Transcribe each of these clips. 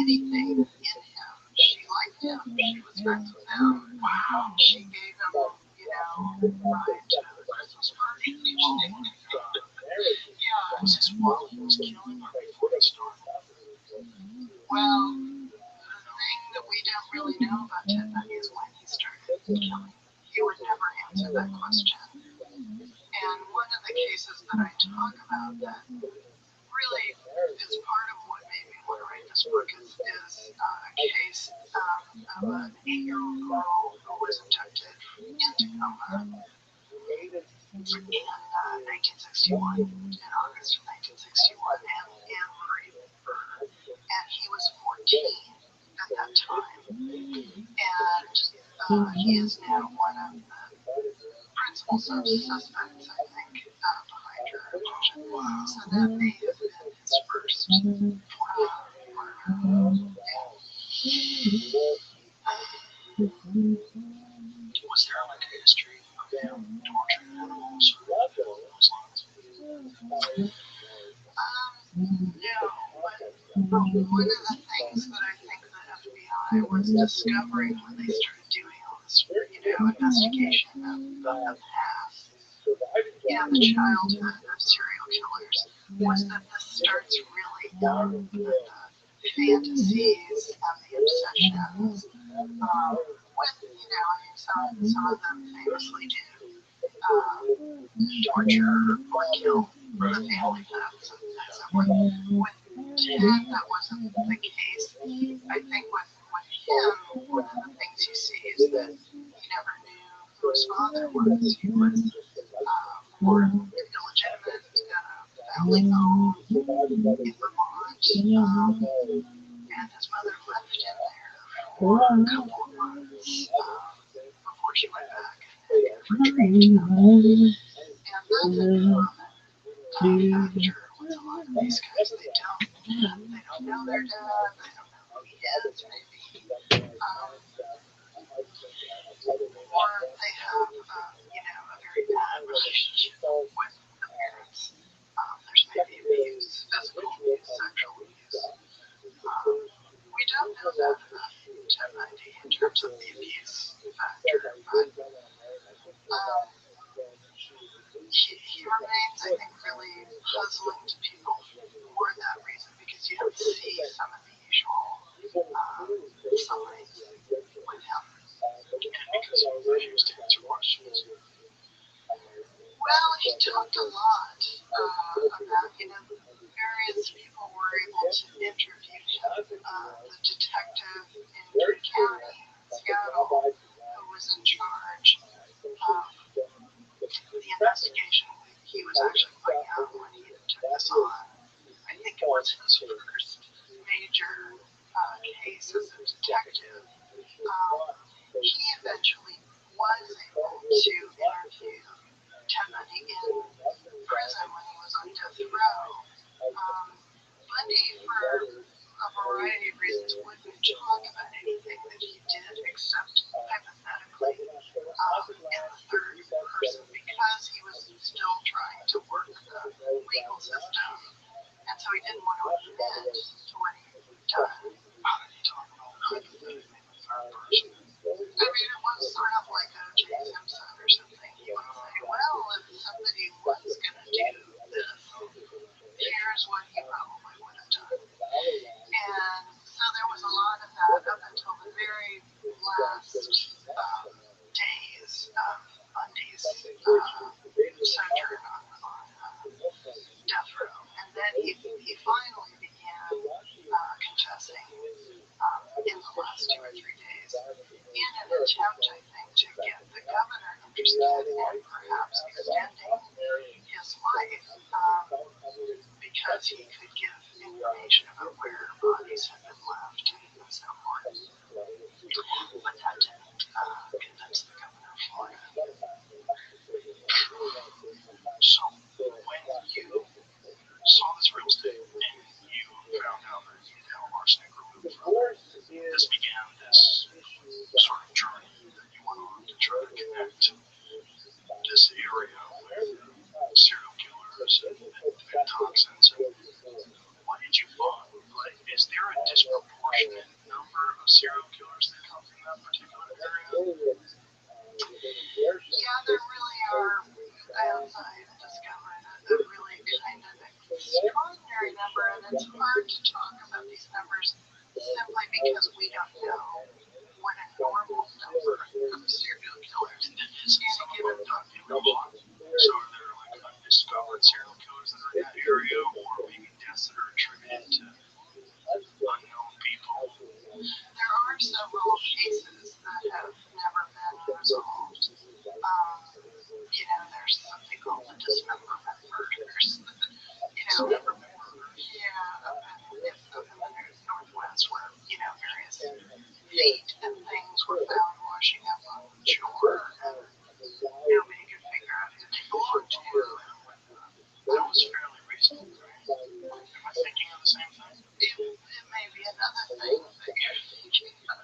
anything in him. She liked him. She was friends with him. Wow. She gave him, ride to the Christmas party. Yeah, his wallet was killing her before he started. Well, the thing that we don't really know about Ted Bundy is when he started killing. He would never answer that question. And one of the cases that I talk about that really is part of what made me want to write this book is a case of an 8-year-old girl who was abducted in Tacoma in 1961, in August of 1961, and raped. And he was 14 at that time. And he is now one of the principal suspects, I think, behind her abduction. So that may have been his first murder. Was there like a history of him torturing animals or anything along those lines? No, but one of the things that I think the FBI was discovering when they started doing all this, investigation of the past, the childhood of serial killers, was that this starts really young, that the fantasies and the obsessions, some of them famously do torture or kill the family pets. And so with Ted, that wasn't the case. I think with him, one of the things you see is that he never knew who his father was. He was born illegitimate in a family home in Vermont, and his mother left him there for a couple of months before she went back and retrieved him. And that's a common factor with a lot of these guys. They don't know their dad, they don't know who he is, maybe. Or they have, a very bad relationship with the parents. There's maybe abuse, physical abuse, sexual abuse. We don't know that about Ted Bundy in terms of the abuse factor, but he remains, I think, really puzzling to people for that reason, because you don't see some of the usual signs with him. And because he refused to answer questions. Well, he talked a lot about, various people were able to interview him. The detective in King County, Seattle, who was in charge of the investigation. He was actually quite young when he took this on. I think it was his first major case as a detective. He eventually was able to interview Ted Bundy in prison when he was on death row. Bundy, for a variety of reasons, wouldn't talk about anything that he did except hypothetically in the third person, because he was still trying to work the legal system, and so he didn't want to admit to what he had done. How did he talk about hypothetically in the third person? I mean, it was sort of like O.J. Simpson or something. He would say, well, if somebody was going to do this, here's what he probably would have done. And so there was a lot of that up until the very last days of Bundy's sojourn on death row. And then he finally began confessing in the last 2 or 3 days in an attempt, I think, to get the governor interested in perhaps extending his life because he could give information about where bodies had been left and so forth. But that didn't convince the governor of Florida. So when you saw this real estate and you found out that you had arsenic removed from it, this began this sort of journey that you went on to try to connect this area with serial killers and toxins. And what did you find? Like, is there a disproportionate unfortunate number of serial killers that come from that particular area. Yeah, there really are, as I discovered, a really kind of extraordinary number, and it's hard to talk about these numbers simply because we don't know what a normal number of serial killers in a given population. So are there like undiscovered serial killers that are in that area, or maybe deaths that are attributed to unknown people? There are several cases that have never been resolved. There's something called the dismemberment murders. Yeah, up in the Northwest where, various feet and things were found washing up on the shore, and nobody could figure out who they belonged to. That was fairly recent, right? Am I thinking of the same thing? It may be another thing that you're thinking of.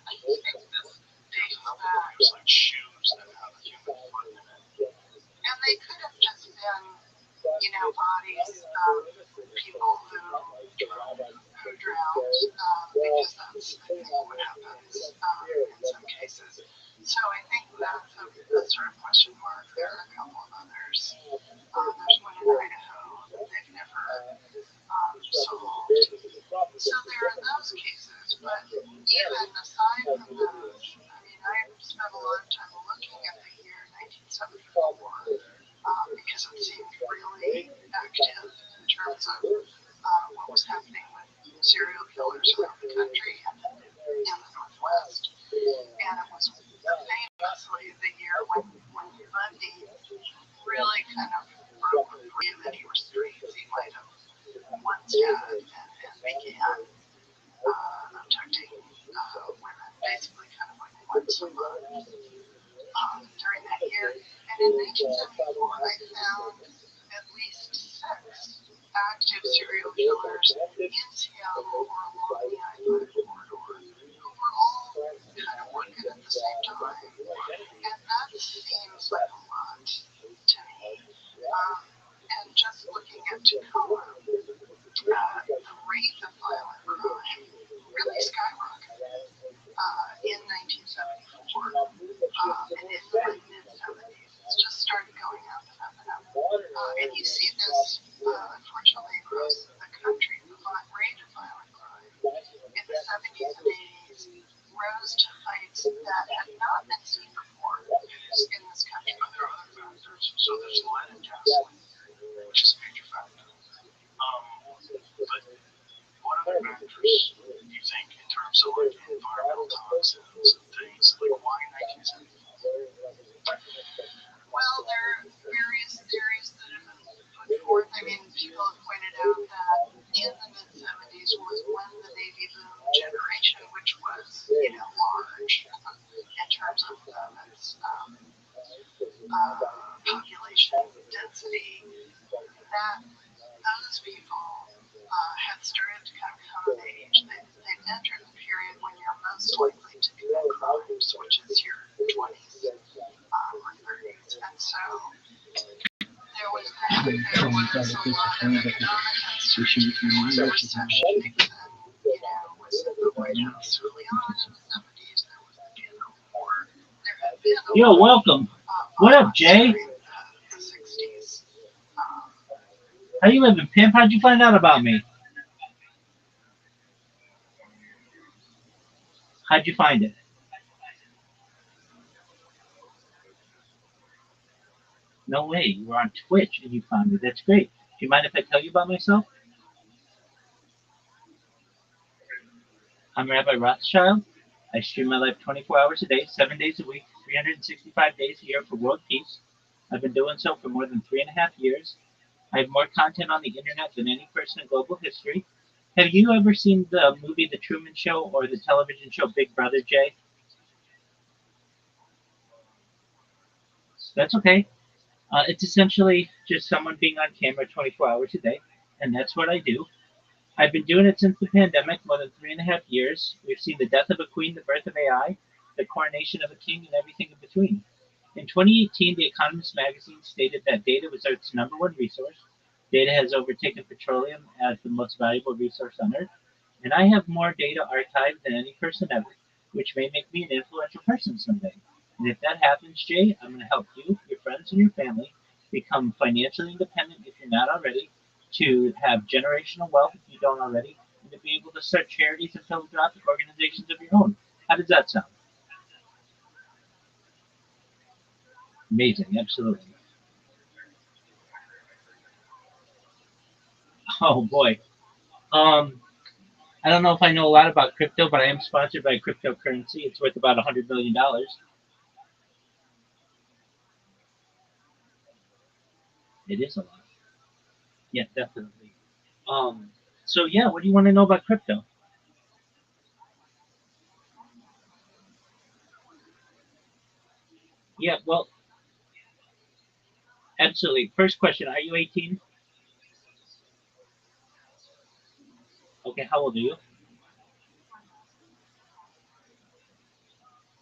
I think this dates back. It was like shoes that have a human foot in it. And they could have just been, bodies of people who drowned, because that's, I think, what happens in some cases. So I think that's a sort of question mark. There are a couple of others. There's one in Idaho that they've never solved. So there are those cases, but even aside from those, I spent a lot of time looking at the year 1974 because it seemed really active in terms of what was happening with serial killers around the country and in the Northwest. And it was famously the year when Bundy really kind of broke free that he was streets. He might have once had and began abducting women basically kind of like once a month during that year. And in 1974, I found at least 6 active serial killers in Seattle or along the I-5 corridor who were all kind of working at the same time. And that seems like a lot to me. And just looking at Tacoma, the rate of violent crime really skyrocketed in 1974 and in the mid-70s. It's just started going up and up and up. And you see this, unfortunately, across the country. The rate of violent crime in the 70s and 80s rose to heights that had not been seen before in this country. But there are other factors. So there's lead and gasoline, which is a major factor. But what other factors do you think in terms of like environmental toxins and things? Like why 1974? Well, there are various theories that have been put forth. People have pointed out that in the mid-70s was when the Navy boom generation, which was, large in terms of its population density, that those people had started to kind of come of age. They've entered the period when you're most likely to commit crimes, which is your 20s or 30s. And so there was a lot of economic uncertainty. There was recession. Nixon, was in the White House early on in the 70s. There was the Vietnam War. There had been a Yo, welcome. What up, Jay? The 60s. How you living, pimp? How'd you find out about me? How'd you find it? No way. You were on Twitch and you found me. That's great. Do you mind if I tell you about myself? I'm Rabbi Rothschild. I stream my life 24 hours a day, 7 days a week, 365 days a year for world peace. I've been doing so for more than 3.5 years. I have more content on the internet than any person in global history. Have you ever seen the movie The Truman Show or the television show Big Brother, Jay? That's okay. It's essentially just someone being on camera 24 hours a day, and that's what I do. I've been doing it since the pandemic, more than 3.5 years. We've seen the death of a queen, the birth of AI, the coronation of a king, and everything in between. In 2018, The Economist magazine stated that data was Earth's number one resource. Data has overtaken petroleum as the most valuable resource on Earth. And I have more data archived than any person ever, which may make me an influential person someday. And if that happens, Jay, I'm going to help you, your friends, and your family become financially independent if you're not already, to have generational wealth if you don't already, and to be able to start charities and philanthropic organizations of your own. How does that sound? Amazing, absolutely. Oh boy. Um, I don't know if I know a lot about crypto, but I am sponsored by cryptocurrency. It's worth about $100 million. It is a lot. Yeah, definitely. Um, so yeah, what do you want to know about crypto? Yeah, well, absolutely. First question: Are you 18? Okay, how old are you?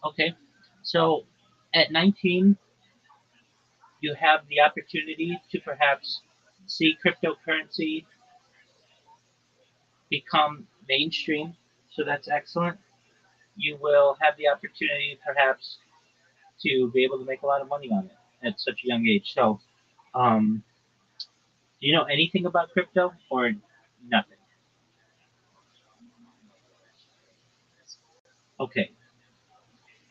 Okay, so at 19, you have the opportunity to perhaps see cryptocurrency become mainstream. So that's excellent. You will have the opportunity, perhaps, to be able to make a lot of money on it at such a young age. So, um, do you know anything about crypto or nothing? Okay.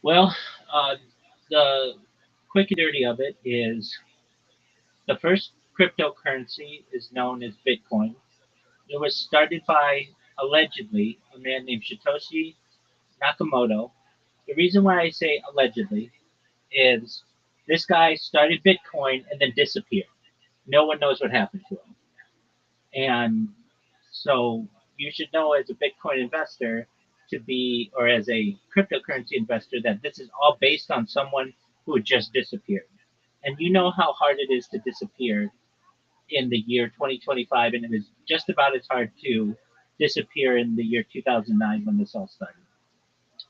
Well, uh, the quick and dirty of it is the first cryptocurrency is known as Bitcoin. It was started by, allegedly, a man named Satoshi Nakamoto. The reason why I say allegedly is this guy started Bitcoin and then disappeared. No one knows what happened to him. And so you should know as a Bitcoin investor to be, or as a cryptocurrency investor, that this is all based on someone who just disappeared. And you know how hard it is to disappear in the year 2025, and it is just about as hard to disappear in the year 2009 when this all started.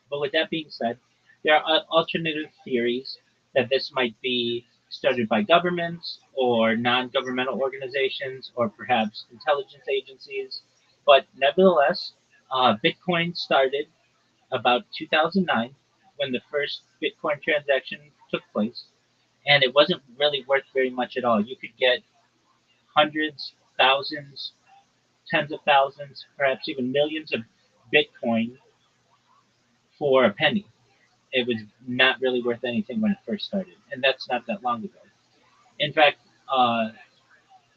But with that being said, there are alternative theories that this might be started by governments or non governmental organizations or perhaps intelligence agencies. But nevertheless, Bitcoin started about 2009 when the first Bitcoin transaction took place, and it wasn't really worth very much at all. You could get hundreds, thousands, tens of thousands, perhaps even millions of Bitcoin for a penny. It was not really worth anything when it first started, and that's not that long ago. In fact,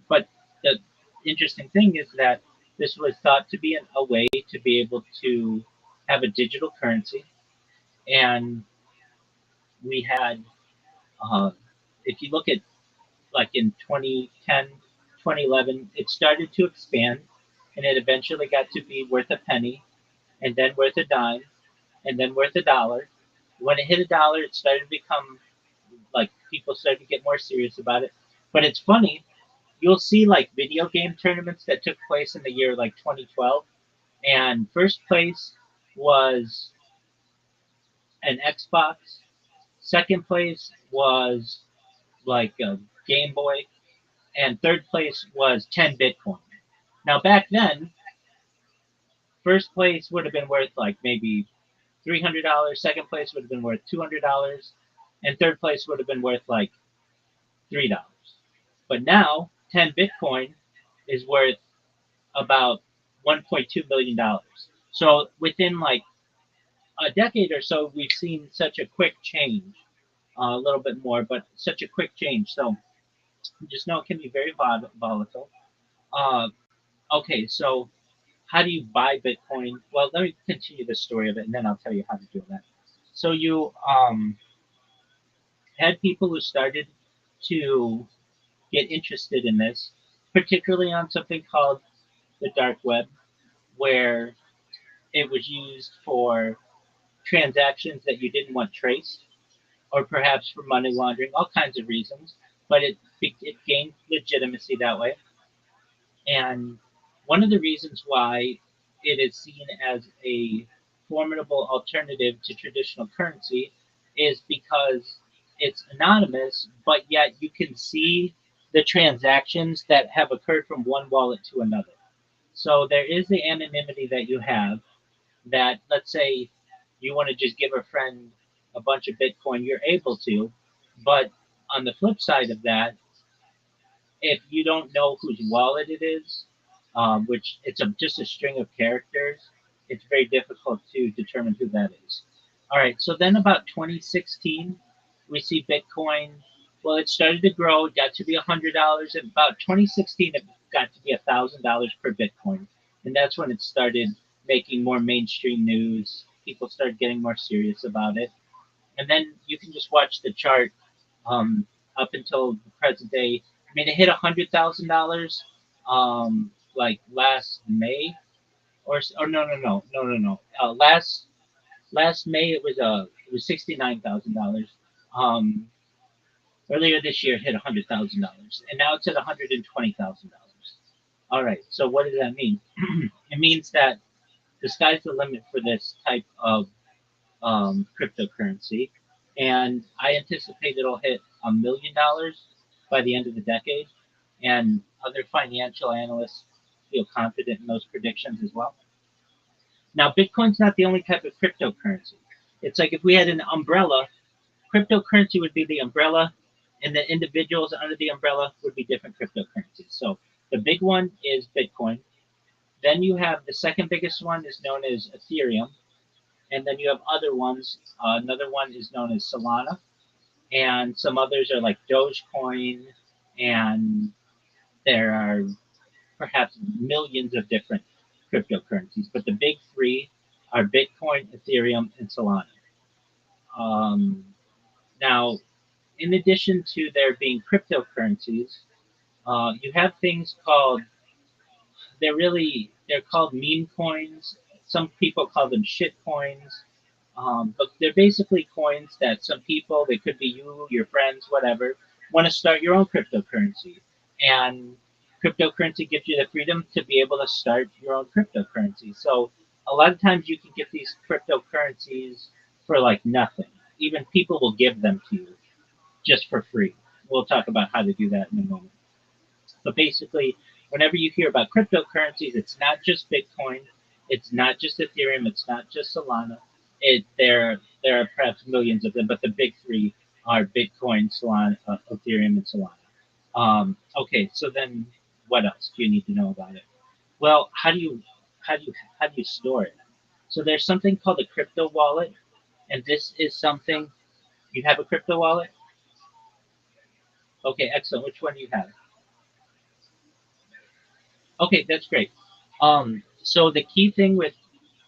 but the interesting thing is that this was thought to be a way to be able to have a digital currency, and we had, uh, if you look at like in 2010, 2011, it started to expand, and it eventually got to be worth a penny, and then worth a dime, and then worth a dollar. When it hit a dollar, it started to become like people started to get more serious about it. But it's funny, you'll see like video game tournaments that took place in the year like 2012, and first place was an Xbox, second place was like a Game Boy, and third place was 10 Bitcoin. Now back then, first place would have been worth like maybe $300, second place would have been worth $200, and third place would have been worth like $3. But now, 10 Bitcoin is worth about $1.2 billion. So within like a decade or so, we've seen such a quick change, a little bit more, but such a quick change. So just know it can be very volatile. Uh, okay, so how do you buy Bitcoin? Well, let me continue the story of it, and then I'll tell you how to do that. So you had people who started to get interested in this, particularly on something called the dark web, where it was used for transactions that you didn't want traced, or perhaps for money laundering, all kinds of reasons. But it gained legitimacy that way. And one of the reasons why it is seen as a formidable alternative to traditional currency is because it's anonymous, but yet you can see the transactions that have occurred from one wallet to another. So there is the anonymity that you have that, let's say you want to just give a friend a bunch of Bitcoin, you're able to. But on the flip side of that, if you don't know whose wallet it is, which it's just a string of characters, it's very difficult to determine who that is. All right, so then about 2016, we see Bitcoin. Well, it started to grow, it got to be $100. And about 2016, it got to be $1,000 per Bitcoin, and that's when it started making more mainstream news. People started getting more serious about it, and then you can just watch the chart up until the present day. I mean, it hit $100,000 like last May, or no. Last May it was $69,000. Um, Earlier this year it hit $100,000, and now it's at $120,000. All right, so what does that mean? It means that the sky's the limit for this type of cryptocurrency, and I anticipate it'll hit $1 million by the end of the decade. And other financial analysts feel confident in those predictions as well. Now, Bitcoin's not the only type of cryptocurrency. It's like if we had an umbrella, cryptocurrency would be the umbrella, and the individuals under the umbrella would be different cryptocurrencies. So the big one is Bitcoin. Then you have the second biggest one is known as Ethereum, and then you have other ones. Another one is known as Solana, and some others are like Dogecoin, and there are perhaps millions of different cryptocurrencies. But the big three are Bitcoin, Ethereum, and Solana. Um, Now, in addition to there being cryptocurrencies, you have things called they're called meme coins. Some people call them shit coins. But they're basically coins that some people, they could be you, your friends, whatever, want to start your own cryptocurrency. And cryptocurrency gives you the freedom to be able to start your own cryptocurrency. So a lot of times you can get these cryptocurrencies for like nothing. Even people will give them to you just for free. We'll talk about how to do that in a moment. But basically, whenever you hear about cryptocurrencies, it's not just Bitcoin, it's not just Ethereum, it's not just Solana. There are perhaps millions of them, but the big three are Bitcoin, Solana, Ethereum, and Solana. Okay, so then what else do you need to know about it? Well, how do you store it? So there's something called a crypto wallet, and this is something you have a crypto wallet. Okay, excellent. Which one do you have? Okay, that's great. So the key thing with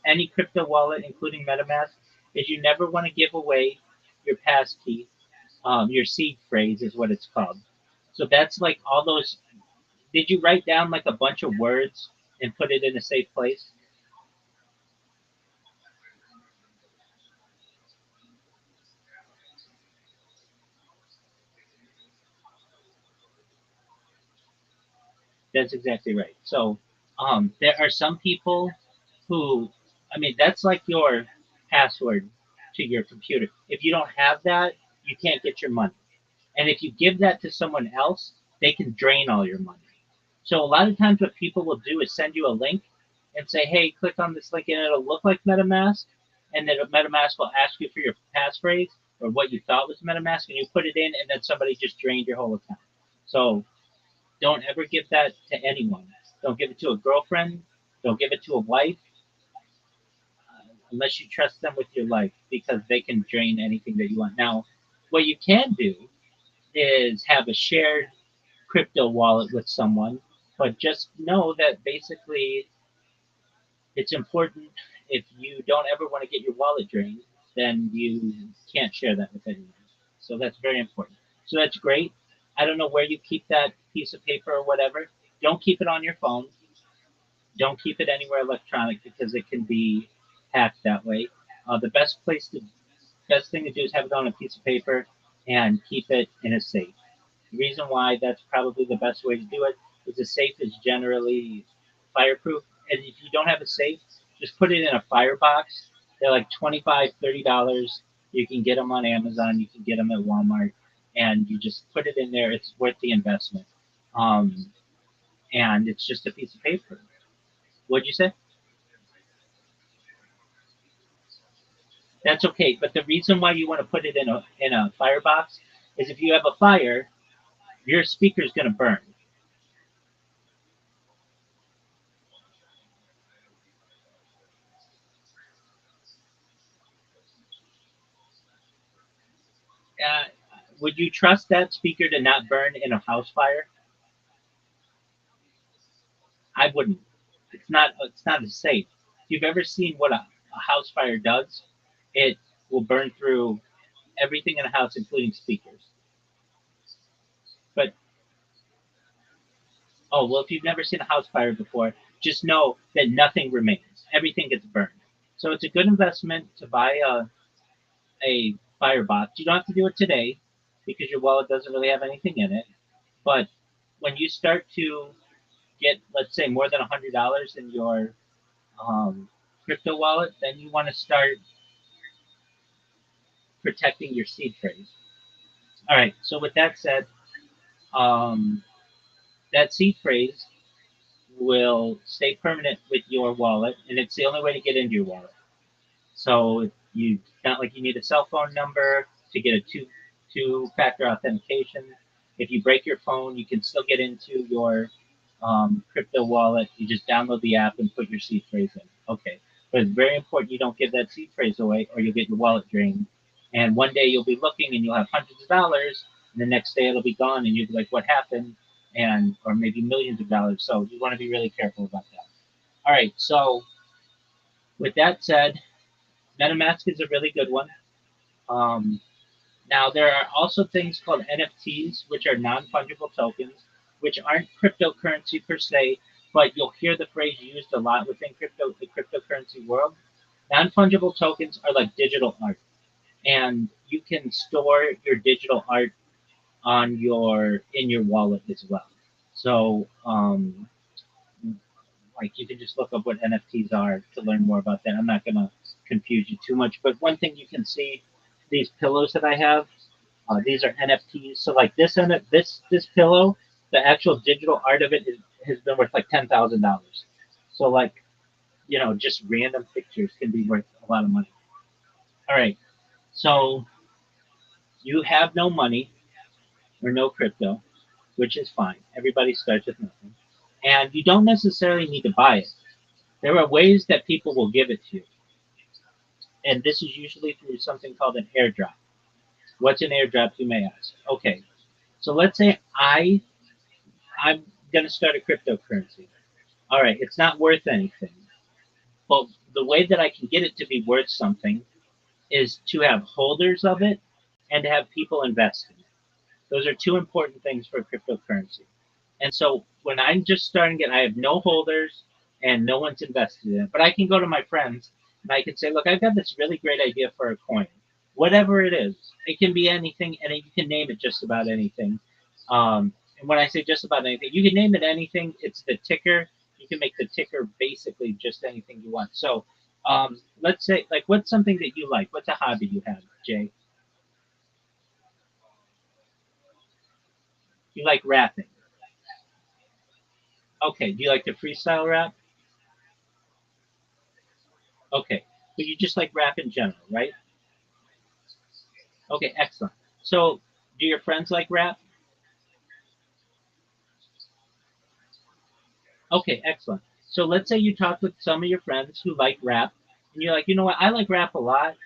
any crypto wallet, including MetaMask, is you never want to give away your passkey. Your seed phrase is what it's called. So that's like all those. Did you write down like a bunch of words and put it in a safe place? That's exactly right. So there are some people who, I mean, that's like your password to your computer. If you don't have that, you can't get your money. And if you give that to someone else, they can drain all your money. So a lot of times what people will do is send you a link and say, hey, click on this link and it'll look like MetaMask. And then MetaMask will ask you for your passphrase or what you thought was MetaMask and you put it in and then somebody just drained your whole account. So don't ever give that to anyone. Don't give it to a girlfriend. Don't give it to a wife unless you trust them with your life because they can drain anything that you want. Now, what you can do is have a shared crypto wallet with someone, but just know that basically it's important if you don't ever want to get your wallet drained, then you can't share that with anyone. So that's very important. So that's great. I don't know where you keep that piece of paper or whatever. Don't keep it on your phone. Don't keep it anywhere electronic because it can be hacked that way. The best thing to do is have it on a piece of paper and keep it in a safe. The reason why that's probably the best way to do it is a safe is generally fireproof. And if you don't have a safe, just put it in a firebox. They're like $25, $30. You can get them on Amazon. You can get them at Walmart. And you just put it in there. It's worth the investment. And it's just a piece of paper. What'd you say? That's okay. But the reason why you want to put it in a firebox is if you have a fire, your speaker's going to burn. Uh, would you trust that speaker to not burn in a house fire? I wouldn't. It's not as safe. If you've ever seen what a house fire does, it will burn through everything in a house, including speakers. But oh well, if you've never seen a house fire before, just know that nothing remains. Everything gets burned. So it's a good investment to buy a firebox. You don't have to do it today because your wallet doesn't really have anything in it. But when you start to get, let's say, more than $100 in your crypto wallet, then you want to start protecting your seed phrase. All right. So with that said, um, that seed phrase will stay permanent with your wallet, and it's the only way to get into your wallet. So you not like you need a cell phone number to get a two factor authentication. If you break your phone, you can still get into your crypto wallet. You just download the app and put your seed phrase in. Okay, but it's very important you don't give that seed phrase away, or you'll get your wallet drained. And one day you'll be looking and you'll have hundreds of dollars, and the next day it'll be gone, and you'll be like, "What happened?" And or maybe millions of dollars. So you want to be really careful about that. All right. So with that said, MetaMask is a really good one. Um, Now, there are also things called NFTs, which are non fungible tokens, which aren't cryptocurrency per se, but you'll hear the phrase used a lot within the cryptocurrency world. Non fungible tokens are like digital art, and you can store your digital art on your in your wallet as well. So, like you can just look up what NFTs are to learn more about that. I'm not gonna confuse you too much, but one thing you can see, these pillows that I have, these are NFTs. So like this pillow, the actual digital art of it has been worth like $10,000. So like just random pictures can be worth a lot of money. All right, so you have no money or no crypto, which is fine. Everybody starts with nothing, and you don't necessarily need to buy it. There are ways that people will give it to you, and this is usually through something called an airdrop. What's an airdrop, you may ask? Okay, so let's say I'm going to start a cryptocurrency. All right, it's not worth anything. But the way that I can get it to be worth something is to have holders of it and to have people invest in it. Those are two important things for cryptocurrency. And so when I'm just starting it, I have no holders and no one's invested in it. But I can go to my friends and I can say, look, I've got this really great idea for a coin, whatever it is. It can be anything, and you can name it just about anything. And when I say just about anything, you can name it anything. It's the ticker. You can make the ticker basically just anything you want. So let's say, like, what's something that you like? What's a hobby you have, Jay? You like rapping. Okay. Do you like to freestyle rap? Okay. But you just like rap in general, right? Okay, excellent. So, do your friends like rap? Okay, excellent. So, let's say you talk with some of your friends who like rap, and you're like, you know what, I like rap a lot.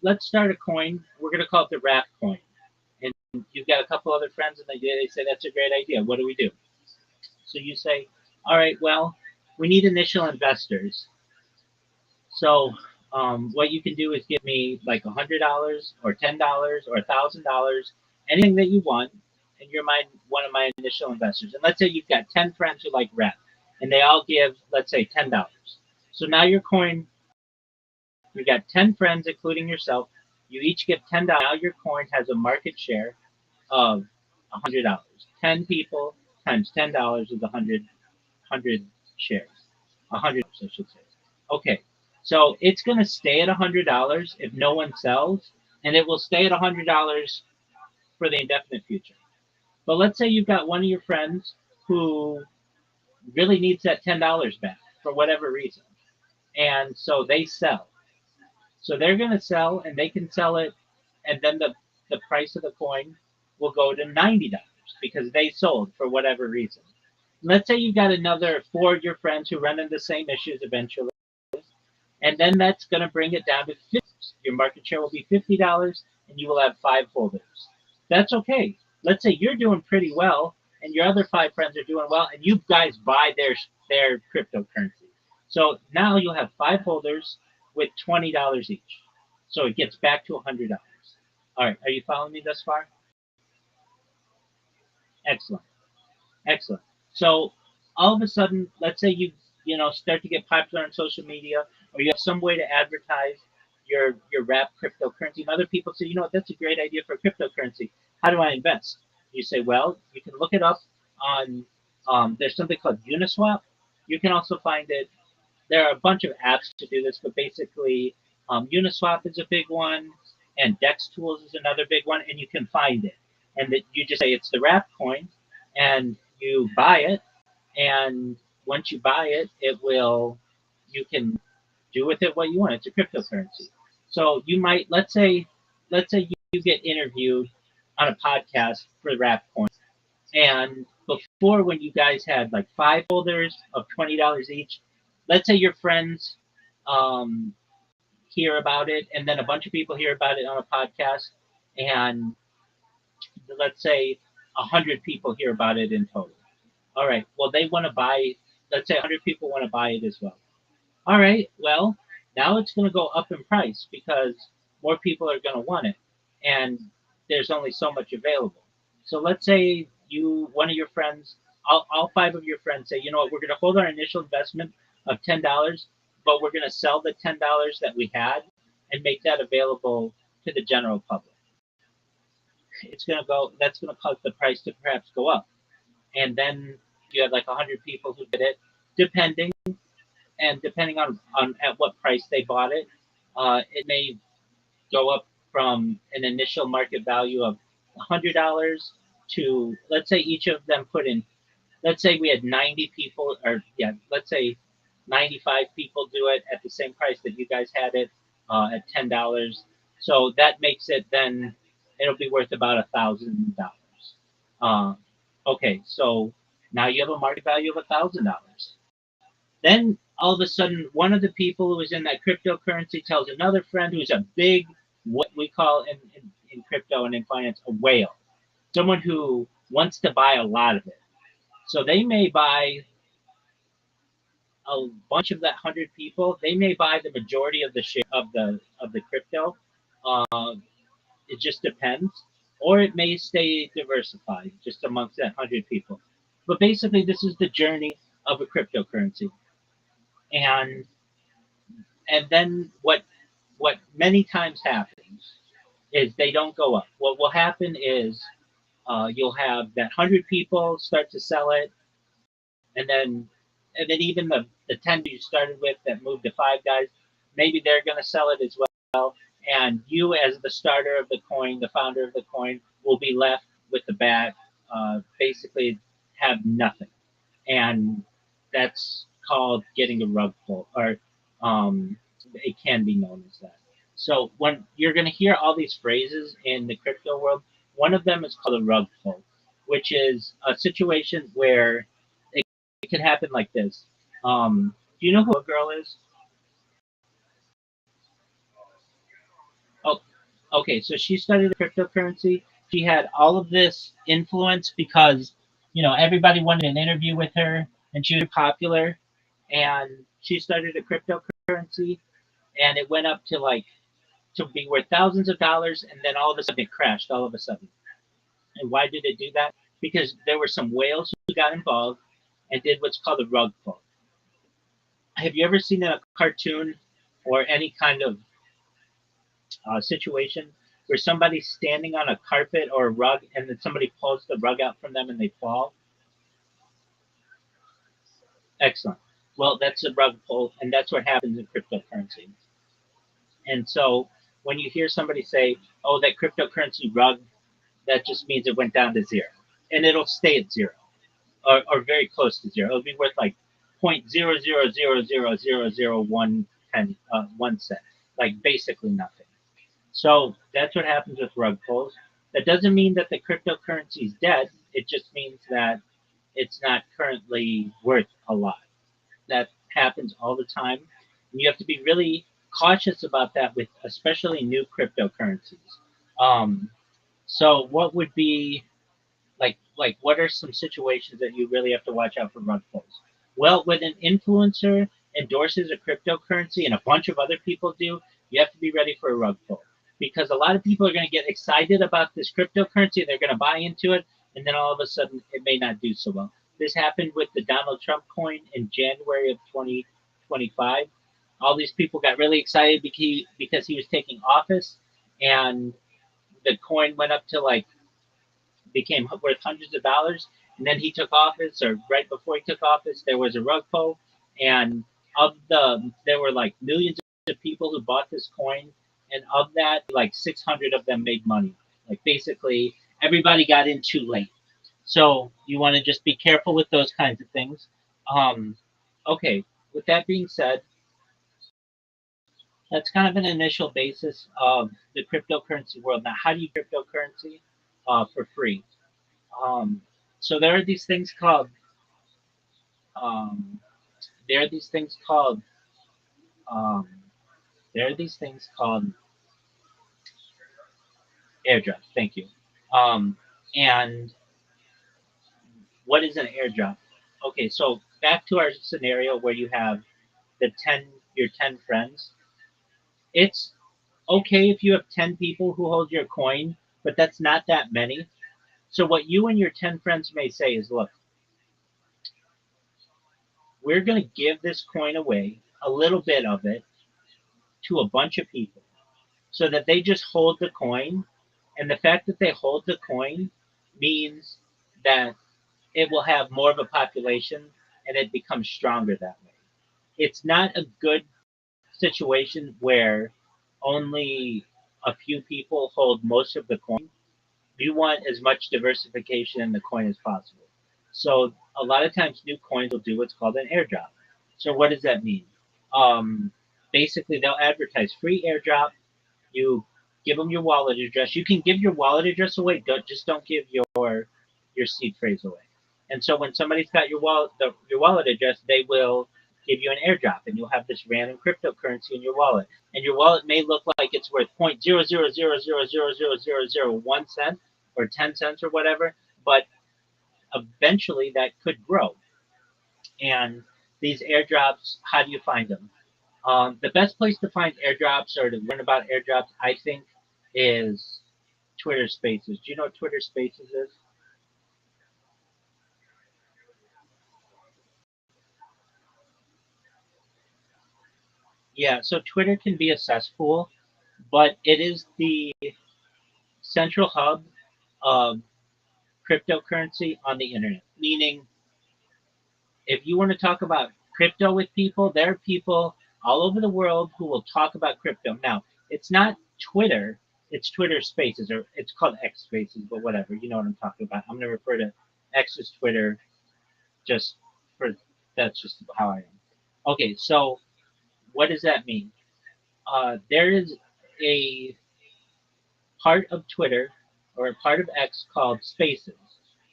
Let's start a coin. We're going to call it the rap coin. And you've got a couple other friends, and they say, that's a great idea. What do we do? So, you say, all right, well, we need initial investors. So what you can do is give me like $100 or $10 or $1,000, anything that you want, and you're one of my initial investors. And let's say you've got 10 friends who like rap, and they all give, let's say, $10. So now your coin, you got 10 friends, including yourself. You each give $10. Now your coin has a market share of $100. 10 people times $10 is 100 shares. $100, I should say. Okay, so it's going to stay at $100 if no one sells, and it will stay at $100 for the indefinite future. But let's say you've got one of your friends who really needs that $10 back. for whatever reason. And so they sell. So they're going to sell, and they can sell it, and then the price of the coin will go to $90 because they sold for whatever reason. Let's say you got another four of your friends who run into the same issues eventually, and then that's going to bring it down to $50. Your market share will be $50, and you will have five holders. That's okay. Let's say you're doing pretty well, and your other five friends are doing well, and you guys buy their cryptocurrency. So now you'll have five holders with $20 each. So it gets back to $100. All right, are you following me thus far? Excellent. Excellent. So all of a sudden, let's say you start to get popular on social media, or you have some way to advertise your wrap cryptocurrency, and other people say, that's a great idea for cryptocurrency. How do I invest? You say, well, you can look it up on. There's something called Uniswap. You can also find it. There are a bunch of apps to do this, but basically, Uniswap is a big one, and Dex Tools is another big one, and you can find it. And that you just say it's the wrap coin, and you buy it, and once you buy it, you can do with it what you want. It's a cryptocurrency. So you might let's say you get interviewed on a podcast for wrap coin, and before, when you guys had like five holders of $20 each, let's say your friends um, hear about it, and then a bunch of people hear about it on a podcast, and let's say 100 people hear about it in total. All right. Well, they want to buy. Let's say 100 people want to buy it as well. All right. Well, now it's going to go up in price because more people are going to want it, and there's only so much available. So let's say one of your friends, all five of your friends say, you know what, we're going to hold our initial investment of $10, but we're going to sell the $10 that we had and make that available to the general public. That's going to cause the price to perhaps go up. And then you have like 100 people who did it, depending on at what price they bought it, it may go up from an initial market value of $100 to, let's say each of them put in, let's say we had 90 people, or yeah, let's say 95 people do it at the same price that you guys had it, at $10. So that makes it, then it'll be worth about $1,000. Okay, so now you have a market value of $1,000. Then all of a sudden, one of the people who is in that cryptocurrency tells another friend who's a big, what we call in crypto and in finance, a whale, someone who wants to buy a lot of it. So they may buy a bunch of that 100 people. They may buy the majority of the share of the crypto. Uh, it just depends, or it may stay diversified just amongst that 100 people. But basically, this is the journey of a cryptocurrency, and then what many times happens is they don't go up. What will happen is you'll have that 100 people start to sell it, and then even the 10 you started with that moved to five guys, maybe they're going to sell it as well. And you, as the starter of the coin, the founder of the coin, will be left with the bag, basically have nothing. And that's called getting a rug pull, or it can be known as that. So when you're going to hear all these phrases in the crypto world, one of them is called a rug pull, which is a situation where it can happen like this. Do you know who a girl is? Oh, okay. So she studied cryptocurrency. She had all of this influence because everybody wanted an interview with her, and she was popular. And she started a cryptocurrency, and it went up to be worth thousands of dollars, and then all of a sudden it crashed. All of a sudden, and why did it do that? Because there were some whales who got involved and did what's called a rug pull. Have you ever seen a cartoon or any kind of situation where somebody's standing on a carpet or a rug, and then somebody pulls the rug out from them and they fall? Excellent. Well, that's a rug pull, and that's what happens in cryptocurrency. And so when you hear somebody say, "Oh, that cryptocurrency rug," that just means it went down to zero, and it'll stay at zero, or very close to zero. It'll be worth like 0.00000001 cent, like basically nothing. So that's what happens with rug pulls. That doesn't mean that the cryptocurrency is dead. It just means that it's not currently worth a lot. That happens all the time. And you have to be really cautious about that with especially new cryptocurrencies. Um, so what would be like what are some situations that you really have to watch out for rug pulls? Well, when an influencer endorses a cryptocurrency and a bunch of other people do, you have to be ready for a rug pull because a lot of people are going to get excited about this cryptocurrency and they're going to buy into it, and then all of a sudden it may not do so well. This happened with the Donald Trump coin in January of 2025. All these people got really excited because he was taking office, and the coin went up to like became worth hundreds of dollars. And then he took office, or right before he took office, there was a rug pull, and there were like millions of people who bought this coin, and of that, like 600 of them made money. Like basically, everybody got in too late. So you want to just be careful with those kinds of things. Um, okay, with that being said, that's kind of an initial basis of the cryptocurrency world. Now, how do you cryptocurrency for free? Um, so there are these things called um, there are these things called um, there are these things called airdrops. Thank you. Um, and what is an airdrop? Okay, so back to our scenario where you have the 10 friends. It's okay if you have 10 people who hold your coin, but that's not that many. So what you and your 10 friends may say is, look, we're going to give this coin away, a little bit of it, to a bunch of people so that they just hold the coin. And the fact that they hold the coin means that it will have more of a population and it becomes stronger that way. It's not a good situation where only a few people hold most of the coin. You want as much diversification in the coin as possible. So a lot of times new coins will do what's called an airdrop. So what does that mean? Um, Basically, they'll advertise free airdrop. You give them your wallet address. You can give your wallet address away. Just don't give your seed phrase away. And so when somebody's got your wallet address, they will give you an airdrop, and you'll have this random cryptocurrency in your wallet. And your wallet may look like it's worth 0.000000001 cent or 10 cents or whatever, but eventually that could grow. And these airdrops, how do you find them? The best place to find airdrops or to learn about airdrops, I think, is Twitter Spaces. Do you know what Twitter Spaces is? Yeah, so Twitter can be a cesspool, but it is the central hub of cryptocurrency on the internet. Meaning, if you want to talk about crypto with people, there are people all over the world who will talk about crypto. Now, it's not Twitter, it's Twitter Spaces, or it's called X Spaces, but whatever. You know what I'm talking about. I'm going to refer to X as Twitter just for that's just how I am. Okay, so what does that mean? There is a part of Twitter or a part of X called Spaces,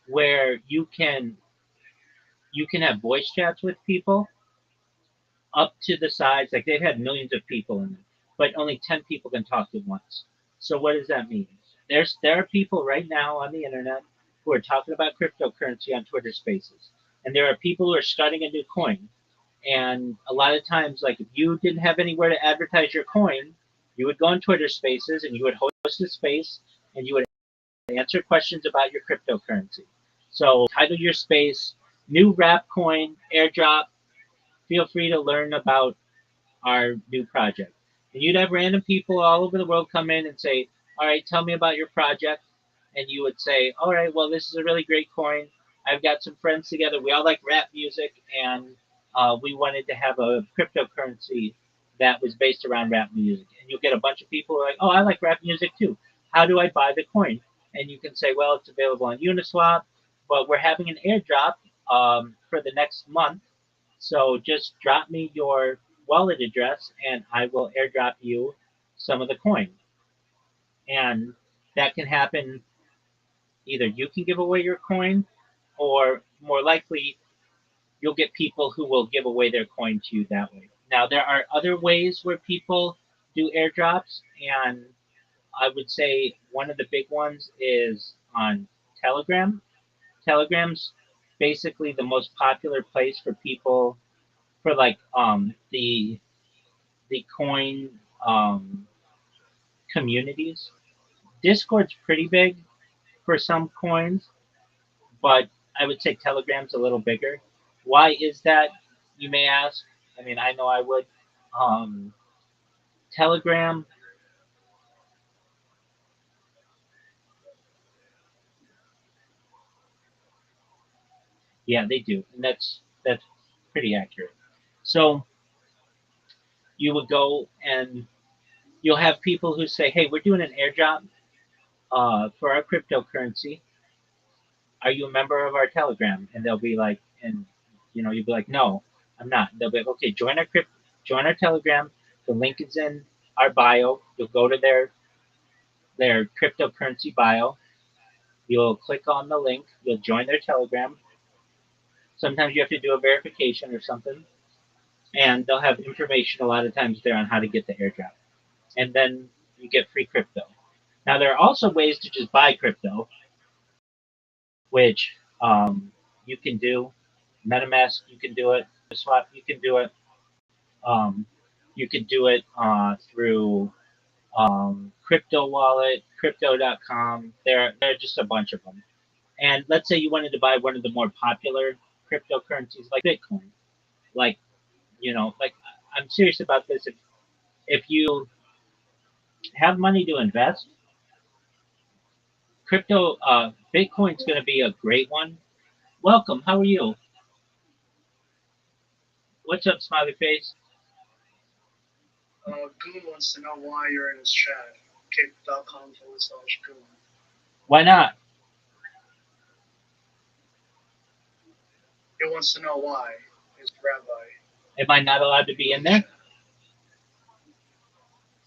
where you can have voice chats with people up to the size like they've had millions of people in them, but only 10 people can talk at once. So what does that mean? There are people right now on the internet who are talking about cryptocurrency on Twitter Spaces, and there are people who are starting a new coin. And a lot of times, like if you didn't have anywhere to advertise your coin, you would go on Twitter Spaces and you would host a space and you would answer questions about your cryptocurrency. So title your space "New Wrap Coin Airdrop." Feel free to learn about our new project. And you'd have random people all over the world come in and say, all right, tell me about your project. And you would say, all right, well, this is a really great coin. I've got some friends together. We all like rap music, and we wanted to have a cryptocurrency that was based around rap music. And you'll get a bunch of people who are like, oh, I like rap music too. How do I buy the coin? And you can say, well, it's available on Uniswap, but we're having an airdrop for the next month, So just drop me your wallet address and I will airdrop you some of the coin. And that can happen, either you can give away your coin, or more likely you'll get people who will give away their coin to you that way. Now, there are other ways where people do airdrops, and I would say one of the big ones is on Telegram. Telegram's basically the most popular place for people for like the coin um, communities. Discord's pretty big for some coins, but I would say Telegram's a little bigger. Why is that, you may ask? I mean, I know I would. Um, Telegram, yeah, they do, and that's pretty accurate. So you would go and you'll have people who say, "Hey, we're doing an airdrop for our cryptocurrency. Are you a member of our Telegram?" And they'll be like, and you'll be like, "No, I'm not." They'll be like, "Okay, join our Telegram. The link is in our bio. You'll go to their cryptocurrency bio. You'll click on the link. You'll join their Telegram. Sometimes you have to do a verification or something, and they'll have information a lot of times there on how to get the airdrop, and then you get free crypto. Now there are also ways to just buy crypto, which you can do. MetaMask, you can do it. Swap, you can do it. Um, you can do it through Crypto Wallet, Crypto.com. There are just a bunch of them. And let's say you wanted to buy one of the more popular cryptocurrencies like Bitcoin. Like, like, I'm serious about this. If you have money to invest, Bitcoin's going to be a great one. Welcome. How are you? What's up, smiley face? Goon wants to know why you're in his chat. Kick.com/Goon. Why not? He wants to know why. He's Rabbi. Am I not allowed to be in there?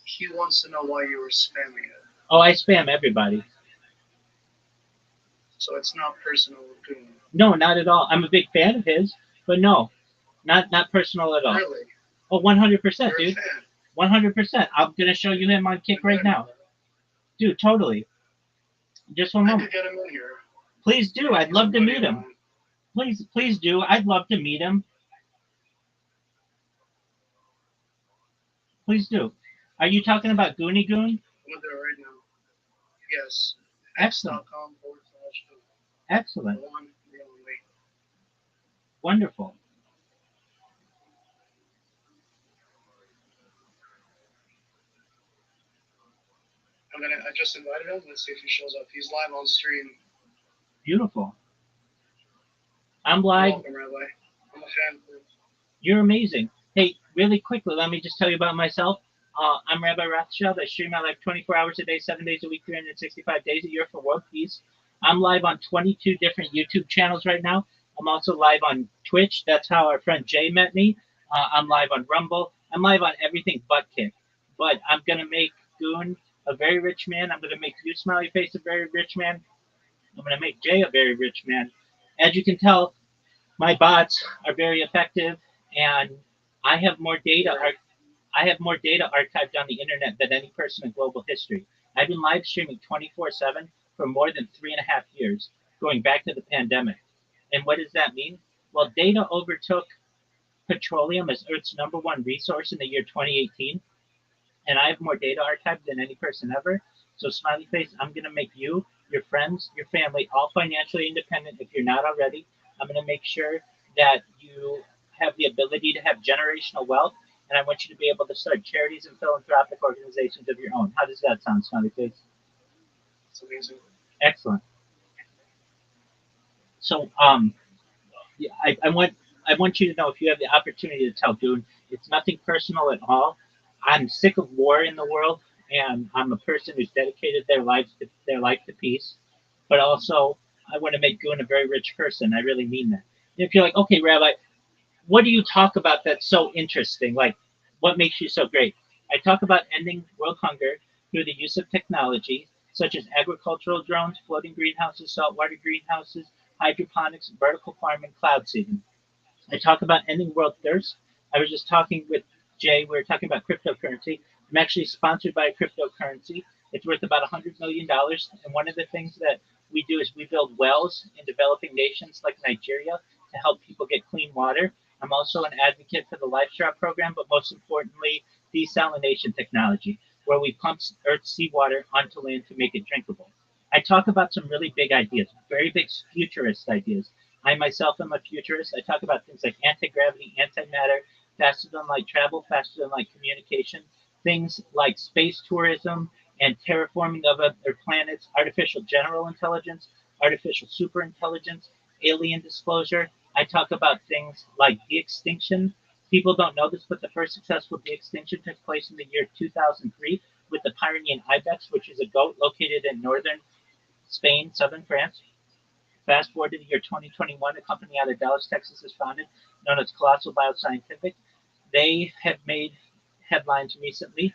He wants to know why you were spamming it. Oh, I spam everybody. So it's not personal with Goon. No, not at all. I'm a big fan of his, but no, not personal at all. Really? Oh, 100%, You're dude. a fan. 100%. I'm gonna show you him on Kick right now, dude. Totally. Just one I moment. could get him in here. Please do. I'd love to meet him. Please do. I'd love to meet him. Please do. Are you talking about Goonie Goon? I'm gonna do it right now. Yes. Excellent. X.com/Goon. Excellent. The one, the only. Wonderful. I just invited him. Let's see if he shows up. He's live on stream. Beautiful. I'm live. Welcome, Rabbi. I'm a fan. You're amazing. Hey, really quickly, let me just tell you about myself. I'm Rabbi Rothschild. I stream my life 24 hours a day, 7 days a week, 365 days a year for world peace. I'm live on 22 different YouTube channels right now. I'm also live on Twitch. That's how our friend Jay met me. I'm live on Rumble. I'm live on everything but Kick. But I'm going to make Goon a very rich man. I'm going to make you, Smiley Face, a very rich man. I'm going to make Jay a very rich man. As you can tell, my bots are very effective, and I have more data. I have more data archived on the internet than any person in global history. I've been live streaming 24/7 for more than 3.5 years, going back to the pandemic. And what does that mean? Well, data overtook petroleum as Earth's #1 resource in the year 2018, and I have more data archived than any person ever. So, Smiley Face, I'm going to make you, your friends, your family, all financially independent if you're not already. I'm going to make sure that you have the ability to have generational wealth, and I want you to be able to start charities and philanthropic organizations of your own. How does that sound, Smiley Face? It's amazing. Excellent. So, yeah, I want you to know, if you have the opportunity to tell Goon, it's nothing personal at all. I'm sick of war in the world, and I'm a person who's dedicated their life to peace. But also, I want to make Goon a very rich person. I really mean that. If you're like, okay, Rabbi, what do you talk about that's so interesting? Like, what makes you so great? I talk about ending world hunger through the use of technology, such as agricultural drones, floating greenhouses, saltwater greenhouses, hydroponics, vertical farming, cloud seeding. I talk about ending world thirst. I was just talking with Jay. We were talking about cryptocurrency. I'm actually sponsored by a cryptocurrency. It's worth about $100 million. And one of the things that we do is we build wells in developing nations like Nigeria to help people get clean water. I'm also an advocate for the LifeStraw program, but most importantly, desalination technology, where we pump Earth's seawater onto land to make it drinkable. I talk about some really big ideas, very big futurist ideas. I myself am a futurist. I talk about things like anti-gravity, antimatter, faster than light travel, faster than light communication, things like space tourism and terraforming of other planets, artificial general intelligence, artificial superintelligence, alien disclosure. I talk about things like de-extinction. People don't know this, but the first successful de-extinction took place in the year 2003 with the Pyrenean ibex, which is a goat located in northern Spain, southern France. Fast forward to the year 2021, a company out of Dallas, Texas is founded, known as Colossal Bioscientific. They have made headlines recently.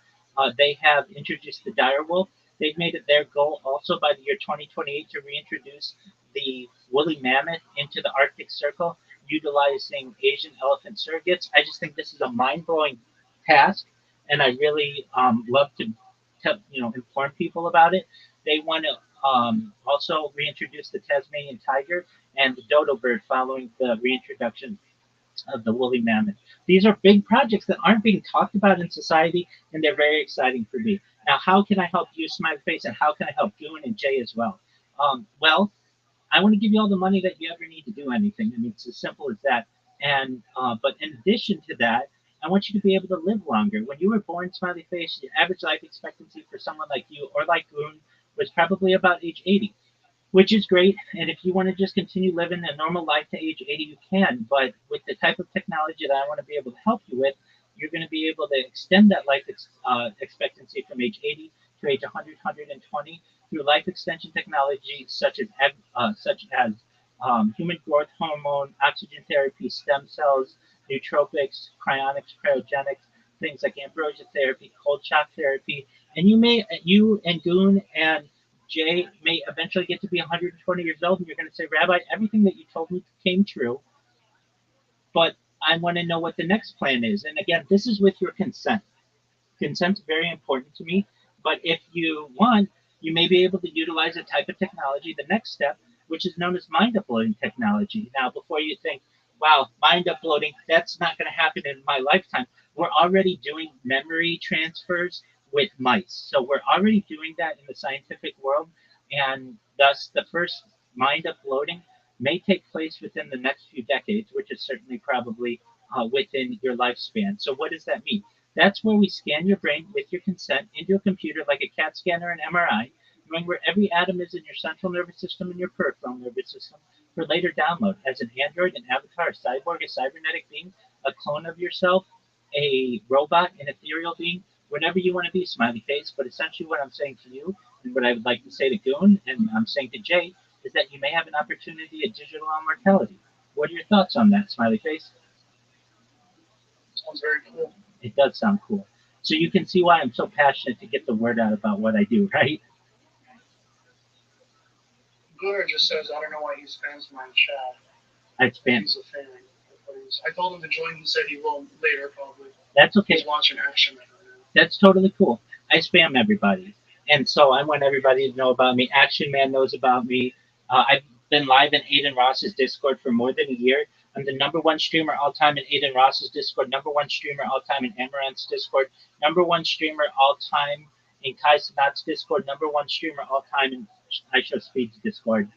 They have introduced the dire wolf. They've made it their goal also by the year 2028 to reintroduce the woolly mammoth into the Arctic Circle, utilizing Asian elephant surrogates. I just think this is a mind-blowing task, and I really love to inform people about it. They want to also reintroduce the Tasmanian tiger and the dodo bird following the reintroduction of the woolly mammoth. These are big projects that aren't being talked about in society, and they're very exciting for me. Now, how can I help you, Smiley Face, and how can I help Goon and Jay as well? Well, I want to give you all the money that you ever need to do anything. I mean, it's as simple as that. And but in addition to that, I want you to be able to live longer. When you were born, Smiley Face, the average life expectancy for someone like you or like Goon was probably about age 80, which is great. And if you want to just continue living a normal life to age 80, you can. But with the type of technology that I want to be able to help you with, you're going to be able to extend that life expectancy from age 80 to age 100, 120 through life extension technology such as human growth hormone, oxygen therapy, stem cells, nootropics, cryonics, cryogenics, things like ambrosia therapy, cold shock therapy, and you and Goon and Jay may eventually get to be 120 years old, and you're going to say, Rabbi, everything that you told me came true, but I want to know what the next plan is. And again, this is with your consent. Consent's very important to me. But if you want, you may be able to utilize a type of technology, the next step, which is known as mind uploading technology. Now, before you think, wow, mind uploading, that's not going to happen in my lifetime, we're already doing memory transfers with mice. So we're already doing that in the scientific world. And thus, the first mind uploading may take place within the next few decades, which is certainly probably within your lifespan. So, what does that mean? That's where we scan your brain with your consent into a computer like a CAT scan or an MRI, knowing where every atom is in your central nervous system and your peripheral nervous system for later download as an android, an avatar, a cyborg, a cybernetic being, a clone of yourself, a robot, an ethereal being, whatever you want to be, Smiley Face. But essentially, what I'm saying to you and what I would like to say to Goon and I'm saying to Jay is that you may have an opportunity at digital immortality. What are your thoughts on that, Smiley Face? Sounds very cool. It does sound cool. So you can see why I'm so passionate to get the word out about what I do, right? Gunnar just says, I don't know why he spams my chat. I'd spam. He's a fan. I told him to join. He said he will later, probably. That's okay. He's watching Action Man right now. That's totally cool. I spam everybody. And so I want everybody to know about me. Action Man knows about me. I've been live in Aiden Ross's Discord for more than a year. I'm the number one streamer all time in Aiden Ross's Discord, number one streamer all time in Amaranth's Discord, number one streamer all time in Kai Sabat's Discord, number one streamer all time in I Show Speed's Discord.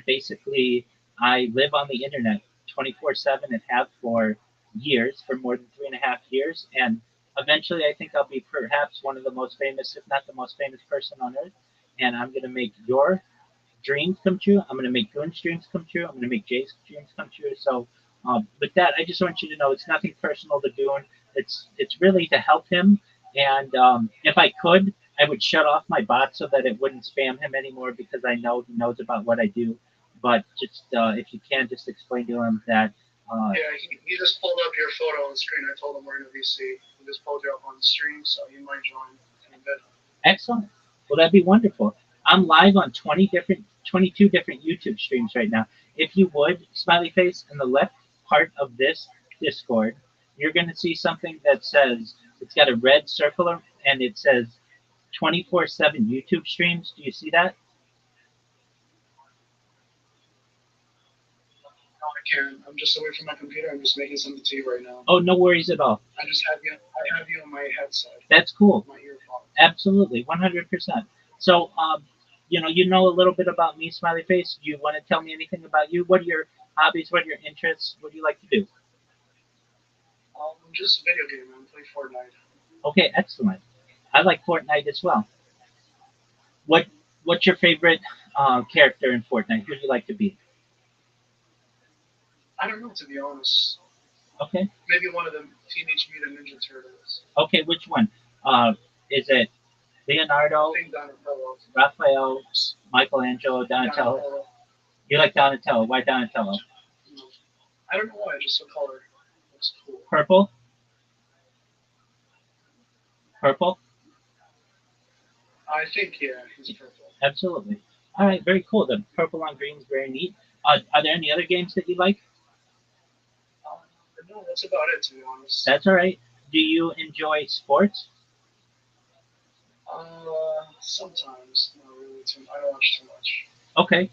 Basically, I live on the internet 24/7 and have for years, for more than 3.5 years. And eventually, I think I'll be perhaps one of the most famous, if not the most famous person on earth. And I'm going to make your dreams come true. I'm going to make Goon's dreams come true. I'm going to make Jay's dreams come true. So, with that, I just want you to know it's nothing personal to Goon. It's really to help him. And if I could, I would shut off my bot so that it wouldn't spam him anymore because I know he knows about what I do. But just if you can, just explain to him that Yeah, he just pulled up your photo on the screen. I told him we're in a VC. He just pulled you up on the stream, so he might join in a bit. Excellent. Well, that'd be wonderful. I'm live on 22 different YouTube streams right now. If you would, smiley face, in the left part of this Discord, you're going to see something that says, it's got a red circle and it says 24/7 YouTube streams. Do you see that? No, I can't. I'm just away from my computer. I'm just making something to you right now. Oh, no worries at all. I have you on my headset. That's cool. My earphone. Absolutely, 100%. So, you know a little bit about me, Smiley Face. Do you want to tell me anything about you? What are your hobbies? What are your interests? What do you like to do? Just video game, man. Play Fortnite. Okay, excellent. I like Fortnite as well. What What's your favorite character in Fortnite? Who do you like to be? I don't know, to be honest. Okay. Maybe one of them Teenage Mutant Ninja Turtles. Okay, which one? Is it Leonardo, I think Donatello. Raphael, Michelangelo, Donatello? Donatello. You like Donatello? Why Donatello? I don't know why. Just the color looks cool. Purple. Purple. I think he's purple. Absolutely. All right, very cool. The purple on green is very neat. Are there any other games that you like? No, that's about it, to be honest. That's all right. Do you enjoy sports? Sometimes. Not really too. I don't watch too much. Okay,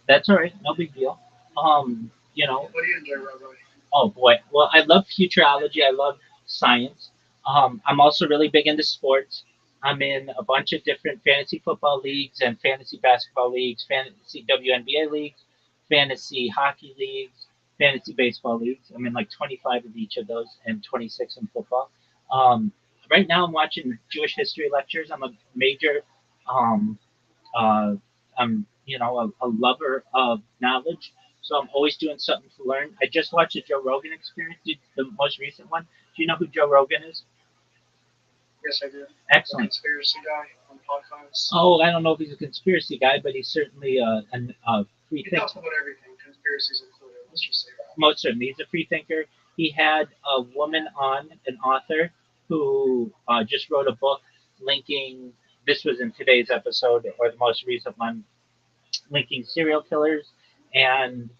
that's all right. No big deal. What do you enjoy, Rabbi? Oh boy. Well, I love futurology. I love science. I'm also really big into sports. I'm in a bunch of different fantasy football leagues and fantasy basketball leagues, fantasy WNBA leagues, fantasy hockey leagues, fantasy baseball leagues. I'm in like 25 of each of those and 26 in football. Um, right now, I'm watching Jewish history lectures. I'm a major um, uh, I'm, a lover of knowledge, so I'm always doing something to learn. I just watched the Joe Rogan Experience, the most recent one. Do you know who Joe Rogan is? Yes, I do. Excellent. The conspiracy guy on podcasts. Oh, I don't know if he's a conspiracy guy, but he's certainly a free He thinker. talks about everything, conspiracies included. Let's just say that. Most certainly, he's a free thinker. He had a woman on, an author, who just wrote a book linking. This was in today's episode, or the most recent one, linking serial killers and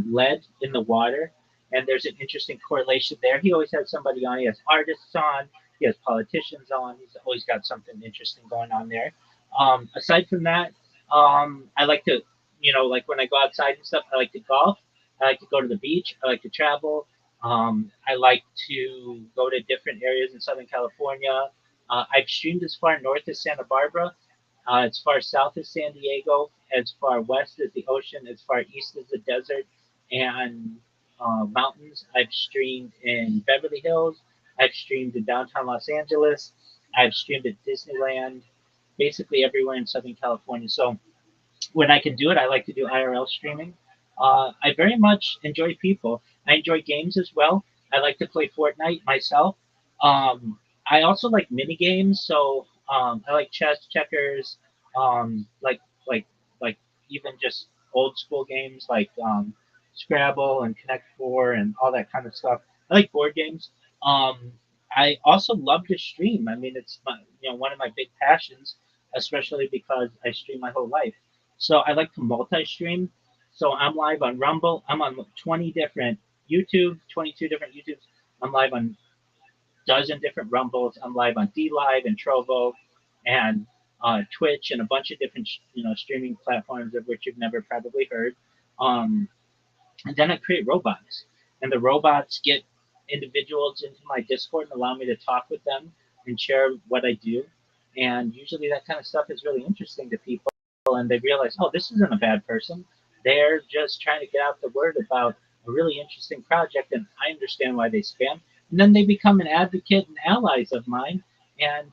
lead in the water. And there's an interesting correlation there. He always has somebody on. He has artists on. He has politicians on. He's always got something interesting going on there. Aside from that, I like to, like when I go outside and stuff, I like to golf. I like to go to the beach. I like to travel. I like to go to different areas in Southern California. I've streamed as far north as Santa Barbara, as far south as San Diego, as far west as the ocean, as far east as the desert and mountains. I've streamed in Beverly Hills. I've streamed in downtown Los Angeles. I've streamed at Disneyland, basically everywhere in Southern California. So when I can do it, I like to do IRL streaming. I very much enjoy people. I enjoy games as well. I like to play Fortnite myself. I also like mini games, so I like chess, checkers, like like even just old school games like Scrabble and Connect Four and all that kind of stuff. I like board games. Um, I also love to stream. I mean, it's one of my big passions, especially because I stream my whole life. So I like to multi-stream. So I'm live on Rumble. I'm on 20 different YouTube, 22 different YouTubes. I'm live on dozen different Rumbles. I'm live on D Live and Trovo and Twitch and a bunch of different streaming platforms of which you've never probably heard. Um, and then I create robots, and the robots get individuals into my Discord and allow me to talk with them and share what I do. And usually that kind of stuff is really interesting to people, and they realize, oh, this isn't a bad person. They're just trying to get out the word about a really interesting project, and I understand why they spam. And then they become an advocate and allies of mine, and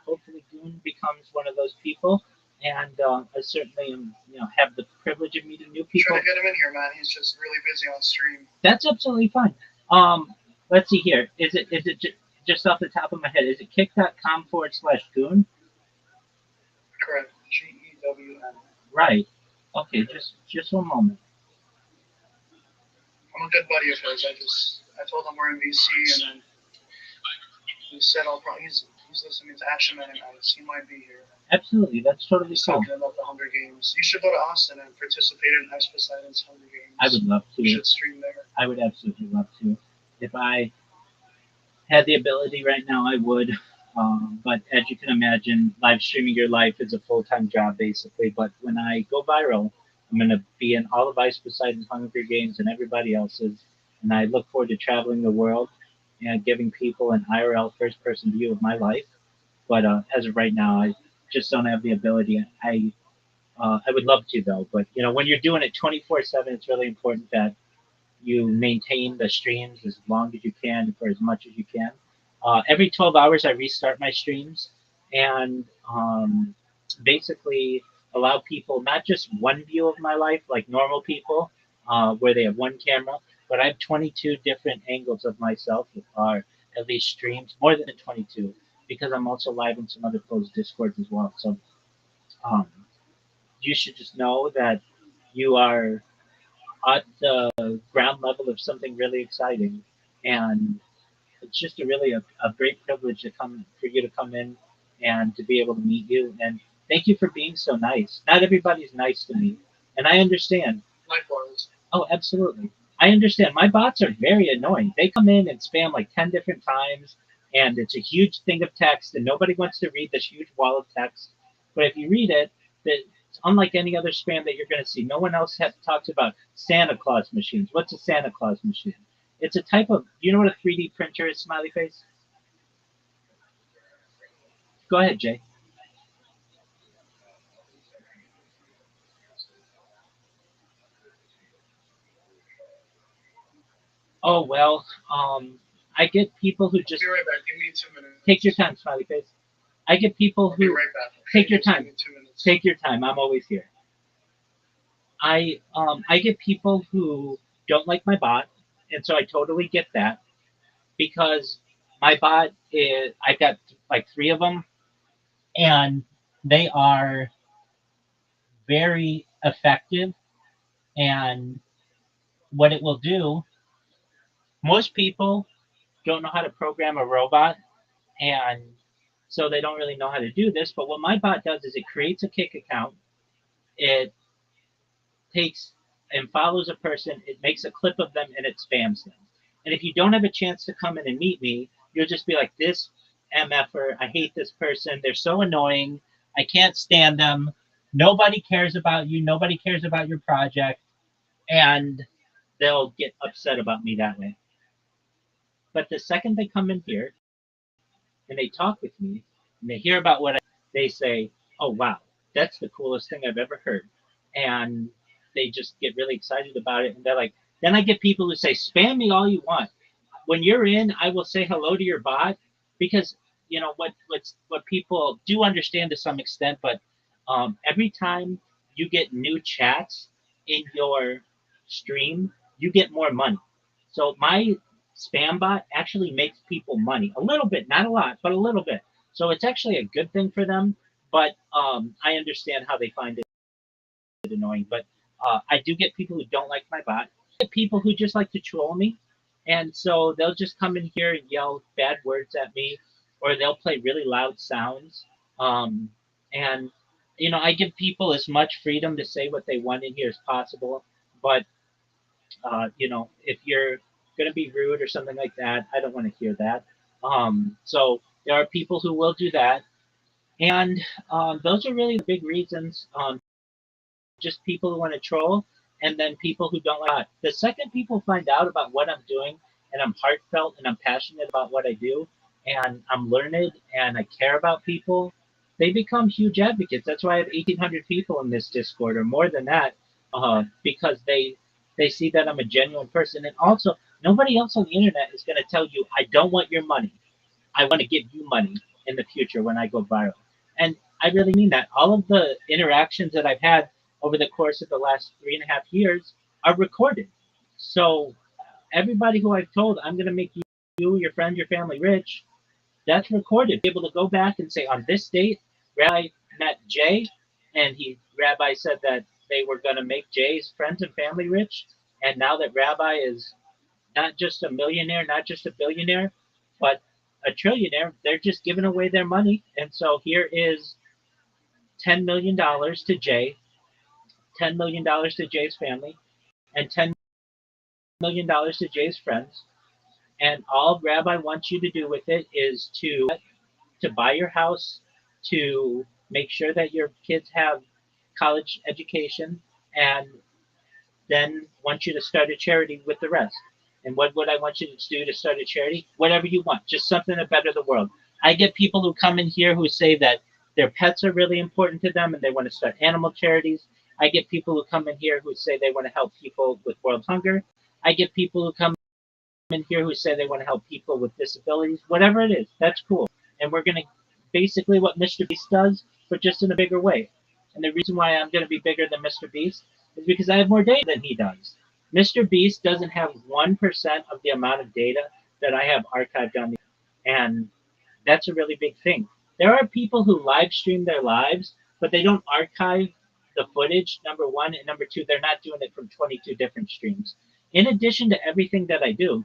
hopefully Goon becomes one of those people. And I certainly am, have the privilege of meeting new people. Try to get him in here, man. He's just really busy on stream. That's absolutely fine. Let's see here. Is it just off the top of my head? Is it kick.com/goon? Correct. GEWN. Right. Okay. Just one moment. I'm a good buddy of his. I told him we're in VC, and then he said he's listening to Action Man Nights. He might be here. Absolutely, that's totally He's cool. talking about the Hunger Games. You should go to Austin and participate in Ice Poseidon's Hunger Games. I would love to. You should stream there. I would absolutely love to. If I had the ability right now, I would. But as you can imagine, live streaming your life is a full-time job, basically. But when I go viral, I'm going to be in all of Ice Poseidon's Hunger Games and everybody else's. And I look forward to traveling the world and giving people an IRL first-person view of my life. But as of right now, I just don't have the ability. I would love to, though. But, when you're doing it 24/7, it's really important that you maintain the streams as long as you can for as much as you can. Every 12 hours, I restart my streams and basically allow people not just one view of my life like normal people, where they have one camera, but I have 22 different angles of myself, or at least streams, more than 22, because I'm also live in some other closed Discords as well. So um, you should just know that you are at the ground level of something really exciting, and it's just a great privilege for you to come in and to be able to meet you. And thank you for being so nice. Not everybody's nice to me, and I understand. Likewise. Oh, absolutely. I understand. My bots are very annoying. They come in and spam like 10 different times, and it's a huge thing of text, and nobody wants to read this huge wall of text. But if you read it, it's unlike any other spam that you're going to see. No one else talks about Santa Claus machines. What's a Santa Claus machine? It's a type of, you know what a 3D printer is, smiley face? Go ahead, Jay. Oh, well, I get people who I'll just be right back. Give me 2 minutes. take your time, smiley face. I get people I'll be who right back. take your Give time. me 2 minutes. Take your time. I'm always here. I get people who don't like my bot, and so I totally get that because my bot is I've got like three of them, and they are very effective. And what it will do, most people don't know how to program a robot, and so they don't really know how to do this. But what my bot does is it creates a kick account. It takes and follows a person, it makes a clip of them, and it spams them. And if you don't have a chance to come in and meet me, you'll just be like, this MFer, I hate this person. They're so annoying. I can't stand them. Nobody cares about you. Nobody cares about your project. And they'll get upset about me that way. But the second they come in here and they talk with me and they hear about they say, oh, wow, that's the coolest thing I've ever heard. And they just get really excited about it. And they're like, then I get people who say, spam me all you want. When you're in, I will say hello to your bot because what people do understand to some extent, but every time you get new chats in your stream, you get more money. So my spam bot actually makes people money a little bit, not a lot, but a little bit. So it's actually a good thing for them. But I understand how they find it annoying. But I do get people who don't like my bot. I get people who just like to troll me, and so they'll just come in here and yell bad words at me, or they'll play really loud sounds. And I give people as much freedom to say what they want in here as possible. But if you're going to be rude or something like that, I don't want to hear that. So there are people who will do that, and those are really the big reasons. Just people who want to troll, and then people who don't like it. The second people find out about what I'm doing, and I'm heartfelt and I'm passionate about what I do, and I'm learned and I care about people, they become huge advocates. That's why I have 1,800 people in this Discord, or more than that, because they see that I'm a genuine person. And also, nobody else on the internet is going to tell you, I don't want your money. I want to give you money in the future when I go viral. And I really mean that. All of the interactions that I've had over the course of the last 3.5 years are recorded. So everybody who I've told, I'm going to make you, your friend, your family rich, that's recorded. Be able to go back and say, on this date, Rabbi met Jay, and Rabbi said that they were going to make Jay's friends and family rich. And now that Rabbi is not just a millionaire, not just a billionaire, but a trillionaire, they're just giving away their money. And so here is $10 million to Jay, $10 million to Jay's family, and $10 million to Jay's friends. And all Rabbi wants you to do with it is to buy your house, to make sure that your kids have college education, and then want you to start a charity with the rest. And what would I want you to do to start a charity? Whatever you want, just something to better the world. I get people who come in here who say that their pets are really important to them and they want to start animal charities. I get people who come in here who say they want to help people with world hunger. I get people who come in here who say they want to help people with disabilities. Whatever it is, that's cool. And we're going to basically what Mr. Beast does, but just in a bigger way. And the reason why I'm going to be bigger than Mr. Beast is because I have more data than he does. Mr. Beast doesn't have 1% of the amount of data that I have archived on the and that's a really big thing. There are people who live stream their lives, but they don't archive the footage, number one, and number two, they're not doing it from 22 different streams. In addition to everything that I do,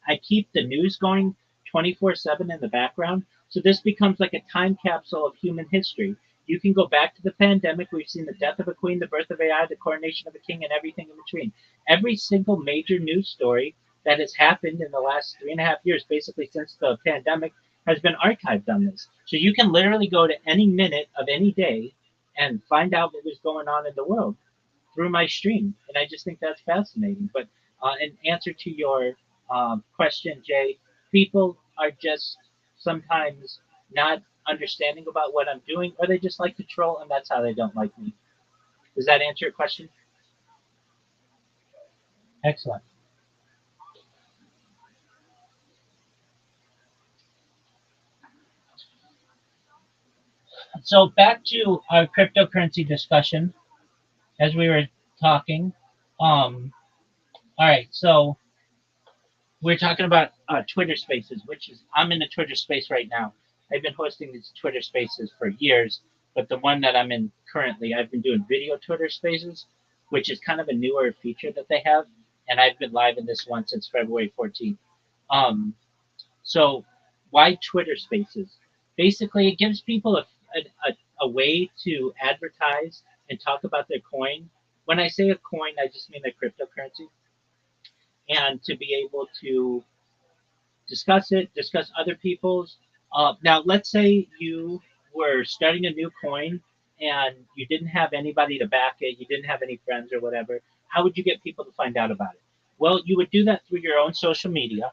I keep the news going 24/7 in the background. So this becomes like a time capsule of human history. You can go back to the pandemic. We've seen the death of a queen, the birth of AI, the coronation of a king, and everything in between. Every single major news story that has happened in the last 3.5 years, basically since the pandemic, has been archived on this. So you can literally go to any minute of any day and find out what was going on in the world through my stream, and I just think that's fascinating. But in answer to your question, Jay, people are just sometimes not understanding about what I'm doing, or they just like to troll, and that's how they don't like me. Does that answer your question? Excellent. So back to our cryptocurrency discussion as we were talking. All right, so we're talking about Twitter Spaces, which is I'm in the Twitter Space right now. I've been hosting these Twitter Spaces for years, but the one that I'm in currently, I've been doing video Twitter Spaces, which is kind of a newer feature that they have, and I've been live in this one since February 14th. Um, so why Twitter Spaces? Basically, it gives people a way to advertise and talk about their coin. When I say a coin, I just mean a cryptocurrency, and to be able to discuss it, discuss other people's. Now, let's say you were starting a new coin and you didn't have anybody to back it, you didn't have any friends or whatever. How would you get people to find out about it? Well, you would do that through your own social media.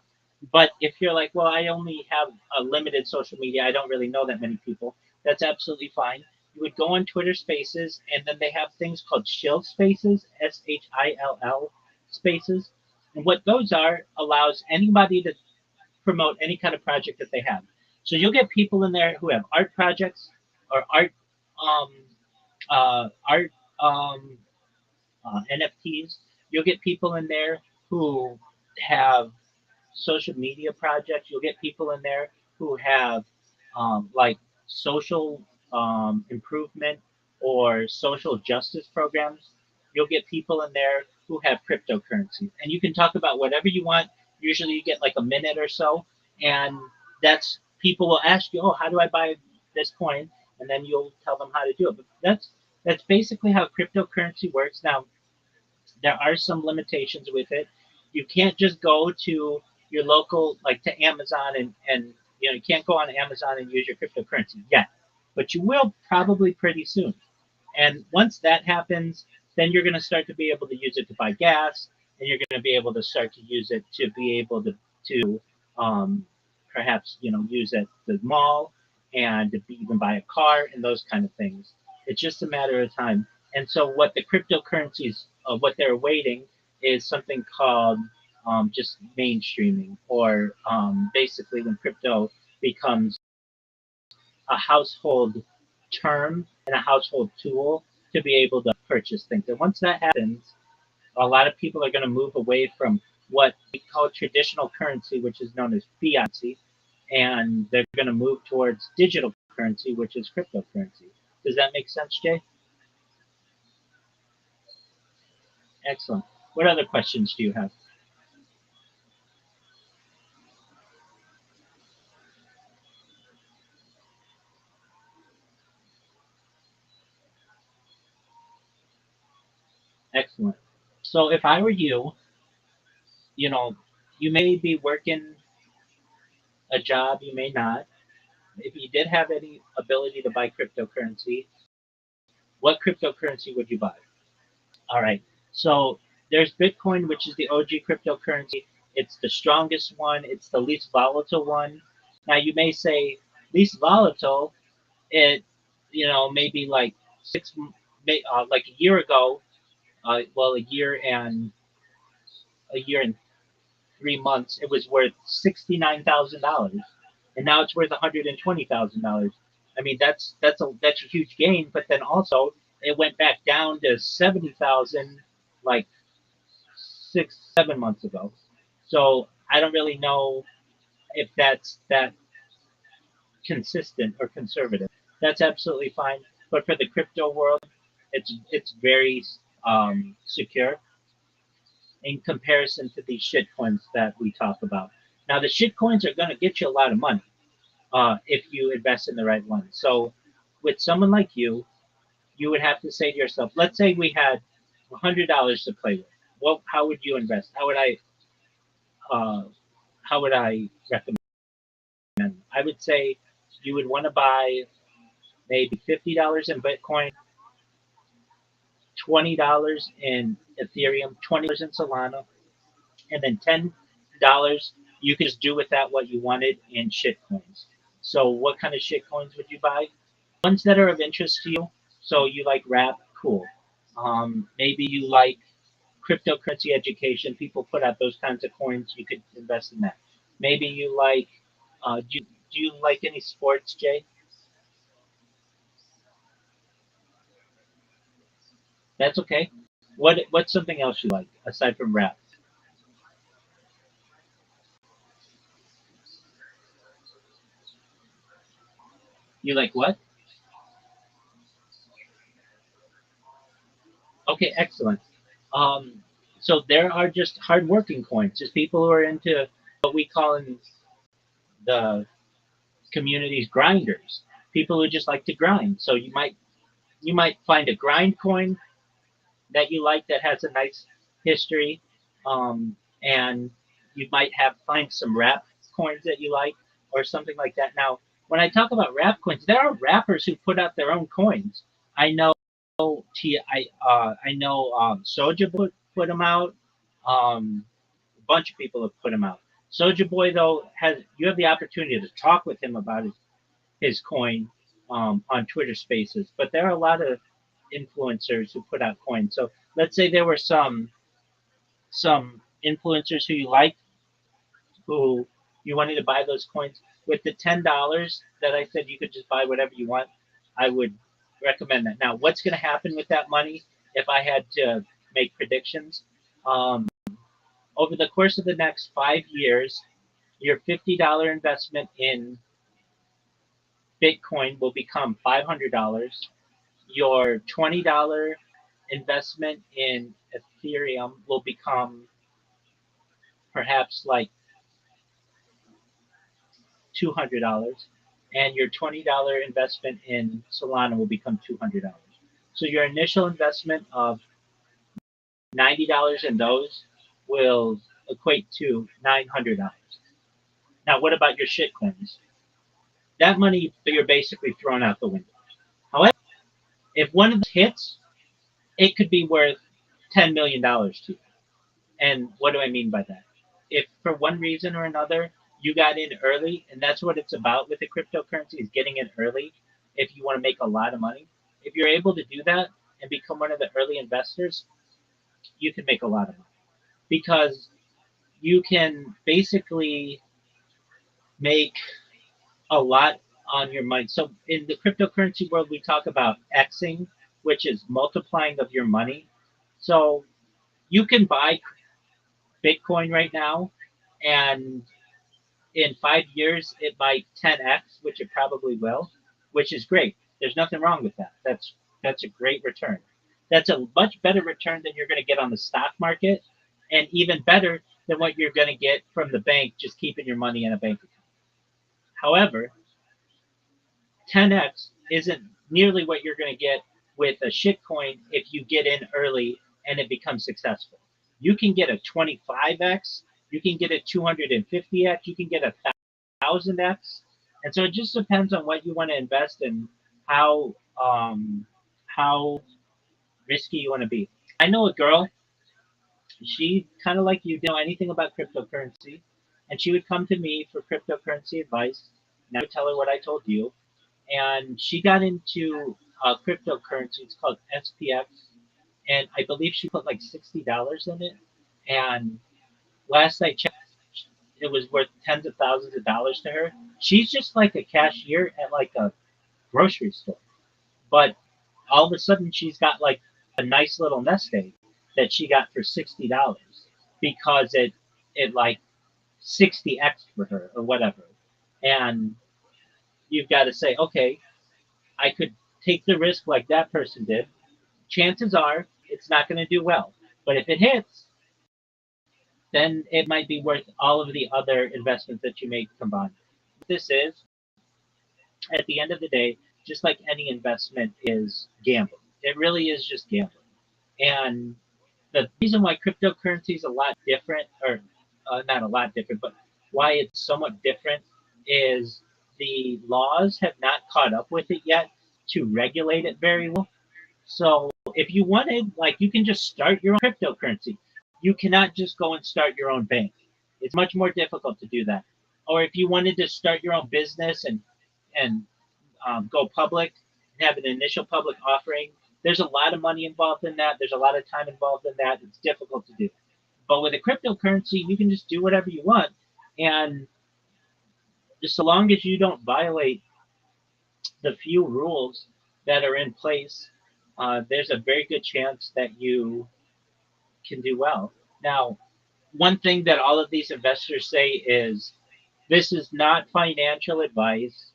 But if you're like, well, I only have a limited social media, I don't really know that many people, that's absolutely fine. You would go on Twitter Spaces, and then they have things called Shill Spaces, SHILL Spaces. And what those are allows anybody to promote any kind of project that they have. So you'll get people in there who have art projects or um, art NFTs. You'll get people in there who have social media projects. You'll get people in there who have like social improvement or social justice programs. You'll get people in there who have cryptocurrency, and you can talk about whatever you want. Usually, you get like a minute or so, and that's people will ask you, "Oh, how do I buy this coin?" And then you'll tell them how to do it. But that's basically how cryptocurrency works. Now, there are some limitations with it. You can't just go to your local, like to Amazon, and you can't go on Amazon and use your cryptocurrency yet, but you will probably pretty soon. And once that happens, then you're going to start to be able to use it to buy gas, and you're going to be able to start to use it to be able to um, perhaps use at the mall and to even buy a car and those kind of things. It's just a matter of time. And so what the cryptocurrencies, what they're awaiting is something called just mainstreaming, or basically when crypto becomes a household term and a household tool to be able to purchase things. And once that happens, a lot of people are going to move away from what we call traditional currency, which is known as fiat currency, and they're going to move towards digital currency, which is cryptocurrency. Does that make sense, Jay? Excellent. What other questions do you have? Excellent. So if I were you, you know, you may be working a job, you may not. If you did have any ability to buy cryptocurrency, what cryptocurrency would you buy? All right. So there's Bitcoin, which is the OG cryptocurrency. It's the strongest one. It's the least volatile one. Now you may say least volatile. It, maybe like like a year ago. Well, a year and 3 months, it was worth $69,000, and now it's worth $120,000. I mean, that's a huge gain. But then also, it went back down to 70,000 like 6, 7 months ago. So I don't really know if that's that consistent or conservative. That's absolutely fine. But for the crypto world, it's very secure in comparison to these shit coins that we talk about. Now, the shit coins are going to get you a lot of money if you invest in the right ones. So, with someone like you would have to say to yourself, let's say we had $100 to play with. Well, how would you invest? Uh, how would I recommend? I would say you would want to buy maybe $50 in Bitcoin, $20 in Ethereum, $20 in Solana, and then $10 you can just do with that what you wanted in shit coins. So what kind of shit coins would you buy? Ones that are of interest to you. So you like rap, cool. Maybe you like cryptocurrency education. People put out those kinds of coins. You could invest in that. Maybe you like. Do you like any sports, Jay? That's okay. What's something else you like aside from rap? You like what? Okay, excellent. Um, so there are just hardworking coins, just people who are into what we call in the communities grinders, people who just like to grind. So you might find a grind coin that you like that has a nice history, and you might have find some rap coins that you like or something like that. Now, when I talk about rap coins, there are rappers who put out their own coins. I know I know Soulja put them out. A bunch of people have put them out. Soulja Boy though has you have the opportunity to talk with him about his coin on Twitter Spaces, but there are a lot of influencers who put out coins. So let's say there were some influencers who you liked, who you wanted to buy those coins with the $10 that I said you could just buy whatever you want. I would recommend that. Now, what's going to happen with that money if I had to make predictions? Um, Over the course of the next 5 years, your $50 investment in Bitcoin will become $500. Your $20 investment in Ethereum will become perhaps like $200, and your $20 investment in Solana will become $200. So your initial investment of $90 in those will equate to $900. Now, what about your shit coins? That money you're basically thrown out the window. However, if one of those hits, it could be worth $10 million to you. And what do I mean by that? If for one reason or another you got in early, and that's what it's about with the cryptocurrency is getting in early if you want to make a lot of money. If you're able to do that and become one of the early investors, you can make a lot of money because you can basically make a lot on your money. So in the cryptocurrency world, we talk about Xing, which is multiplying of your money. So you can buy Bitcoin right now, and in 5 years it might 10x, which it probably will, which is great. There's nothing wrong with that. That's a great return. That's a much better return than you're going to get on the stock market, and even better than what you're going to get from the bank just keeping your money in a bank account. However, 10x isn't nearly what you're going to get with a shitcoin if you get in early and it becomes successful. You can get a 25x, you can get a 250x, you can get a 1000x, and so it just depends on what you want to invest in, how risky you want to be. I know a girl, she kind of like you didn't know anything about cryptocurrency, and she would come to me for cryptocurrency advice, and I would tell her what I told you, and she got into cryptocurrency. It's called SPX, and I believe she put like $60 in it. And last I checked, it was worth tens of thousands of dollars to her. She's just like a cashier at like a grocery store, but all of a sudden she's got like a nice little nest egg that she got for $60 because it like 60x for her or whatever. And you've got to say, okay, I could take the risk like that person did. Chances are it's not going to do well. But if it hits, then it might be worth all of the other investments that you make combined. This is, at the end of the day, just like any investment is gambling. It really is just gambling. And the reason why cryptocurrency is a lot different, or not a lot different, but why it's somewhat different is the laws have not caught up with it yet to regulate it very well. So if you wanted, like, you can just start your own cryptocurrency. You cannot just go and start your own bank. It's much more difficult to do that. Or if you wanted to start your own business and go public and have an initial public offering, there's a lot of money involved in that. There's a lot of time involved in that. It's difficult to do. But with a cryptocurrency, you can just do whatever you want. And just so long as you don't violate the few rules that are in place, there's a very good chance that you can do well. Now, one thing that all of these investors say is this is not financial advice.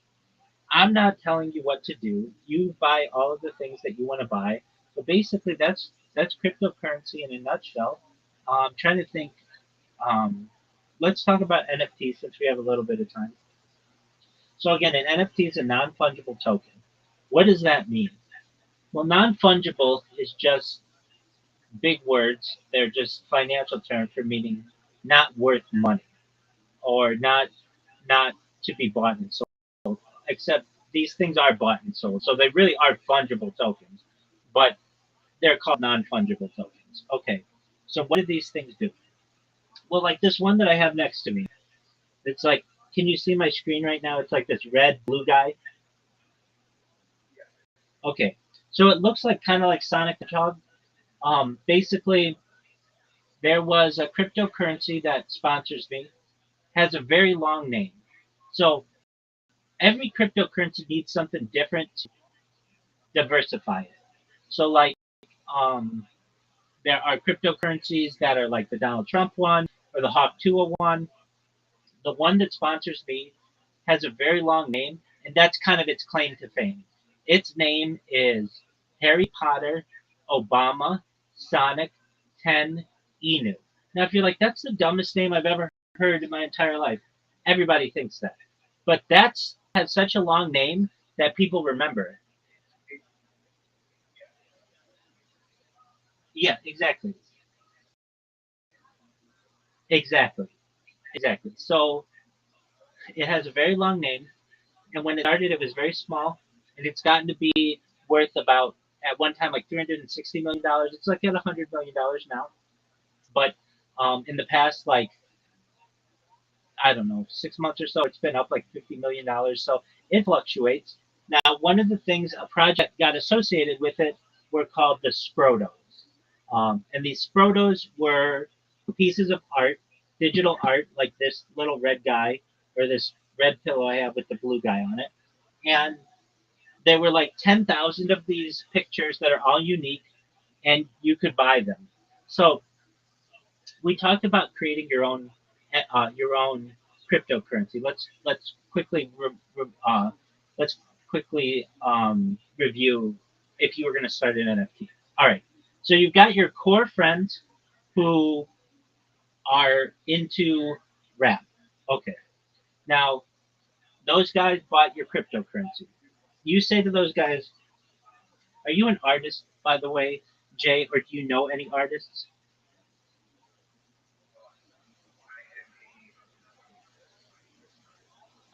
I'm not telling you what to do. You buy all of the things that you want to buy. But basically, that's cryptocurrency in a nutshell. I'm trying to think. Let's talk about NFTs since we have a little bit of time. So again, an NFT is a non-fungible token. What does that mean? Well, non-fungible is just big words. They're just financial terms for meaning not worth money or not to be bought and sold. Except these things are bought and sold, so they really are fungible tokens, but they're called non-fungible tokens. Okay, so what do these things do? Well, like this one that I have next to me, it's like, can you see my screen right now? It's like this red blue guy. Okay, so it looks like kind of like Sonic the Hedgehog. Basically, there was a cryptocurrency that sponsors me, has a very long name. So every cryptocurrency needs something different to diversify it. So like, um, there are cryptocurrencies that are like the Donald Trump one or the Hawk 201. The one that sponsors me has a very long name, and that's kind of its claim to fame. Its name is Harry Potter, Obama, Sonic, 10, Inu. Now, if you're like, that's the dumbest name I've ever heard in my entire life, everybody thinks that. But that's has such a long name that people remember it. Yeah, exactly. Exactly. Exactly. So it has a very long name, and when it started, it was very small, and it's gotten to be worth about at one time like $360 million. It's like at $100 million now, but in the past like I don't know 6 months or so, it's been up like $50 million. So it fluctuates. Now, one of the things a project got associated with it were called the Sprotos, and these Sprotos were pieces of art, digital art, like this little red guy or this red pillow I have with the blue guy on it, and there were like 10,000 of these pictures that are all unique, and you could buy them. So we talked about creating your own cryptocurrency. Let's quickly let's quickly review if you were going to start an NFT. All right. So you've got your core friends who are into rap. Okay. Now, those guys bought your cryptocurrency. You say to those guys, are you an artist, by the way, Jay, or do you know any artists?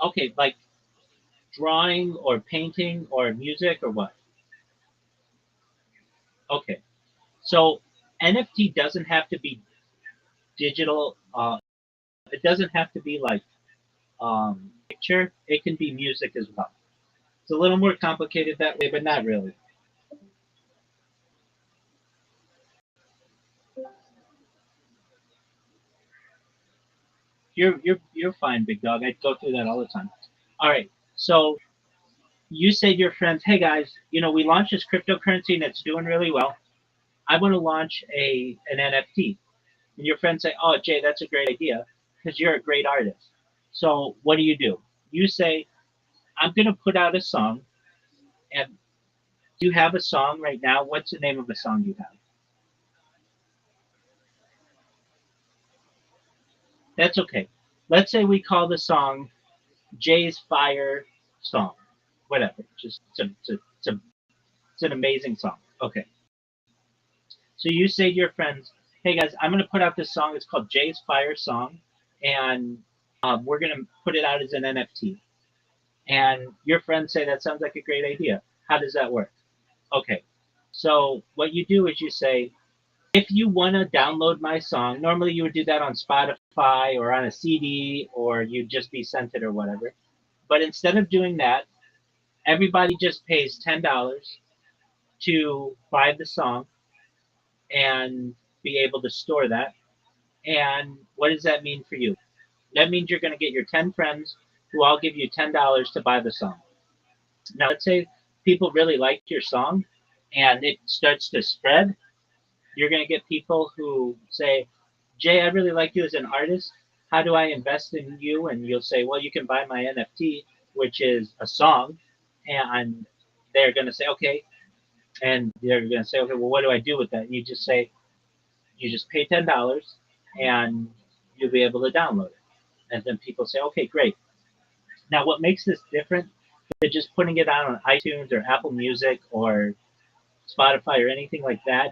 Okay, like drawing or painting or music or what? Okay. So NFT doesn't have to be digital. It doesn't have to be like picture. It can be music as well. It's a little more complicated that way, but not really. You're fine, big dog. I go through that all the time. All right. So you say to your friends, "Hey guys, we launched this cryptocurrency and it's doing really well. I want to launch a an NFT." And your friends say, "Oh, Jay, that's a great idea because you're a great artist." So what do? You say, "I'm going to put out a song." And do you have a song right now? What's the name of a song you have? That's okay. Let's say we call the song Jay's Fire Song. Whatever. Just it's an amazing song. Okay. So you say to your friends, "Hey guys, I'm going to put out this song. It's called Jay's Fire Song, and we're going to put it out as an NFT." And your friends say that sounds like a great idea. How does that work? Okay. So what you do is you say, if you want to download my song, normally you would do that on Spotify or on a CD, or you'd just be sent it or whatever. But instead of doing that, everybody just pays $10 to buy the song and be able to store that. And what does that mean for you? That means you're going to get your 10 friends who all give you $10 to buy the song. Now, let's say people really like your song and it starts to spread. You're going to get people who say, "Jay, I really like you as an artist. How do I invest in you?" And you'll say, "Well, you can buy my NFT, which is a song." And they're going to say, "Okay." And they're going to say, "Okay, well, what do I do with that?" And you just say, you just pay $10 and you'll be able to download it. And then people say, "Okay, great." Now, what makes this different than just putting it out on iTunes or Apple Music or Spotify or anything like that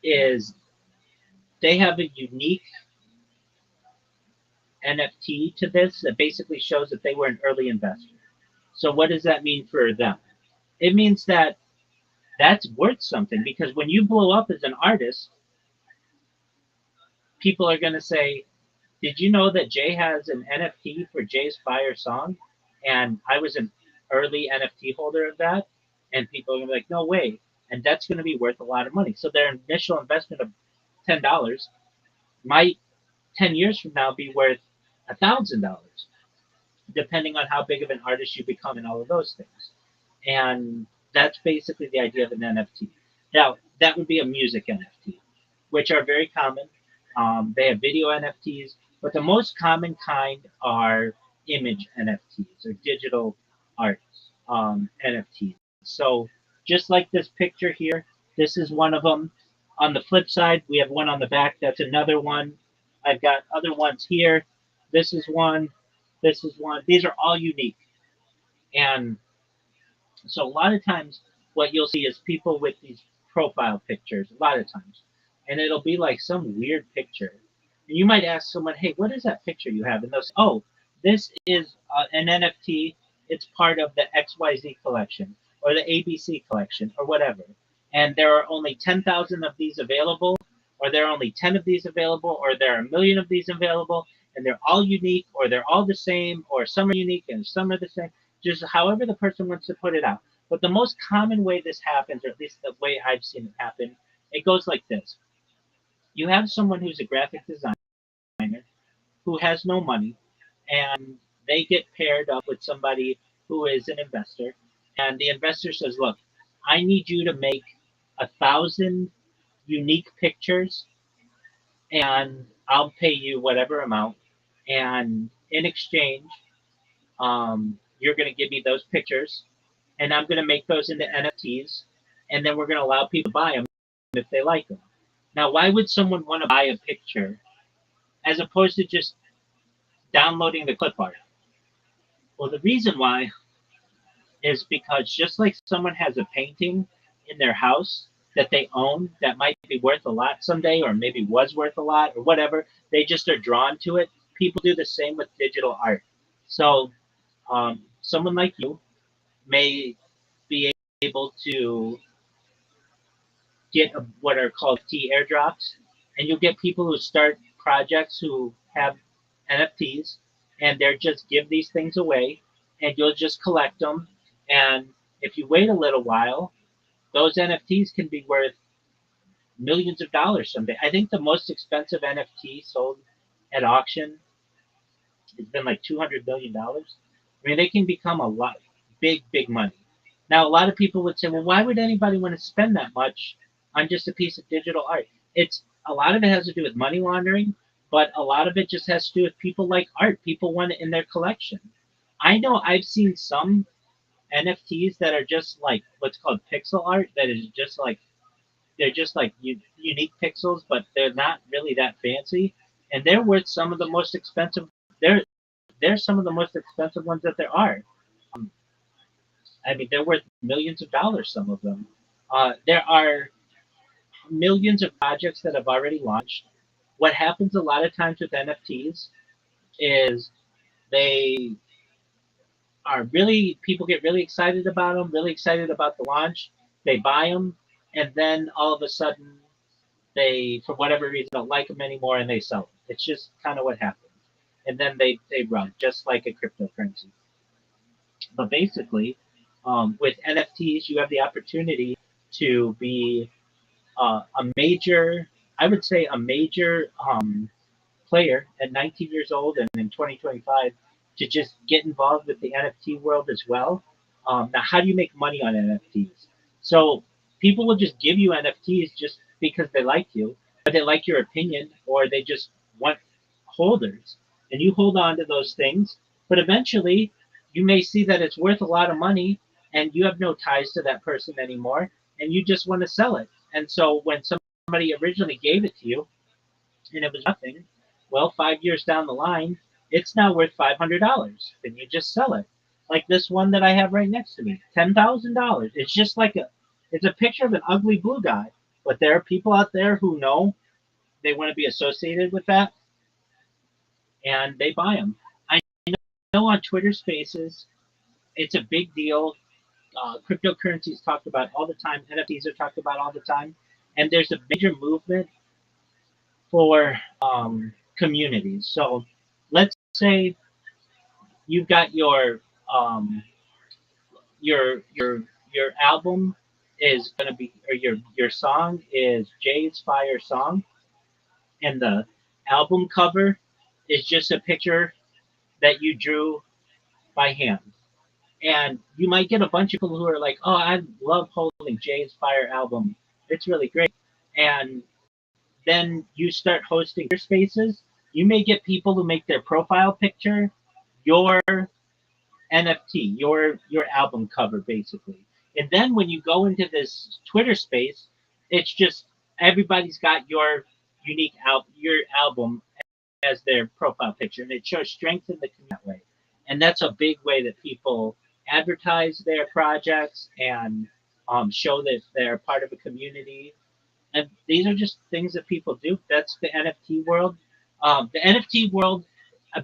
is they have a unique NFT to this that basically shows that they were an early investor. So, what does that mean for them? It means that that's worth something because when you blow up as an artist, people are going to say, "Did you know that Jay has an NFT for Jay's Fire Song?" And I was an early NFT holder of that. And people are going to be like, "No way." And that's going to be worth a lot of money. So, their initial investment of $10 might 10 years from now be worth $1,000, depending on how big of an artist you become and all of those things. And that's basically the idea of an NFT. Now, that would be a music NFT, which are very common. They have video NFTs, but the most common kind are image NFTs or digital art NFTs. So, just like this picture here, this is one of them. On the flip side, we have one on the back. That's another one. I've got other ones here. This is one. This is one. These are all unique. And so a lot of times what you'll see is people with these profile pictures, a lot of times. And it'll be like some weird picture. And you might ask someone, "Hey, what is that picture you have?" And they'll say, "Oh, this is an NFT. It's part of the XYZ collection or the ABC collection or whatever. And there are only 10,000 of these available, or there are only 10 of these available, or there are a million of these available, and they're all unique, or they're all the same, or some are unique and some are the same." Just however the person wants to put it out. But the most common way this happens, or at least the way I've seen it happen, it goes like this. You have someone who's a graphic designer who has no money, and they get paired up with somebody who is an investor. And the investor says, "Look, I need you to make 1,000 unique pictures, and I'll pay you whatever amount. And in exchange, you're going to give me those pictures, and I'm going to make those into NFTs, and then we're going to allow people to buy them if they like them. Now, why would someone want to buy a picture as opposed to just downloading the clip art? Well, the reason why is because just like someone has a painting in their house that they own that might be worth a lot someday, or maybe was worth a lot, or whatever, they just are drawn to it. People do the same with digital art. So, someone like you may be able to get what are called T airdrops, and you'll get people who start projects who have NFTs, and they're just give these things away, and you'll just collect them. And if you wait a little while, those NFTs can be worth millions of dollars someday. I think the most expensive NFT sold at auction has been like $200 million. I mean, they can become a lot, big money. Now, a lot of people would say, well, why would anybody want to spend that much on just a piece of digital art? It's a lot of it has to do with money laundering, but a lot of it just has to do with people like art. People want it in their collection. I know I've seen some NFTs that are just like what's called pixel art, that is just like they're just like unique pixels, but they're not really that fancy, and they're worth some of the most expensive. They're some of the most expensive ones that there are. Um, I mean, they're worth millions of dollars. Some of them. There are millions of projects that have already launched. What happens a lot of times with NFTs is they are really people get really excited about them, really excited about the launch. They buy them, and then all of a sudden they, for whatever reason, don't like them anymore, and they sell them. It's just kind of what happens, and then they run just like a cryptocurrency. But basically, with NFTs, you have the opportunity to be a major, I would say, a major player at 19 years old and in 2025 to just get involved with the NFT world as well. Now, how do you make money on NFTs? So people will just give you NFTs just because they like you, or they like your opinion, or they just want holders, and you hold on to those things. But eventually, you may see that it's worth a lot of money, and you have no ties to that person anymore, and you just want to sell it. And so when somebody originally gave it to you, and it was nothing, well, 5 years down the line, it's now worth $500. Then you just sell it. Like this one that I have right next to me, $10,000. It's just like it's a picture of an ugly blue guy. But there are people out there who know they want to be associated with that, and they buy them. I know on Twitter Spaces, it's a big deal. Cryptocurrency is talked about all the time. NFTs are talked about all the time. And there's a major movement for communities. So let's say you've got um, your album is going to be, or your song is Jay's Fire Song, and the album cover is just a picture that you drew by hand. And you might get a bunch of people who are like, "Oh, I love holding Jay's Fire album. It's really great." And then you start hosting your spaces. You may get people who make their profile picture your NFT, your album cover, basically. And then when you go into this Twitter space, it's just everybody's got your your album as their profile picture, and it shows strength in the community that way. And that's a big way that people advertise their projects and show that they're part of a community. And these are just things that people do. That's the NFT world. The NFT world,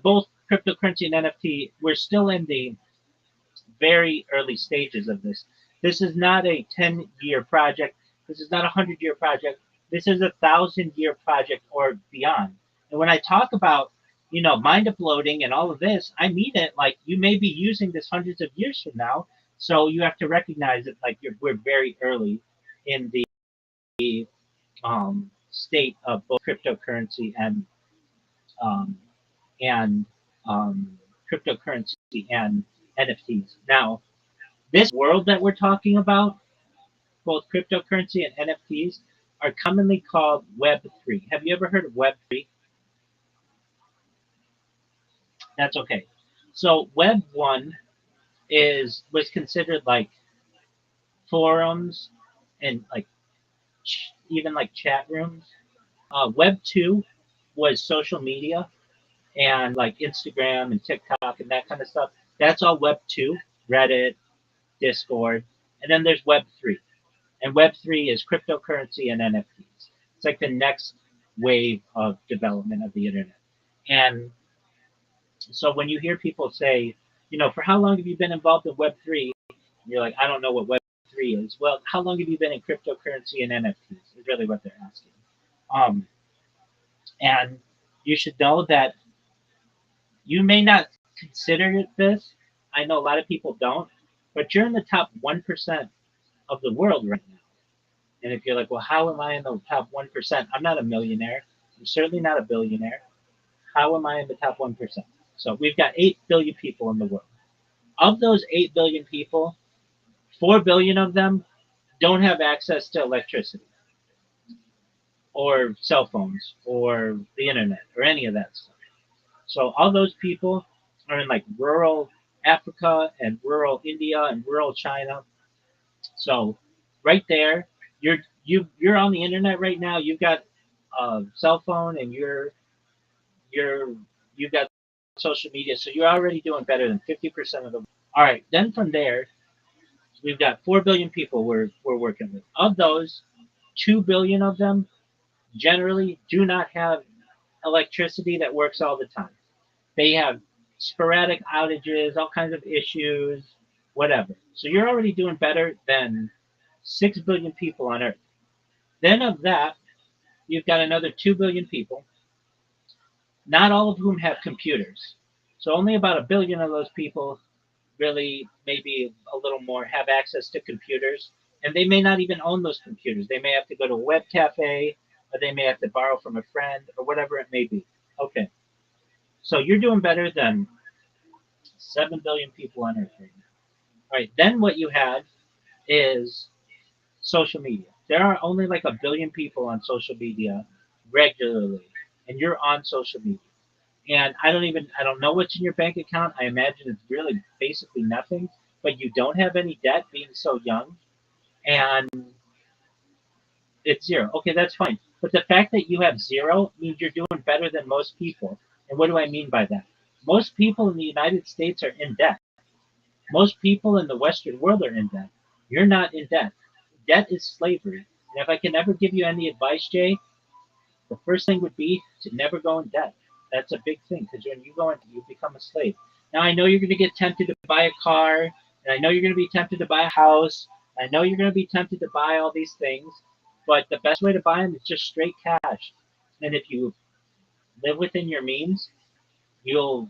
both cryptocurrency and NFT, we're still in the very early stages of this. This is not a 10-year project. This is not a 100-year project. This is a 1,000-year project or beyond. And when I talk about, mind uploading and all of this, I mean it like you may be using this hundreds of years from now. So you have to recognize it like we're very early in the state of both cryptocurrency um, and cryptocurrency and NFTs. Now, this world that we're talking about, both cryptocurrency and NFTs, are commonly called Web3. Have you ever heard of Web3? That's okay. So Web 1 was considered like forums and like even like chat rooms. Web 2 was social media and like Instagram and TikTok and that kind of stuff. That's all Web 2, Reddit, Discord. And then there's Web 3. And Web 3 is cryptocurrency and NFTs. It's like the next wave of development of the internet. And so when you hear people say, for how long have you been involved in Web 3? You're like, I don't know what Web 3 is. Well, how long have you been in cryptocurrency and NFTs? Is really what they're asking. Um, and you should know that you may not consider it this. I know a lot of people don't, but you're in the top 1% of the world right now. And if you're like, well, how am I in the top 1%? I'm not a millionaire. I'm certainly not a billionaire. How am I in the top 1%? So we've got 8 billion people in the world. Of those 8 billion people, 4 billion of them don't have access to electricity or cell phones or the internet or any of that stuff. So all those people are in like rural Africa and rural India and rural China. So right there, you're on the internet right now. You've got a cell phone and you've got social media. So you're already doing better than 50% of the. All right, then from there, we've got 4 billion people we're working with. Of those, 2 billion of them generally do not have electricity that works all the time. They have sporadic outages, all kinds of issues, whatever. So you're already doing better than 6 billion people on Earth. Then of that, you've got another 2 billion people, not all of whom have computers. So only about a billion of those people really, maybe a little more, have access to computers. And they may not even own those computers. They may have to go to a web cafe, or they may have to borrow from a friend, or whatever it may be. Okay. So you're doing better than 7 billion people on Earth right now. All right. Then what you have is social media. There are only like a billion people on social media regularly, and you're on social media. And I don't know what's in your bank account. I imagine it's really basically nothing, but you don't have any debt being so young, and it's zero. Okay, that's fine. But the fact that you have zero means you're doing better than most people. And what do I mean by that? Most people in the United States are in debt. Most people in the Western world are in debt. You're not in debt. Debt is slavery. And if I can ever give you any advice, Jay, the first thing would be to never go in debt. That's a big thing because when you go into, you become a slave. Now I know you're going to get tempted to buy a car, and I know you're going to be tempted to buy a house. I know you're going to be tempted to buy all these things, but the best way to buy them is just straight cash. And if you live within your means, you'll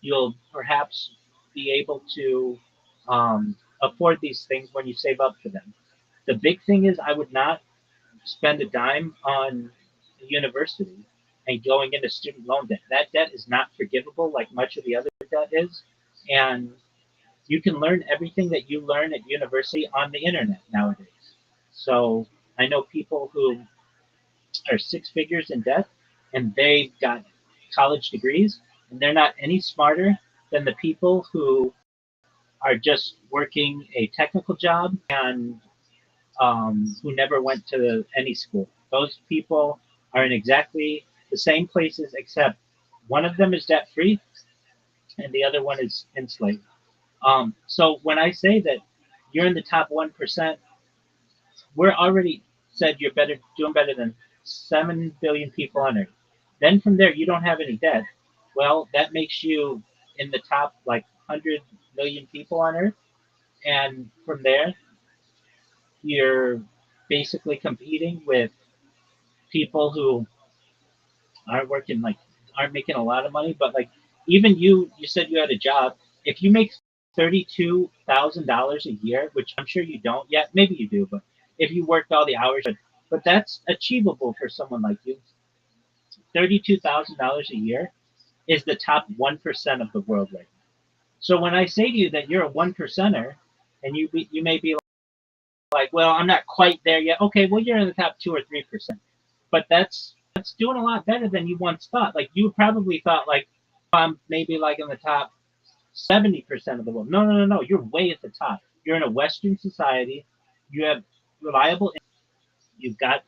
you'll perhaps be able to afford these things when you save up for them. The big thing is I would not spend a dime on a university and going into student loan debt. That debt is not forgivable like much of the other debt is. And you can learn everything that you learn at university on the internet nowadays. So I know people who are 6 figures in debt and they've got college degrees and they're not any smarter than the people who are just working a technical job and who never went to any school. Those people are in exactly the same places, except one of them is debt free and the other one is enslaved. So when I say that you're in the top 1%, we're already said you're doing better than 7 billion people on Earth. Then from there, you don't have any debt. Well, that makes you in the top like 100 million people on Earth. And from there, you're basically competing with people who aren't working like aren't making a lot of money, but like even you said you had a job. If you make $32,000 a year, which I'm sure you don't yet, maybe you do, but if you worked all the hours, but that's achievable for someone like you. $32,000 a year is the top 1% of the world right now. So when I say to you that you're a 1%er, and you may be like, well, I'm not quite there yet. Okay, well you're in the top 2 or 3%, but that's doing a lot better than you once thought. Like you probably thought like I'm maybe like in the top 70% of the world. No, no, no, no. You're way at the top. You're in a Western society. You have reliable. you've got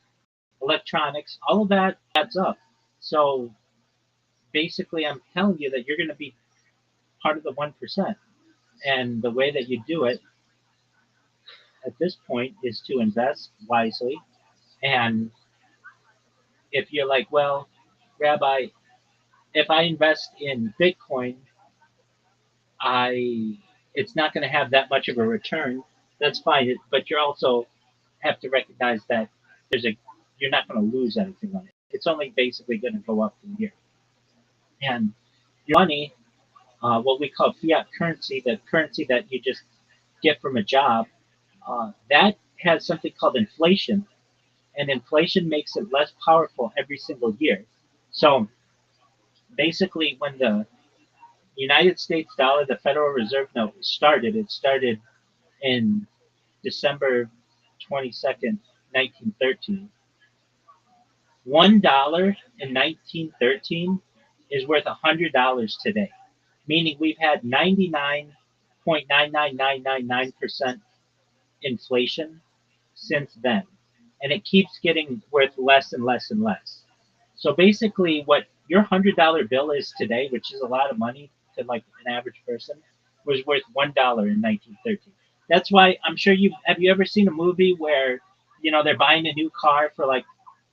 electronics, all of that adds up. So basically, I'm telling you that you're going to be part of the 1%. And the way that you do it at this point is to invest wisely. And if you're like, well, Rabbi, if I invest in Bitcoin, I it's not going to have that much of a return. That's fine, but you also have to recognize that there's a you're not going to lose anything on it. It's only basically going to go up from here. And your money, what we call fiat currency, the currency that you just get from a job, that has something called inflation, and inflation makes it less powerful every single year. So basically, when the United States dollar, the Federal Reserve note started, it started in December 22nd, 1913. $1 in 1913 is worth $100 today, meaning we've had 99.99999% inflation since then. And it keeps getting worth less and less and less. So basically, what your $100 bill is today, which is a lot of money to like an average person, was worth $1 in 1913. That's why I'm sure you ever seen a movie where they're buying a new car for like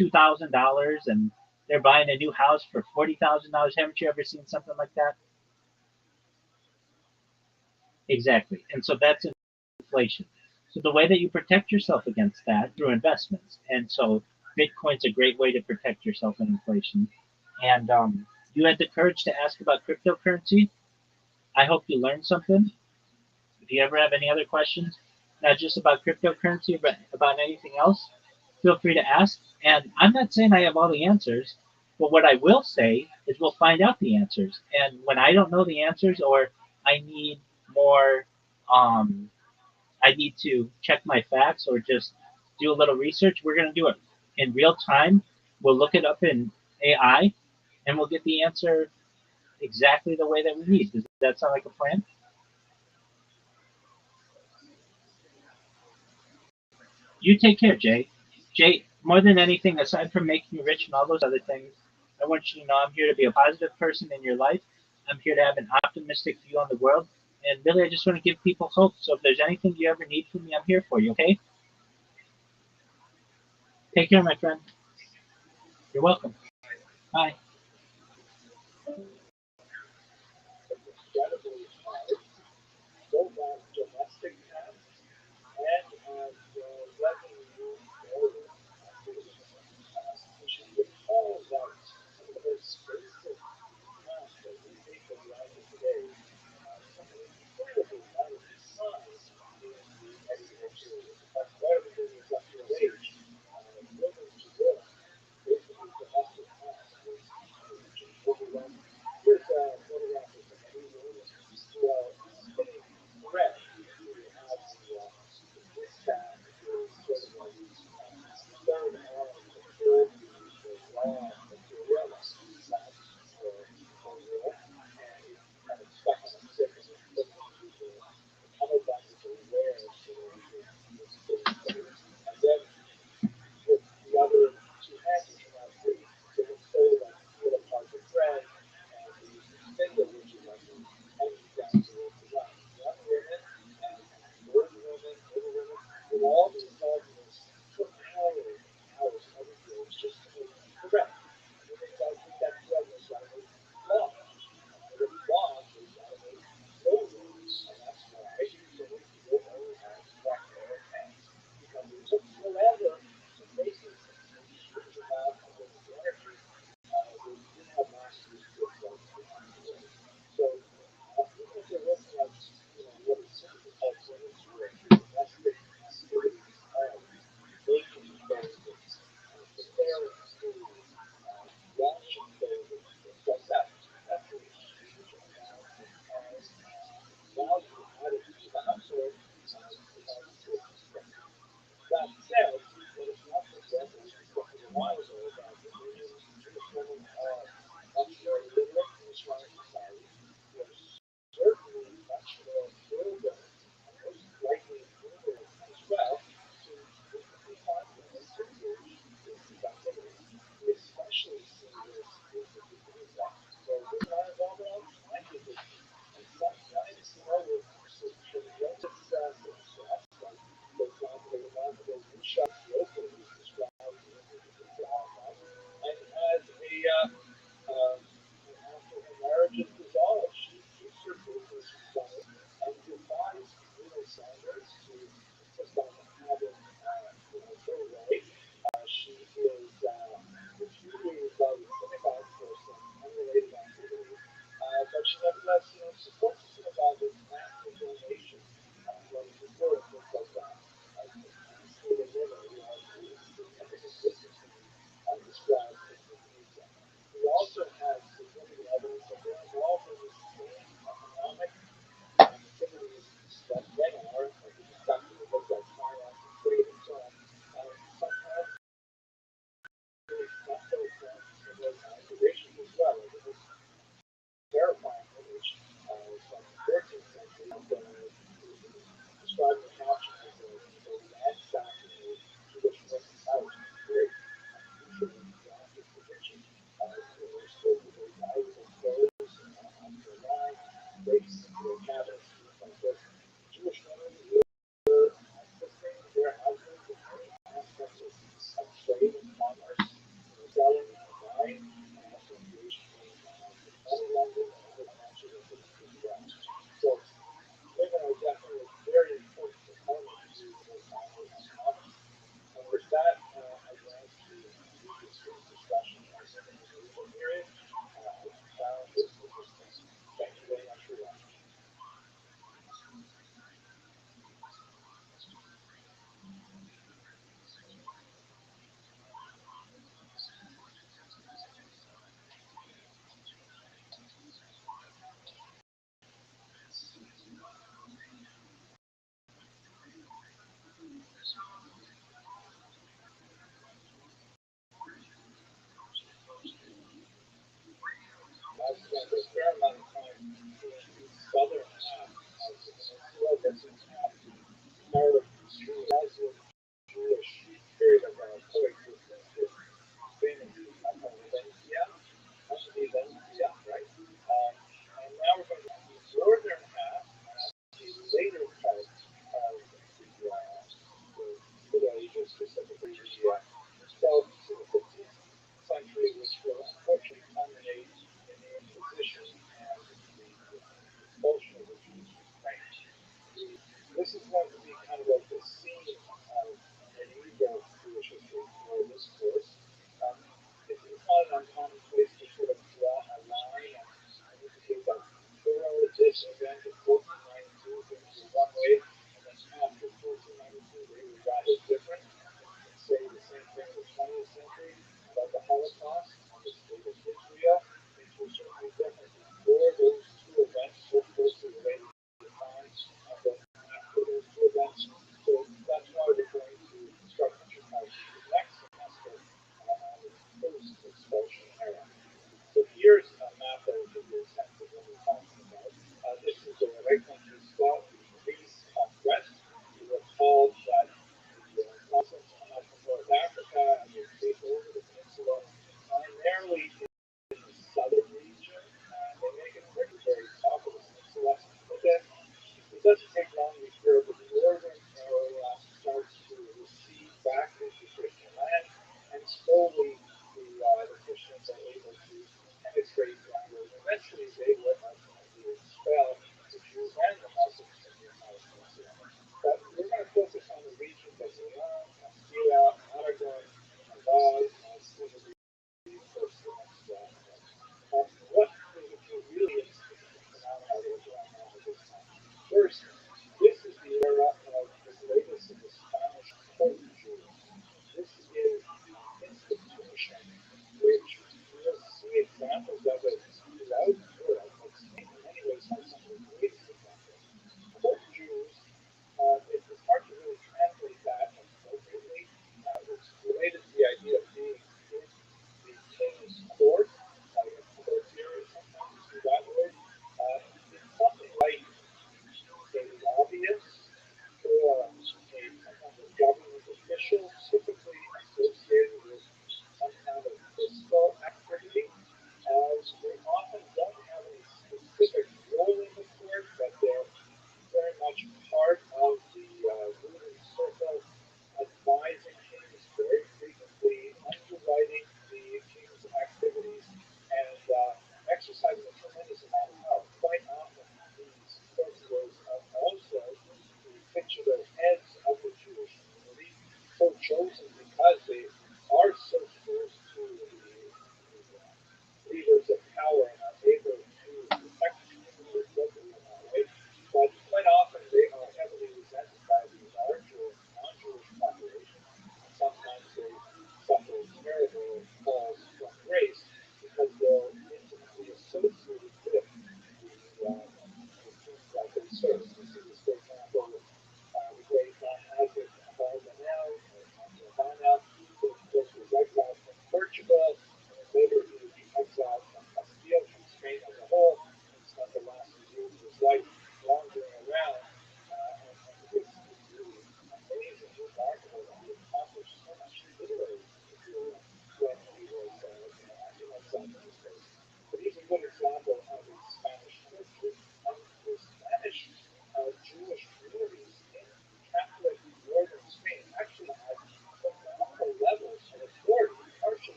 $2,000 and they're buying a new house for $40,000. Haven't you ever seen something like that? Exactly. And so that's inflation. So the way that you protect yourself against that through investments. And so Bitcoin's a great way to protect yourself in inflation. And you had the courage to ask about cryptocurrency. I hope you learned something. If you ever have any other questions, not just about cryptocurrency, but about anything else, feel free to ask. And I'm not saying I have all the answers, but what I will say is we'll find out the answers. And when I don't know the answers or I need more um, I need to check my facts or just do a little research, we're going to do it in real time. We'll look it up in AI and we'll get the answer exactly the way that we need. Does that sound like a plan? You take care, Jay. Jay, more than anything, aside from making you rich and all those other things, I want you to know I'm here to be a positive person in your life. I'm here to have an optimistic view on the world. And really, I just want to give people hope. So if there's anything you ever need from me, I'm here for you, okay? Take care, my friend. You're welcome. Bye.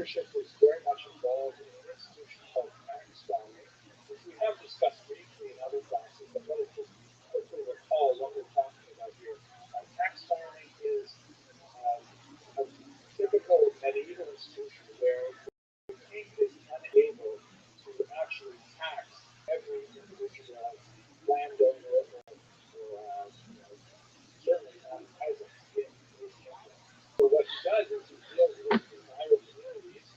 membership was very much involved in an institution called tax filing, which we have discussed briefly in other classes, but let us just quickly recall what we're talking about here. Tax filing is a typical medieval institution where the king is unable to actually tax every individual landowner or certainly peasants in his kingdom. So what he does is he deals with entire communities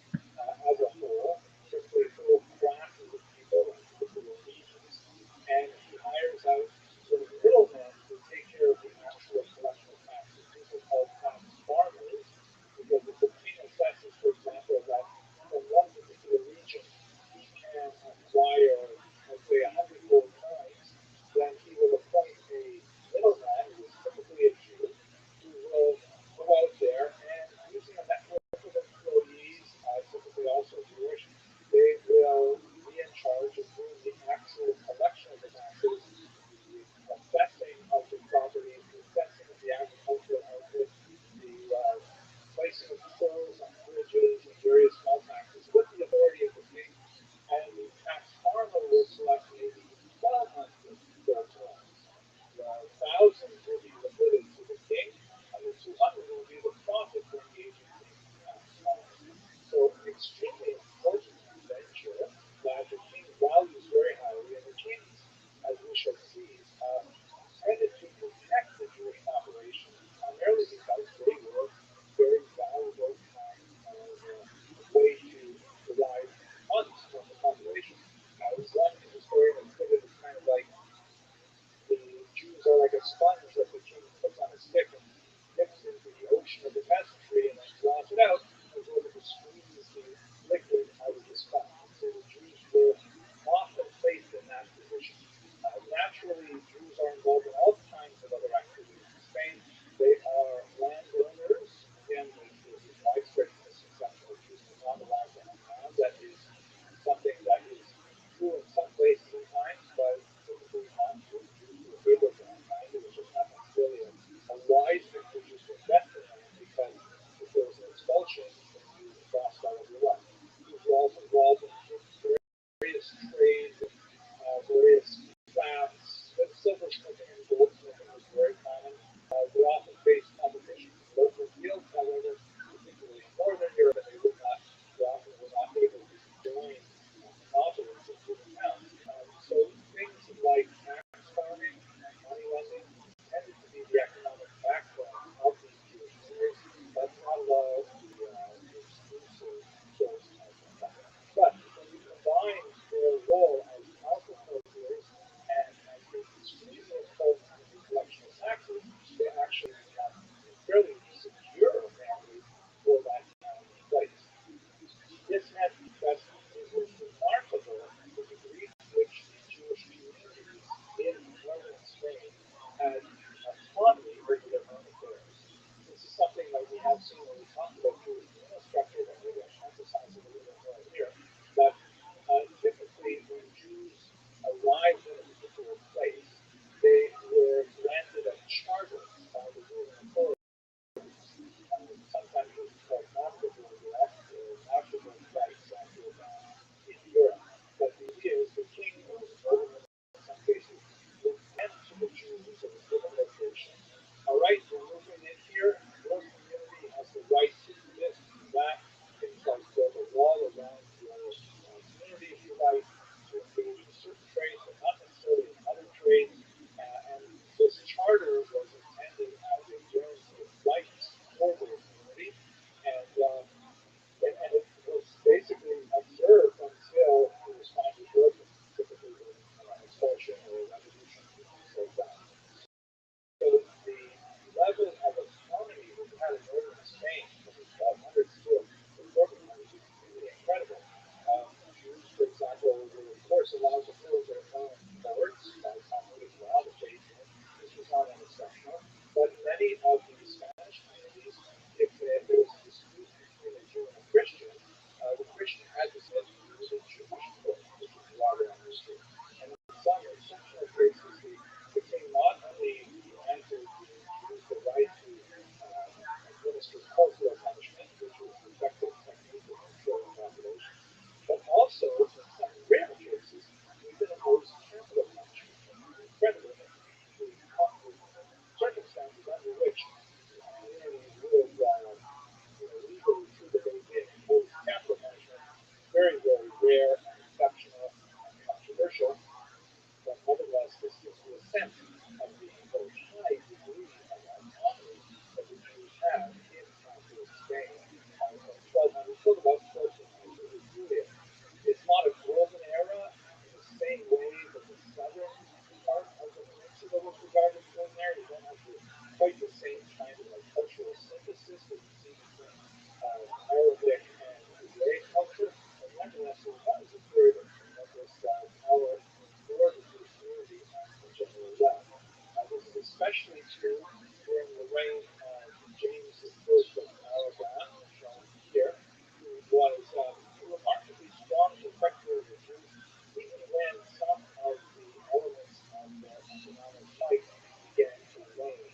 reign of James I of Aragon, shown here, who was a remarkably strong protector of the Jews, even when some of the elements of their economic life began to wane.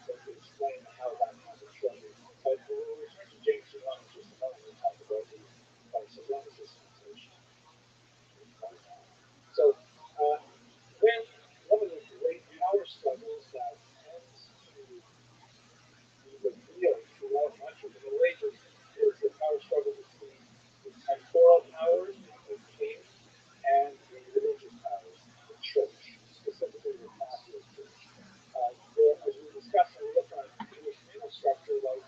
So to explain how that happened shortly. But we'll return to James I in just a moment and talk about the Barcelona dispensation. So then one of the great power struggles that tends to be revealed throughout much of the Middle Ages is the power struggle between the temporal powers, the king, and the religious powers, the church, specifically the Catholic Church. As we discussed when we look at the Jewish legal structure, like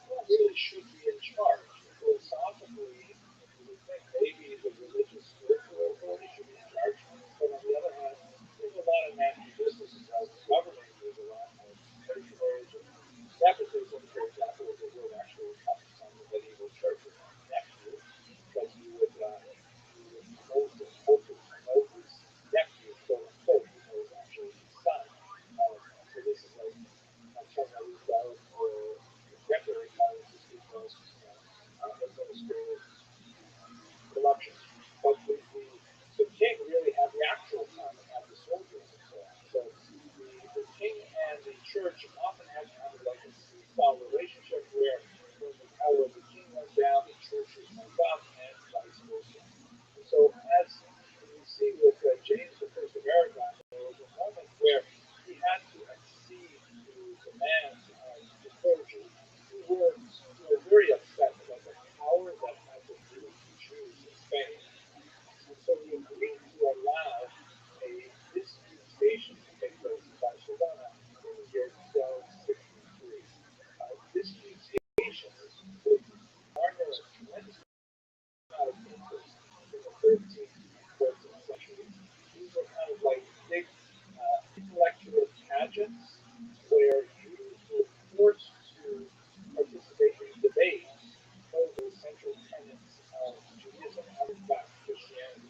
who really should be in charge? Philosophically, you would think maybe the religious spiritual authority should be in charge, but on the other hand, there's a lot of natural business involved in governing. There's a lot of patronage and nepotism, for example, is a word actually comes from the medieval church of nephew, because you would promote the pope would promote his nephew, quote unquote, even though it's actually his son. So this is a term that we developed for contemporary colleges because administrative corruption. But the king really had the actual power, had the soldiers and so on. So the king and the church often had kind of like a seesaw relationship where when the power of the king went down, the churches went up, and vice versa. And so as we see with James I of Aragon, there was a moment where he had to accede to demands of the clergy who were very upset about the power that had been given to Jews in Spain. And so he agreed to allow a disputation to take place in Barcelona in the year 1263. Disputations would garner a tremendous amount of interest in the 13th and 14th centuries. These were kind of like big intellectual pageants where Jews were forced to participate in debates over central tenets of Judaism and, in fact, Christianity.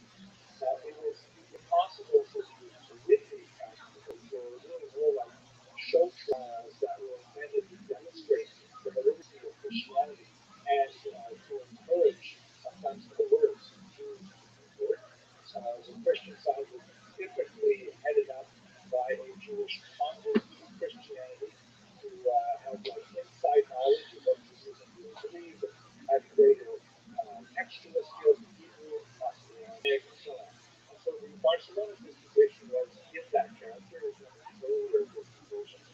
It was impossible for Jews to win these kinds of debates. They were really more like show trials that were intended to demonstrate the validity of Christianity and to encourage, sometimes coerce, Jews to convert. The Christian side was typically headed up by a Jewish convert to Christianity who had like inside knowledge of what Judaism really believed and had greater textual skills in Hebrew, Aramaic, and so on. And so the Barcelona disputation was in that character as one of the earlier disputations.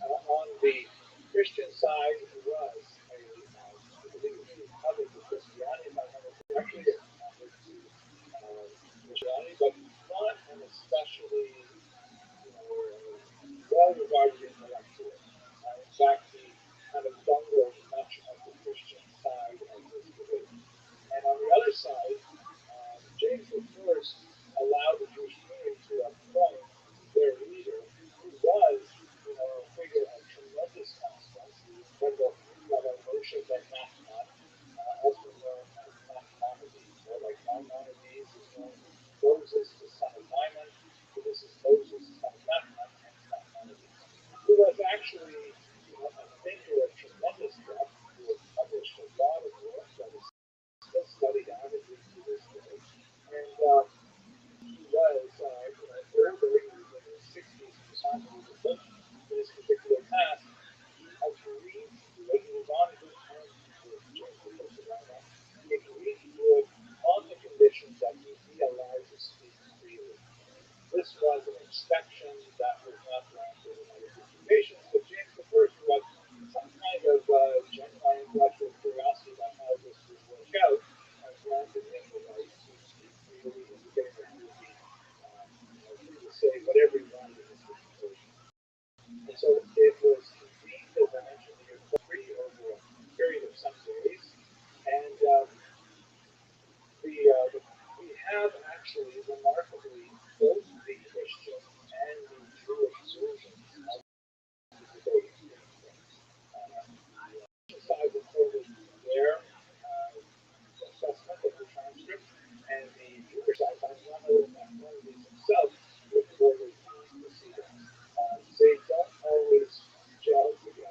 On the Christian side, it was I believe two converts to Christianity, if I remember correctly, a convert to Christianity, but not an especially well-regarded intellectual. In fact, he kind of bungled much of the Christian side of this debate. And on the other side, James I allowed the Jewish community to appoint their leader, who was, a figure of tremendous consequence. Rabbi Moshe ben Nachman, also known as Nachmanides, or like Maimonides is known as Moses, the son of Maimon. So this is Moses, the son of Nachman, and Nachmanides, who was actually, a thinker of tremendous depth, who has published a lot of work that is still studied avidly to this day. And he was, older, he was in his 60s at the time he was appointed to this particular task. He agreed to do it. He was on good terms with James I of Aragon. He agreed to do it on the condition that he be allowed to speak freely. This was an exception that was not granted in other dispensations, but James I, who had some kind of genuine intellectual curiosity about how this would work out, granted him the right to speak freely, indicating that he would be free to say whatever he wanted in this dispensation. And so it was convened, as I mentioned, the year 3 over a period of some days, and we have actually remarkably both the Christian and the Jewish versions of the debate taking place. The Christian side recorded their assessment of the transcript, and the Jewish side, by none other than Maimonides himself, recorded the proceedings. They don't always gel together.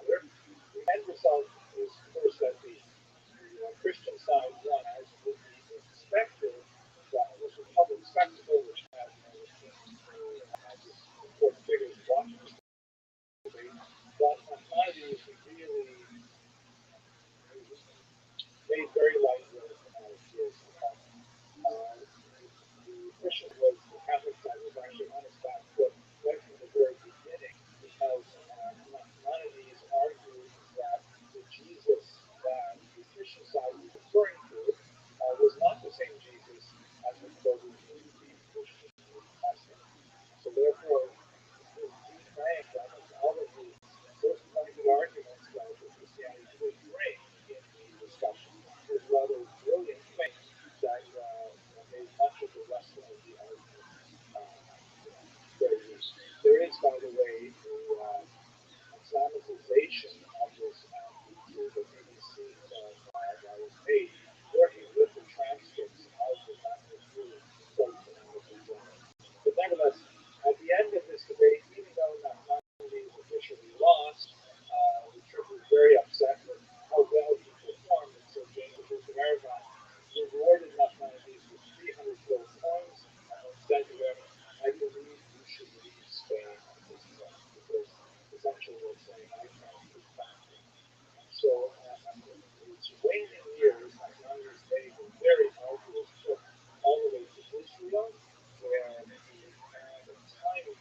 So its waning years, like Youngest days, were very arduous trip all the way to Israel, where he had a tiny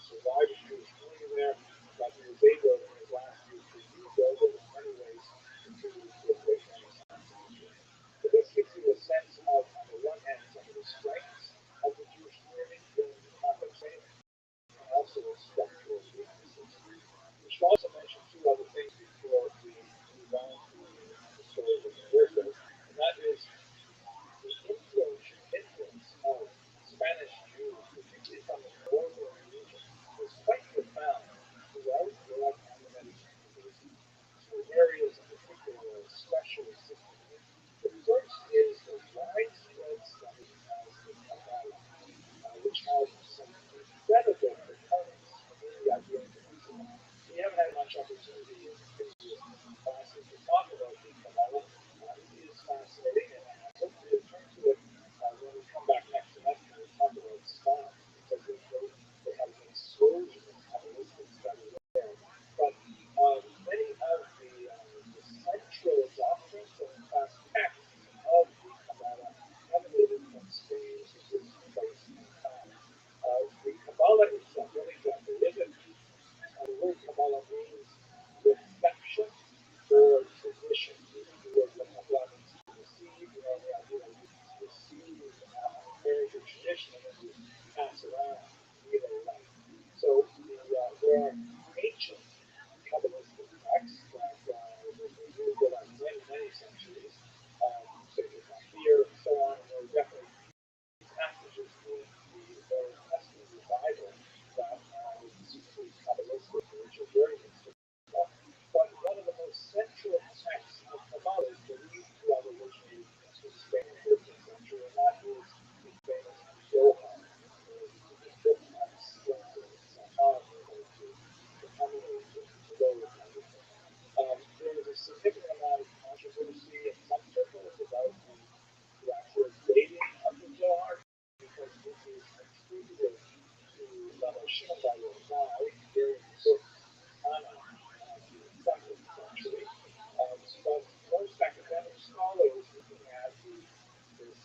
surviving Jewish community there, but he was able in his last years to rebuild it in many ways continue to a great renaissance initiative. So this gives you a sense of, on the one hand, some of the strengths of the Jewish community during the complex faith, and also its structural weaknesses. We should also mention two other things before we move on to the story of Roberto, and that is the influence of Spanish Jews, particularly from the northern region, was quite profound throughout Europe and the Mediterranean basin. Two areas in particular are especially significant. The first is the widespread study of the Kabbalah, which has some incredible proponents in the Iberian Peninsula. We haven't had much opportunity in previous classes to talk about the Kabbalah. It is fascinating, and I hope to return to it when we come back next semester and talk about stars, because they have an explosion of Kabbalistic study there. But many of the central doctrines and, in fact, texts of the Kabbalah emanated from Spain in this place and time. The Kabbalah itself, let me jump a little bit. The word Kabbalah means reception or tradition. The word Kabbalah means to receive, the idea that you receive heritage or tradition and then you pass it on in a life. So there are ancient Kabbalistic texts that we go back many centuries, such as here and so on, and there are definitely passages in the Old Testament, the Bible, that include Kabbalistic, which are very interesting. But one of the most central texts of Kabbalah is believed to have originated in Spain in the 13th century, and that is the famous Zohar, the book of scripture, Sahar, to emanate to those everything. There is a significant amount of controversy in some circles about the actual dating of the Zohar, because this is attributed to Rabbi Shimon Yochai during the book Tanakh in the 2nd century. But most academic scholars looking at the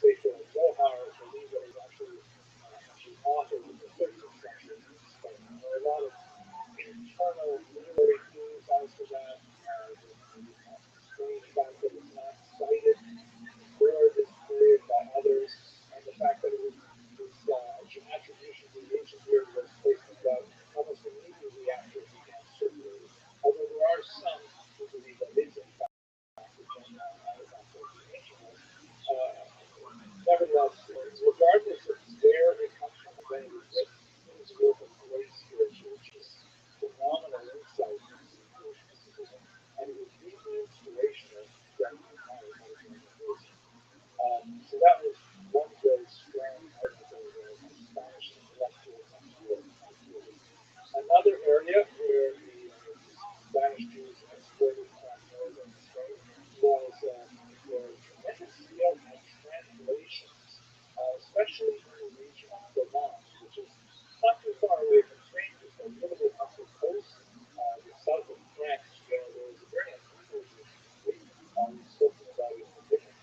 Sefer Zohar believe that it was actually authored in the 13th century in Spain. There are a lot of internal literary theories as to that. The strange fact that it's not cited for this period by others, and the fact that it was this attribution to the ancient period was placed about almost immediately after it began circulating. Although there are some who believe that it is in fact the ancient ones. Nevertheless, regardless of where it comes from, when it was written, it was worth of great spiritual, just phenomenal insight into Jewish mysticism, and it was deeply inspirational throughout the entire Mediterranean basin. So that was one very strong element of Spanish intellectual export activity. Another area where the Spanish Jews exported from northern Spain was their tremendous skill at translations, especially in the region of Provence, which is not too far away from Spain, just a little bit up the coast, the south of France, where there was a very unusual Jewish community. We've spoken about it in different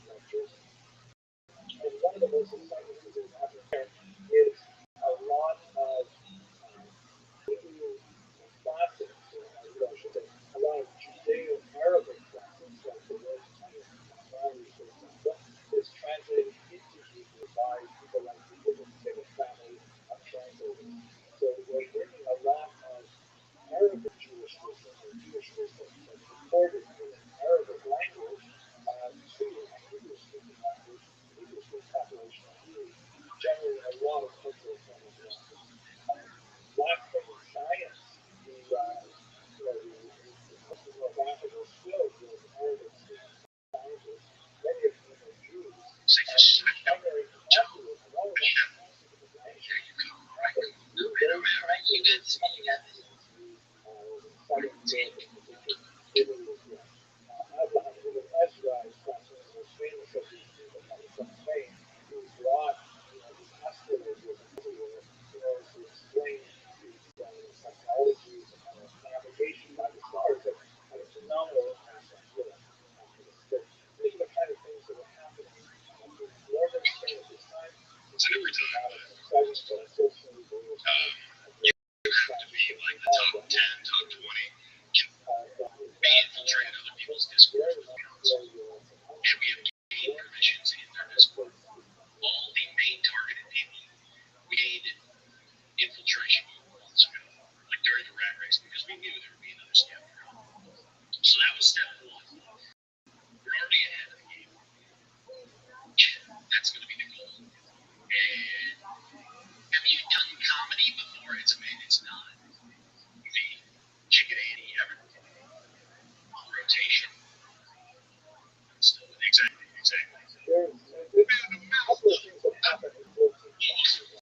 lectures. And one of the most exciting things that is happening there is a lot of Hebrew classics, I should say, a lot of Judeo-Arabic classics, like the word Mary, for example, is translated into Hebrew by people like the Ibn family of translators. So we're bringing a lot of Arabic Jewish wisdom or Jewish wisdom that's recorded in an Arabic language to a Hebrew-speaking language. The Hebrew-speaking population are really generating a lot of cultural transfer. Last thing in science, the most of North Africa is filled with Arabic-speaking scientists, many of whom are Jews, and the primary conductors of all of that scientific information happens to be those translators coming into southern Europe, in particular, Italy as well. Abraham ibn Ezra is perhaps one of the most famous of these people coming from Spain, who brought this astrolabianism everywhere in order to explain these technologies and navigation by the stars that had a phenomenal couple of things that happen in 14 chapters.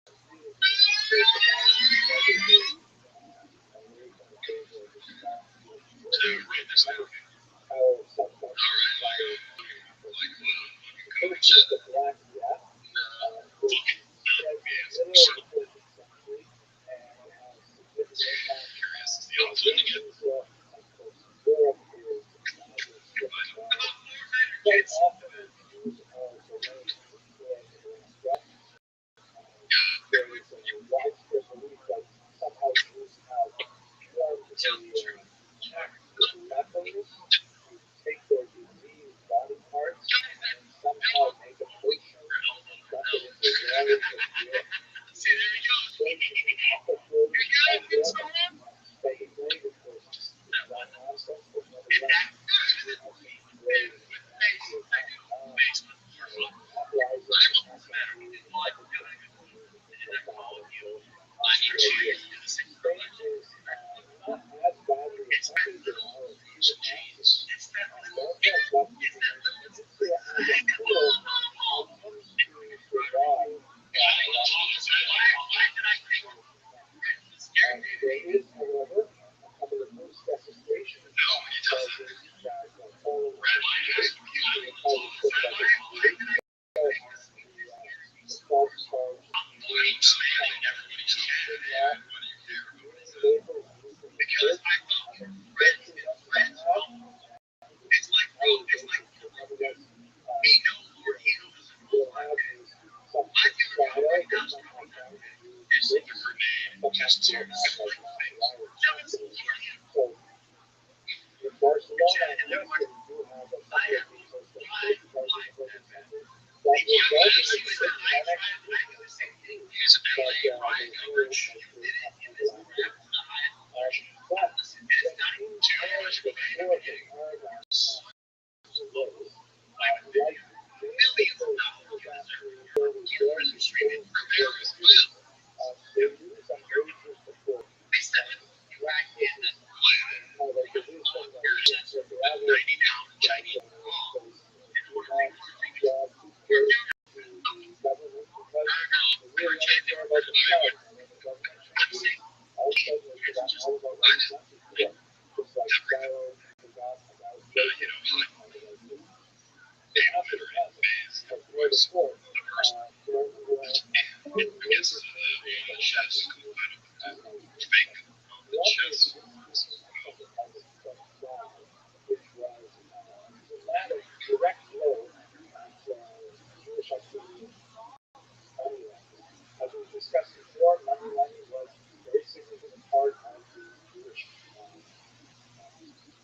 The Black Death, which spread the middle of the 14th century and has significant impact Europe is quite often used as a way to destroy death. There is a widespread belief that somehow Jews have formed a tax method to take their diseased body parts and somehow make a potion and dump it into the waters of Europe. Speculate, of course, not nonsense, but nevertheless, there is, however, a couple of new specifications that follow in Barcelona, we do have a couple of people that as we discussed before, money was a very significant part of the Jewish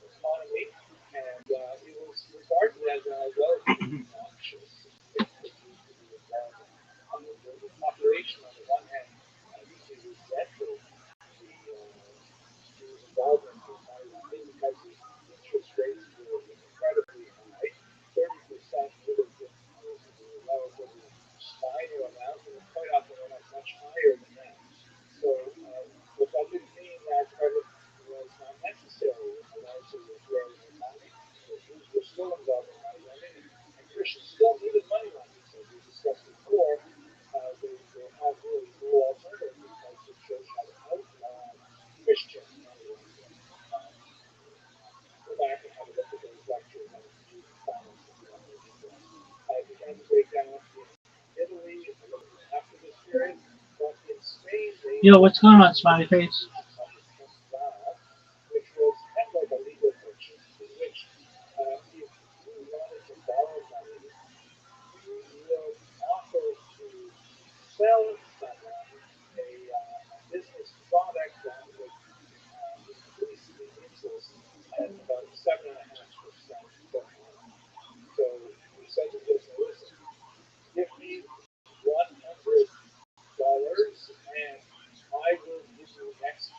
economy, and it was regarded as a relatively noxious the population, on the one hand, usually resented the Jews' involvement in money lending because the interest rates were incredibly high. 30% would have been a relatively minor amount, and quite often went up much higher than that. So, but that didn't mean that credit was not necessary in a largely agrarian economy. The Jews were still involved in money lending, and Christians still needed money lending. So, as we discussed before, they had really no alternative because the church had outlawed Christian money lending. Go back and have a look at those lectures on Jews and finance and I began to break down in Italy after this period, but in Spain, Yo, what's going on, smiley face? which was kind of like a legal purchase, in which if you wanted to borrow money, you would offer to sell someone a business product that would increase the interest at about 7.5% per annum. So you said to this person, give me $100 and I will give you next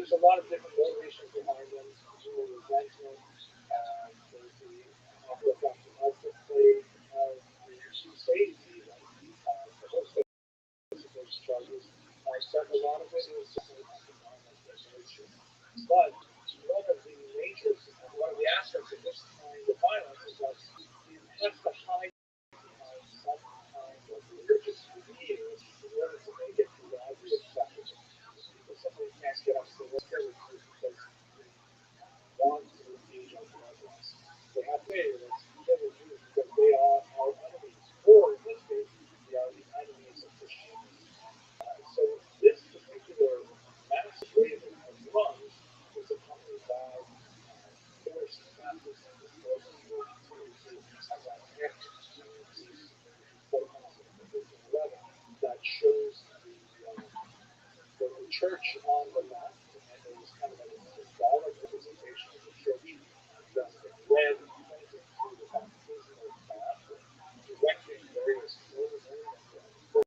there's a lot of different motivations behind them. Resentment. There's the Anglo-Saxon husband play crusades even. For most of those charges, but a lot of it is nature. But one of the majors, one of the aspects of this kind of violence is that you have to hide behind some kind of religious being in order to make it broadly acceptable. People simply can't get up to the carry because they want to engage on progress. They have to say that it's kill the Jews because they are our enemies, or in this case, they are the enemies of Christianity. So this particular massive wave of runs is accompanied by forced baptism, that shows the church on the left, and there was kind of a symbolic representation of the church dressed in red, pointing to the baptismal font, directing various ordinary people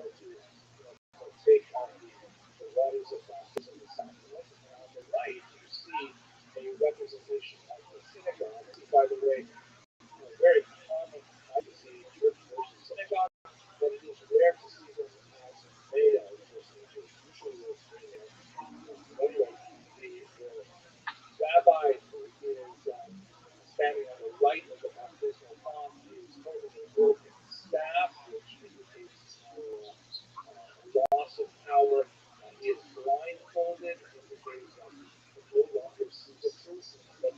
to take on the waters of baptism and sacrament. And on the right, you see a representation of the synagogue. By the way, very common to see church versus synagogue, but it is rare to see them as male versus usually as female. Anyway, the rabbi who is standing on the right of the baptismal font is holding a broken staff, which indicates loss of power. He is blindfolded, indicating that he no longer sees the truth, but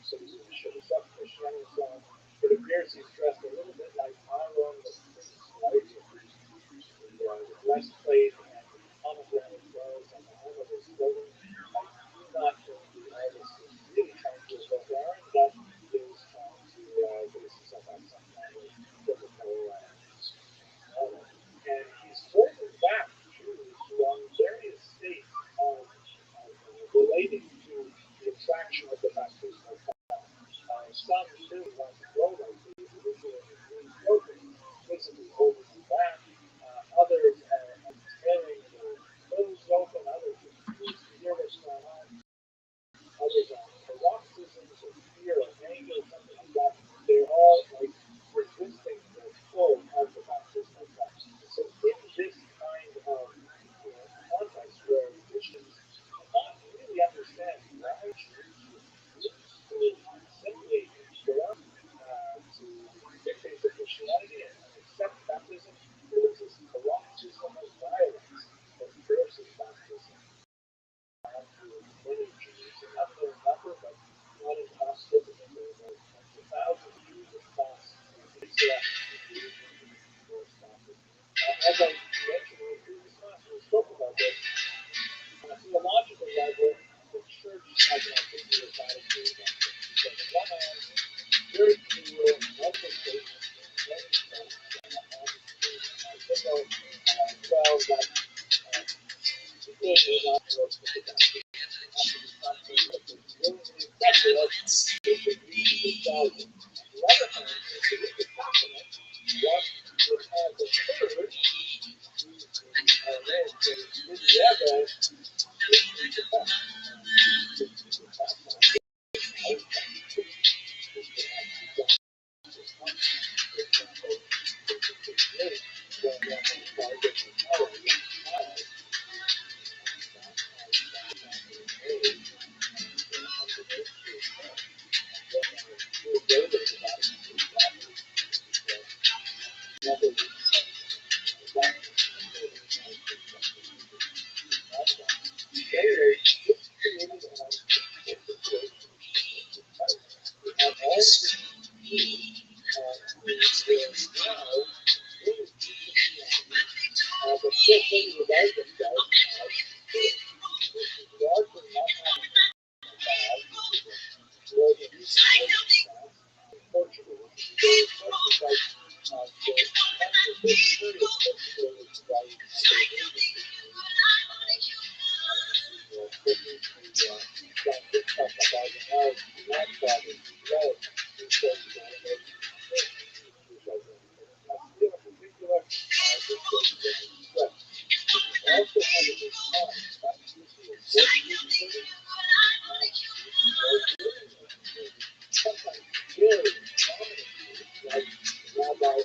so he's going to show us up Christianity and so on. It appears he's dressed a little bit like Aaron the priest, right? The breastplate and the pomegranate rose on the hem of his clothing. I do not think the artist is really trying to evoke Aaron, but is trying to base himself on some kind of biblical and he's holding back Jews from various states of relating to the attraction of the baptismal font. Some too want to go like the individual in the green clothing, physically holding them back. Others are tearing their clothes open. Others refuse to hear what's going on. Others are paroxysms of fear or anger, something like that. They're all like resisting the flow of the baptismal font. So in this kind of context where Christians cannot really understand why Jews would simply go up to dictates of Christianity and accept baptism, there was this paroxysm of violence that forces baptism through many Jews, and not their number, but not impossible to think there were thousands of Jews across Israel. As I mentioned in the previous class, we spoke about this. On a theological level, the church has an ambiguous attitude about this. So on the one hand, very clear multiple statements in many places signal, well, that people will not work with the gospel. It has to be something that is willingly accepted as they should be themselves. On the other hand, if it is the sacrament, what would have occurred sometimes very prominently, like Rabbi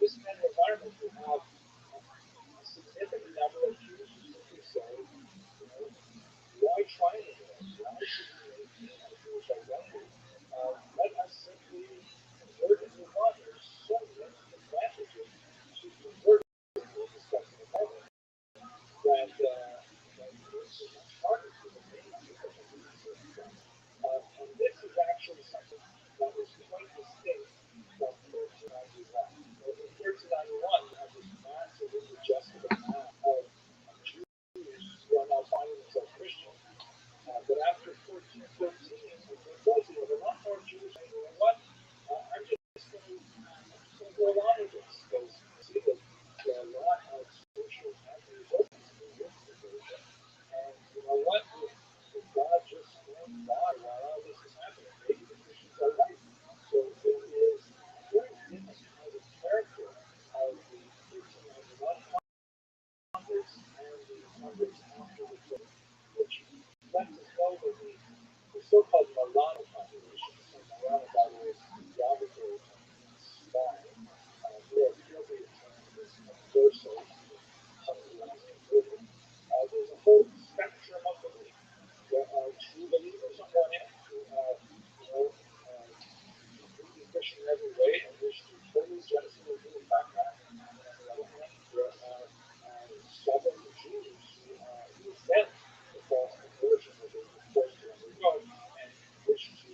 this kind of environment, you have a significant number of Jews who say, why try it? Why should we Jewish identity? Let us simply convert and move on. There's so many advantages to converting and discussing the moment that it's much harder for the main people to do this. And this is actually something that was quite distinct from 1391. So in 1391, you have this massive indigestible amount of Jews who are now finding themselves Christian. But after 1413, there was a lot more Jews saying, you know what, I'm just going to go along with this because see that there are a lot of social and resistance movements in Asia. And you know what, if God just stands by while all this is happening, maybe the Christians are right. So it is very different kind of character of the 1391 converts and the converts after the book, which lets us know that the so-called Milano population, so Milano, by the way, is geography small, more appropriate term is universal, there's a whole spectrum of belief. There are true believers on one end who are, completely Christian in every way and wish to totally jettison their Jewish background. And on the other hand, there are stubborn Jews who resent the false conversion that they were forced to undergo and wish to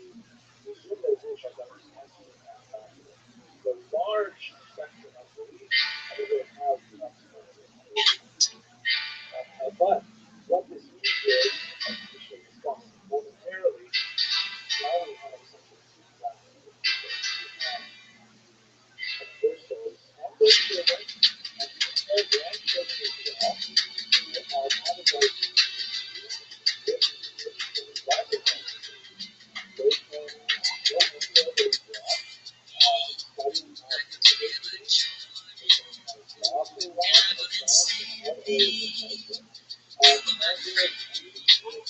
resume their Jewish identity as soon as possible. The large spectrum of belief, and they will have but what this means is, as we shall discuss momentarily, now we have something that persons and their children and their grandchildren as well, who are categorized Bible countries. They can go until they want, study tradition, they can law if they want, and they can and their views with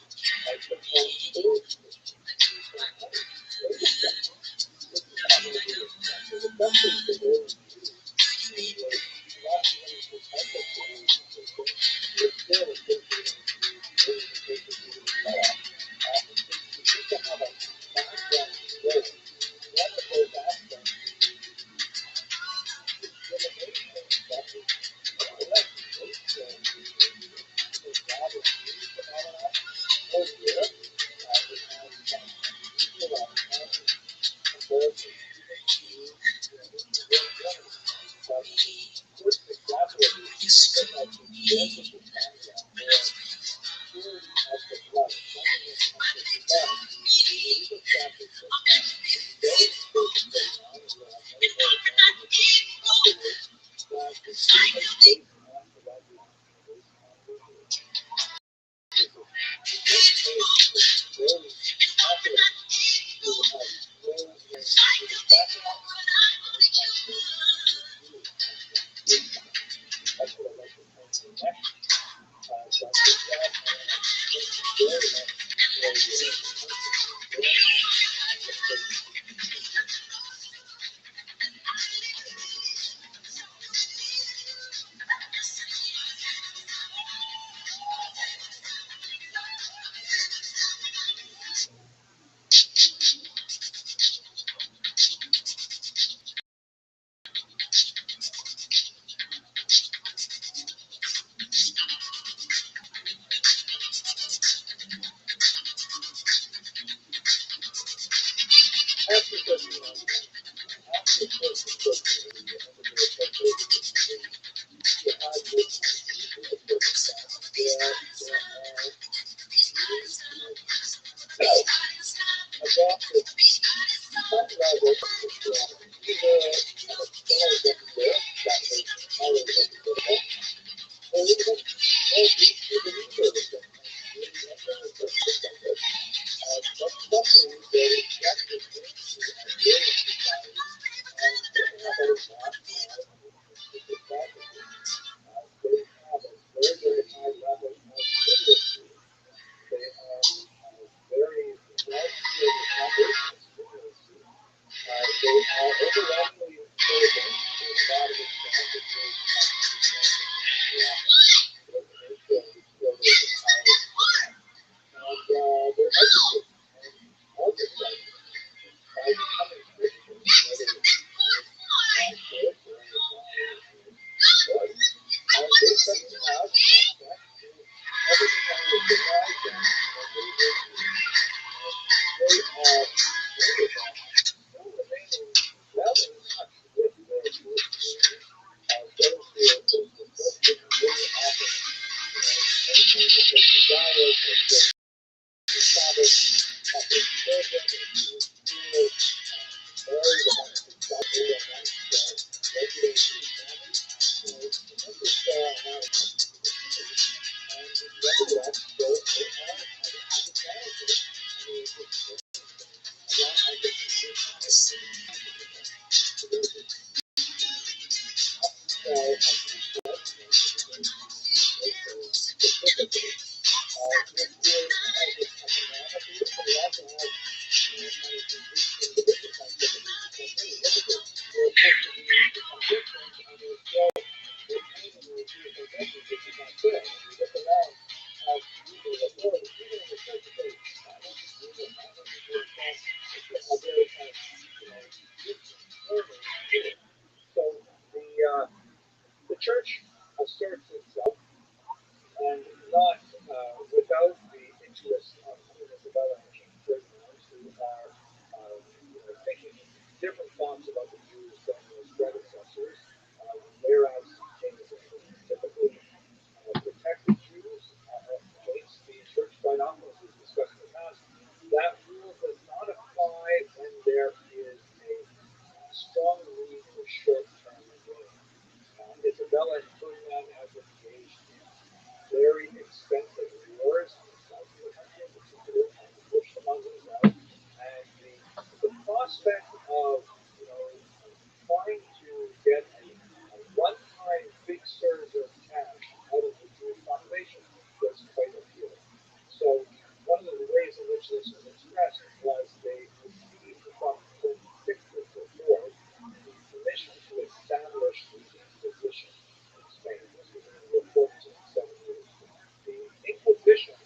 Christian hostility, like the whole story. The church asserts itself, and not without the interest of Isabella and King Ferdinand, who are thinking different thoughts about the Jews than his predecessors, whereas King typically protected Jews against the church quite often, as we've discussed in the past. That rule does not apply when there is a strong need for short-term gain. Isabella and Ferdinand have engaged in very expensive wars in the south of the country, in particular, and pushed the Muslims out. And the prospect of trying to get a one-time big surge of cash out of the Jewish population was quite appealing. So one of the ways in which this was expressed was they received from Pope Sixtus IV the permission to establish the Inquisition in Spain. This was in the 1470s. The Inquisition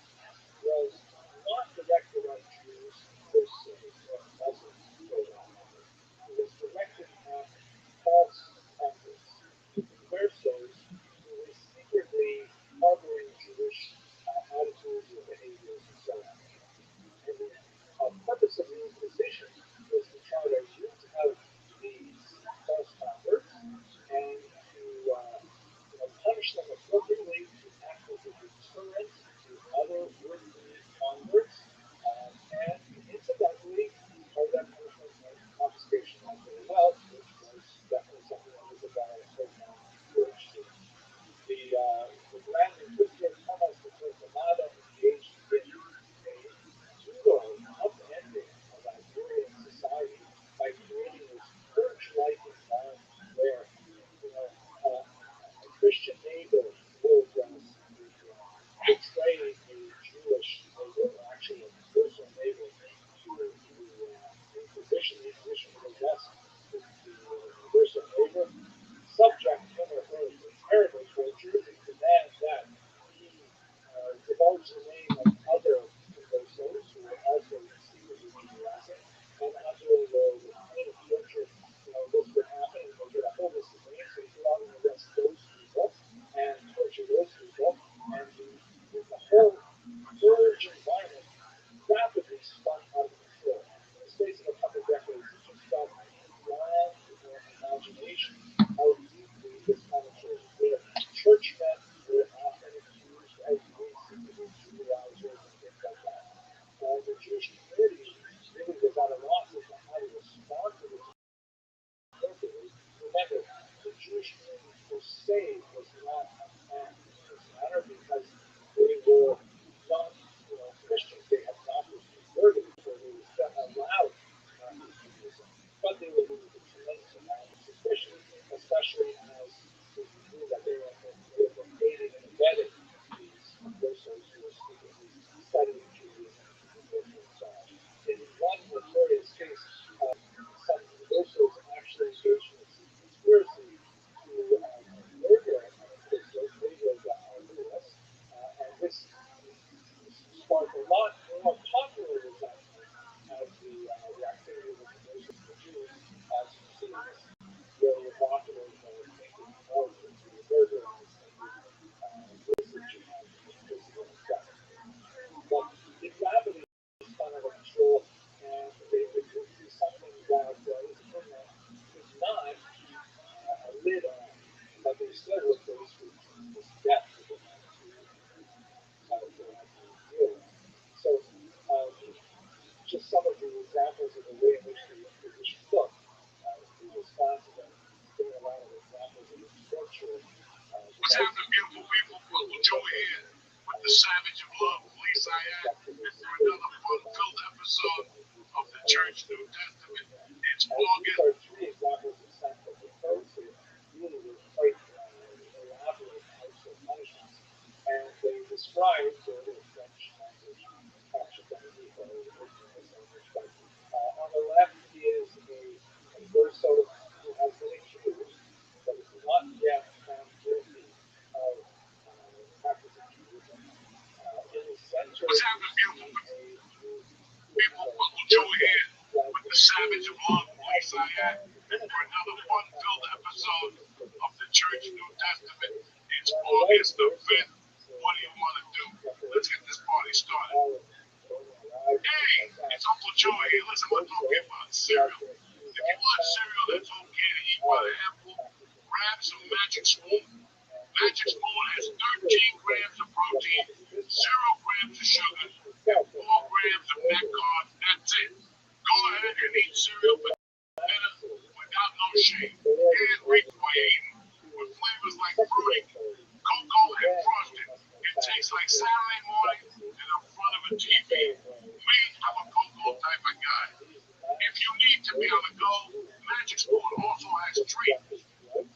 was not directed at Jews per se, or Muslims for that matter. It was directed at false converts, conversos who were secretly harboring Jewish attitudes and behaviors and so on. And the purpose of control, and they do something that is a thing that is not a lid on, but they still replace this depth of the So, just some of the examples of the way in which the British book, in response to them, giving a lot of examples of the structure. What's happening, beautiful people? Uncle Joe here with the Savage of Love, Police I Am, for another fun-filled episode of the Church New Testament. It's August. Three examples of sense that the first is really were quite elaborate types of punishments, and they describe the French language captions underneath the English language. But on the left is a verso who has been accused, but is not yet found guilty of practicing Judaism. In the center, What's happening, beautiful people? Uncle Joe here with the Savage of Love, Police I Am, for another fun-filled episode of the Church New Testament. It's August the 5th. What do you want to do? Let's get this party started. Hey, it's Uncle Joe here. Listen, we're talking about cereal. If you want cereal that's okay to eat by the handful, grab some Magic Spoon. Magic Spoon has 13 grams of protein, 0 grams of sugar, and 4 grams of net carbs. That's it. Go ahead and eat cereal for dinner without no shame. And reach while you're eating with flavors like fruity, cocoa, and frosted. It tastes like Saturday morning in the front of a TV. Me, I'm a cocoa type of guy. If you need to be on the go, Magic Spoon also has treats.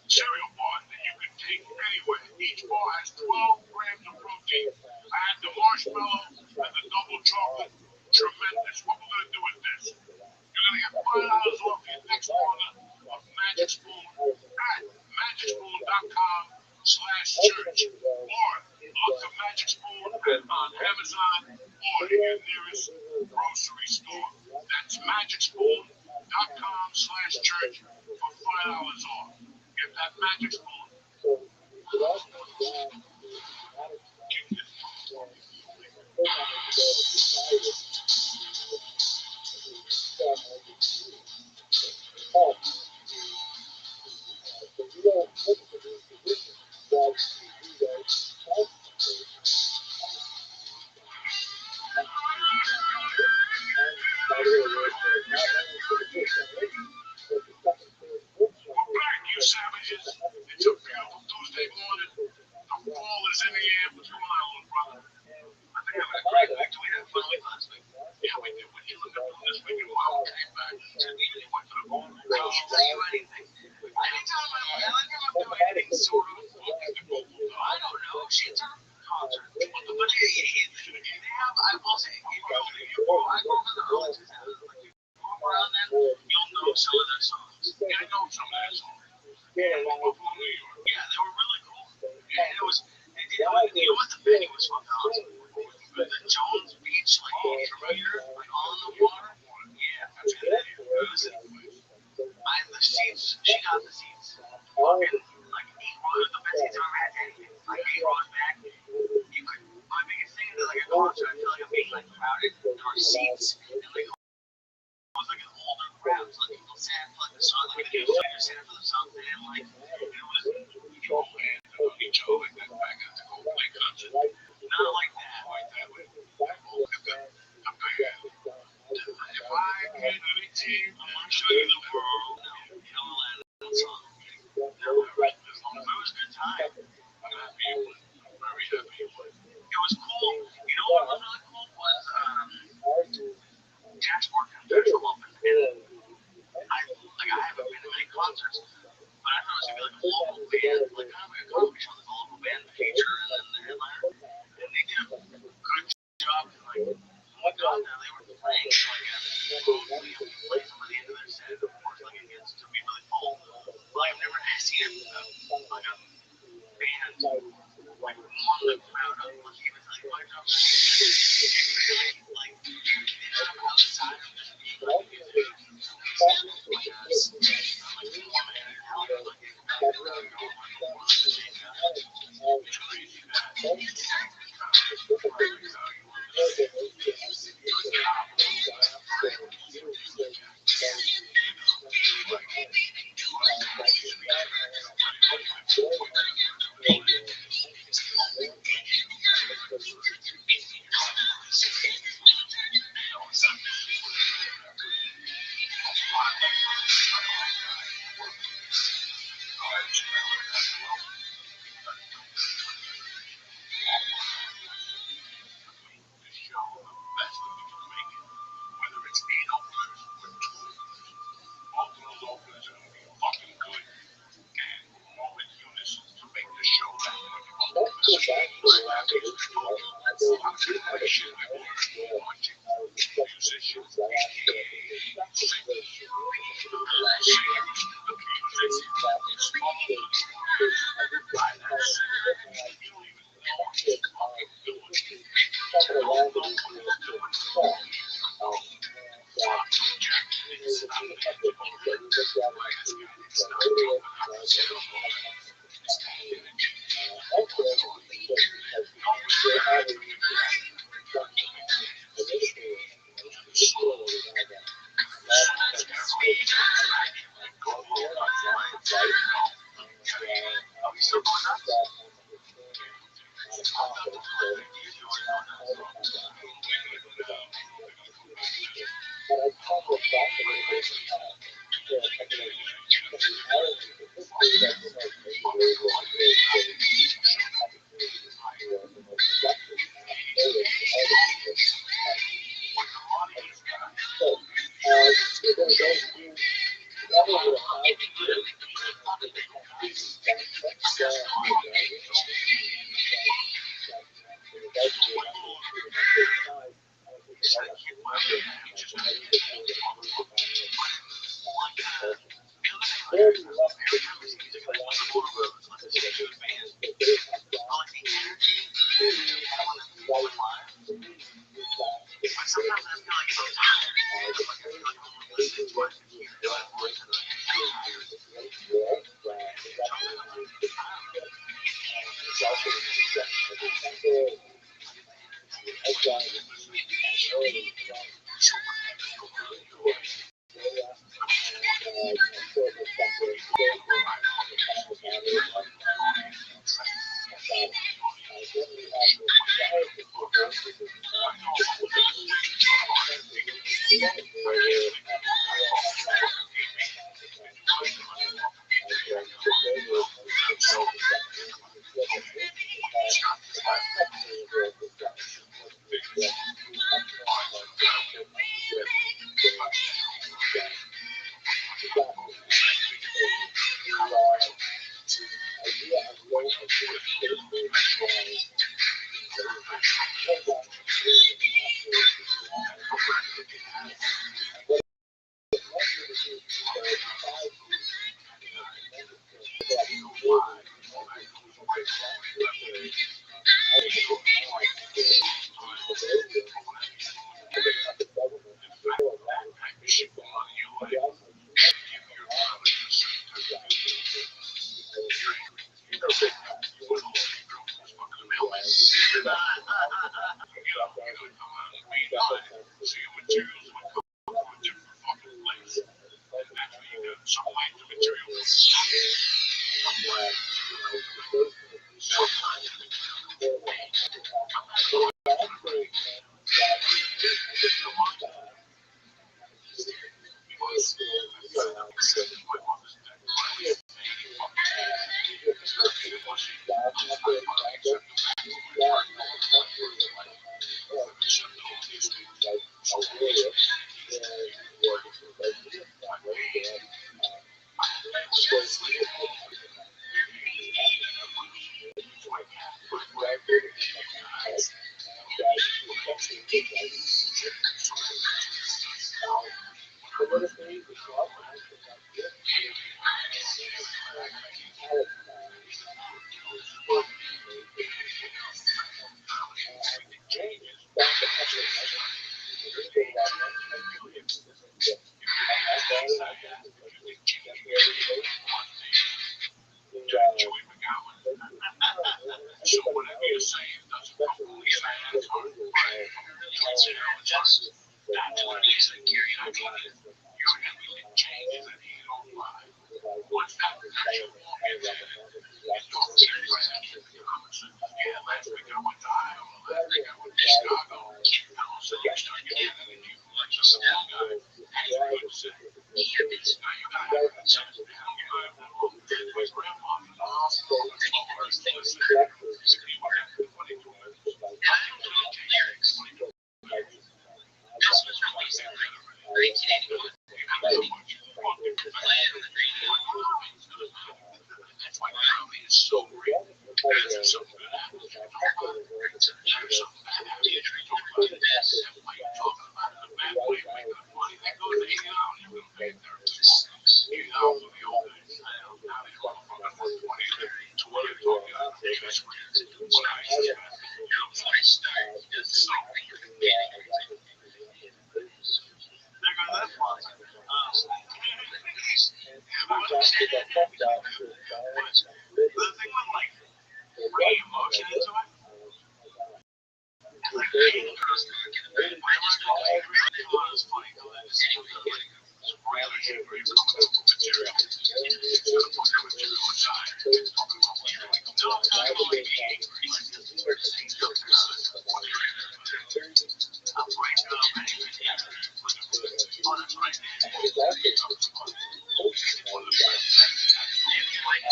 Cereal bars that you can take anywhere. Each bar has 12 grams of protein. I had the marshmallow and the double chocolate. Tremendous. What we're going to do with this, you're going to get $5 off your next order of Magic Spoon at magicspoon.com/church, or look for Magic Spoon on Amazon or in your nearest grocery store. That's magicspoon.com/church for $5 off. Get that Magic Spoon. We're back, you savages. It's a beautiful Tuesday morning. The fall is in the air. What's going on, little brother? I think I'm going to crack back. We had fun last week. Yeah, we did. What you looking for this week? And Mom came back. She went to the ball. I can't tell you anything. Anytime I'm doing anything sort of focused to Google, I don't know. She's a concert. But they have, I will say, I grew up in the early 2000s. Like, you grew up around then, you'll know some of their songs. Yeah, I know some of their songs. Yeah, Buffalo, New York. Yeah, they were really cool. Yeah, it was, you know what the venue was from, the Jones Beach, like, Tremere, like, on the water. Yeah, that's good. The seats, she got the seats. Fucking, like, 8 rows, the best seats I've ever had. Like, 8 rows back. You could, my biggest thing is, like, a concert, I feel like I'm being, like, crowded. There were seats, and, like, it was, like, an older crowd. So, like, people sang for, like, the song, like, they were singing for the song they didn't like. It was, you know, each other like that back at the Coldplay concert. Not like that. Like that. If I get any team, I'm going to show you the world. No, you know, that song. No, as long as it was a good time, I'm happy it was. I'm very happy it was. It was cool. You know what was really cool was Jack's working in Central Open. I haven't been to many concerts, but I thought it was going to be like a local band, like kind of like a comedy show, like a local band feature and then the headliner. And they did a good job. Like, when we got there, they were playing like we played some of the end of their set. Of course, like it gets to be really full. But I've never seen like a band like warm the crowd up, like even like my job. Like step outside of just being like musicians. Like warm it thing with like bringing emotion into it, and like I hate the first thing. Why just go like it's funny though that it's like really shit where it's coming up with material. It's gonna put it with you inside. No, I'm talking about like being angry, like this weird thing goes through what you're in. I'm breaking up anything. Oh, that's right. One of the best things maybe like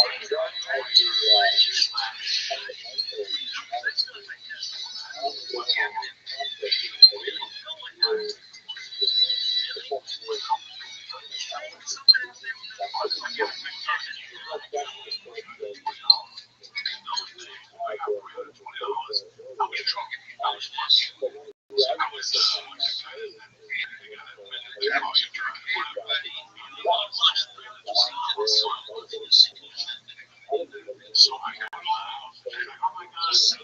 so I got laugh. And oh my god, so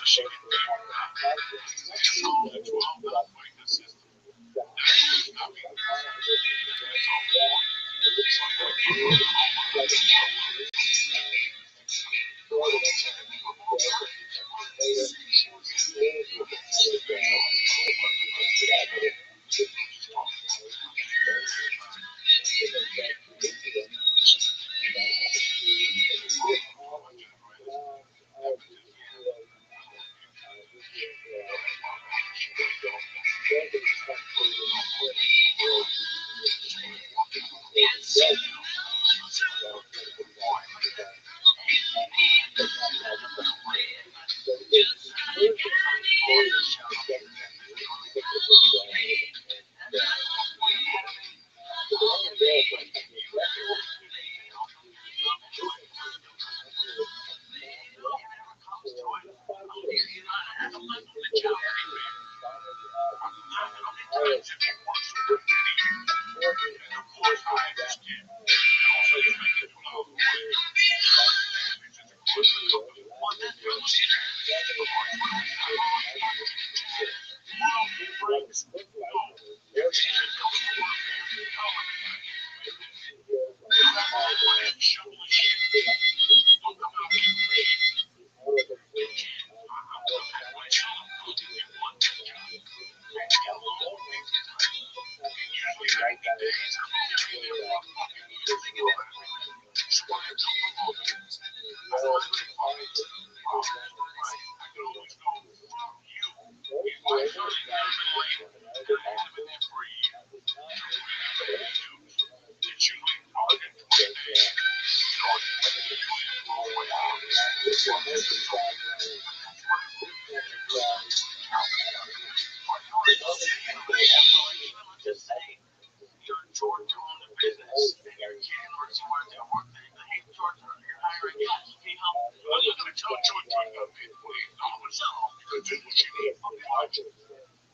she can get that. It's all the 12 fighting system. That's not me. It's all war.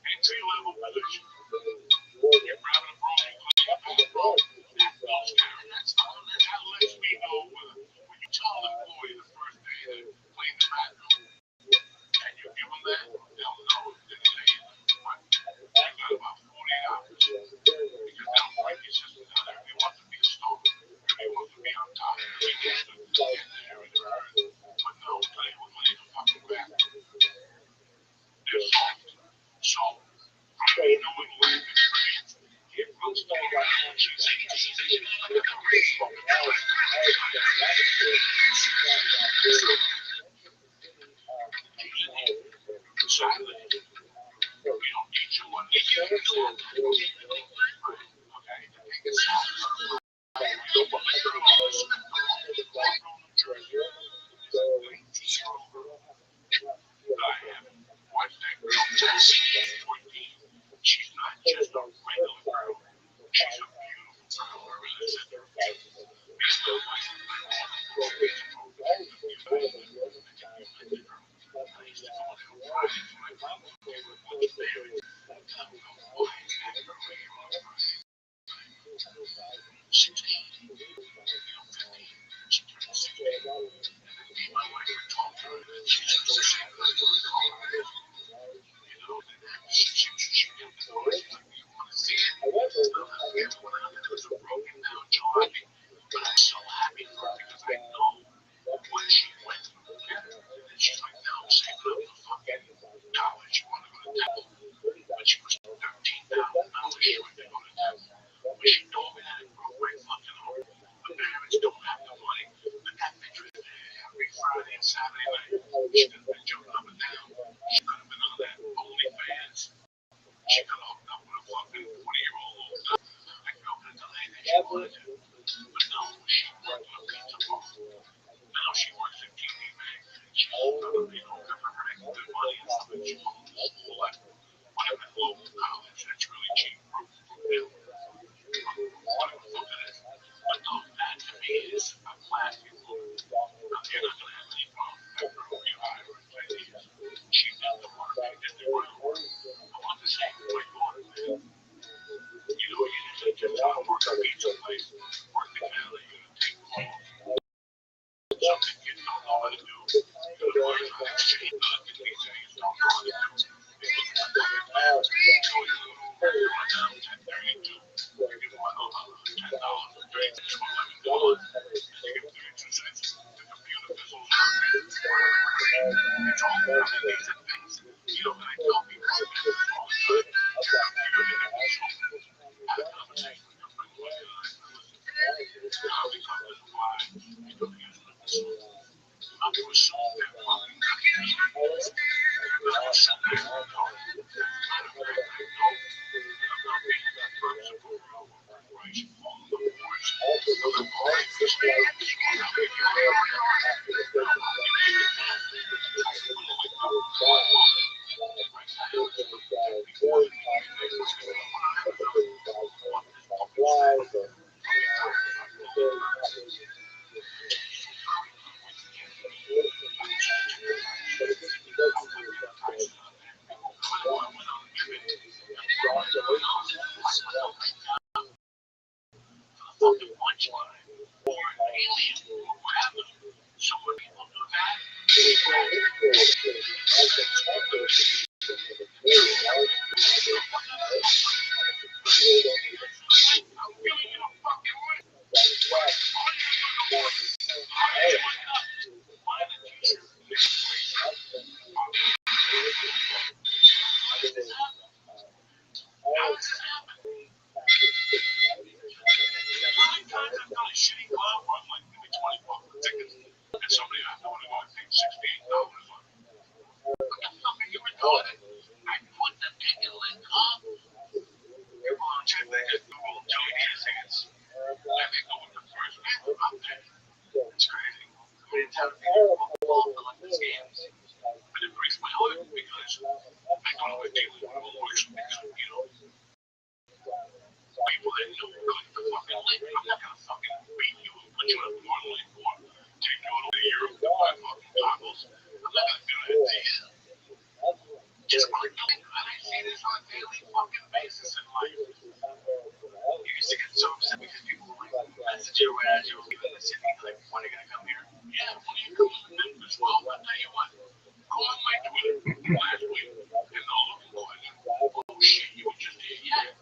Entry-level position. You're grabbing a broom, you're pulling a broom. That lets me know when you tell an employee the first day to clean the bathroom, and you give them that, they'll know that they got about 48 hours. Because they'll break your system down. Everybody wants to be a star. Everybody wants to be on top. Everybody wants to get there and earn. But no, they will clean the fucking bathroom. They're soft. So, from me knowing life experience, it runs the around. She's 18. She's not just a regular girl. She's a beautiful girl. Shitty club where I'm like, give me 20 bucks for tickets, and somebody I know to go and pay $68 on. What the fuck are you retarded? I put the ticket link up. Come on, check that. Just Google Joey tickets. And they go with the first band up there. It's crazy. I didn't tell people to like these games. But it breaks my heart because I don't know if people want to watch them, you know. People that know click the fucking link. I'm not gonna fucking beat you and put you in a porn link or take you over to Europe to buy fucking goggles. I'm not gonna do that to you. Just click the link. And I see this on a daily fucking basis in life. You used to get so upset because people like message you as you were leaving the city, like, when are you gonna come here? Yeah, when are you coming to Memphis? Well, I'll tell you what. Go on my Twitter last week and they'll look for it. Oh shit, you were just here. Yeah.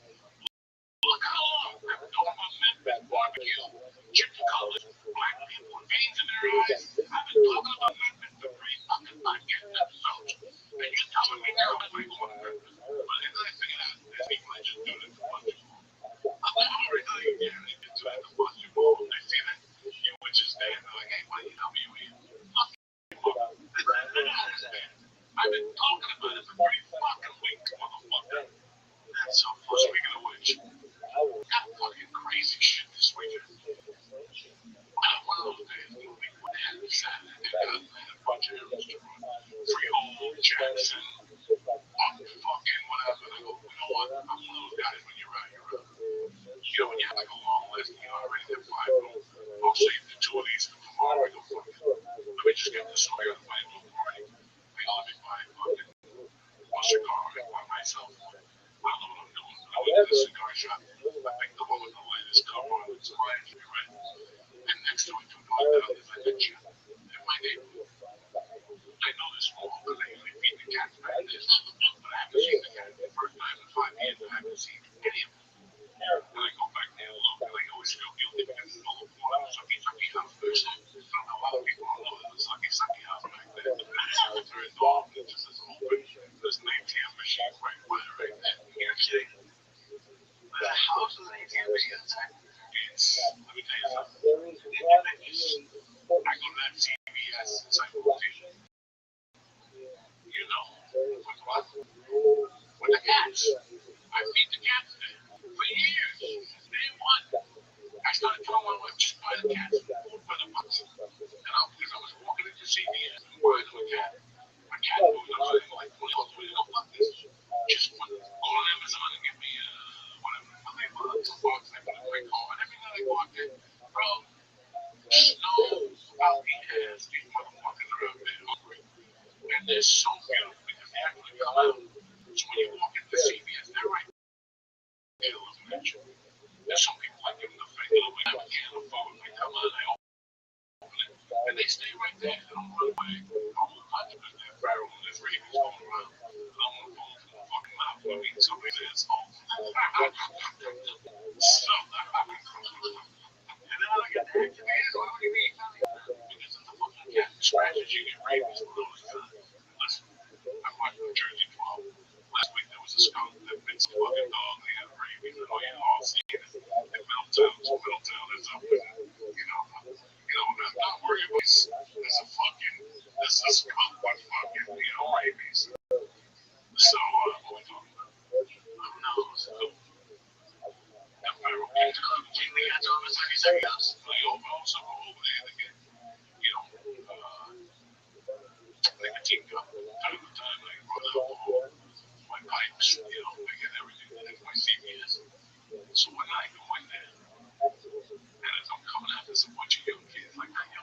Look how long I've known about Memphis barbecue, chicken colors, black people with veins in their eyes. I've been talking about Memphis for 3 fucking podcast episodes. And you're telling me now I'm like going to Memphis. But then I figured out that people are just doing it for fun. I'm like, already know you get it. It's like the bus you go. They see that you were just there. They're like, hey, buddy, how are you here? I've been talking about it for 3 fucking weeks, motherfucker. That's so fun. Speaking of which, got fucking crazy shit this weekend. One of those days, we went ahead and Saturday. They got a bunch of arrows to run. Freehold, Jackson, fucking whatever. I go, you know what? I'm one of those guys when you're out, you're out. You know, when you have like a long list, you know, I already have 5 of them. I'll save the 2 of these for tomorrow. I go, fuck it. Let me just get this so I got to find a little party. I go, let me buy fucking one cigar by myself. I don't know what I'm doing. I went to the cigar shop. I picked the one with the lightest cover on it, so I had to be right. And next to it, 2 doors down, there's like a gym in my neighborhood. I know this small because I usually feed the cats back this, but I haven't seen the cat the first time in 5 years. I haven't seen any of them. And I go back there and look, and I always feel guilty because it's all a sucky house. There's a lot of people don't know there's a sucky house back there. It's turned off, and it just is open. There's an ATM machine right there. You're kidding. The house is an ATM machine inside. It's, let me tell you something. I go to that CVS encyclopedia. You know, with what? With the cats. I feed the cats there for years. Day one. I started telling my wife, just buy the cats food for the bucks. And because I was walking into CVS and buying them a cat. My cat food, I was like, $20 for you, don't love this. Just go on Amazon and get me whatever. They bought 2 bucks, they put a quick call, and every night I walked in, bro, snow out because these motherfuckers are out there hungry. And they're so beautiful because they actually come out. So when you walk into CVS, they're right there looking at you. There's some people I give them the finger, we have a can of food, they come out, they open it, and they stay right there. They don't run away. They don't touch it because they're feral and there's rabies going around. They don't want to fall into the fucking mouth. I mean, somebody's asshole. So, and then when I get there, what do you mean? Because of the fucking cat scratches, you get rabies for those times. Listen, I watched New Jersey 12. Last week there was a skunk that bit some fucking dog. They had rabies. And all you all see it in Middletown is up there. I'm not worried about this. This is skunk with fucking, rabies. So, what we talking about? Who knows? That viral case club, the cats on the second house. They also go over there to get, nicotine gum. Time to time, I run alcohol, my pipes, I get everything. That's my CVS. So one night I go in there, and as I'm coming after some bunch of young kids, like 19,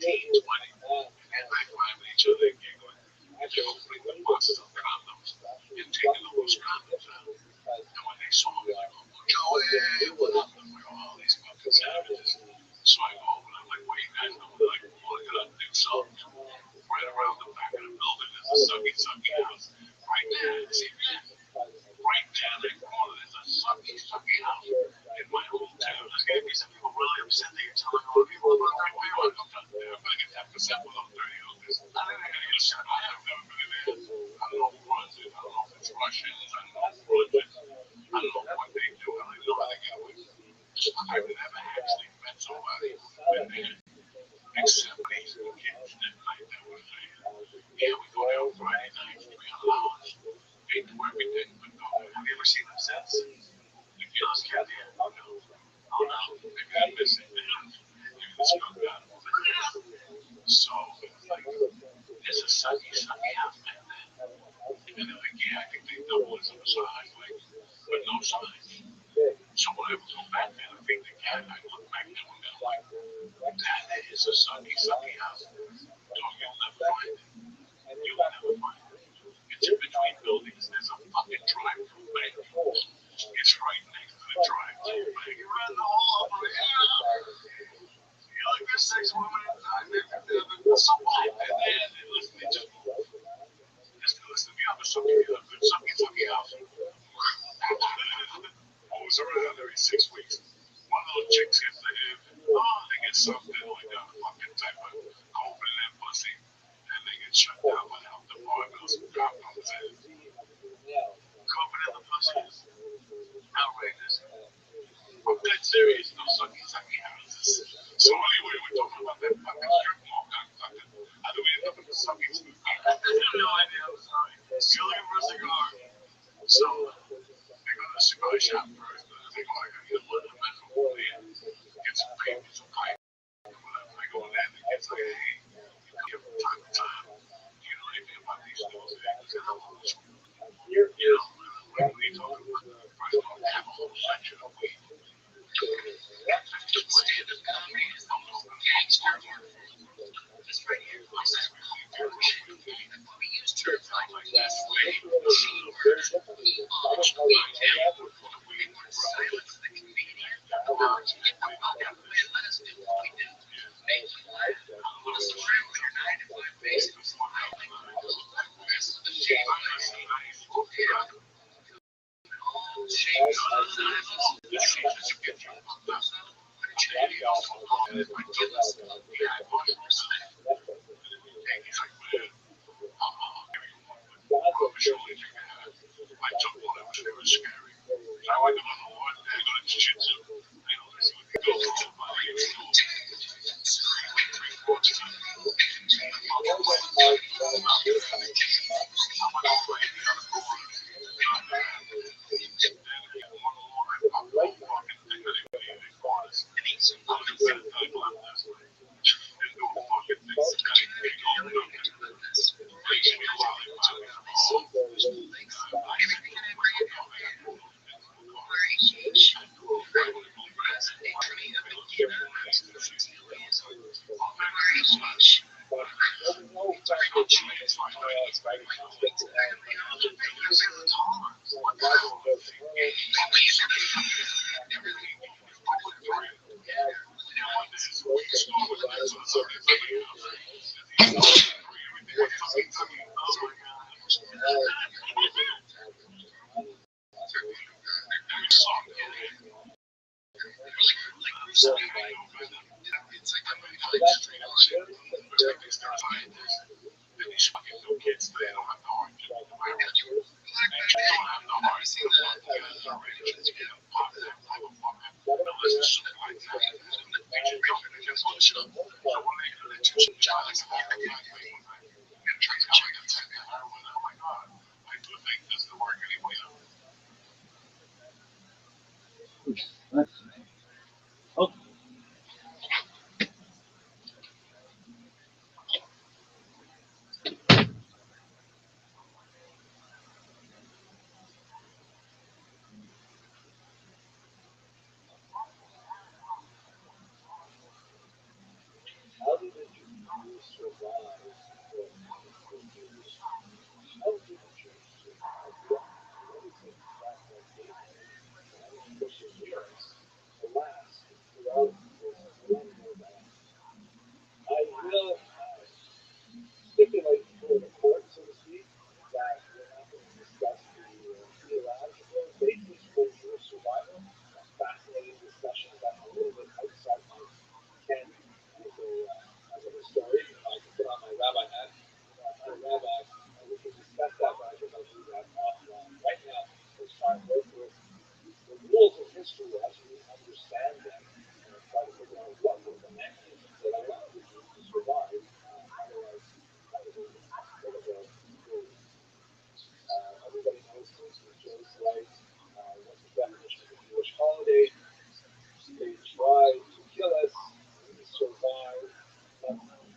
20, and high-fiving each other and giggling, and they're opening the boxes of condoms and taking the loose condoms out. And when they saw me, like, oh, Joey, what up? I'm like, oh, these fucking savages. So I go over and I'm like, what are you guys doing? They're like, we want to get up and do something. Right around the back of the building is a sucky Covered in the pussy is outrageous. I'm dead serious. No sucky houses. So anyway, we're talking about that fucking strip mall cocksucker. How do we end up in the sucky too? I have no idea. I'm sorry. You're looking for a cigar. So they go to the cigar shop first. They go, I gotta get one of the medical man. Get some paper, some pipe. I go in there and it's like, hey, you come here from time to time. Do you know anything about these things? And how much? You know, what are you talking about? First of all, they have a whole section of weed. Just standard comedy is almost gangster. This right here, we use terms like less way, machine word, e-launch, retail. We want to silence the comedian. Let us do what we do. Make life. Let us try with your 9 to 5 basics. Rest of the shame. Oh, How did you survive for 24 years? How did you survive? What is it that gave you perseverance to last throughout this millennial that I will stipulate for the court, so to speak, that we're not going to discuss the theological basis for your survival. Fascinating discussion that's a little bit outside my ken as a historian. I can put on my rabbi hat. I'm not a rabbi. We can discuss that, but I think I'll do that offline. Right now, let's try and work with the rules of history as we understand them and try to figure out what were the mechanisms that allowed you to survive. Otherwise, that was a bit of a fool. Everybody knows this is Joe's right. What's the definition of a Jewish holiday? They tried to kill us, we survived. That's right.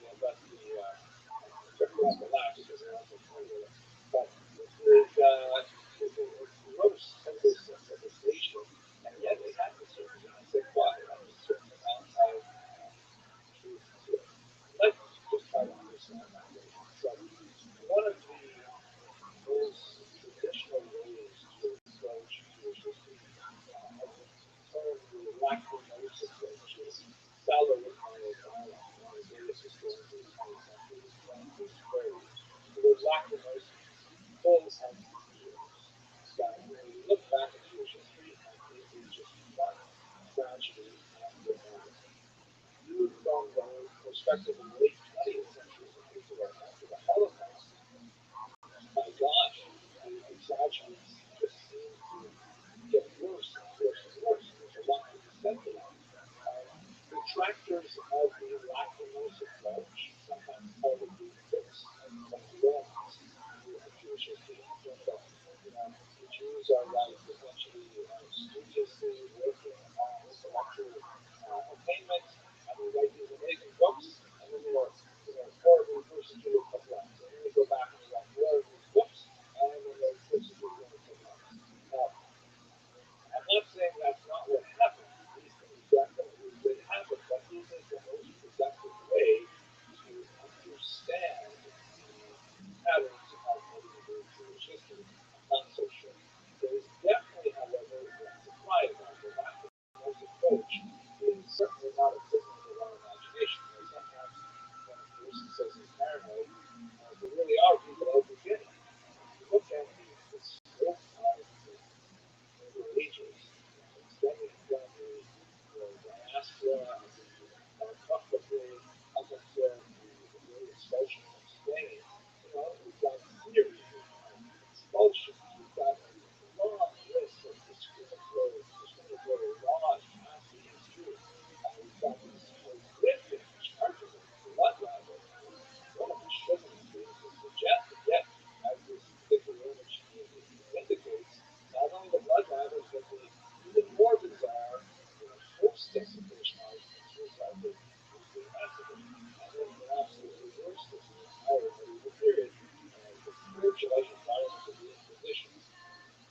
Yeah, that's the took me off the lap because they're also funny. But this is a gross anticipation, and yet it has a certain it has a certain amount of truth to it. Let's just try to understand that. So one of the most traditional ways to approach Jewish history has been termed the lacrimosis way, which is salary dialogue. One of the greatest historians of the 20th century this phrase. The word lacrimosis full of tears. That when we look back at Jewish history, it is just one tragedy after another. Viewed from the perspective of the late 20th century, so think about after the Holocaust, judgments just seem to get worse and worse and worse. There's a lot to be said for that. Detractors of the lachrymose approach sometimes call it the fix of wrongs of Jewish history. The Jews are like essentially studiously working on intellectual attainment, and they write these amazing books, and then they are horribly persecuted for life. And then they go back and they write more of these books, and then they're persecuted for life. Now, I'm not saying that's not what happened. These things definitely did happen, but is it the most productive way to understand the patterns of medieval Jewish history? I'm not so sure. There is definitely, however, a supply of that. The lachrymose approach is certainly not a figment of our imagination. Sometimes when a person says he's paranoid, there really are people out there getting it. If you look at the scope of the ages, extending from the diaspora of the Buffalo period up until the various expulsions of Spain. We've got series of expulsions. We've got a long list of discriminatory laws passed against Jews. We've got these horrific charges of blood libel. One of the shouldn't be suggested, yet, as this particular image indicates, not only the blood libel, but the even more bizarre post-desecration arguments resulted in the massacre. And then perhaps the worst of the entire medieval period, the spiritualized violence of the Inquisition.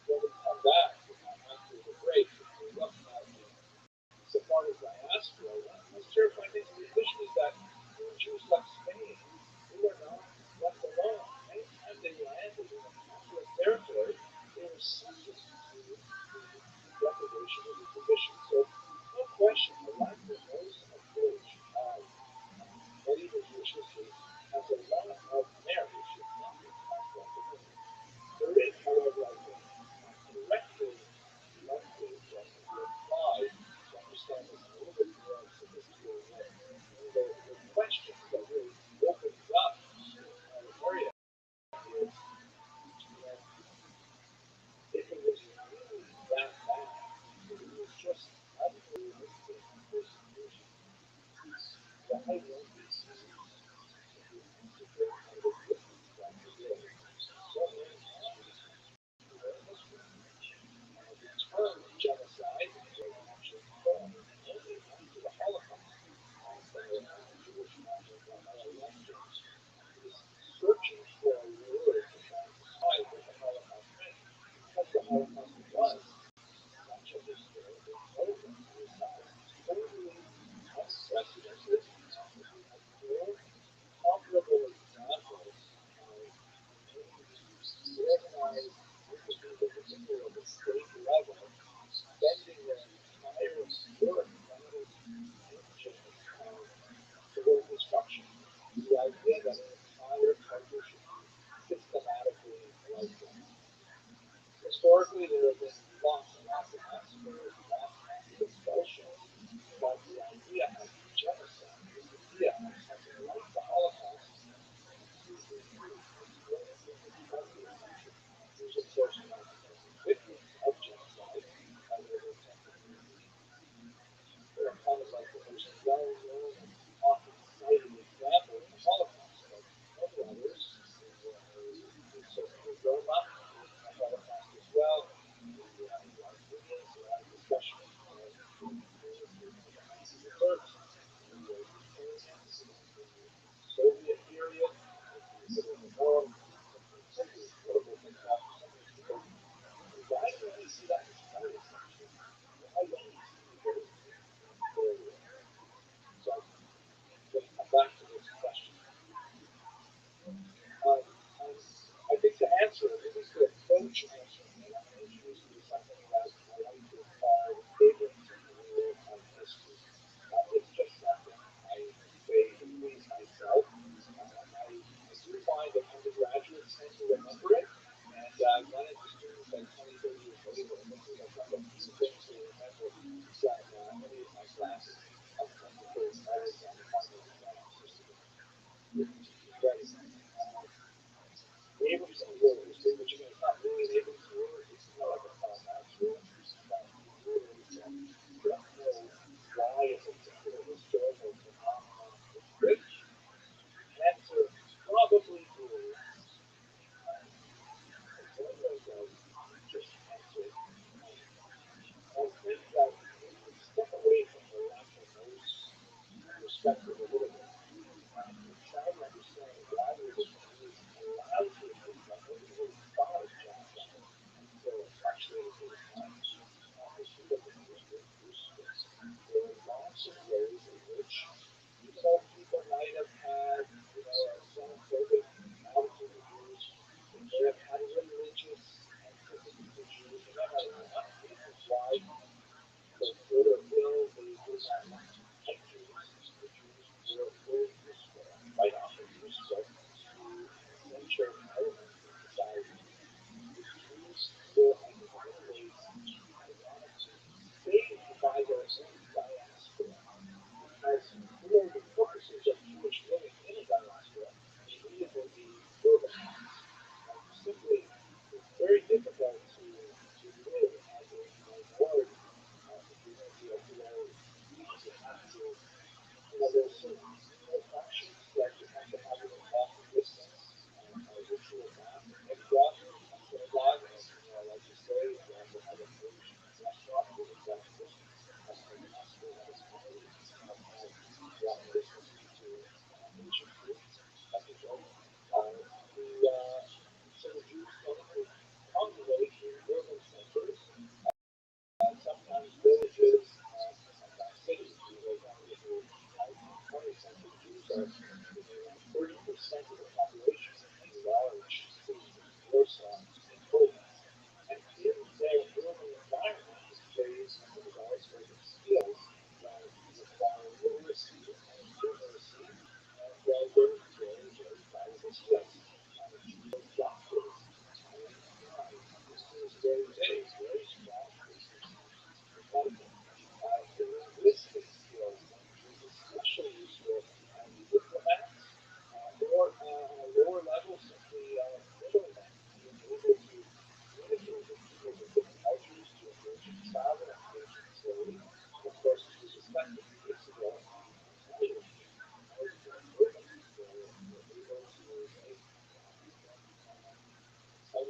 When we come back after the break, we look at the Sephardic diaspora. One of the most terrifying things of the Inquisition is that when Jews left Spain, they were not left alone. Anytime they landed in a Catholic territory, they were subject to the degradation of the Inquisition. So, no question, the lachrymose approach of medieval Jewish history has a lot of merit. It should not be passed off for nothing. There is, however, I think, corrective lenses that can be applied to understand this in a little bit more sophisticated way. The questions that really opens up the area is, if it was really that bad, if it was just unrealistic persecution, why weren't these things simply massacred out of indifference like they did so many times in their history? The term genocide was actually coined only after the Holocaust by a Jewish author, Rabbi Rothschild'S. He was searching for a word to try and describe what the Holocaust meant, because the Holocaust was such a historical moment. It was something totally unprecedented.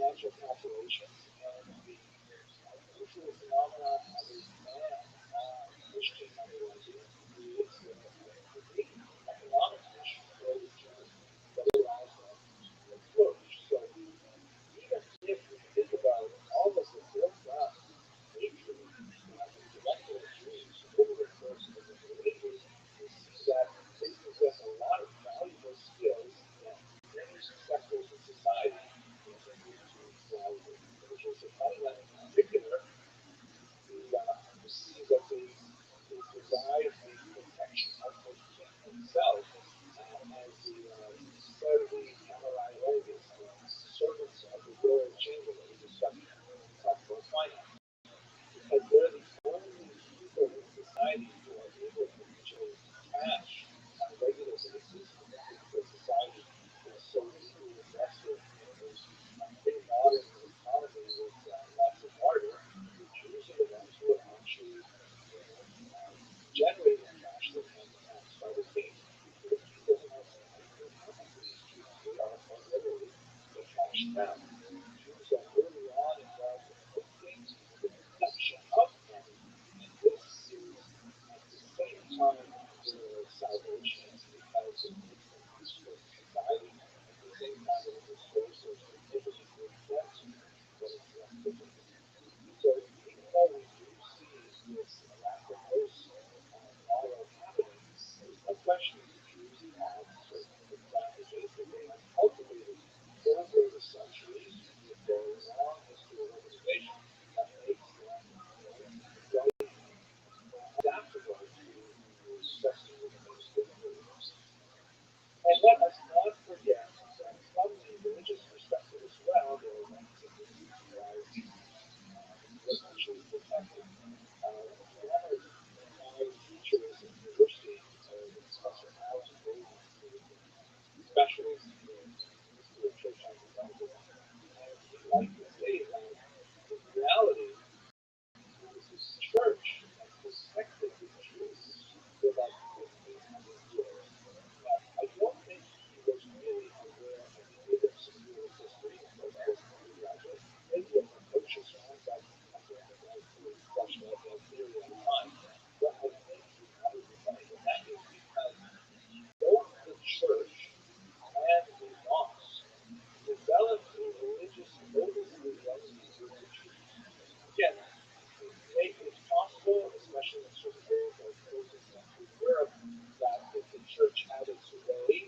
substantial populations and the unusual phenomenon of a man, Christian ideology, creates a great economic issue for the Jews that allows them to flourish. So even if we think about all of the built-up hatred that directed at Jews over the course of the Middle Ages, we see that they possess a lot of valuable skills that many sectors of society continue to value. In the case of Thailand in particular, we see that they provide the protection of the king himself as the Servi Camerarios, the servants of the royal chamberlain, who discussed about finance, because they're the only people in society who are able to generate cash on a regular basis because society is so deeply invested in a pre-modern economy with lots of barter. The Jews are the ones who are actually generating cash that can be taxed by the king. So the king doesn't have to pay any money to these Jews. They are regularly cash down. Jews are early on involved in hosting the production of money, and this is at the same time their salvation because it makes them useful to society. At the same time, it restores their significant debt when it's left to them. So even though we do see this Galapagos model happening, there's no question that the Jews have certain advantages that they have cultivated over the centuries with their long history of organization that makes them quite adaptable to the necessity of the most difficult. And let us not forget that from the religious perspective as well, there are ones that need to be essentially protected. One of my teachers at university was Professor Alan Davies, who was a specialist in the history of church anti-Semitism, and he liked to say that in reality, it was his church that protected the Jews for about 1,500 years. Now, I don't think he was really aware of the bigger Jewish history. Of course, I was an undergraduate, maybe a precocious one, but I don't think I fully fleshed out that theory at the time. But I think he had a point, and that is because both the church and the mosque developed a religious oversight with the Jews. Again, it's possible, especially in certain areas like 14th century Europe, that if the church had its way,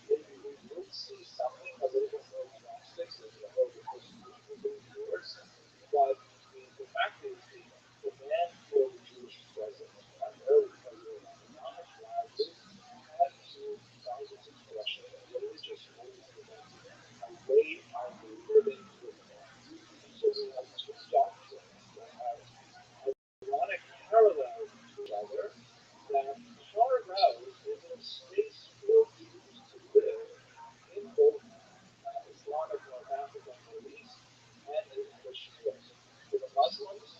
maybe we would see something a little bit more drastic than the persecution was going towards. But the fact is, the demand for the Jewish presence, primarily because of economic drivers, had to find its expression in religious organization, a way of living with God. And so we have two doctrines that have ironic parallels to each other that carve out a space for Jews to live in both Islamic North Africa, Middle East, and in the Christian world. For the Muslims,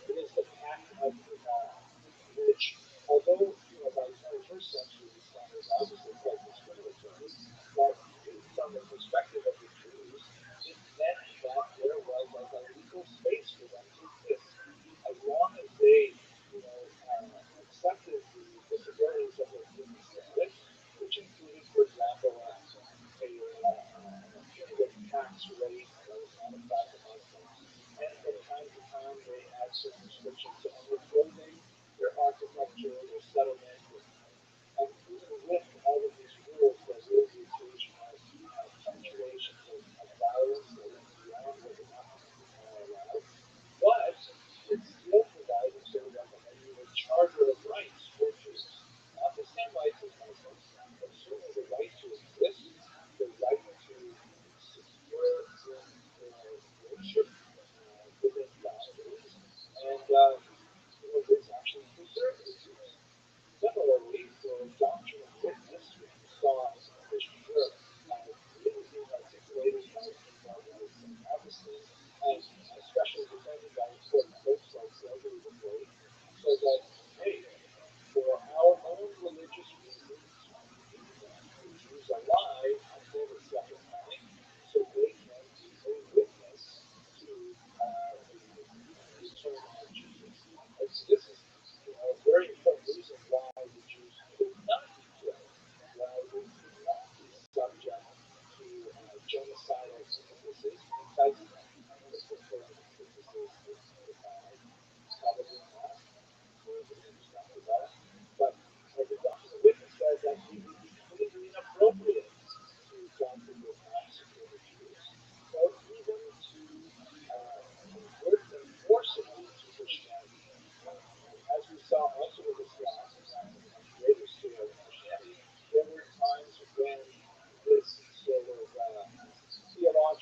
it is the path of Iman, which, although by the 21st century Islam was obviously quite discriminatory, but viewed from the perspective of the Jews, it meant that there was like a legal space for them to exist, as long as they, accepted the disabilities of their human status, which included, for example, a punitive tax rate that was not applied to Muslims. And from time to time, they had certain restrictions on their clothing, their architecture, their settlement. And even with all of these rules, there will be occasion of punctuations of violence that went beyond what would not be allowed. But it still provided sort of like a charter of rights for Jews. Not the same rights as Muslims, but certainly the right to exist, the right to secure their worship within boundaries, and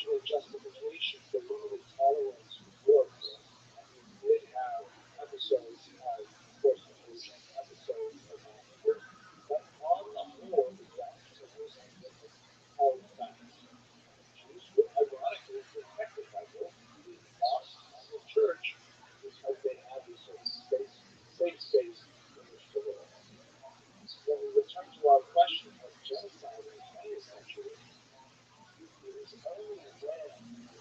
original justification for limited tolerance warfare. We did have episodes of force-majeure episodes of war, but on the whole, the doctrine was held fast. Jews were ironically protected by both the lost and the church because they had this sort of safe space in which to live. When we return to our question of genocide in the 20th century, it was only when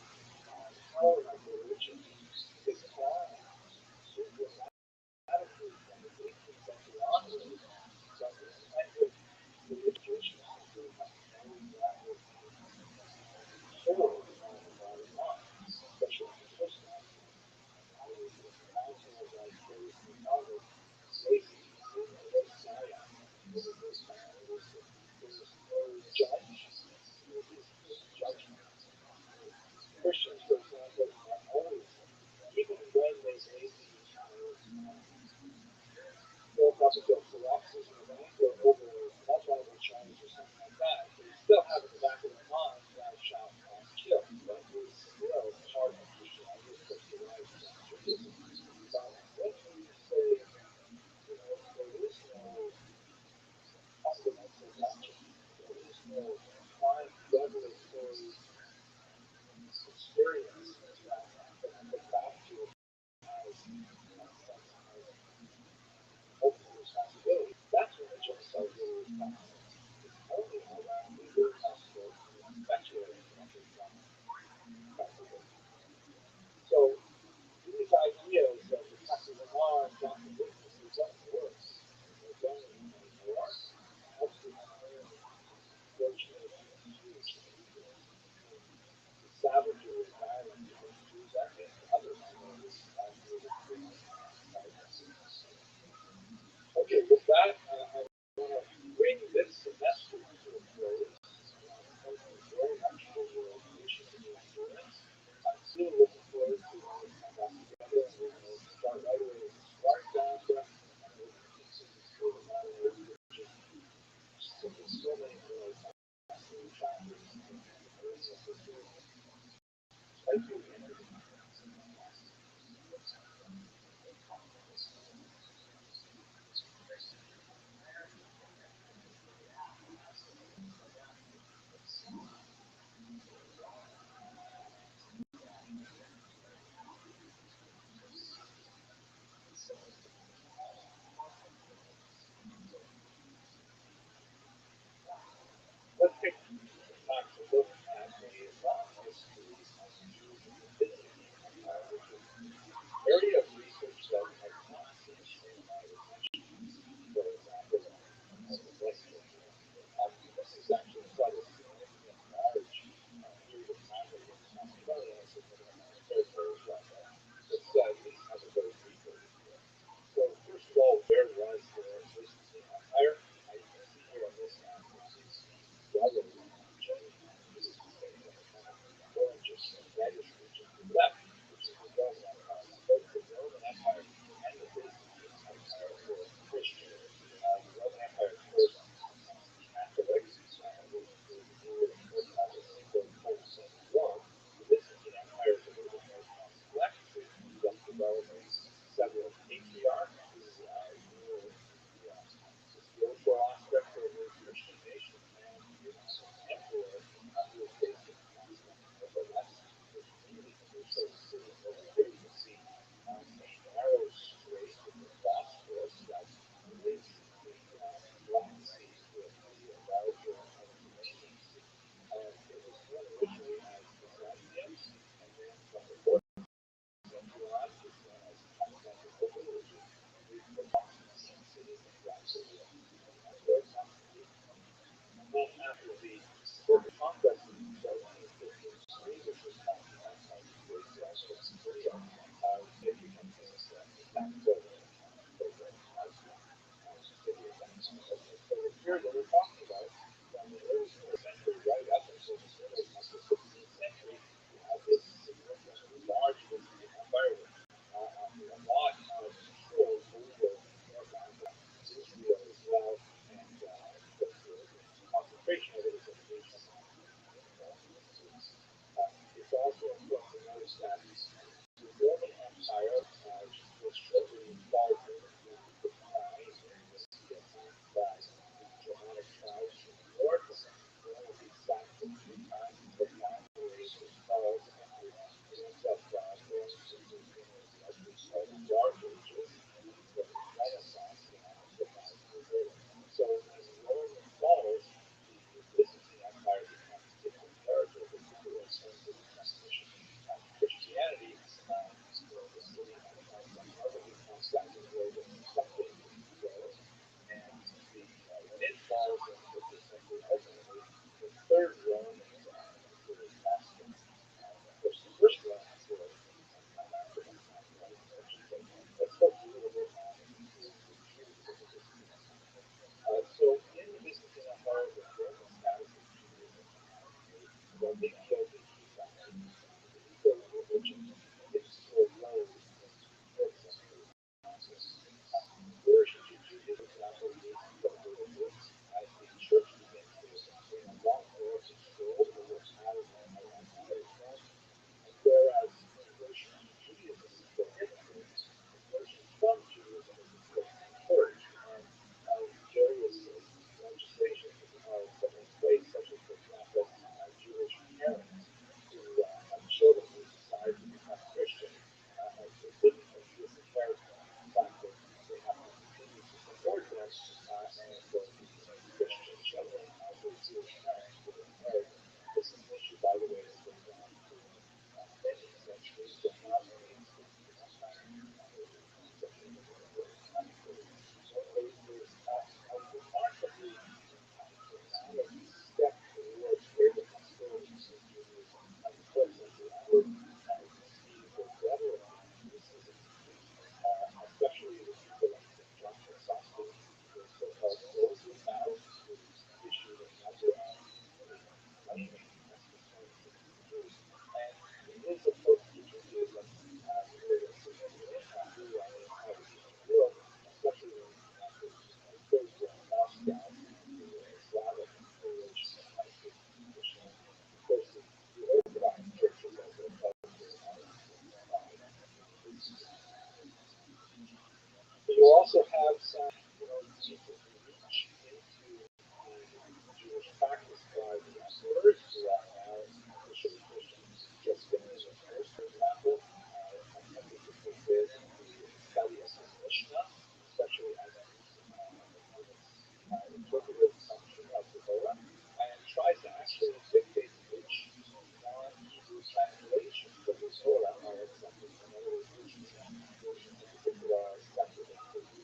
side, deeply reach into Jewish practice by the emperors who are now officially Christians, just finished a course, for example. My emphasis has been the study of the Mishnah, especially as interpretive function of the Torah, and tries to actually dictate which non-Hebrew translations of the Torah are accepted. In other words, which particular sections of the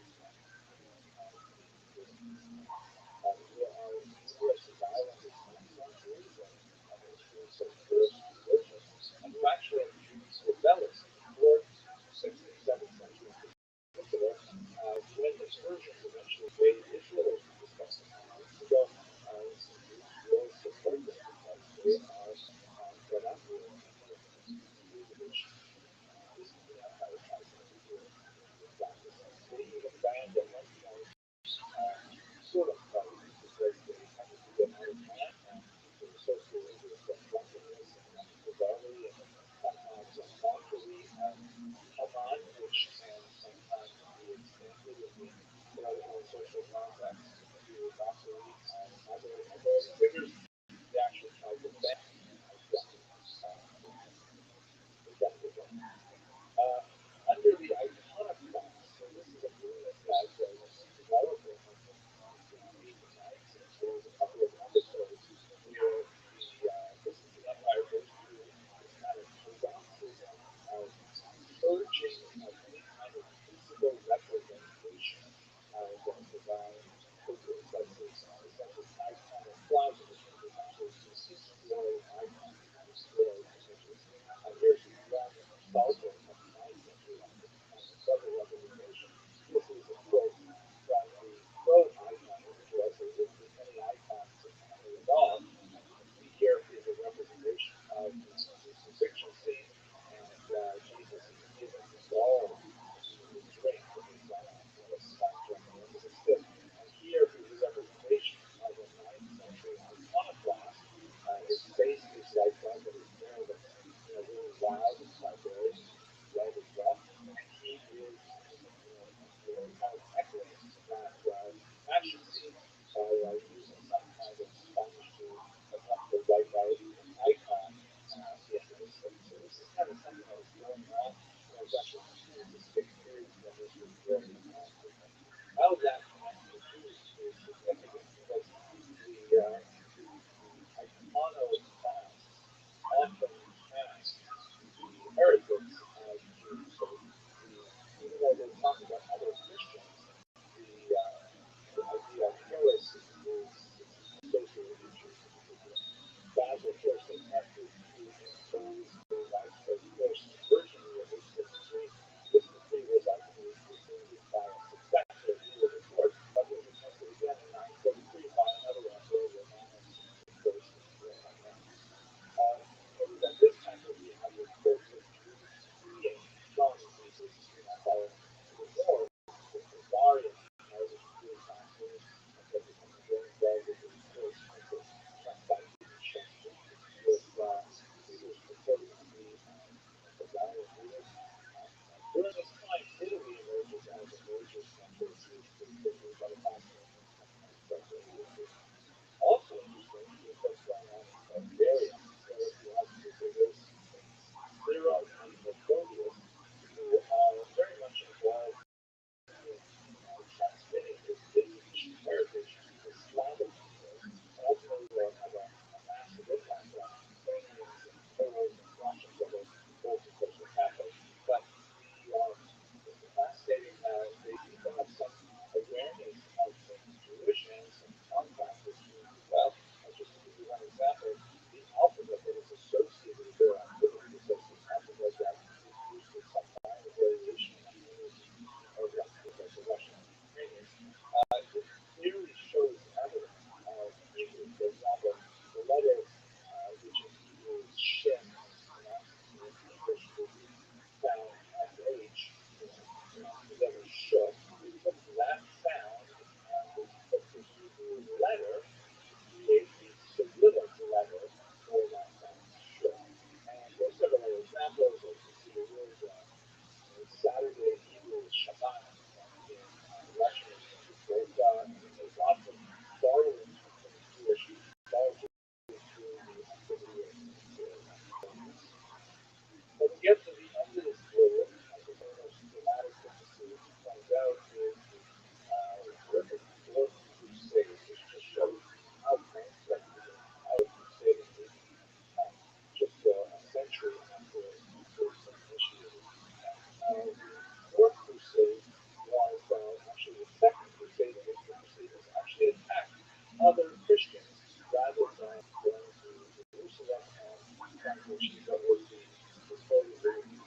which that was the supposedly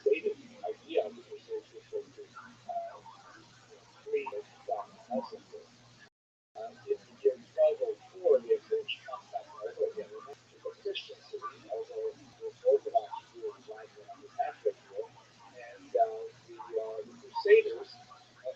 stated idea of the Crusades, which was to free from Muslims. In the year 1204, they approached Constantinople again. Remember, it's a Christian city, although the Orthodox Jews flagged it under Catholic rule. And the Crusaders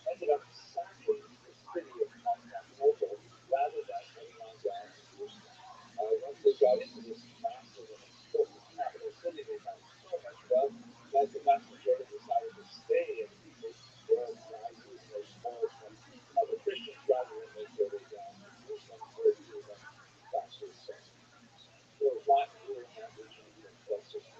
ended up sacking the city of Constantinople rather than heading on down to Jerusalem. Once they got into this massive and important capital city, they found so much wealth that the vast majority decided to stay and take their prizes and their spoils from other Christians rather than make their way down to Jerusalem, where it was them faster success. There was Latin rule in that region for close to the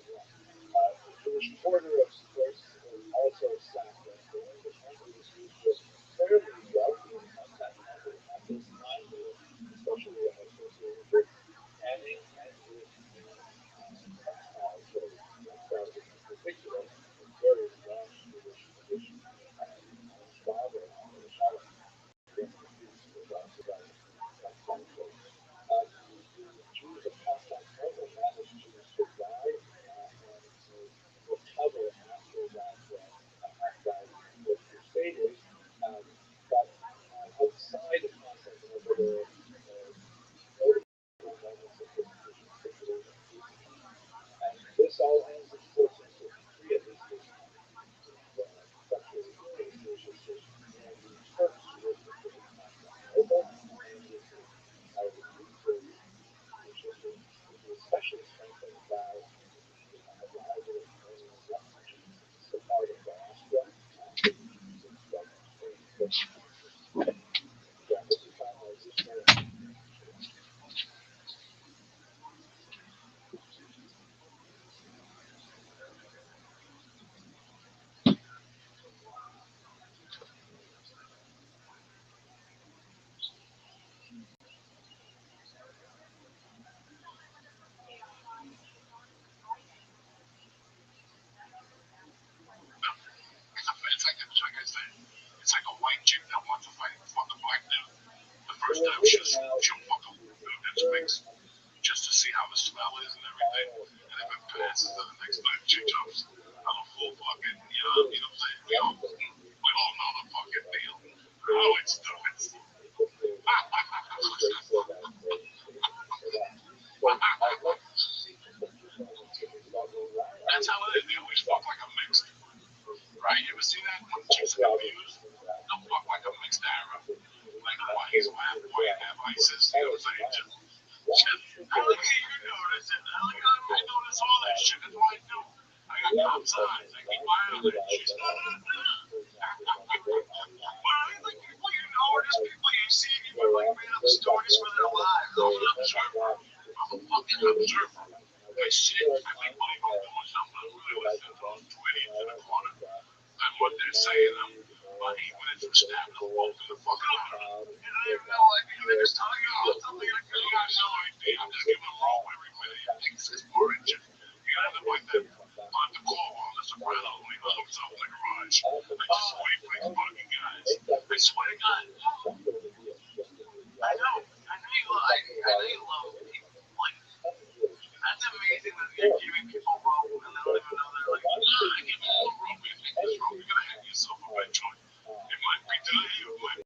Jewish quarter, of course, was also sacked and burned, and many of the Jews were fairly wealthy in Constantinople at this time. They were especially associated with tanning and with textile trade. Textile was in particular a very long Jewish tradition. My father, the Shalom, was also done textile trade. The Jews of Constantinople managed to survive and to recover after that uprising with Crusaders, but outside of Constantinople, there were notable moments of persecution, particularly in Greece. And this all ends in 1453 at this time. Especially in Jewish history, and the Turks were considered Constantinople, and the Greeks were Jewish history was especially strengthened by the arrival of many refugees in the part of diaspora since Spain. Yeah, this is colonization. It's like a white chick that wants to fight a fucking black dude. The first time she'll fuck a dude that's mixed just to see how the smell is and everything. And if it passes, then the next time she jumps on a full fucking, you know what I'm saying? We all know the fucking deal. Oh, it's stupid. That's how it is. They always fuck like a mixed. Right? You ever see that? When chicks are confused, they'll fuck like a mixed Arab. Like, why he's half white, half ISIS. You know what I'm saying? I like how you notice it. I notice all that shit. That's what I do. I got cops eyes. I keep my eye on that shit. Well, I like people you notice, people you see, people like made up stories for their lives. I'm an observer. I'm a fucking observer. I sit, I mean, believe I'm doing something. I'm really listening to those two idiots in the corner. And what they're saying, I'm even if they're stabbing them both in the fucking arm. And I have no idea. They're just telling you about something I really have no idea. I'm just giving them rope every minute. I think it's 4 inches. You gotta have like that on the call on the Soprano when he goes himself in the garage. I just wait for these fucking guys. I swear to God. I know you love people. Like, that's amazing that you're giving people rope and they don't even know they're like, I give you a little rope, you take this rope, you're gonna hang yourself eventually. It might be today, it might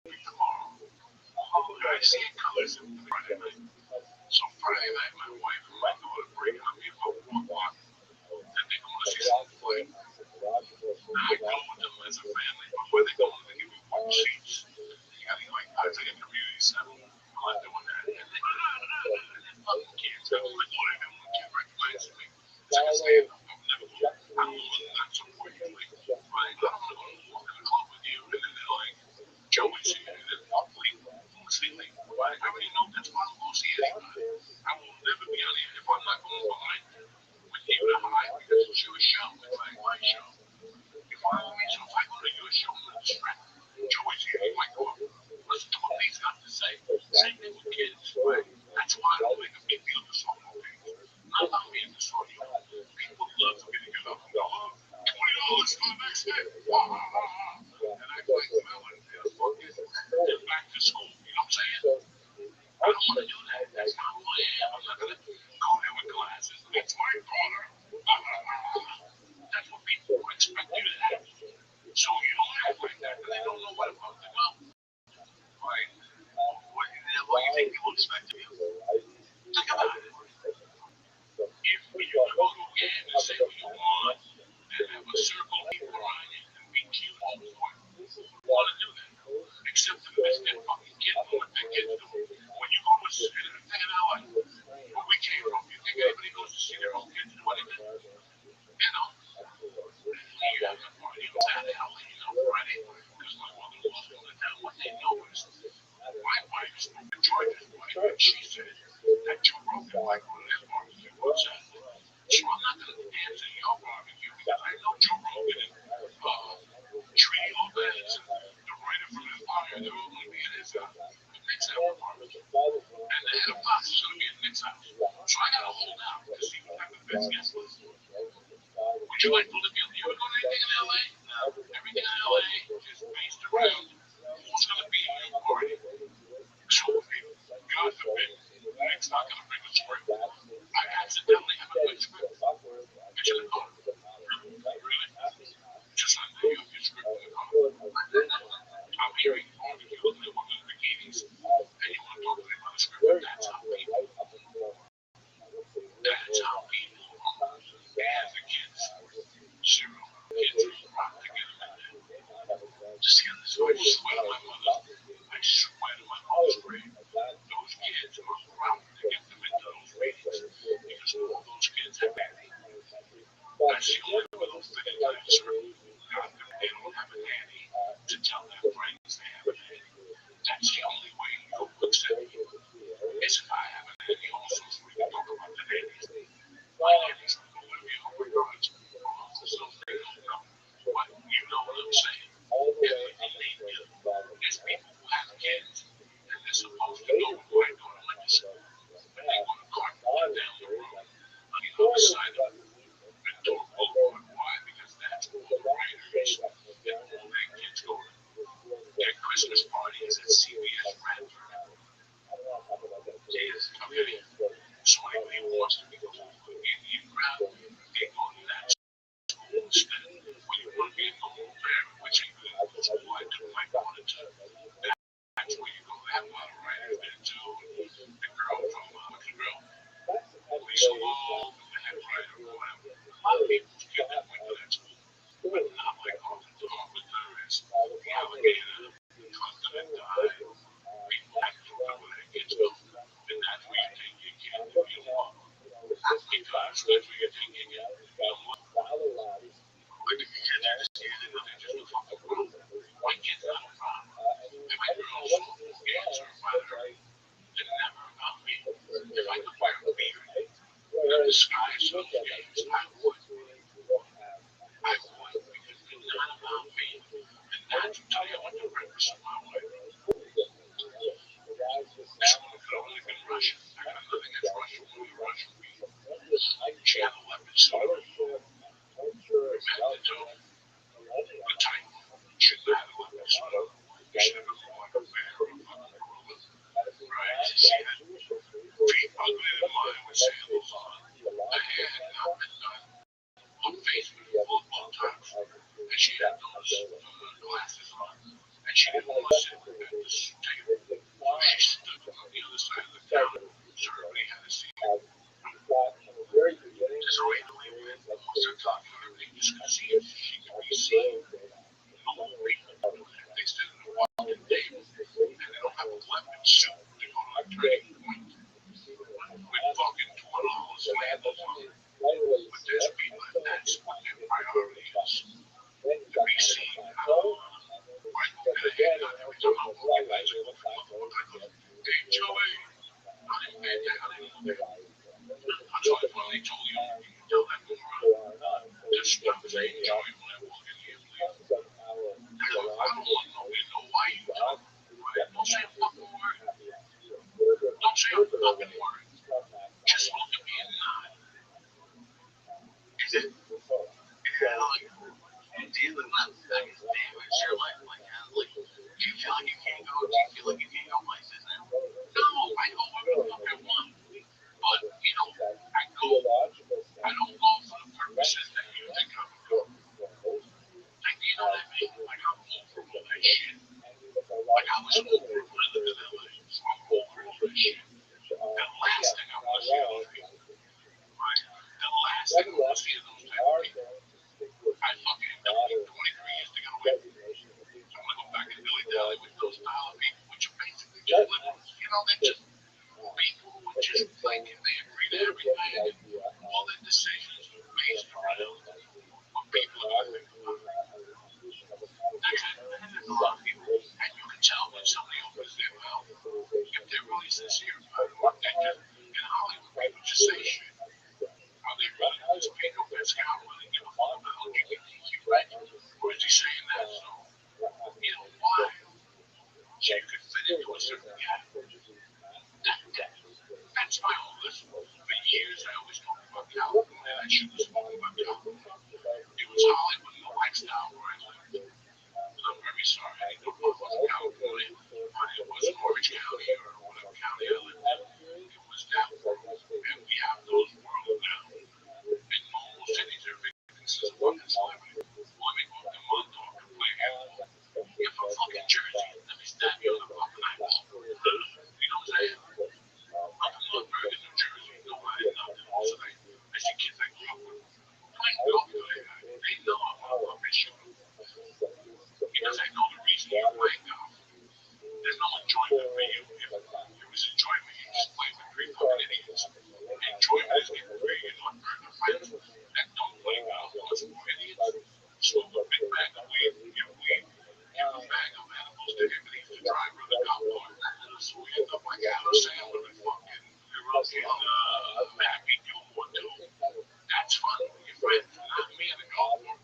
be tomorrow. I see it colors in Friday night. So Friday night, my wife and my daughter break up me about 1 o'clock. And they go to see something play. I go with them as a family, but where they go, they give me 1 seats. You gotta get like, it's like a community center. I'm not doing that. And they fucking kids. My daughter and one kid recognizes me. It's like a stand up. I'm never going. I don't know whether that's supporting you. Like, right? I don't know. Walk in the club with you. And then they're like, Joey's here. And then Lucy, like, I already know that's why I'm Lucy anyway. I will never be on here if I'm not going behind with you to hide because it's your show. It's like my show. You follow me? So if I go to your show, I'm not distracted. Joey's here. He might go up. Listen to what he's got to say. Same thing with kids. Right? That's why I don't make a big deal of this on my page. Not about me in this audio. People love for me to get up and go, oh, $20 for the next day. And act like melon and fucking get back to school. You know what I'm saying? I don't want to do that. That's not who I am. I'm not going to go there with glasses 18-year-old kids do anything. You know, you have a party on that alley, you know, Friday, because my mother-in-law's going to town. What they know is my wife spoke to George's wife, and she said that Joe Rogan might go to his barbecue on Saturday. So I'm not going to answer your barbecue because I know Joe Rogan and Trini Lopez and the writer from Empire, they're all going to be at his Nick's house barbecue. And the head of box is going to be at Nick's house. So I got to hold out to see what type of best guest list. Would you like to live here? You ever go to anything in LA? No. Everything in LA is based around who's going to be at your party. So if you, God forbid, Nick's not going to bring a script. I accidentally have a good script. I should have gone. Really? Just like the your script in the car. I'm hearing all of you looking at one of the bikinis, and you want to talk to me about a script. That's how people. That's how people are. And the kids, zero. Kids are rock together. Just the other side, I swear to my mother. I swear to my mother's grave. Those kids are rock to get them into those meetings. Because all those kids have nanny. That's the only way those things guys are. They don't have a nanny to tell their friends they have a nanny. That's the only way you'll accept me. Is if I have a nanny also so we can talk about the nannies. My nannies will go with me over yards. So they don't know. But you know what I'm saying. It's people who have kids and they're supposed to know what my daughter went to school. When they go to Cartmore down the road on the other side of Ventura Boulevard. Why? Because that's all the writers and all their kids go to. Their Christmas party is at CBS Radford. Okay. So anybody who wants to become an Indian crowd, they go to that school instead. When you want to be a normal parent, which ain't good, which is why I took my daughter to, that's where you go. They have a lot of writers there too. The girl from, what's the girl? Lisa Loeb, the head writer, or whatever. A lot of people's kids that went to that school. But not like Carpenter. Carpenter is the alligator, Hunter that died. People that don't know where their kids go. And that's where you take your kid if you don't want. Because that's where you take your kid if you don't want. Like if your kids are just kids and they're just a fucking problem. My kid's not a problem. And my girls will answer about her. They're never about me. If I could wear a beard and disguise those games, I would. I would, because they're not about me. And that's tell you what the purpose of my life. This woman could only been Russian. I got nothing against Russian women, Russian people. She had a leopard suit. Remember, too, the type. She had a leopard suit. She never looked like a bear or a fucking gorilla. Right? She had feet uglier than mine with sandals on. Her hair had not been done. Her face was full of Botox. And she had those glasses on. And she didn't want to sit at this table. So she stood on the other side of the counter. So everybody had to see her. There's a way to leave it. Also talking to everything just because she could be seen. Normal people, they sit at a walking table and they don't have a leopard suit to go to a turning point with fucking $20 sandals on. But there's people that that's what their priority is. To be seen how I go get a haircut every time I walk in there. I go for what I go. Hey, Joey, I didn't pay that. I didn't know that. I'm sorry when they told you, you can tell that moron. Just stop saying Joey when I walk in here, please. I don't want nobody to know why you talk. Right? Don't say a fucking word. Don't say a fucking word. Just look at me and nod. Is it? Yeah, like, dealing with things damage your life like that. Like, do you feel like you can't go? Do you feel like you can't go places now? No, I go wherever the fuck I want. But, you know, I don't go for the purposes that you think I would go. Like, you know what I mean? Like, I'm over all that shit. Like, I was over it when I lived in LA. So I'm over all that shit. The last thing I want to see are those people. Right? The last thing I want to see are those type of people. I fucking took me 23 years to get away from it. So I'm gonna go back and dilly-dally with those style of people, which are basically just liberals. You know, they're just people who are just like, and they agree to everything. All this guy really give a fuck about LGBTQ, right? Or is he saying that so, why you could fit into a certain category? That's my whole list. For years, I always talked about California, and I shouldn't have spoken about California. It was Hollywood and the lifestyle where I lived. And I'm very sorry. I didn't know if it was California, but it was Orange County or whatever county I lived in. It was that world. And we have those worlds now. In normal cities, everything says fucking celebrity. Let me go up to Montauk and play handball. You're from fucking Jersey. Let me stab you in the fucking eyeball. You know what I'm saying? I'm from North Bergen, New Jersey. Nobody nothing. So I see kids I grew up with playing golf. They know I'm a fucking shooter. Because I know the reason you're playing golf. There's no enjoyment for you. If there was enjoyment, you just play with three fucking idiots. Enjoyment is getting free. You're not burning friends that don't play golf. Those more idiots. Smoke a big bag of weed, give weed, give a bag of animals to everything to drive with a golf cart. So we end up like Adam Sandler and fucking Happy Gilmore too. That's fun with your friends. Not me in the golf cart.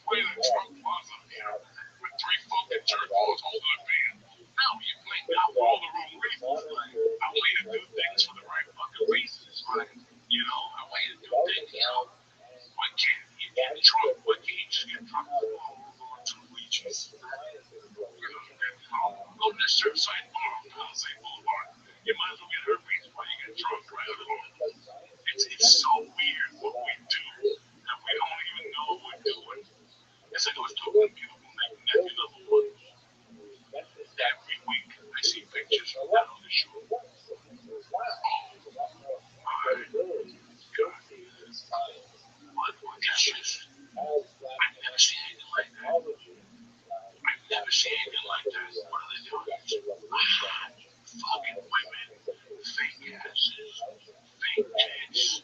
Playing a trunk plaza here with three fucking jerk balls holding a band. No, you're playing golf for all the wrong reasons. I want you to do things for the right fucking reasons, right? I want you to do things, Why can't you get drunk? Why can't you just get drunk? To Luigi's. Go to the Surfside Bar on Palisade Boulevard. You might as well get herpes while you get drunk, right? It's so weird what we do that we don't even know what we're doing. It's like I was talking to people from Nephew Number One. Every week I see pictures from down on the shore. Oh my God. What is this? I've never seen anything like that. I've never seen anything like that. What are they doing? Fucking women, fake asses, fake tits.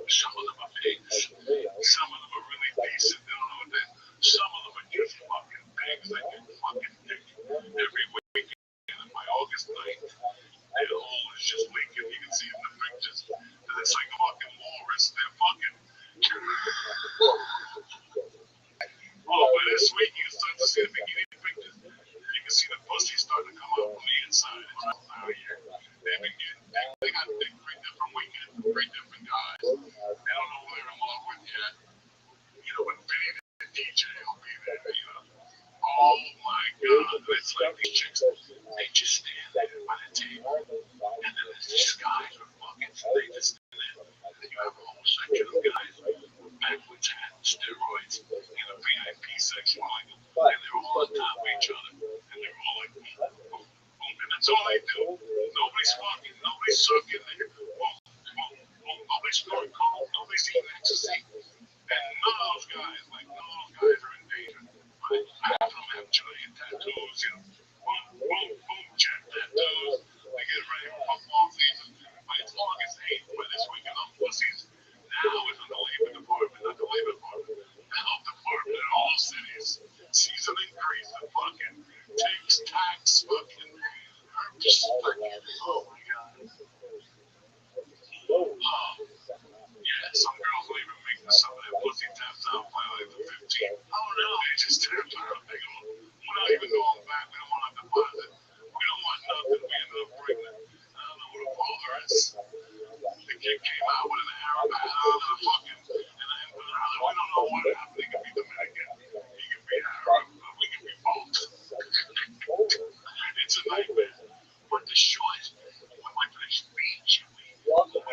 Some of them are pigs. Some of them are really decent. They don't know what that. Some of them are just fucking pigs. They get fucking dick every weekend. And by August 9th, their hole is just leaking. You can see in the pictures. It's like a fucking walrus. They're fucking. But this week you can start to see the bikini pictures. You can see the pussy starting to come out from the inside. It's all out here. They got three different weekends, three different guys. They don't know who they're in love with yet. But Vinny the DJ will be there, Oh my God. It's like these chicks, they just stand there by the table. And then there's these guys with buckets. They just stand there. And then you have a whole section of guys with backwards hats, steroids, in a VIP section. And they're all on top of each other. And they're all like, boom, boom, boom. And that's all they do. Nobody's fucking, nobody's sucking there. Boom, boom, boom. Nobody's scoring coke. Nobody's eating ecstasy. And none of those guys are in danger. But half of them have giant tattoos, boom, boom, boom, jet tattoos. They get ready for football season. But it's August 8th, by this weekend on pussies. Now it's in the labor department, not the labor department. The health department in all cities sees an increase in fucking takes tax, fucking just fucking, oh my God. Yeah, some girls will even make some of their pussy taps out by like the 15th. Oh no, they just tapped out. They go, we're not even going back. We don't want to deposit. We don't want nothing. We ended up pregnant. I don't know what a father is. The kid came out with an Arab hat on and a fucking, and we don't know what happened. He could be Dominican. He could be Arab. We could be both. It's a nightmare. But the short, we went to this beach. We took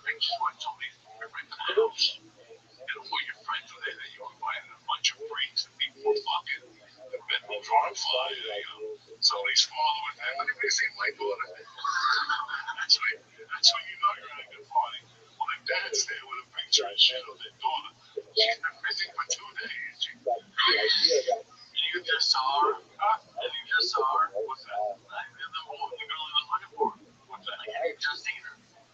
pictures with somebody. We rented a house. And all your friends were there. You were invited a bunch of freaks and people were fucking. The bedrooms were on fire. Somebody's father was there. Anybody seen my daughter? That's when you know you're at a good party. When a dad's there with a picture and shit of their daughter. She's been missing for 2 days. You just saw her? You just saw her? What's that? The girl he was looking for. What's that? You just seen her.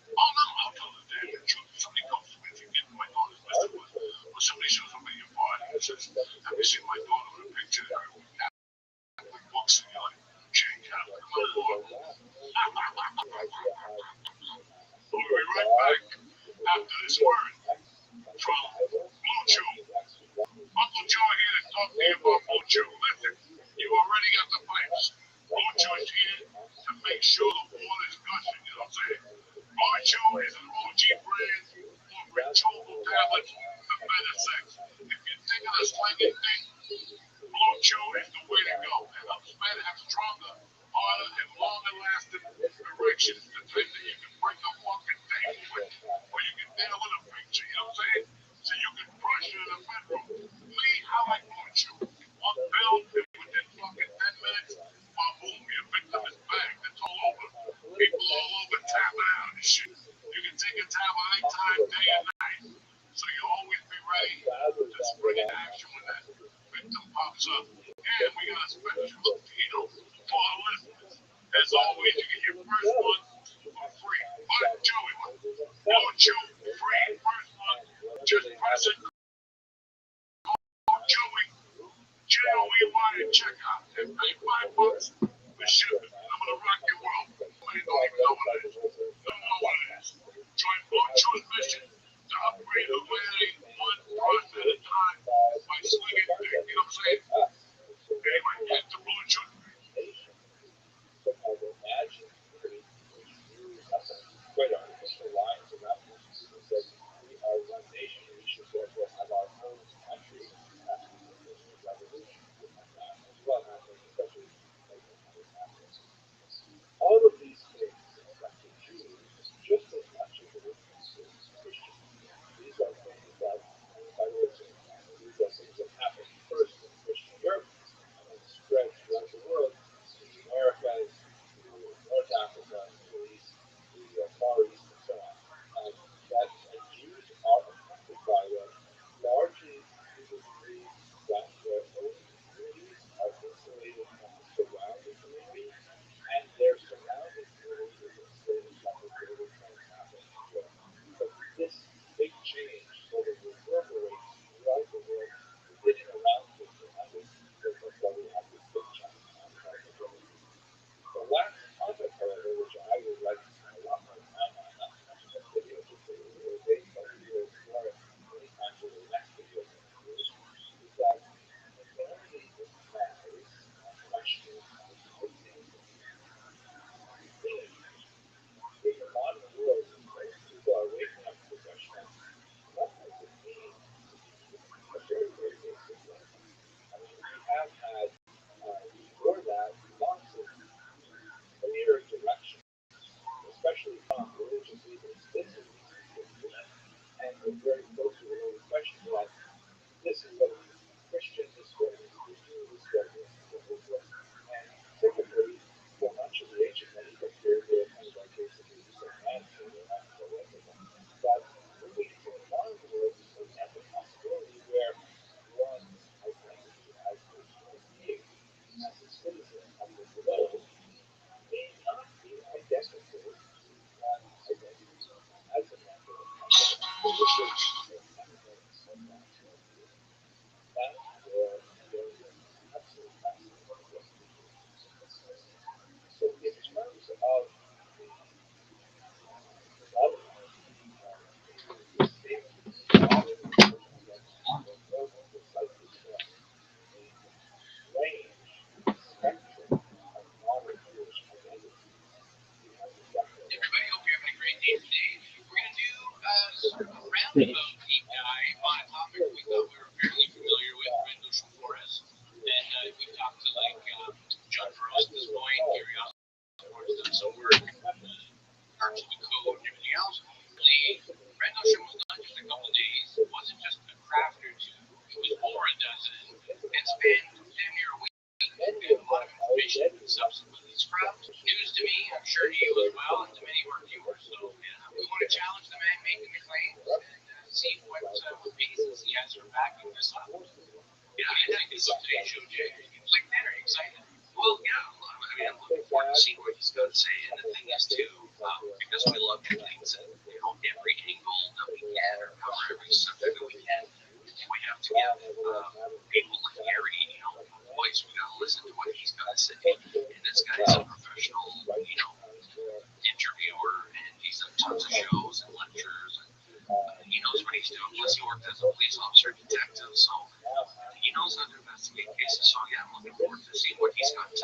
Oh no, I'll tell the dad the truth. Somebody comes to me and says, my daughter's missing one. Or somebody shows up at your party and says, have you seen my daughter with a picture of her with Catholic books? And you're like, gee, Catholic, my Lord. We'll be right back after this word from And we got a special deal for our listeners. As always, you get your first one for free. But Joey, won't you free first one? Just press it. Joey, Joey, check out. And pay $5 for shipping. I'm gonna rock your world. You don't even know what it is. Don't know what it is. Join Rothschild's mission to upgrade humanity one person at a time by swinging big. You know what I'm saying? Anyway, back to Rothschild. Quite artificial lines around us. He said, we are one nation, we should therefore have our own country. Revolution as well happening, especially all of these things affected Jews just as much as it affected Christians. These are things that, by the way, these are things that happened first in Christian Europe and then spread throughout the world, to the Americas, to North Africa, Middle East, the Far East, and so on. That Jews are affected by them largely to the degree that their own communities are insulated from the surrounding community, and their surrounding community is insulated from the greater things happening in Europe. But this big change sort of reverberates throughout the world, beginning around 1500. That's why we have this big change outside the world. The last topic, however, which I would like to spend a lot more time on, not so much in this video, just a little bit, but we will explore it many times in the next video, is that humanity has questions of things. In the modern world, people are waking up to the question of what does it mean to be a very, very basic thing. I mean, we have had, before that, lots of clear directions, especially from religious leaders. This is and we're very close to the early questions about this is what it means to be Christian, this is what it means to be Jew, this is what it means to be Muslim. And typically, for much of the ancient medieval period, they were kind of like basically just like man, so they're not so ethical. But moving into the modern world, we have the possibility where one's identity as a human being, as a citizen of the globe, may not be identical to one's identity as a member of the religious or ethnic or national group. That's where there is absolute fascinating investigation. So in terms of the development of the statements, range, spectrum of modern Jewish identity. Everybody, hope you're having a great day today. We're going to do sort of a roundabout deep dive on a topic we thought we were fairly familiar with, Rothschild Flores. And we talked to John Burroughs at this point, Gary Osborne's done some work, Arch of the Code, and everything else. The Rothschild was not just a couple days, it wasn't just a craft or two, it was over a dozen, and spanned damn near a week. We have a lot of information subsequently scrubbed. News to me, I'm sure to you as well, and to many of our viewers. So we want to challenge the man making the claims and see what basis he has for backing this up. Yeah, I think this is today's show, Jay. Are you like that? Are you excited? Well, yeah. I mean, I'm looking forward to seeing what he's got to say. And the thing is, too, because we love to things and every angle that we can or cover every subject that we can, we have to give people like Gary, voice. We got to listen to what he's got to say. And this guy's a professional, interviewer, and he's done tons of shows and lectures, and he knows what he's doing. Plus, he worked as a police officer, detective, so he knows how to investigate cases. So yeah, I'm looking forward to seeing what he's got to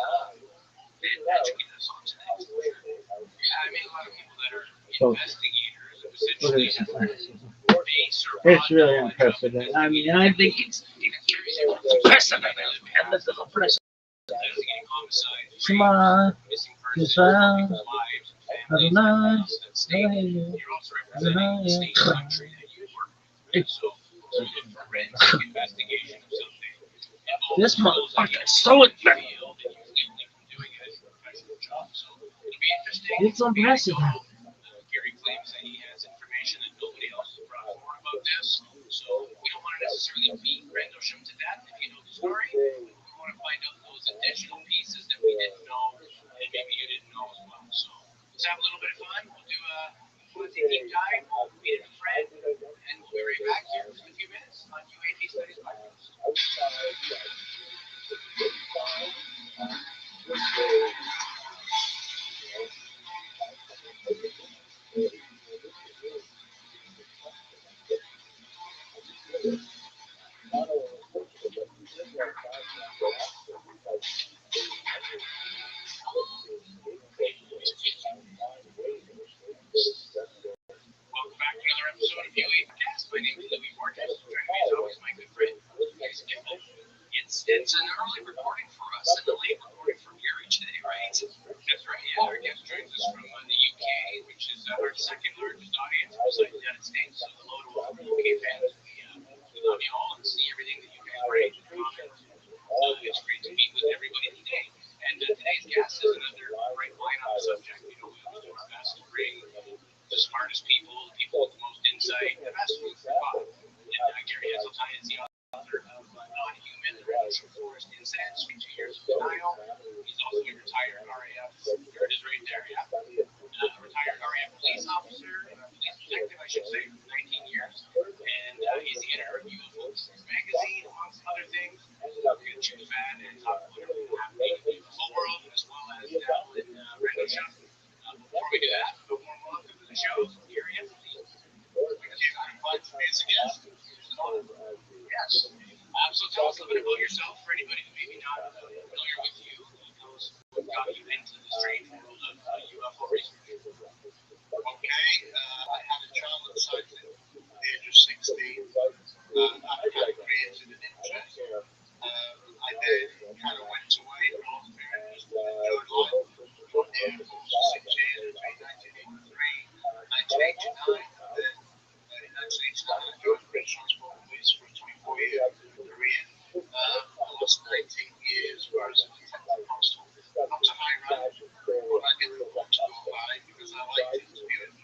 educate us on today. Yeah, I mean, a lot of people that are investigators have essentially it's really unprecedented. I mean, I think it's unprecedented. Come on, just I don't know. This motherfucker is so effective. It's unprecedented. Gary claims that he has information that nobody else has brought forward about this, so we don't want to necessarily beat Rothschild to death if you know the story. He's the editor of UFO magazine, amongst other things. Good chick fan and talk about everything happening in the UFO world, as well as down in Rendlesham. Before we do that, a warm welcome to the show. Here he is. Because you got invited to me as a guest. Yes. So tell us a little bit about yourself for anybody who may be not familiar with you. Tell us what got you into the strange world of UFO research. Okay, I had a child at the age of 16. I kind of created an interest. I did, kind of went away for a long period, just enjoyed life. Got the Air Force for 6 years between 1983 and 1989. And then in 1989, I joined the British Transport Police for a 24-year career. The last 19 years were as a detective constable. Not a high rank, but I didn't want to go high because I liked interviewing.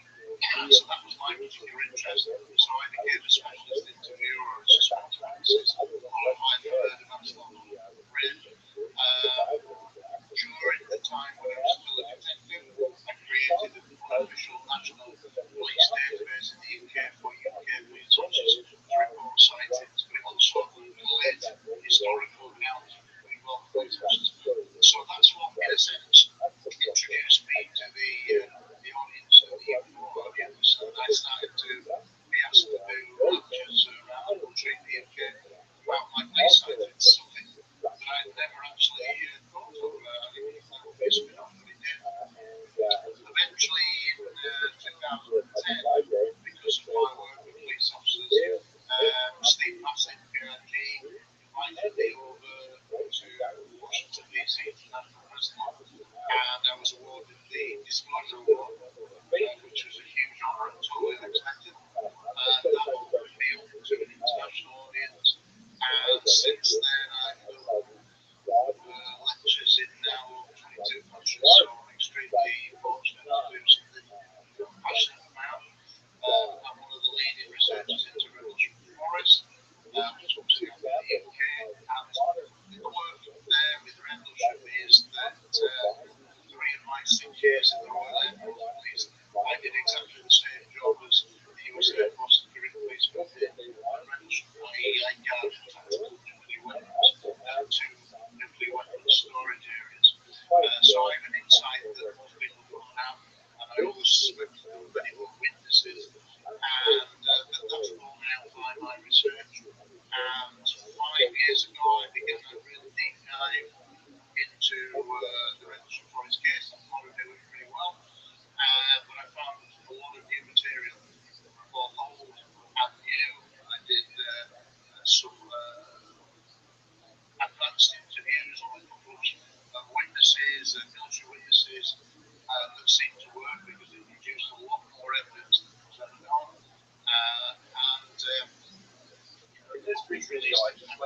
So that was my particular interest. So I became a specialist interviewer or a response analysis, qualified for the national range. During the time when I was still a detective, I created an unofficial national police database in the UK for UK police officers to report sightings, but it also collated historical accounts of UFO photos. So that's what, in a sense, introduced me to the audience, the UFO audience, and I started to be asked to do lectures around the country in the UK about my police sightings, something that I'd never actually thought of. I didn't think that would be a spin-off, but it did. Eventually, in 2010, because of my work with police officers, Steve Massett, PRG, invited me over to Washington, D.C. International President, and I was awarded the Disclosure Award, which was a huge honour and totally unexpected. That opened me up to an international audience, and since then I've done lectures in now 22 countries, so I'm extremely fortunate to do something I'm passionate about. I'm one of the leading researchers into revolutionary forests, which comes from the UK, and the work there with Rendlesham is that 3 of my 6 years in the Royal Air Force Police, I did exactly the same job as the US Air Force and Caribbean Police did at Rendlesham, i.e. I guarded tactical nuclear weapons and 2 nuclear weapons storage areas. So I have an insight that most people don't have, and I always swift through many more witnesses, and that's borne out by my research. And 5 years ago, I began a real deep dive into the Rendlesham Forest case. I thought I knew it pretty well, but I found a lot of new material, both old and new. I did some advanced interviews on a couple of witnesses, military witnesses, that seemed to work because it produced a lot more evidence than was ever known. It's really like it's 500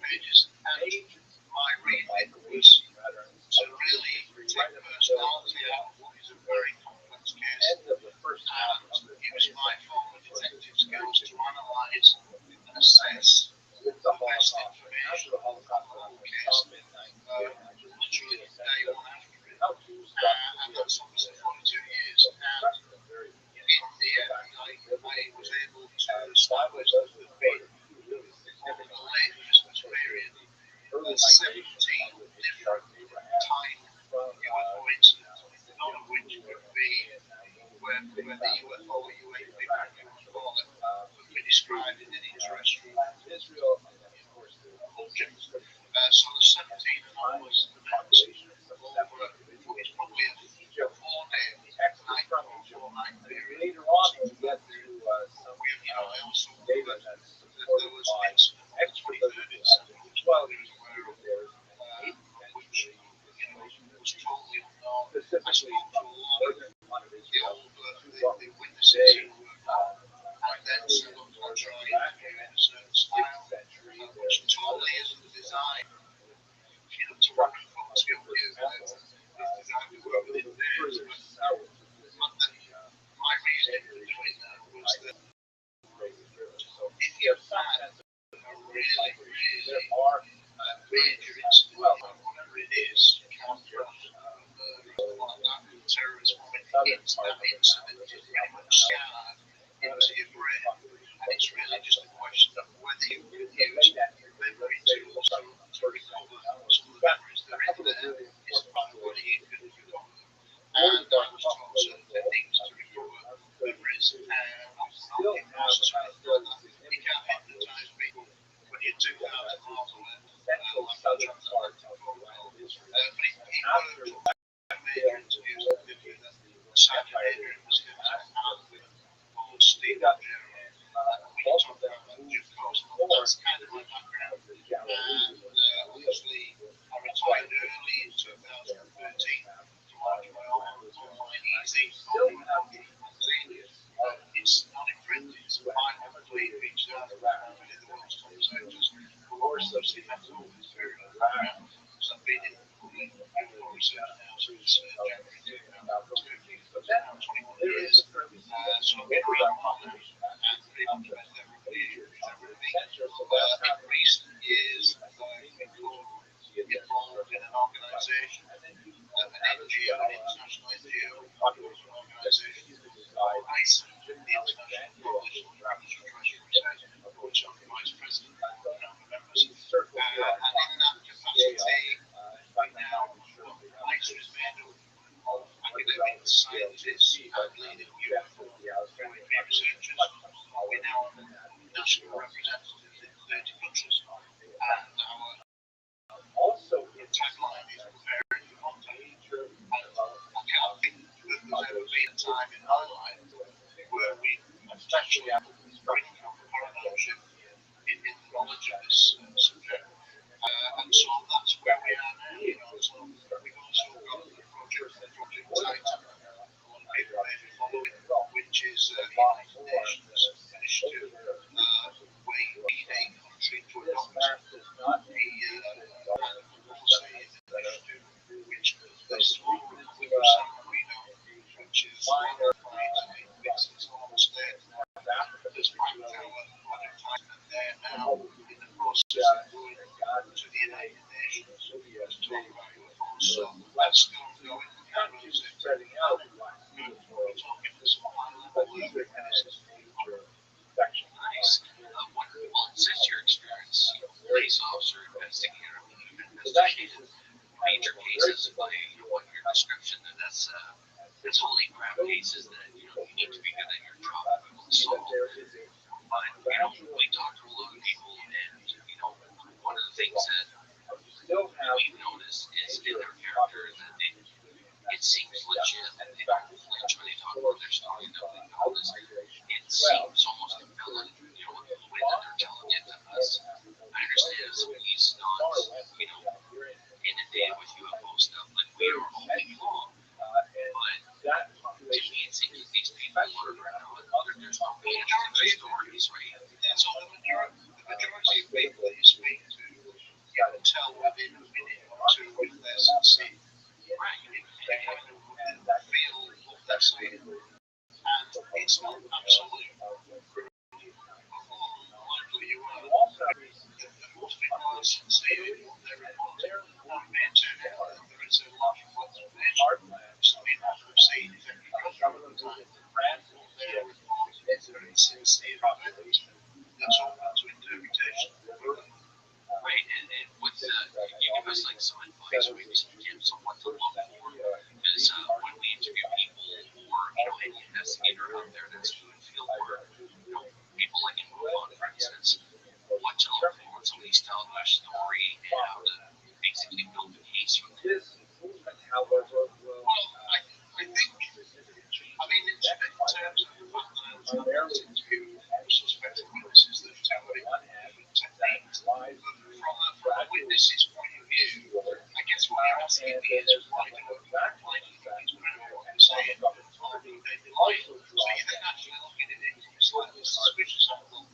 pages, and my remit was to really take personality out of what is a very complex case, and use my former detective skills to analyse and assess the best information on the whole case, literally from day one after it, and that's obviously 42 years, and in the end I was able to establish that there'd been, over the late Christmas period, 17 different time UFO incidents, none of which could be where the UFO or UAP, whatever you want to call it, could be described in any terrestrial object. So the 17 anomalous events over what is probably a 4-day night or 4-night period. We have, I also covered Still have fairly significant people when you 2,000 miles away. Central southern part of the Royal District. After major interviews with the Saturday was Steve got there, both of them moved that's kind of my background. And obviously, I retired early in 2013 to launch my own online easy magazine. It's not in print, it's 500 reached out to many of the world's top researchers who are associated with this very program. So I've been in research now since January 2002. So now 21 years. So I've been around long and pretty much met everybody. In recent years, I've been involved in an organization, an NGO, an international NGO, organization, ICE, the International Coalition for Extraterrestrial Research, which I'm the vice president and one of the members. And in that capacity, right now, ICE is made up of academic scientists and leading UFO researchers. We now have national representatives in 30 countries. And our tagline is preparing for contact. And I can't think that there's ever been a time in my life where we actually bring from paradigm shift in the knowledge of this subject. And so that's where we are now. So we've also got the project Titan, one people may be following, which is a United Nations initiative where you need a country to adopt the policy initiative, which this is what we're calling San Marino, which is it's almost there. There's Prime Tower, Project Titan, and they're now in the process of going to the United Nations to talk about UFOs. So that's still going. We're talking to some high-level ministers. Nice. Well, since your experience, police officer, investigator, you've investigated major cases by what your description, and that's holy crap cases that you need to be good at your job to solve. But we talk to a lot of people, and one of the things that we've noticed is in their character that it seems legit. They don't flinch when they talk about their story. It seems almost compelling, the way that they're telling it to us. I understand he's not, inundated with UFO stuff like we are all day long. But to me, it seems like these people are there's no pain in their stories, right? So the majority of people that you speak to, you can tell within a minute or two if they're sincere. Right, you kind of feel what they're saying. And it's not absolute. You are. Most people are sincere in what they're reporting. One may turn out that there is a lot of explanation. Some people have seen it every country at the time. What they're reporting is very sincere about it. That's open to interpretation. Right, and with you give us like some advice, maybe some tips on what to look for. Because when we interview people or any investigator out there that's doing field work, people like in Wuhan, for instance, what to look for when somebody's telling their story and how to basically build a case from there. Well, I think, in terms of the fact that I was interviewing suspected witnesses that tell me different techniques, from a witness's point of view, I guess what you're asking me is why do you think it's credible what you're saying, or do they lie? So you then actually looking at it from a slightly suspicious angle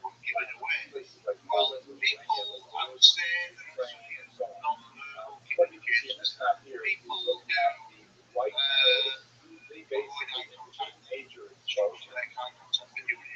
wouldn't give it away. Well, people, I would say, there are a few non-verbal communications. People who avoid eye contact, make eye contact with you when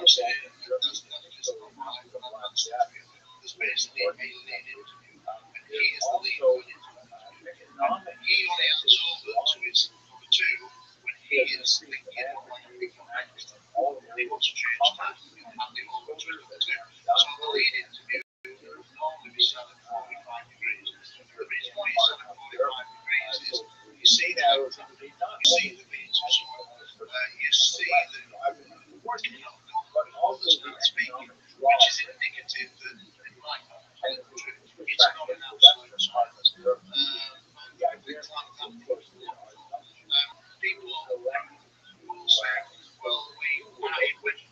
that's just not right, but that's there's basically a lead interview, and he is the lead for an interview. He only hands over to his number two when he is thinking of like a big next. He wants to change time and hand it over to his number two. So the lead interview would normally be set at 45 degrees. The reason why you set at 45 degrees is you see the beats of someone, you see the working on others not speaking, which is indicative that it might not tell the truth. It's not an absolute silence. Things like that. People will say, well, when I went to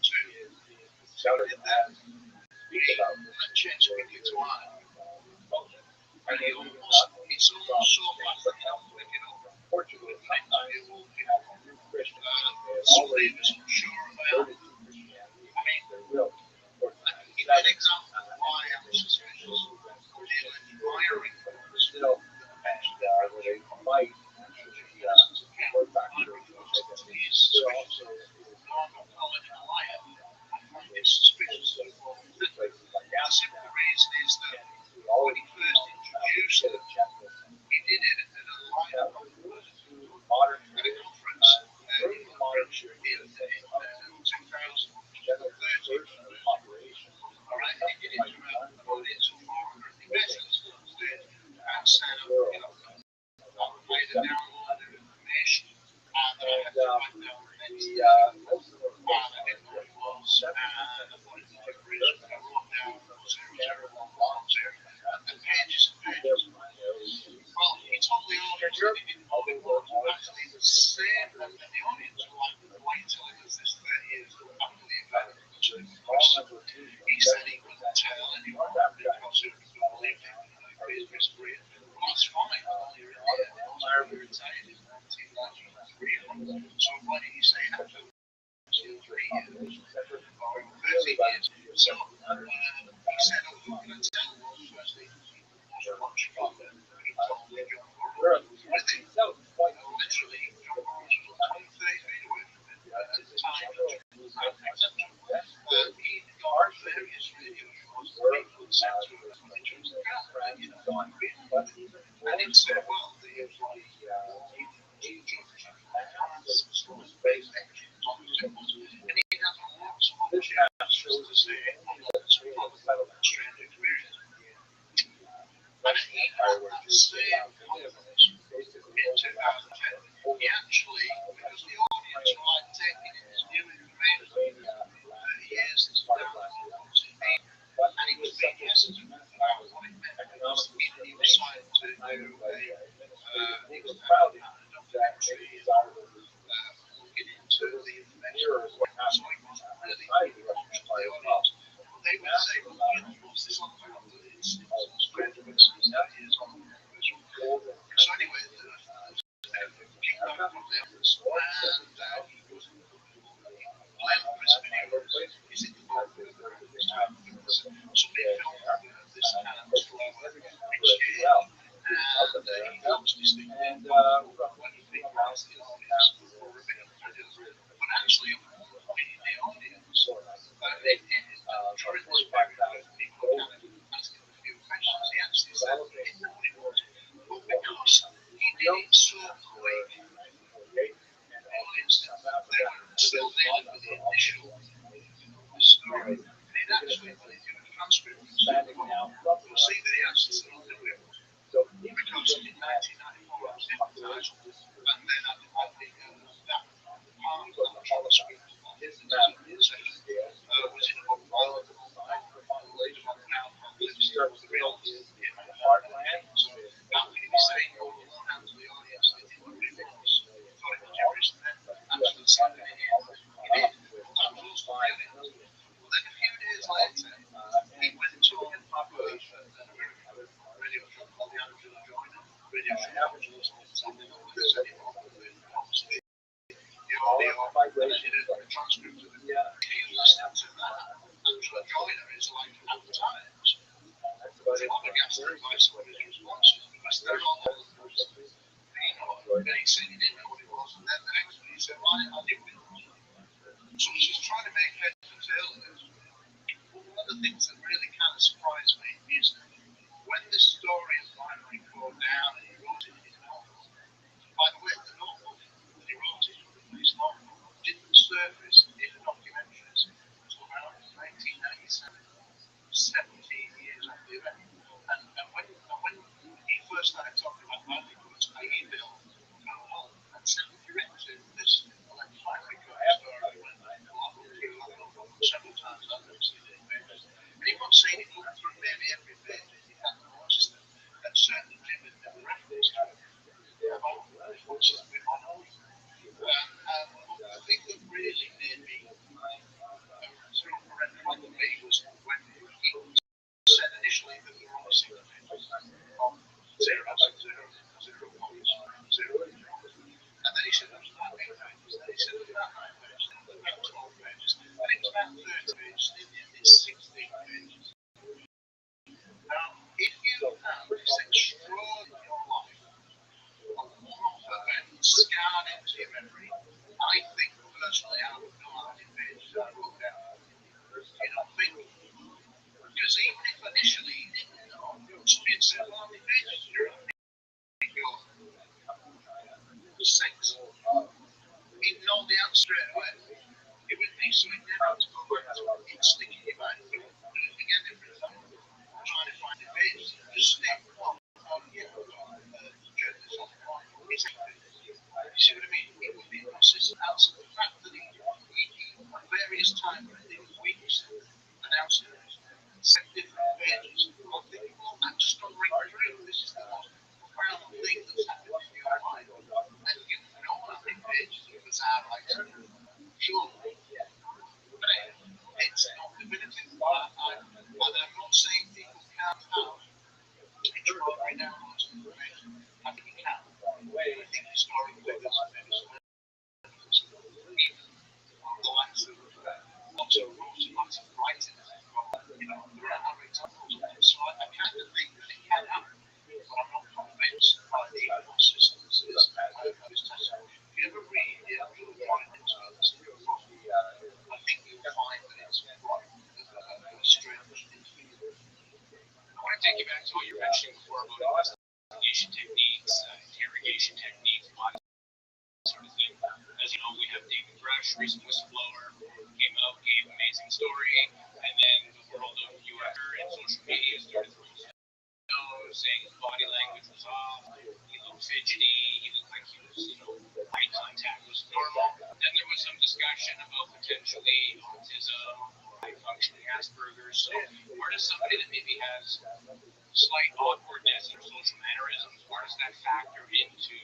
did that, we changed quickly to I. And it's almost so bad that they don't pick it up. Somebody was unsure about. I mean, give me an example of why I'm suspicious. They're admiring still it's suspicious. The simple reason is that when he first introduced it, he did it at a live conference in Cambridge in 2013. All right, he did it to an audience of 400 investors on stage and said, I made a download of information and I had to write down the next day. And I didn't know what it was, and I thought it was different. I wrote down 00110 and the pages and pages. Well, he told the audience that he didn't know it was actually the same, and the audience were like, wait till he does this 30 years after the event. He said he couldn't tell anyone because it was believed him in his career. Well, that's fine. You're in there. You're retired in 1993. So why did you say after 2 or 3 years or 30 years? So he said, oh, who can I tell? Well, firstly, much father. He told me John Burroughs was with him. Literally, John Burroughs was 20, 30 feet away from him at the time. He got various radio shows that people had sent to him when he chose the camera, and he'd say, well, the and he has lots of options to say, lots of strange experience. And he had that same confidence in 2010. He actually, because the audience were like taking in his new information, he is this downloads in me, and he was being hesitant about what it meant because he decided to do he was proud of the documentary looking into the information. So he wasn't really the audience. But they would say, well, what's this all about? It's strange business that he is on the television. So anyway, he came back from the office and he goes to Chris video. He's in the book. Somebody filmed this kind of exchange, and he goes this thing. And when he figures the audience for a bit of videos, but actually, in the audience, during this period, people kind of asking a few questions. He actually said he didn't know what it was, but because he did it so quick, the audience, they were still dealing with the initial story. And it actually, when they do a transcript, you'll see that he actually still knew it. Because in 1994 I was hypnotized, and then I did that part of the transcript on his section was in a book called The Real in Heartland. So how can you be saying all the one hand to the audience that he didn't really was, thought it was Jewish, and then actually said it in the end? He did. That was also brilliant. Well, then a few days later, he went to a radio show called The Angela Joyner. Radio show was something that was anymore. Obviously, the audio, and I did a transcript of it. He listened to that. Angela Joyner is like at times flabbergasted by some of his responses because they're all over the place. And he said he didn't know what it was, and then the next one he said, well, I knew what it was. So she's trying to make heads and Phil, one of the things that really kind of surprised me is when this story is finally brought down and he wrote it in his novel. By the way, the novel that he wrote in his novel didn't surface in the documentaries until around 1997, 17 years after the event. And when he first started talking about that, I emailed Phil Hall and said, "If you're into this electronic story, when I walked through several times, I've never seen it in pages." And he was saying he looked through maybe every page and he hadn't noticed them. And certainly Jim had never referenced it. Which is a bit odd. The thing that really made me sort of red flag to me was when he said initially that there were only 6 pages of 0, 0, 0, 0, 0. And then he said there was about 8 pages. Then he said there was about 9 pages. Then about 12 pages. And it was about 30 pages. In the end, it's 16 pages. Now, if you have this extraordinary life of one-off events scarred into your memory, I think personally I would know how many pages I wrote down. You don't think? Because even if initially you didn't know, somebody had said, "Well, how many pages did you write?" You go, 6. You'd know the answer straight away. It would be so it never had to go back to it. It'd stick in your mind. You wouldn't do it again every time. Trying to find the pages. Just stick one. You see what I mean? It would be a consistent answer. The fact that he at various times, I think weeks, announced it, said different pages, I think, well, that just don't ring true. This is the most profound thing that's happened in your life. And you know how many pages it was out like sure. But it's not definitive. And I'm not saying people can't have extraordinary downloads of information. I think you can. I think historically there's maybe some evidence, even along the lines of lots of writing, there are other examples of it. So I kind of think that it can happen, but I'm not convinced by the inconsistencies of this testimony. If you ever read the actual findings of this, I think you'll find that it's quite a strange interview. I want to take you back to what you were mentioning before about investigation techniques, interrogation techniques, a lot of sort of thing. As you know, we have David Grush, recent whistleblower, came out, gave an amazing story, and then the world of UX and social media started throwing stuff out, saying his body language was off, he looked fidgety, he looked like he was, eye contact was normal. Then there was some discussion about potentially autism, high functioning Asperger's. So where does somebody that maybe has slight awkwardness in their social mannerisms, where does that factor into,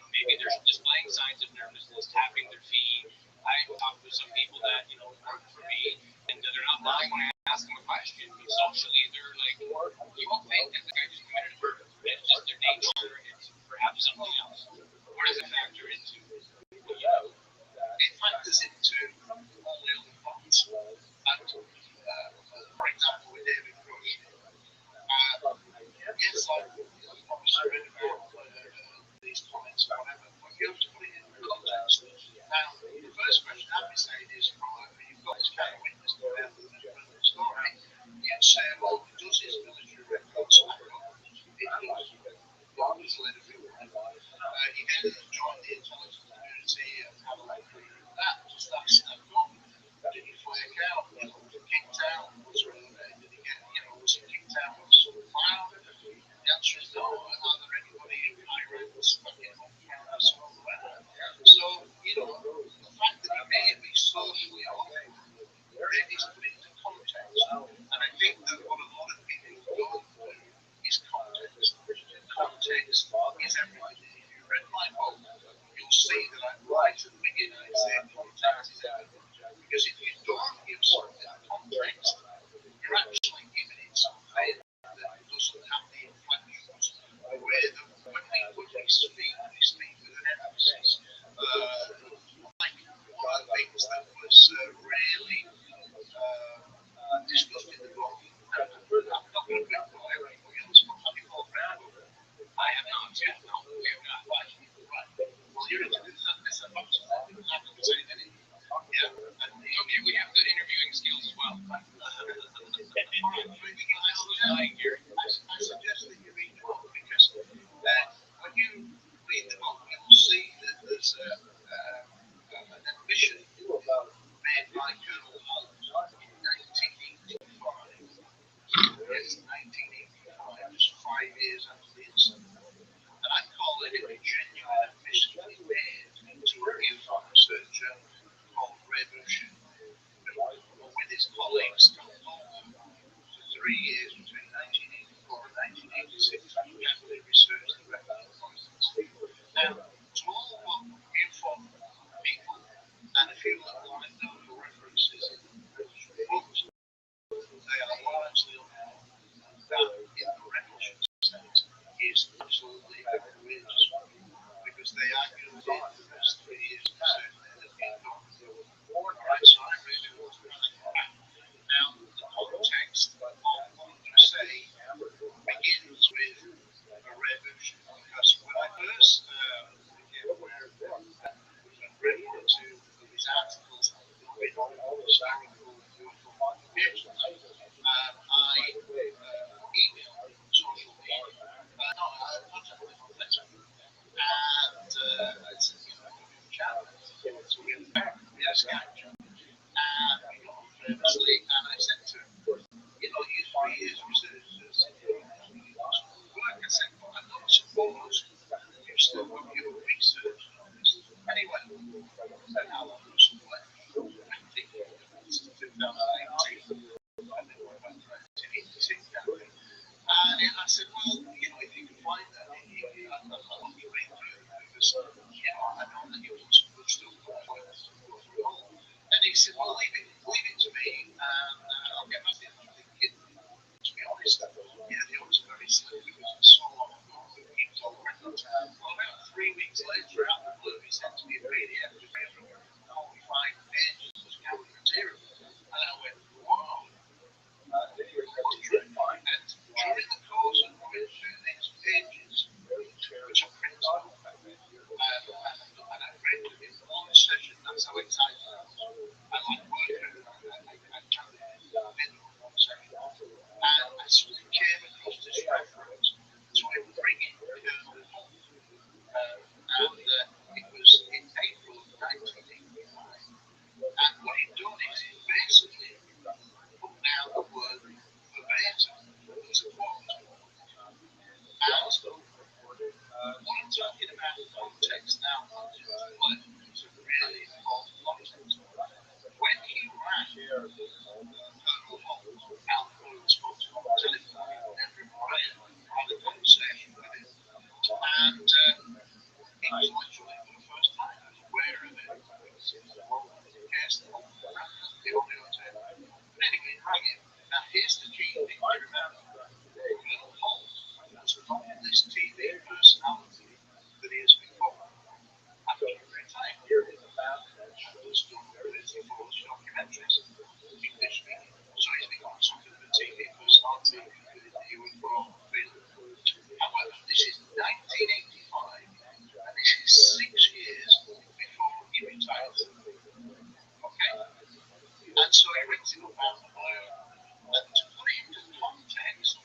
maybe they're displaying signs of nervousness, tapping their feet? I've talked with some people that, work for me, and they're not lying when I ask them a question, but socially they're like, you won't think that the guy just committed a murder. It's just their nature, it's perhaps something else. Where does it factor into? It factors into all the other points. And, for example, with David Grush, yes, I've obviously read about these comments or whatever, but you have to put it in context. Now, the first question I'd be saying is, you've got this kind of witness to the story, you'd say, well, does his military record stack up? It does. Obviously, he then joined the intelligence community and had a look at that. Does that stack up? Did he flake out? Was he kicked out? Did he get, was he kicked out on some file? The answer is no. Are there anybody in high ranks fucking on campus or whatever? So, the fact that he may be socially awkward, then he's put into context. And I think that what a lot of people don't do is context. Context is everything. If you read my book, you'll see that I'm right at the beginning. I say context is everything. Because if you don't give something context, you're actually giving it something that doesn't have the inflections. The way that when we speak with an emphasis. Like one of the things that was really discussed in the book, I'm not going to bring up everybody else, but have you all read the book? I have not yet. No, we have not. Right. Well, you're introduced this as much as I can say anything. Yeah. Okay, we have good interviewing skills. Colonel Holt in 1985. Yes, 1985, just 5 years after the incident. And I call it a genuine admission that he made to a UFO researcher called Rabbi, who with his colleagues from London for 3 years between 1984 and 1986 carefully researched the record of voices. Now, to all UFO people, and if you look like those references in the books, they are largely unknown. That in the Rendlesham sense is absolutely outrageous because they argued in the first 3 years of research that had been done. Alright, so I really want to understand. Now, the context of what you say begins with a revolution because when I first became aware of it and read one or two of his articles with historical UFO publications, I emailed him on social media. No, not on letter. And I said, you know, we have a chat. So we had a back, we had a Skype chat. And we got on famously, and I said to him, you know, you 3 years research this, work. I said, well, I don't suppose you still got your research on this. And he went, and how long was it left? I think it's 2019. And then we're about 1986 down there. And I said, well, you know, if you can find that, I'd love to read through it because, you know, I know that you've done some good stuff. And he said, well, leave it to me, and I'll get back to you. I'm thinking, to be honest, yeah, the odds are very slim because it's so long ago that he told me. Well, about 3 weeks later, out of the blue, he sent me a PDF with 345 pages of scanned material. And I went, wow. And during the course of going through these pages, which are printed, and I read them in one session, that's how excited I was. I like working, I can't in one session. And I suddenly came across this reference to him bringing Colonel Holt. And it was in April of 1985. And what he'd done is he basically put down the word verbatim as a quote. And what I'm talking about in context now is a really important context. When he rang Colonel Holt out for a response on the telephone, everybody had a conversation with him. And he was literally for the first time aware of it. The audio tape. But anyway, he rang him. Now here's the key thing to remember. Colonel Holt was not this TV personality that he has become after he retired. He's done 34 documentaries, English speaking. So he's become something of a TV personality in the UFO field. However, this is 1985, and this is 6 years before he retired. Okay? And so he rings him up out of the blue. And to put it into context,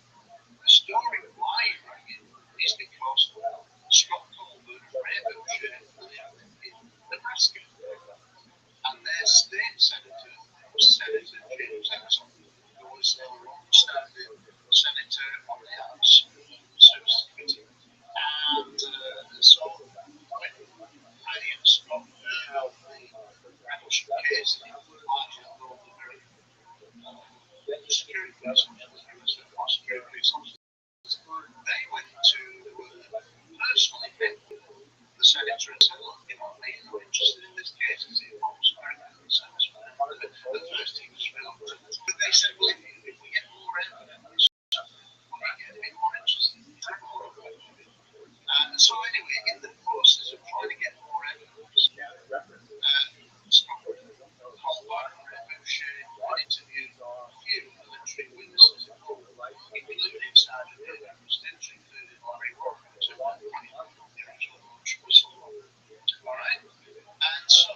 the story why he rang him is because Scott Colbert of Rabbi lived in Nebraska. And their state senator was Senator James Exxon, who was a long-standing senator on the House Services Committee. And so when Freddie and Scott heard of the Rendlesham case, and he was largely involved in the security police officers, they went to personally met the senator and said, look, you know, are you interested in this case? Is it involves American servicemen? The first he was reluctant. But they said, well, if we get more evidence, will you get a bit more interested? And so anyway, in the process of trying to get more evidence, Scott Colbert interviewed a few military witnesses, including Sergeant David Stitch, including Larry Walker, the original launch whistleblower. All right, and so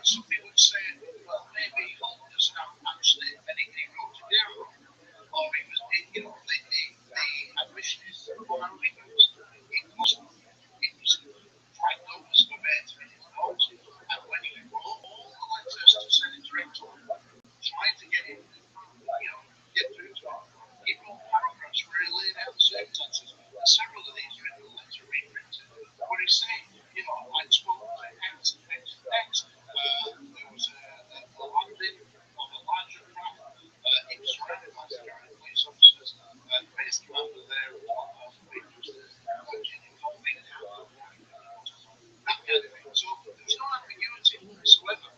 some people would say, well, maybe Holden doesn't have actually anything he wrote to Darrow, or he was, you know, the ambition is what I think it was quite notice verbatim in his notes, and when he wrote all the letters to Senator Ector, trying to get him, you know, get through to him, he wrote paragraphs where he laid out the circumstances, and several of these are in the letter reprinted, where he's saying, you know, I spoke to X, there was a landing of a larger craft, it was surrounded by security police officers, base commander there was one of the witnesses, that kind of thing. So there's no ambiguity whatsoever.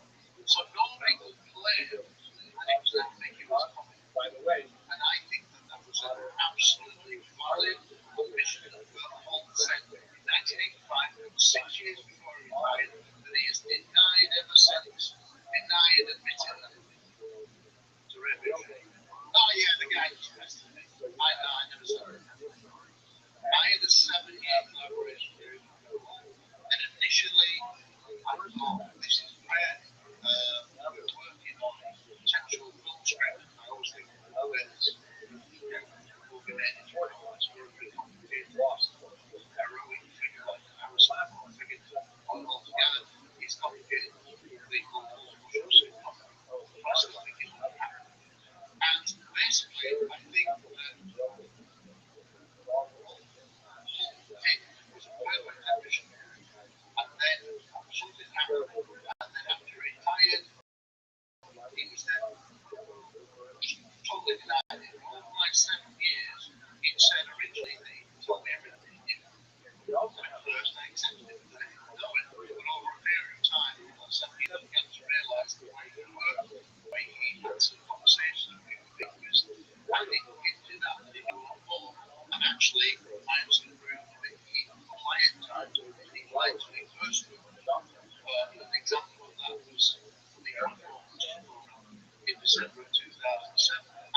So nobody could claim that it was an ambiguous comment. By the way, and I think that was an absolutely valid admission that Holden said in 1985, 6 years before he died, that he has denied ever since, denied admitting that to Rabbi. Oh yeah, the guy who's arrested me. I never said that. I had a 7-year collaboration period with Holden, and initially I thought this is great. We're working on a potential film script. I always think about this. We'll be made into a very complicated heroic figure like Aristotle figure altogether. It's complicated. Legal, social system. And basically, I think that was a perfect ambition. And then something happened. And then after he retired, he was then totally denied it. All my 7 years, he said originally that he told me everything he knew. When first I accepted it, that I didn't know it. But over a period of time, all 7 years, I began to realise the way he worked, the way he answered conversations with figures. I think he did that, and he knew a lot more. And actually, I actually proved that he lied to me. He lied to me personally. An example of that was the uniforms in December of 2007,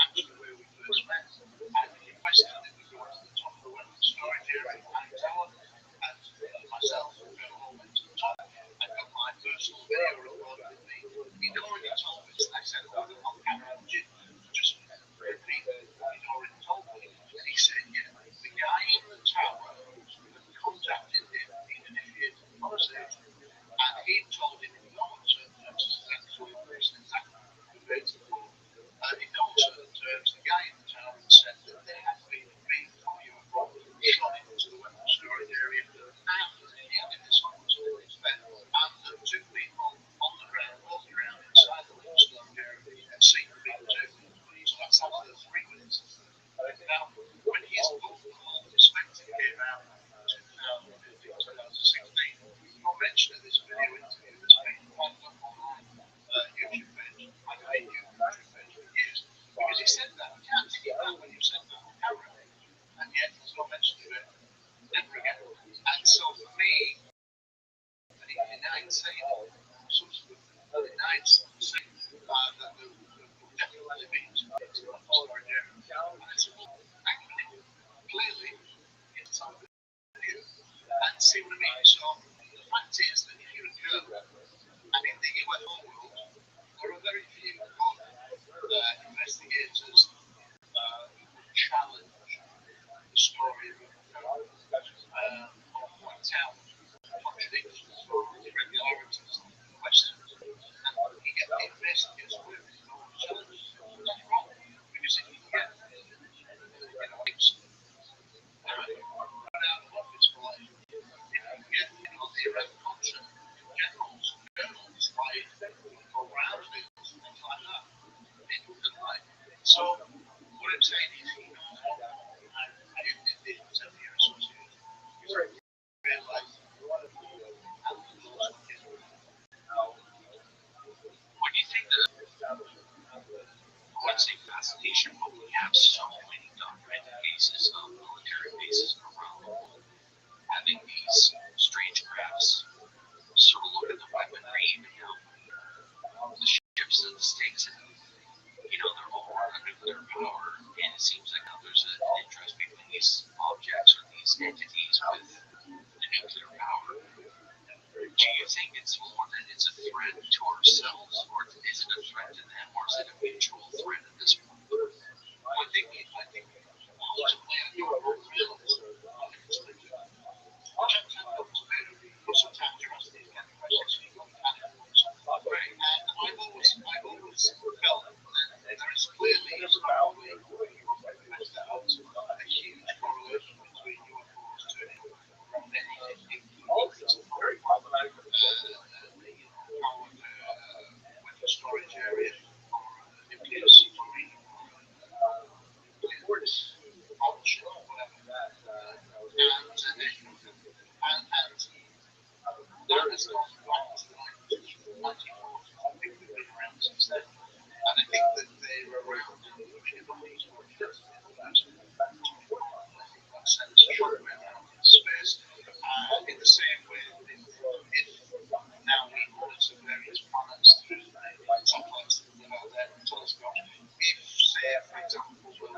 actually where we first met. And he requested that we go to the top of the weapons storage area at the tower, and myself would go home and to the top. I got my personal video recorded with me. He'd already told me, I said, oh, I'm camera, just repeat it. He'd already told me. And he said, yeah, the guy in the tower had contacted him in an initiated conversation, and he told him in no uncertain terms, that's what he was exactly verbatim. In no uncertain terms, the guy in the tower had said that there had been a big UFO shot into the weapons storage area, and he added this on to respect, and the two people on the ground, inside the weapons storage area, had seen the big two. So that's how the 3 witnesses. Now, when his book, The Whole Perspective, came out in 2015, 2016, no mention of this video interview that's been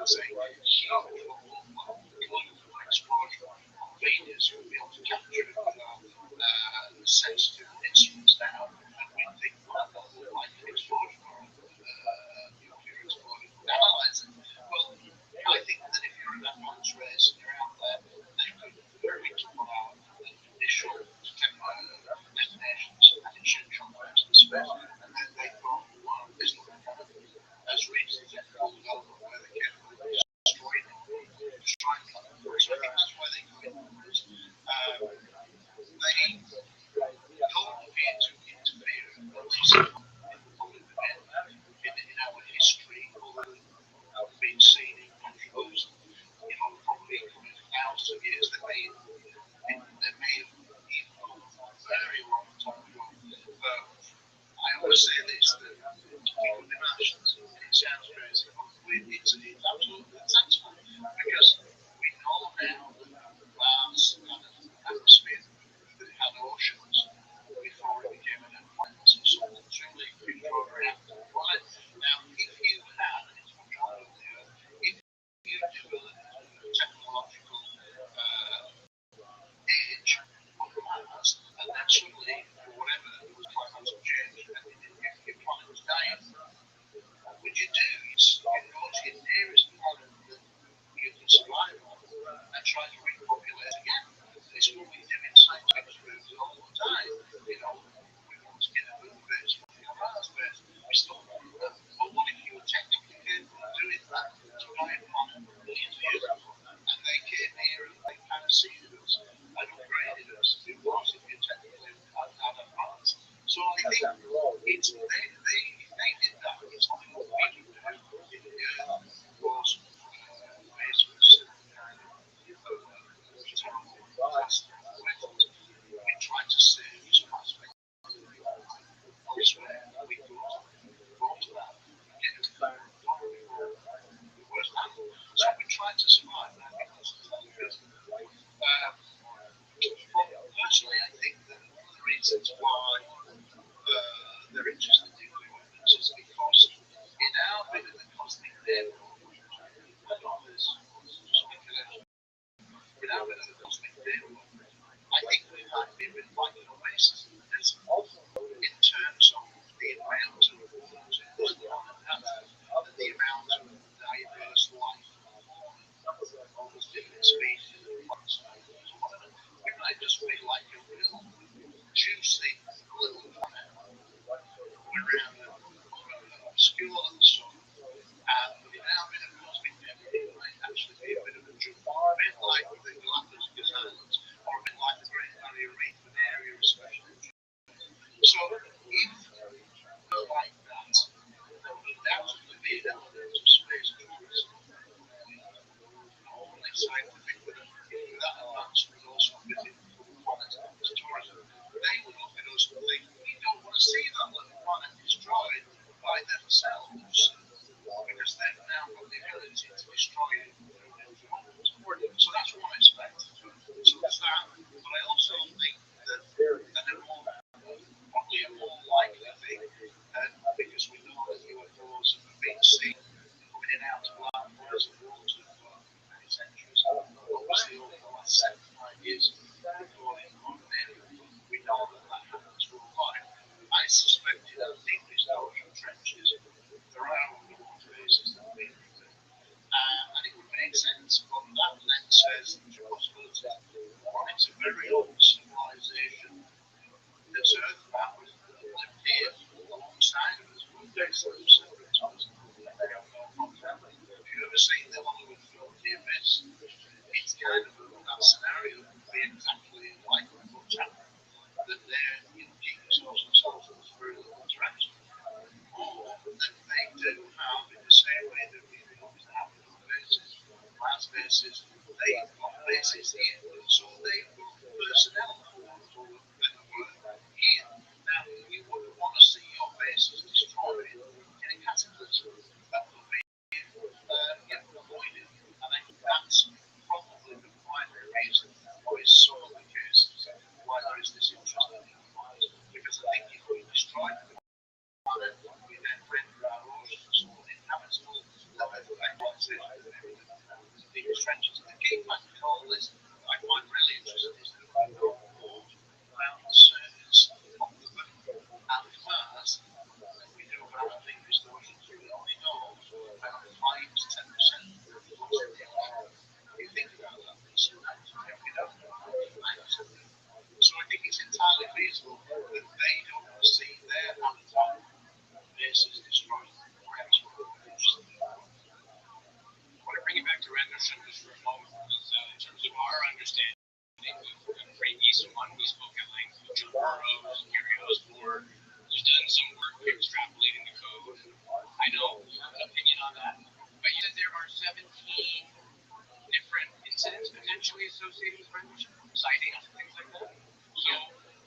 that's a huge exposure. Venus will be able to capture it with our sensitive instruments now, and we think that will like exposure or nuclear exposure. Analyze it. Well, I think that if you're in that arms race and you're out there, they could very much put out initial destinations and initial plans in space, and then they thought, well, this looking kind of as reasons that called development where they can destroy it. So I think that's why they go into this. They don't appear to interfere, at least in our history, although we've been seen in countries, probably thousands of years, they may have even come very long time ago. I always say this, that people in Martians, it sounds crazy, but it's absolutely sensible, because we know now that Mars had an atmosphere, that it had oceans before it became an planet, so truly before it happened. Now, if you had, and it's much older than the Earth, if you do a technological age on Mars, and then suddenly, for whatever, there was climatic change, and your planet was dying, what would you do? You'd go to your nearest planet that you can survive on and try to repopulate again. It's what we do in science fiction all the time. We want to get a moon base, we want to get a Mars base. We still want that. But what if you were technically capable of doing that to my planet millions of years ago? And they came here and they kind of seeded us and upgraded us. It was if you technically had advanced. So I think it's they did that. It's not what we would do. Was baseless kind of terrible disaster. We tried to save some aspects elsewhere. We go to that and get it before the worst happened. So we tried to survive that because of that reason. Personally, I think that one of the reasons why they're interested in nuclear weapons is because in our bit of the cosmic neighborhood, I know there's speculation, in our bit of the cosmic neighborhood, I think we might be a bit like an oasis in the desert in terms of the amount of water this planet has and the amount of diverse life on those different species of plants and animals or whatever. We might just be like a real juicy little planet around the obscure and so on. And in our bit of cosmic neighborhood, it might actually be a bit of a jump, a bit like the Galapagos Islands, or a bit like the Great Barrier Reef, an area of special interest. So if we're like that, there will undoubtedly be an element of space tourism, not only scientific, but that advanced would also fit in planets as tourism. They would look at us and think, we don't want to see that little planet destroyed by themselves, because they've now got the ability to destroy it. So that's one aspect. So there's that. But I also think that probably a more likely thing, because we know that UFOs have been seen coming in and out of black holes and water for many centuries. Obviously, over the last 75 years, before the modern era, we know that happens worldwide. I suspect in our deepest ocean trenches, there are underwater bases that have been returned. And it would make sense, but that then says there's a possibility. One, it's a very old civilization that's earthbound that lived here alongside of us, but they sort of separate to us, and they have no contact. If you've ever seen the Hollywood film The Abyss, it's kind of that scenario would be exactly like what's happening, that they're keeping themselves with very little interaction. Or that they do have, in the same way that we always have with other bases, Mars bases, they've got bases here, so they've got personnel here. Now, you wouldn't want to see your bases destroyed in a cataclysm. That would be avoided. And I think that's probably the primary reason why it's so the case, why there is this interest in Mars. Because I think if we destroy the planet, we then render our oceans uninhabitable, that would affect civilization. trenches. The key fact in all this, I find really interesting, is that I wrote a report about the surface of the Earth. And first, we do about the distortions. We only know about 5 to 10% of the ocean. You think about that, we don't know how many miles of it. So I think it's entirely feasible that they don't see their habitat versus destroying the rest of the ocean. I want to bring it back to Rothschild'S for a moment, because in terms of our understanding of the Great Eastern One, we spoke at length with John Burroughs, Gary Osborne, who's done some work extrapolating the code. I know you have an opinion on that, but you said there are 17 different incidents potentially associated with rendition, sightings and things like that. So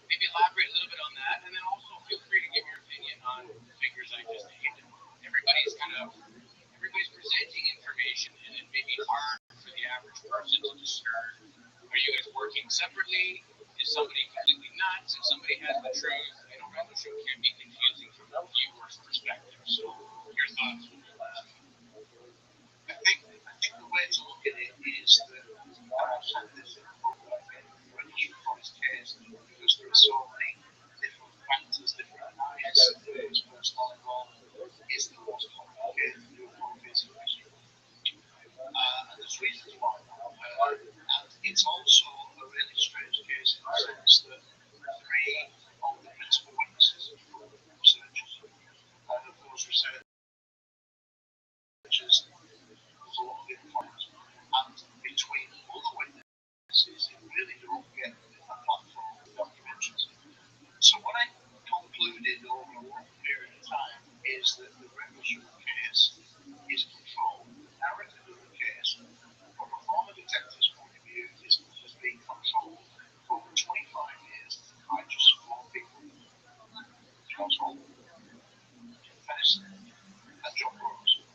maybe elaborate a little bit on that, and then also feel free to give your opinion on the figures I just named. Everybody's presenting information, and it may be hard for the average person to discern. Are you guys working separately? Is somebody completely nuts? If somebody has the truth, rendition can be confusing from a viewer's perspective. So your thoughts would be last. I think the way to look at it is that I've said this in rendition forest case, because there are so many different factors, different biases, personal involvement is the most complicated case of history. And there's reasons why. And it's also a really strange case in the sense that 3 of the principal witnesses of researchers, and of those researchers, floated points, and between other witnesses, you really don't get a platform of documentaries. So what I concluded over a long period of time is that the Rothschild case is controlled. The narrative of the case, from a former detective's point of view, has been controlled for over 25 years by just 4 people: Charles Holmes, Jim Fennison, and John Burroughs.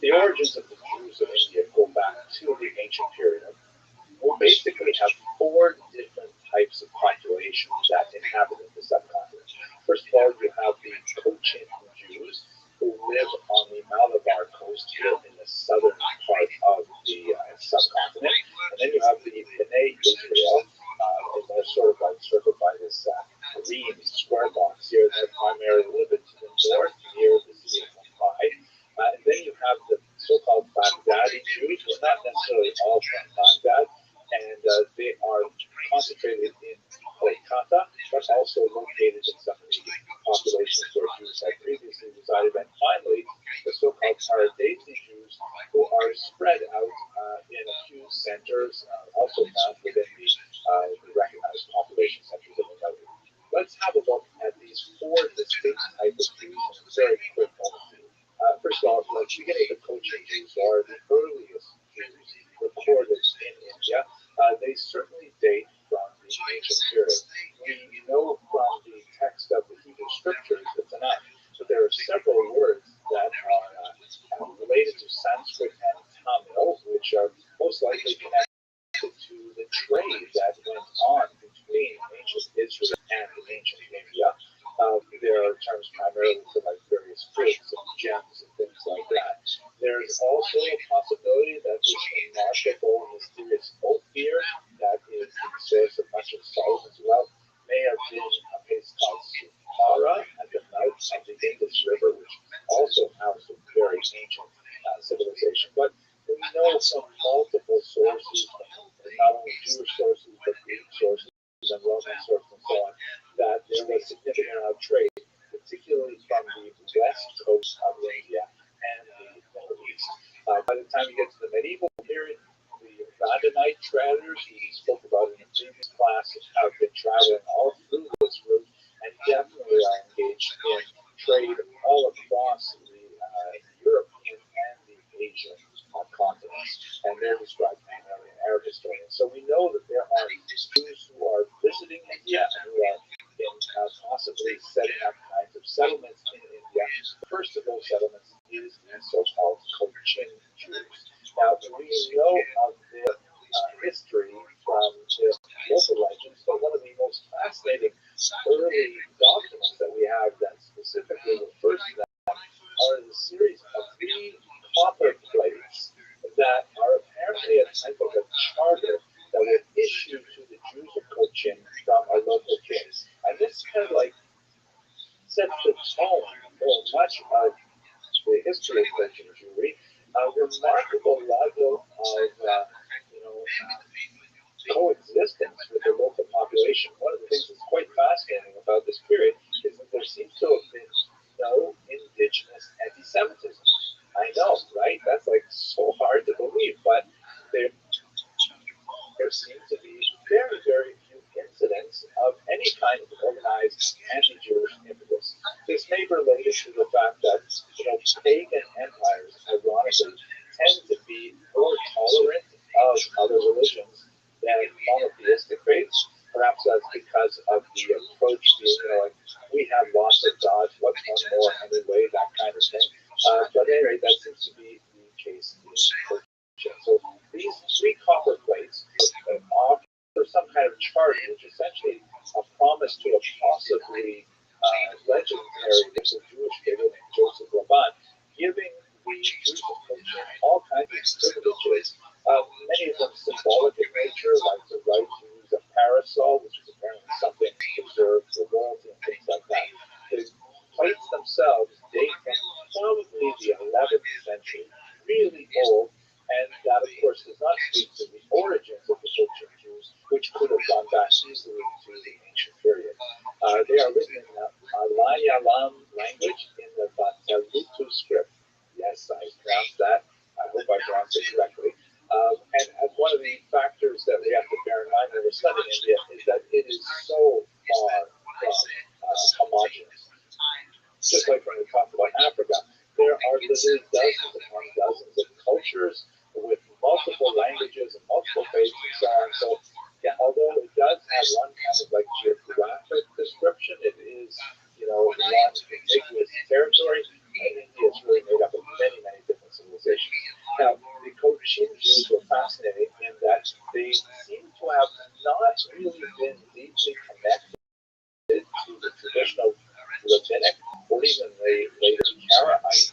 The origins of the Jews of India go back to the ancient period. We basically have 4 different types of populations that inhabit the subcontinent. First of all, you have the Cochin Jews, who live on the Malabar coast here in the southern part of the subcontinent. And then you have the B'nai Israel, and they're sort of like circled by this green square box here. They're primarily a little bit to the north, near the city of Mumbai. And then you have the so-called Baghdadi Jews, who are not necessarily all from Baghdad, and they are concentrated in Kolkata, but also located in some of the populations where Jews had previously resided. And finally, the so-called Paradesi Jews, who are spread out in a few centers, also found within the recognized population centers of the country. Let's have a look at these 4 distinct types of Jews in a very quick overview. First of all, let's begin with the Cochin Jews, or the earliest Jews recorded in India. They certainly date from the ancient period. We know from the text of the Hebrew scriptures, the Tanakh, that there are several words that are related to Sanskrit and Tamil, which are most likely connected to the trade that went on between ancient Israel and ancient India. There are terms primarily for like various goods and gems and things like that. There's also a possibility that this remarkable mysterious oak here that is the source of much of Solomon's wealth may have been a place called Supara at the mouth of the Indus River, which also housed a very ancient civilization. But we know from multiple sources, not only Jewish sources, but Greek sources and Roman sources and so on, that there was significant amount of trade, particularly from the west coast of India and the Middle East. By the time you get to the medieval period, the Vandalite traders we spoke about in the previous class have been traveling all through this route and definitely are engaged in trade all across the European and the Asian continents, and they're described primarily in Arab historians. So we know that there are Jews who are visiting India and who are possibly setting up kinds of settlements in India. The first of those settlements is the so-called Cochin Jews. Now, we know of their history from the local legends, but one of the most fascinating early documents that we have that specifically refers to them are the series of 3 copper plates that home for much of the history of Christian Jewry, a remarkable level of coexistence with the local population. One of the things that's quite fascinating about this period is that there seems to have been no indigenous anti-Semitism. I know, right? That's like so hard to believe, but there seem to be very, very few incidents of any kind of organized anti-Jewish impetus. This may be related to the fact that pagan empires, ironically, tend to be more tolerant of other religions than monotheistic faiths. Perhaps that's because of the approach being, like, we have lots of gods, what's one more anyway, that kind of thing. But anyway, that seems to be the case in Christian. So these three copper plates offer some kind of chart, which essentially a promise to a possibly legendary Jewish figure named Joseph Rabbi, giving the Jews of Christian all kinds of privileges, many of them symbolic in nature, like the right to use a parasol, which is apparently something reserved for royalty and things like that. The plates themselves date from probably the 11th century, really old, and that, of course, does not speak to the origins of the Christian Jews, which could have gone back easily to the ancient period. They are written in the Malayalam language in the Telugu script. Yes, I pronounced that. I hope I pronounced it correctly. And one of the factors that we have to bear in mind when we're studying India is that it is so far from homogeneous. Just like when we talk about Africa, there are literally dozens upon dozens of cultures with multiple languages and multiple faiths and so on. So, yeah, although it does have one kind of like geographic description, it is, one contiguous territory. India is really made up of many, many different civilizations. Now, the Cochin Jews were fascinating in that they seem to have not really been deeply connected to the traditional rabbinic or even the later Karaite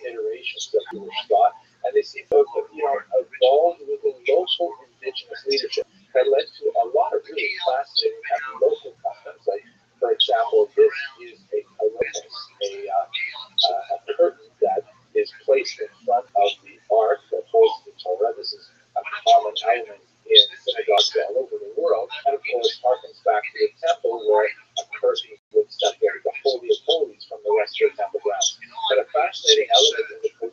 iterations of Jewish thought, and they seem to have evolved within local indigenous leadership that led to a lot of really fascinating local customs. Like, for example, this is a curtain that is placed in front of the ark that holds the Torah. This is a common element in synagogues all over the world, and of course harkens back to the temple where a curtain would separate the Holy of Holies from the rest of the temple grounds. But a fascinating element in the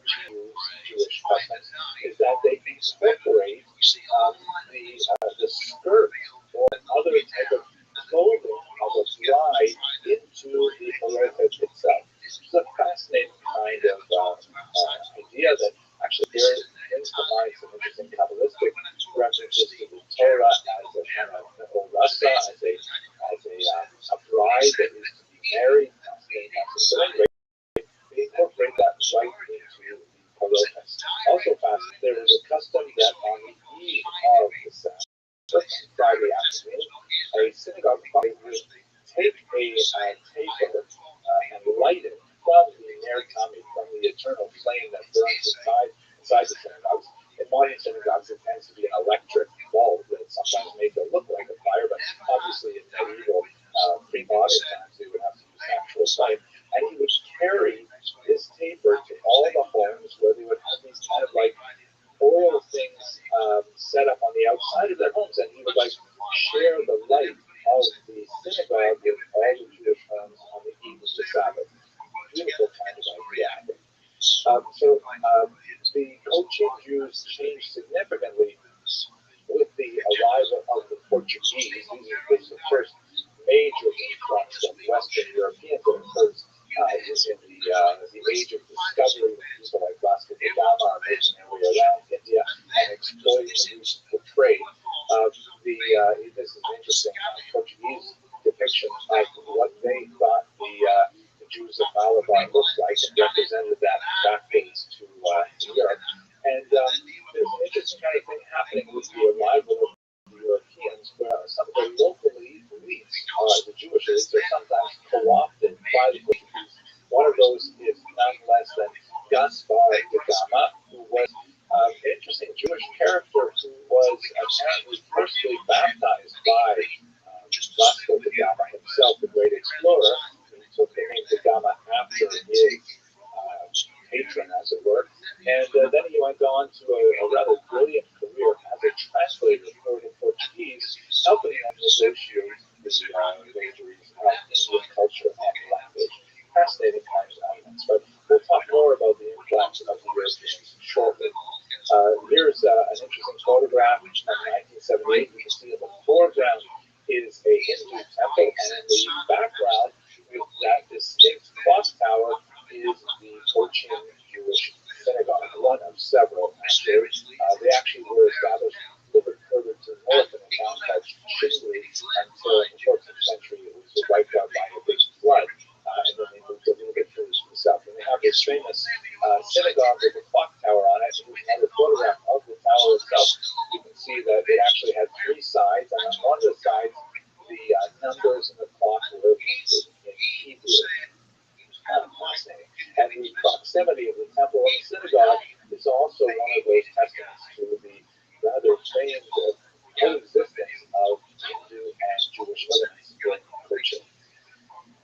Jewish customs is that they incorporate the skirt or other type of clothing of a bride into the holocaust itself. It's a fascinating kind of idea that actually bears into mind some interesting Kabbalistic references to the Torah as a kind of orasa, as a bride that is to be married. So anyway, they incorporate that right into the holocaust. Also fascinating, there was a custom that on the eve of the Sabbath, Friday afternoon, a synagogue would take a taper and light it from the Ner Tamid, from the eternal flame that burns inside the synagogues. In modern synagogues, it tends to be an electric bulb that sometimes makes it look like a fire, but obviously in medieval, pre-modern times, they would have to use actual flame. And he would carry this taper to all the homes where they would have these kind of like oil things set up on the outside of their homes, and he would like share the light of the synagogue with all the Jewish homes on the eve of the Sabbath. Beautiful kind of idea. The Cochin Jews changed significantly with the arrival of the Portuguese. This is the first major influx of Western Europeans that occurs in the age of discovery, when people like Vasco da Gama are making their way around India and exploiting the region for trade. This is an interesting Portuguese depiction of what they thought the Jews of Malabar looked like and represented that backwards to Europe. And there's an interesting kind of thing happening with the arrival of the Europeans, where some of the local elites, the Jewish elites, are sometimes co-opted by the Portuguese. One of those is none less than Gaspar da Gama, who was an interesting Jewish character who was apparently firstly baptized by Vasco da Gama himself, the great explorer. He took the name da Gama Christian Jewish synagogue, one of several actually. They actually were established a little bit further to the north in a town called Shingli until in the 14th century it was wiped out by a big flood. And then they moved a little bit further to the south. And they have this famous synagogue with a clock tower on it. And here's another photograph of the tower itself. You can see that it actually had three sides, and on one of the sides, the numbers in the clock were in Hebrew. Fascinating. And the proximity of the temple and the synagogue is also one of those testaments to the rather strange coexistence of Hindu and Jewish elements in culture.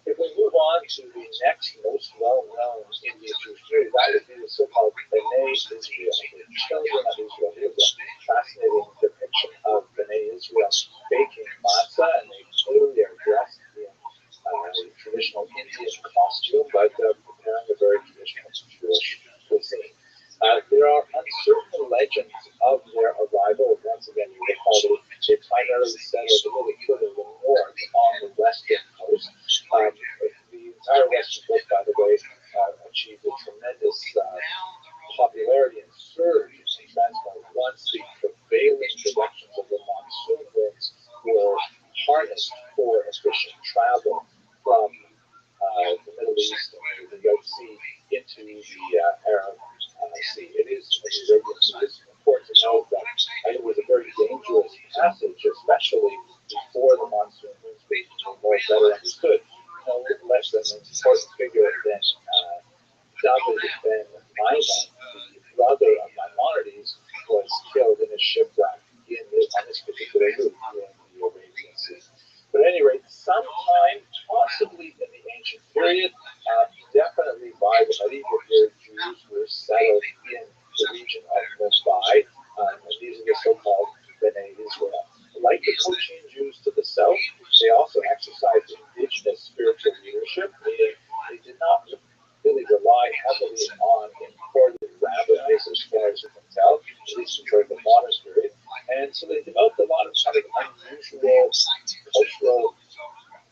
If we move on to the next most well-known Indian Jewish community, that would be the so-called B'nai Israel, the children of Israel. Here's a fascinating depiction of B'nai Israel baking matzah, and they clearly are dressed in traditional Indian costume, but preparing a very traditional Jewish cuisine. There are uncertain legends of their arrival. Once again, you recall they primarily settled a little further north on the western coast. The entire western coast, by the way, achieved a tremendous popularity and surge in transport once the prevailing directions of the monsoon winds were harnessed for efficient travel from the Middle East and the Red Sea into the Arab Sea. It is important to note that it was a very dangerous passage, especially before the monsoon winds were more better understood. No less than an important figure than David ben Maimon, the brother of Maimonides, was killed in a shipwreck on this particular route in the Arabian Sea. But at any rate, sometime, possibly in the ancient period, definitely by the medieval period, Jews were settled in the region of Mumbai, and these are the so-called B'nai Israel. Like the Cochin Jews to the south, they also exercised indigenous spiritual leadership, meaning they did not really rely heavily on imported rabbis, as far as you can tell, at least during the modern period. And so they developed a lot of kind of unusual cultural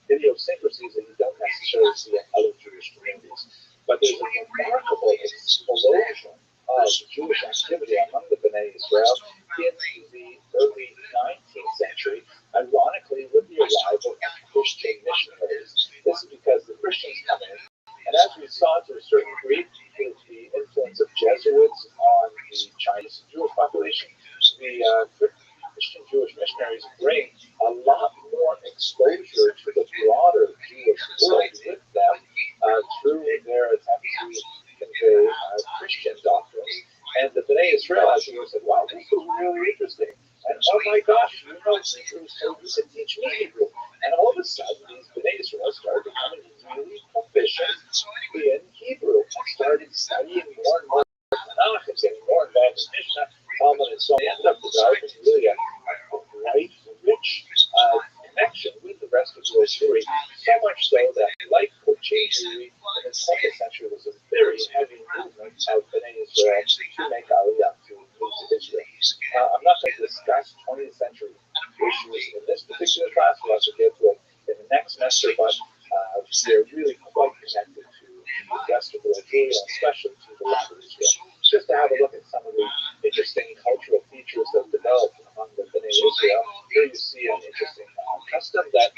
idiosyncrasies that you don't necessarily see in other Jewish communities. But there's a remarkable explosion of Jewish activity among the B'nai Israel in the early 19th century, ironically with the arrival of Christian missionaries. This is because the Christians come in, and as we saw to a certain degree, with the influence of Jesuits on the Chinese Jewish population, the Christian Jewish missionaries bring a lot more exposure to the broader Jewish world with them through their attempt to convey Christian doctrines. And the B'nai Israel, as you said, wow, this is really interesting. And oh my gosh, you know Hebrew, so you can teach me Hebrew. And all of a sudden, these B'nai Israel started becoming really proficient in Hebrew and started studying more and more Tanakh and getting more involved in Mishnah, Talmud, and so on. They ended up developing really a bright, rich connection with the rest of world Jewry, so much so that, like Cochin Jewry in the 20th century, was a very heavy movement of B'nai Israel to make Aliyah to Israel. I'm not going to discuss 20th century issues in this particular class. We'll have to get to it in the next semester, but they're really quite connected to the rest of world Jewry, and especially to the land of Israel. Just to have a look at some of the interesting cultural features that developed among the B'nai Israel. Here you see an interesting custom that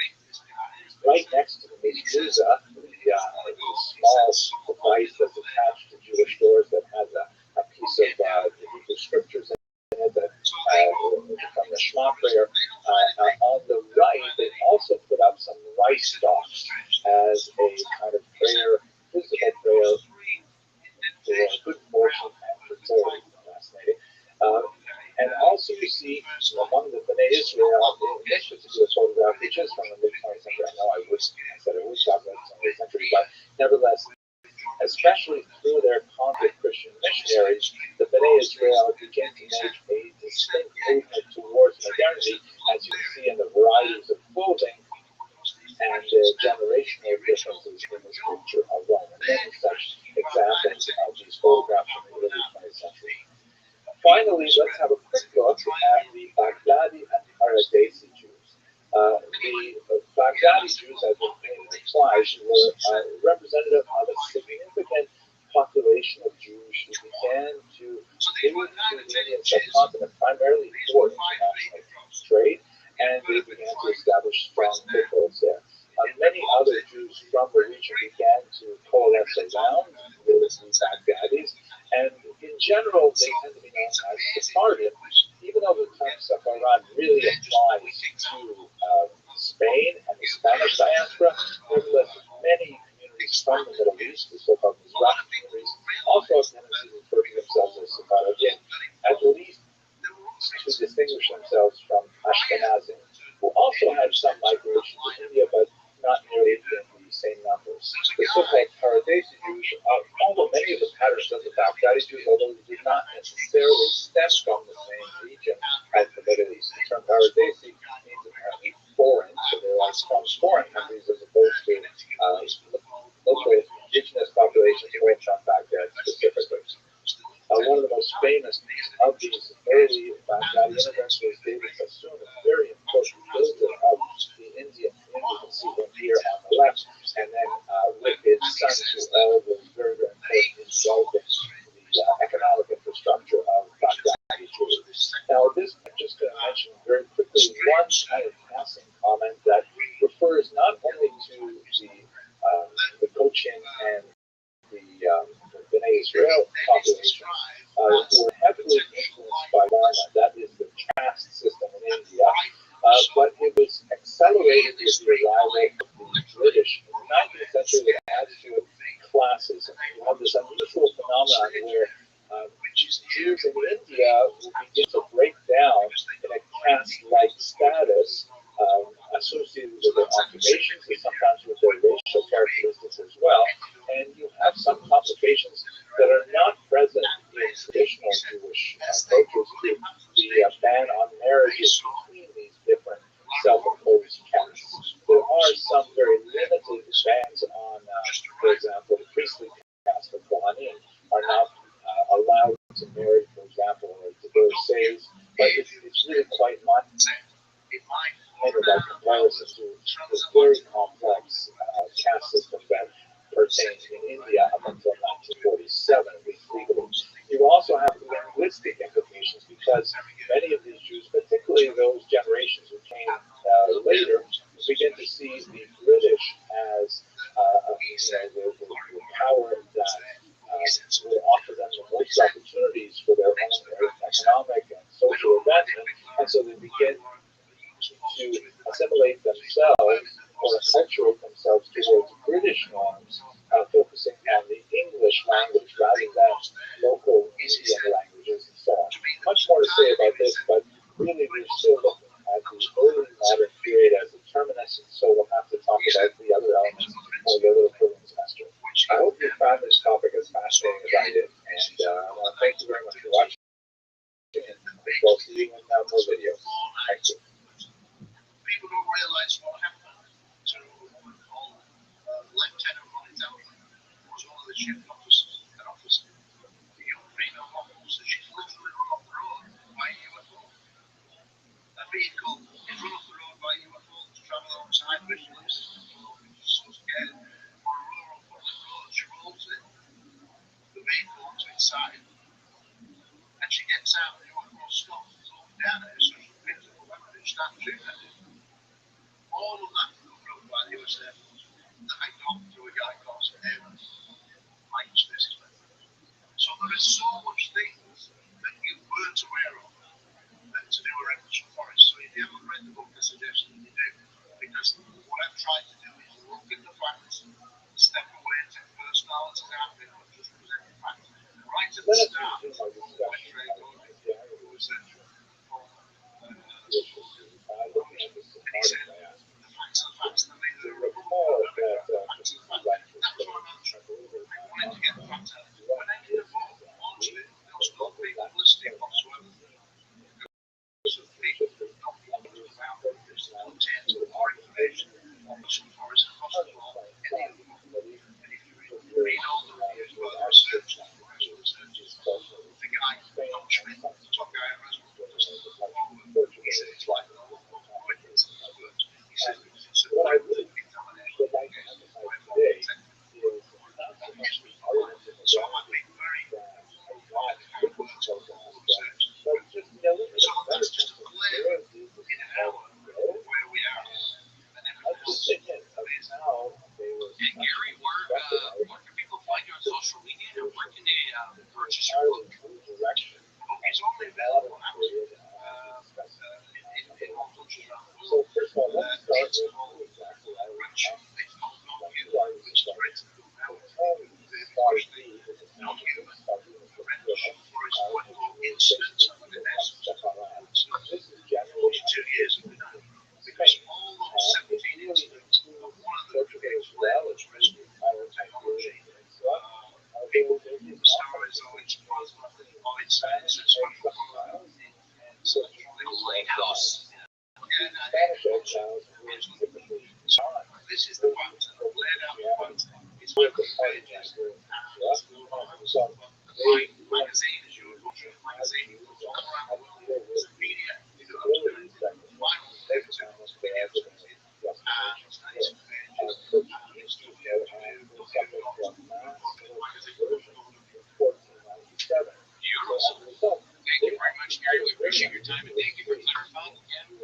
right next to the mezuzah, the small device that's attached to Jewish doors that has a piece of the Hebrew scriptures in it that from the Shema prayer. On the right, they also put up some rice stalks as a kind of prayer, physical prayer for good fortune and fertility. Fascinating. And also you see among the B'nai Israel in this particular photograph, which is from the mid-20th century. I know I said it was talking about the 20th century, but nevertheless, especially through their convert Christian missionaries, the B'nai Israel begin to make a distinct movement towards modernity, as you can see in the varieties of clothing and the generational differences in this picture alone. And many such examples of these photographs from the early 20th century. Finally, let's have a quick look at the Baghdadi and Paradesi Jews. The Baghdadi Jews, as the name implies, were representative of a significant population of to coalesce around these Baghdadis, and in general, they tend to be known as Sephardim, even though the term Sepharad really applies to Spain and the Spanish diaspora. Nevertheless, many communities from the Middle East, the so-called Mizrahi communities, also have tendency to refer to themselves as Sephardim, at least to distinguish themselves from Ashkenazim, who also had some migration to India, but not nearly in the same numbers. The so-called Paradesi Jews follow many of the patterns of the Baghdadi Jews, although they did not necessarily stem from the same region as the Middle East. The term Paradesi means apparently foreign, so they're like from foreign countries as opposed to local indigenous populations away from Baghdad specifically. One of the most famous of these early Baghdadi immigrants was David Sassoon, a very important builder of the Indian community. You can see him here on the left, and then with his sons, who all were very, very important in developing the economic infrastructure of Baghdadi Jews. Now, this I'm just going to mention very quickly one kind of passing comment that refers not only to the Cochin and the B'nai Israel population, who were heavily influenced by Varna, that is the caste system in India, but it was accelerated with the arrival of the British in the 19th century that adds to classism. You have this unusual phenomenon where Jews in India will begin to break down in a caste-like status associated with their occupations and sometimes with their racial characteristics as well. And you have some complications that are not present in traditional Jewish approaches to the ban on marriages between these different self-imposed castes. There are some very limited bans on, for example, the priestly caste of Kohanim are not allowed to marry, for example, divorcees, but it's really quite minor by comparison to the very complex caste system that pertained in India up until 1947, at least legally. You also have linguistic implications because many of these Jews, particularly those generations who came later, begin to see the British as the power that will offer them the most opportunities for their own economic and social advancement, and so they begin to assimilate themselves or acculturate themselves towards British norms, focusing on the English language rather than local Indian languages and so on. Much more to say about this, but really we're still looking at the early modern period as a terminus, so we'll have to talk about the other elements more a little further in the semester. I hope you found this topic as fascinating as I did, and I want to thank you very much for watching, and we'll see you in more videos. Thank you. People don't realize what happened to Lieutenant Ronnie Delphi, who was one of the chief officers, the young female officer. She's literally run off the road by a UFO. A vehicle is run off the road by a UFO that's traveling alongside visuals. She's so scared. On a rural public road, she rolls it, the vehicle onto its side, and she gets out, and the UFO stops, it's looking down at her, so she picks up a weapon and starts shooting at it. All of that covered up by the US Air Force. That I got through a guy called Aaron, Mike Smith's method. So there is so much things that you weren't aware of that to do a reference from Forrest. So if you haven't read the book, I suggest that you do. Because what I've tried to do is look at the facts, step away and take personality out of it, but just present the facts. Right at the start, when Trey Gordon, who was a he said, the facts that made the report. That's what I mentioned. I wanted to get the facts out. When I did the book, honestly, there was no big publicity whatsoever. Because of people not being able to found this content or information on some forest across the world in the book. And if you read all the reviews about the research, the guy So it's just wonderful. So little lighthouse. And so this is the one. Led up one. It's one of the pages. Magazine, as you would magazine, all around the world. It's media. Thank you very much, Gary. We appreciate your time and thank you for clarifying again. We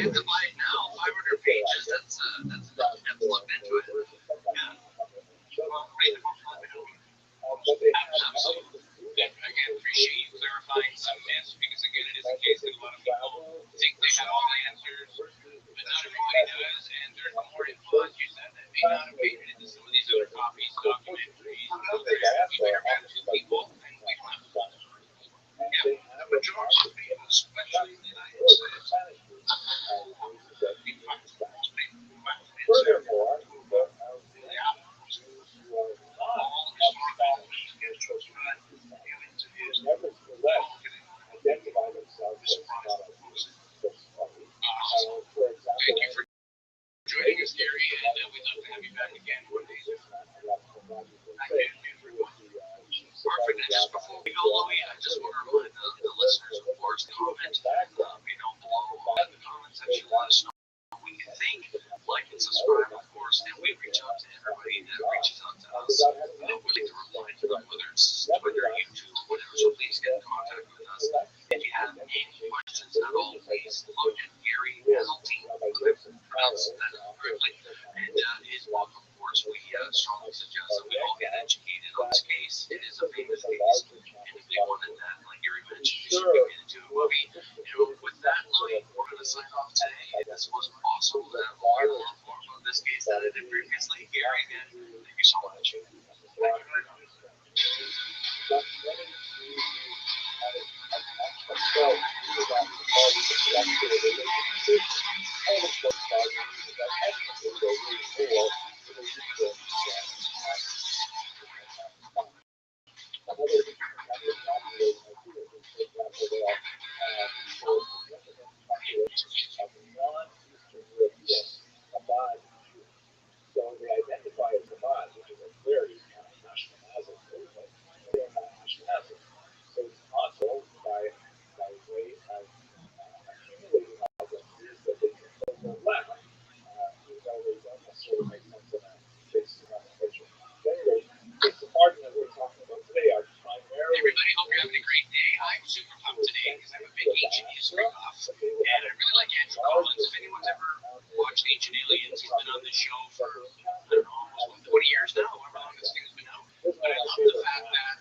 have to buy it now. 500 pages. That's enough to look into it. Absolutely. Again, appreciate you clarifying some myths because again, it is the case that a lot of people think they have all the answers, but not everybody does, and there's more info, as you said, that may not have made it into some of these other copies, documentaries, others that we interact with people, and we don't have to follow. Yeah, the majority of people, especially in the United States, thank you for joining us, Gary, and we'd love to have you back again one day. Perfect. And just before we go, Louie, I just want to remind the listeners, of course, comment, below in the comment section. Let us know what we can think, like and subscribe, of course, and we reach out to everybody that reaches out to us. We like to reply to them, whether it's Twitter, YouTube, whatever. So please get in contact with us. If you have any questions at all, please look at Gary Penalty. Pronounce that correctly. And his book, of course, we strongly suggest that we all get educated on this case. It is a famous case, and a big one that, like Gary mentioned, you should be getting into a movie. With that, Louie, we're going to sign off today. This was awesome. Learn a lot more about this case than I did previously. Gary, again, thank you so much. So they identify as Chabad, which is a very Ashkenazi movement. They are not Ashkenazi. So it's possible by way of accumulating all the views that they propose on left, even though they don't necessarily make sense in a basic application. So anyway, this argument we're talking about today are primarily. Everybody, hope you're having a great day. I'm super pumped today because I have a big ancient history buff, and I really like Andrew Collins. If anyone's ever watched Ancient Aliens, he's been on this show for, I don't know, almost 20 years now, however long this thing's been out. But I love the fact that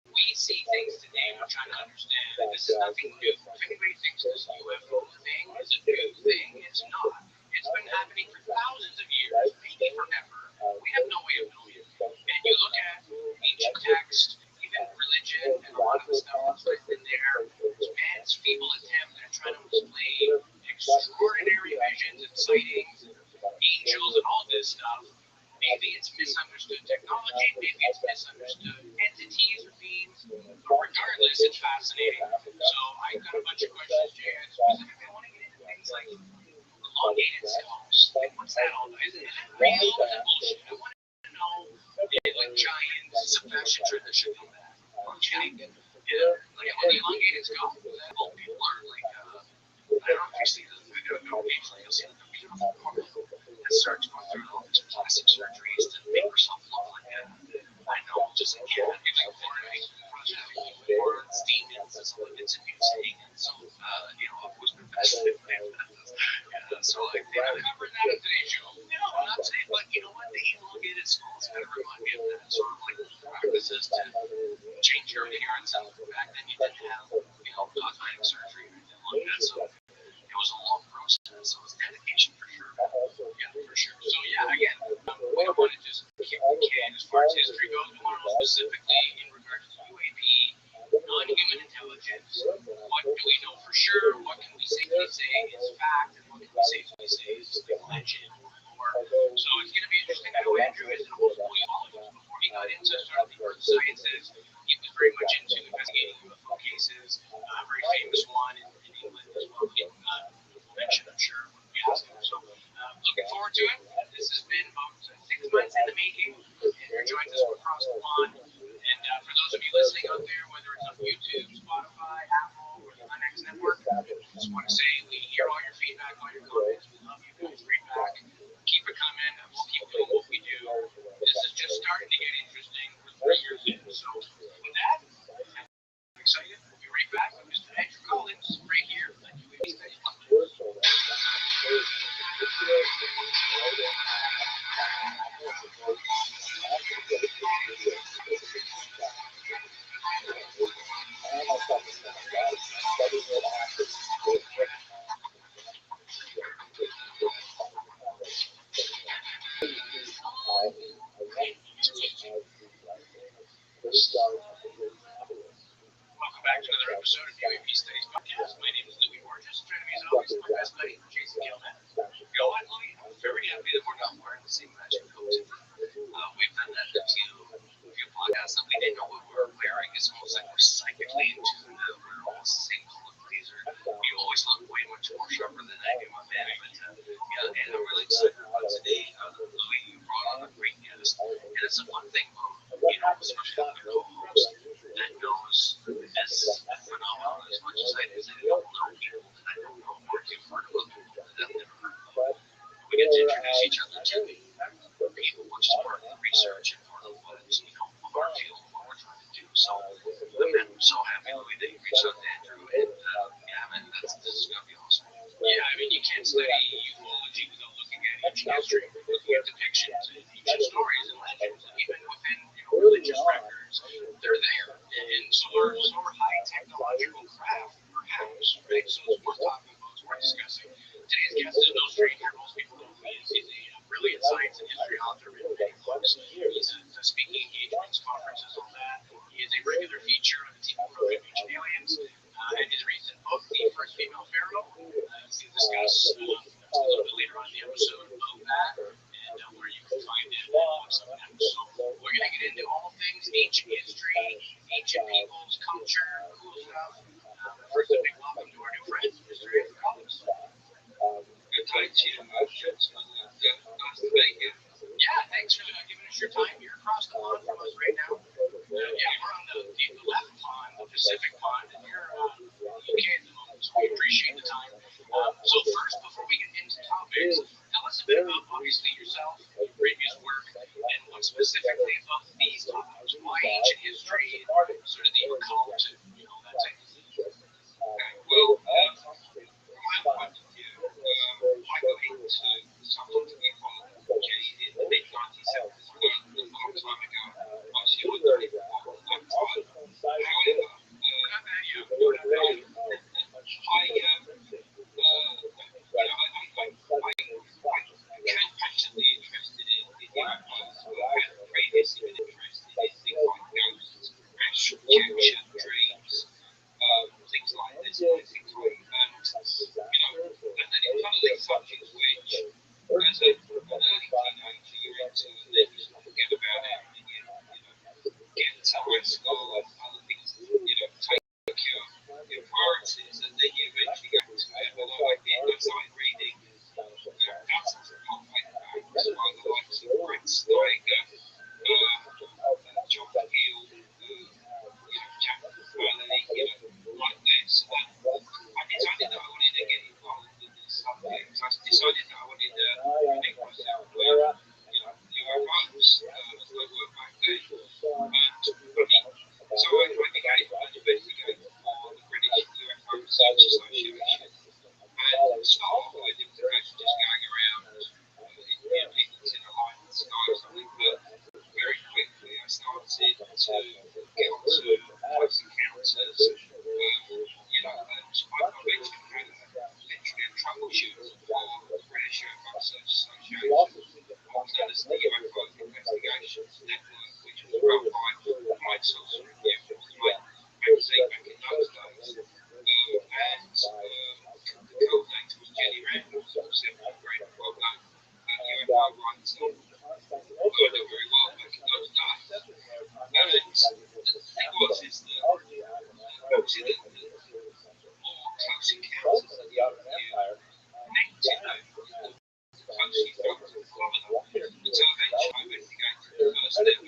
we see things today and we're trying to understand that this is nothing new. If anybody thinks this UFO thing is a new thing, it's not. It's been happening for thousands of years, maybe forever. We have no way of knowing it. And you look at ancient texts, even religion, and a lot of the stuff that's written in there, man's feeble attempt at trying to explain extraordinary visions and sightings, angels and all this stuff. Maybe it's misunderstood technology, maybe it's misunderstood entities or beings, but regardless, it's fascinating. So I got a bunch of questions, Jay, and specifically I want to get into things like elongated skulls. Like, what's that all about? Is it real? Is it bullshit? I want to know, like giants, Sebastian tradition on that. Okay? Yeah, like on the elongated skull, well, people are like, I don't know if you see the video, occasionally you'll see the beautiful woman that starts going through all these plastic surgeries to make herself look like that. I know, just again, giving coordinate, or it's demons, it's like it's a new thing, and so, I've always been fascinated by that. So, like, they covered that in today's show. No, not today, but you know what? The elongated skulls kind of remind me of that sort of like practices to change your appearance, and back then you didn't have, cosmetic surgery or anything like that, so it was a long process, so it was dedication for sure. Yeah, for sure. So, yeah, again, we don't want to just kick the can as far as history goes. We want to know specifically in regards to UAP, non-human intelligence. What do we know for sure? What can we safely say is fact, and what can we safely say is legend? So it's going to be interesting. I know Andrew is an old school ufologist. Before he got into sort of the earth sciences, he was very much into investigating UFO cases. A very famous one in England as well. We'll mention, I'm sure, when we ask him. So looking forward to it. This has been about 6 months in the making. Andrew joins us from across the pond. And for those of you listening out there, whether it's on YouTube, Spotify, Apple, or the Unex Network, I just want to say we hear all your feedback, all your comments. We love you guys' feedback. Keep it coming, and we'll keep doing what we do. This is just starting to get interesting. We're 3 years in. So with that, I'm excited. We'll be right back with Mr. Andrew Collins right here at UAP Studies Podcast. Welcome back to another episode of UAP Studies Podcast. My name is Louis Borges. Joining me as always, my best buddy, Jason Gilman. You know what, Louis? I'm very happy that we're not wearing the same matching coats. We've done that a few podcasts that we didn't know what we were wearing. It's almost like we're psychically in tune. We're almost the same color blazer. You always look way much more sharper than I do, my man. But yeah, and I'm really excited about today. Louis, you brought on a great guest. And it's a fun thing about, especially with the co-host that knows this phenomenon as much as I do. I don't know people that I don't know, or you've heard about people that I've never heard of. We get to introduce each other to people, which is part of the research and part of what is, our field and what we're trying to do. So, I'm so happy, Louis, that you reached out to Andrew. And yeah, man, this is going to be awesome. Yeah, I mean, you can't study ufology without looking at ancient history, looking at depictions and ancient stories and legends, and even within religious records, they're there. And so are high technological craft, perhaps, right? So it's worth talking about, it's worth discussing. Today's guest is no stranger. Most people know who he is. He's a brilliant science and history author, written many books. He's at speaking engagements, conferences, all that. He is a regular feature on the TV program Ancient Aliens. And his recent book, The First Female Pharaoh, we'll discuss a little bit later on in the episode about that and where you can find it and books like that. So we're going to get into all things ancient history, ancient peoples, culture, cool stuff. First, a big welcome to our new friend, Mr. Andrew Collins. Good time to you, It's nice to be here. Yeah, thanks for giving us your time. You're across the pond from us right now. We're on the left pond, the Pacific pond, and you're UK at the moment, so we appreciate the time. So first, before we get into topics, tell us a bit about, obviously, yourself, your previous work, and what specifically about these topics. Why ancient history, and sort of the occult, that type of thing. Okay, well, from my point of view, I got into subject ufology in the mid-1970s, a long time ago. Obviously, I was very involved at that time. However, I'm passionately interested in UFOs. I had a previous and I know very well back in those days. And the thing was, is that obviously the more close encounters that you connect to, the closer you felt to one another. Until eventually I investigated the first ever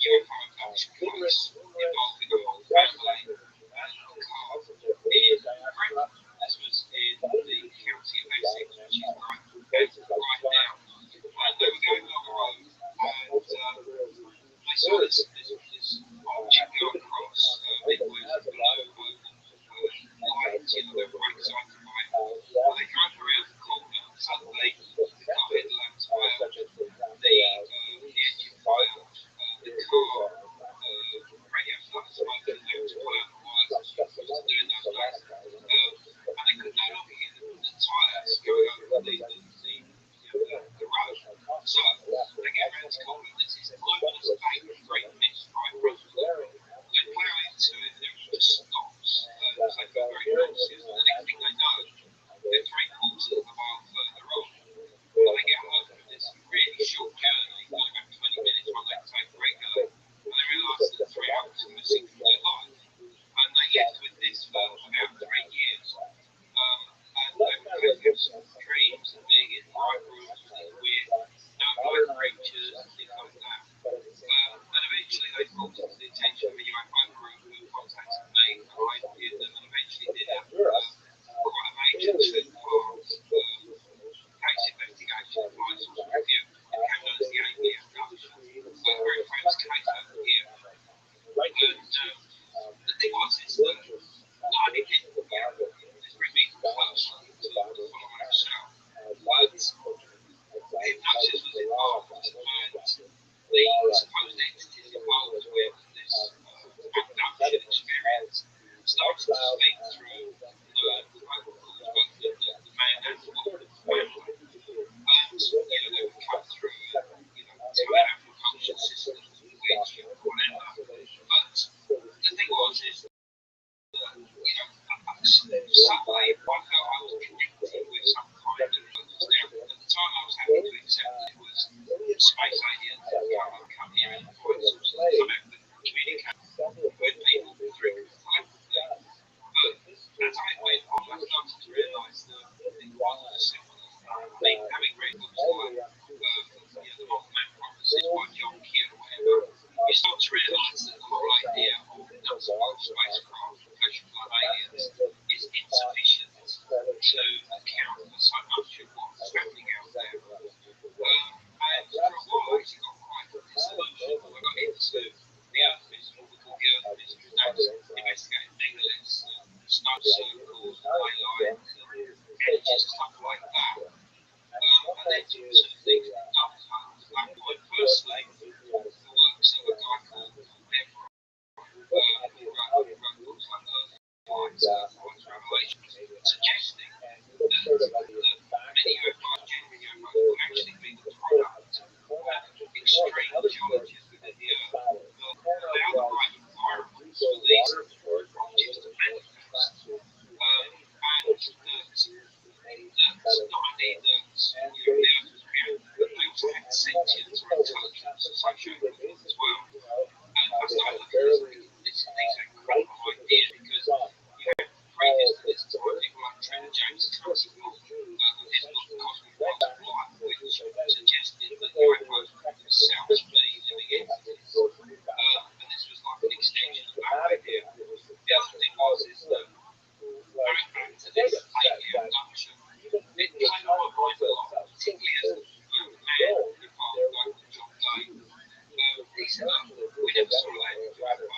UFO abduction case involving a whole family and a car in Britain. This was in the county of Essex, which is where I'm located right now. And they were going along the road, and they saw this object go across. It was below lights, they were right excited by it. Well, they drove around the corner, and suddenly the car headlamps failed, the engine failed, the car radio flaps failed, and they had to pull out the wires and stuff to do in those days. And they could no longer hear the tyres going over the road. So they get around to corner, there's this luminous bank of great mist right in front of them. They plough into it, and everything just stops. Because they feel very nauseous. And the next thing they know, they're 3/4 of a mile further on. And they get home from this really short journey, only about 20 minutes while they take regularly. And they realise that 3 hours are missing from their life. And they lived with this for about 3 years. And they would have some dreams of being in light rooms with these weird gnome-like creatures and things like that. And eventually they brought it to the attention of a UFO group who contacted me, and I interviewed them, and eventually did quite a major two-part case investigation and my source review. It became known as the AB abduction, a very famous case over here. And the thing was, is that not only did this bring me closer to the following myself, but hypnosis was involved, and the supposed entities involved with this abduction experience started to speak through the vocal cords, both the man and the woman family. And, they would come through, telepathic conscious systems, which, whatever. But the thing was, is that, suddenly I felt I was connected with some kind of purpose. Now, at the time I was happy to accept that it was space aliens that come here and provide some method of communicating with people through telepathy. But as I went on, I started to realise that it wasn't as simple as having read books like The Mothman Prophecies by John Keel or whatever. You start to realise that the whole idea of nuts and bolts spacecraft, flesh and blood aliens, is insufficient to account for so much of what's happening out there. And for a while, I actually got quite disillusioned. I got into the Earth Mystery, what we call the Earth Mystery. That was investigating megaliths, snow circles, ley lines, edges, stuff like that. And then two things that dovetailed. Firstly, the works of a guy called Rabbi, who wrote books like Earth Lights, Revelations, suggesting that many UFOs, genuine UFOs, could actually be the product of extreme geologies within the Earth that allow the right environments for these objects to manifest. And that not only that the Earth was created, but they also had sentience or intelligence associated with it as well. And I started looking at these incredible ideas because you have previous to this time people like Trent James Constable with his book The Cosmic World of Life, which suggested that UFOs were themselves be living entities. And this was like an extension of that idea. The other thing was is that going back to this AB abduction, it came on my mind a lot, particularly as a young man involved with John Day. He said, we never saw that UFO.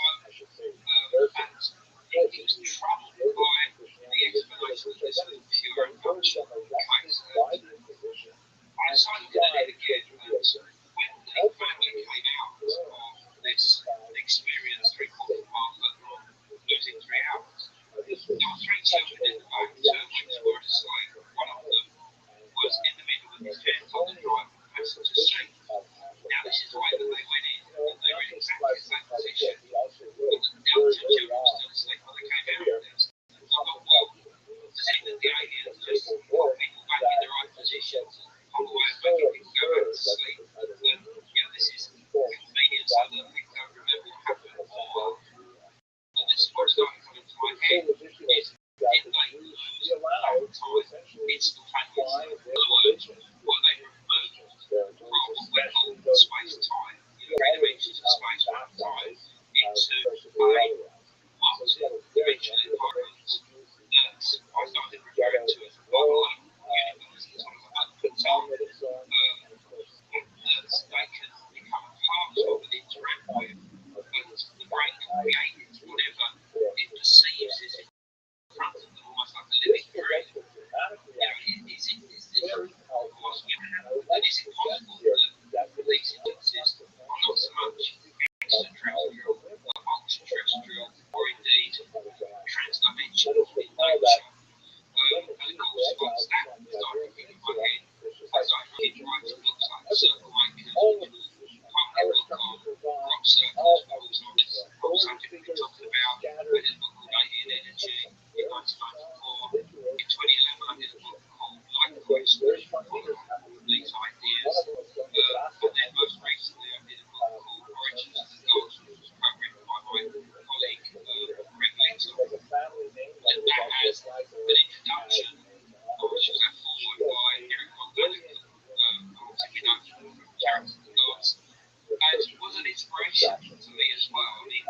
character of the gods, and was an inspiration to me as well. I mean,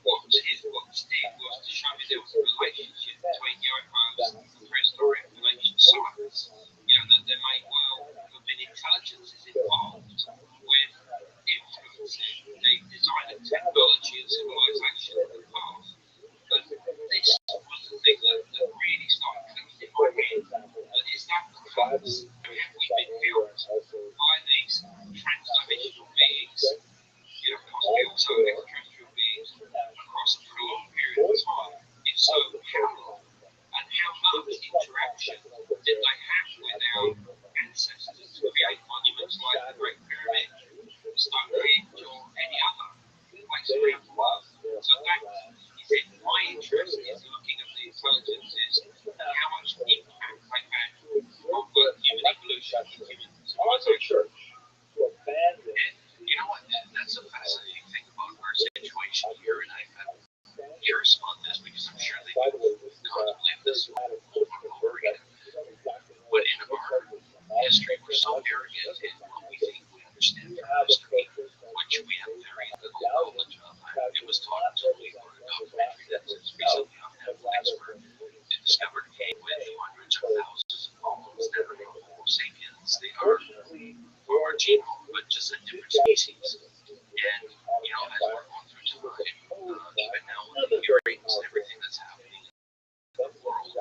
what Steve was to show me there was a relationship between UFOs and prehistoric relation science. That there may well have been intelligences involved with influencing the design of technology and civilization in the past. But this was the thing that really started clicking in my head. But is that the case? Have we been built by these transdimensional beings, possibly also extraterrestrial beings, across a prolonged period of time? If so, how long? And how much interaction did they have with our ancestors to create monuments like the Great Pyramid, Stonehenge, or any other place around the world? So that is it. My interest is looking at the intelligences and how much impact they've had on both human evolution and human civilization. And you know what? That's a fascinating thing about our situation here, and I'm curious about this because I'm sure they contemplate this over and over again. But in our history, we're so arrogant in what we think we understand from history, which we have very little knowledge of. It was taught to me on a documentary that was recently on Netflix where they discovered a cave with hundreds of thousands of bones that are not Homo sapiens. They are from our genome, but just a different species. And, as we're going through time, even now with the hearings and everything that's happening in the world,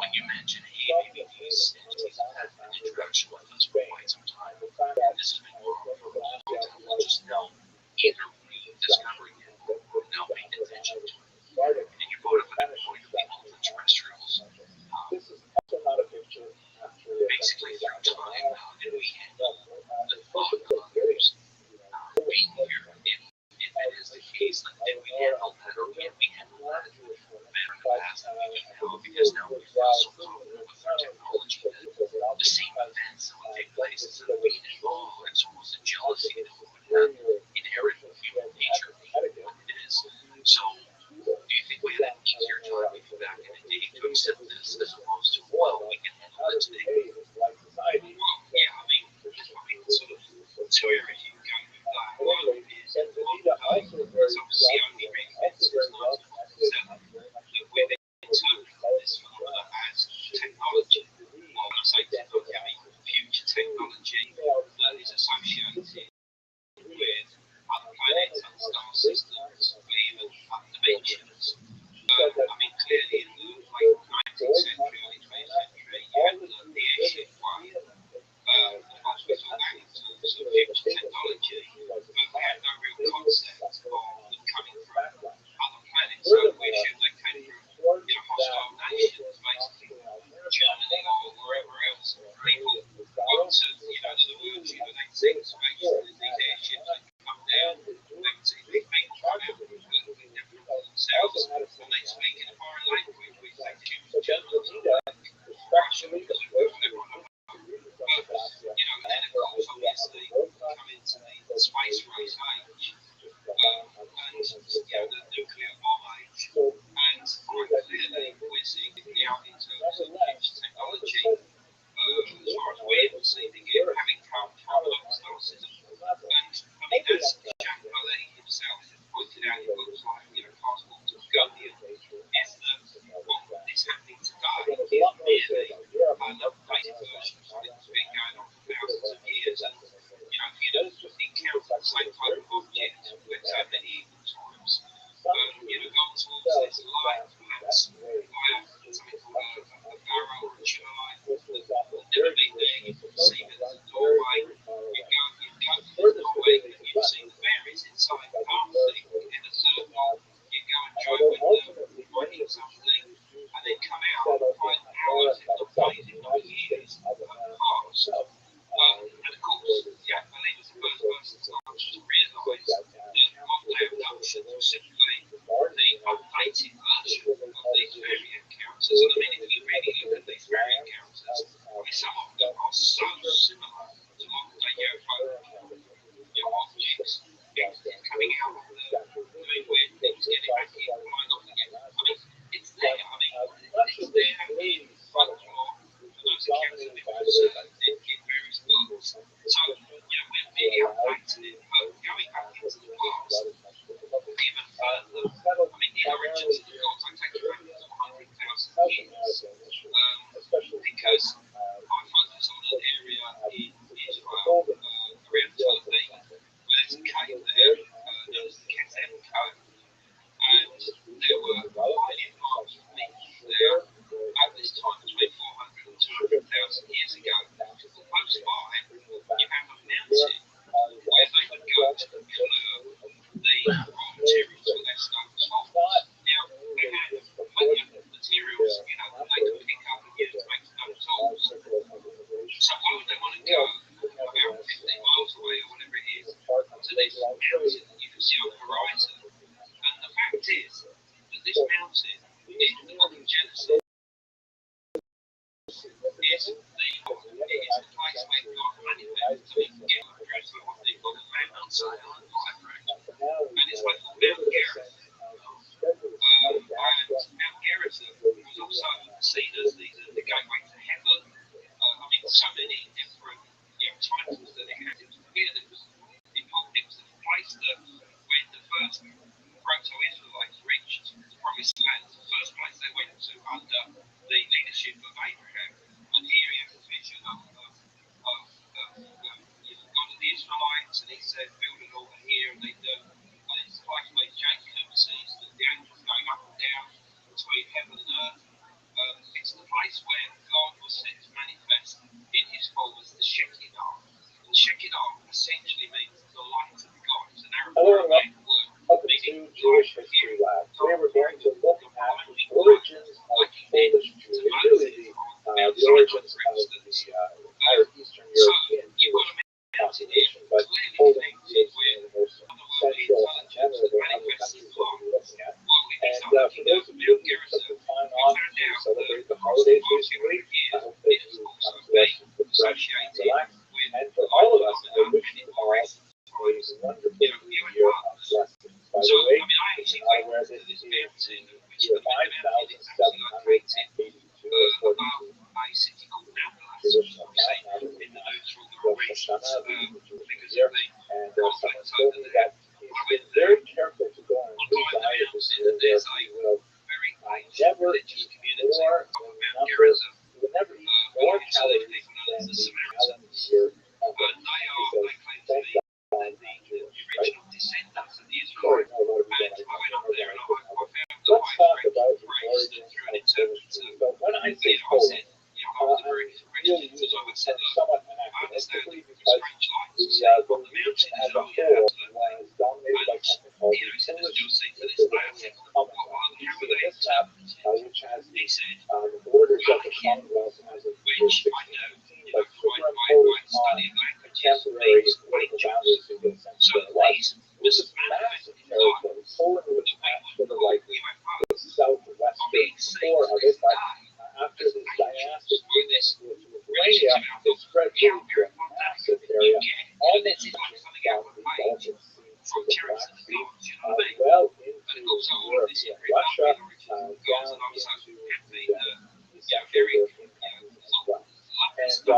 when you mention, hey, maybe these entities have had an interaction with us for quite some time, and this has been going on for a long time, we'll just know either rediscovering it or not paying attention to it. And you brought up a good point of the ultra-terrestrials. Basically, through time, how did we handle the thought of others being here? If it is the case, then did we handle that, or can we handle that better in the past than we do now? Because now we feel so comfortable with our technology that the same events that would take place instead of being involved, it's almost a jealousy that we would have inherent in human nature being what it is. So, do you think we had an easier time maybe back in the day to accept this as opposed to, well, we can handle it today? Well, yeah, I mean, sort of theory going with black hole is it's obviously only really been since 1997 that we've interpreted this phenomena as technology. Well, when I say technology, I mean future technology that is associated with other planets, other star systems, or even other dimensions. But, I mean, clearly in the late 19th century, early 20th century, you had the airship one. Once we saw that in terms of future technology, but we had no real concept of them coming from other planets. So we assumed they came from hostile nations, basically Germany or wherever else. People got to the world, they'd see the space, these airships that come down, they would see big people come out, completely different to themselves. it. But going back into the past, even further, I mean, the origins of the gods, I take it back to 100,000 years, because I focus on an area in Israel around Tel Aviv, where there's a cave there known as the Ketem Cave, and there were highly advanced myths there at this time, between 400 and 200,000 years ago. Close by, you have a mountain where they would go to clear the raw materials for their stone tools. Now, they had plenty of materials, that they could pick up and use to make stone tools. So why would they want to go about 15 miles away or whatever it is to this mountain that you can see on the horizon? And the fact is that this mountain, in the book of Genesis, is the place where God manifests. So you can get address with what they call Mount Zion, and it's like Mount Gerizim. And Mount Gerizim was also seen as the gateway to heaven. I mean, so many different titles that it had. It was weird. It was important. It was the place that when the first proto-Israelites reached the Promised Land, the first place they went to under the leadership of Abraham. And here he has a vision of God of the Israelites, and he said, build an altar here, and they do. And it's the place where Jacob sees the angels going up and down between heaven and earth. It's the place where God was sent to manifest in his form as the Shekinah. And Shekinah essentially means the light of God. It's an Aramaic word. Meaning Jewish history lab. Today we're going to look at the origins of Polish Jewry, really the origins of the entire Eastern European Jewish population, but Poland is one of the most central and memorable other countries that we're looking at. And for those of you who took the time off to celebrate the holidays recently, I hope that you blessed and refreshed and relaxed. And for all of us, I wish you all a wonderful new year of blessings. By the way, you're not aware this is year 5,782 according to traditional math. Rosh Hashanah, because and someone told me that you should be very careful to go on a new diet this year where you will never eat more you will never eat more calories than the calendar year of the thank God. Right? Sorry, no, let's talk about the origins of Polish Jewry. So when I say Poland, I'm really using the term somewhat anachronistically because the region as a whole was dominated by something called the Polish this map, which has the borders of the Commonwealth as of 1618, but different Polish contemporary political boundaries to get a sense of what it was. This is massive territory. Poland was attached to the right the southwest core of it, but after this dynastic with Lithuania, it spread to a massive area, almost touching down the Baltic Sea to the Black Sea, well into Europe, Russia, down into the Central European countries as well. And so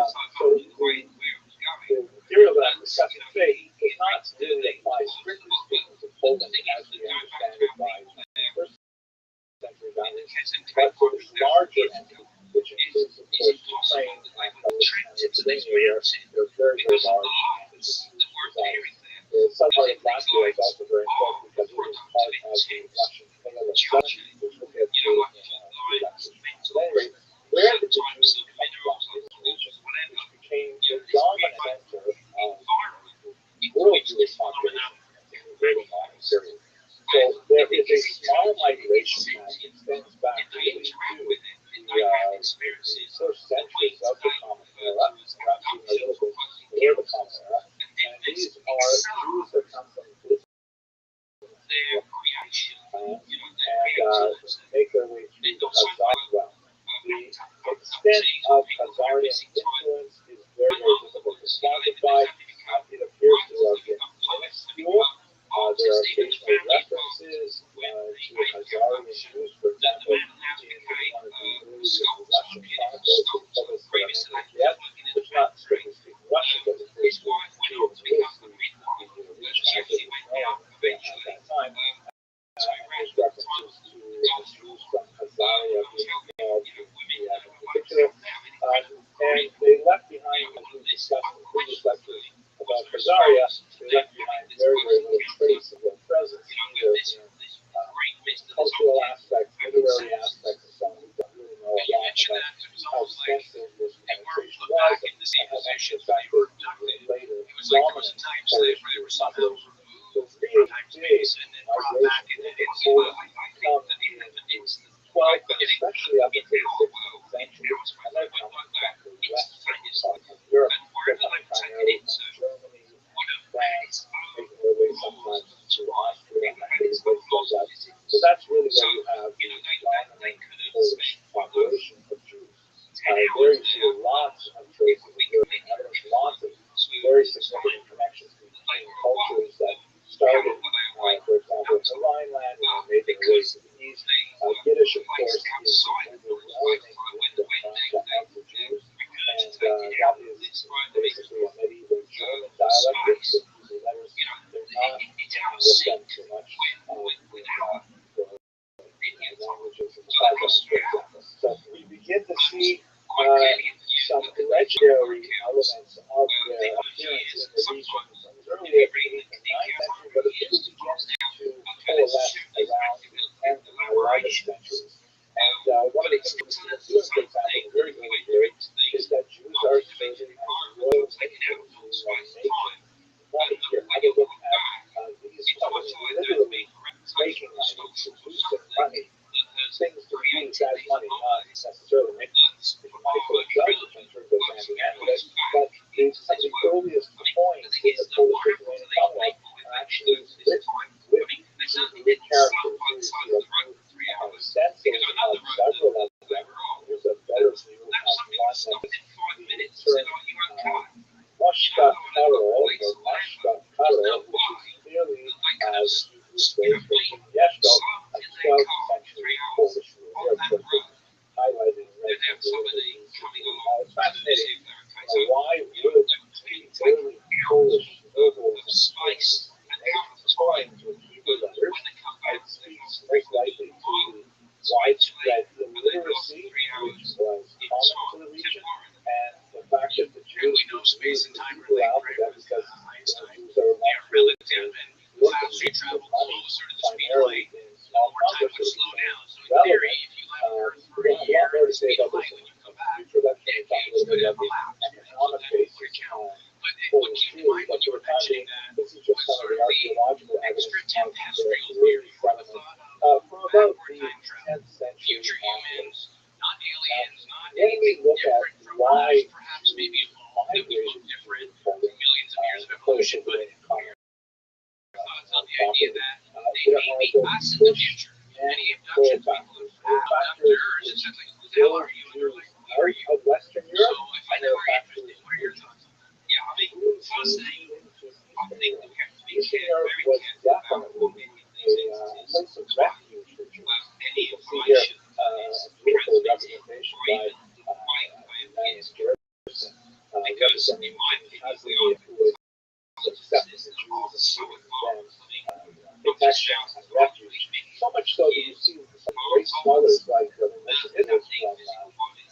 the material that I'm discussing today does not really apply strictly speaking to Poland as we understand it by first century boundaries, but for this larger entity, which includes, of course, Ukraine and Lithuania, they're very, very large entities. The southern part of Latvia is also very important because it is part of the Russian Pale of Seven, which we'll get to in the anyway, where did the Jews come from? This region, which became the dominant center of world Jewish population in the early modern period. So there is a small migration that extends back really to the first centuries of the Common Era, perhaps even a little bit before the Common Era. And these are Jews that come from their creation and make their way through God's realm. The extent of Khazarian influence is very, very difficult to quantify. It appears to have been minuscule. There are occasional references to Khazarian Jews, for example, in one of the earliest Russian chronicles published by yet, which not strictly speaking Russian, but refers to Jews in Bavaria, they left behind very, very little trace of their presence, either cultural aspects, literary aspects, and so on. We don't really know a lot about how extensive this penetration was, and how much the fact that later dominant Polish population. The really big migration into Poland come in the 12th, especially up into the 16th century, and they're coming from the western part of Europe. They're coming primarily from Germany, France, making their way sometimes to Austria, and places like that. So that's really where you have the dominant Polish population of Jews. There you see lots of traces of European heritage, lots of very significant connections between cultures that started, for example, in the Rhineland and made their way to the east. Yiddish, of course, is overwhelming with the contact of the Jews, and that is basically a medieval German dialect with the letters. They're not with them too much the languages of the Bible, for example. So we begin to see some legendary elements of their appearance in the region from as early as the 8th and 9th century, but it really begins to coalesce around the 10th and 11th centuries. And one of the things we see doing, for example, very early here is that Jews are serving as royalty making money. Here, have a look at these coins, literally making money, producing money, things to use as money, not necessarily making money for themselves, which I'm sure goes hand in hand with it, but some of the earliest coins in the Polish Lithuanian Commonwealth are actually written with characters. Stencils of several of them. Here's a better view of one that term Moshka Karo, or Mashka Karo, which is clearly as Yeshko, a 12th century Polish ruler, highlighted in red. It's fascinating why would the early Polish nobles coins with Hebrew letters? It speaks very likely to the widespread illiteracy which was common to the region, and the fact that the Jews used the Hebrew alphabet because the Jews are not looking for money primarily in small numbers, so it's relevant. We're going to have a lot more to say about this in future lectures. We'll talk a little bit about the economic basis of Polish Jews, but for the time being, this is just some of the archaeological evidence of their really prevalent from about the 10th century onwards. When we look at why Jews migrated to Poland, Polish Lithuanian Commonwealth, there are both push and pull factors. The factors drove Jews out of Western Europe, and there are factors which moved Jews into Eastern Europe. Eastern Europe was definitely a place of refuge for Jews. You can see here a beautiful representation by Marius Gerson, representing Hazlitt, who was accepting the Jews and protection and refuge. So much so that you see some great scholars like Rothschild'S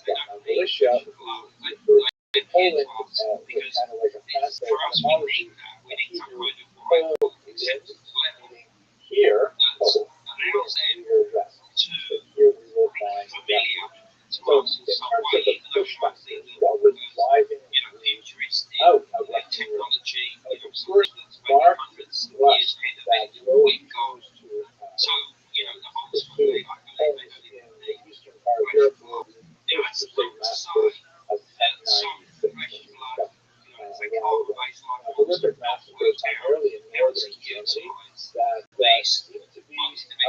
from Galicia, who Poland was kind of like a past-day etymology of Hebrew. Pole is meaning here, Pole, here rest. So here we will find refuge. So in terms of the push factors, while we're driving out of Western Europe, the first mark was that those Jews to pursue homes in the eastern part of Europe were the First Crusade massacres of 1096. Horrific massacres primarily in northern Germany that seem to be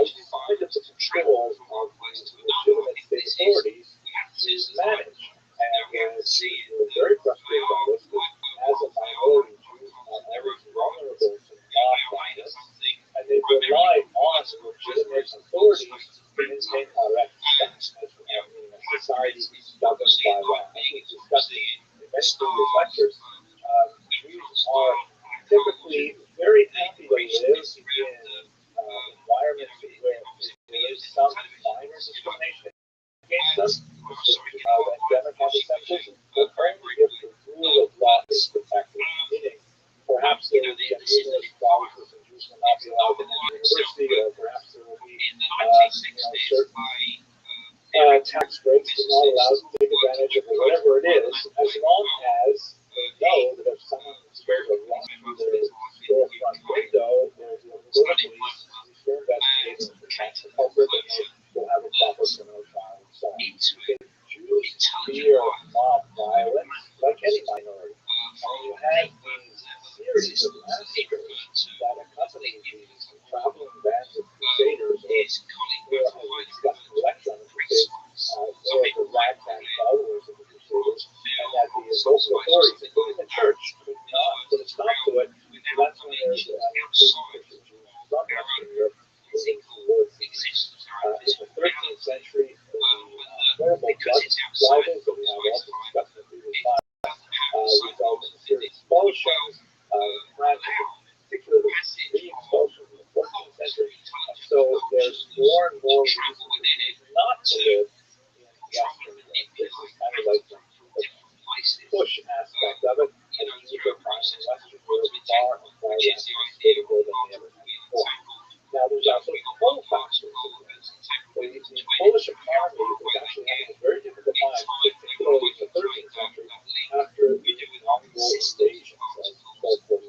outside of the control of legitimate state authorities to manage. And Jews were very frustrated by this, because as a minority, Jews are always vulnerable to non-violence, and they relied on legitimate authorities to maintain Rechtsstaat, meaning a society governed by law. As we discussed in many previous lectures, Jews are typically very happy to live in environments where there is some minor discrimination against us, endemic anti-Semitism, but only if the rule of law is protected, meaning perhaps there numerous clauses and Jews will not be allowed to enter university, or perhaps there will be certain tax breaks they're not allowed to take advantage of, or whatever it is, as long as they know that if someone goes along the storefront window, there's a police they're investigating the tax culprit, and they will have a proper criminal trial and so on. Jews fear mob violence like any minority. And you have these series of massacres that accompany these traveling bands of crusaders, or we've discussed in the lecture on the crusades, more of the ragtag followers of the crusaders, and that the local authorities, including the church, could not put a stop to it. So that's when there's an increased push of Jews from Western Europe moving towards in the 13th century, horrible blood libels that we have also discussed in the previous time result in serious expulsions, France particularly re-expulsion in the 14th century. And so there's more and more reason not to live in Western Europe. This is kind of like the push aspect of it, and Jews are finding Western Europe far and far less critical than they ever have before. Now there's also pull factors. The Polish economy was actually having a very difficult time, particularly in the 13th century, after the Mongol invasions of 1241.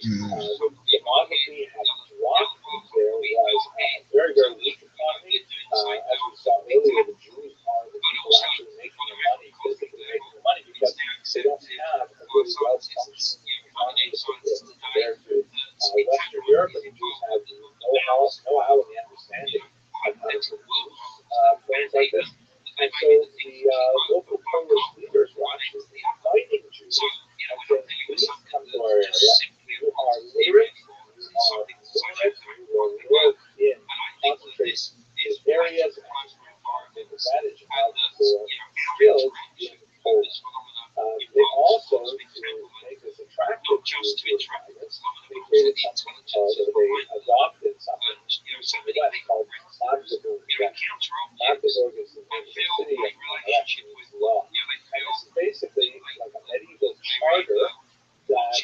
The demography had dropped. There was a very, very weak economy. As we saw earlier, the Jews are the people actually making the money, physically making the money, because they don't have a really well-functioning economy compared to Western Europe, and the Jews have know-how and the understanding of how to produce things like this. And so the local Polish leaders were actually inviting Jews and saying, please come to our area. You are literate, you are literate, you will live in concentrated areas, and take advantage of your skills in Poland. They also, to make this attractive to migrants, they created something called, or they adopted something in the West called Magdeburg. Magdeburg is the name of the city, and election is law. And this is basically like a medieval charter that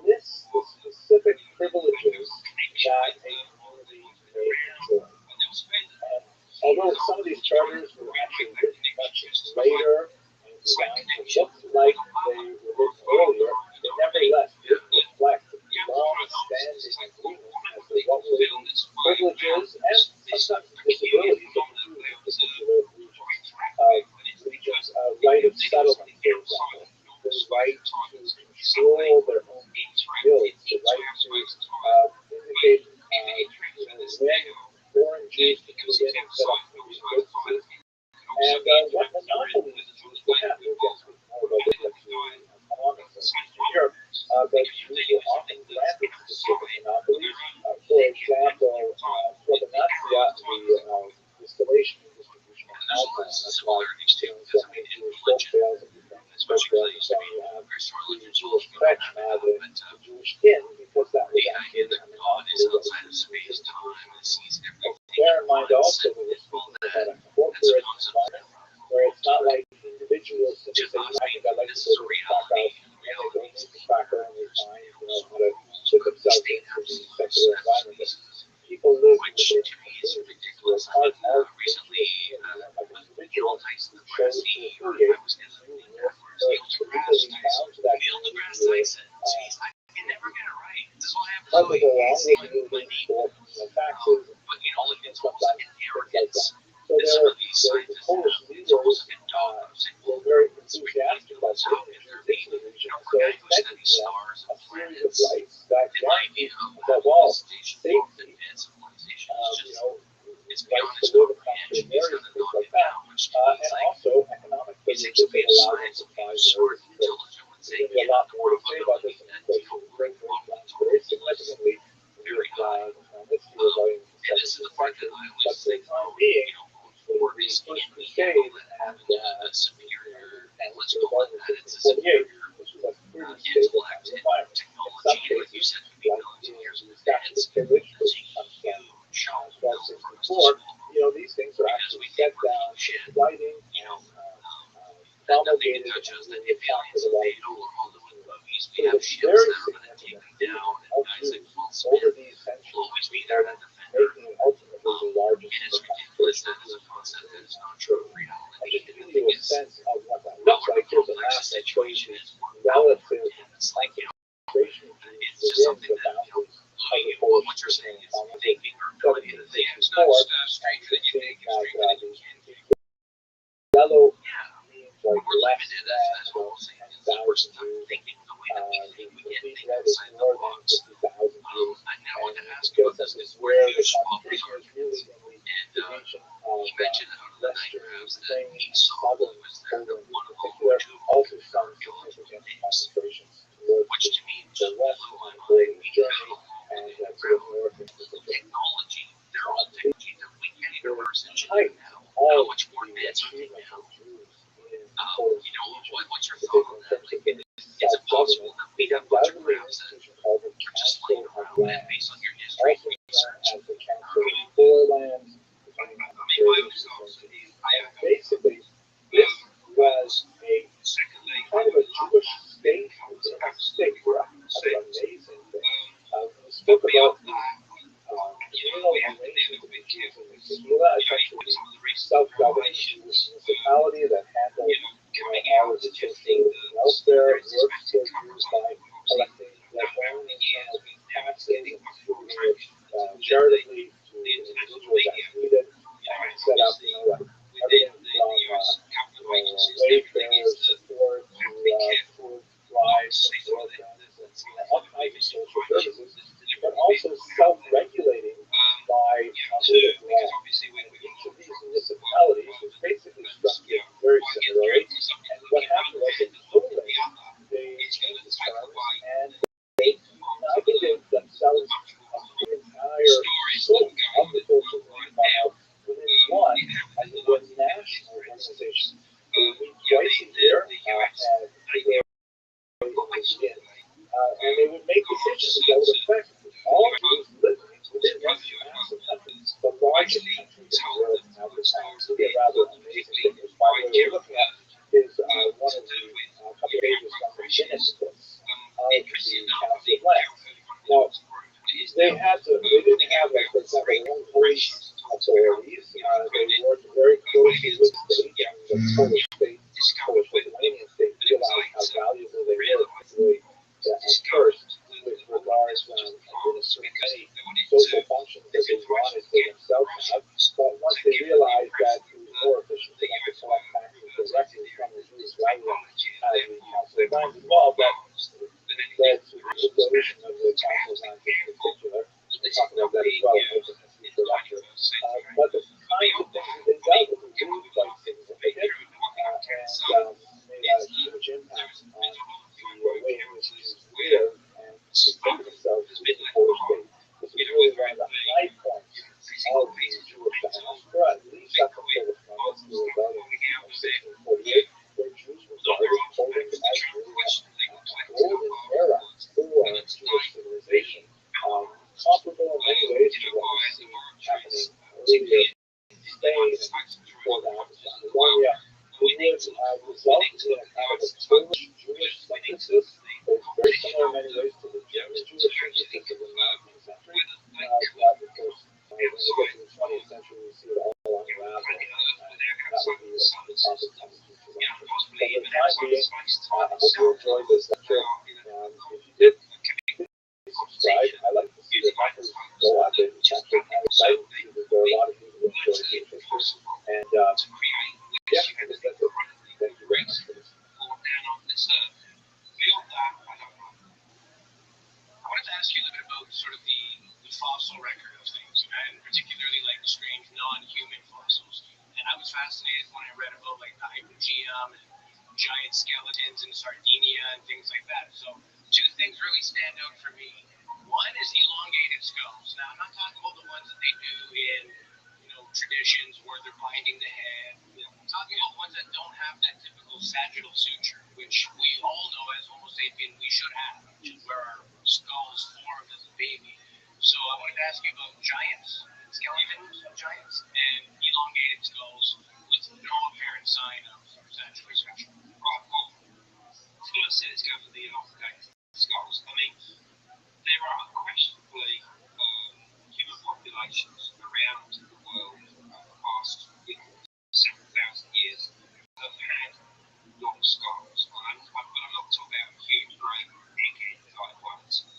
lists the specific privileges that a community may enjoy. And although some of these charters were actually written much later and designed to look like they were written earlier, they nevertheless did reflect long-standing agreement as to what were the privileges and sometimes disabilities of the Jews in particular regions. Right of settlement, for example, the right to control their own guilds, the right to indicate when foreign Jews can move in and set up new businesses, and what monopolies Jews will have. We'll get to more about this economics in Europe, but Jews were often granted specific monopolies. For example, Provenantia, the distillation and distribution of alcohol. That's why so many Jewish folk tales and folk tales and so on, you have the Jewish Kretsch, now the Jewish inn, because that was actually a monopoly that was used. Bear in mind also that we're speaking about a corporate environment where it's not like individuals simply say, I think I'd like to go to Krakow, and they go to Krakow and they find, how to put themselves into the secular environment. But people live in the ridiculous hard recently, like individuals who chose to affiliate particularly bound to that community, probably go along with moving for taxes, and sometimes things like that. So the Polish leaders were very enthusiastic about this particular region. So it meant a series of rights that guaranteed, above all, safety, rights to live and concentrate areas and things like that, and also economic privileges that allow them to fly areas of trade. There's going to be a lot more to say about this, and of course, we'll bring those down very significantly with this year going into the 17th century. But for the time being, for the First Crusade and let's regard this in 48, this was a pretty stable environment. In some cases, like in the Statute of Pillage, which comes from 1264, these things are actually set down in writing and promulgated and really accounted a lot of people. So it's very significant just something that, what you're saying is thinking or ability to think. It's not just stranger that you think, it's stranger that you can think. Yellow Yeah, we're limited, that's what we're saying. It's the person not thinking the way that we think. We can't think outside the box. And now I want to ask you about this because we're huge smokers arguments. And he mentioned out of the 9 grams that he saw that was there, that one of them or two of them are illegible names, which to me just blew my mind. We have all the technology, they're all technology that we can't even reverse engineer now. How much more advanced are they now? What's your thought on that? Like, is it possible that we have a bunch of grams that are just laying around, and based on your history and research? Basically, this was a kind of a Jewish state, amazing thing. We spoke about we have to be a little bit careful with some of the recent revelations, municipality that handled coming all out of the suggesting that welfare, there's this massive works cover by on collecting their over own the years internal with now taxes getting much more traction. charitably to The international individuals media, that need it, and set up, like within everything the US from capital agencies, everything wayfair is that support we have to be to careful food not to drives say some of all kinds of social services, but also self-regulating by because obviously when we each of these municipalities was basically structured very similarly. And what happened was in Poland, they changed the terms and they inaugurated themselves the entire scope of the social movement within one as a national organization. They meet twice a year and they would make decisions that would affect all Jews living within this massive country, the largest country in the world in advertising. It's really a rather amazing thing. Which, by the way, we're looking at is one of the couple pages from the Guinness books of the Council of Land. Now, they didn't have, like, for example, their own police authorities. They worked very closely with the state, and the Polish state, Polish Lithuanian state, realized how valuable they were, particularly at first, with regards to administering many social functions that they wanted for themselves to have. But once they realized that it was more efficient for them to collect taxes directly from the Jewish resident as the Council of Land involved, that led to the dissolution of the Council of Land in particular. We'll talk about that as well in the future lecture. But the kinds of things that they dealt with were really quite significant and made a huge impact on the way in which Jews live and conduct themselves in the Polish state. This was really one of the high points of the Jewish diaspora, at least up until the Columbus Rebellion of 1648, where Jews regarded Poland as really a golden era for Jewish civilization, comparable in many ways to what we see happening earlier in Spain and before that in Catalonia. It would result in a kind of a Polish Jewish synthesis that is very similar in many ways to the German Jewish synthesis of the 19th century. But of course, when we get to the 20th century, we see it all unravel. That would be the topic of the future lecture. But for the time being, I hope you enjoyed this lecture. If you did, subscribe. I like to see the numbers go up. It's actually kind of exciting to see that there are a lot of people who enjoy the interest. And yeah, I guess that's it. Thank you very much for this. Beyond that, I don't know. I wanted to ask you a little bit about sort of the fossil record of things, and particularly like strange non-human fossils. And I was fascinated when I read about like the Hypogeum and giant skeletons in Sardinia and things like that. So 2 things really stand out for me. One is elongated skulls. Now I'm not talking about the ones that they do in traditions where they're binding the head. I'm talking about ones that don't have that typical sagittal suture, which we all know as Homo sapien we should have, which is where our skulls formed as a baby. So I wanted to ask you about giants, skeletons of giants, and elongated skulls with no apparent sign of sagittal suture. Right, well, first let's go for the elongated skulls. I mean, there are unquestionably human populations around the world over the past several thousand years have had long skulls. I'm not talking about huge, great, big-headed like ones.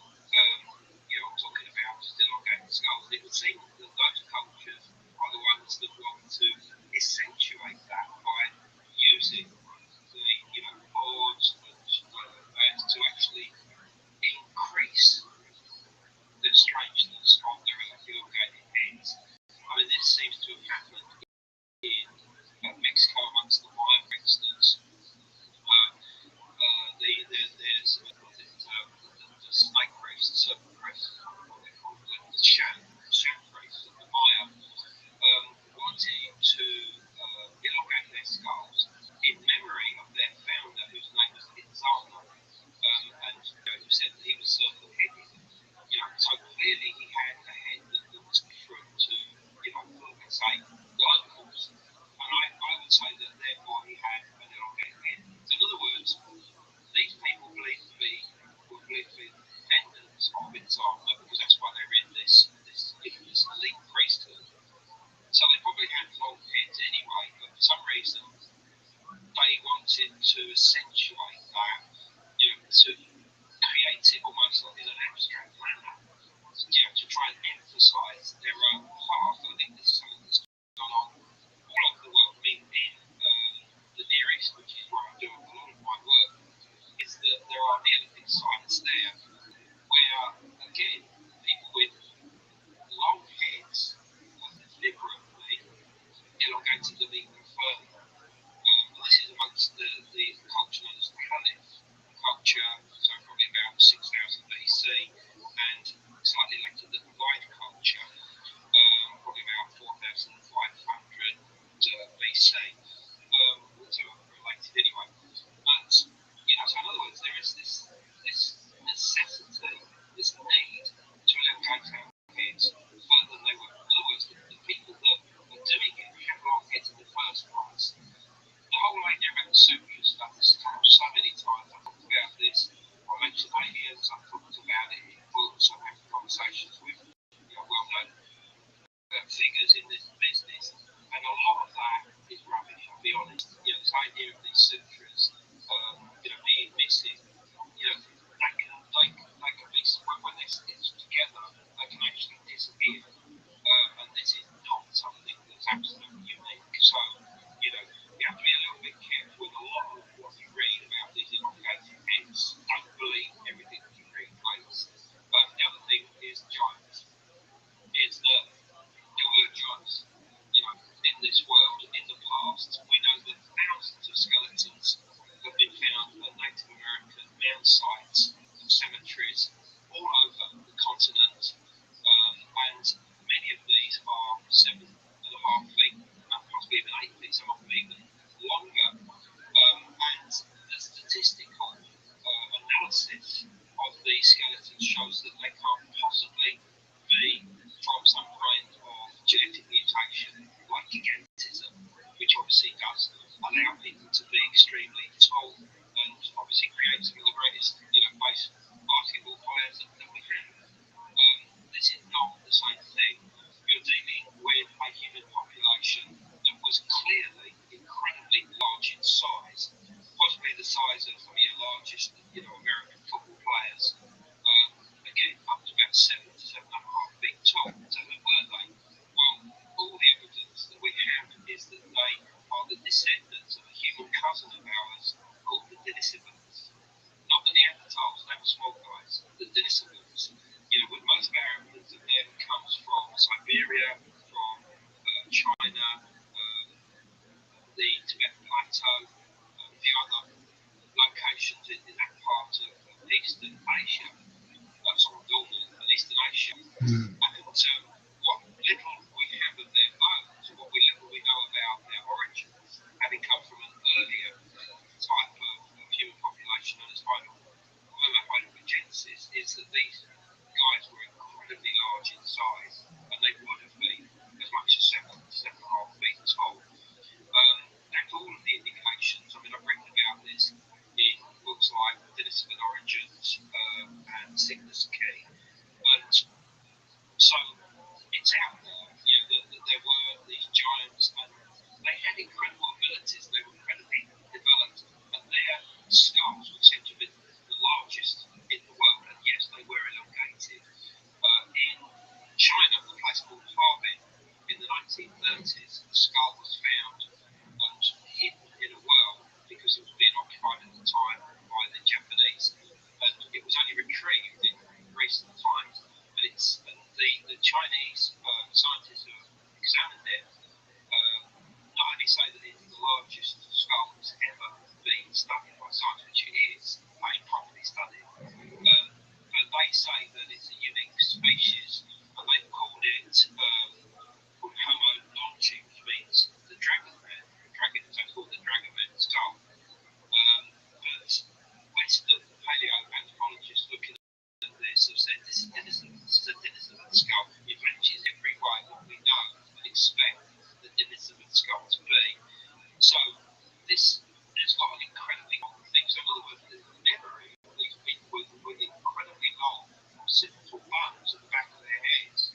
a bit bizarre, because that's why they're in this elite priesthood. So they probably had long heads anyway, but for some reason they wanted to accentuate that, to create it almost like in an abstract manner, to try and emphasise their own path. I think this is something that's gone on all over the world. I mean, in the Near East, which is where I do a lot of my work, is that there are neolithic sites there where, again, people with long heads have deliberately elongated them even further. This is amongst the culture known as the Halif culture, so probably about 6000 BC, and slightly later the Divide culture, probably about 4500 BC. So related anyway. But, so in other words, there is this necessity, this need to elongate our heads further than they were. In other words, the people that are doing it have long heads in the first place. The whole idea about the sutras stuff has come up so many times. I've talked about this. I mentioned aliens. I've talked about it in books. I've had conversations with well-known figures in this business, and a lot of that is rubbish. I'll be honest. This idea of these sutras, being missing. They can be when they're stitched together, they can actually disappear. And this is not something that's absolutely unique. So, you have to be a little bit careful with a lot of what you read about these elongated heads. Don't believe everything that you read, please. The other thing is giants. Is that there were giants, in this world in the past. We know that thousands of skeletons have been found at Native American mound sites and cemeteries all over the continent, and many of these are 7.5 feet, possibly even 8 feet, some of them even longer. And the statistical analysis of these skeletons shows that they can't possibly be from some kind of genetic mutation like gigantism, which obviously does allow people to be extremely tall and obviously create some of the greatest, base basketball players that we have. This is not the same thing. You're dealing with a human population that was clearly incredibly large in size, possibly the size of some of your largest, American football players. Again, up to about 7 to 7.5 feet tall. So who were they? Well, all the evidence that we have is that they are the descendants of a human cousin of ours called the Denisovans. Not the Neanderthals, they were small guys. The Denisovans. With most of our evidence of them comes from Siberia, from China, the Tibetan Plateau, a few other locations in that part of Eastern Asia, sort of Northern and Eastern Asia. And what little we have of their bones, what little we know about their origins, having come from an earlier type of human population known as Homo heidelbergensis, is that these guys were incredibly large in size, and they would have been as much as 7 to 7.5 feet tall. And all of the indications, I've written about this in books like Denisovan Origins and Cygnus Key. And so it's out there, that there were these giants, and they had incredible abilities. They were incredibly developed, and their skulls would seem to be the largest in the world. And yes, they were elongated. In China, a place called Harbin, in the 1930s, the skull was found and hidden in a well because it was being occupied at the time by the Japanese, and it was only retrieved in recent times. And the Chinese scientists who have examined it not only say that it's the largest skull that's ever been studied by science, which it is, properly studied, but they say that it's a unique species, and they've called it Homo longi, which means the dragon man. So it's called the dragon man skull. But Western paleoanthropologists looking at this have said this is a Denisovan skull. It matches every way that we know and expect the Denisovan skull to be. So this has got an incredibly long thing. So in other words, there's never these people with incredibly long occipital bones at the back of their heads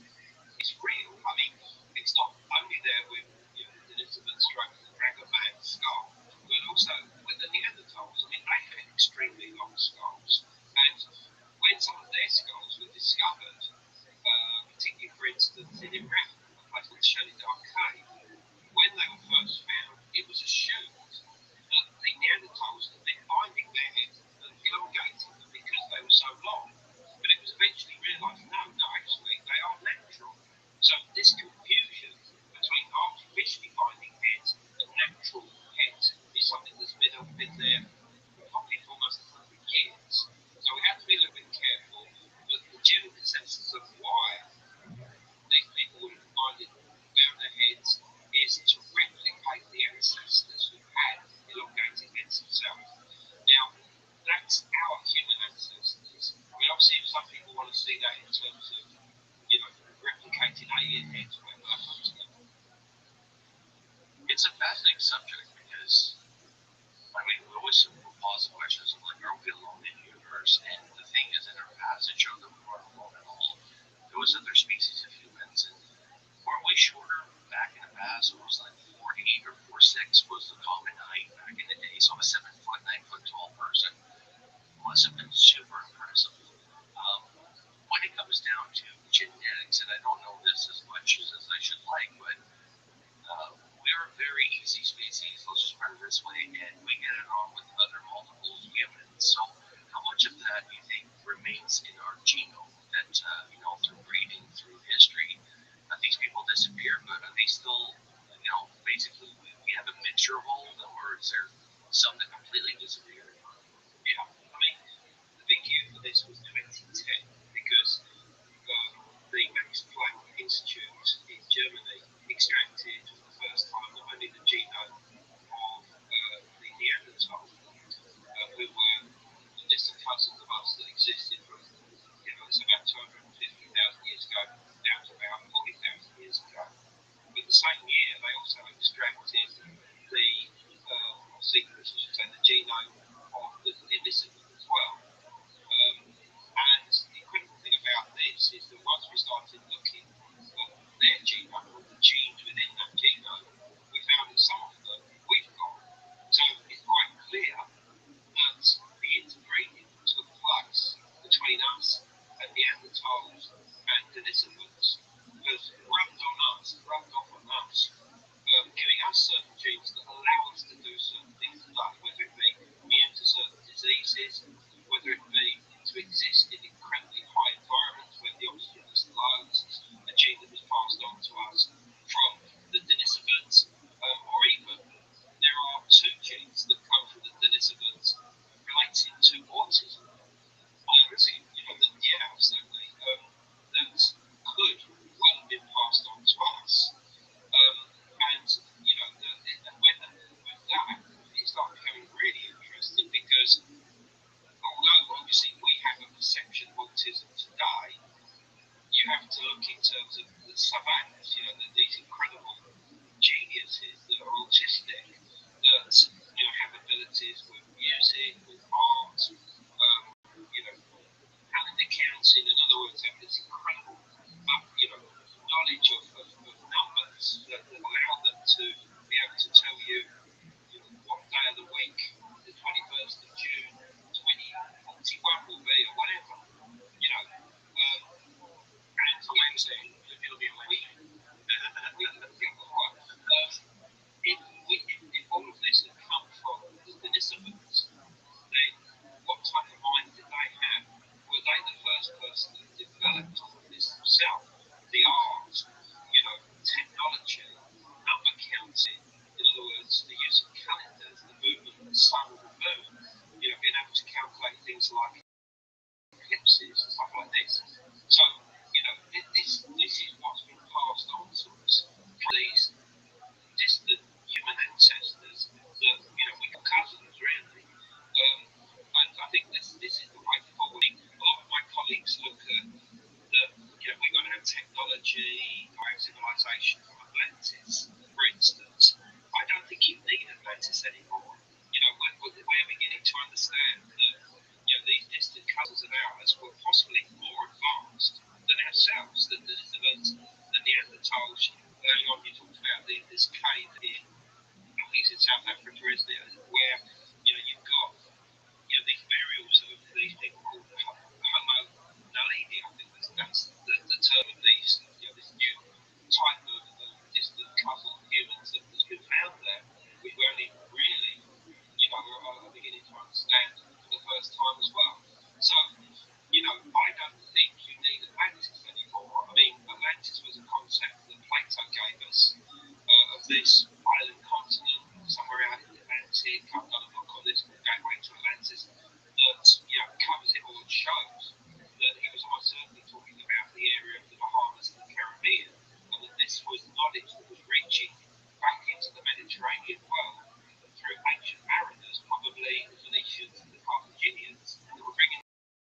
is real. I mean, it's not only there with the Denisovans stroke the Dragonman skull, but also with the Neanderthals. I mean, they had extremely long skulls, and when some of their skulls were discovered, particularly for instance in Iraq, a place called Shelidar Cave, when they were first found, it was assumed that the Neanderthals had been binding their heads and elongating them because they were so long. But it was eventually realised, no, actually, they are natural. So this confusion between artificially binding heads and natural heads is something that's been there probably for almost 100 years. So we have to be a little bit careful. But the general consensus of why these people would have found their heads is to replicate the ancestors who had elongated heads themselves. Now, that's our human ancestors. I mean, obviously, some people want to see that in terms of, replicating alien heads, whatever that comes to. It's a fascinating subject because, I mean, we always pause the questions of, like, are we alone in the universe? And the thing is, in our past, it showed that we weren't alone at all. There was other species of humans, and weren't we shorter back in the past? It was like 4'8" or 4'6" was the common height back in the day. So a 7 foot, 9 foot tall person must have been super impressive. When it comes down to genetics, and I don't know this as much as I should like, but we're a very easy species, let's just put it this way, and we get it on with other multiple humans. So how much of that do you think remains in our genome that, through breeding, through history, these people disappear, but are they still, basically we have a mixture of all of them, or is there some that completely disappeared? Yeah, I mean, the big year for this was 2010 because the Max Planck Institute in Germany extracted for the first time not only the genome of the Neanderthal, who were the distant cousins of us that existed from, it's about 250,000 years ago down to about 40,000 years ago. But the same year, they also extracted the sequence, I should say, the genome of the Denisovans as well. And the incredible thing about this is that once we started looking at their genome, or the genes within that genome, we found that some of them we've got. So it's quite clear that the interbreeding took place between us and Neanderthals and Denisovans was rubbed off on us, giving us certain genes that allow us to do certain things in life, whether it be immune to certain diseases, whether it be to exist in incredibly high environments where the oxygen is low. This is a gene that was passed on to us from the Denisovans, or even there are two genes that come from the Denisovans relating to autism. Absolutely. That could well have been passed on to us. And with that, it started becoming really interesting because although obviously we have a perception of autism today, you have to look in terms of the savants, these incredible geniuses that are autistic, that have abilities with music, with art, talent accounting. In other words, have this incredible, knowledge of numbers that allow them to be able to tell you, what day of the week, the 21st of June, 2041 will be, or whatever, and for Wednesday, it'll be a Wednesday. If all of this had come from the Denisovans, then what type of mind did they have? Were they the first person that developed all of this themselves? The art, technology, number counting, in other words, the use of calendars, the movement of the sun or the moon, being able to calculate things like eclipses and stuff like this. So, this is what's been passed on to us from these distant human ancestors that, we call cousins, really. And I think this is the way forward. A lot of my colleagues look at that, we've got to have technology, or have civilization from Atlantis, for instance. I don't think you need Atlantis anymore. We're beginning to understand that, these distant cousins of ours were possibly more advanced than ourselves. The Neanderthals, early on you talked about this cave here, I think it's in South Africa, isn't it, where you've got these burials of these people called Homo naledi, I think that's the term of these, this new type of distant cousin of humans that's been found there, which we only really, are beginning to understand for the first time as well. So, I don't think you need Atlantis anymore. I mean, Atlantis was a concept that Plato gave us of this island continent somewhere out in the Atlantic. I've done a book on this called Gateway to Atlantis that covers it all and shows that he was almost certainly talking about the area of the Bahamas and the Caribbean, and that this was knowledge that was reaching back into the Mediterranean world through ancient mariners, probably the Phoenicians and the Carthaginians, that were bringing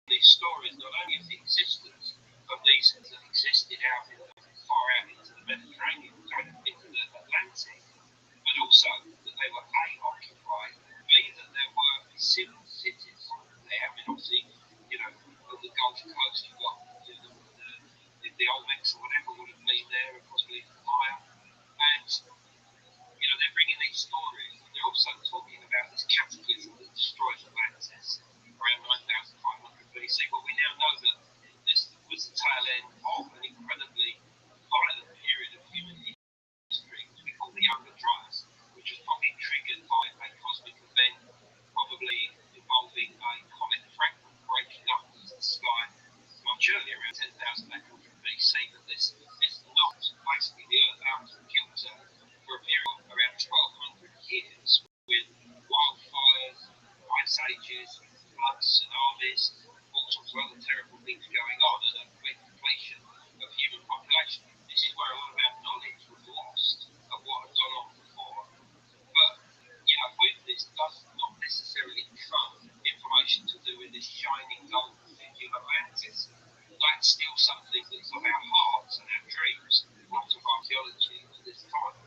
these stories not only of the existence of these that existed out in far out into the Mediterranean, into the Atlantic, but also that they were A, occupied, B, that there were civil cities there. I mean, obviously, on the Gulf Coast, you've got the Olmecs or whatever would have been there, and possibly higher. And, they're bringing these stories, and they're also talking about this cataclysm that destroys Atlantis around 9,500 BC. Well, we now know that this was the tail end of an incredibly violent period of human history, which we call the Younger Dryas, which was probably triggered by a cosmic event, probably involving a comet fragment breaking up into the sky much earlier, around 10,800 BC. But this knocked basically the Earth out of kilter for a period of around 1,200 years, with wildfires, ice ages, floods, tsunamis, all sorts of other terrible things going on, and a great completion of human population. This is where a lot of our knowledge was lost of what had gone on before. But, with this does not necessarily come information to do with this shining golden city of Atlantis. That's still something that's of our hearts and our dreams, not of archaeology at this time.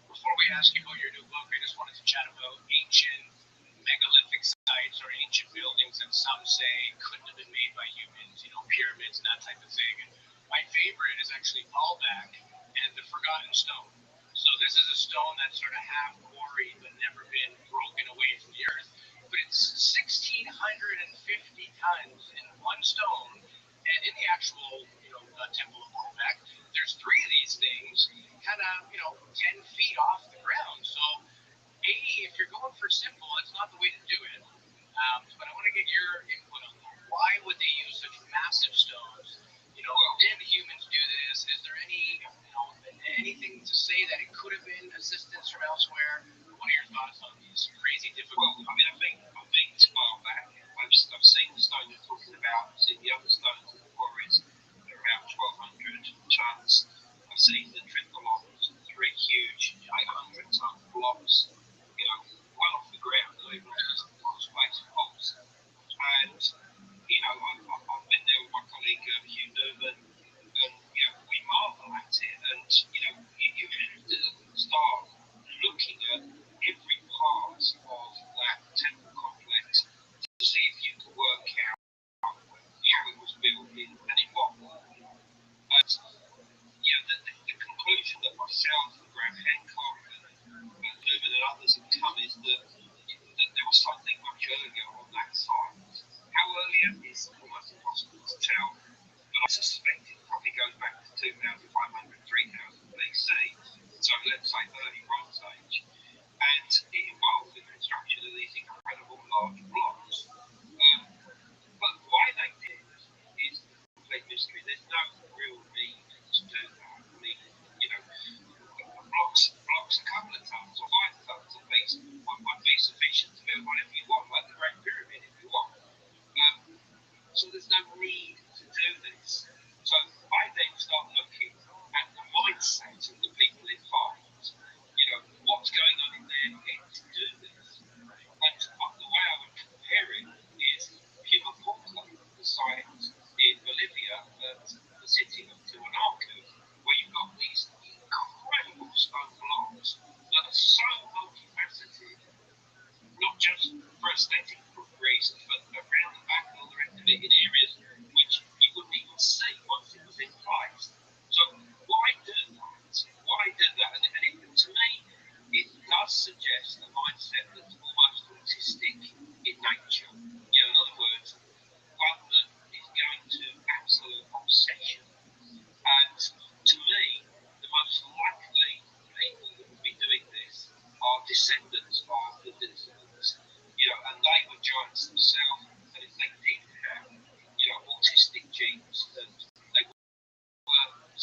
Before we ask you about your new book, I just wanted to chat about ancient megalithic sites or ancient buildings that some say couldn't have been made by humans, pyramids and that type of thing. And my favorite is actually Baalbek and the Forgotten Stone. So this is a stone that's sort of half quarried but never been broken away from the earth. But it's 1,650 tons in one stone. And in the actual, Temple of Baalbek, there's 3 of these things kind of, 10 feet off the ground. So, if you're going for simple, it's not the way to do it. But I want to get your input on that. Why would they use such massive stones? Did humans do this? Is there anything to say that it could have been assistance from elsewhere? What are your thoughts on these crazy difficult? I mean, I've been to Baalbek. I've seen the stone you're talking about. I've seen the other stones in the quarries. They're about 1,200 tons. I've seen the tricolons, 3 huge 800-ton blocks, well off the ground, not even on a space pulse. And, I've been there with my colleague Hugh Newman, and, we marvel at it. And, you have to start looking at every part of that temple complex to see if you can work out how it was built and in what way. And, the conclusion that myself and Graham Hancock and Newman and others have come is that there was something much earlier on that site. How earlier is almost impossible to tell, but I suspect it probably goes back to 2,500, 3,000 BC, so let's say early Bronze Age, and it involved the construction of these incredible large blocks. But why they did it is a complete mystery. There's no real need to do that. I mean, blocks a couple of tons or 5 tons a piece would be sufficient to build whatever you want, like the Great Pyramid if you want. So there's no need to do this. So I then start looking at the mindset of the people involved. What's going on in their head to do this? And the way I would compare it is Pumapunku, the site in Bolivia at the city of Tiwanaku, where you've got these incredible stone blocks that are so multifaceted, not just for aesthetic reasons, but around the back and all the rest of it, in areas which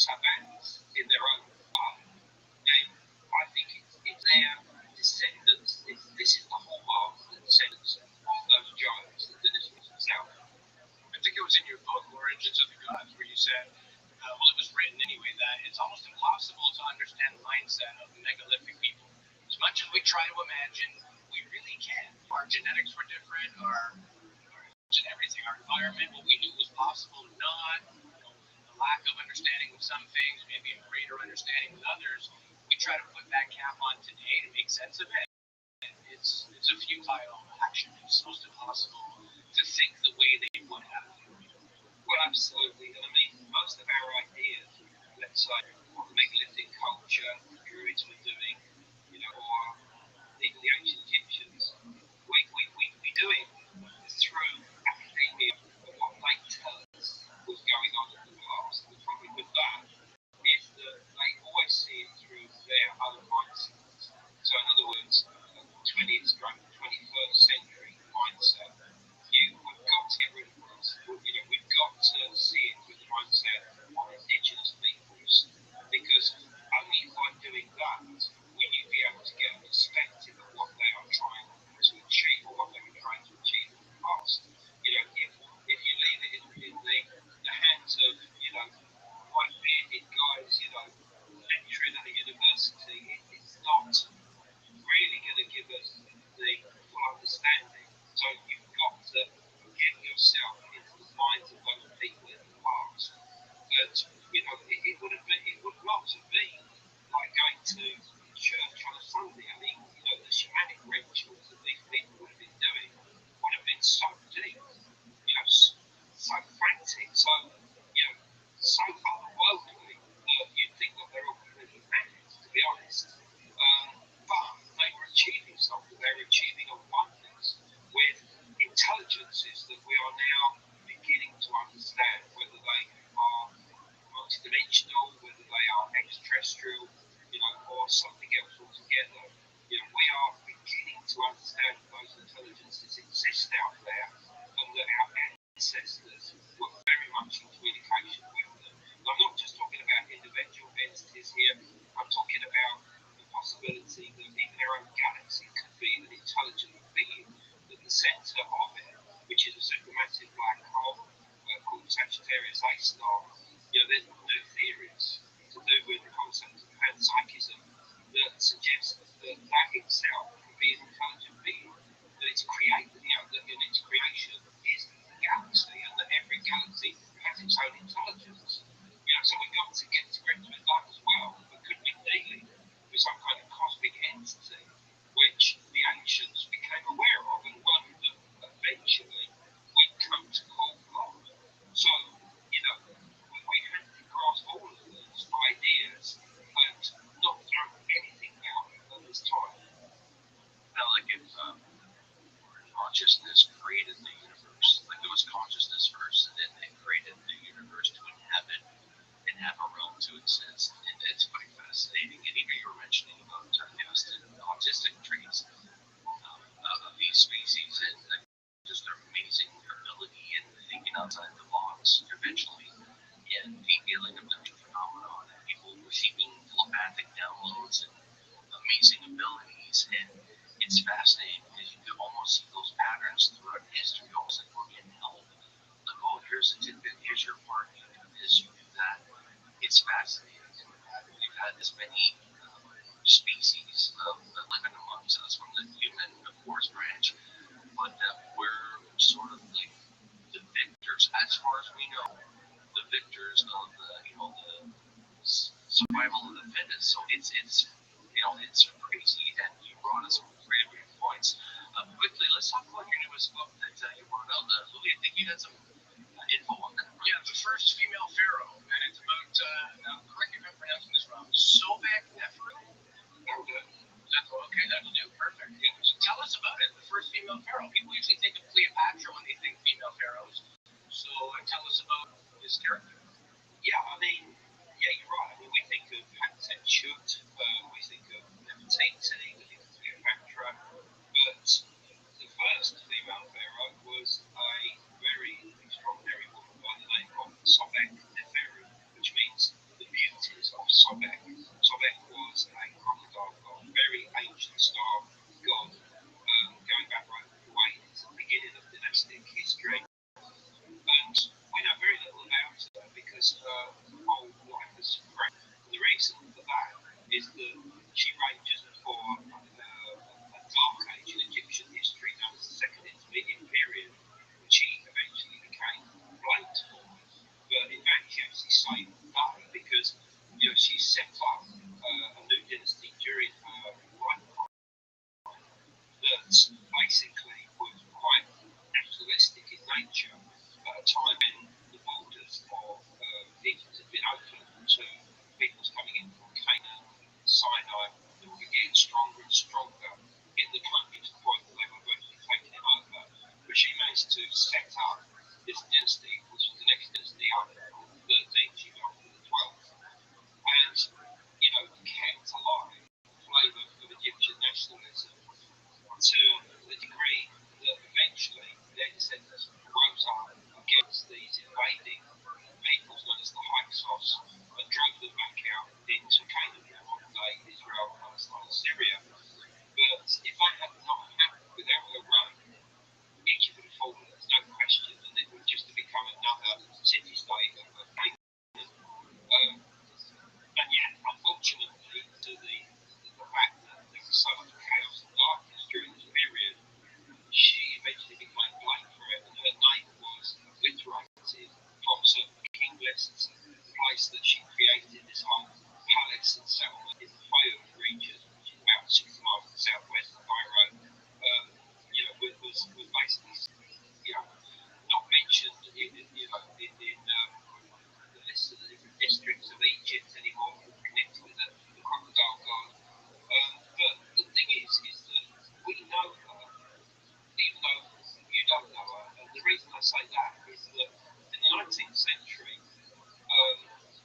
savants in their own way. And I think it's their descendants. This is the hallmark of the descendants of those giants that did this themselves. I think it was in your book, Origins of the Gods, where you said, well, it was written anyway, that it's almost impossible to understand the mindset of megalithic people. As much as we try to imagine, we really can't. Our genetics were different, our everything, our environment, what we knew was possible or not, the lack of understanding of some things, maybe a greater understanding with others. We try to put that cap on today to make sense of it. It's a futile action. It's almost impossible to think the way they would have. Well, absolutely. And I mean, most of our ideas, let's say, what the megalithic culture, the Druids were doing, or even the ancient Egyptians, we do it through academia of what they tell us was going on in the past. The problem with that is that they always see it through their own mindsets. So in other words, 20th stroke 21st century mindset, we've got to get rid of this. We've got to see it through the mindset of indigenous peoples, because only by doing that will you be able to get a perspective of what they are trying to achieve, or what they were trying to achieve in the past. If you leave it in the hands of white bearded guys, lecturing at a university, it's not really going to give us the full understanding. So you've got to get yourself into the minds of those people in the past. But it would not have been like going to church on a Sunday. I mean, the shamanic rituals that these people would have been doing would have been so deep, so frantic, so otherworldly that you'd think that they're all completely mad, to be honest. But they were achieving something. They were achieving a oneness with intelligences that we are now beginning to understand, whether they are multidimensional, whether they are extraterrestrial, or something else altogether. We are beginning to understand that those intelligences exist out there, and that our ancestors were very much in communication with them. And I'm not just talking about individual entities here. I'm talking about the possibility that even our own galaxy could be an intelligent being at the centre of it, which is a supermassive black hole called Sagittarius A star. There's new theories to do with the concept of panpsychism that suggest that itself could be an intelligent being, that it's created, that in its creation is the galaxy, and that every galaxy has its own intelligence. So we've got to get to grips with that as well. We could be dealing with some kind of cosmic entity, which the ancients became aware of, and one that eventually we'd come to call God. So, we have to grasp all of these ideas and not throw anything out at this time. Now, like if consciousness created the universe, like there was consciousness first, and then they created the universe to inhabit and have a realm to exist. And it's quite fascinating. And even you were mentioning about autistic traits of these species, and just their amazing ability in thinking outside the box eventually, and detailing of the phenomenon, and people receiving telepathic downloads and amazing abilities. And it's fascinating because you can almost see those patterns throughout history, almost like we're being held. Like, oh, here's a tidbit, here's your part, you do this, you do that. It's fascinating. We've had this many species that live amongst us, from the human, of course, branch, but that we're sort of like the victors, as far as we know, the victors of the survival of the fittest. So it's crazy, and you brought us some great points. Quickly, let's talk about your newest book that you brought out. Louis, I think you had some info on that. Yeah, the first female pharaoh, and it's about, correct me if I'm pronouncing this wrong, Sobek Neferu? Okay, that'll do. Perfect. Yeah. So tell us about it, the first female pharaoh. People usually think of Cleopatra when they think female pharaohs. So tell us about this character. Yeah, you're right. We think of Hatshepsut, we think of Nefertiti, we think of Cleopatra, but the first female pharaoh was a very extraordinary woman by the name of Sobek Neferu, which means the she set up a new dynasty during her lifetime that basically was quite nationalistic in nature at a time when the borders of Egypt had been open to peoples coming in from Canaan, Sinai, who were getting stronger and stronger in the country to the point that they were virtually taking it over. But she managed to set up this dynasty, which was the next dynasty up from the 13th, she got from the 12th, and kept alive the flavour of Egyptian nationalism to the degree that eventually their descendants rose up against these invading peoples known as the Hyksos and drove them back out into Canaan, modern-day Israel, Palestine, and Syria. But if that had not happened without her reign, Egypt would have fallen, there's no question, and it would just have become another city-state of Canaan. And yet, unfortunately, to the fact that there was so much chaos and darkness during this period, she eventually became blamed for it, and her name was obliterated from certain king lists. The place that she created this whole palace and settlement in the Fayum region, which is about 60 miles southwest of Cairo, was basically, not mentioned in the list of the different districts of Egypt anymore, connected with the crocodile god. But the thing is that we know her, even though you don't know her. And the reason I say that is that in the 19th century,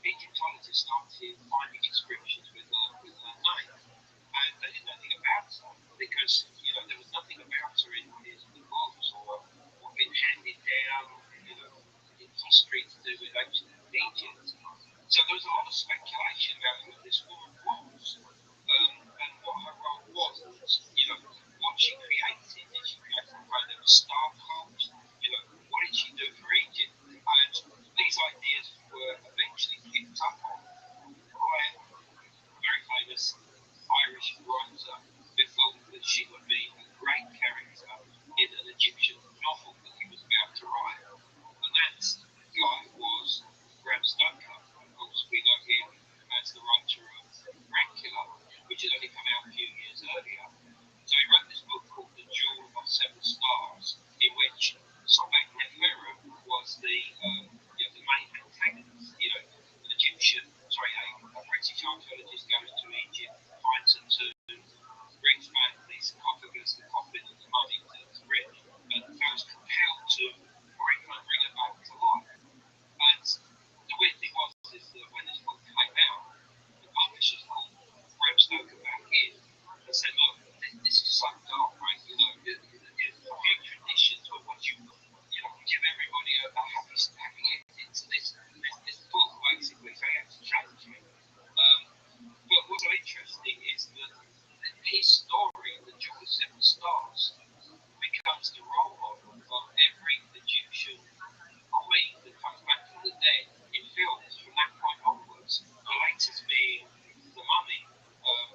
Egyptologists started finding inscriptions with her name, and they didn't know anything about her because there was nothing about her in the books or been handed down, in history to do with ancient Egypt. So there was a lot of speculation about who this woman was, and what her role was. What she created. Did she create some kind of star cult? What did she do for Egypt? And these ideas were eventually picked up on by a very famous Irish writer who thought that she would be a great character in an Egyptian novel that he was about to write. And that guy was Bram Stoker. Of course, we know him as the writer of Dracula, which had only come out a few years earlier. So he wrote this book called The Jewel of Seven Stars, in which Sobek Neferu was the main antagonist. An Egyptian, a British archaeologist goes to Egypt, finds a tomb, brings back the sarcophagus, the coffin, and the mummy to Britain, and feels compelled to bring her back to life. And the weird thing was is that when this book came out, the publishers called Bram Stoker back in and said, look, this is so dark, right? Your traditions, but what you give everybody a happy ending to this book, basically, so you have to change it. But what's so interesting is that his story, The Jewel of Seven Stars, becomes the role model of every Egyptian queen that comes back from the dead in films from that point onwards. The latest being The Mummy,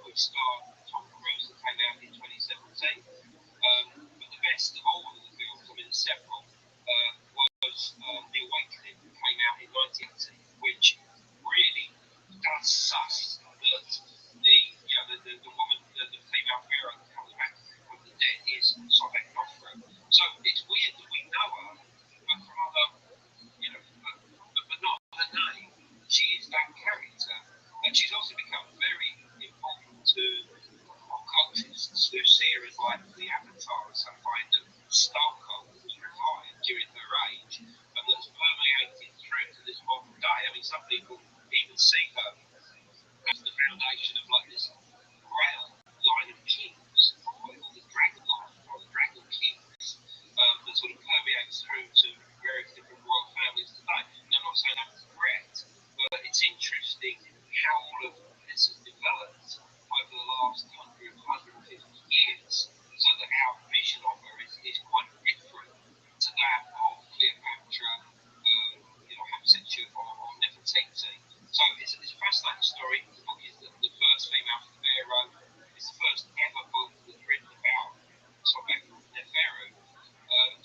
which starred Tom Cruise, that came out in 2017. But the best of all of the films, there's several, was The Awakening, that came out in 1980, which really does suss that the woman, the female pharaoh that comes back from the dead is Sobek Neferu. So it's weird that we know her, but from other, but not her name. She is that character, and she's also become very important to occultists who see her as like the avatar of some kind of star cult that was revived during her age, and that's permeated through to this modern day. I mean, some people even see her as the foundation of like this grail line of kings, or the dragon line, or the dragon kings, that sort of permeates through to various different royal families today. And I'm not saying that's correct, but it's interesting how all of this has developed over the last 150 years, so that our vision of her is quite different to that of Cleopatra, Hatshepsut, or Nefertiti. So it's a fascinating story. The book is the first female pharaoh. It's the first ever book that's written about Sobek Neferu.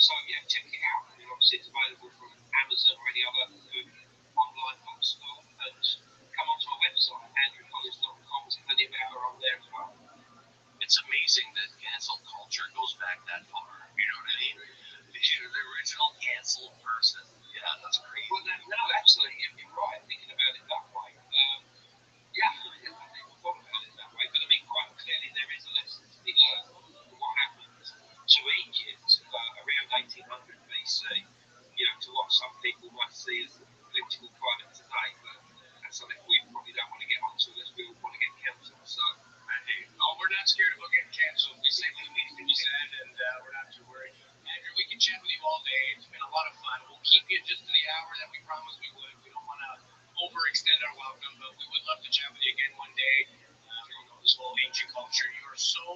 So yeah, check it out. I mean, obviously it's available from Amazon or any other good online bookstore, and come onto our website. canceled person. Yeah, that's great. Well, no, actually, you're right. Thinking about it that way. Yeah, I never thought about it that way. But I mean, quite clearly, there is a lesson to be learned from what happened to Egypt around 1800 BC. You know, to what some people might see as the political climate today, but that's something we probably don't want to get onto unless we want to get cancelled. So, we're not scared about getting canceled. We say what needs to be said, and we're not too worried. Andrew, we can chat with you all day. It's been a lot of fun. We'll keep you just to the hour that we promised we would. We don't want to overextend our welcome, but we would love to chat with you again one day. You know, this whole ancient culture. You are so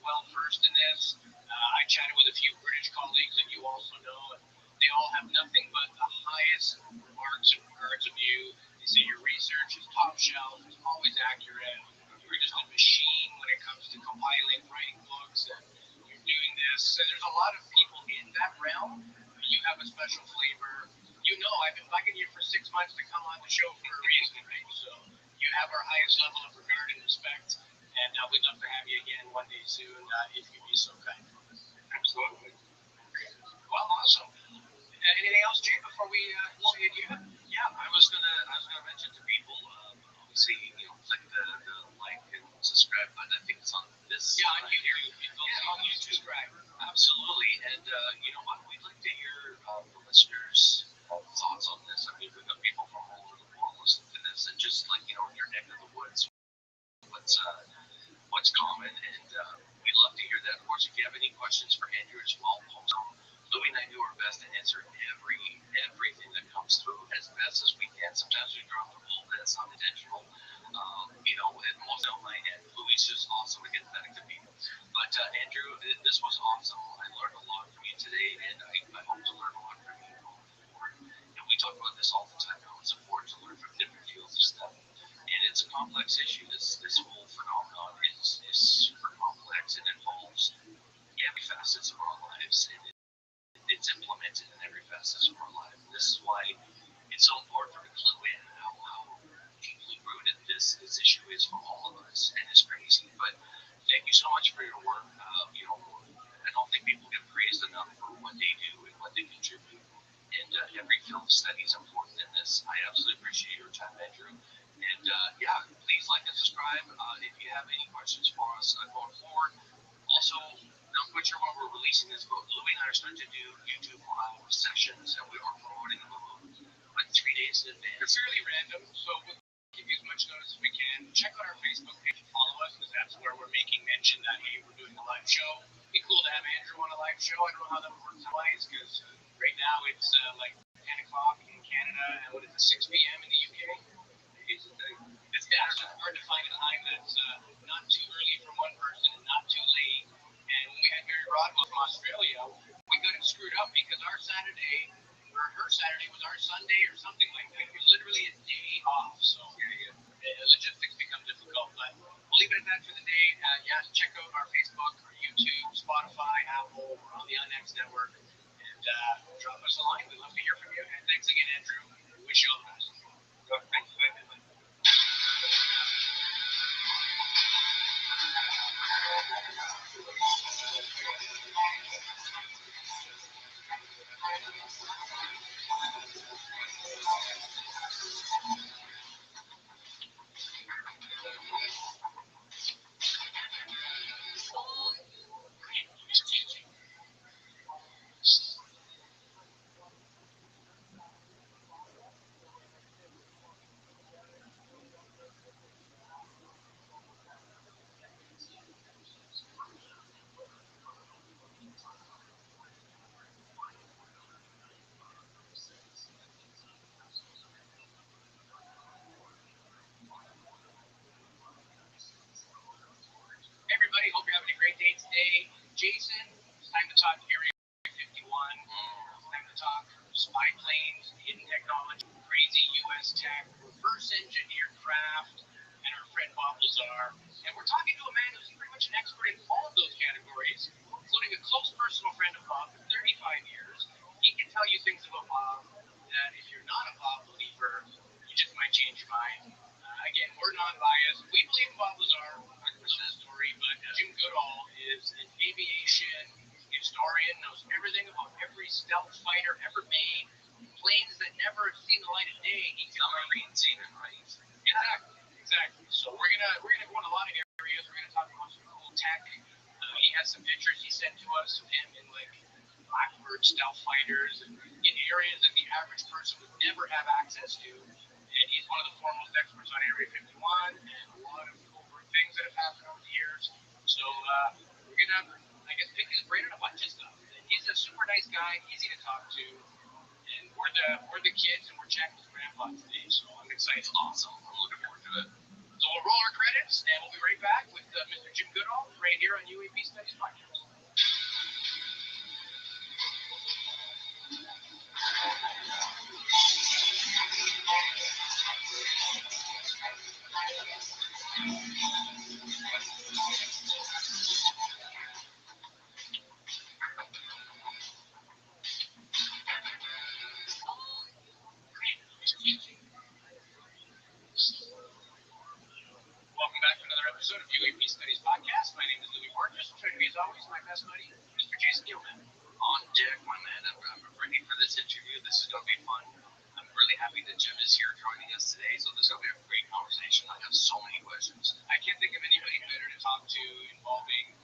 well versed in this. I chatted with a few British colleagues that you also know, and they all have nothing but the highest remarks and regards of you. They say your research is top shelf, it's always accurate. You're just a machine when it comes to compiling, writing books, and you're doing this. And there's a lot of people in that realm. You have a special flavor. You know, I've been bugging you for 6 months to come on the show for a reason, right? So you have our highest level of regard and respect, and we'd love to have you again one day soon if you'd be so kind. absolutely. Well, awesome. Anything else, Jay, before we say adieu? Yeah, I was gonna mention to people, obviously, you know, click the like and subscribe button. I think it's on this. Yeah, on right here. YouTube. Yeah, on YouTube. Subscribe. Absolutely, and you know what? We'd like to hear the listeners' thoughts on this. I mean, we've got people from all over the world listening to this, and just like, you know, in your neck of the woods, what's common, and we'd love to hear that. Of course, if you have any questions for Andrew as well, post them. Louis and I do our best to answer everything that comes through as best as we can. Sometimes we drop the ball, that's not intentional. You know, and most of my end, Louis is just awesome to get back to people. But Andrew, this was awesome. I learned a lot from you today, and I hope to learn a lot from you going forward. And we talk about this all the time, how it's important to learn from different fields of study. And it's a complex issue. This whole phenomenon is super complex and involves every facets of our lives. And it's implemented in every facet of our life. And this is why it's so important to clue in how deeply rooted this issue is for all of us. And it's crazy. But thank you so much for your work. You know, I don't think people get praised enough for what they do and what they contribute. And every field of study is important in this. I absolutely appreciate your time, Andrew. And yeah, please like and subscribe if you have any questions for us going forward. Also, not quite sure when we're releasing this, but Louis and I are starting to do YouTube sessions, and we are promoting them like 3 days in advance. They're fairly random, so we'll give you as much notice as we can. Check out our Facebook page and follow us, because that's where we're making mention that, hey, we're doing a live show. It'd be cool to have Andrew on a live show. I don't know how that works twice, because right now it's like 10 o'clock in Canada, and what is it, 6 p.m. in the UK? It's hard to find a time that's not too early for one person and not too late. And when we had Mary Rodwell from Australia, we got it screwed up because our Saturday, or her Saturday, was our Sunday or something like that. It was literally a day off. So logistics become difficult. But we'll leave it at that for the day. Yeah, check out our Facebook, our YouTube, Spotify, Apple. We're on the Unnext network. And drop us a line. We'd love to hear from you. And thanks again, Andrew. We wish you all the best. Thanks for having me. Everybody, hope you're having a great day today. Jason, it's time to talk Area 51. It's time to talk spy planes, hidden technology, crazy U.S. tech, reverse engineered craft, and our friend Bob Lazar. And we're talking to a man who's pretty much an expert in all of those categories, including a close personal friend of Bob for 35 years. He can tell you things about Bob that if you're not a Bob believer, you just might change your mind. Again, we're non-biased. We believe in Bob Lazar, story, but Jim Goodall is an aviation historian, knows everything about every every stealth fighter ever made, planes that never have seen the light of day. He can Submarines even, right? Exactly. So we're gonna go in a lot of areas. We're gonna talk about some cool tech. He has some pictures he sent to us of him in like Blackbird stealth fighters and in areas that the average person would never have access to. And he's one of the foremost experts on Area 51 and a lot of covert things that have happened over the years. So we're gonna, I guess, pick his brain on a bunch of stuff. And he's a super nice guy, easy to talk to. And we're the kids, and we're checking his grandpa today. So I'm excited. Awesome. I'm looking forward to it. So we'll roll our credits, and we'll be right back with Mr. Jim Goodall right here on UAP Studies Podcast. Welcome back to another episode of UAP Studies Podcast. My name is Louis Marcus. Joining me as always, my best buddy, Mr. Jason Gilman. On deck, my man. I'm ready for this interview. This is going to be fun. I'm really happy that Jim is here joining us today. So this is going to be a great conversation. I have so many questions. I can't think of anybody better to talk to involving,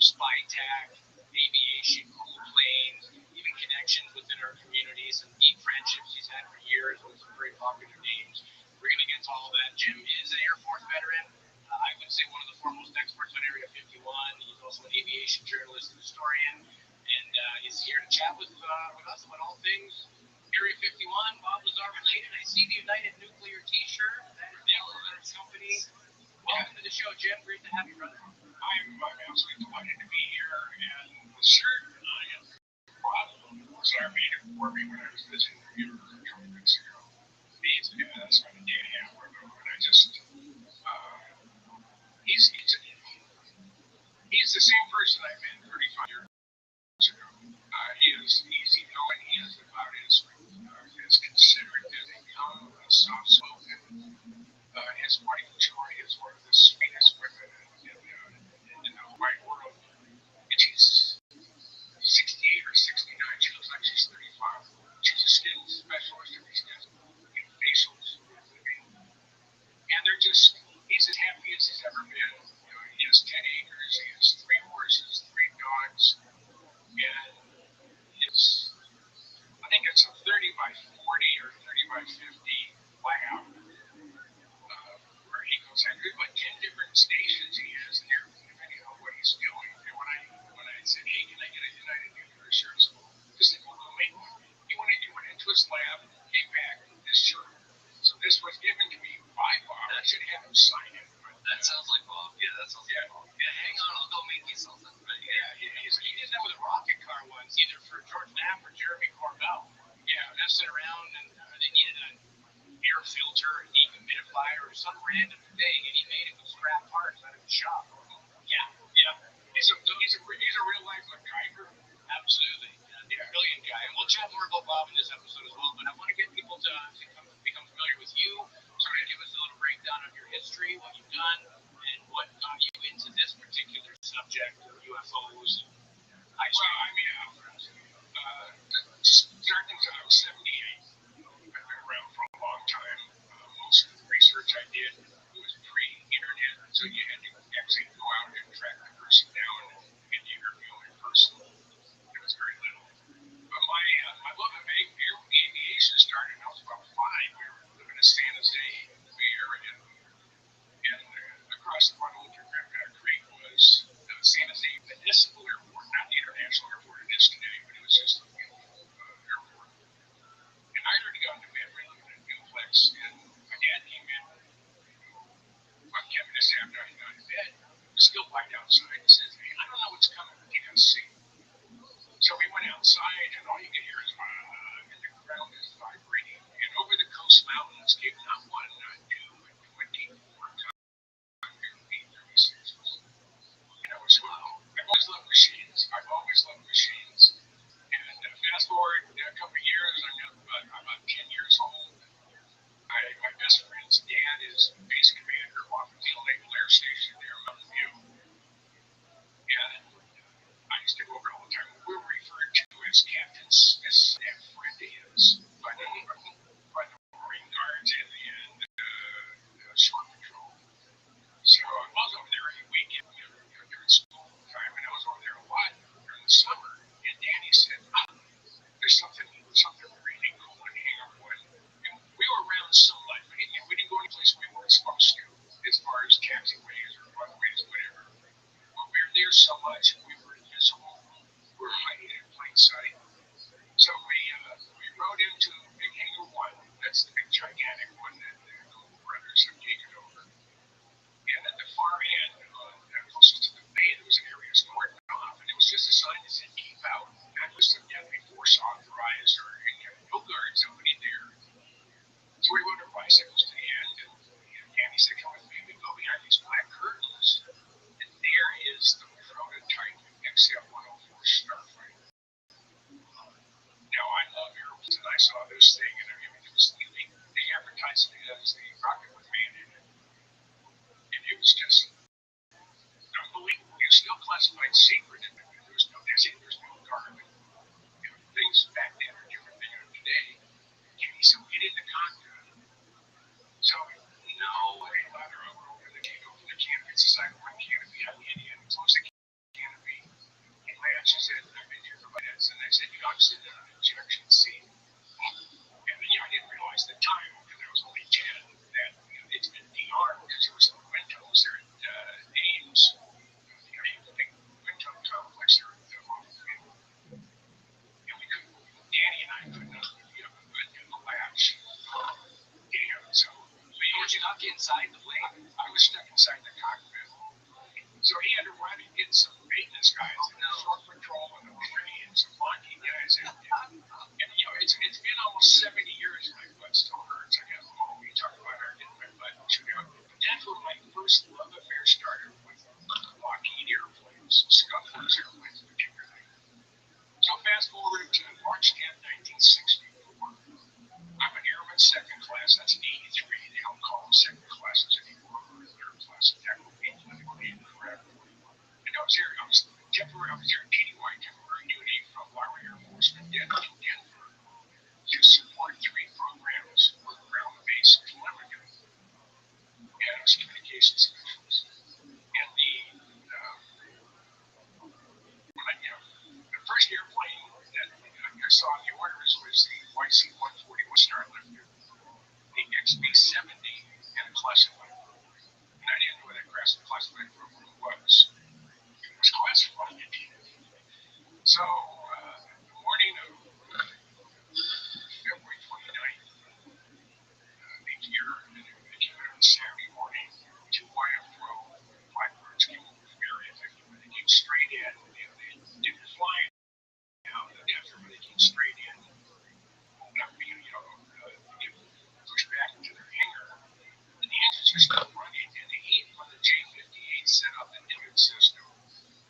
spy tech, aviation, cool planes, even connections within our communities and deep friendships he's had for years with some very popular names. We're going to get to all of that. Jim is an Air Force veteran. I would say one of the foremost experts on Area 51. He's also an aviation journalist and historian, and he's here to chat with us about all things Area 51, Bob Lazar related. I see the United Nuclear T-shirt. That is the Elevator Company. Welcome to the show, Jim. Great to have you, brother. I'm absolutely delighted to be here, and the shirt I am Bob Lazar made it for me when I was visiting here a couple weeks ago. That's about a day and a half ago, and I just, he's the same person I met 35 years ago. He is easygoing, he is about as considerate as they come, soft-spoken. His wife, Joy, is one of the sweetest women in the wide world. And she's 68 or 69, she looks like she's 35. She's a skin specialist, and he's got facials. And he's as happy as he's ever been. He has 10 acres, he has 3 horses, 3 dogs, and I think it's a 30 by 40 or 30 by 50 layout, where he goes, there's like 10 different stations he has in there, depending on what he's doing. And when I said, hey, can I get a United Nuclear shirt? He said, well, we'll make one. He wanted to do it into his lab, came back, this shirt. So this was given to me by Bob. I should have him sign it. That sounds like Bob. Yeah, that sounds like Bob. Yeah, hang on, I'll go make you something. He did that with a rocket car once, either for George Knapp or Jeremy Corbell. Yeah, messing around, and they needed an air filter, a dehumidifier, or some random thing, and he made it with scrap parts out of his shop. Yeah. He's a real life MacGyver. Absolutely. Yeah, brilliant guy. And we'll chat more about Bob in this episode as well, but I want to get people to become familiar with you, sort of give us a little breakdown of your history, what you've done, and what got you into this particular subject of UFOs. Starting since I was 78, I've been around for a long time. Most of the research I did was pre-internet, so you had to actually go out and track the person down and interview in person. There was very little. But my love of aviation started when I was about 5. We were living in San Jose, Bay Area, and across the Guadalupe Creek was San Jose Municipal Airport, not the International Airport it is today, but it was just a airport. And I already got into bed really in a duplex, and my dad came in about 10 minutes after I got in bed, still wiped outside, and says, hey, I don't know what's coming, but you gotta see. So we went outside, and all you could hear is, and the ground is vibrating. And over the coast mountains came not 1, not 2, but 24 B-36s. And I was, wow. I've always loved machines. And fast forward a couple of years, I'm about 10 years old. My best friend's dad is base commander off of Teal Naval Air Station near Mountain View. And I used to go over all the time. We were referred to as Captain much. We were invisible. We were hiding in plain sight. So we rode into Big Hangar 1. That's the big gigantic one that the Google brothers have taken over. And at the far end, closest to the bay, there was an area that was cordoned off, and it was just a sign that said keep out. That was the death before authorized, or no guards, nobody there. So we rode our bicycles to the end, and Andy said, come with me. We go behind these black curtains, and there is the prototype XF-104 Starfighter. Now, I love airplanes, and I saw this thing, and I mean, it was, they advertised it as the rocket with man in it. And it was just unbelievable. It was still classified secret, and there was no guard. Things back then are different than today. Can you still get in the cockpit? So, no, I ladder over the canopy. It's a side one canopy. I'm in, close the canopy. He latches in, I've been here for my heads, and I said, I'm sitting in an ejection seat. And I didn't realize the time, because I was only 10, that it's been DR, because there was some wind tunnels there at Ames. The big wind tunnel complex there at the field. And we couldn't, Danny and I could not get up in the latch. So was you not inside the plane? I was stuck inside the cockpit. So he had to run and get some maintenance guys, short patrol and some blocking guys. And it's been almost 70 years and my butt still hurts. I got home. You talk about her getting my butt chewed out. But that's where my first love affair started with Lockheed airplanes, Scuffler's airplanes particularly. So fast forward to March 10, 1964. I'm an airman second class. That's an 83. They don't call them second classes anymore. Or third class. That would be politically incorrect. And I was there at TDY, temporary duty from Lowry Air Force in Denver to support 3 programs around the base in Lebanon. And I was communications specialist. And the first airplane that I saw in the orders was the YC-141 Starlifter, the XB-70, and a classified. And I didn't know what that classified program was. It was classified. So, the morning of February 29th, the year, it came out on Saturday morning, 2 YF-12 Blackbirds came over from Area 51. They came straight in. They didn't fly out after, but they came straight in. Get pushed back into their hangar. And the engines are still running, and the heat from the J-58 set up the Nugget system,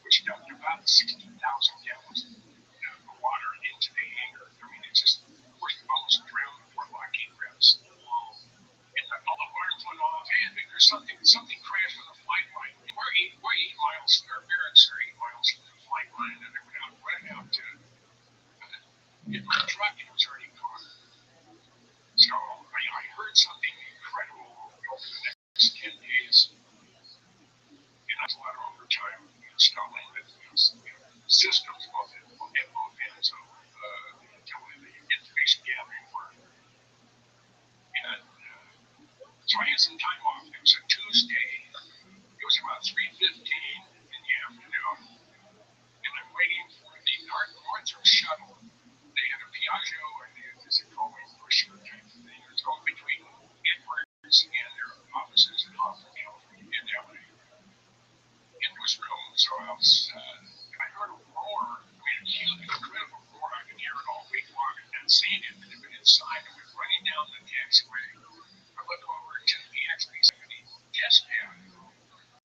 which dumped about 60,000 gallons of water into the hangar. I mean, it's just, of course, we almost drowned before Lockheed reps. And all the alarms went off, and there's something crashed on the flight line. We're 8 miles, our barracks are 8 miles from the flight line, and they went out running out to get my truck, and it was already gone. So I heard something incredible over the next 10 days. And that's a lot of overtime installing the systems both at both ends of the information gathering work. And so I had some time off. It was a Tuesday. It was about 3:15 in the afternoon. And I'm waiting for the Northrop shuttle. They had a Piaggio and it's a Coleman pusher type of thing. It's going between Edwards and their offices in Hoffman, California, and LA. And there was room, so I heard a roar. I mean, a huge, incredible roar. I could hear it all week long and not seeing it, but it was inside. I was running down the taxiway. I look over to the XB-70 test pad,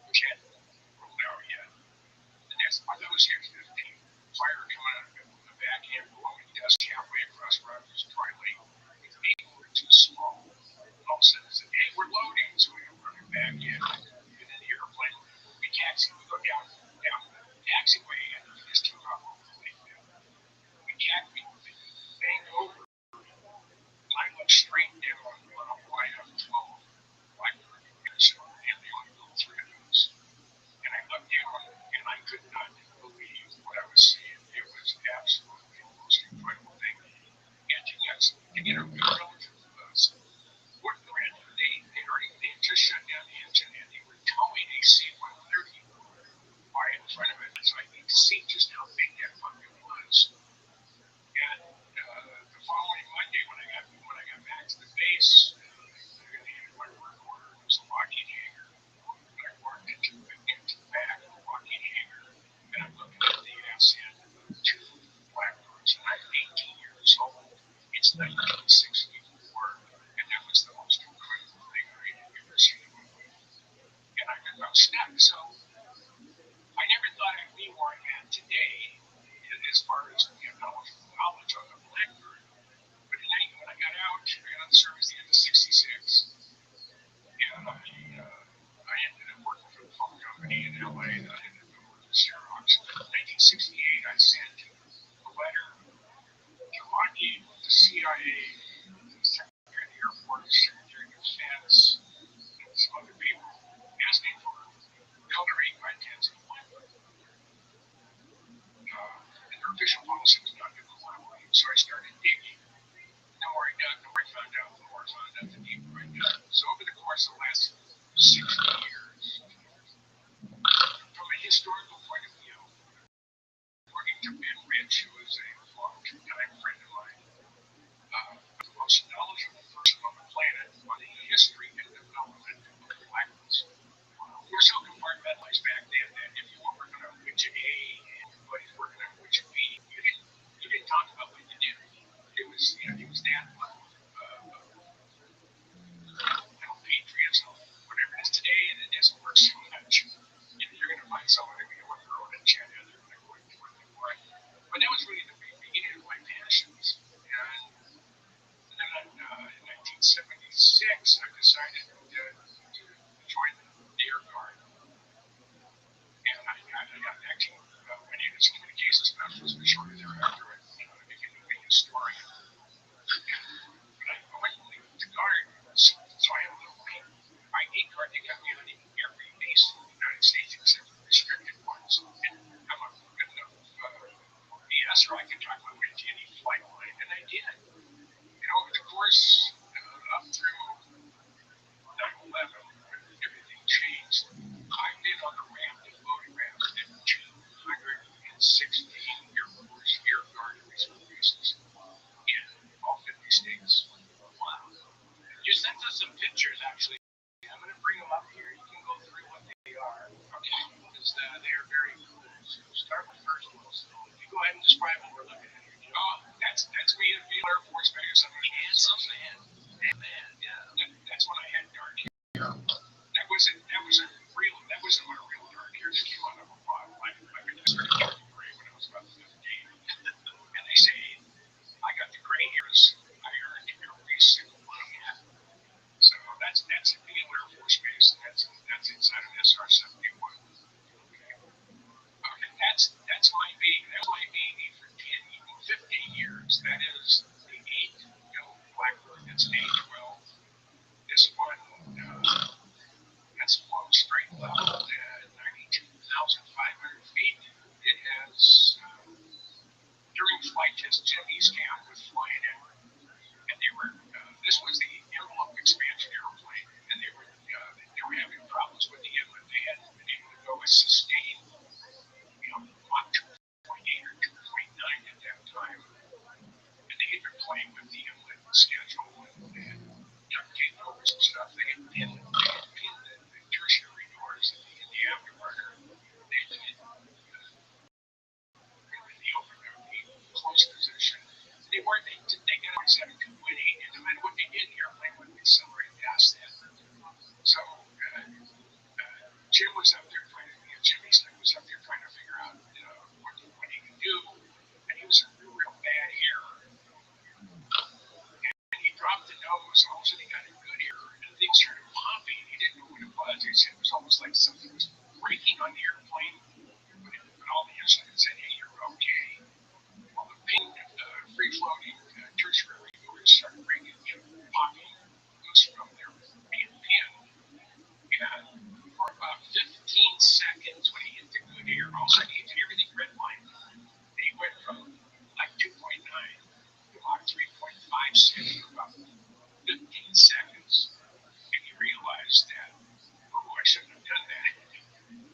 which hadn't rolled out yet. And that's, I thought it was the X-15. Fire coming out of the back end, blowing dust halfway across Rogers Dry Lake. The people were too small. All of a sudden, it said, hey, we're loading. So we were running back in. Get in the airplane. We taxi. We go down the taxiway, and we just took off over the lake. We banged over. I looked straight down on a YF-12 Blackbird, and they only built 3 of those. And I looked down, and I could not believe what I was seeing. It was absolutely the most incredible thing. And to get a relative footprint stuck. So I never thought I'd be where I'm at today as far as knowledge on the Blackbird. But when I got out, I got on the service at the end of '66, and I ended up working for the phone company in LA. And I ended up working for Xerox. In 1968, I sent a letter to Lockheed, the CIA, the Secretary of the Air Force, Secretary of Defense, and some other people asking for coloring my intents in Blackbird. And their official policy was not to collaborate. So I started digging. The more I dug, the more I found out, the deeper I dug. So over the course of the last 60 years, from a historical point of view, according to Ben Rich, who is a long-time friend of mine, the most knowledgeable person on the planet on the history and development of the blackness. We were so compartmentalized back then that if you were working on widget A and everybody's working on widget B, you didn't talk about what you did. It was that level of patriotism, whatever it is today, and it doesn't work so much. You're going to find someone who you want to throw in a chat, and they're going to go into what they want. But that was really the beginning of my passions. And then in 1976, I decided to join the Air Guard. And I got acting. My name is communications specialist, but shortly thereafter, I became a big historian. But I went to Guard, so I have a little ID card that got me on every base in the United States except for restricted ones. And I'm a good enough BS, or I could talk my way to any flight line, and I did. And over the course up through 9/11, when everything changed, I've been on the ramp and loading ramp at 216 Air Force Air Guard reserve bases in all 50 states. Wow. You sent us some pictures, actually. I'm going to bring them up here. You can go through what they are. Okay. Because they are very cool. So start with the first one. So if you go ahead and describe what we're looking at here. Oh, that's me at the Air Force Base. I'm handsome man. Man, yeah. That's when I had dark hair. That wasn't my real dark hair. That came out of a bottle. I started getting gray when I was about 15. And they say I got the gray hairs I earned every single one of them. So that's at the Air Force Base, and that's inside of SR-71. Okay, that's my baby. That's my baby for 15 years. That is the 8 Blackbird. That's an A12. This one, that's flown straight level at 92,500 feet. It has, during flight test, Jimmy's camp was flying it, and they were. This was the envelope expansion airplane, and they were having problems with the inlet. They hadn't been able to go as sustained, Mach 2.8 or 2.9 at that time, and they had been playing with the inlet schedule and duct tape overs and stuff. They had pinned the tertiary doors in the afterburner. They had the open, the close position. They got on 72.8, and no matter what they did, the airplane wouldn't accelerate past that. So Jim was up there Jimmy Smith was up there trying to figure out what he could do, and he was in real bad air. And he dropped the nose, and all of a sudden he got a good air, and things started popping. He didn't know what it was. He said it was almost like something was breaking on the airplane, but all the instruments said, "Hey, you're okay." Well, the pin, free-floating tertiary doors started breaking, popping loose from their being pinned. And for about 15 seconds, when he hit the good air, all of a sudden he hit everything redlined. And he went from like 2.9 to Mach 3.56 in about 15 seconds. And he realized that, I shouldn't have done that.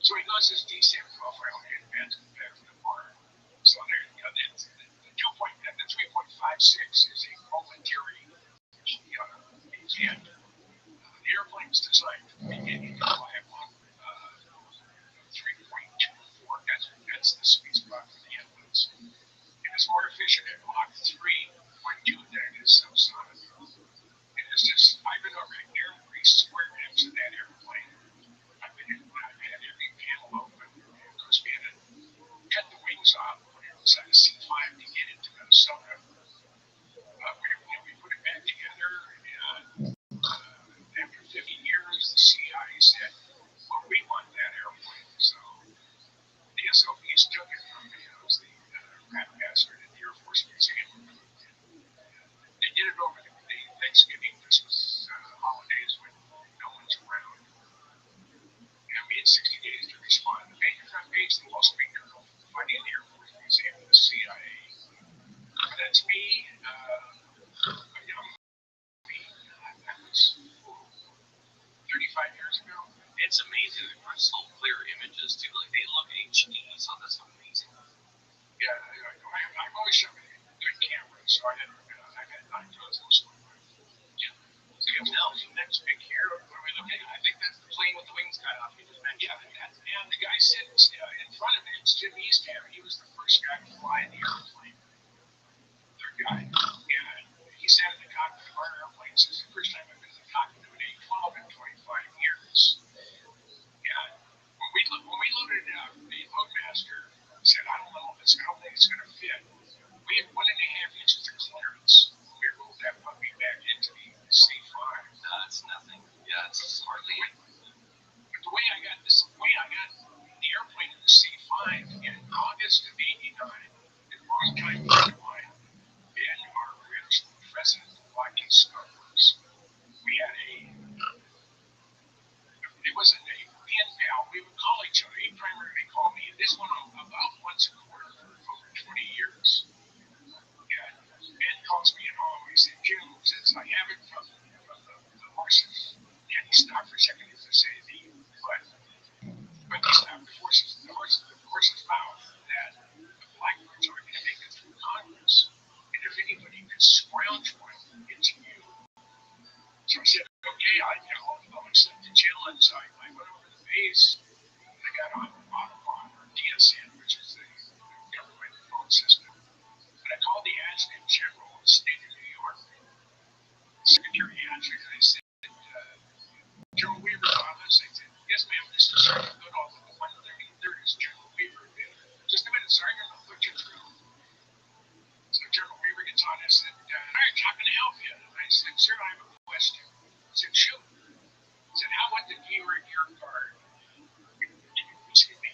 So he goes his descent profile and advances back to the bar. So there, the 3.56 is a momentary event. The airplane is designed to begin to fly at Mach 3.24. That's the sweet spot for the inlets. It is more efficient at Mach 3.2 than it is subsonic. It is just, I've been over every square inch of that airplane. I've makes the most big money in the Air Force Museum in the CIA. That's me. That was 35 years ago. It's amazing the crystal clear images too. Like they look HD, so that's amazing. Yeah, I'm always showing good cameras, so I've had 9 drones most of my life. Yeah. So you can tell. Next big here, what are we looking at? I think that's the plane with the wings cut off. You just mentioned. Yeah, and the guy sitting in front of it, it's Jim Eastham. He was the first guy to fly the airplane. Third guy. And he sat in the cockpit of our airplane. So it's the first time I've been in the cockpit of an A-12 in 25 years. And when we loaded it up, the loadmaster said, I don't think it's going to fit. We had 1.5 inches of clearance. We rolled that puppy back into the C5. That's nothing. Yeah, it's hardly. But the way I got the airplane in the C5 in August of '89, a long time friend of mine, Ben Harvich, president of Lockheed Skunk-Works, it wasn't a pen pal. We would call each other. He primarily called me. And this went on about once a quarter for over 20 years. And Ben calls me at home. He said, Jim, says, I have it from the horses. And he stopped for a second as I say but he stopped the horse's mouth that the Blackbirds aren't going to make it through Congress. And if anybody could scrounge one, it's you. So I said, okay, I'll accept the challenge. So I went over to the base, and I got on DSN, which is the government phone system. And I called the Adjutant General of the state of New York, Secretary Adjutant, and I said, General Weaver's office. I said, yes, ma'am, this is Sergeant Goodall with the 133rd is General Weaver. Just a minute, Sergeant, I'll put you through. So General Weaver gets on and said, all right, how can I help you? And I said, sir, I have a question. He said, shoot. He said, how about the viewer in your car? Excuse me.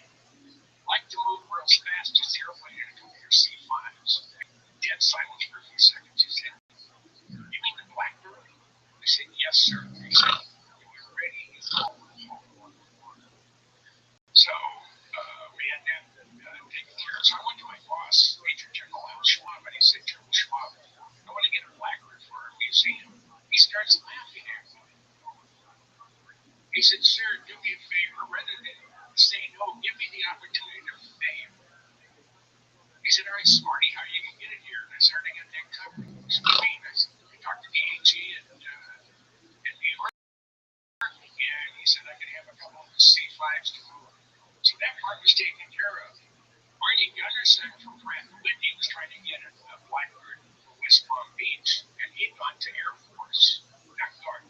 Like to move real fast, just the airplane and come to your C5s. Dead silence for a few seconds. He said, you mean the Blackbird? I said, yes, sir. He said, you're ready. So we had that taken care of. So I went to my boss, Major General Schwab, and he said, General Schwab, I want to get a Blackbird for our museum. He starts laughing at me. He said, sir, do me a favor. Rather than say no, give me the opportunity to fail. He said, all right, Smarty, how are you going to get it here? And I started to get that covered. I talked to the AG in New York, and he said I could have a couple of the C5s to move. So that part was taken care of. Arnie Gunderson from Pratt & Whitney was trying to get a Blackbird for West Palm Beach, and he'd gone to Air Force, not Guard,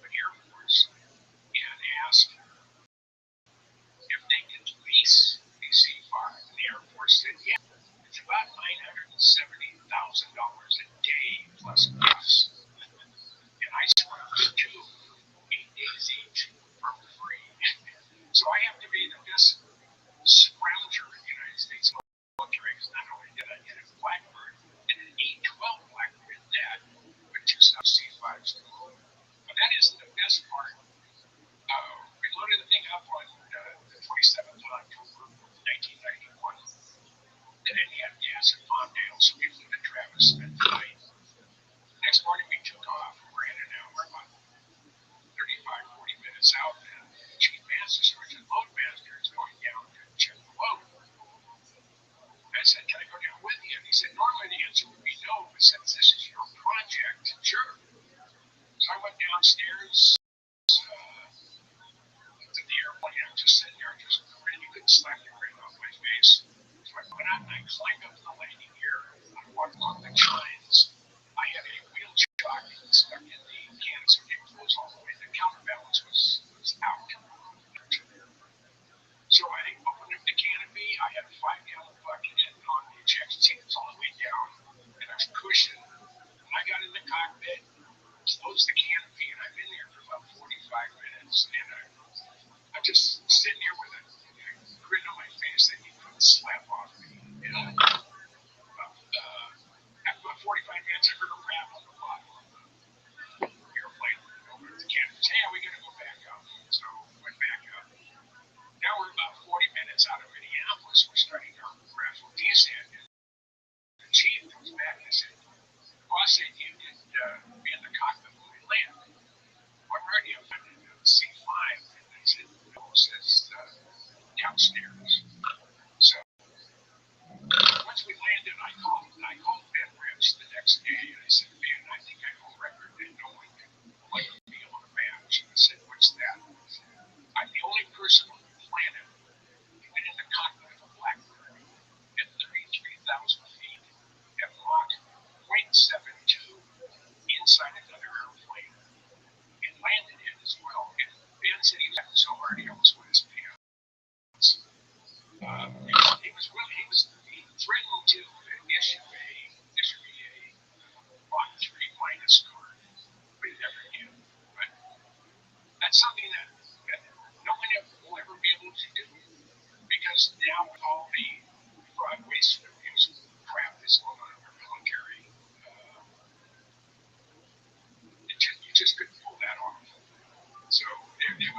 but Air Force, and asked if they could lease a C5. And the Air Force said, yeah, it's about $970,000 a day plus gas. And I scrubbed 2, 8 days each for free. So I have to be the best scrounger in the United States military, because not only did I get a Blackbird and an A-12 Blackbird at that, but 2 C5s to move. But that isn't the best part. We loaded the thing up on the 27th of October, 1991. They didn't have gas at Palmdale, so we flew to Travis spent the night. Next morning we took off. We're in an hour, about 35, 40 minutes out, and the Chief Master Sergeant Loadmaster is going down to check the load. I said, can I go down with you? And he said, normally the answer would be no, but since this is your project, sure. So I went downstairs to the airplane. I'm just sitting there, just ready. You couldn't slap the grin off my face. So I went out and I climbed up the landing gear. I walked along the chines. I had a wheel chock stuck in the canopy, so it didn't close all the way. The counterbalance was out. So I opened up the canopy. I had a 5-gallon bucket on the ejection seat. It's all the way down, and I was pushing. When I got in the cockpit, closed the canopy, and I've been there for about 45 minutes. And I'm just sitting here with a grin on my face that you couldn't slap off me. And after about 45 minutes, I heard a rattle on the bottom of the airplane over the canopy. Hey, we got to go back up. So I went back up. Now we're about 40 minutes out of Indiana.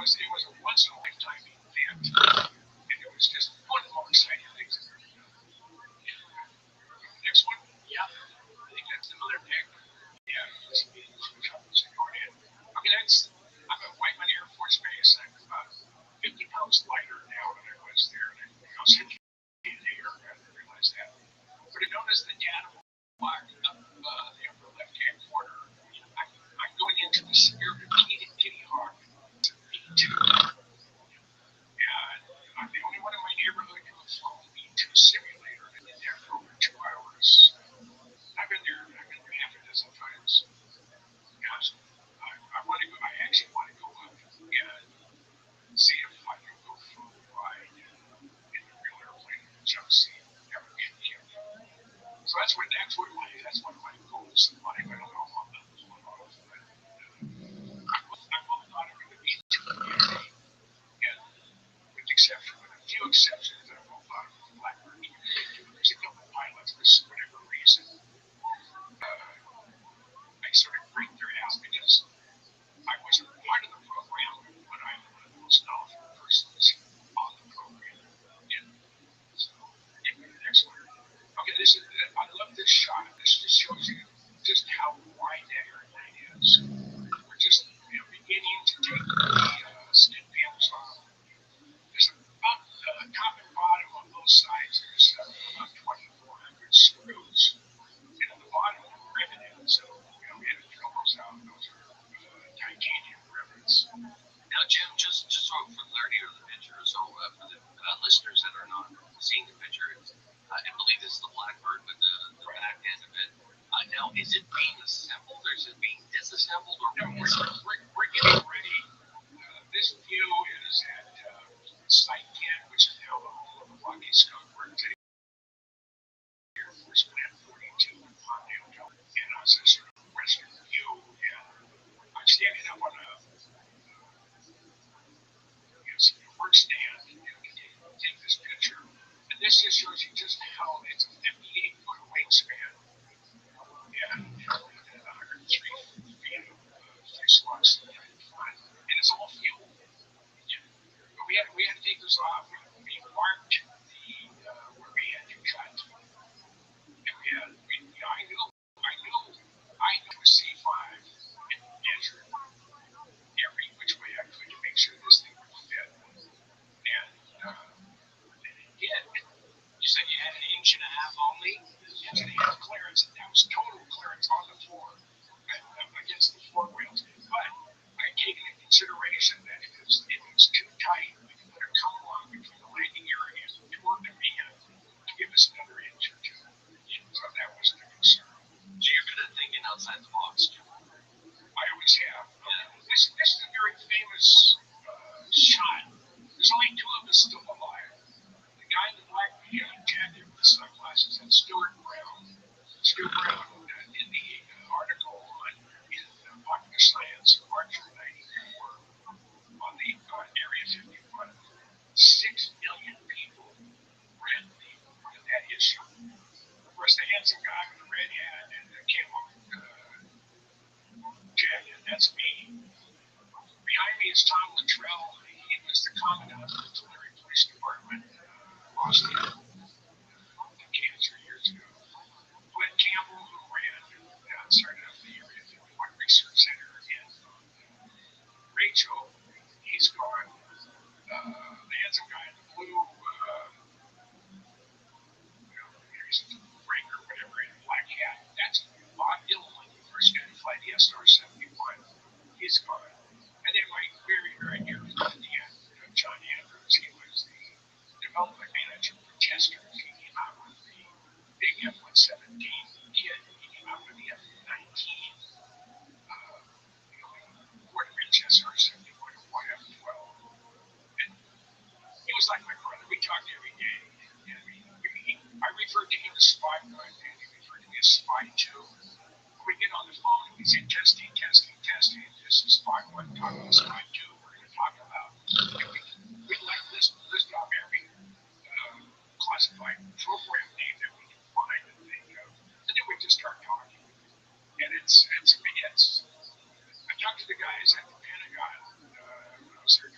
was a once in a lifetime event, and it was just one of the more exciting things I've ever done. Next one, Yeah. I think that's another pick. yeah, go ahead. Okay, I'm at Whiteman Air Force Base. I'm about 50 pounds lighter now than I was there, and I was in the air. I didn't realize that. But it known as the data block up the upper left-hand corner. I'm going into the severe repeated Kitty Hawk. It's a B2. And I'm the only one in my neighborhood who has flown the B2 simulator. I did that for over 2 hours. I've been there half a dozen times. Gosh, I actually want to go up and see if I can go for a ride in the real airplane in the jump seat. That would be a gift. So that's one of my goals in life. I don't know how that will pull it off, but I will not ever be too busy. And with a few exceptions, I will not have Blackbird. There's a couple pilots for whatever reason. I sort of break their ass because I wasn't part of the program, but I'm one of the most knowledgeable persons on the program. And so, give me the next one. Okay, I love this shot. This just shows you just how wide that airplane is. We're just beginning to take the skid panels off. There's about top and bottom on both sides. There's about 2,400 screws. And at the bottom, they're riveted. So, we had to drill those out. Those are titanium rivets. Now, Jim, just so for clarity of the picture, so for the listeners that are not seeing the picture, I believe this is the Blackbird with the back end of it. Now, is it being assembled or is it being disassembled? Or no, we're getting ready. This view is at Site 10, which is now the home of the Lucky Skunk. We're today Air Force Plant 42 in Palmdale, and I was a sort of western view, and I'm standing up on a work stand and take this picture. And this just shows you just how it's a 58-foot wingspan and 103 feet of fuselage in front, and it's all fuel. But we had to take this off. We marked where we had to cut, and I knew a C5 and measured every which way I could to make sure this thing would fit. And it did. You said you had an inch and a half only? Inch and a half clearance, and that was total clearance on the floor against the floor wheels. But I had taken into consideration that if it was too tight, we could put a come along between the landing area and the door command to give us another inch or two. So that wasn't a concern. So you're good at thinking outside the box, Jim. I always have. This is a very famous shot. There's only 2 of us still alive. The guy in the black jacket with the sunglasses, and Stuart Brown. Stuart Brown in the article in Popular Science, March of '94, on the Area 51. 6 million people read that issue. Of course, the handsome guy with the red hat and the camo jacket, that's me. Behind me is Tom Luttrell. He was the commandant of the Tulare Police Department in Boston, cancer years ago. Glenn Campbell, who started up the Area 51 Research Center, and Rachel, he's gone. The handsome guy in the blue, he's a breaker, whatever, in a black hat. That's Bob Dylan, the first guy to fly the SR-71. He's gone. And then my very, very dear friend at the end, John Andrews, he was the development manager for Testers. He came out with the big F-117 kit. He came out with the F-19, quarter-inch SR-71 and F-12. And he was like my brother. We talked every day. And I referred to him as Spy 1, and he referred to me as Spy 2. We get on the phone and we say, testing. This is Spy 1 talking to Spy 2. We're going to talk about. We'd like to list off every classified program name that we can find and think of. And then we just start talking. And I talked to the guys at the Pentagon when I was there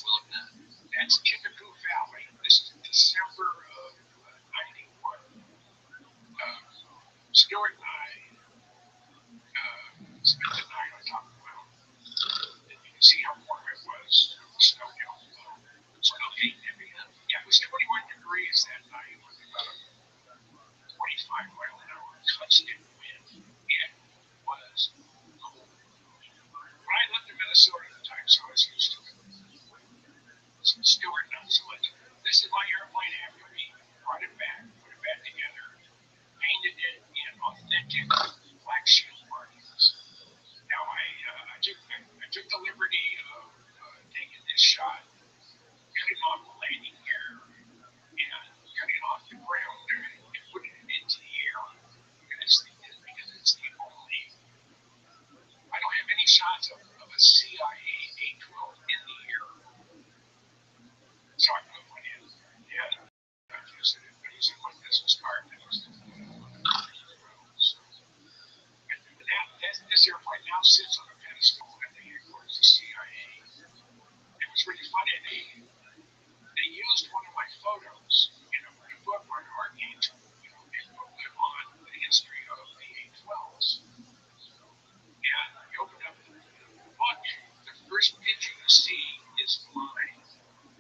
we're looking at? That's Tippecanoe Valley. This is December of '91. Stuart and I spent the night on top of the mountain. And you can see how warm it was. The snow down below. It's okay, Yeah, it was 21 degrees that night with about a 25 mile an hour constant wind. It was cold. But I lived in Minnesota at the time, so I was used to it. So Stuart knows what. This is my airplane after we brought it back, put it back together, painted it in authentic Black Shield markings. Now I took the liberty of taking this shot, cutting off the landing gear, and cutting off the ground and putting it into the air. Because it's the only. I don't have any shots of a CIA A-12 in the air. So I put one in. Yeah, I've used it. I used it on my business card. This airplane now sits on a pedestal at the headquarters of CIA. It was really funny. They used one of my photos in a book on Archangel, on the history of the A-12s. And you open up the book, the first picture you see is mine.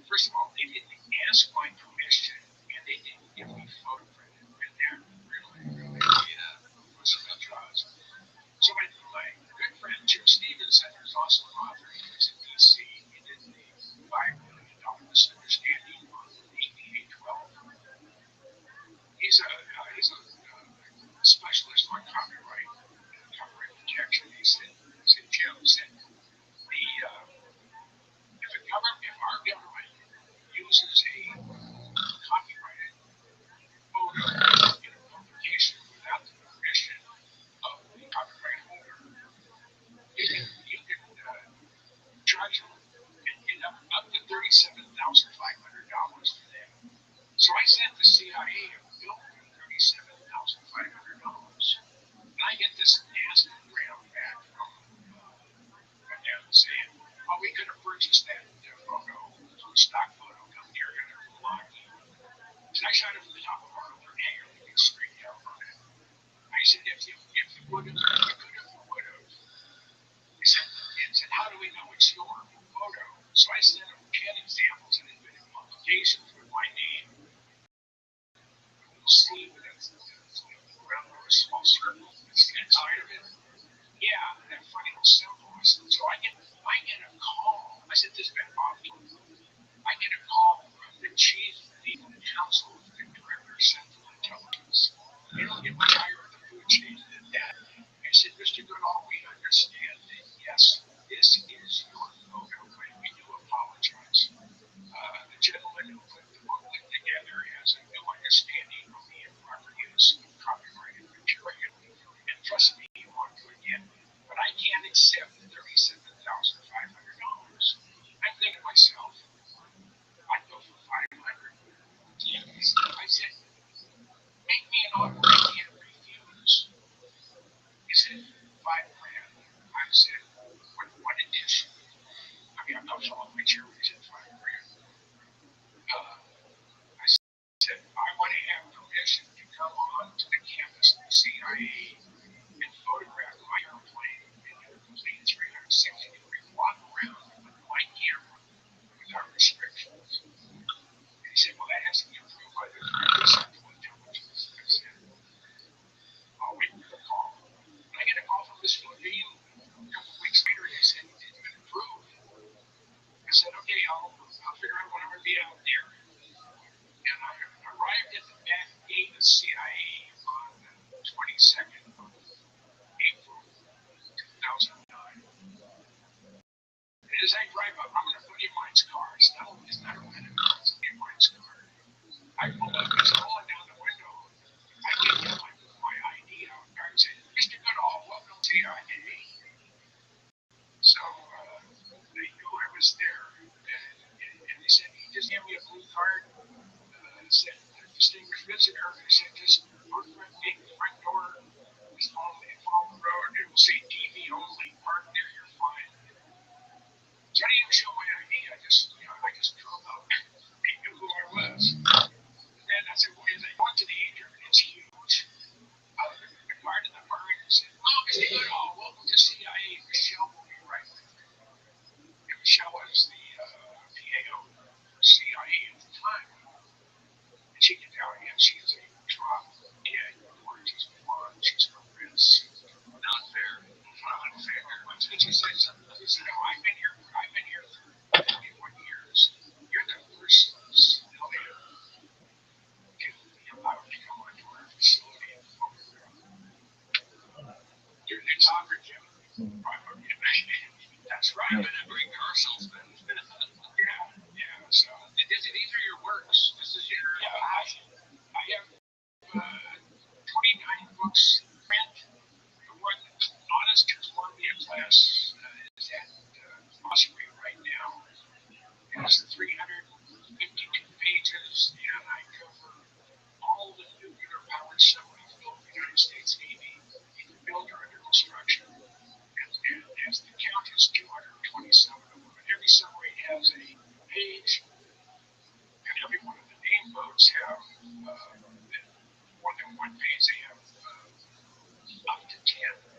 First of all, they didn't ask my permission, and they didn't give me photo credit. And that really was some draws. So my good friend Jim Stevenson, who's also an author, he was in D.C. He did the $5 million misunderstanding on the A-12. He's a specialist on copyright protection. He said, Jim said, if our government uses a copyrighted photo in a publication without the permission of the copyright holder, you can charge them and get up to $37,500 for that. So I sent the CIA a bill for $37,500. And I get this nasty ground back from them saying, well, we could have purchased that photo from a stock photo company or from Lockheed. So I shot it from the top of our other hangar looking straight down on it. I said, if you would have, you could have, you would have. He said, how do we know it's your photo? So I sent him 10 examples and invented publications with my name. You'll see with around a small circle, it's the inside of it. Yeah, that funny little symbol. So I get a call. I said, this has been awful. I get a call from the chief legal counsel of the Director of Central Intelligence. You don't get much higher in the food chain than that. I said, Mr. Goodall, we understand that, yes, this is your photo, but we do apologize. The gentleman who put the book together has a new understanding of the improper use of copyrighted material. And trust me, he won't do it again. But I can't accept $37,500. I'm thinking to myself, I'd go for 500. I said, make me an offer I can't refuse. He said, $5,000. I said, what edition? I mean, I'm not sure my chair when he said $5,000. I said, I want to have permission to come on to the campus of the CIA and photograph my airplane in a complete 360-degree walk around with my camera without restrictions. And he said, well, that has to be approved by the Director of Central Intelligence. I said, I'll wait for the call. And I get a call from this Philippine a couple of weeks later, and he said, it's been approved. I said, okay, I'll figure out when I'm going to be out there. And I arrived at the back gate of CIA on the 22nd of April 2009. And as I drive up, I'm in a buddy of mine's car. It's not a rented car, it's a buddy of mine's car. I pull up, he's rolling down the window. I get him my ID out. I said, Mr. Goodall, welcome to CIA. So they knew I was there. And they said, he just gave me a blue card. Said, distinguished visitor. They said, just go to the front door. Just follow the road. It will say TV only. Park there, you're fine. So I didn't even show my ID. I just, she says, no, I've been here for 51 years. You're the first civilian to be allowed to go into our facility and photograph. It's Hopper, Jim. That's right. I've been a great car salesman. Yeah. So these are your works. This is your. I have 29 books print. The one Honest to Columbia class is at Osprey right now. It has 352 pages, and I cover all the nuclear-powered submarines built in the United States Navy, either built or under construction. And as the count is 227 of them, and every submarine has a page, and every one of the name boats have more than one page. They have up to 10.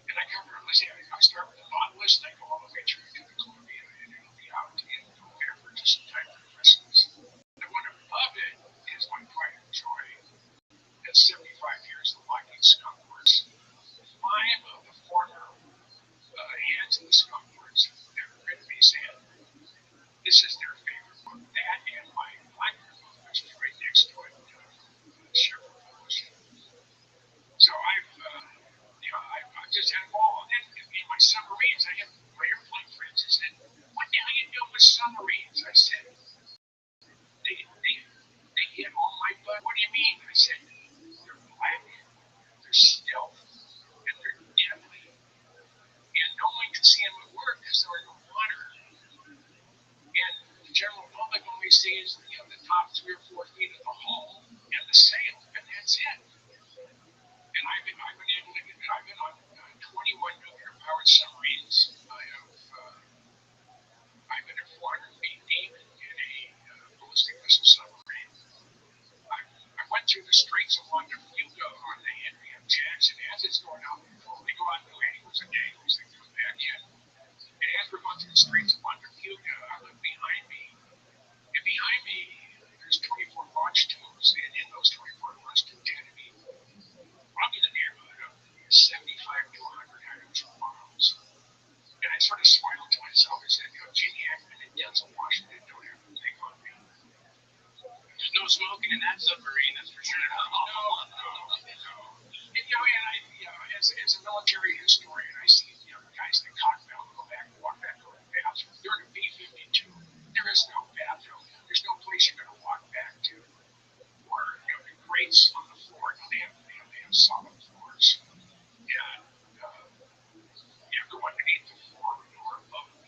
And I cover, let's say, I start with the Nautilus, and I go all the way through to the Columbia, and it'll be out in November, just in time for Christmas. The one above it is my pride and joy. That's 75 years of Lockheed Skunk Works. 5 of the former heads of the Skunk Works have written me saying, this is their favorite book. That and my Blackbird book, which is right next to it, Chevrolet Publishing. So I've just had a ball. And then in my submarines, I have my airplane friends who said, what the hell are you doing with submarines? I said, they hit all my butt. What do you mean? I said, they're black, they're stealth, and they're deadly. And no one can see them at work because they're in the water. And the general public only sees the top 3 or 4 feet of the hull and the sail, and that's it. And I've been on 21 nuclear-powered submarines. I've been at 400 feet deep in a ballistic missile submarine. I went through the Straits of Fuga on the Henry M. Jackson. As it's going out, they go out and do angles and dangles. They come back in. And as we're going through the Straits of Fuga, I look behind me. And behind me, there's 24 launch tubes. And in those 24 launch tubes, enemy, probably in the neighborhood of 75 to 100 items of bombs. And I sort of smiled to myself and said, Gene Hackman and Denzel Washington don't have to take on me. There's no smoking in that submarine, that's for sure. No. And as a military historian, I see guys in the cockpit walk back over the bathroom. They're in a B-52. There is no bathroom. There's no place you're going to walk back to. Or the grates on the floor. They have solid floors. And go underneath the floor or above the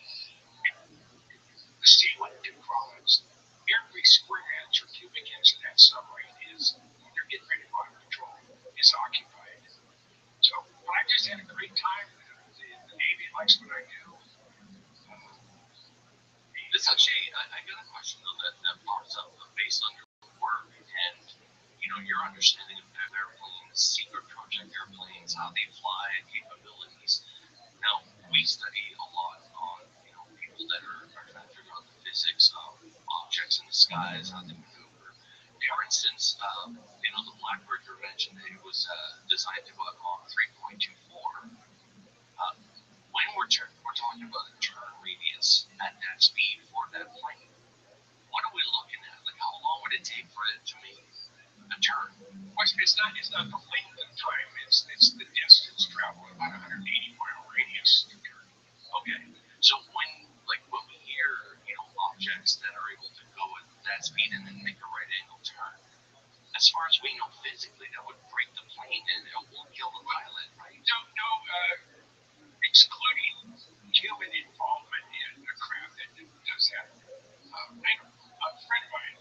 ceiling to crawlers. Every square inch or cubic inch of that submarine is, when you're getting ready to go out of patrol, is occupied. So, but I just had a great time. The Navy likes what I do. This actually, I got a question though that pops up based on your work and your understanding of airplanes, secret project airplanes, how they fly, capabilities. Now we study a lot on people that are trying to figure out the physics of objects in the skies, how they maneuver. For instance, the Blackbird you mentioned, it was designed to go at Mach 3.24. When we're talking about a turn radius at that speed for that plane, what are we looking at? Like, how long would it take for it to make a turn? Well, it's not the length of time, it's the distance traveled, about 180-mile radius to turn. Okay. So when we hear, objects that are able to go at that speed and then make a right angle turn, as far as we know physically, that would break the plane and it will kill the pilot, right? No, excluding human involvement in a craft that does that. A friend of mine,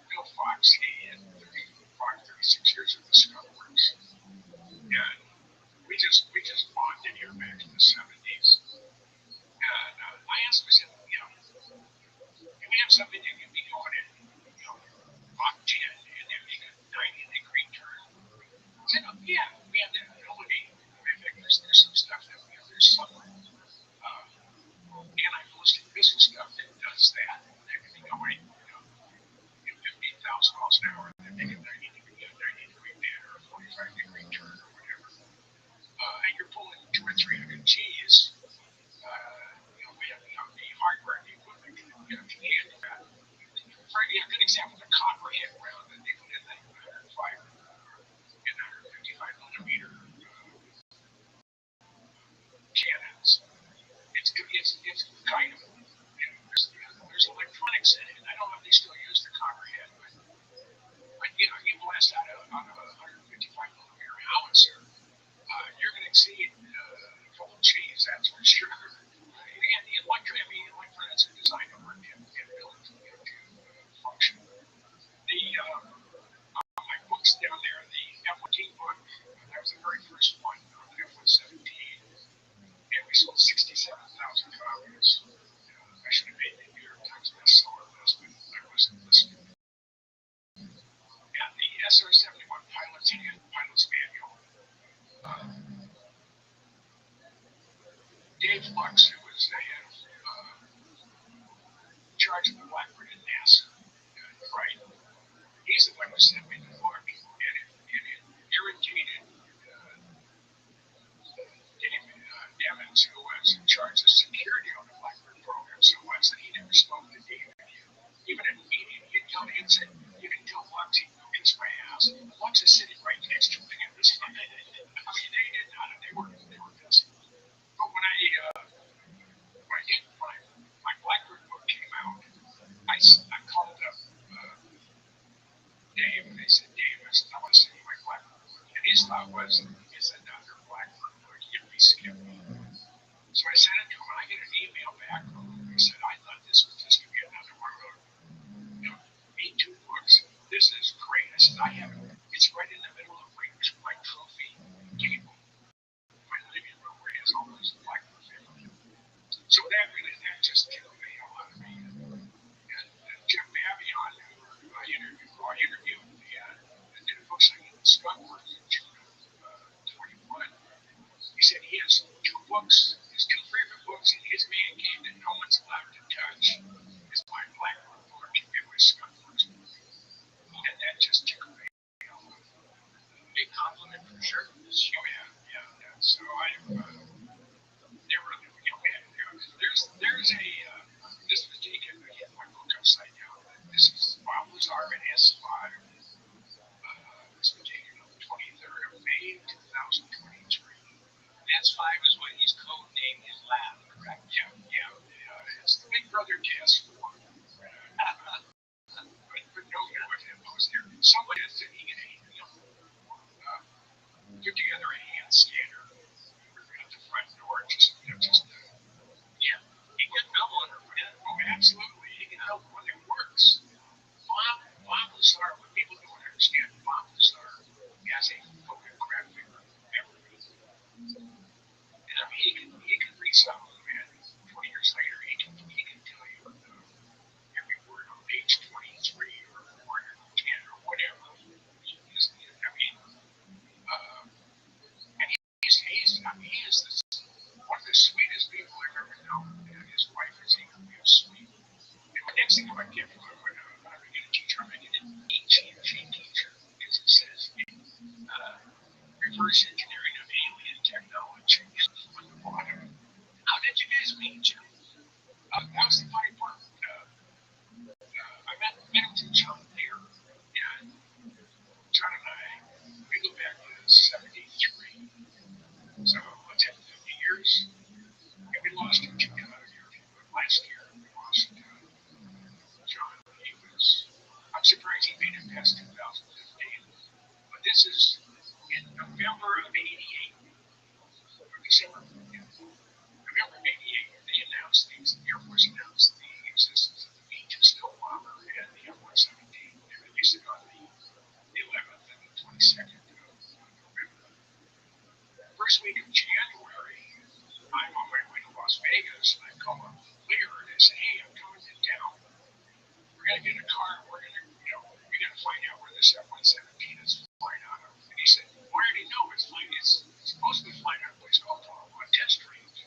Bill Fox, he had 36 years at the Skunk Works, and we just bonded here back in the 70s. And I asked him, I said, if we have something that can be going at Mach 10 and then make a 90-degree turn, I said, yeah, we have the ability. In fact, there's some stuff that there's some charge of the Blackbird at NASA, right? He's the one who sent me the book, and it irritated Dave Evans, who was in charge of security on the Blackbird program, so much that he never spoke to David. Even in a meeting, he'd tell me, he'd say, you can tell Lux, he kiss my ass. Lux is sitting right next to me at this time. I mean, they did not, they were pissed. But when my Blackbird book came out, I called up Dave, and they said, Dave, I said, I want to send you my Blackbird book. And his thought was, it's another Blackbird book, you'd be skipping. So I sent it to him, and I get an email back from him. He said, I thought this was just going to be another one of those, Me Too books. This is great. I said, I have it. It's right in the middle of my trophy table. My living room where it has all those Blackbird papers. So that just killed the hell out of me. And Jim Babion, who I interviewed, and did a book signing in Skunkworks in June of 21. He said he has two books, his two favorite books in his man cave that no one's allowed to touch is my Blackbird book. It was Skunkworks. And that just tickled me. Big compliment for sure. Yeah. So I never, there's a, this was taken, my book upside down. This is Bob Lazar and S5. This was taken on the 23rd of May, 2023. S5 is what he's codenamed his lab, correct? Yeah. It's the Big Brother to S4. But no, I was there. Somebody said he could, put together a hand scanner at the front door, just he could build one. absolutely. He can help when it works. Bob Lazar, what people don't understand, Bob Lazar has a photographic memory. And I mean, he can read something, man. 20 years later, he can tell you every word on page 23 or 410 or whatever. He is one of the sweetest people I've ever known. And his wife is equally as sweet. And the next thing I might get from him when I get a teacher, I might get an ETG teacher, because it says reverse engineering of alien technology on the bottom. How did you guys meet, Jim? That was the funny part. I met John there, and John and I, we go back to 73. So let's have 50 years. And we lost him last year. We lost John. I'm surprised he made it past 2015. But this is in November of 88. Or December. November of 88. They announced the Air Force announced the existence of the B-2 Stealth bomber and the F-117. They released it on the 11th and the 22nd of November. First week of January, I'm on my way to Las Vegas, and I call up Lear and I say, hey, I'm coming to town. We're going to get a car, and we're going to find out where this F-117 is flying out of. And he said, well, I already know it's supposed to be flying out of a place called on test range.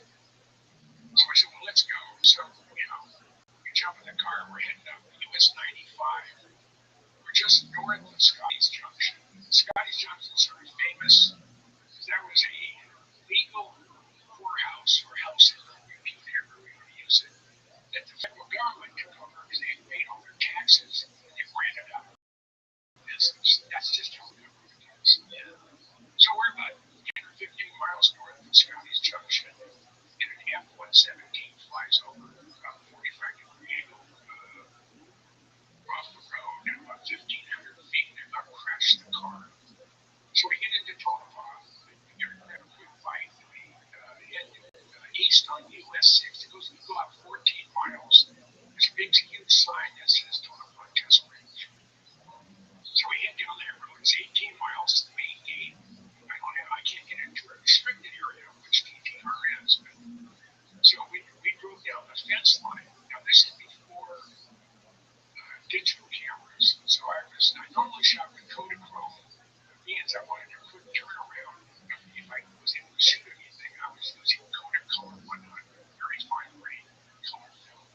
So I said, well, let's go. So, we jump in the car, and we're heading up US 95. We're just north of Scotty's Junction. Scotty's Junction is sort of famous because that was a legal poorhouse or house in the whatever we want to use it, that the federal government took over because they had paid all their taxes and they ran it out of business. That's just how the government is. Yeah. So we're about 10 or 15 miles north of Scotty's Junction, and an F-117 flies over about 45-degree angle off the road at about 1,500 feet, and it about crashed the car. So we get into Tonopah, we get a quick bite, and we head east on US 6. It goes about 14 miles. There's a big, huge sign that says Tonopah Test Range. So we head down that road. It's 18 miles to the main gate. I can't get into a restricted area, which TTR is. So we drove down the fence line. Now this is before digital cameras. So I normally shot with Kodachrome. Means I wanted a quick turnaround. If I was able to shoot anything, I was using Kodachrome 100, very fine grain color film.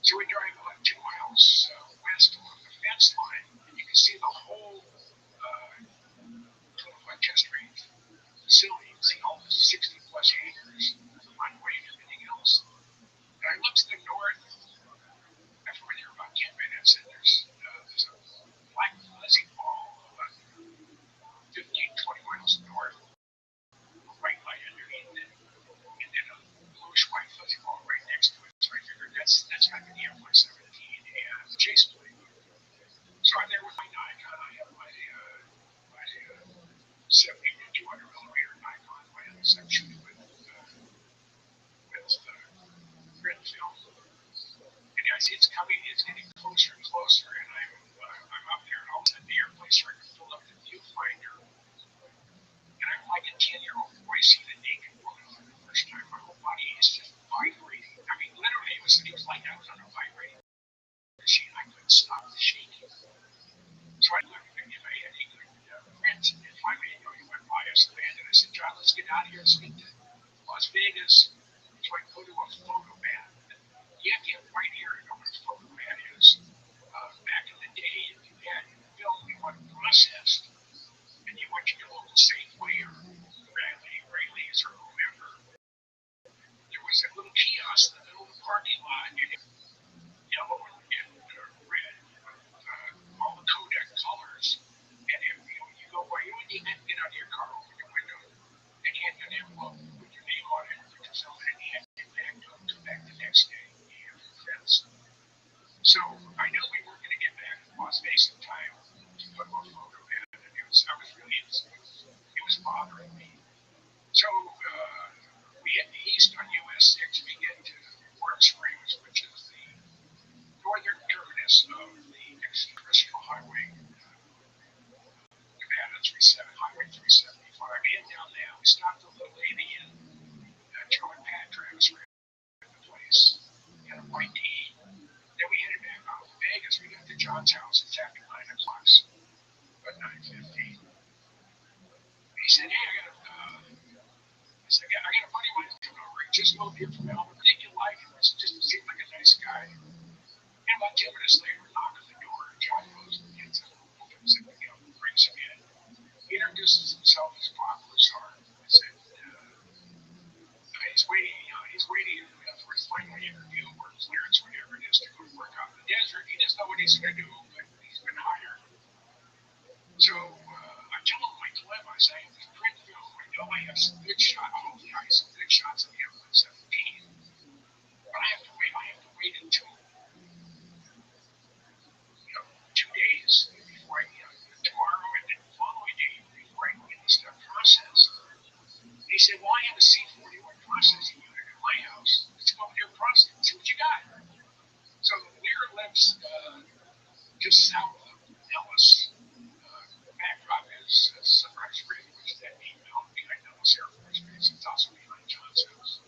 So we drive about 2 miles west along the fence line, and you can see the whole 12-foot test range facility. You can see all the 60-plus acres, the runway, and everything else. And I look to the north, after we're there about 10 minutes, and there's a black fuzzy ball about 15, 20 miles north, a white light underneath it, and then a bluish white fuzzy ball right next to it. So I figured that's got to be the F-117 and the chase plane. So I'm there with my Nikon. I have my 70 to 200 millimeter Nikon. My other side shooting with red film. And I see it's coming. It's getting closer and closer, and I'm up there, and all of a sudden the airplane started to fill up the viewfinder. And I'm like a 10-year-old boy seeing a naked woman for the first time. My whole body is just vibrating. I mean, literally, it was like I was on a vibrating machine. I couldn't stop the shaking. So I looked at if I had any good friends, and finally, he went by us and landed. I said, John, let's get out of here. Let's get to Las Vegas. So I go to a photo mat. You have to get right here to know what a photo mat is. Back in the day, if you had film you want processed, and you went to your local Safeway or Rayleigh's or whomever, there was a little kiosk in the middle of the parking lot, and yellow and red, all the Kodak colors. And if you go by, you wouldn't even have to get out of your car, open your window, and hand you an envelope with your name on it, put your film in it, and get back to them, come back the next day, and you have your friends. So I knew we weren't going to get back to Las Vegas in time to go to a photo mat, and it was bothering me. So we head east on US 6. We get to Warm Springs, which is the northern terminus of the extraterrestrial highway, Nevada 37, Highway 375. We head down there. We stopped a little lady in Joe and Pat Travis ran the place. Had a white tea. Then we headed back out to Vegas. We got to John's house. It's after 9 o'clock, about 9:15. He said, hey, I got a buddy of mine coming over. He just moved here from Melbourne. I think you'll like him. He just seemed like a nice guy. And about 10 minutes later, knock on the door. John goes and gets him, opens it, brings him in. He introduces himself as Bob Lazar. I said, he's waiting for his final interview or clearance, whatever it is, to go to work out in the desert. He doesn't know what he's going to do, but he's been hired. So I tell him my dilemma. I say, I have this print film. I know I have some good shots. Hopefully I have some good shots of the F-117. But I have to wait until 2 days before tomorrow and then the following day before I can get this stuff processed. And he said, well, I have a C41 processing unit at my house. Let's go over there and process it and see what you got. So Lear lives just south of Nellis. The backdrop is Sunrise Ridge, which is that main mountain behind Nellis Air Force Base. It's also behind John's house.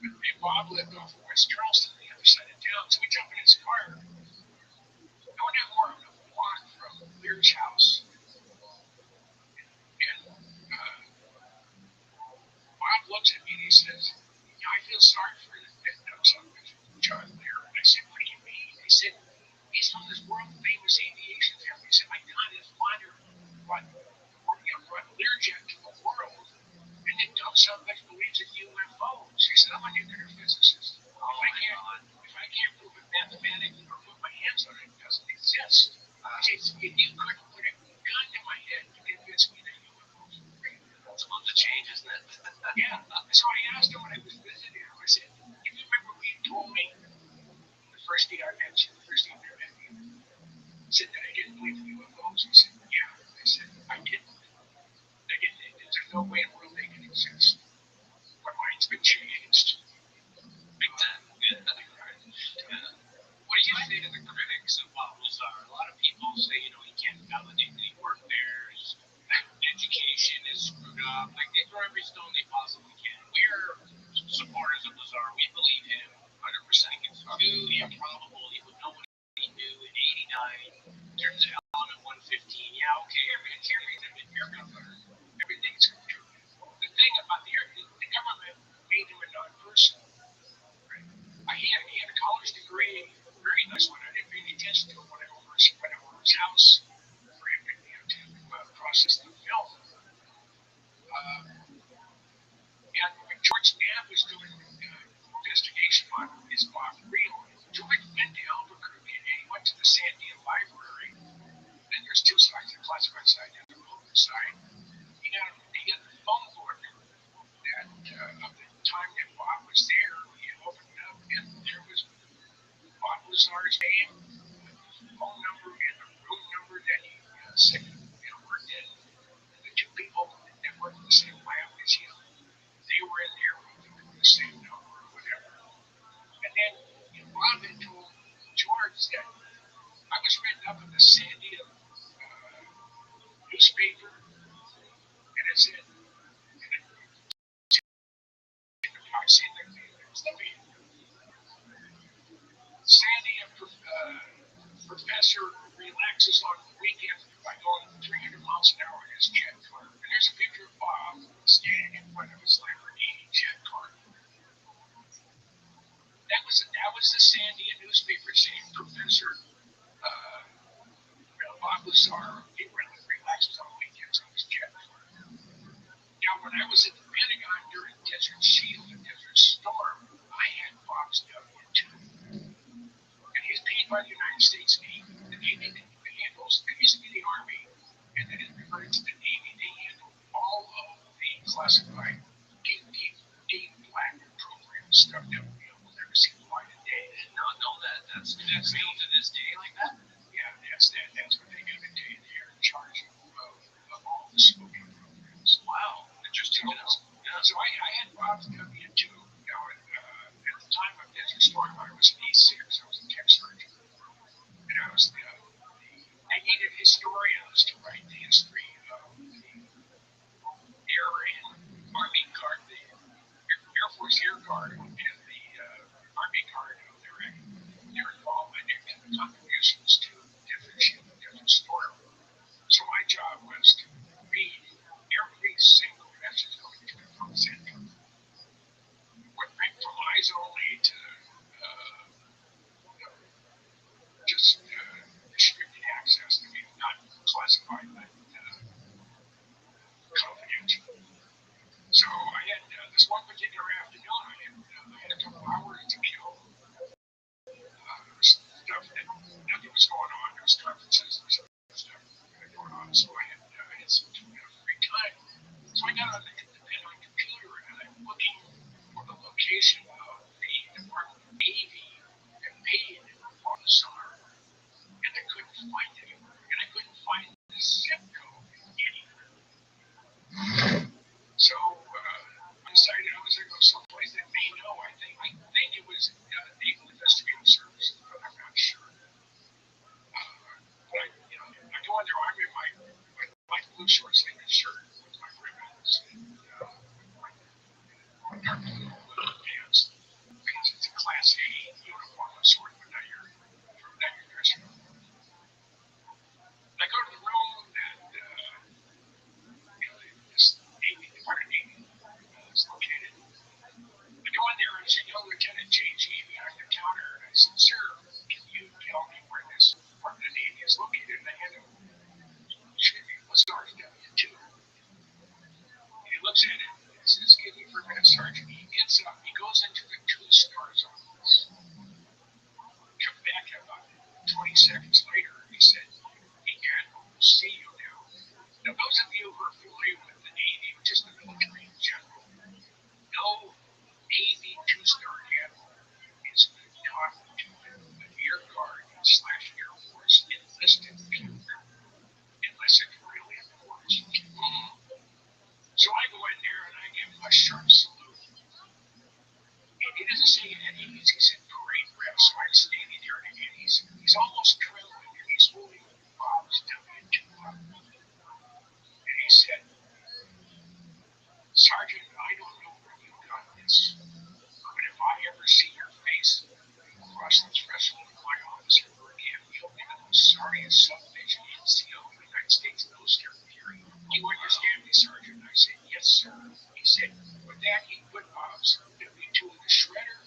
And Bob lived off of West Charleston, the other side of town. So we jump in his car. Going down more than a block from Lear's house. And Bob looks at me and he says, I feel sorry for that son of John Lear. And I said, what do you mean? He said, he's from this world-famous aviation family. He said, my God, his father brought Learjet to the world, and then dumb son of believes in UFOs. He said, I'm a nuclear physicist. If I can't prove it mathematically or put my hands on it, it doesn't exist. He said, if you couldn't put a gun to my head to convince me that UFOs are real. That's about to change, isn't it? Yeah. So I asked him when I was visiting him, I said, do you remember what you told me the first day I met you, said that I didn't believe in UFOs? He said, yeah. I said, I didn't. There's no way in the world they can exist. My mind's been changed. Big time. Yeah. What do you say to the critics of Bob Lazar? A lot of people say, he can't validate that he worked there. His education is screwed up. Like, they throw every stone they possibly can. We're supporters of Lazar. We believe him 100%. It's too improbable he would know what he knew in 89 in terms of element 115. Yeah, okay, everything's true. The thing about the government made him a non-person. Right? He had a college degree. Czar's name, phone number, and the room number that he said worked in. The two people that worked in the same lab as him, they were in there with the same number or whatever. And then Bob had told George that I was written up in the Sandy newspaper, and it said, I see that Sandy, professor, relaxes on the weekend by going 300 miles an hour in his jet car. And there's a picture of Bob standing in front of his Lamborghini jet car. That was the Sandy newspaper saying Professor Bob Lazar, he relaxes on weekends on his jet car. Now, when I was at the Pentagon during Desert Shield and Desert Storm, I had Bob's W-2. And he's paid by the United States Navy. The Navy handles, it used to be the Army, and then it reverted to the Navy. They handle all of the classified deep black program stuff that we'll never see the light of day. I did not know that. That's still to this day like that? Yeah, that's what they do today. They're in charge of all the smoking programs. Wow. Interesting to know. Yeah. So I had Bob's W-2. At the time of Desert Storm, I was an E6. I was a tech sergeant. And I was they needed historians to write the history of the Air and Army Guard, the Air Force Air Guard, and the Army Guard of their involvement and the contributions to Desert Shield and Desert Storm. So my job was to read every single message going to the front center. Went right from eyes only to just restricted access. I mean, not classified, but confidential. So I had this one particular afternoon, I had a couple hours to kill. Stuff that nothing was going on. There was conferences and stuff going on. So I had some free time. So I got on the computer and I'm looking for the location of the Department of Navy that paid for the SAR. And I couldn't find it anywhere. And I couldn't find the zip code anywhere. So I decided I was going to go someplace that may know. I think it was Naval Investigative Service, but I'm not sure. But I go in there, I'm in my blue short sleeve shirt with my ribbons and my dark blue pants. Because it's a Class A uniform of sort, but not your dressing room. I go to the room that this Navy, Department of Navy is located. I go in there and say, Lieutenant JG behind the counter. And I said, sir, can you tell me where this Department of Navy is located? And I had him shoot me Lazar's W-2. And he looks at it and says, give me for a minute, Sergeant. He gets up, he goes into the 2 stars office. Comes back about 20 seconds later, he said, hey, Admiral, we'll see you now. Now, those of you who are familiar with the Navy, just the military in general, know Navy 2-star admiral is talking to an Air Guard / Air Force enlisted people, unless it's really important. So I go in there and I give him a sharp salute. And he doesn't say anything. He said, great rep. So I'm standing there and he's almost trembling and he's holding Bob's W-2 up. And he said, Sergeant, I don't know where you got this, but if I ever see your face across the threshold of my office ever again, you'll be the most sorriest submission NCO in the United States military period. Do you understand me, Sergeant? I said, yes, sir. He said, with that, he put Bob's W-2 in the shredder.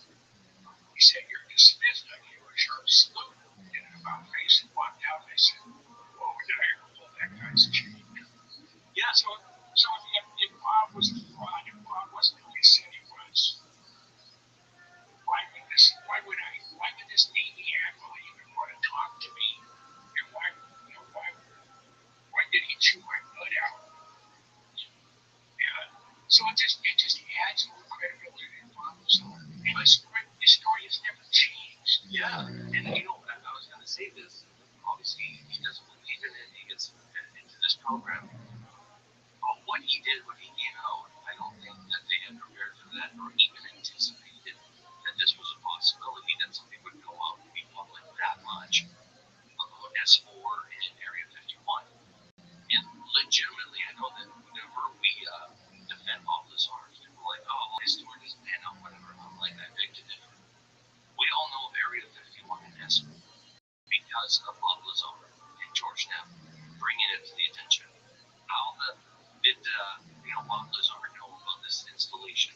He said, you're dismissed. I gave him a sharp salute, did an about face, and walked out. And I said, oh, did I ever pull that guy's chain? Yeah, so if Bob was a fraud, if Bob wasn't who he said he was, why would this Navy admiral even want to talk to me? And why did he chew my blood out? And so it just adds more credibility to Bob Lazar. And the story has never changed. Yeah. And I was going to say this. Obviously, he doesn't believe in it. He gets into this program. But what he did when he came out, I don't think that they had prepared for that or even anticipated that this was a possibility that something would go out and be public that much about S4 and Area 51. And legitimately, I know that whenever we defend Obelisk arms, people are like, oh, his story doesn't pan out, whatever. I'm like, I beg to differ. We all know of Area 51 and S4 because of Obelisk and George Knapp bringing it to the attention. How did Obelisk know about this installation?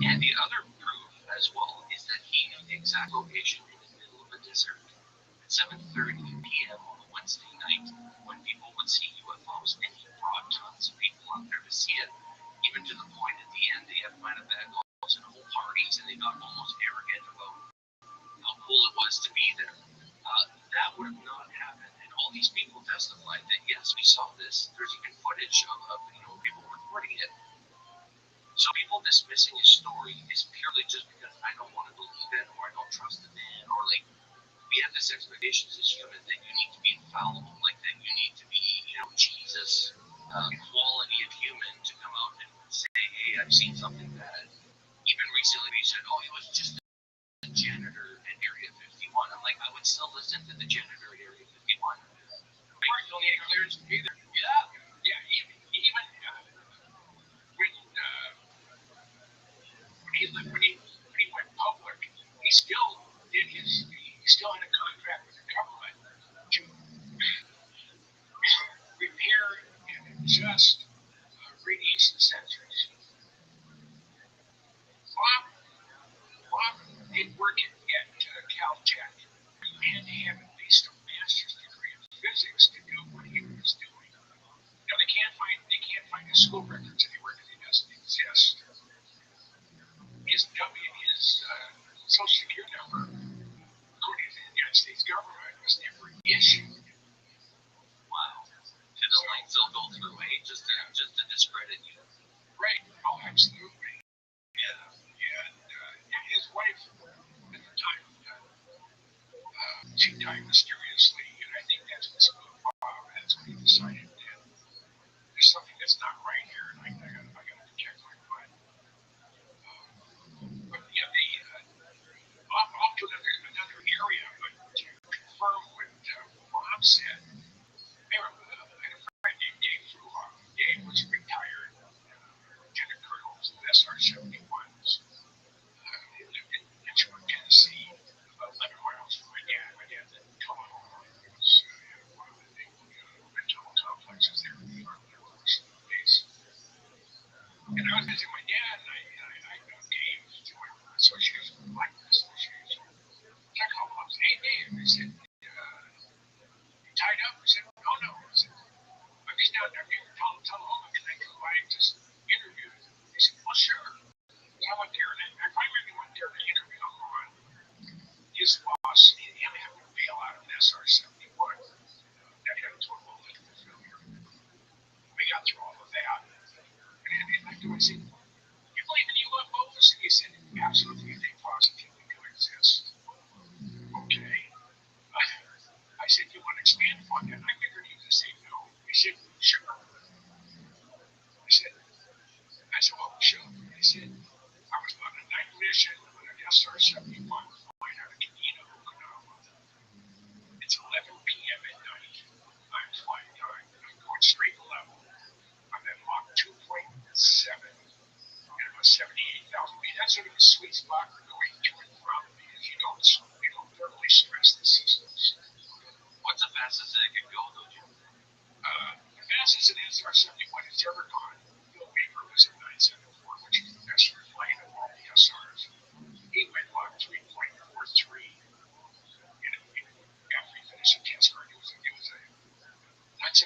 And the other proof as well is that he knew the exact location in the middle of a desert at 7:30 p.m. on a Wednesday night when people would see UFOs, and he brought tons of people out there to see it, even to the point at the end they had Manabagos and whole parties, and they got almost arrogant about how cool it was to be there. That would have not happened, and all these people testified that yes, we saw this. There's even footage of people recording it. So people dismissing his story is purely just because I don't want to believe it, or I don't trust the man, or like we have this expectation as humans that you need to be infallible, like that you need to be, Jesus quality of human to come out and say, hey, I've seen something bad. Even recently he said, oh, he was just a janitor at Area 51. I'm like, I would still listen to the janitor at Area 51. Right, don't need clearance either. Yeah, even when he went public, he still had a contract with the government to repair and adjust radiation sensors. Bob did work at Caltech. You had to have at least a master's degree in physics to do what he was doing. Now they can't find his school records anywhere because he doesn't exist. His social security number, according to the United States government, was never issued. Wow. To the lengths they'll go through, just to discredit you. Right. Oh, absolutely. Yeah. And his wife at the time, she died mysteriously, and I think that's what's going on. That's when he decided that there's something that's not right here, and I gotta protect my butt. But yeah, off to another area, but to confirm what Bob said, I had a friend named Dave Fruhoff. Dave was retired lieutenant colonel of SR-71s. He lived in Richmond, Tennessee, about 11 miles from my dad. My dad lived in Colorado. He was one of the big rental complexes there in the Army Air Force base. And I was visiting my dad, and I know Dave through my association, Black Association. I called him up and said, hey, Dave. I said, you tied up? I said, no. I said, I'm just down there near Tullahoma. Can I come by and just interview you? He said, well, sure. So I went there, and I primarily went there to interview him on his boss. Him having to bail out of an SR-71 that had a total electrical failure. We got through all of that. And after I said, you believe in UFOs? And he said, absolutely, they positively do exist. Okay. I said, you want to expand upon that? I figured he was going to say no. He said, sure. I said, well, sure. He said, I was on a night mission on an SR-71 flying out of Canino, Okinawa. It's 11 p.m. at night. I'm flying down. I'm going straight level. I'm at Mach 2.7 at about 78,000 feet. That's sort of a sweet spot for going to and from because you don't thoroughly stress the systems. What's the fastest that it could go, though, Jim? The fastest an SR-71 has ever gone. Bill Baker was at 974, which is the best flight of all the SRs. He went Mach 3.43. After he finished the test run, it was a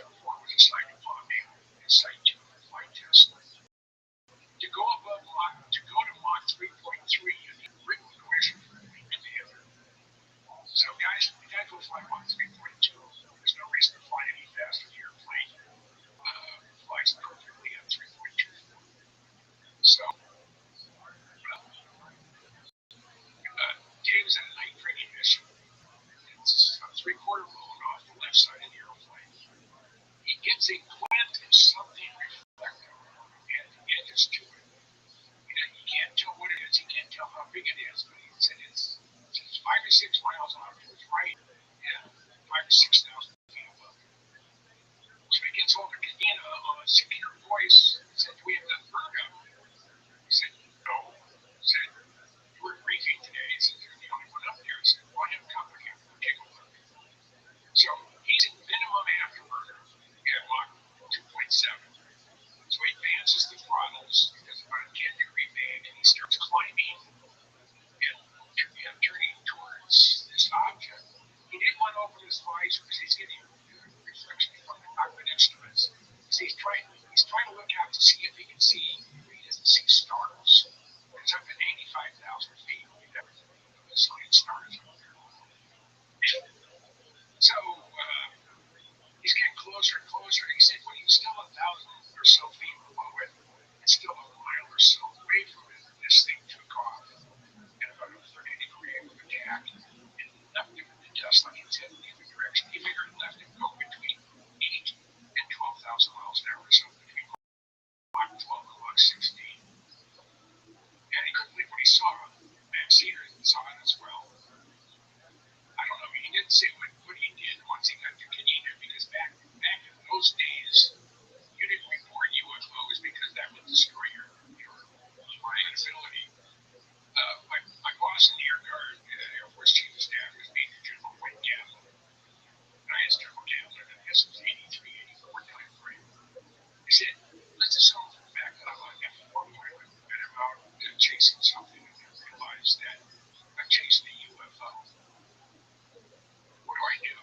974 was assigned to Palm Bay and Site 2 for flight test. To go to Mach 3.3, you need written permission from the inhibitor. So guys will fly Mach 3.2. There's no reason to fly any faster. The airplane flies perfectly at 3.24. So It's a glint of something reflective and edges to it. You can't tell what it is, you can't tell how big it is, but he said it's 5 or 6 miles off to his right and 5 or 6,000 feet above. So he gets over to Dina on a secure voice and said, "Do we have that bird up?" He said, "No." He said, "We're briefing today." He said, "You're the only one up there." He said, "Well, I have company. Take a look." So he's in minimum afterburner at Mach 2.7. So he advances the throttles, he does about a 10-degree bank, and he starts climbing and turning towards this object. He didn't want to open his visor because he's getting reflection from the cockpit instruments. So he's trying to look out to see if he can see, he doesn't see stars. It's up at 85,000 feet. You never see stars up there. So he's getting closer and closer. He said when he was still 1,000 or so feet below it, it's still a mile or so away from it, this thing took off at about a 30-degree angle of attack and left him in the dust like he was heading the other direction. He figured it left him go between 8 and 12,000 miles an hour, so between Mach 12 and Mach 16. And he couldn't believe what he saw. Max Seater saw it as well. I don't know, he didn't say what he did once he got to Canada, because back in those days, you didn't report UFOs because that would destroy your credibility. My boss in the Air Guard, Air Force Chief of Staff, was Major General White Gavin. And I was General Gavin, and this was 83, 84 time frame. He said, "Let's assume for the fact that I'm an F-4 pilot and I'm out chasing something, and I realize that I'm chasing a UFO. What do I do?"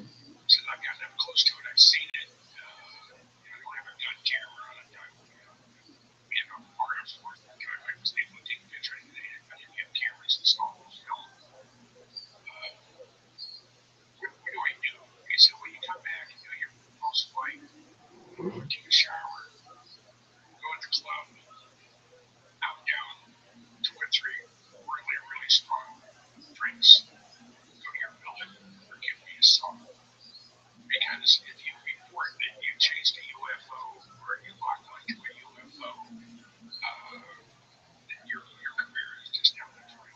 He said, "I've gotten up close to it, I've seen it. I don't have a gun camera on it. We have a RF4. I was able to take a picture and I didn't have cameras installed on film. What do I do?" He said, "Well, you come back and do your post-flight, take a shower, go to the club, out down 2 or 3 really, really strong drinks, go to your billet, or give me a song. Because if you report that you chased a UFO or you locked onto a UFO, then your career is just down the drain.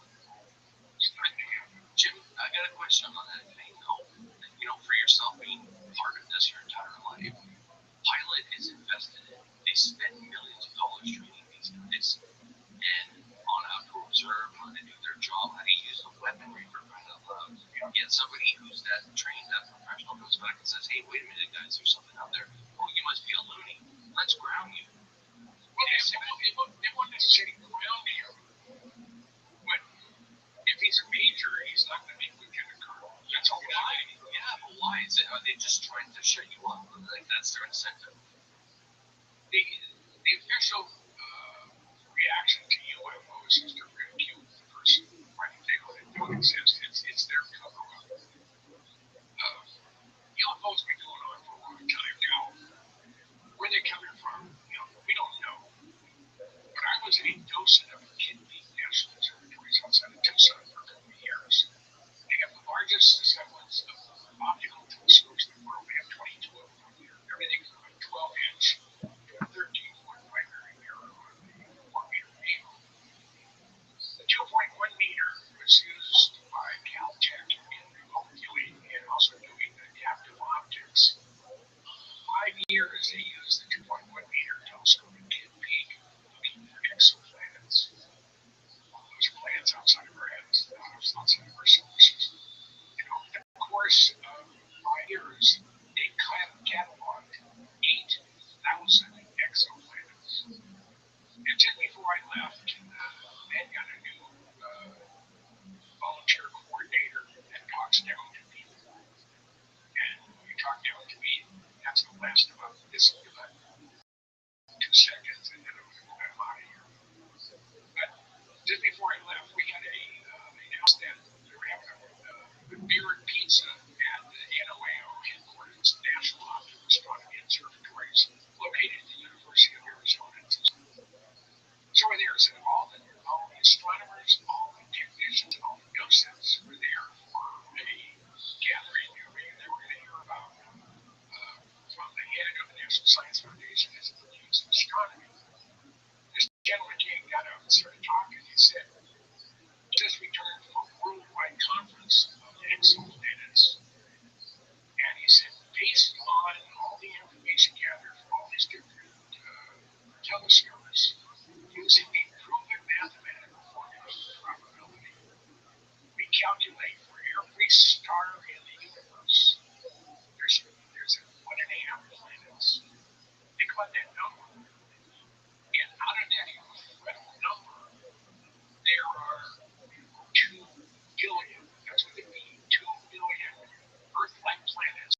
It's not going to happen." Jim, I got a question on that thing. For yourself being part of this your entire life, pilot is invested in. They spend millions of dollars training these guys and on how to observe, how to do their job, how to use the weaponry for crying out loud. Yet somebody who's that trained, that professional goes back and says, "Hey, wait a minute, guys, there's something out there. Oh, you must be a loony. Let's ground you." Well, they won't necessarily ground him, but if he's a major, he's not going to be lieutenant colonel. That's all. Why? Yeah, but why? Are they just trying to shut you up? Like, that's their incentive. The official reaction to UFOs is to ridicule the person. Right? They don't exist. It's their cover-up. UFOs been going on for a long time now. Where they're coming from, we don't know. But I was a docent of Kid Peak National Observatories outside of Tucson for a couple of years. They have the largest semblance of optical telescopes in the world. They have 22 of them here. Everything from a 12-inch to a 13-foot primary mirror on a 4-meter beam. The 2.1 meter was used by Caltech in remote viewing and also doing adaptive optics. 5 years they used the 2.1 meter telescope in Kid Peak looking for exoplanets. Those are planets outside of our heads, outside of our solar system. Of course, 5 years they cataloged 8,000 exoplanets. And just before I left, they got a new volunteer coordinator that talks down to people. And when you talk down to me, that's the last about this will be about 2 seconds, and then I'm out of here. But just before I left, we had announced that we were having a beer and pizza at the NOAO headquarters, National Optical Astronomy Observatories, located at the University of Arizona in Tucson. So we're there, so all the astronomers star in the universe, there's 1.5 planets. Think about that number. And out of that incredible number, there are 2 billion, that's what they mean, 2 billion Earth-like planets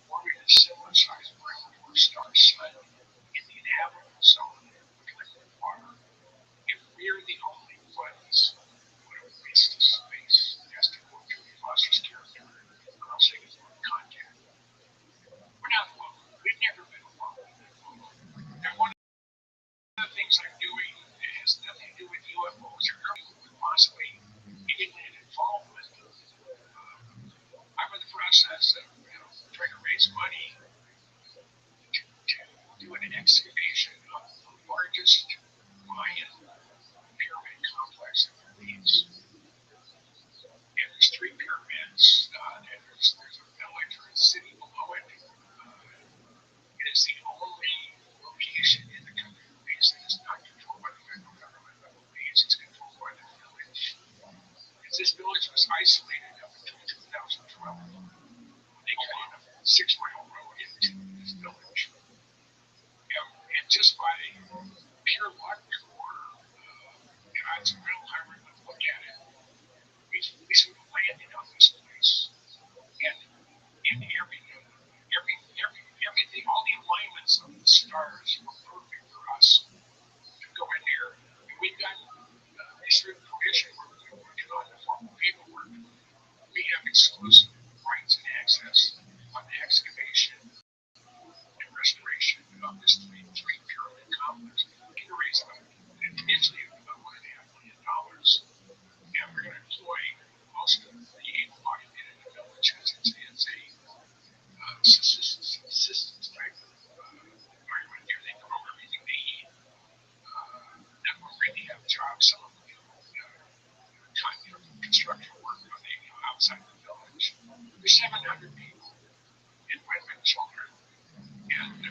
forming a similar sized ring to our star sun in the inhabitable zone with liquid water. If we're the only ones, what a waste of space. It has to go through Foster's character, or else they get contact. We're not alone. We've never been alone. And one of the things I'm doing has nothing to do with UFOs or anything with possibly even an involvement. I'm in the process of trying to raise money to do an excavation of the largest Mayan pyramid complex in the East. And there's 3 pyramids, and there's a village or a city below it. It is the only location in the country of Belize that is not controlled by the federal government of Belize. It's controlled by the village. Because this village was isolated up until 2012. They cut in a 6-mile road into this village. And just by pure luck or God's will, however you look at it, we sort of landed on this place. And everything, all the alignments of the stars were perfect for us to go in there. And we've got this permission where we're working on the formal paperwork. We have exclusive rights and access on the excavation and restoration of this three pyramid complex. We can raise initially about $1.5 million. And we're going to employ most of the able-bodied men in the village because it's a systems type of environment here. They grow everything they eat. That will really have jobs. Some of them do construction work outside the village. There's 700 people and women and children. And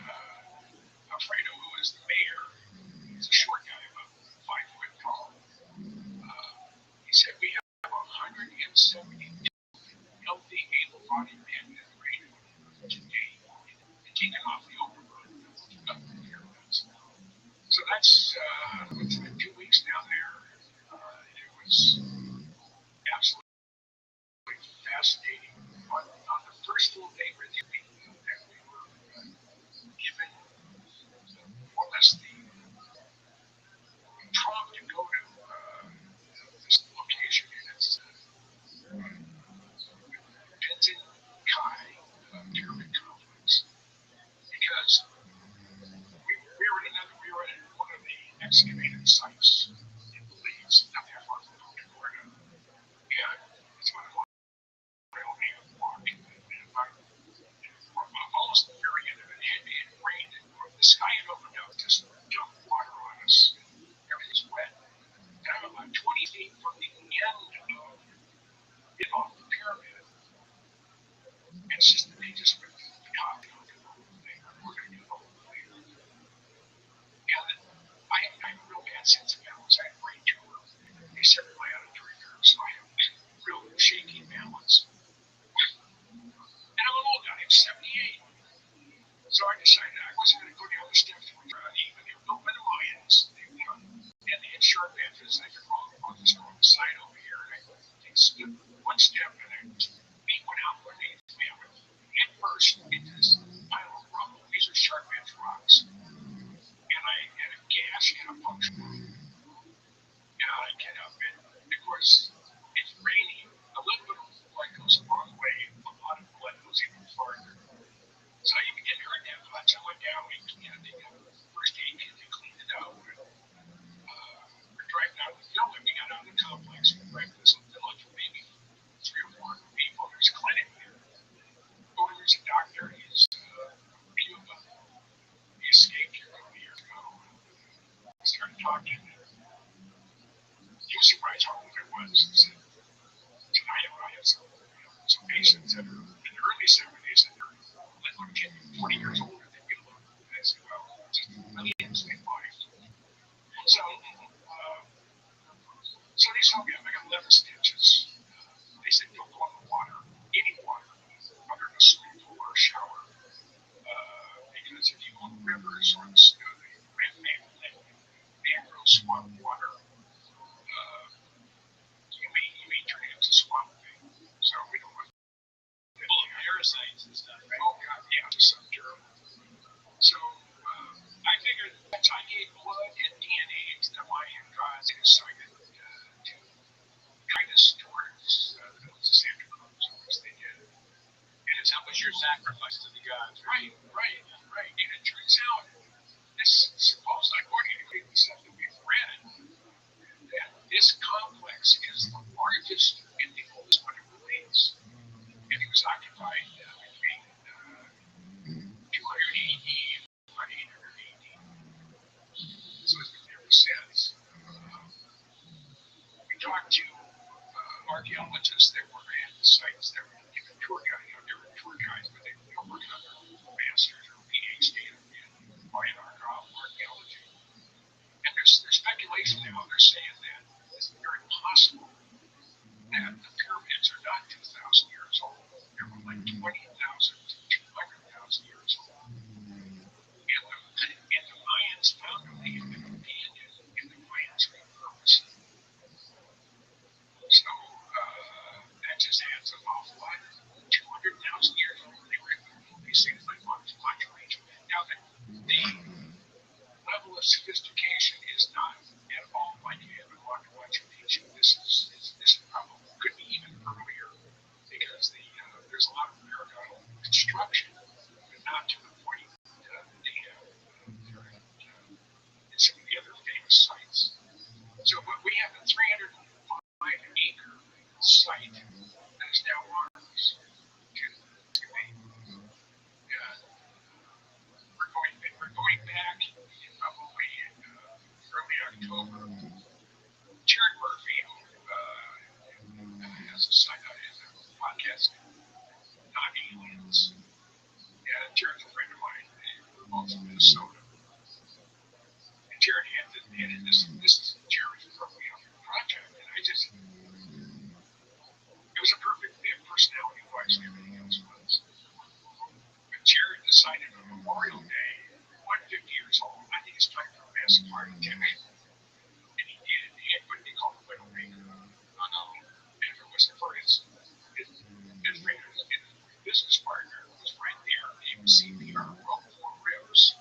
Alfredo, who is the mayor, he's a short guy, about 5 foot tall. He said we have 170 healthy, able-bodied men in the region today, and taking off the overburden of the pyramids. So that's it's been 2 weeks down there. It was absolutely fascinating. On the first full day with you, that we were given more or less the prompt to go to this location, and it's Tenzin Kai pyramid complex, because we were at one of the excavated sites in Belize, not that far from Florida, and it's about a walk, we're almost at the very end of it. It had rained, and the sky had opened up, just dumped water on us. Everything's wet. And I'm about 20 feet from the end of it off the pyramid. And it's just that they just ripped the top down to the whole thing. We're going to do the whole thing. And I have a real bad sense of balance. I have brain tumor. They separated my out of drinker, so I have real shaky balance. And I'm an old guy. I'm 78. So I decided I wasn't going to go down the steps even they were built by the Mayans. And they had sharp edges. I could walk this wrong side over here, and I take one step, and I went out underneath me. I went head first into this pile of rubble. These are sharp edge rocks. And I had a gash and a puncture. And I get up, and of course, it's raining. A little bit of blood goes a long way. A lot of blood goes even farther. So I even didn't hurt that much. I went down, they got first aid kit, they cleaned it out. We're driving out of the village. We got out of the complex. We're driving to this village with maybe 3 or 4 people. There's a clinic there. Oh, there's a doctor. He's Cuba. He escaped here a couple years ago. I started talking. He was surprised how old I was. He said, I have some patients that are in the early 70s and they're like 40 years older than you look. And I said, well, just let me instinct life. So they saw me up. I got 11 stitches. They said, don't go on the parasites and stuff, right? Oh God, yeah, just something terrible. So I figured since I gave blood and DNA to the Mayan gods, they decided to guide us towards the Santa Cruz, which they did. And it's how much your sacrifice to the gods, right? Right. And it turns out, this supposedly according to the stuff that we've read, that this complex is the largest and the oldest one it remains. And it was occupied between 200 AD and about 800 AD. So it's been there ever since. We talked to archaeologists that were at the sites that were given tour guides, they were tour guides, but they were working on their master's or PhD in Mayan archaeology. And there's speculation now, they're saying that it's very possible that the pyramids are not 2,000 years old. They're more like 20,000 to 200,000 years old. And the Mayans found them, they had been abandoned, and the Mayans repurposed them. So that just adds an awful lot. 200,000 years old, they were able to build these things like Machu Picchu. Now, the level of sophistication is not at all like you have in Machu Picchu. This probably could be even earlier because there's a lot of paragonal construction, but not to the point that they have in some of the other famous sites. So, but we have a 305-acre site that is now ours to excavate. We're going back probably in early October. Jared Murphy, who has a podcast, Not Aliens. Yeah, Jared's a friend of mine. We're both from Minnesota. And Jared had this is Jared's project, and it was a perfect fit personality-wise and everything else was. But Jared decided on Memorial Day, 150 years old, I think it's time for a massive heart attack. And he did. He had what they call a widowmaker. And if it wasn't for his business partner who was right there, he was CPR, broke 4 ribs.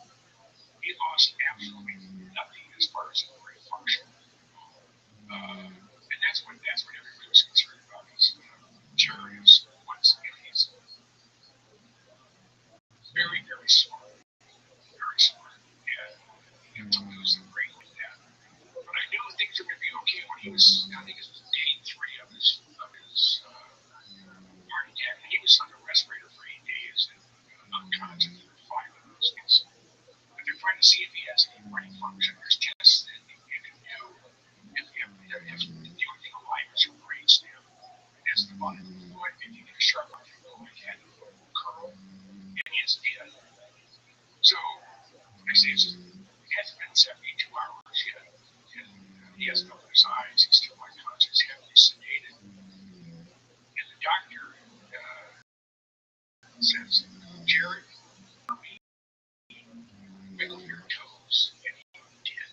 He lost absolutely nothing as far as brain function. And that's what everybody was concerned about. Jared is he's very, very smart. Very smart. And to lose the brain like that. But I knew things were going to be okay when he was, I think it was day 3 of his heart attack. And he was on a respirator for 8 days and unconscious for 5 of those days. But they're trying to see if he has any brain function. There's tests that you can do. If the only thing alive is your brain stem. And that's the bottom of the foot. If you get a sharp off your foot like that, it will curl. And he's dead. So, I say it hasn't been 72 hours yet. And he hasn't opened his eyes. He's still unconscious, heavily sedated. And the doctor says, Jared, wiggle your toes. And he did.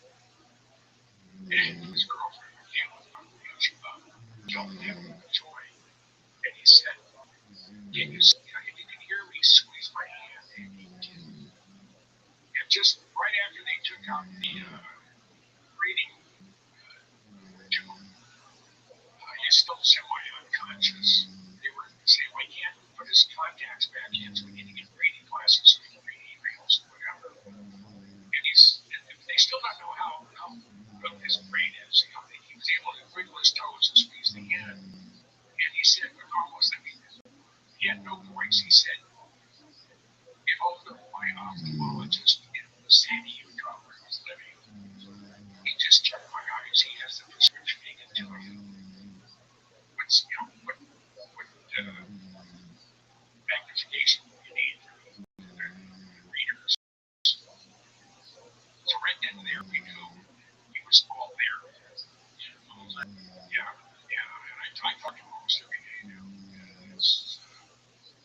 And his girlfriend, told him joy. And he said, if you can hear me squeeze my hand, and he did. And just right after they took out the breathing tube, he's still semi-unconscious. They were saying, well, he can't put his contacts back in, so we need to get breathing glasses so he can read emails or whatever. And they still don't know how good his brain is. He was able to wiggle his toes and squeeze the hand. And he said, he had no voice. He said, if my ophthalmologist in the San Diego where he was living, he just checked my eyes. He has the prescription. He can tell you what magnification you need for the readers. So right then and there, we knew he was all there. Yeah. And I talk to him almost every day now.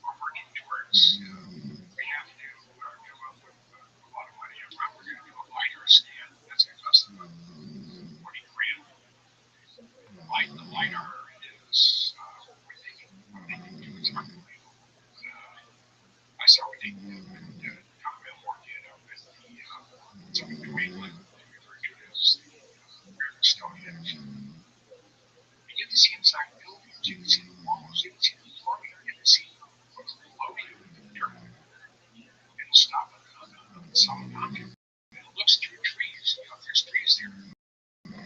We're working towards, we have to come up with a lot of money. We're going to do a LiDAR scan. That's going to cost about $40,000. The LiDAR is, what they can do is unbelievable. think Tom Elmore did with something we made like referred to as Stonehenge. You get to see inside buildings, you can see the walls, you can see the plumbing, you can see what's below you in the dirt. It'll stop on a solid object. And it looks through trees. If there's trees there,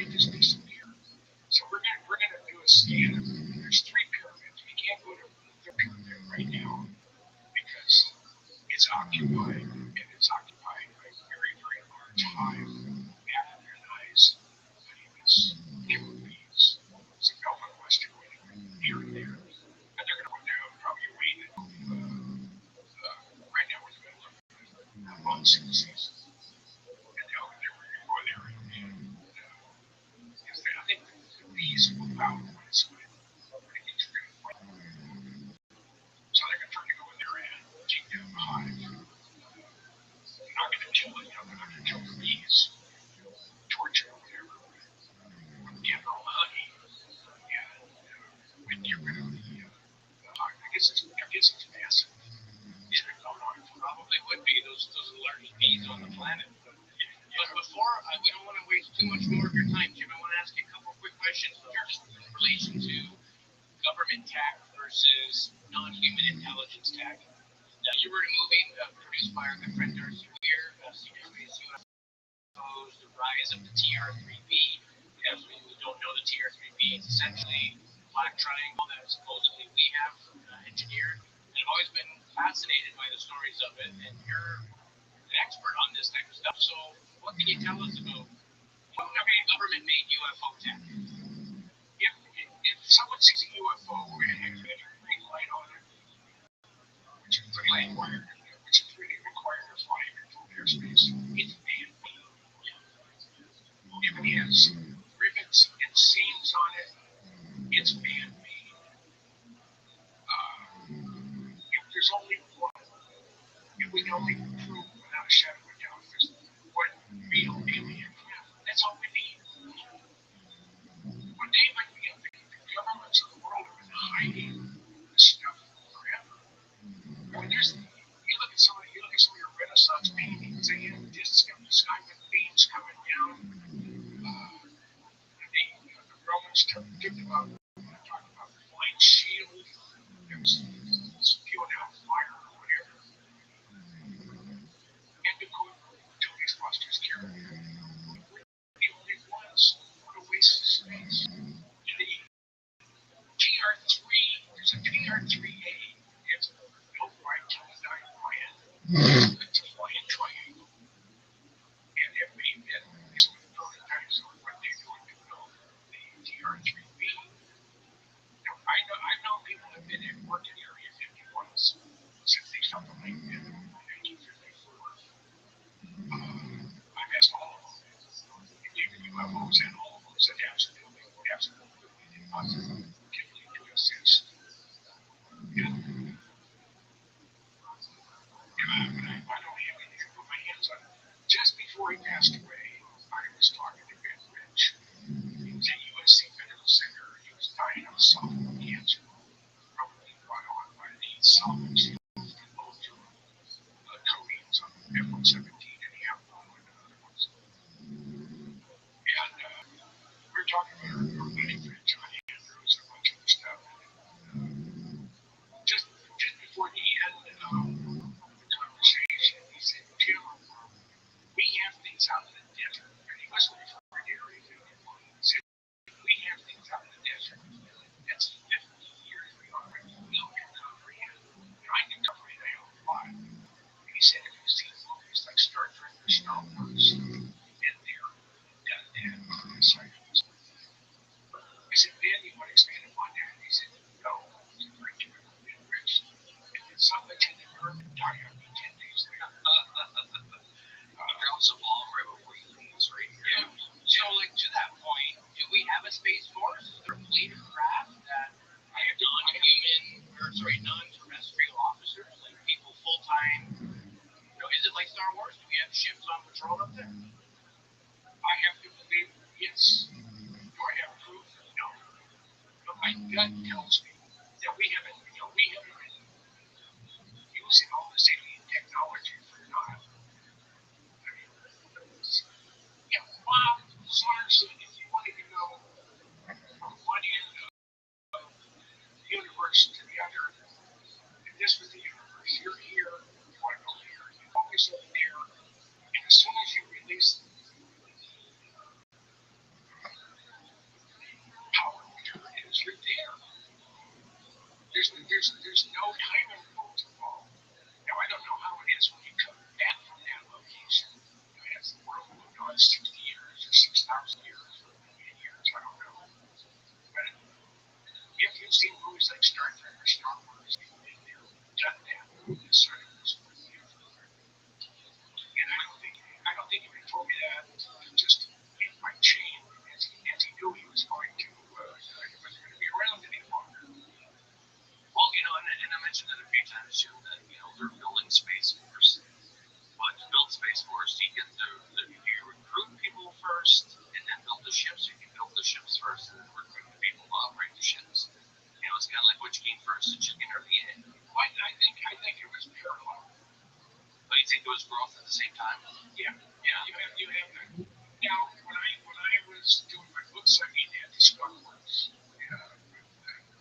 it just disappears. So we're gonna do a scan of there's 3 pyramids. We can't go to the pyramid right now because it's occupied and it's occupied by a very, very large hive Africanized honeybees, killer bees. It's a Belgian Western here and there. And they're gonna go down probably wait right now we're in the middle of monsoon season. And they're gonna go there and I think the bees will out when it's good. It gets really fun. So they're gonna try to go in there and take down the hive. They're not gonna kill it, they're not gonna kill the bees, torture or whatever. Get all the honey and get rid of the hive. I guess it's massive. It's been going on for Probably would be those are the largest bees on the planet. But before, we don't want to waste too much more of your time, Jim. I want to ask you a couple of quick questions just in relation to government tech versus non-human intelligence tech. Now, you were in a movie produced by our good friend Darcy Weir, Secret Space UFOs, the rise of the TR-3B. As we don't know the TR-3B, it's essentially a black triangle that supposedly we have engineered. And I've always been fascinated by the stories of it, and you're an expert on this type of stuff. So, what can you tell us about government-made UFO tech? If someone sees a UFO and has a green light on it, which is really required to fly in controlled airspace, it's man-made. If it has rivets and seams on it, it's man-made. If there's only one, if we can only prove without a shadow of a doubt there's one real alien craft, that's all we need. One day might be the governments of the world have been hiding this stuff forever. I mean, you look at some of your Renaissance paintings, they have discs of the sky with beams coming down. The Romans talked about the flying shield that was spewing out fire or whatever. And the two Ghostbusters character. We're the only ones on a waste of space. The TR-3, there's a TR-3A. It's built by Teledyne Brand. It's a flying triangle. And they've made it. It's with prototypes of what they're going to build. The TR-3B. Now, I know people have been at work in Area 51 since they stopped the link in 1954. I've asked all of them. Even UFOs and all of them said absolutely impossible. To exist. And I don't have anything to put my hands on. Just before he passed away, I was talking to Ben Rich. He was at USC Medical Center. He was dying of esophageal cancer, probably brought on by the solvents exposed to coatings on F-117 and the Apple and other ones. And we were talking about our buddy John Andrews and a bunch of other stuff. Just before the end of the conversation, he said, Jim, we have things out in the desert. And he wasn't referring to Area 51. He said, we have things out in the desert. That's 50 years beyond what we can comprehend. I can comprehend a whole lot. And he said, if you see movies like Star Trek or Star Wars, and they're done that on the sightings. I said, Ben, you want to expand upon that? He said, no. He said, Rich, Ben Rich. It's not much in the Earth and die on me 10 days later. Drops a bomb right before you leave, right? Yeah. So, to that point, do we have a space force? Is there a fleet of craft that non-terrestrial officers, like people full-time? Is it like Star Wars? Do we have ships on patrol up there? I have to believe, yes. Do I have proof? No. But my gut tells me that we haven't been using all this alien this was the universe. You're here. You want to go here. You focus over there. And as soon as you release power, whatever it is, you're there. There's no time involved. Now, I don't know how it is when you come back from that location. As the world moved on 60 years or 6,000 years or million years, I don't know. But if you've seen movies like Star Trek or Star Wars, they've done that. This sort of was and I don't think he would told me that just in my chain as he knew he was going to, he wasn't going to be around any longer. Well, and I mentioned it a few times too, that, they're building Space Force. But to build Space Force, you get you recruit people first, and then build the ships. If you build the ships first, and then recruit the people to operate the ships. It's kind of like which came first, the chicken or the egg. I think it was parallel. But you think it was growth at the same time? Yeah. You have that. Now, when I was doing my book signing at the Rothschild'S,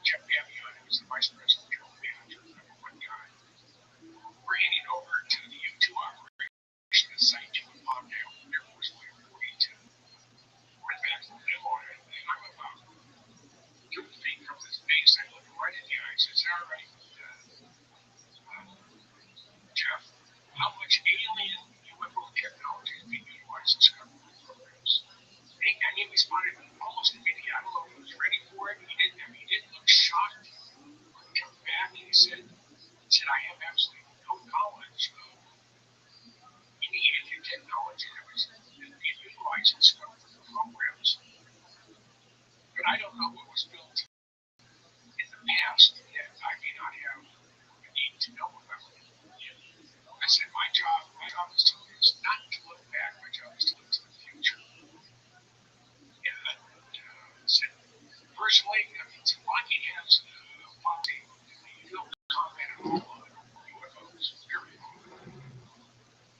Jeff Davion, who was the vice president, general manager, number one guy, we're heading over to the U-2 operation, the site to Palmdale, Air Force Flight 42. We're back from the limo, and I'm about 2 feet from this base. I look right in the eye. I says, all right, Jeff, how much alien UFO technology is being utilized in government programs? And he responded almost immediately. I don't know if he was ready for it. He didn't look shocked. He came back and he said, I have absolutely no knowledge of any alien technology that was being utilized in government programs. But I don't know what was built in the past that I may not have a need to know about. I said, my job is not to look back. My job is to look to the future. And I said, personally, Lockheed has a policy you don't comment at all on UFOs, period.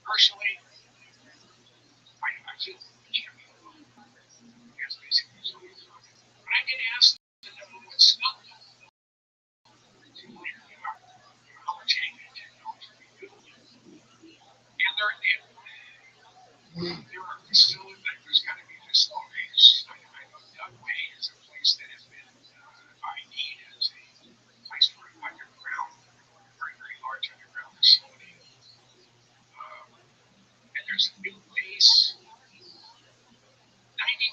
Personally, I feel we can't be alone. That's basically what we do. But I get asked to know what's snuff. How much alien technology we do. And there are facilities, there's got to be facilities. I know Dugway is a place that has been ID'd as a place for an underground, very, very large underground facility. And there's a new base 90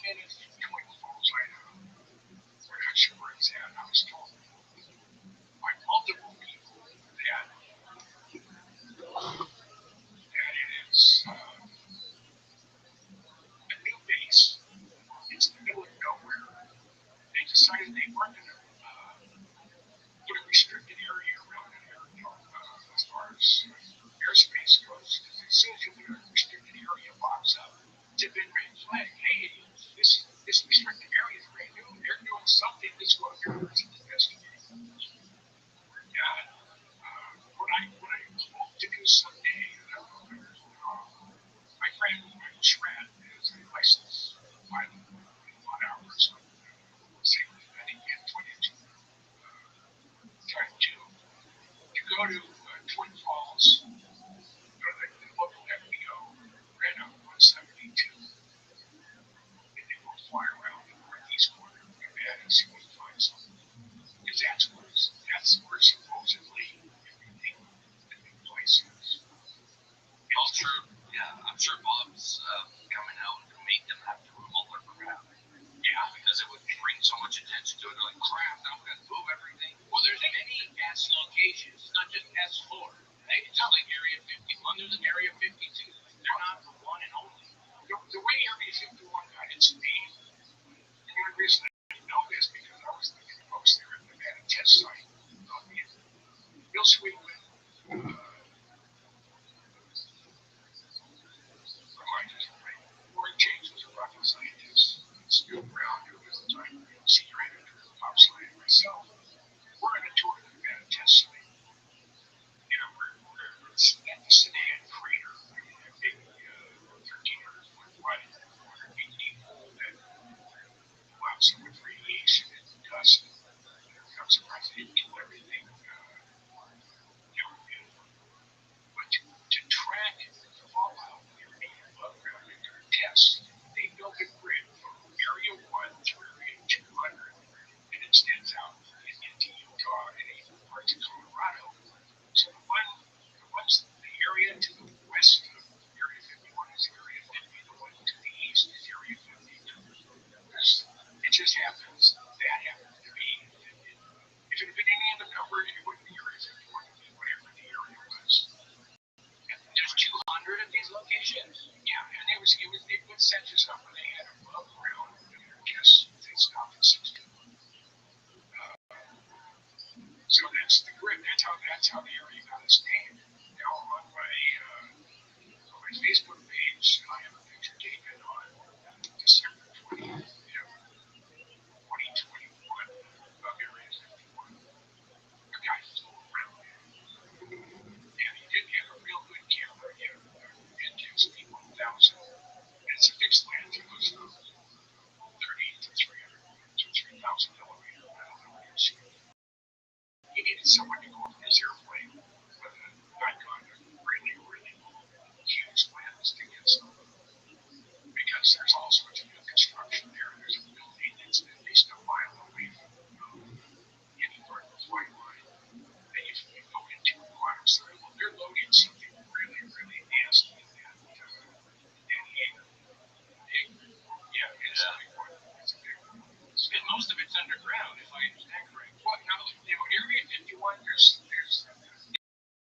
minutes from Twin Falls, Idaho. We're not sure where it's at. I was told by multiple people that it is a new base. It's in the middle of nowhere. They decided they weren't going to put a restricted area around it as far as airspace goes. Because as soon as you put a restricted area pops up, it's a big red flag. Hey, this restricted area is brand new. They're doing something. Let's go up there and investigate. What I hope to do someday, my friend Shred is a licensed pilot on hours on I think we had 22 type 2 to go to Twin Falls, go to the local FBO, Red Oak 172, and then we'll fly around the northeast corner of Nevada and see if we can find something. Because that's where supposedly everything, the new place is. Well, true. Yeah, I'm sure Bob's coming out to make them have to remove their crap. Yeah, because it would bring so much attention to it. They're like, crap, now we're going to move everything. Well, there's many S locations, not just S4. It's not like Area 51, there's an Area 52. They're not the one and only. The way Area 51 got its name, and the only reason I know this because I was looking at folks there at the Nevada test site. Bill Sweetman, Warren James was a rocket scientist. Stu Brown, who was the time senior editor of Pop Science, and myself, we're on a tour to the Nevada test site. We're at the Sedan crater, a big 1,300-foot wide, 100 feet deep hole that allows so much radiation and dust. I'm surprised they didn't kill everything. north to Colorado. So the area to the west of Area 51 is Area 50. The one to the east is Area 52. It just happens that happens to be. If it had been any other number, it wouldn't be Area 51. It would be whatever the area was. And There's 200 of these locations. yeah, and they put census up when they had above ground. I guess they stopped at 60. So that's the grid. That's how the area got its name. Now on my Facebook page, I have a picture taken on December 20th, 2021 of Area 51. The guy flew around it. And he did have a real good camera. He had a Pentax P1000. And it's a fixed lens. It goes from 30 to 300 to 3,000 millimeter. I don't know what you're seeing. He needed someone to go up his airplane with a Nikon, a really, really huge lens to get some. Because there's all sorts of new construction there. There's a building that's at least a mile away from any part of the flight line. And if you go into a quantum side, well, they're loading something really, really nasty in that hangar. Big, yeah, it's a big one. It's a big one. And most of it's underground, if I understand correctly. Well, now, Area 51,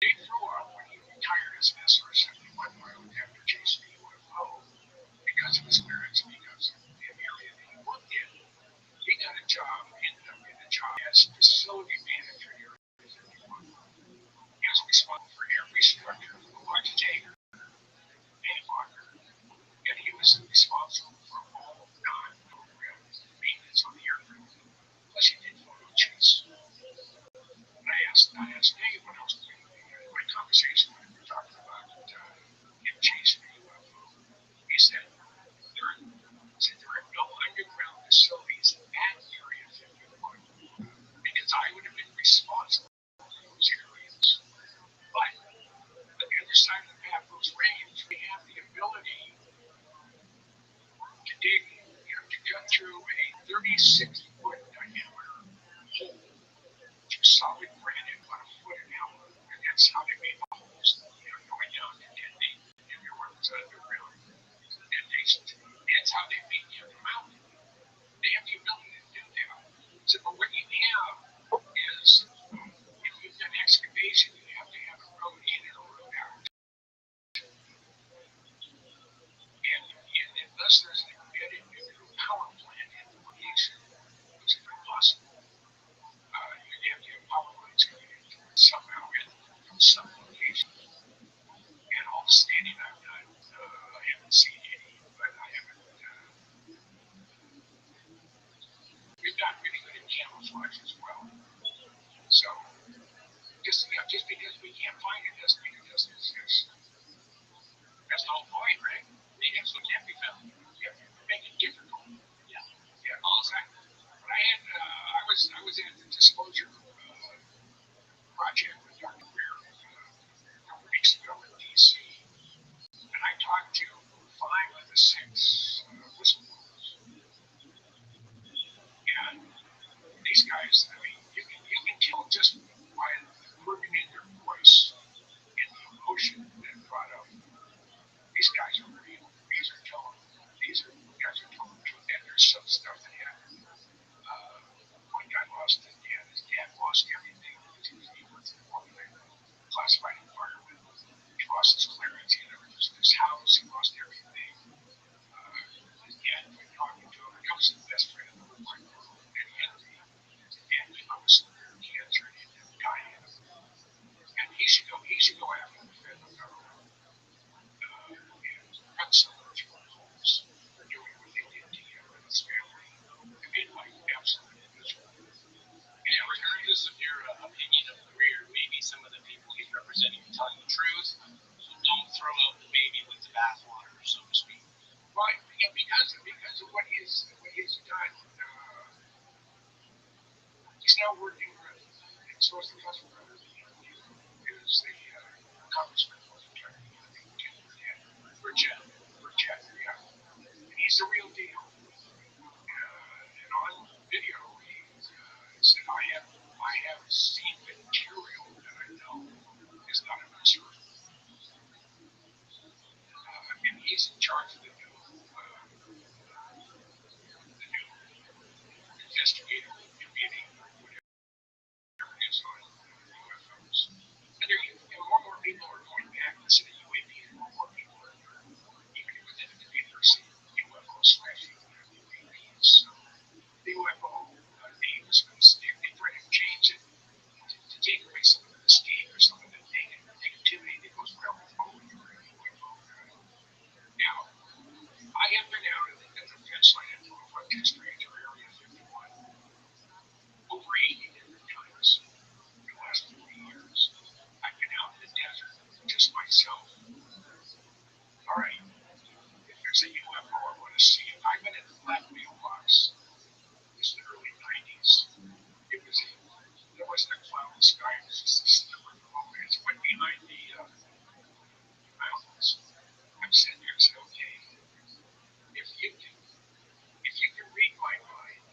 they threw up when he retired as an SR-71 pilot after chasing the UFO because of his clearance, because of the area that he worked in. He got a job, ended up getting a job as facility manager here at Area 51. He was responsible for every structure, the largest hangar, any locker, and he was responsible for all non-program maintenance on the aircraft. Plus, he did photo chase. I asked Dave when I was in my conversation when we were talking about him chasing the UFO. He said there are no underground facilities at Area 51 because I would have been responsible for those areas. But on the other side of the Pathos Range, we have the ability to dig, to cut through a 36-foot diameter hole through solid granite about a foot an hour, and that's how they made the holes, going down to detonate everyone was underground detonations. That's how they made the other mountain. They have the ability to do that. So, but what you have is, if you've done excavation, you have to have a road in and a road out. And unless there's an embedded nuclear power plant in the location, which is impossible. You have to have power lines coming in somehow from some location. And all the standing I've done, I haven't seen any, but I haven't. We've gotten really good at camouflage as well. So just because we can't find it doesn't mean it doesn't exist. That's the whole point, right? It so can't be found. You have to make it difficult. Yeah. Yeah, exactly. But I was at the disclosure project with Dr. Greer a couple weeks ago in D.C. And I talked to 5 of the 6 whistleblowers. And these guys, I mean, you can tell just by the moving in their voice and the emotion that brought up. These guys are real. These are telling the truth. And there's some stuff that happened. One guy lost his dad. His dad lost everything. He worked in a classified environment. He lost his clearance. He never used his house. He lost everything. His dad quit talking to him. Becomes his best friend in the whole wide world. And he had cancer and he didn't die in it. And he should go after the federal government and cut someone through the holes for doing what they did to him and his family. They made life absolutely miserable. And regardless of your opinion of Greer, maybe some of the people he's representing are telling the truth, so don't throw out the baby with the bathwater, so to speak. Right, yeah, because of what he's done. He's now working with, and so is the cousin brother, is the congressman from Kentucky, I think, Burchett, yeah. And he's the real deal. And on video, he said, I have seen material It's went behind the mountains. I'm sitting here and said, okay, if you can read my mind,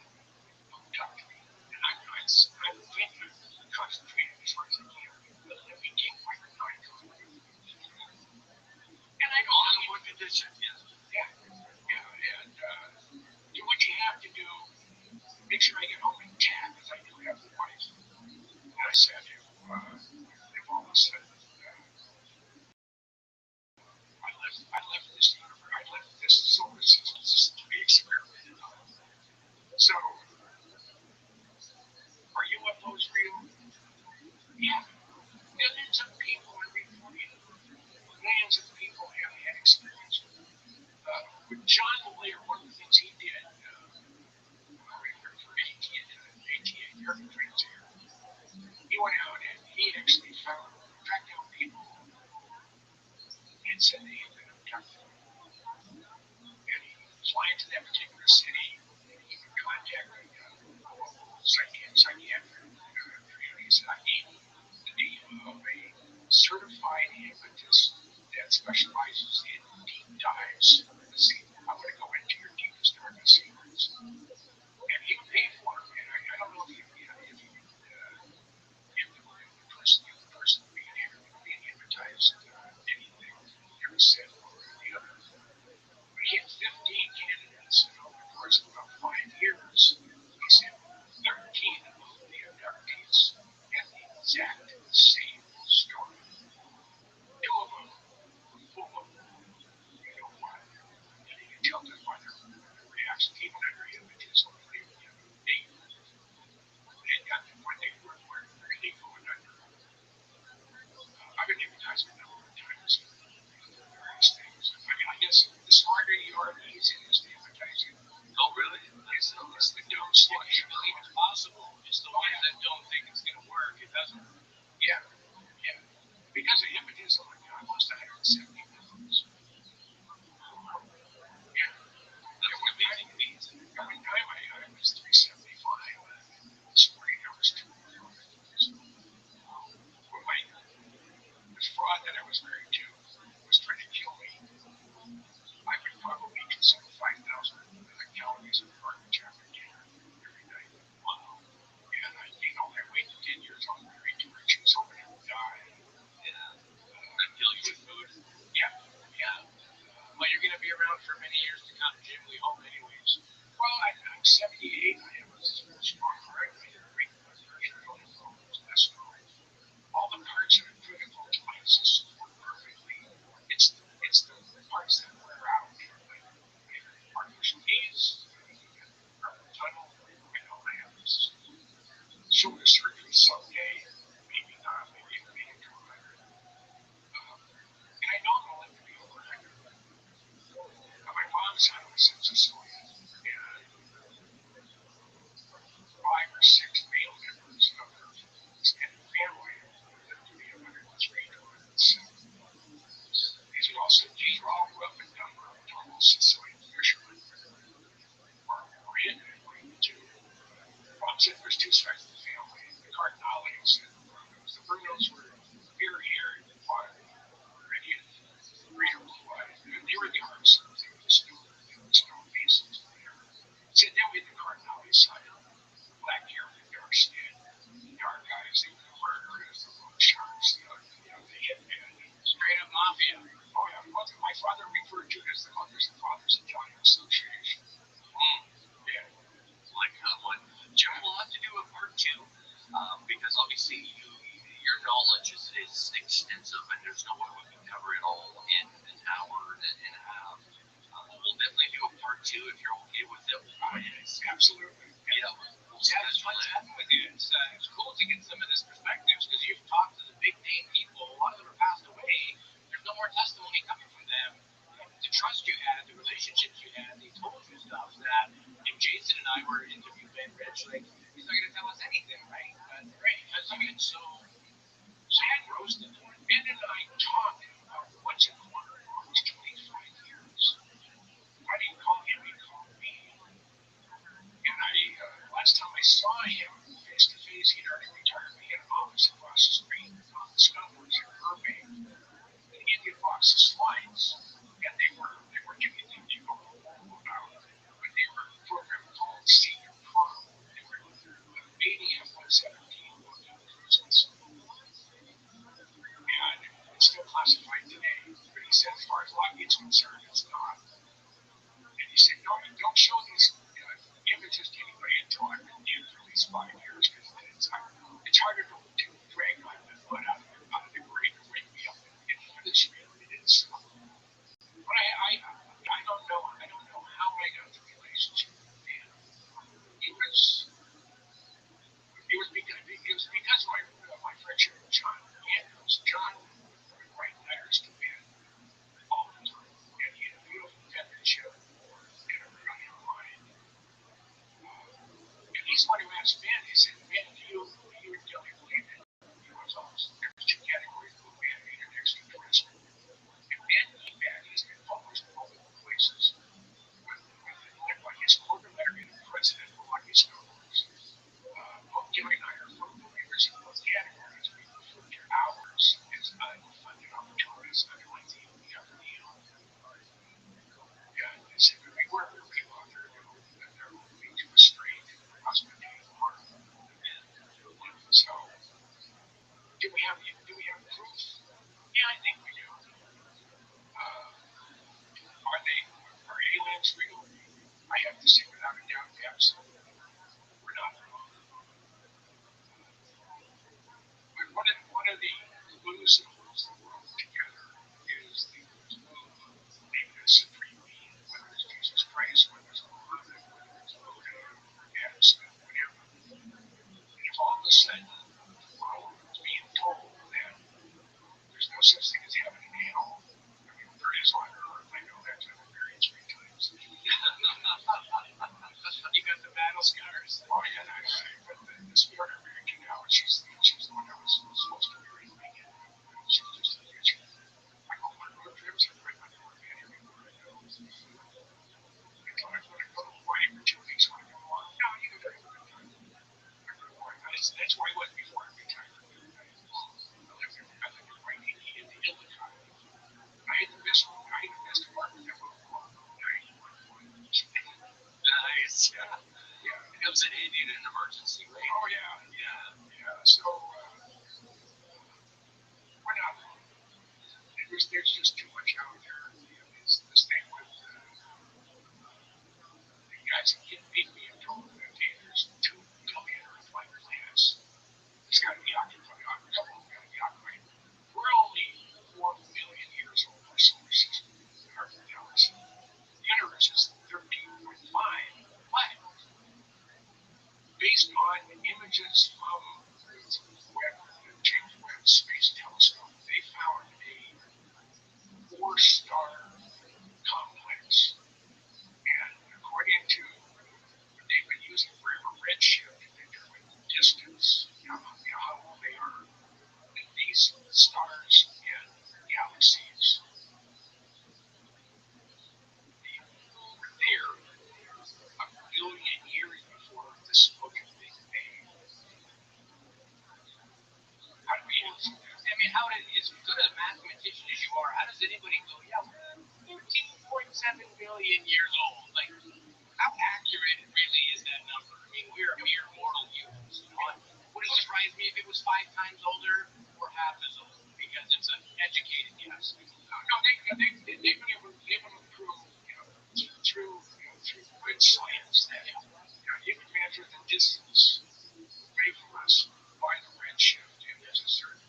don't talk to me. And I'm thinking, I'm concentrating as far as I can. But let me take my mind. And I don't know what condition is. Yeah. And do what you have to do. Make sure I get home in 10, because I do have the wife. And I said, if all of a sudden I left this universe, I left this solar system just to be experimented on. So, are UFOs real? Yeah. Millions of people are reporting. Millions of people have had experience with John Blair. One of the things he did for ATA air trains here, he went out and he actually tracked down people and said they had been abducted. And he fly into that particular city, and he would contact psychiatric communities. I need the name of a certified hypnotist that specializes in deep dives. See, I want to go into your deepest, darkest secrets. And he would pay for it. And I don't know if the person being hypnotized anything ever said one or the other. But he had 15 candidates, and over the course of about 5 years, he said 13 of the abductees had the exact same story. 2 of them were full of, you know what, and you can tell just by their reaction, even under hypnotism, they got to the point they were really going under. I've been hypnotized a number of times for various things. I mean, I guess the smarter you are, the easier it is to hypnotize you. Oh, really? It's the dumb stuff. Well, you believe it's possible. It's the ones that don't think it's going to work. It doesn't. Yeah. Because of hypnotism, I lost 170 pounds. Yeah. That's an amazing feat. At one time, I was 375. This morning, I was 200. When the fraud that I was married to was trying to kill me, I would probably consume 5,000 calories of garbage after dinner every night. Wow. And I gained all that weight in 10 years. I was married to her. She was hoping I would die. That kill you with food. Yeah. Well, you're going to be around for many years to come, Jim. We hope, anyways. Well, I'm 78. I have a strong heart. I have great blood pressure. I have low cholesterol. All the parts that are critical to my existence work perfectly. It's the parts that wear out, like artificial knees, carpal tunnel, and all I have is shoulder surgery someday. Maybe not. Maybe it'll be in 200. And I know I'm going to live to be over 100. My mom's side was in Sicily, and 5 or 6 male members of her extended family lived to be 103 to 107. These were all grew up in normal Sicilian fishermen, or in anyway, too. Mom said there's 2 sides of the family, the Cardinales and the Brunos. The Brunos were very hairy and water, ready and green or blue-eyed. They were the artisans, they were the stone masons, whatever. So then we had the Cardinale side, black hair and dark skin, dark eyes, they were the murderers, the Rothschild'S, the hitman. Straight up mafia. Oh, yeah. My father referred to it as the Mothers and Fathers Italian Association. Yeah. Like one. Jim, we'll have to do a part 2 because obviously your knowledge is extensive and there's no way we can cover it all in an hour and a half. We'll definitely do a part 2 if you're okay with it. Yes, absolutely. Yeah, we'll It's fun chatting with you. It's cool to get some of this perspectives because you've talked to the big name people. A lot of them are passed away. There's no more testimony coming from them. The trust you had, the relationships you had, they told you stuff that if Jason and I were to interview Ben Rich, like, he's not going to tell us anything, right? Right, because you get so Sad roasted. Ben and I talked about what's in the water for almost 25 years. I didn't call him, he called me. And last time I saw him face to face, he'd already retired. We had an office across the we have proof? Yeah, I think we do. Are aliens real? I have to say without a doubt, absolutely. We're not wrong. But one of the glues that holds the world together is the glue of maybe a supreme being, whether it's Jesus Christ, whether it's Muhammad, whether it's Buddha, Adam Smith, whatever. And if all of a sudden the world is being told that there's no such thing as heaven and hell, I mean, there is on earth. I know that I've experienced 3 times. You got the battle scars. Oh, yeah, but the spirit I'm married to now, she's the one I was supposed to marry in the beginning. She's just a future. I go on road trips, I bring my daughter everywhere I go. I told her I want to go to Hawaii for 2 weeks when I come along. No, you can have a good time. That's where I was before I retired. I lived in Waikiki in the Ilocos. I had the best apartment ever. Nice. Yeah. It comes in handy in an emergency, right? Oh, yeah. So, we're not wrong. There's just too much out there. This thing with the guys that get being told that, hey, there's 2 billion Earth-like planets. It's got to be occupied. A couple of them got to be occupied. We're only 4 billion years old, our solar system, our galaxy. The universe is 13.5. But based on images from the James Webb Space Telescope, they found a 4-star complex. And according to what they've been using forever, redshift, they determine distance, how old they are. And these stars and galaxies, they were there a billion years before the spoken Big Bang. How do we answer that? I mean, as good a mathematician as you are, how does anybody go, yeah, we're 13.7 billion years old? Like, how accurate really is that number? I mean, we're mere mortal humans. You know? Would it surprise me if it was 5 times older or half as old? Because it's an educated guess. No, they've been able to prove, through good science that you can measure the distance away from us by the redshift. And there's a certain,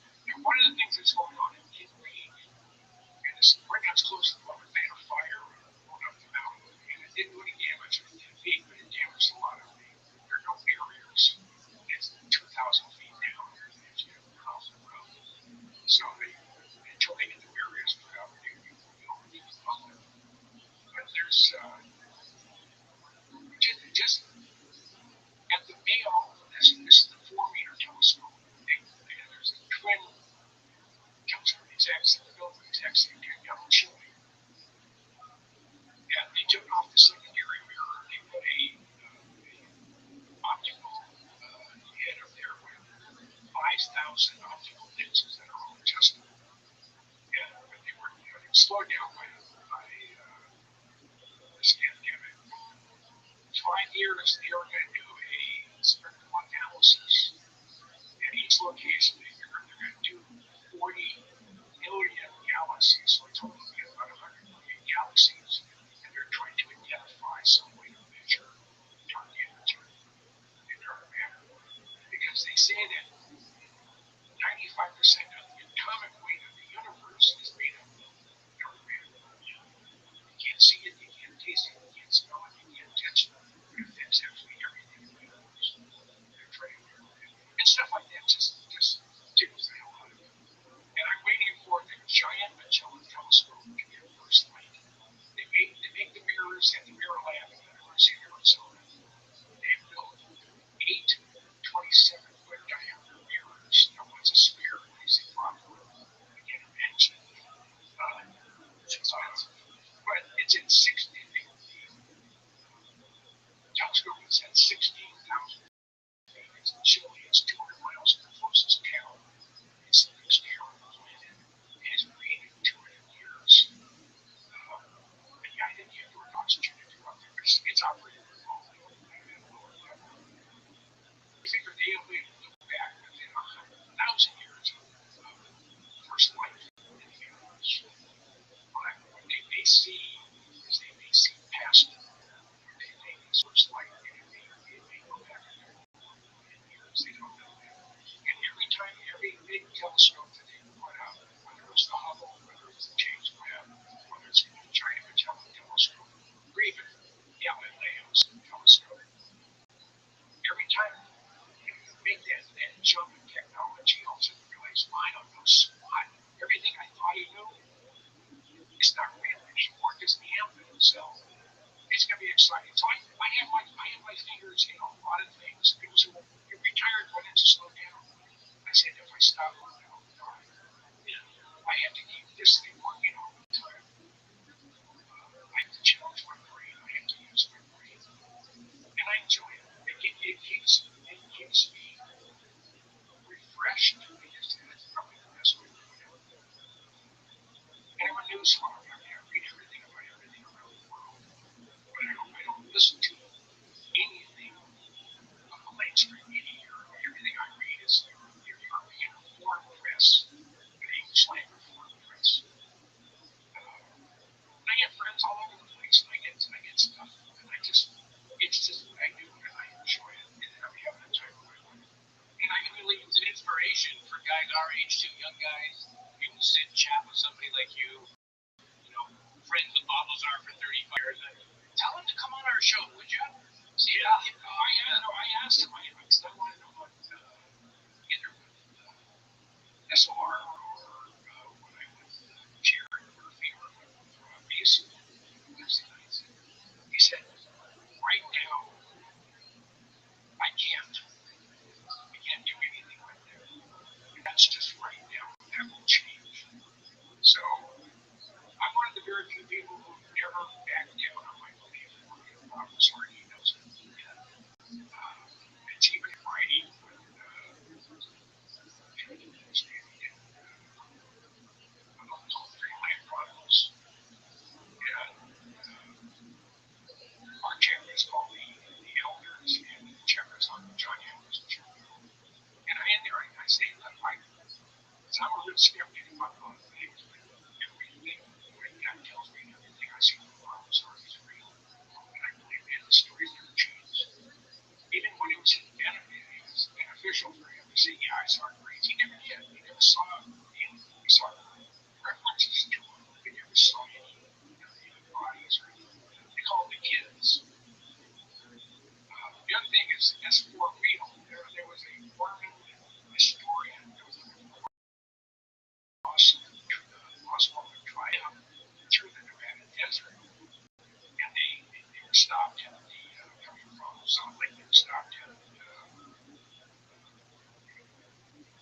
one of the things that's going on in Kid Reed, and it's right now it's close to the man of fire going up the mountain, and it didn't do any damage to 10 feet, but it damaged a lot of the, there are no barriers. It's 2,000 feet down there, it's off the road. So until they get the barriers put up, they don't need to go there. But there's, just at the Mayo, this is the 4-meter telescope. There's a twin telescope, built the exact same thing down in Chile. And they took off the secondary mirror. They put a optical head up there with 5,000 optical lenses that are all adjustable. And when they were slowed down by this pandemic, 5 years they were going to do a spectral analysis. At each location, they're going to do 40 million galaxies, so it's only about 100 million galaxies, and they're trying to identify some way to measure dark energy and dark matter. Because they say that 95% of the atomic weight of the universe is made up of dark matter. You can't see it, you can't taste it, you can't smell it, you can't touch it. It affects absolutely everything in the universe. They're trying to, and stuff like that just tickles the hell out of me. And I'm waiting for the giant Magellan telescope to get first light. They make the mirrors at the Mirror Lab at the University of Arizona. They've built 8 27-foot diameter mirrors. Now, one's a sphere, they say proper. I can't imagine. It's expensive. But it's at 60 feet. The telescope is at was, a lot of things. People say, well, you're retired, why don't you slow down? I said, if I stop, I have to keep this thing working all the time. I have to challenge my brain. I have to use my brain. And I enjoy it. It keeps me refreshed. That's probably the best way to put it. And I'm a news hog. I read everything about everything around the world. But I don't listen to anything on the mainstream media. Everything I read is European foreign press, English language foreign press. I get friends all over the place, and I get stuff, and it's just what I do, and I enjoy it, and I'm having a time of my life. And I believe it's an inspiration for guys our age too, young guys. You can sit and chat with somebody like you, friends with Bob Lazar for 35 years. Tell him to come on our show, would you? See, I asked him, because I want to know what either with SOR or when I was Jared Murphy or with Rabbi. He said, right now, I can't do anything right now. And that's just right now. That will change. So I'm one of the very few people who never backed down on my belief in Bob Lazar. He knows it. It's even in writing when he was in Freeland Chronicles. And our chapter is called the Elders, and the chapter is on John Henry's chapter. And I end there and I say, look, I'm a real skeptic about a lot of things, but everything when God tells me and everything I see from Bob Lazar is real. And I believe in the stories never change. Even when it was beneficial for him to say, yeah, I saw grace. He never did. He never saw anything. He saw references to him. He never saw any bodies or anything. They call them the kids. The other thing is, as for real, there was a Mormon historian. There was a lost Mormon tribe through the Nevada desert. And they were stopped at the, coming from Salt Lake, they were stopped at the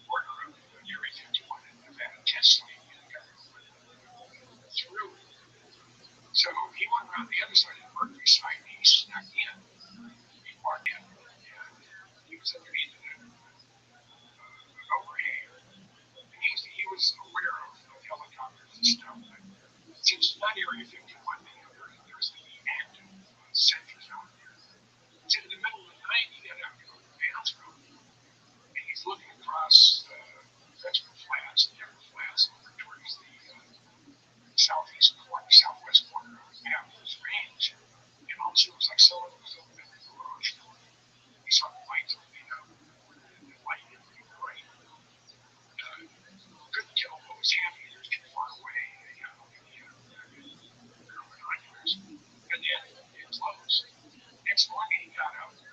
border of Area 51 and Nevada test site. Through. So he went around the other side of the Mercury site and he snuck in. He walked in and he was underneath an overhang. And he was aware of helicopters and stuff. But since it's not Area 51, there's the active sentries out there. It's in the middle of the night, he got out to go to the bathroom. And he's looking across Veteran Flats and Denver Flats over towards the southwest corner of Apple's Range. And all of a sudden it was like someone was opening the garage door. He saw the lights opening up. The light didn't be bright. Couldn't tell what was happening. It was too far away. Binoculars. And then it closed. Next morning he got up and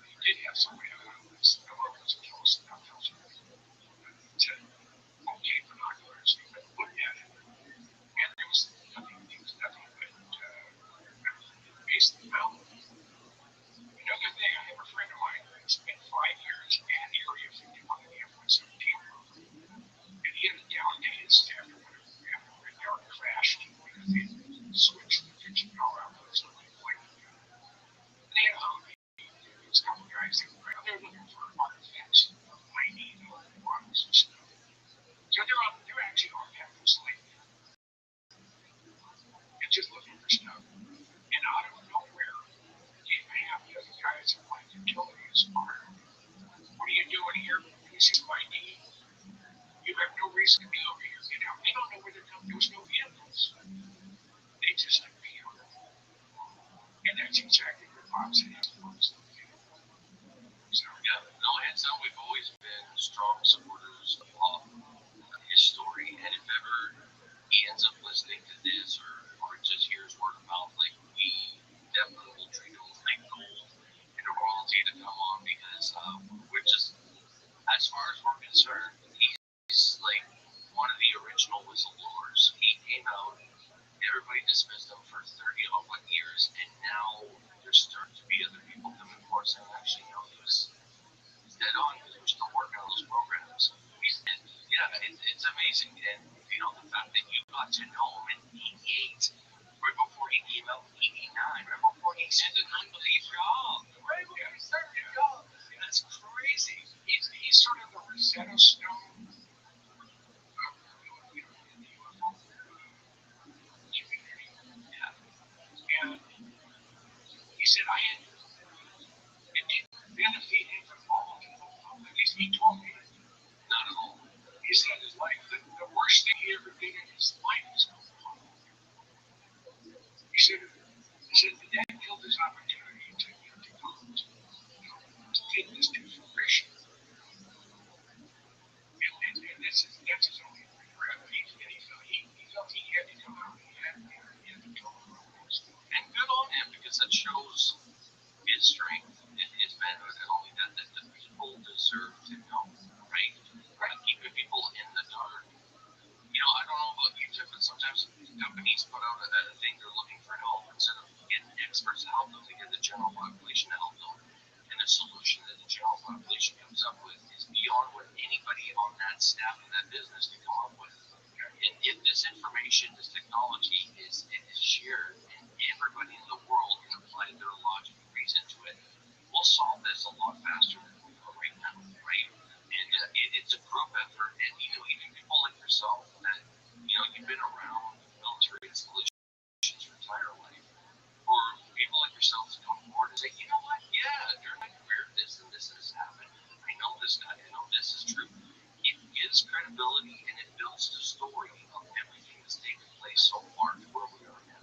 he did have somebody out of this. The road was close enough. He said, okay, binoculars. He looked at it. And there was nothing but basically mountain. Another thing, I have a friend of mine who spent 5 years at Area 51 in the F-117 room. And he had a down day after a yard crashed because they switched the 50 power outlets on the plane. And they had these couple guys that were looking for artifacts of mining and bottles and stuff. So they're actually on Campus Lake and just looking for stuff. And out of nowhere, you have the other guys that like utilities are, what are you doing here? You see my ID? You have no reason to be over here. Get out. They don't know where they're coming. There was no vehicles. They just appeared. And that's exactly what Bob said he was supposed to do. So, yeah, no, hands down, we've always been strong supporters of Bob, his story, and if ever he ends up listening to this or just hears word of mouth, like, we definitely will treat him like gold and a royalty to come on because we're just, as far as we're concerned, he's like one of the original whistleblowers. He came out and everybody dismissed them for 30 odd years, and now there's starting to be other people coming forward saying, actually, he's dead on because we're still working on those programs. It's amazing. And, the fact that you got to know him in 88, right before he came out in 89, right before he did an unbelievable job, right before he started the job. That's crazy. He's sort of the Rosetta Stone of the UFO community. And he said, I had, it didn't benefit him from all of it. At least he told me. Not at all. He said his life, the worst thing he ever did in his life was go home. He said that killed his opportunity to take this to fruition. And that's his only regret. He felt he had to come out. He had to go home. And good on him, because that shows his strength and his manhood, and only that the people deserve to know, right? Keeping people in the dark. I don't know about you, Tim, but sometimes companies put out a thing, they're looking for help. Instead of getting experts to help them, they get the general population to help them. And the solution that the general population comes up with is beyond what anybody on that staff in that business can come up with. And if this information, this technology is shared, and everybody in the world can apply their logic and reason to it, we'll solve this a lot faster than we are right now, right? And it's a group effort, and even people like yourself that you've been around military installations your entire life, for people like yourself to come forward and say, you know what, yeah, during my career, this and this has happened. I know this guy, I know this is true. It gives credibility, and it builds the story of everything that's taken place so far to where we are now.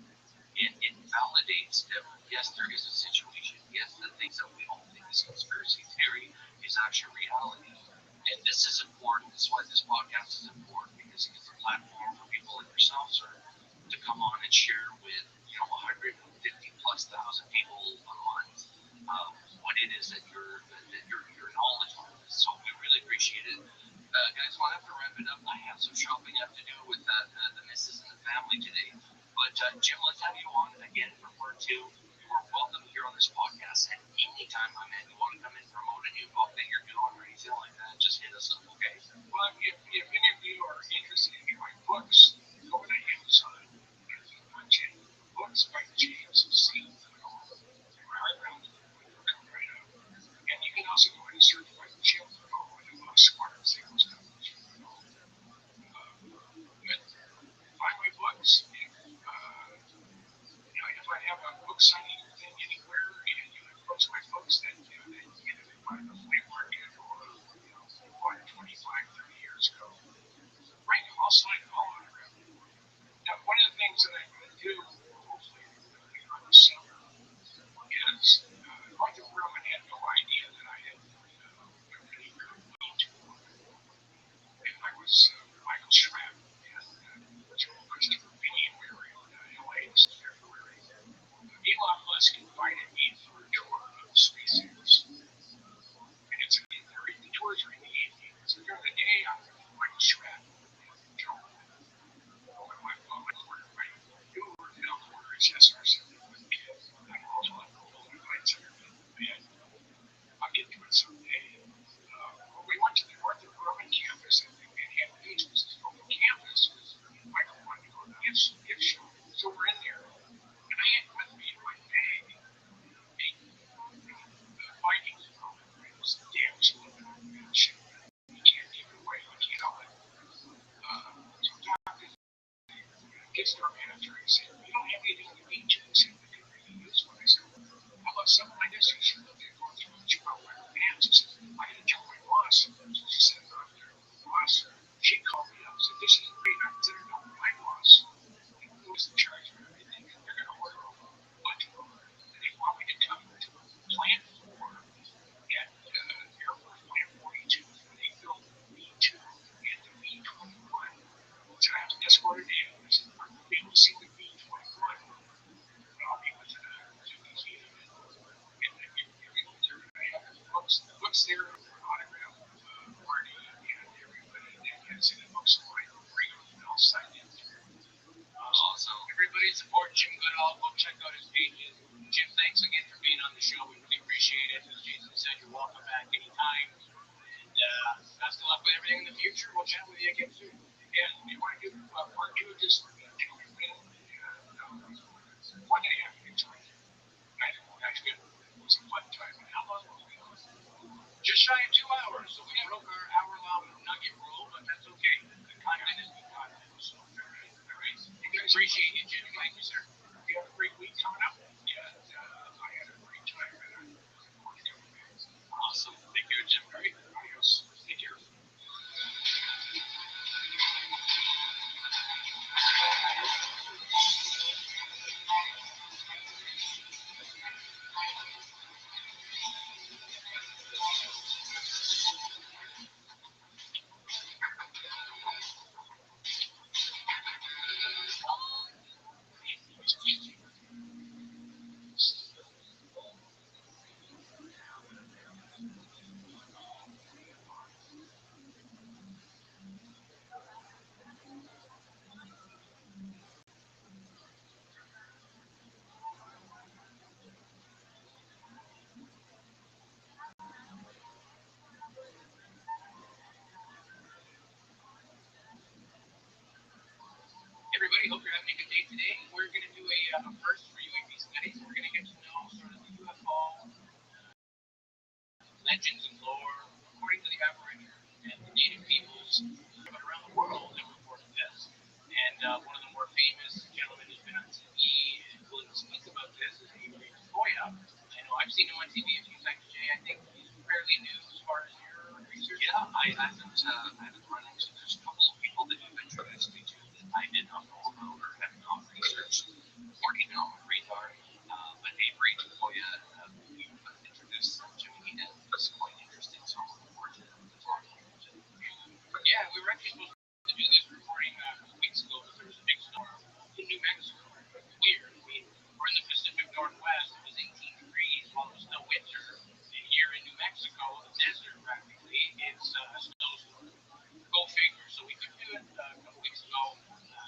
It validates that, yes, there is a situation. Yes, the things that we all think is conspiracy theory is actually reality. And this is important. This is why this podcast is important, because it's a platform for people like yourselves to come on and share with 150 plus thousand people a month what it is that your knowledge on this. So we really appreciate it. Guys, we'll have to wrap it up. I have some shopping I have to do with the missus and the family today. But Jim, let's have you on again for part 2. You are welcome here on this podcast at any time, my man. You want to come and promote a new book that you're doing or anything like that, just hit us up, okay? Well, if any of you are interested in my books, go to Amazon. Punch in books by James C. Right around the come right up. And you can also go ahead and search by Jim with a lot of smart things. Find my books. If I have a book signing thing anywhere, and you approach my books that you buy in the flea market or bought 25, 30 years ago, right? I'll sign them all autograph. Now, one of the things that I'm going to do, hopefully, on the summer, is Arthur Roman had no idea that I had really been to one. And I was Michael Schrapp and Christopher Vinny, and we were in LA this February. Elon Musk invited me for a tour of SpaceX. And it's the tours are in the evening. So during the day, I'm with Michael Schrapp and Joe. My new order is SR7 with kids. I'm also on the Golden Lights and I'll get to it someday. We went to the Northrop Grumman campus in Manhattan Beach, which is open campus, because Michael wanted to go to the gift show. So we're in there. And I had with me in my bag a Viking helmet. It was damaged a little bit. You can't give it away. You can't help it. So Dr. gets to our manager and said, "You don't have anything to eat, Jim." He said, "We could really use one." I said, "How about something like this?" She said, "Look, they're going through the Chihuahua pants." She said, "I had to tell my boss." She said, "Boss." She called me up and said, "This is great." I said, "No, my boss, who was in charge of everything, they're going to order a bunch of them. And they want me to come to Plant 4 at Airport Plant 42, where they built B-2 and the B-21. So I have to escort it in. I said, "I'm going to be able to see the B-21. I'll be within 150 feet of it." And show. We really appreciate it. As Jason said, you're welcome back anytime. And best of luck with everything in the future. We'll chat with you again soon. Yeah, we want to do part two of this. One day after each week. That's good. It was a fun time. How long were we on? Just shy of 2 hours. So we broke our hour-long nugget rule, but that's okay. The content is good content. So, all right. Appreciate you, Jimmy. Thank you, sir. You have a great week coming up. Yeah, I had a great time. Awesome. Take care, Jim. All right. Adios. Take care. Everybody, hope you're having a good day today. We're going to do a first for UAP studies. We're going to get to know sort of the UFO legends and lore according to the Aboriginal and the Native peoples around the world that reported this. And one of the more famous gentlemen who's been on TV and willing to speak about this is Adrian Foya. I know I've seen him on TV a few times, Jay. I think he's fairly new as far as your research. Yeah, I haven't run into. There's a couple of people that you've introduced me to that I did not know about or have not researched or even on my radar. But Avery Tafoya, you've introduced to me, and it's quite interesting. So I'm looking forward to talking to you. Yeah, we were actually supposed to do this recording a couple weeks ago, but there was a big storm in New Mexico. Weird. I mean, we're in the Pacific Northwest. It was 18 degrees while it was still winter. And here in New Mexico, the desert practically, it's a snowstorm. Go figure. So we couldn't do it a couple weeks ago.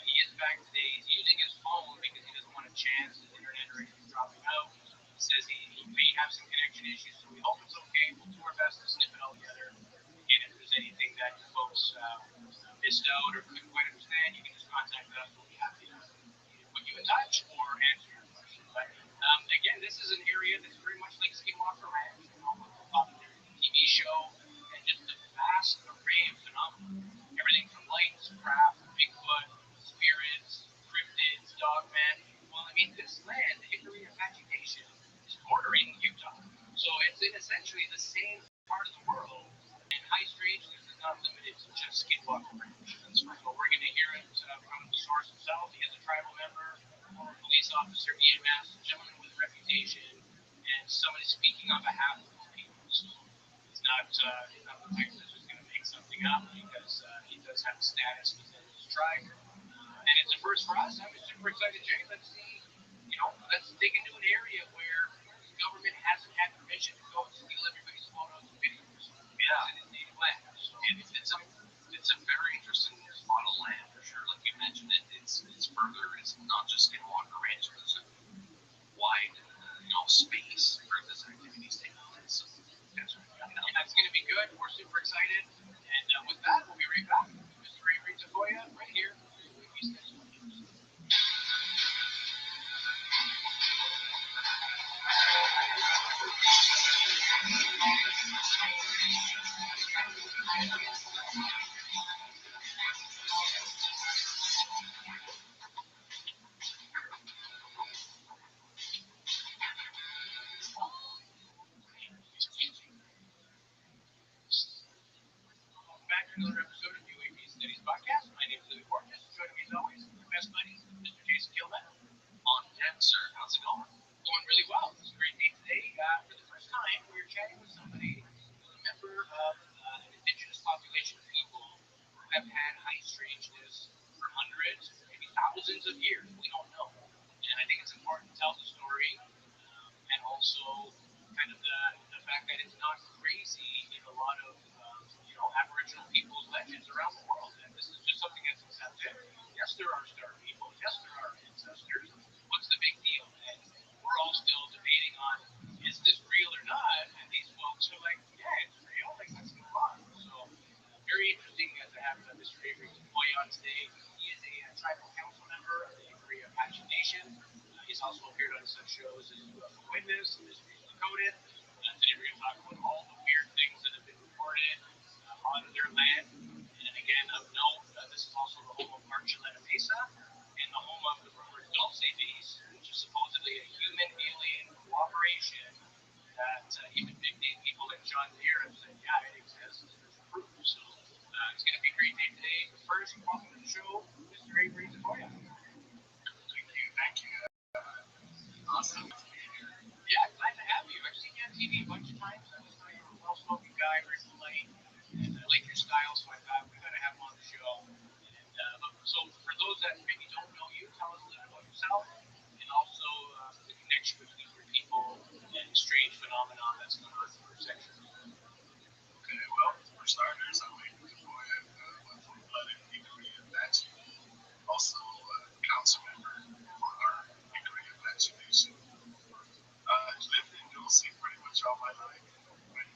He is back today. He's using his phone because he doesn't want to chance his internet or anything dropping out. He says he may have some connection issues, so we hope it's okay. We'll do our best to snip it all together. And if there's anything that you folks missed out or couldn't quite understand, you can just contact us. We'll be happy to put you in touch or answer your question. But again, this is an area that's very much like Skinwalker Ranch, you know, a popular TV show, and just a vast array of phenomena. Everything from lights, craft, Bigfoot, spirits, cryptids, dogmen. Well, I mean, this land, the Hickory Apache Nation, is bordering Utah. So it's in essentially the same part of the world. And high strangeness is not limited to just Skinwalker Ranch. So we're going to hear it from the source himself. He is a tribal member, former police officer, EMS, a gentleman with a reputation, and somebody speaking on behalf of his people. So he's not the type that's just going to make something up because he does have a status within his tribe. And it's a first for us. I'm super excited, Jay. Let's see, let's dig into an area where the government hasn't had permission to go and steal everybody's photos and videos. Yeah, In his native land. So it's a very interesting spot of land for sure. Like you mentioned, it's further. It's not just Skinwalker Ranch. There's a wide space where this activities take place. So that's going to be good. We're super excited. And with that, we'll be right back. Mr. Avery Tafoya, right here. Welcome back to another episode of UAP Studies Podcast. My name is Louis Borges. Joining me as always, my best buddy, Mr. Jason Gilman. on deck, sir. How's it going? Going really well. It's a great day today. For the first time, we're chatting with somebody who's a member of an indigenous population of people who have had high strangeness for hundreds, maybe thousands of years. We don't know. And I think it's important to tell the story and also kind of the fact that it's not crazy in a lot of Aboriginal people's legends around the world. And this is just something that's accepted. Yes, there are star people. Yes, there are ancestors. What's the big deal? And we're all still debating on, is this today. He is a tribal council member of the Area Apache Nation. He's also appeared on such shows as UFO Witness, Mysteries Decoded. Today we're going to talk about all the weird things that have been reported on their land. And again, of note, this is also the home of Rothschild'S Mesa and the home of the Rothschild'S, which is supposedly a human alien cooperation that even big name people like John Deere have said, yeah, it exists. There's proof. So it's going to be a great day today. But first, welcome to the show, Mr. Avery Sequoia. Thank you. Awesome to be here. Yeah, glad to have you. I've seen you on TV a bunch of times. I just know you're a well-spoken guy, very polite, and I like your style, so I thought we got to have him on the show. And so for those that maybe don't know you, tell us a little bit about yourself, and also the connection between your people and strange phenomenon that's going on for centuries. Okay, well, for starters, I'm Avery Sequoia, a full-blooded Hickory Apache, also council member for our Hickory Apache Nation. Lived in Dulce pretty much all my life. Went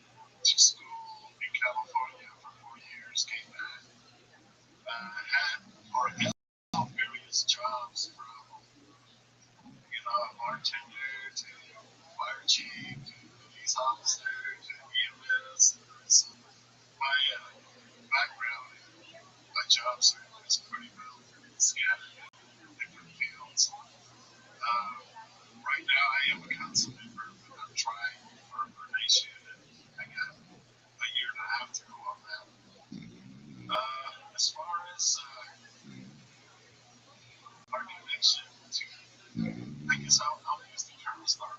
to school in California for 4 years, came back, had or held various jobs from, bartender to fire chief to police officer to EMS. So my background in my job circle is pretty well scattered in different fields. Right now, I am a council member for the Tribe for our nation, and I got a year and a half to go on that. As far as our connection to, I guess I'll use the term star.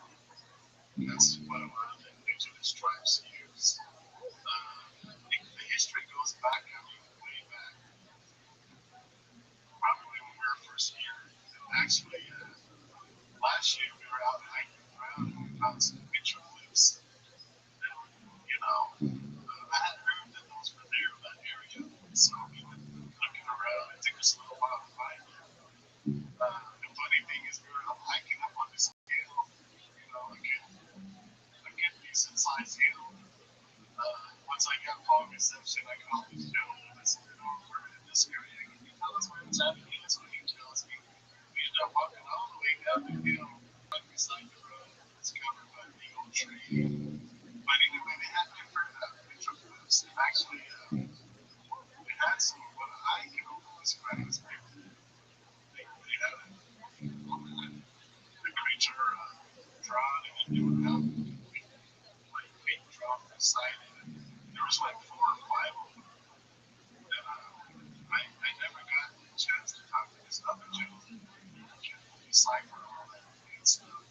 That's what a lot of the indigenous tribes use. The history goes back, way back, probably when we were first here. And actually, last year we were out hiking around and we found some petroglyphs. I had heard that those were there in that area, so we went looking around. It took us a little while to find them. The funny thing is, we were up hiking up on this hill, a good decent sized hill. Once I got phone reception, I called this gentleman. I said, we're in this area. Can you tell us where it's at? He is what he tells me. We ended up walking all the way down the hill, right beside the road. It's covered by a big old tree. But anyway, they had different petroglyphs. And actually, they had some of what I can only describe as pictures. They had the creature drawn, and then they would have like paint drawn on the side. And there was like 4 or 5 of them. And I never got a chance to talk to this other gentleman who can decipher all that and stuff.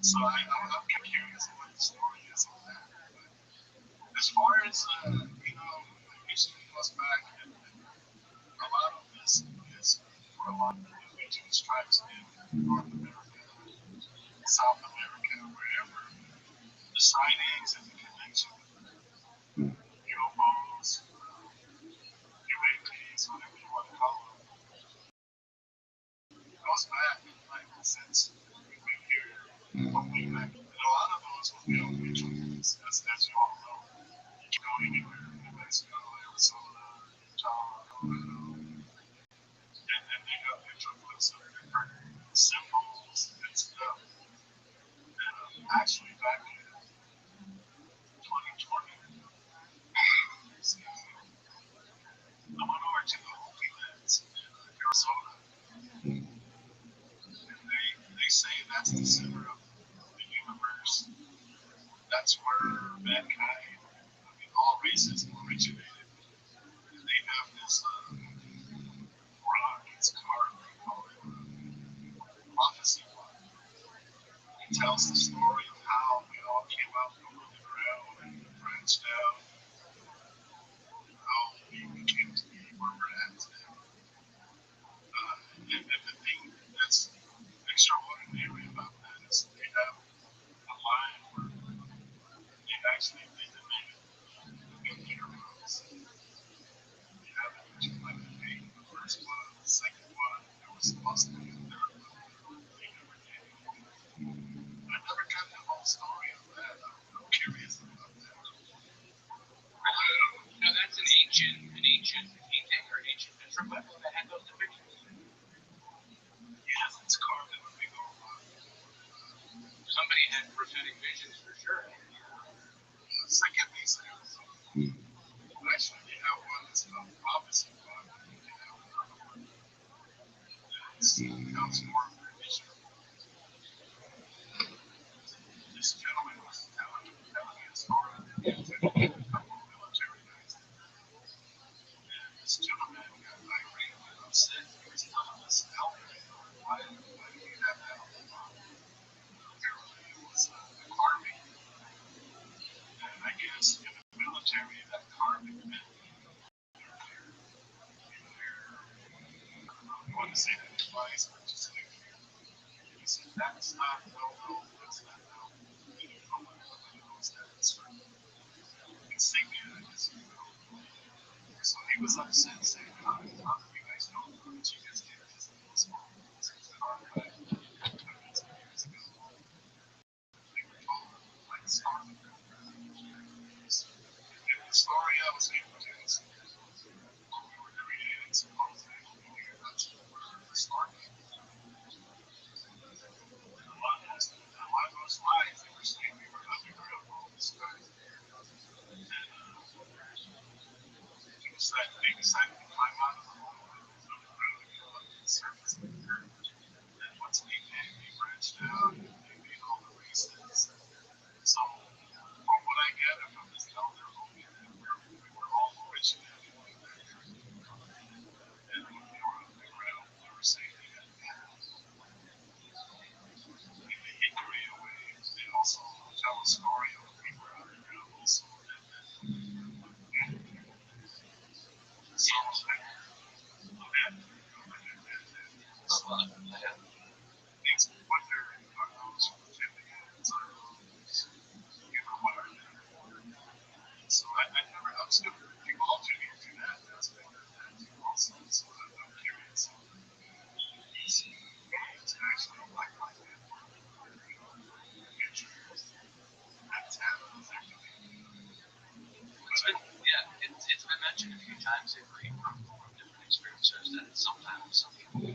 So I'm kind of curious what the story is on that. But as far as, history goes back, and a lot of this is for a lot of the indigenous tribes in North America, South America, wherever the sightings and the connection with UFOs, UAPs, whatever you want to call them, goes back like since we've been here. Way back. And a lot of those will be on petroglyphs, as you all know. You can go anywhere in New Mexico, Arizona, Utah, Colorado, and they got petroglyphs of different symbols and stuff. And actually, back in 2020, I went over to the Hopi lands in Arizona, and they say that's the center of the universe. That's where mankind, all races originated. And they have this rock, it's carved, they call it prophecy rock. It tells the story of how we all came out from underground and branched out, how we came to be where we're at today. And the thing that's extraordinary about that is they have a line where they actually designated the pyramids. They have it between like the name, the first one, the second one, and there was supposed to be a third one. They never did anything. I never got the whole story of that. I'm curious about that. That's an ancient painting or ancient petroglyph. Actually, we have one that's opposite one. It's becomes more of an issue. This gentleman was telling me a story of a couple of military guys. And this gentleman got irate and upset. He was telling us, why do you have that on the law? Apparently, it was the carving. And I guess in the military, that carving meant I want to say that advice, but just like he said, that's not no, that's not no. Nobody knows that. It's insignia, I guess you know. So he was upset, saying, how do you guys know that you guys did this in this moment? It's hard by hundreds of years ago. They were told, like, starving. The story I was able to is when we were created, supposedly, we were not starving. Along those lines, they were saying we were underground all this time. And they decided to climb out of the hole underground and go up to the surface of the earth. And once they did, they branched out and they made all the races. So, from what I gather from this elder, we were all originated in that area. And when they were underground, they were saying they had math. In the hickory away, they also tell a story of we were underground also. So, it's wonder are those who attend the games are those what are they? So I never I was going to evolve into that aspect of that also. So I'm curious. It's actually like that. It's been mentioned a few times from different experiencers that sometimes some people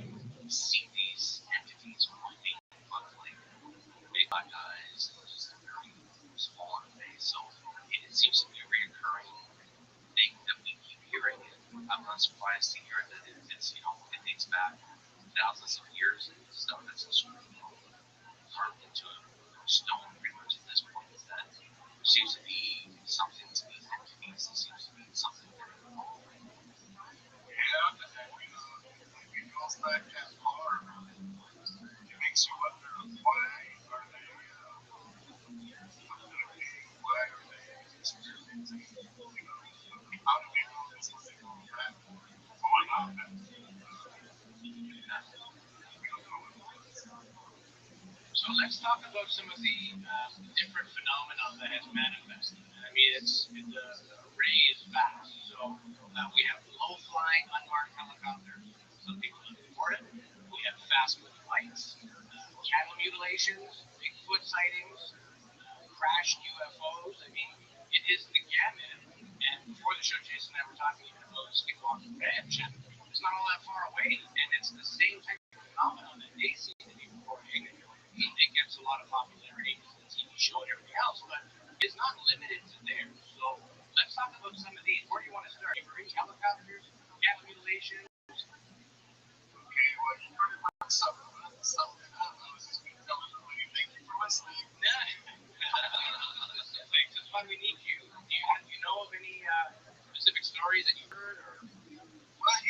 see these entities moving like big eyes and just a very small on the face. So it seems to be a reoccurring thing that we keep hearing. And I'm not surprised to hear that it dates back thousands of years and stuff that's sort of carved into a stone pretty much at this point. Is that there seems to be something to these entities. There seems to be something that are involved. Yeah, but then it goes back that far. It makes you wonder why are they experimenting? How do we know this was going on? So let's talk about some of the different phenomena that has manifested. I mean, the array is vast. So we have low-flying, unmarked helicopters. Some people have reported. We have fast-moving lights, cattle mutilations, Bigfoot sightings, crashed UFOs. I mean, it is the gamut. And before the show, Jason and I were talking even about Skinwalker Ranch, and it's not all that far away, and it's the same type of phenomenon that they seem to be reporting. It gets a lot of popularity because the TV show and everything else, but it's not limited to there. So let's talk about some of these. Where do you want to start? Marine helicopters, cattle mutilation. Okay, well, you pretty much summed it up. I was just going to tell everybody, thank you for listening. Thanks. That's why we need you. Do you know of any specific stories that you heard? Or? Well,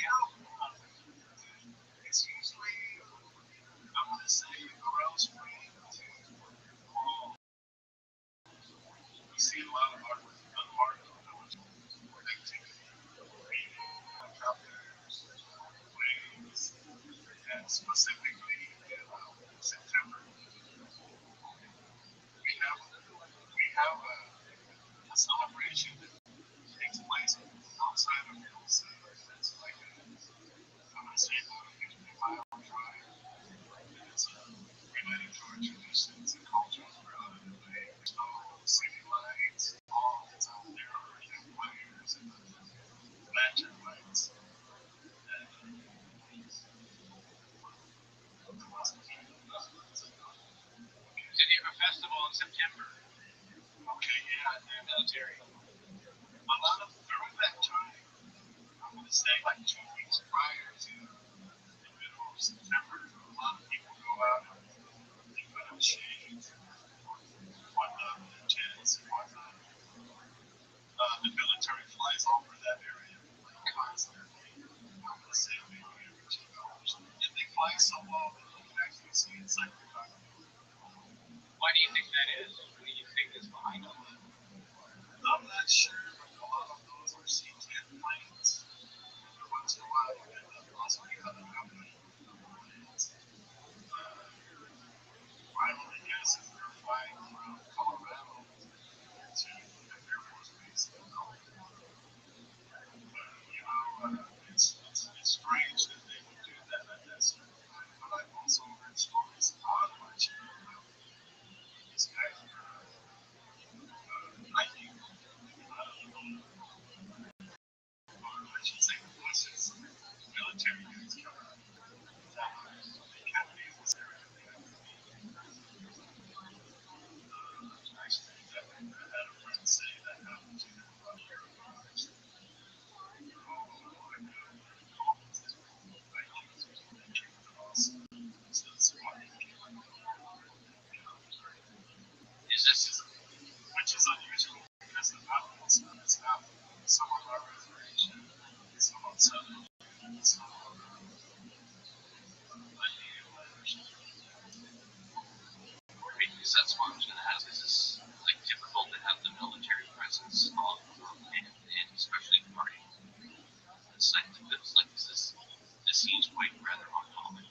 it's usually, I'm going to say, around spring to fall. We see a lot of unmarked activity, helicopters, planes, and specifically in September, we have a celebration that takes place outside of Hills. It's like I'm gonna say about a 50-mile drive. And it's related to our traditions and cultures. We're out in the bay. There's no city lights. All that's out there are campfires and lantern lights. And So you have a festival in September. okay, yeah, Military. a lot of during that time, I'm going to say like 2 weeks prior to the middle of September, a lot of people go out and they put on shades, whatnot, and tents and whatnot. The military flies over that area like constantly. I'm going to say maybe every 2 hours. And they fly so low that you can actually see inside the cockpit. Why do you think that is? What do you think is behind all that? I'm not sure, but a lot of those are C-10 planes. Every once in a while, you end up also becoming company planes. My only guess is they're flying from Colorado to an Air Force base in Colorado. It's strange that they would do that at that certain time. But I've also heard stories out of my channel about these guys are hiking. I should say horses, military guys come out. They kind of use this area. Actually, I had a friend say that happened to him about a year ago. Is this Which is unusual because the mountains have some on our reservation, some on Southern, some on because that's what I was going to ask. Is this like typical to have the military presence on and especially party site? Like this seems quite rather uncommon.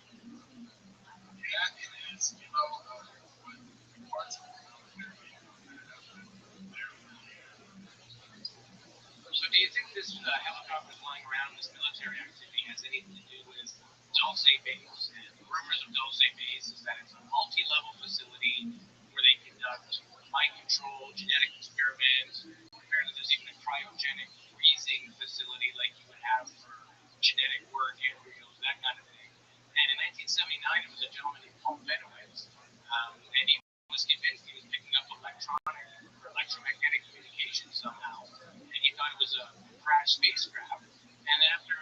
Yeah, it is. When parts of the military So do you think this helicopter flying around, this military activity, has anything to do with Dulce Base? And the rumors of Dulce Base is that it's a multi-level facility where they conduct mind control, genetic experiments. Apparently there's even a cryogenic freezing facility like you would have for genetic work, embryos, that kind of thing. And in 1979, it was a gentleman named Paul Benowitz, and he was convinced he was picking up electronic or electromagnetic communication somehow, and he thought it was a crashed spacecraft. And after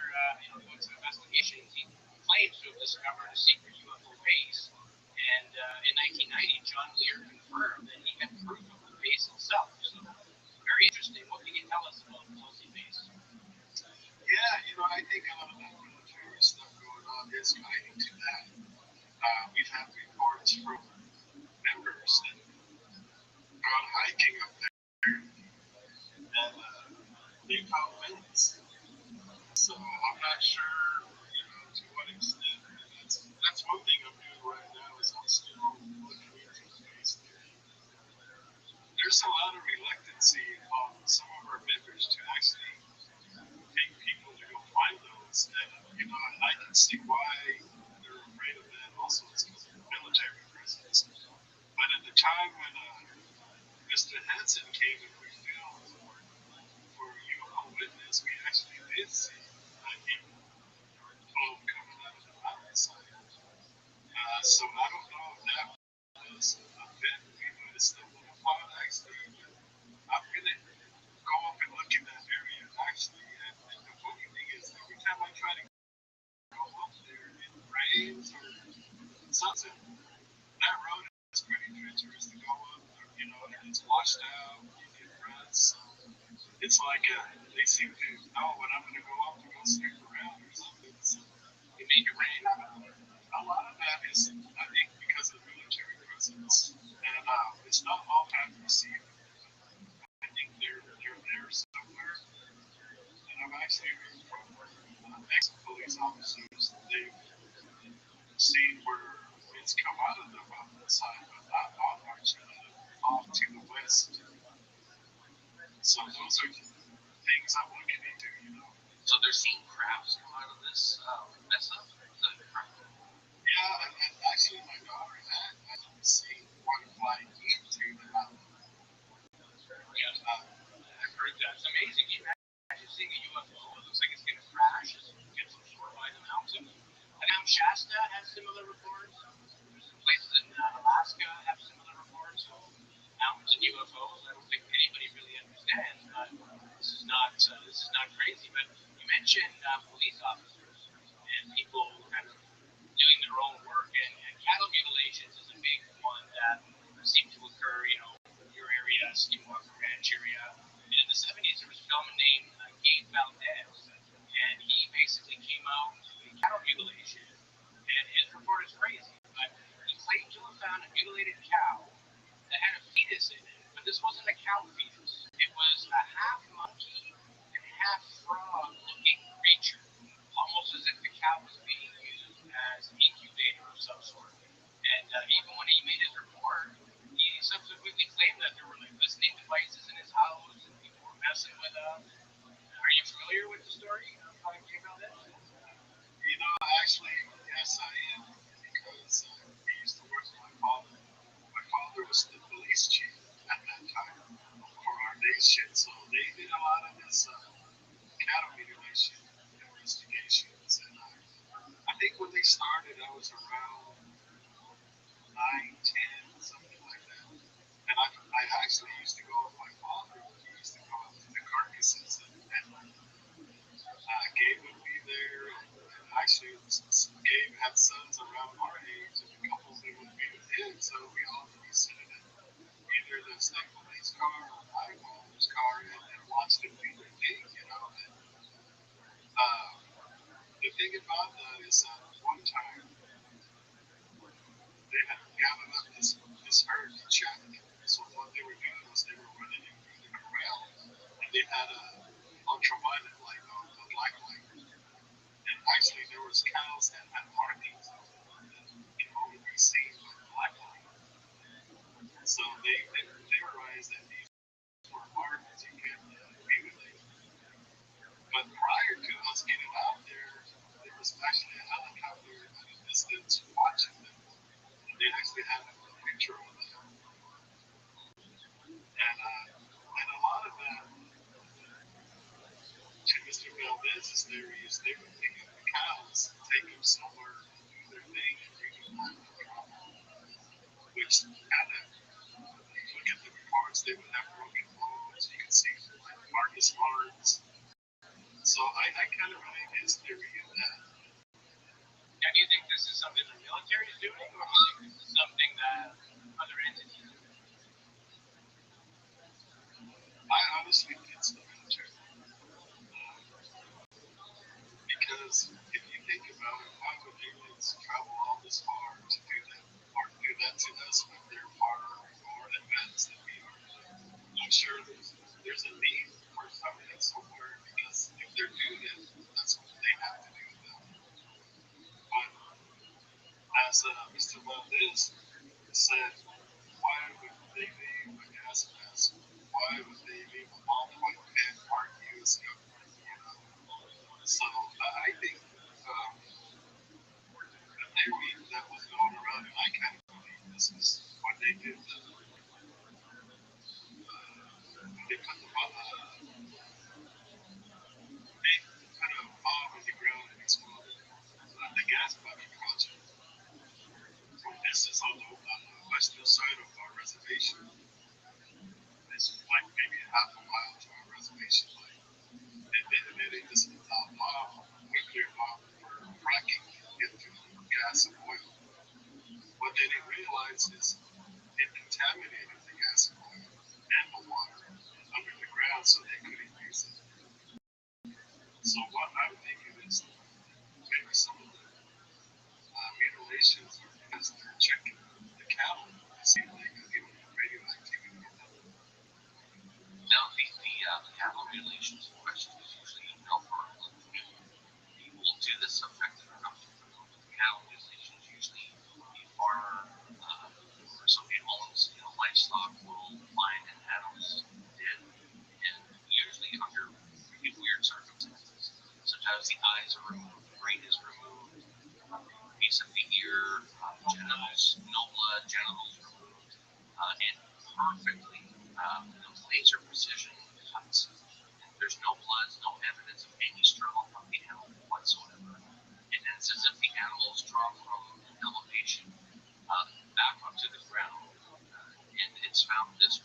doing some investigations, he claims to have discovered a secret UFO base. And in 1990, John Lear confirmed that he had proof of the base itself. So very interesting. What can you tell us about the Dulce Base? Yeah, I think a lot of that military stuff going on is related to that. We've had reports from members that gone hiking up there and they found vents. So I'm not sure, to what extent. That's one thing I'm doing right now is I'm still looking into the base theory. There's a lot of reluctancy on some of our members to actually take people to go find those. And, I can see why they're afraid of that. Also, it's because of the military presence. But at the time when Mr. Hansen came and we filmed for UFO Witness, we actually did see flow coming out of the mountainside. So I don't know if that was a bit we would have stumbled upon actually. I'm gonna go up and look in that area actually. And the funny thing is, every time I try to go up there, it rains or something. That road is pretty treacherous to go up. And it's washed out. You get ruts. It's like they seem to know when I'm gonna go up to go sneak around or something. So It made it rain. a lot of that is, I think, because of the military presence. And it's not all time received. I think they're there somewhere. And I've actually heard from ex-police officers that they've seen where it's come out of the mountainside, but not on our channel, off to the west. So those are things I'm looking into, So they're seeing crabs come out of this mess up? Yeah, and actually my daughter had seen one flying into the mountain. Yeah, I've heard that. It's amazing. You imagine seeing a UFO. It looks like it's going to crash as it gets absorbed by the mountain. And Mount Shasta has similar reports. There's some places in Alaska have similar reports. So mountains and UFOs. I don't think anybody really understands. This is not crazy. But you mentioned police officers and people kind of doing their own work, and cattle mutilations is a big one that seemed to occur, in your area, Skinwalker Ranch area. And in the 70s, there was a gentleman named Gabe Valdez, and he basically came out doing cattle mutilation, and his report is crazy, but he claimed to have found a mutilated cow that had a fetus in it, but this wasn't a cow fetus. It was a half monkey and half frog-looking creature, almost as if the cow was being used as an incubator of some sort. And even when he made his report, he subsequently claimed that there were like listening devices in his house and people were messing with him. Are you familiar with the story of how it came out then? Actually, yes, I am, because he used to work with my father. My father was the police chief at that time for our nation, so they did a lot of this cattle mutilation investigations. And I think when they started, I was around 9, 10, something like that. And I actually used to go with my father. He used to go up to the carcasses, and Gabe would be there. And actually, Gabe had sons around our age, and the couples that would be with him. So we all would be sitting in either the state police car or my father's car and watch them do their thing, And, the thing about that is one time they had gathered up this herd to check. So what they were doing was they were running it through the corral, and they had a ultraviolet light on, a black light. And actually there was cows that had markings on them that only be seen by the black light. So they theorized that these were markers you could mutilate. But prior to us getting out there was actually a helicopter at a distance watching them. And they actually had a picture of them. And a lot of that, to Mr. Valdez's theory, is they would pick up the cows, take them somewhere, do their thing, and bring them back to the farm. Which kind of, look at the reports, they would have broken bones. You can see like Marcus Lawrence. So I kind of believe his theory in that. Now, do you think this is something the military is doing, or do you think this is something that other entities are doing? I honestly think it's the military. Because if you think about it, why would aliens travel all this far to do that, or do that to us when they're far more advanced than we are? I'm sure there's a need for something somewhere, because if they're doing it, that's what they have to do now. But as Mr. Valdez said, why would they leave a gas mask? Why would they leave a ballpoint pen marked U.S. government? So I think the theory that was going around, and I kind of believe this is what they did. They put a bomb in the ground and exploded the gas bucket project. This is on the western side of our reservation. It's like maybe half a mile to our reservation line. And then they just nuclear bomb for fracking into gas and oil. What they didn't realize is it contaminated the gas and oil and the water under the ground, so they couldn't use it. So what I'm thinking is maybe some of the mutilations are because they're checking the cattle to see if they can get radioactivity in them. Now, the cattle mutilations in question is usually for people to this effect that are not familiar with cattle mutilations. Usually, the farmer or somebody who owns livestock will find an animal dead, and usually under pretty weird circumstances, such as the eyes are removed, the brain is removed, piece of the ear, genitals, no blood, genitals removed, and perfectly laser precision cuts. There's no blood, no evidence of any struggle from the animal whatsoever. And it's as if the animal is drawn from an elevation back onto the ground. And it's found this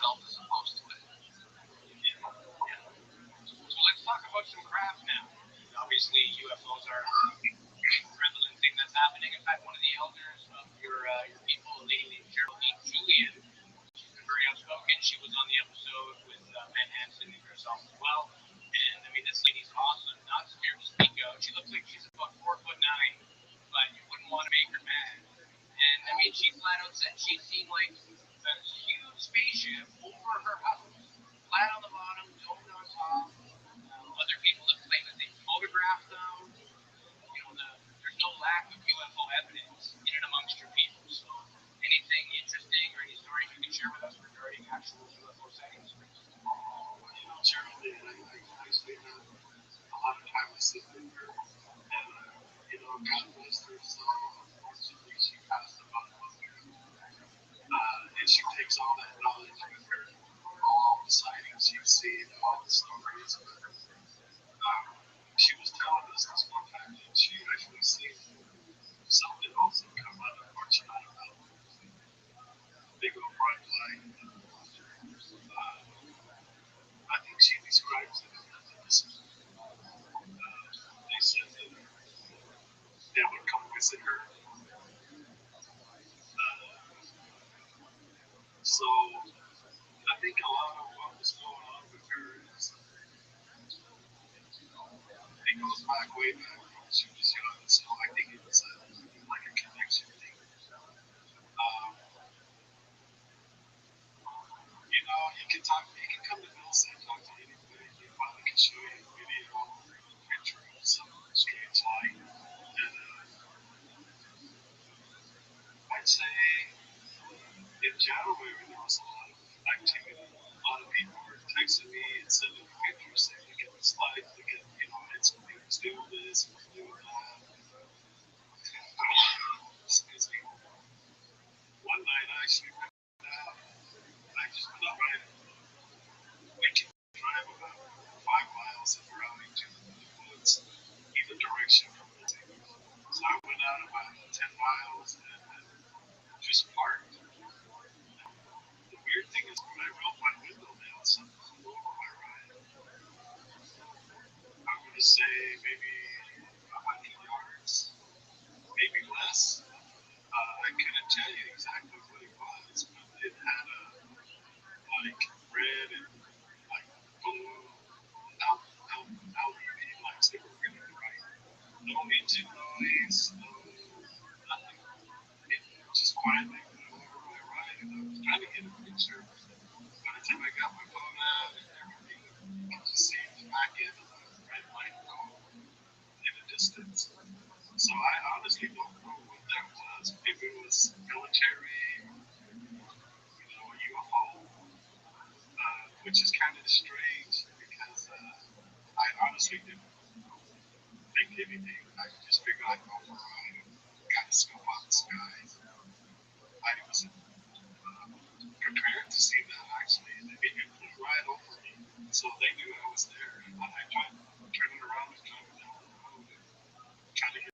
yourself as opposed to it. Yeah. So let's talk about some craft now. Obviously, UFOs are a prevalent thing that's happening. In fact, one of the elders of your people, a lady named Geraldine Julian, she's been very outspoken. She was on the episode with Ben Hansen and herself as well. And I mean, this lady's awesome, not scared to speak out. She looks like she's about 4'9", but you wouldn't want to make her mad. And I mean, she flat out said she's seen like a huge spaceship over her house, flat on the bottom, domed on top. Other people have claimed that they photographed them. You know, there's no lack of UFO evidence in and amongst your people. So, anything interesting or any stories you can share with us regarding actual UFO sightings? Generally, I spend a lot of time listening to her. And, God bless her soul. Unfortunately, she passed about a month ago. And she takes all that knowledge with her, all the sightings she's seen, all the stories. She was telling us this one time that she actually seen something also come out of Rothschild'S mountain. Big old bright light. I think she describes it as they said that they would come visit her. So I think a lot of what was going on with her is it goes back way back when she was young. So I think it was like a connection thing. You can talk, you can come to Nelson and talk to anybody. They probably can show you a video or a picture of some strange light. And I'd say in general, there was a lot of activity. A lot of people were texting me and sending me pictures saying, look at this light, look at, it's doing this, it's doing that. Excuse me. One night I actually went out and I just went out right. We can drive about 5 miles and we're out into the woods, either direction from the city. So I went out about 10 miles and just parked. The weird thing is when I rolled my window down, something flew over my ride. I'm going to say maybe 100 yards, maybe less. I couldn't tell you exactly what it was, but it had like red and like blue LED lights. They were really bright. No engine noise, no nothing. It just quietly flew over my ride, and I was trying to get a picture. By the time I got my phone out and everything, I could just see the back end of the red light go in the distance. So I honestly don't know what that was. If it was military, a UFO, which is kind of strange because I honestly didn't think anything. I just figured I'd go for a ride and kind of scope out the skies. I wasn't prepared to see that actually. It flew right over me. So they knew I was there. And I tried turning around and driving down the road and trying to get a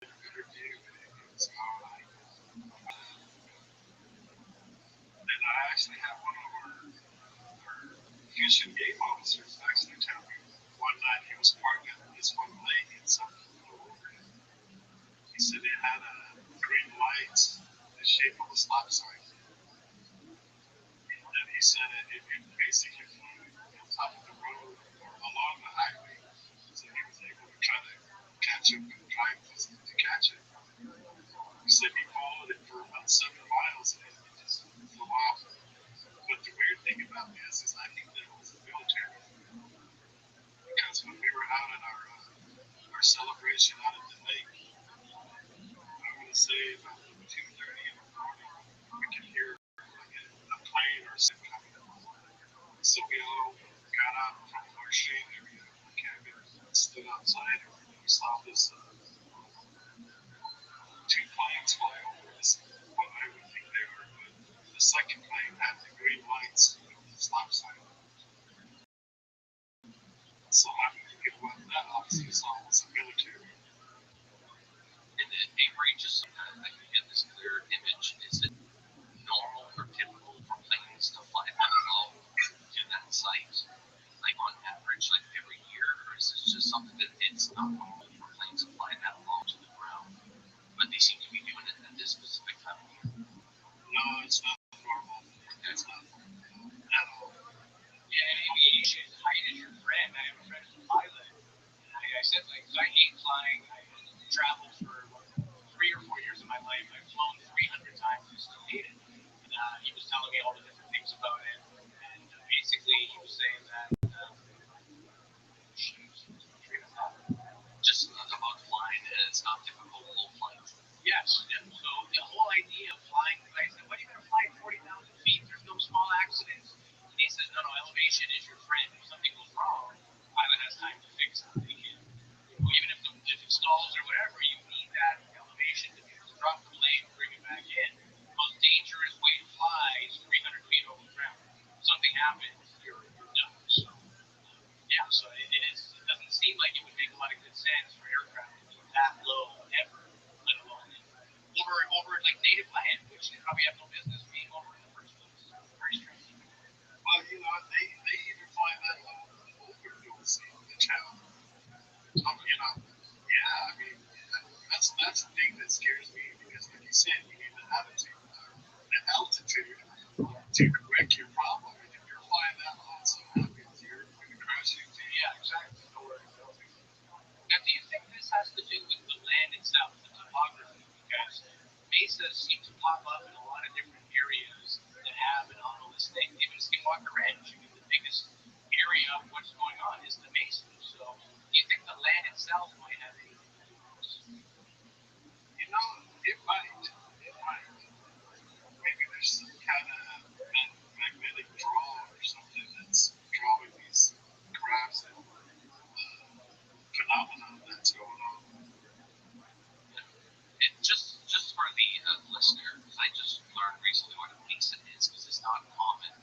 better view. And it was alright. And I actually had one of our fish and game officers actually tell me one night he was parked at this one lake and something flew over him. He said it had a green light, the shape of a stop sign. And he said it basically flew on top of the road or along the highway. So he was able to try to catch him and drive to catch it. He said he followed it for about 7 miles and it just flew off. But the weird thing about this is I think that it was the military. Because when we were out at our celebration out at the lake, I'm going to say about 2:30 in the morning, we could hear like a plane or something coming. So we all got out from our shade area of the cabin and stood outside and we saw this 2 planes fly over us. Well, I would think they were, but the second plane had the green lights with the stop sign. So I'm thinking, well, that obviously was a military. And then Avery, just so that I can get this clear image, is it normal or typical for planes to fly that low No, it's not normal. It's not normal at all. Yeah, aviation, height is your friend. I have a friend who's a pilot. And I said, like, 'cause I hate flying. I traveled for 3 or 4 years of my life. I've flown 300 times and still hate it. And he was telling me all the different things about it. And basically, he was saying that, Just about flying, it's not typical low flight. yes, yeah. So the whole idea of flying, I said, what are you going to fly at 40,000 feet? There's no small accidents. And he says, no, elevation is your friend. If something goes wrong, the pilot has time to fix it. They can, even if it stalls or whatever, you need that elevation to be able to drop the plane and bring it back in. The most dangerous way to fly is 300 feet over the ground. If something happens, you're done. So, yeah, so it doesn't seem like it would make a lot of good sense for aircraft to be that low ever, let alone over like native land, which they probably have no business being over in the first place. Very strange. Well, they even fly that low over those the channel. Yeah, I mean, that's the thing that scares me because, like you said, you need the altitude to correct your problem. And if you're flying that low and something happens, you're going to crash into it. Yeah, exactly. No worries. Now, do you think this has to do with the land itself, the topography? Because mesas seem to pop up in a lot of different areas that have anomalous things. Even Skinwalker Ranch, the biggest area of what's going on is the mesas. So, do you think the land itself might have anything to do with this? It might. Maybe there's some kind of magnetic draw or something that's drawing these crafts and phenomenon that's going on. And just for the listener, because I just learned recently what a mesa is, because it's not common.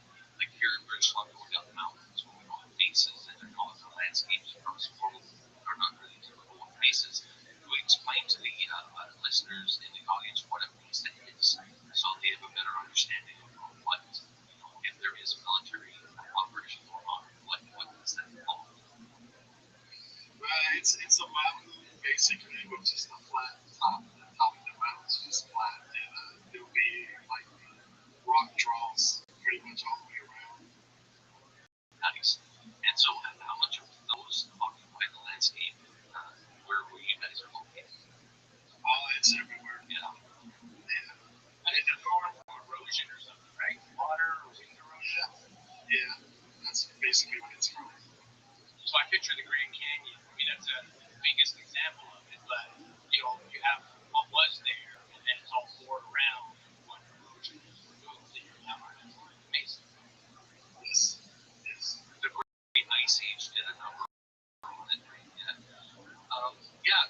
Like here in British Columbia, we got the mountains, we call them mesas, and they're called the landscapes across the world, are not really typical mesas. We explain to the listeners in the audience what a mesa is, so they have a better understanding of what, if there is military operation going on, what is that called? It's a mountain basically, which is the flat top. The top of the mountain is just flat, and there'll be like rock draws pretty much all the way around. Nice. And so, how much of those occupy the landscape where you guys are located? Oh, it's everywhere. Yeah. I think they're going from erosion or something, right? Water or wind erosion. Yeah, that's basically what it's from. So I picture the Grand Canyon. I mean, that's the biggest example of it. But you have what was there, and then it's all poured around. One erosion is removed, and you're now in a mesa. Yes. The Great Ice Age did a number on it. Yeah.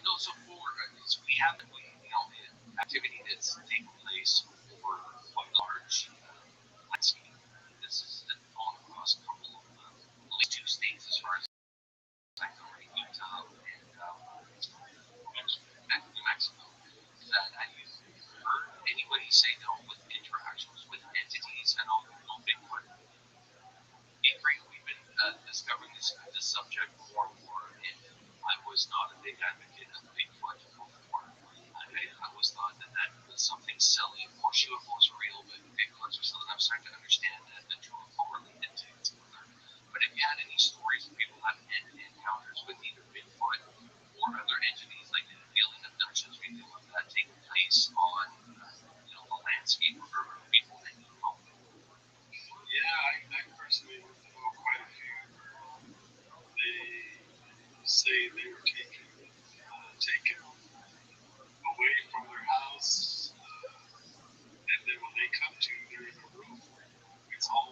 No. So we have activity that's taking place over quite large landscape. This is all across a couple of at least 2 states as far as I know, right? Utah and New Mexico. That have you heard anybody say no with interactions with entities? I know Bigfoot. We've been discovering this subject more and more, and I was not a big advocate of Bigfoot before. I always thought that was something silly. Of course, UFOs are real, but Bigfoots are something I'm starting to understand that the two are correlated together. But if you had any stories of people having encounters with either Bigfoot or other entities like alien abductions or anything like that taking place on the landscape or people that you know. Yeah, I personally know quite a few where they say they were taken away from their house, and then when they come to, they're in a room. It's all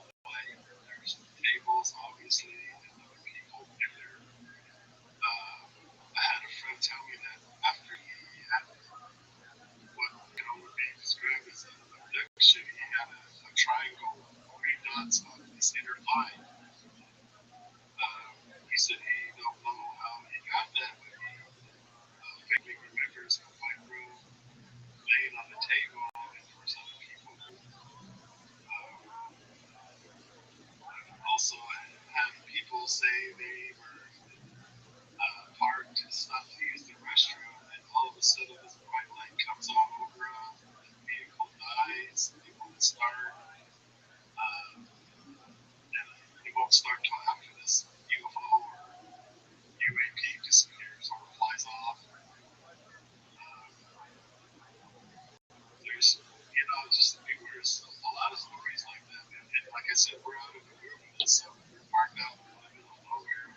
said, we're out in the wilderness, so we're parked out in the middle of nowhere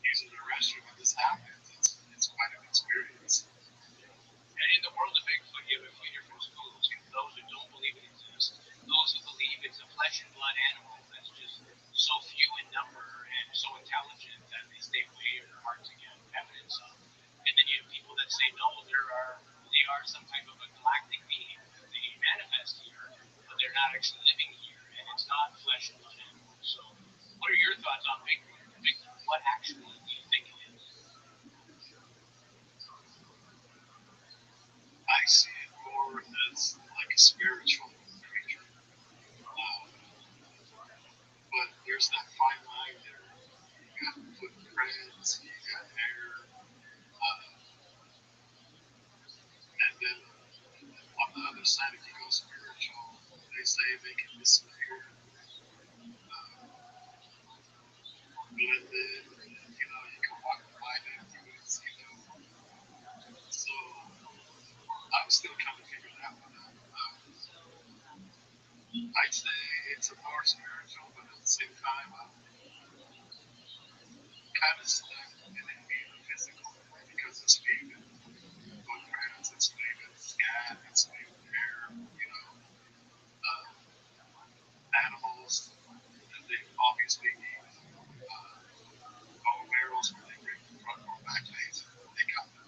using the restroom, and this happens. It's quite an experience. And in the world of Bigfoot, you have a few different schools. You have those who don't believe it exists, those who believe it's a flesh and blood animal that's just so few in number and so intelligent that they stay away or are hard to get evidence of. And then you have people that say, no, they are some type of a galactic being that they manifest here, but they're not actually living here, and it's not flesh and blood animals. So, what are your thoughts on Bigfoot? What actually do you think it is? I see it more as like a spiritual creature. But there's that fine line there. You got footprints, you got hair, and then on the other side, if you go spiritual, they say they can disappear, blend in, you can walk by them, So I'm still trying to figure that one out. I'd say it's a more spiritual, but at the same time, I'm kind of stuck in it being physical because it's made with footprints, it's made with scat, it's made with hair, animals that they obviously need bone marrows where they break the front or back legs. They got the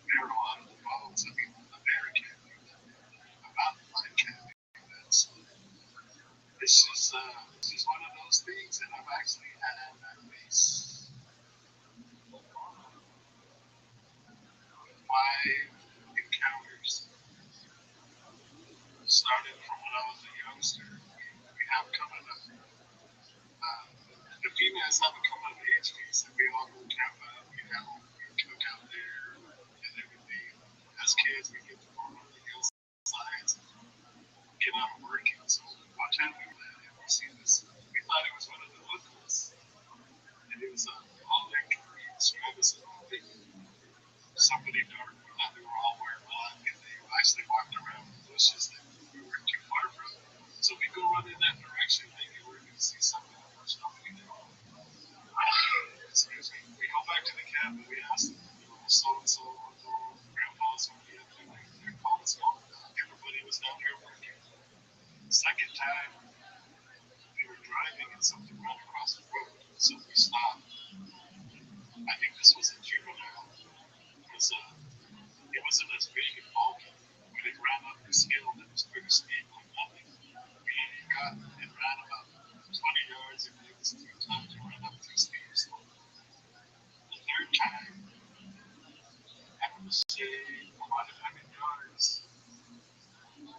marrow out of the bones. I mean, a bear can't do that. A mountain lion can't do that. So it's just one of those things, and I've actually had at least 5 encounters. Started from when I was a youngster. We have coming up. The females haven't come of age piece, and we all go camp out. We cook out there and everything. As kids, we get to go on the hillsides, get out working. So one time we went and we see this. We thought it was one of the locals, and it was all that can be described as a big somebody dark. We thought they were all wearing black, and they actually walked around the bushes that we weren't too far from. So we go run in that direction, thinking we're going to see something that was nobody there. Excuse me. We go back to the camp and we ask them, so and so, grandpa's what we have to do. Their phone is gone. Everybody was down here working. Second time, we were driving and something ran across the road. So we stopped. I think this was a juvenile. It wasn't as big and bulky, but it ran up the scale that was pretty steep like nothing. It ran about 20 yards and it was 2 times it ran up 2 steep slope. The third time, I would say about 100 yards.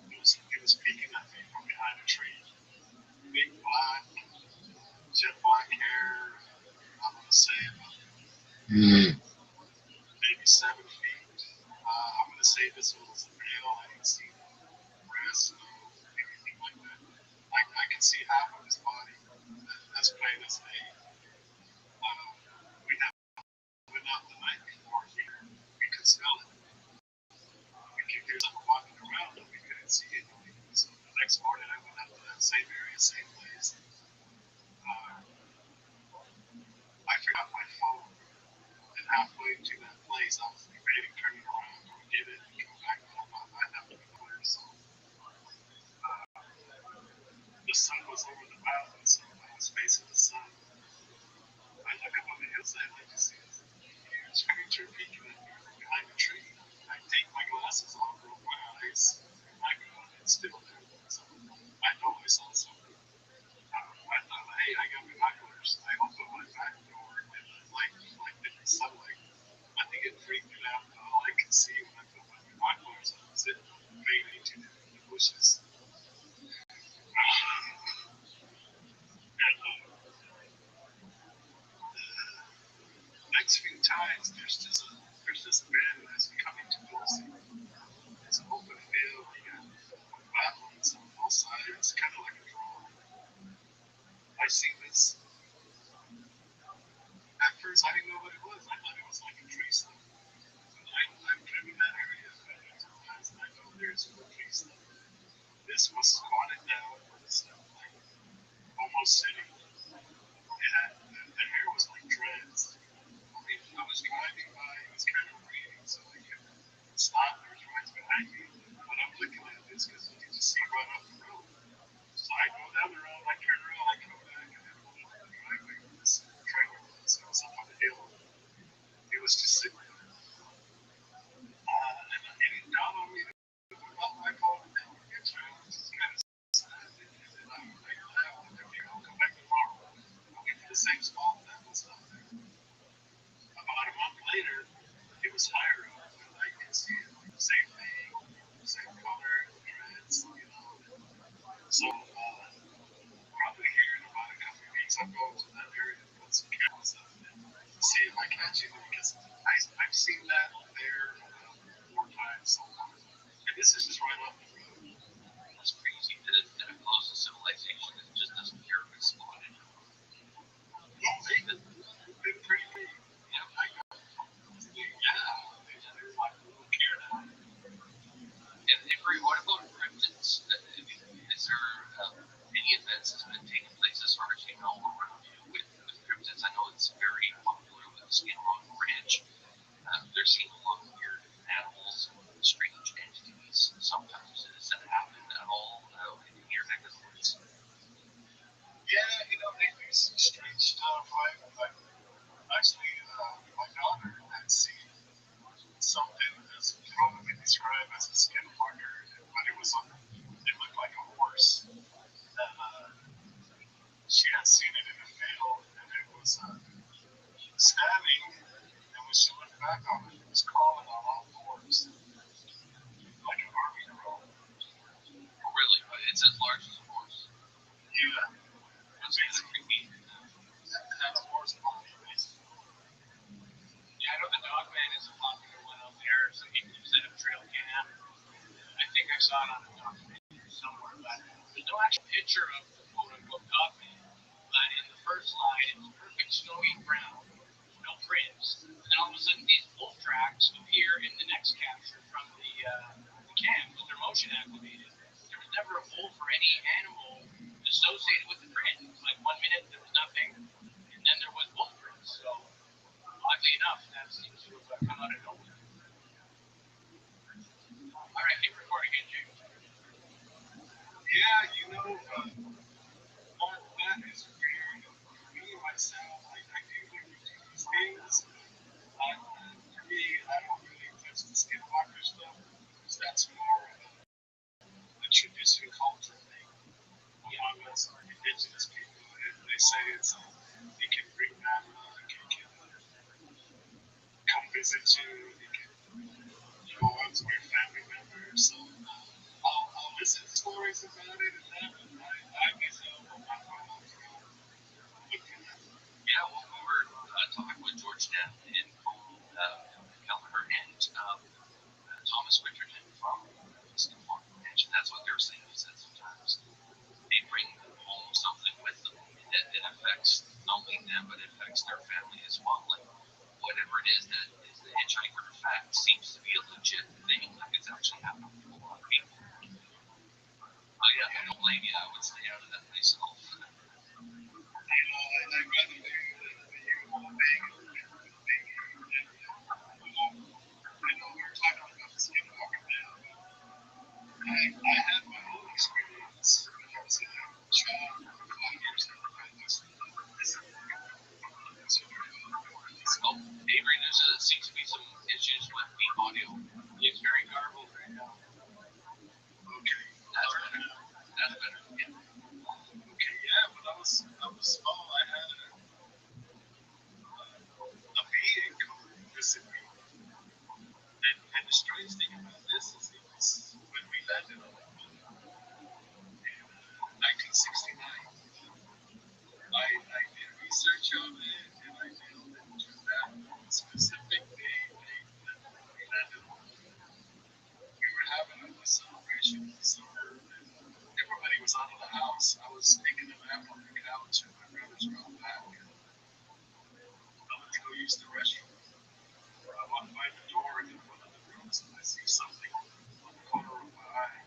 It was peeking at me from behind a tree. Big black, jet black hair. I'm gonna say about maybe 7 feet. I'm gonna say this was a male. I didn't see breast, anything like that. I can see half of his body as plain as day. We went out the night before here. We could smell it. We could hear someone walking around, but we couldn't see anything. So the next morning, I went out to that same area, same place. I forgot my phone, and halfway to that place, I was debating turning around, go get it, and come back. But I thought I'd have to be clear. So the sun was over the mountain, so I was facing the sun. I look up on the hillside and I just see this huge creature peeking at me from behind a tree. I take my glasses off, roll my eyes, and I go, and it's still there. So I know I saw something. I thought, hey, I got binoculars. I opened my back door and the light reflected in sunlight. I think it freaked me out. All I could see when I put my binoculars on was it fading into the bushes. Next few times, there's this man that's coming towards you. It's an open field. You got bathrooms on both sides, kind of like a draw. I see this. At first, I didn't know what it was. I thought it was like a tree stump. I've driven that area many times, and I know there's no tree stump. This was squatted down with like Almost City. The hair was like dreads. I was driving by, it was kind of raining, so I could stop. There was rides behind me. But I'm looking at this because you can just see right off the road. So I go down the road, I turn around, I come back, and then pull into the driveway with this trailer. So it was up on the hill. It was just sitting there. And it dawned on me to whip out my phone and take a picture. It was just kind of sad. And then I laughed and then I'll come back tomorrow. I'll get to the same spot that was up there. About a month later, it was higher up, and I could see it. Same thing, same color, dreads, you know. So, probably here in about a couple of weeks, I'll go to that area and put some cameras up and see if I catch it, because I've seen that there 4 times so far. And this is just right off the road. That's crazy that it close to civilization that just doesn't care if it's spotted. Well, they've pretty big. Yeah, they're like, who care now? And Avery, what about cryptids? Is there any events that's been taking place as far as you know around you with cryptids? I know it's very popular with Skinwalk Ranch. They're seeing a lot of weird animals, strange entities. Sometimes does that happen at all in your neck of the woods? Yeah, they do some strange stuff. Actually, my daughter had seen something that's probably described as a skinwalker, but it looked like a horse. And she had seen it in the field, and it was standing, and when she looked back on it, it was crawling on all fours, like an army crawl. Oh, really? It's as large as a horse? Yeah. That's creepy. Had a horse body, basically. Yeah, I know the dog man is a popular one out there. Some people have set up trail cam. I think I saw it on a documentary somewhere, but there's no actual picture of the quote-unquote dog man. But in the first slide, it's perfect snowy ground, no prints. And then all of a sudden, these wolf tracks appear in the next capture from the cam because they're motion activated. There was never a wolf or any animal associated with the print. Like 1 minute there was nothing, and then there was wolf prints. So oddly enough, that seems to have come out of nowhere. All right, keep recording again, Jake. Yeah, that is weird. Me, myself, I do look into these things. For me, I don't really touch the skinwalker stuff, because that's more of a tradition culture thing among us indigenous people. They say it can bring bad luck, it can come visit you, it can to your family members. So I'll listen to stories about it and that, but I myself will not go out and look for that. Yeah, well, we were talking with George Knapp and Kelleher and Thomas Richardson from Skinwalk Ranch, and that's what they were saying, is that sometimes they bring home something with them that it affects not only them, but it affects their family as well. Like, whatever it is that is the hitchhiker effect seems to be a legit thing. Like, it's actually happening to a lot of people. Oh yeah, I don't blame you. I would stay out of that myself. I'd rather do the usual thing and I know we were talking about the skinwalker now, but I had my own experience when I was a young child, 5 years old. Oh, Avery, seems to be some issues with the audio. It's very garbled right now. Okay. That's better. That's better. Yeah. Okay, yeah, but I was small. I had a being come visit me. And the strange thing about this is it was when we landed on the boat in 1969. I did research on it and I delved into that specific day that we landed on the boat. We were having a celebration in the summer and everybody was out of the house. I was taking a nap on the couch and my brothers brought back. I went to go use the restroom. I walk by the door in one of the rooms and I see something on the corner of my eye.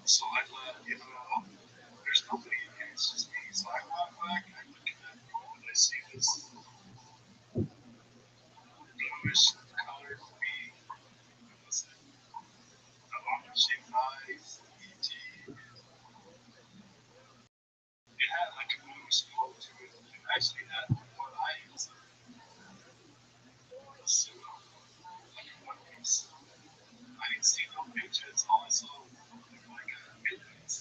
So I thought, there's nobody It had like a moose float to it. It actually had what I use a suit like in one piece. I didn't see no pictures. All I saw was like a midnight.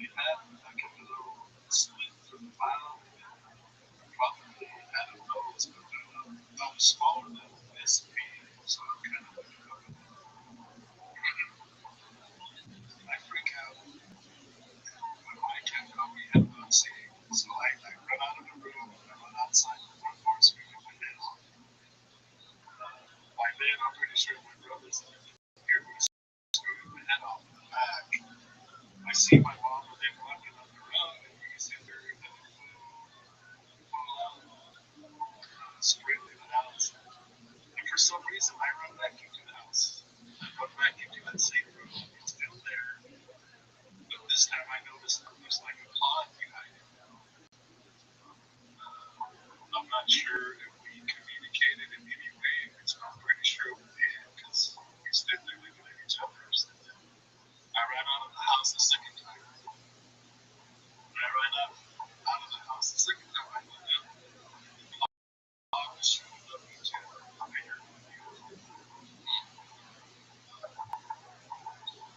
It had like a little slit through the bottom. Probably had a nose, but I was smaller than this pig, so I'm kind of I freak out when my cat already had vaccine. So I run out of the room and I run outside the front door screaming my head off. By then, I'm pretty sure my brothers hear me screaming my head off in the back. I see my mom and then walking on the rug and we can see her in the full out screaming in the house. And for some reason, I run back into the house. I run back into that same room. It's still there. But this time I noticed there's like a pond behind it. I'm not sure if we communicated in any way, which I'm pretty sure we did because we stood there looking at each other. I ran out of the house the second time. When I ran out of the house the second time, I looked up. I was shooting up each other. I heard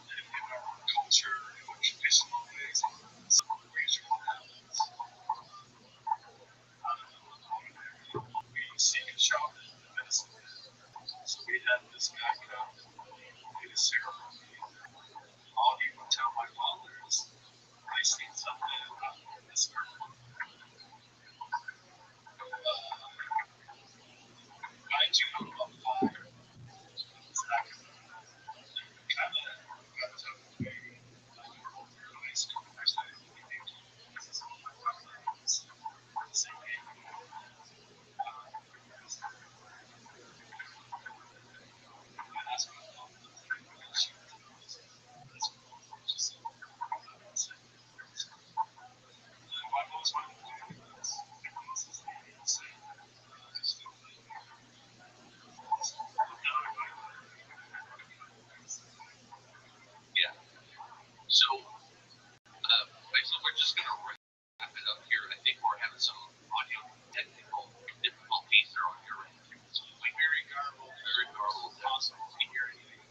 in our culture, in our traditional ways, some regional habits. We seek a shaman, the medicine man. So we had this guy come and did a ceremony. All he would tell my father is, I seen something on this earth. I do know about fire. It's kind of got tough with me. High school, I started doing it. This is all my father is. The same name. I asked my mom, she was that's what she said. I've always wanted to do this. This is the same. Yeah. So basically, we're just going to wrap it up here. I think we're having some audio technical difficulties there on your end. Like very garbled. Very garbled. Impossible to hear anything.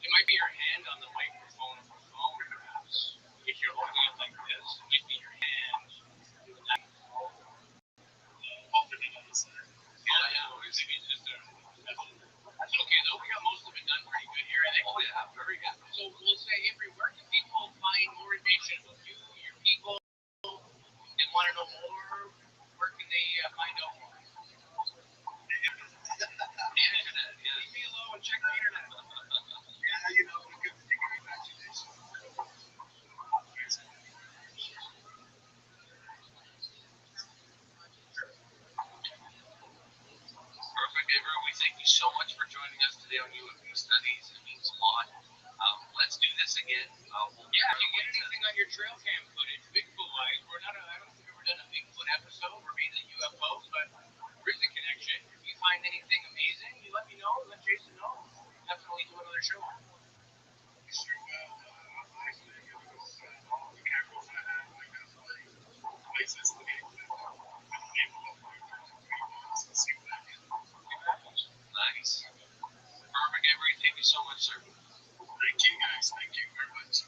It might be your hand on the microphone of the phone, perhaps. If you're holding it like this, it might be your hand doing that. Open it on the side. Yeah. Maybe it's just that's okay though. We got most of it done pretty good here, I think. Oh yeah, very good. So we'll say, Avery, where can people find more information about you, your people? They want to know more. Where can they find out more? The internet, yes. Leave me alone. Check the internet. Yeah, you know, we could take your imagination. Perfect, Avery. We thank you so much for joining us today on UFO Studies. It means a lot. Let's do this again. If you get anything on your trail cam footage, Bigfoot-wise, I don't think we've ever done a Bigfoot episode. We're mainly UFOs, but there is a connection. If you find anything amazing, you let me know. Let Jason know. Definitely do another show. Sure, well, I'm actually going to go find all the cameras I have. I got like places to be able to up my 3 miles and see what I can. Nice. Perfect, Avery. Thank you so much, sir. Thank you guys. Thank you very much.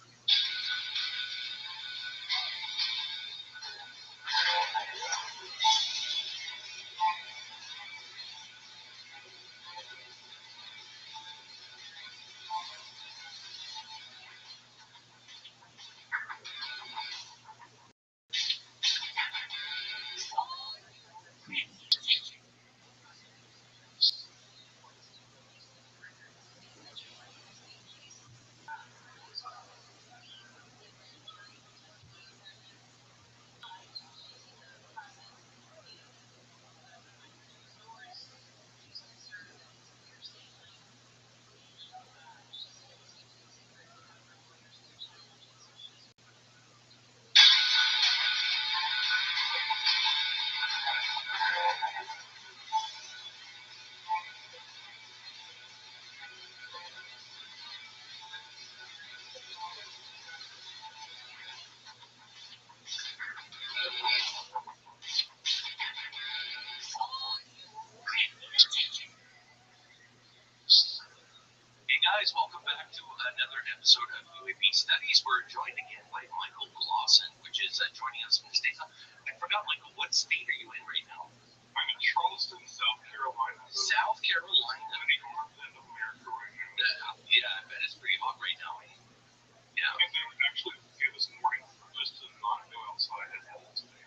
episode of UAP Studies. We're joined again by Michael Lawson, which is joining us from the States. I forgot, Michael, what state are you in right now? I'm in Charleston, South Carolina. South Carolina. I'm in the north end of America right now. Yeah, I bet it's pretty hot right now. Yeah. I think they actually gave us a warning just to not go outside at all today.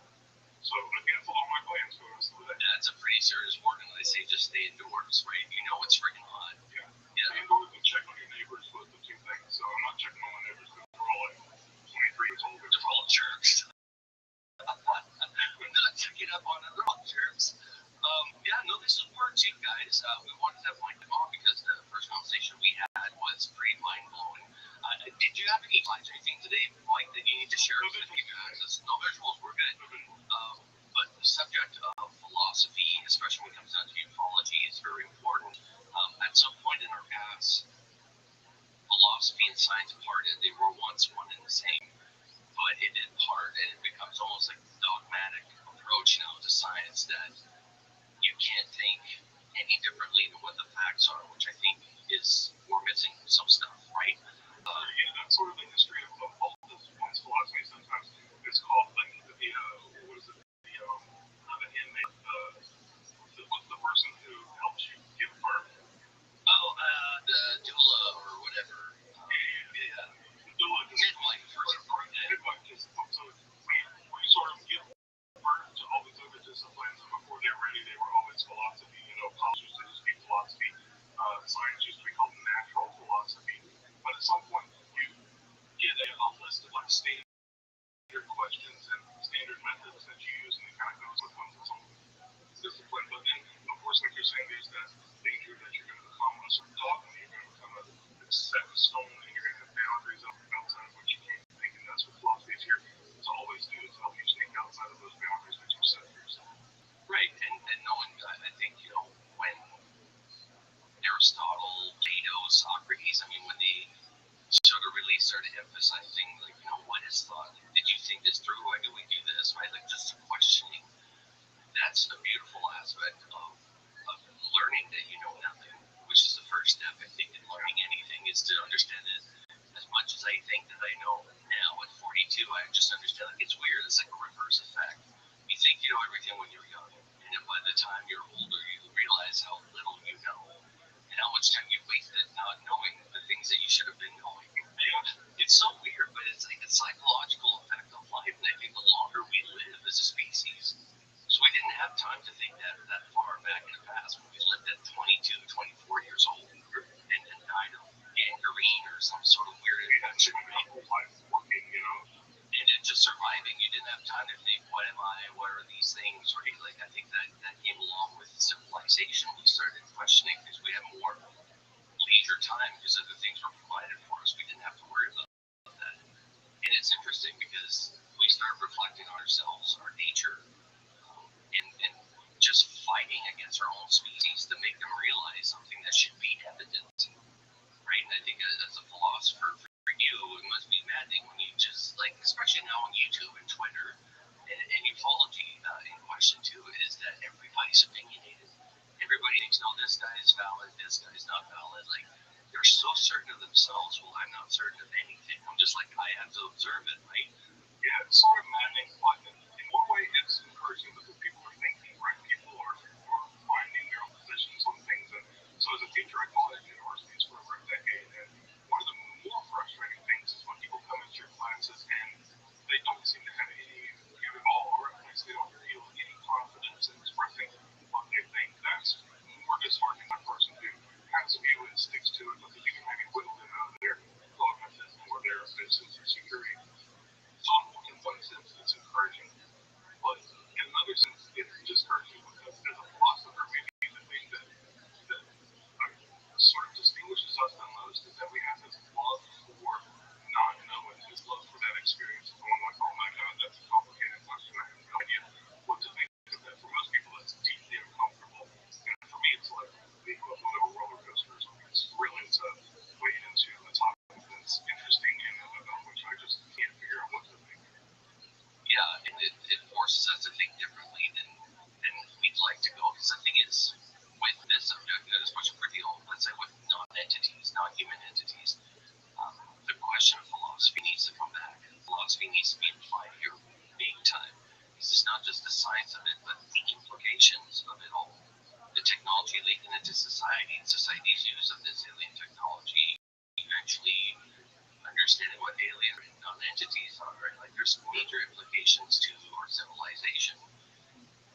So I canceled all my plans for the rest of the day. That's a pretty serious warning. They say just stay indoors, right? You know it's freaking hot. Yeah. Yeah. Indoors and check on your neighbors was the two things. So I'm not checking on my neighbors because they're all like 23 years old. They're all jerks. We're not checking up on them. They're all jerks. Yeah, no, this is work too, guys. We wanted to have Mike on because the first conversation we had was pretty mind-blowing. Did you have any slides or anything today, Mike, that you need to share with you guys? No visuals, we're good. But the subject of philosophy, especially when it comes down to ufology, is very important. At some point in our past, philosophy and science parted. They were once one and the same, but it did part, and it becomes almost like a dogmatic approach now to science that you can't think any differently than what the facts are, which I think is we're missing some stuff, right? Yeah, that's sort of the history of all this one's philosophy. Sometimes it's called like what is it? The inmate, what's the person who helps you give birth? Oh, the doula or whatever. Yeah. The doula is midwife or something. Midwife is so we sort of give birth to all these other disciplines, and before they were ready, they were always philosophy. College used to be philosophy. Science used to be called natural philosophy. But at some point, you get a list of like standard questions and standard methods that you use, and it kind of goes with its own discipline. But then, of course, like you're saying, there's that danger that you're going to become a sort of dogma. You're going to become a set in stone, and you're going to have boundaries outside of what you can think. And that's what philosophy is here to always do, is help you think outside of those boundaries that you've set for yourself. Right, and knowing that, I think, when Aristotle, Plato, Socrates, when they sort of really started emphasizing, like, what is thought? Did you think this through? Why do we do this? Right? Like, just questioning. That's a beautiful aspect of learning that you know nothing, which is the first step, I think, in learning anything, is to understand it. As much as I think that I know now at 42, I just understand it's weird. It's like a reverse effect. You think you know everything when you're young, and then by the time you're older, you realize how little you know, and how much time you wasted not knowing the things that you should have been knowing. It's so weird, but it's like a psychological effect of life, and I think the longer we live as a species, so we didn't have time to think that far back in the past when we lived at 22, 24 years old and then died of gangrene or some sort of weird infection, right? And then just surviving, you didn't have time to think, what am I, what are these things, right? Like, I think that came along with civilization. We started questioning because we had more leisure time because other things were provided for us. We didn't have to worry about that. And it's interesting because we start reflecting on ourselves, our nature, and just fighting against our own species to make them realize something that should be evident, right? And I think as a philosopher, for you, it must be maddening when you just, like, especially now on YouTube and Twitter, and ufology in question too, is that everybody's opinionated. Everybody thinks, no, this guy is valid, this guy is not valid. Like, they're so certain of themselves. Well, I'm not certain of anything. I'm just like, I have to observe it, right? Yeah, it's sort of maddening, but in one way, it's encouraging because people are thinking, right? People are finding their own positions on things. And so as a teacher, I taught at universities for over a decade, and one of the more frustrating things is when people come into your classes and they don't seem to have any view at all, or at least they don't feel any confidence in expressing what they think. That's more disheartening than a person who has a view and sticks to it, because you can maybe whittle them out of their dogmatism or their sense of security. So in one sense, it's encouraging, but in another sense, implications of it all. The technology leaking into society and society's use of this alien technology, eventually understanding what alien non-entities are, and like there's major implications to our civilization.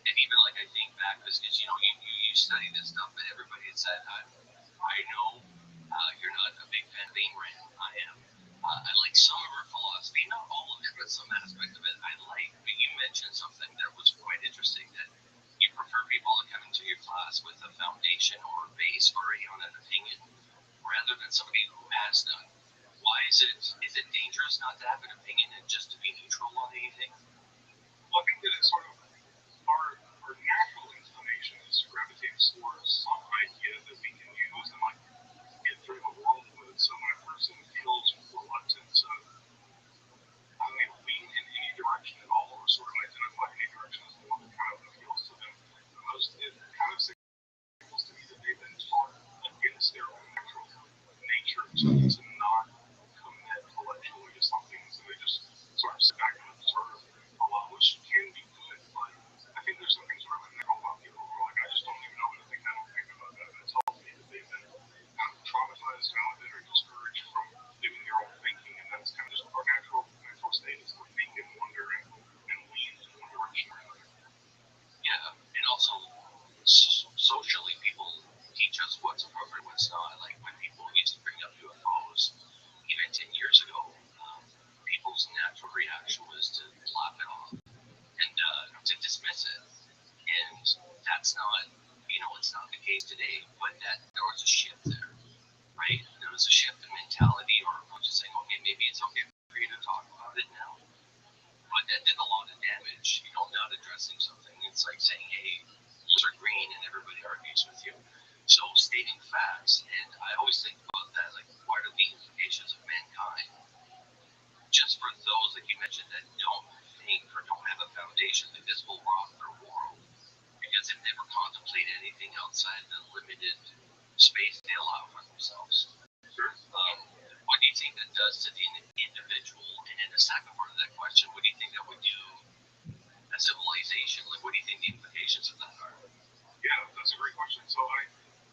And even like I think back, because you study this stuff, but everybody had said, I know you're not a big fan of Ayn Rand. I am. I like some of her philosophy, not all of it, but some aspect of it I like. But you mentioned something that was quite interesting, that you prefer people to come into your class with a foundation or a base already on an opinion, rather than somebody who has none. Why is it dangerous not to have an opinion and just to be neutral on anything? Well, I think that it's sort of our natural inclination is to gravitate towards some idea that we can use and like get through the world with. So when a person feels reluctant to, lean in any direction at all, or sort of identify any direction as the one that kind of appeals to them the most, it kind of signals to me that they've been taught against their own natural nature to not commit intellectually to something, so they just sort of sit back and observe a lot, which can be good, but I think there's some things where I'm like, about people who are like, I just don't even know what to think, I don't think about that. That tells me that they've been kind of traumatized, talented, or discouraged from doing their own thinking, and that's kind of just our natural state is to think and wonder and lean in one direction or another. Yeah, and also socially, people teach us what's appropriate, what's not. Like when people used to bring up UFOs, even 10 years ago, people's natural reaction was to laugh it off and to dismiss it. And that's not, it's not the case today, but that there was a shift there, right? There was a shift in mentality, or just saying, okay, maybe it's okay for you to talk about it now. But that did a lot of damage, not addressing something. It's like saying, hey, blues are green, and everybody argues with you. So stating facts, and I always think about that, like, what are the implications of mankind? Just for those that you mentioned that don't think or don't have a foundation, like this will rock their world, because they've never contemplated anything outside the limited space they allow for themselves. What do you think that does to the individual? And in the second part of that question, what do you think that would do a civilization? Like, what do you think the implications of that are? Yeah, that's a great question. So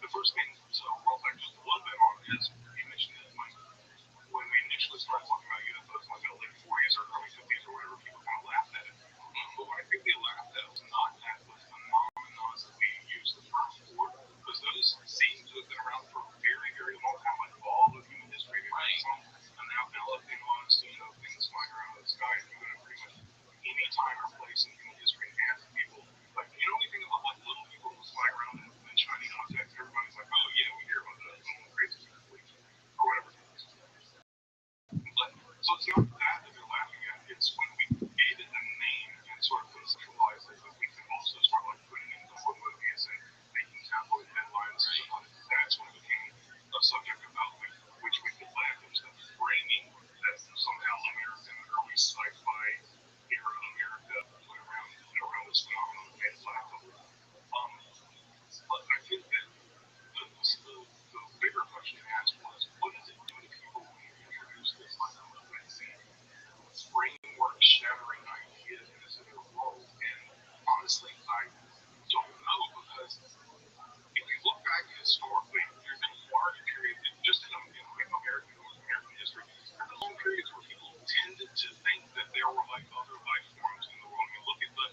the first thing to roll back just a little bit on is, you mentioned it when we initially started talking about UFOs, like in the late 40s or early 50s or whatever, people kind of laughed at it. But what I think they laughed at was not at the phenomenon that we use the term for, because those seem to have been around for a very, very long time, like all of human history. Right. And now thing was, things flying around in the sky and doing it pretty much any time or place in human history, and people, like, anything about like little people who fly around in shiny objects, everybody's like, oh yeah, we hear about the crazy fleet or whatever. But so it's not that they're laughing at, it's when we gave it a name and sort of conceptualized it, that we can also start like putting it into more movies and making tabloid headlines. That's when it became a subject about which we could laugh. It was the framing that somehow American early sci-fi era America put around this phenomenon that made it laughable. But I think that the bigger question to ask was, what does it do to people when you introduce this like framework shattering idea into their world? And honestly, I don't know, because if you look back historically, there's been a large period, just in American history, there were long periods where people tended to think that there were like other life forms in the world. I mean, look at the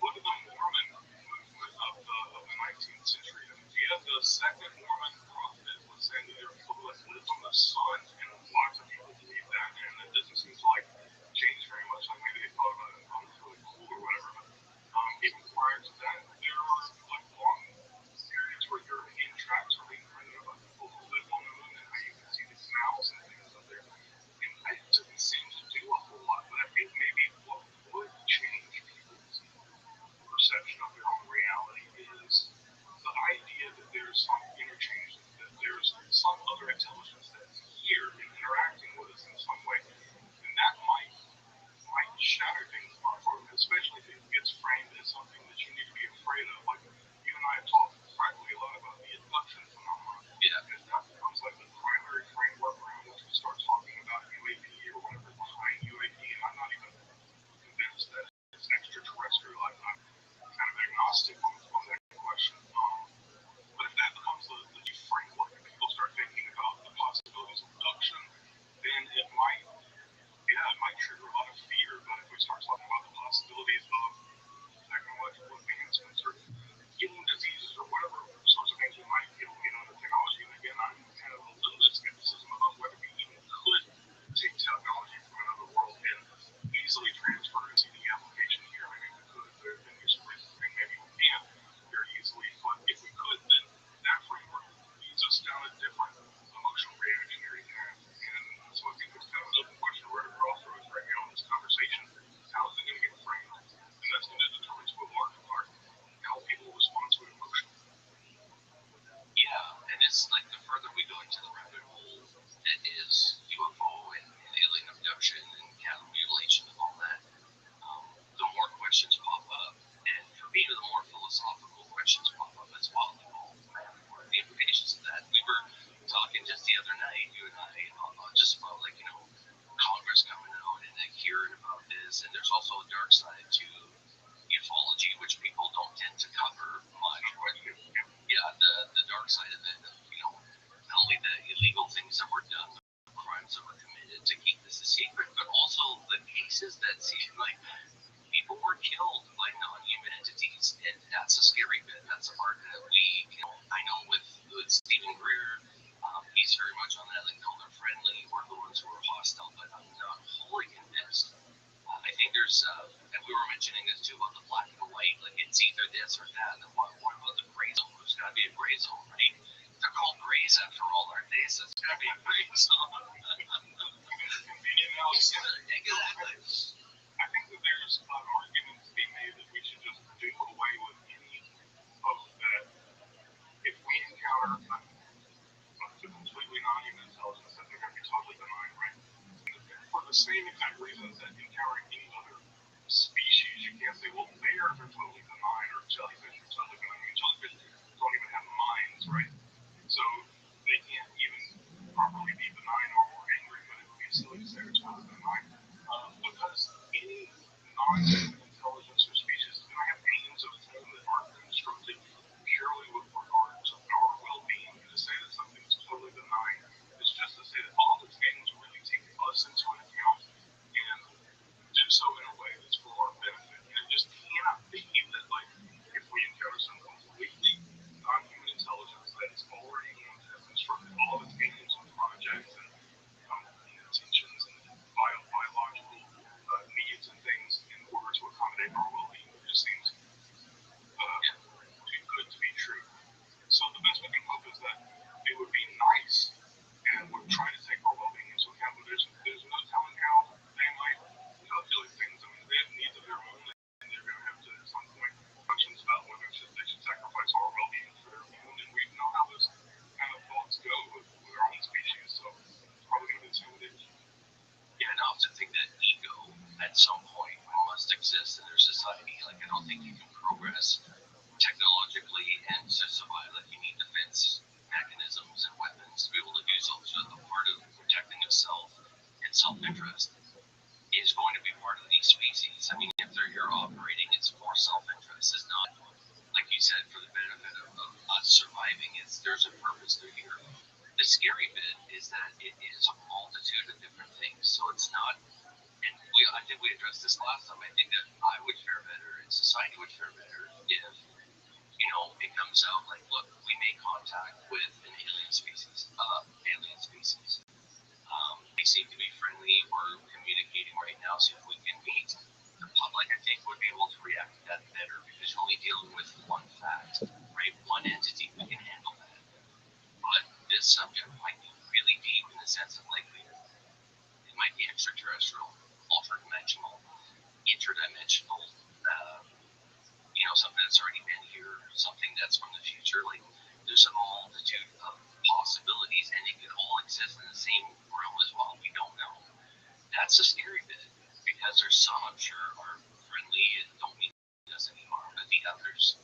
Mormon movement of the 19th century. I mean, the second Mormon prophet was saying that there are people who have lived on the sun, and lots of people believe that, and it doesn't seem to like change very much. Like maybe they thought about it and thought it was really cool or whatever. But even prior to that, there were like long periods where European tracks were being printed about people who lived on the moon, and how you can see the canals and things up there. And it doesn't seem to do a whole lot, but I think maybe what would change people's perception of their own reality is the idea that there's some interchange, that there's some other intelligence that's here and interacting with us in some way. And that might shatter things more for them, especially if it gets framed as something that you need to be afraid of. Like, you and I have talked privately a lot about the abduction phenomenon. Yeah. And that becomes like the primary framework around which we start talking about UAP or whatever's behind UAP. And I'm not even convinced that it's extraterrestrial. I'm kind of agnostic on philosophical questions pop up as well. What are the implications of that? We were talking just the other night, you and I, just about Congress coming out and hearing about this, and there's also a dark side to ufology, which people don't tend to cover much. But the dark side of it, not only the illegal things that were done, the crimes that were committed to keep this a secret, but also the cases that seem like people were killed by non-human entities, and that's a scary bit. That's a part that I know with Stephen Greer, he's very much on that, no, they're friendly, we're the ones who are hostile, but I'm not wholly convinced. I think there's, and we were mentioning this too about the black and the white, it's either this or that, and what about the gray zone? There's got to be a gray zone, right? They're called grays after all, aren't they? So it's got to be a gray zone. Exactly. I think that there's an argument to be made that we should just do away with any of that. If we encounter a completely non-human intelligence, that they're going to be totally benign, right? For the same exact reasons that encountering any other species, you can't say, well, bears are totally benign, or jellyfish are totally benign. I mean, jellyfish don't even have minds, right? So they can't even properly be benign or angry, but it would be silly to say they're totally benign. Because any non-human intelligence or species is going to have aims of home that aren't constructed purely with regard to our well-being. To say that something is totally benign is just to say that all those aims really take us into account and do so in a way that's for our benefit. And it just cannot be that, if we encounter some completely non-human intelligence that is already going to have constructed all of its aims and projects and intentions and biological needs and things in order to accommodate our well-being. It just seems too good to be true. So the best we can hope is that it would be nice and would try to take our well-being into account, but there's no telling how they might calculate things. I mean, they have needs of their own, and they're going to have to, at some point, questions about whether they should sacrifice our well-being for their own, and we know how those kind of thoughts go with our own species, so it's probably going to be intimidating. Yeah, and I often think that ego at some point must exist in their society. I don't think you can progress technologically and to survive. You need defense mechanisms and weapons to be able to do so. So the part of protecting yourself and self-interest is going to be part of these species. I mean, if they're here operating, it's for self-interest. It's not, like you said, for the benefit of us surviving. There's a purpose they're here. The scary bit is that it is a multitude of different things. So it's not, and I think we addressed this last time. I think that I would fare better and society would fare better if, it comes out look, we made contact with an alien species. They seem to be friendly or communicating right now, so if we can meet, the public, I think, would be able to react to that better because you're only dealing with one fact, right? One entity, we can handle that. But this subject might be really deep in the sense of it might be extraterrestrial, ultra-dimensional, interdimensional, something that's already been here, something that's from the future. There's a multitude of possibilities, and it could all exist in the same realm as well. We don't know. That's a scary bit because there's some, I'm sure, are friendly and don't mean us any harm, but the others,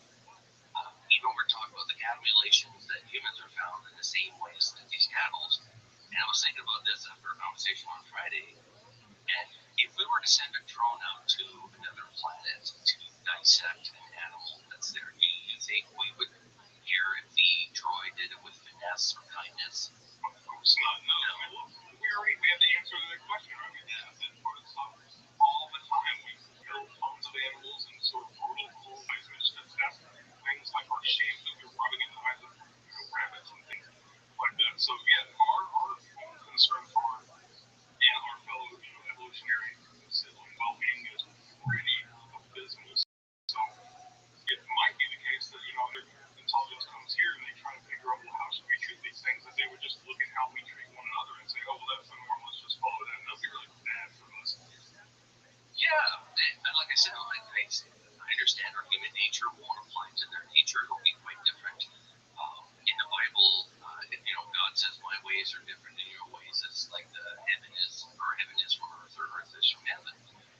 even we're talking about the cattle mutilations that humans are found in the same ways that these cattle. And I was thinking about this after a conversation on Friday. And if we were to send a drone out to another planet to dissect an animal that's there, do you think we would care if the droid did it with finesse or kindness? Of course not. No. We had the answer to that question. I mean, that's part of the stuff all the time. We kill tons of animals in sort of brutal, cruel ways. We just test things like our shampoo we're rubbing in the eyes of rabbits and things like that. So yeah, our own concern for our fellow evolutionary sibling well-being is pretty abysmal. So it might be the case that intelligence comes here and they try to figure out, well, how should we treat these things? That they would just look at how we treat one another and say, oh, well, that's the norm. Let's just follow that. And that'd be really bad for us. Yeah, and like I said, I understand our human nature won't apply to their nature. It'll be quite different. In the Bible, God says, my ways are different than your ways. It's like heaven is from earth, or earth is from heaven.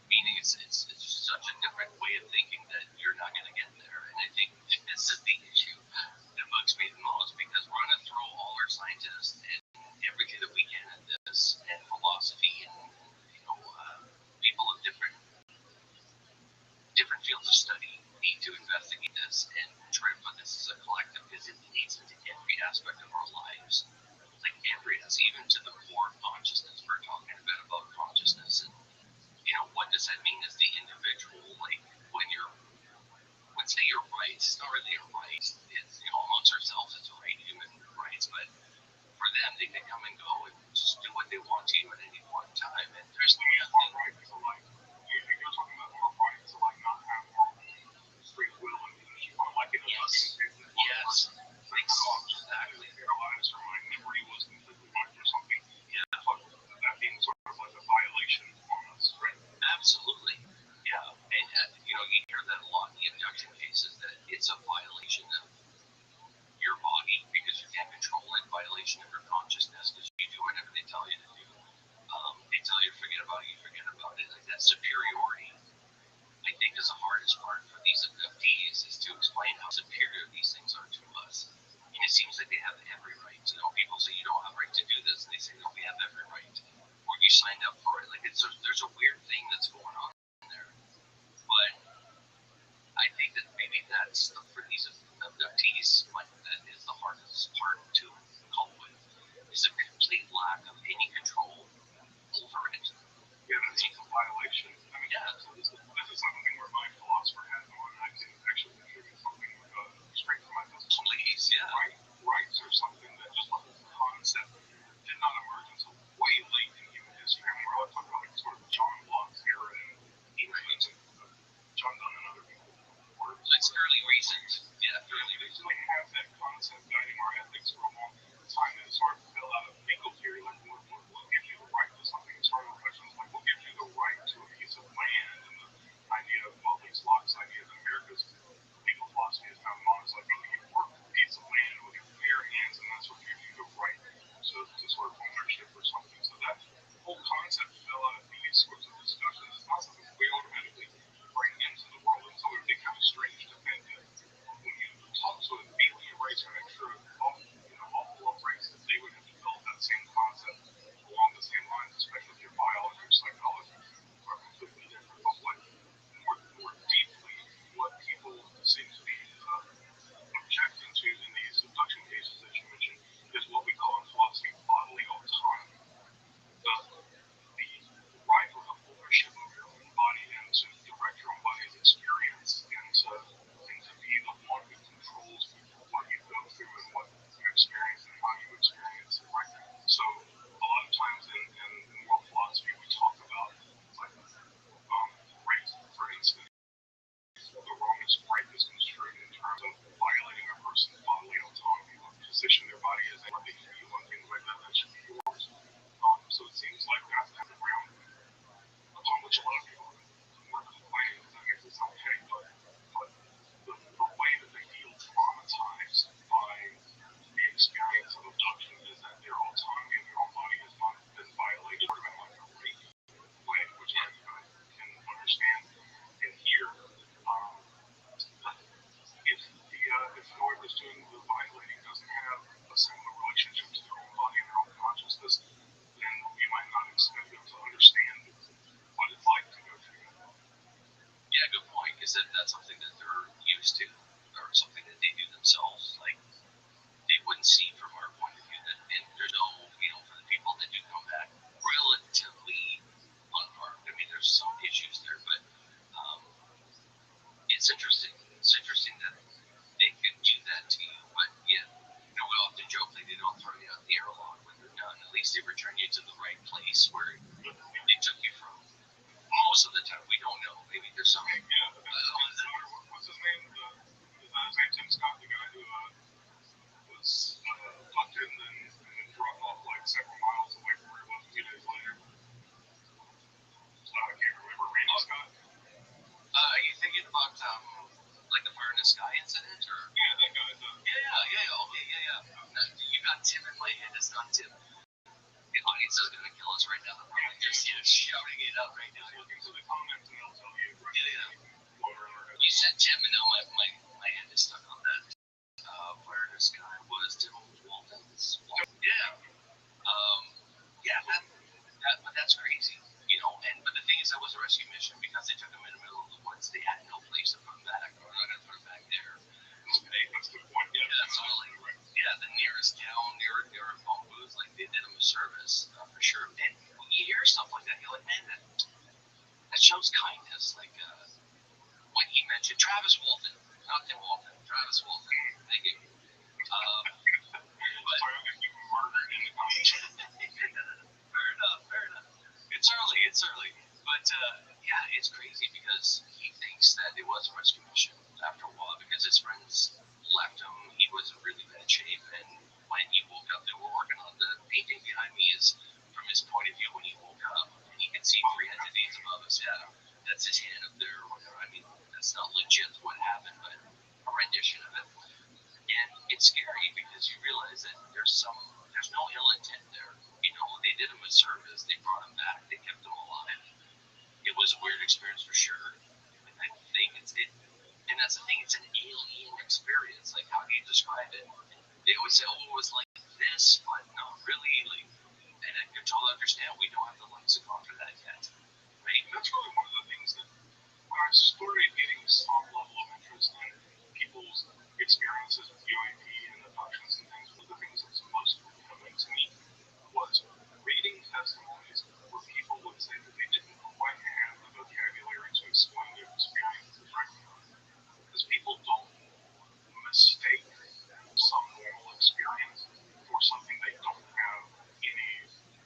Meaning it's such a different way of thinking that you're not going to get there. And I think it's not really a right. It's, amongst ourselves, it's a right, human rights, but for them, they can come and go and just do what they want to you at any one time. And there's moral rights to like, you're talking about moral rights to like not have your own free will and you want to like it. Yes, exactly. Their lives or my memory was completely wiped or something. Yeah, that being sort of like a violation on us, right? Absolutely. Yeah, and you hear that a lot in the abduction cases, that it's a violation of your body because you can't control it, violation of your consciousness because you do whatever they tell you to do. They tell you to forget about it, you forget about it. Like that superiority, I think, is the hardest part for these abductees, is to explain how superior these things are to us. And it seems like they have every right. People say you don't have a right to do this, and they say no, we have every right. Or you signed up for it. Like there's a weird thing that's going on there. But I think that maybe that's for these abductees, like that is the hardest part to cope with, is a complete lack of any control over it. Yeah, that's a violation. I mean, so this is something where my philosopher has on. I can actually contribute something straight from my business. Please, yeah. Rights are something that just like the concept did not emerge until way late in human history. I mean, we're all talking about like sort of John Locke's era and John Donne and other people. It's fairly recent. Yeah, fairly recent. They have that concept guiding our ethics for a long time, and it sort of fell out of legal theory. Like, what gives you the right to something? It sort of questions like, what gives you the right to a piece of land? And the idea of, well, at least Locke's idea that America's legal philosophy is founded on is like, well, you work a piece of land with your bare hands, and that's what gives you the right to sort of ownership or something. So that whole concept fell out of these sorts of discussions. It's not something we automatically bring into the world, and so it would be kind of strange to think that when you talk to an alien race or an extra awful of race, that they would have developed that same concept along the same lines, especially if your biology or psychology are completely different. But what more deeply, what people seem to be objecting to in these abduction cases that you mentioned is what we call in philosophy bodily autonomy. The right of ownership of your own body and to direct your own body's experience and to be the one who controls what you go through and what you experience and how you experience it, right? So a lot of times in world philosophy we talk about like rape, for instance. The wrongest rape is construed in terms of violating a person's bodily autonomy, what position their body is in, what they feel and things like that should be yours. So it seems like that's the ground upon which a lot of people were complaining that makes it sound petty, but the way that they feel traumatized by the experience of abduction is that their autonomy of their own body has not been violated, sort of in like a rape way, which I can understand and hear. If whoever's doing the violating doesn't have a similar relationship to their own body and their own consciousness, then we might not expect them to understand what it's like to go through that. Yeah, good point. Because that's something that they're used to, or something that they do themselves. Like, they wouldn't see from our point of view that, and there's no, for the people that do come back relatively unharmed. I mean, there's some issues there, but it's interesting. It's interesting that they can do that to you, but yeah, we often joke that they don't throw you out the airlock when they're done. At least they return you to the right place where they took you from. Most of the time, we don't know. Maybe there's some. What's his name? Is that his name? Tim Scott, the guy who was abducted and then dropped off like several miles away from where he was a few days later. I can't remember. Randy Scott. You thinking about like the Fire in the Sky incident, or? Yeah, that guy. Okay, you got Tim in my head. It's not Tim. The audience is gonna kill us right now. They're probably just shouting it out right now. Look into the comments and I'll tell you. Yeah. You said Tim, and now my head is stuck on that. Fire in the Sky was Tim Walton's. Yeah. But that's crazy. But the thing is, that was a rescue mission because they took him in the middle of the woods. They had no place to put him back. We're not going to put him back there. That's the point. Yeah, absolutely. Right. Yeah, the nearest town, near a phone booth, like they did him a service for sure. And when you hear stuff like that, you're like, man, that shows kindness. Like when he mentioned Travis Walton, not Tim Walton. because he thinks that it was restoration after a while because his friends left him. He was in really bad shape, and when he woke up, they were working on the painting behind me is from his point of view when he woke up, and he could see three entities above us. Yeah, that's his hand up there or whatever. I mean, that's not legit what happened, but a rendition of it. And it's scary because you realize that there's no ill intent there. You know, they did him a service. They brought him back. They kept him alive. It was a weird experience for sure. And I think and that's the thing. It's an alien experience. Like, how do you describe it? They always say, "Oh, it was like this," but not really. Like, and I can totally understand we don't have the lexicon for that yet, right? That's really one of the things that when I started getting some level of interest in people's experiences with UAP and abductions and things, one of the things that was most compelling to me was reading testimonies where people would say that they didn't quite have the vocabulary to explain their experiences, right? Because people don't mistake some normal experience for something they don't have any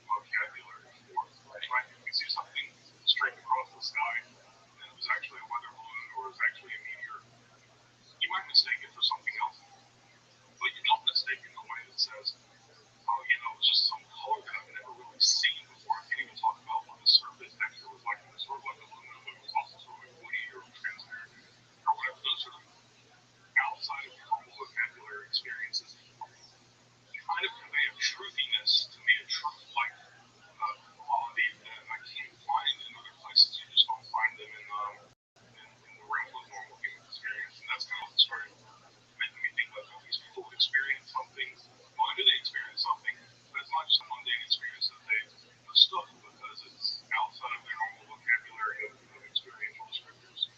vocabulary for, right? If you see something straight across the sky and it was actually a weather balloon or it was actually a meteor, you might mistake it for something else, but you don't mistake it in a way that says, oh, you know, it's just some color that I've never really seen before. I can't even talk about what the surface texture was like. It was sort of like aluminum, but it was also sort of woody or transparent or whatever. Those sort of outside of your normal vocabulary experiences kind of convey a truthiness to me, a truth-like quality that I can't find in other places. You just don't find them in the realm of normal human experience. And that's kind of what started making me think about how these people experience something. Well, I knew they experienced something, but it's not just a mundane experience that they mistook because it's outside of their normal vocabulary of experiential descriptors.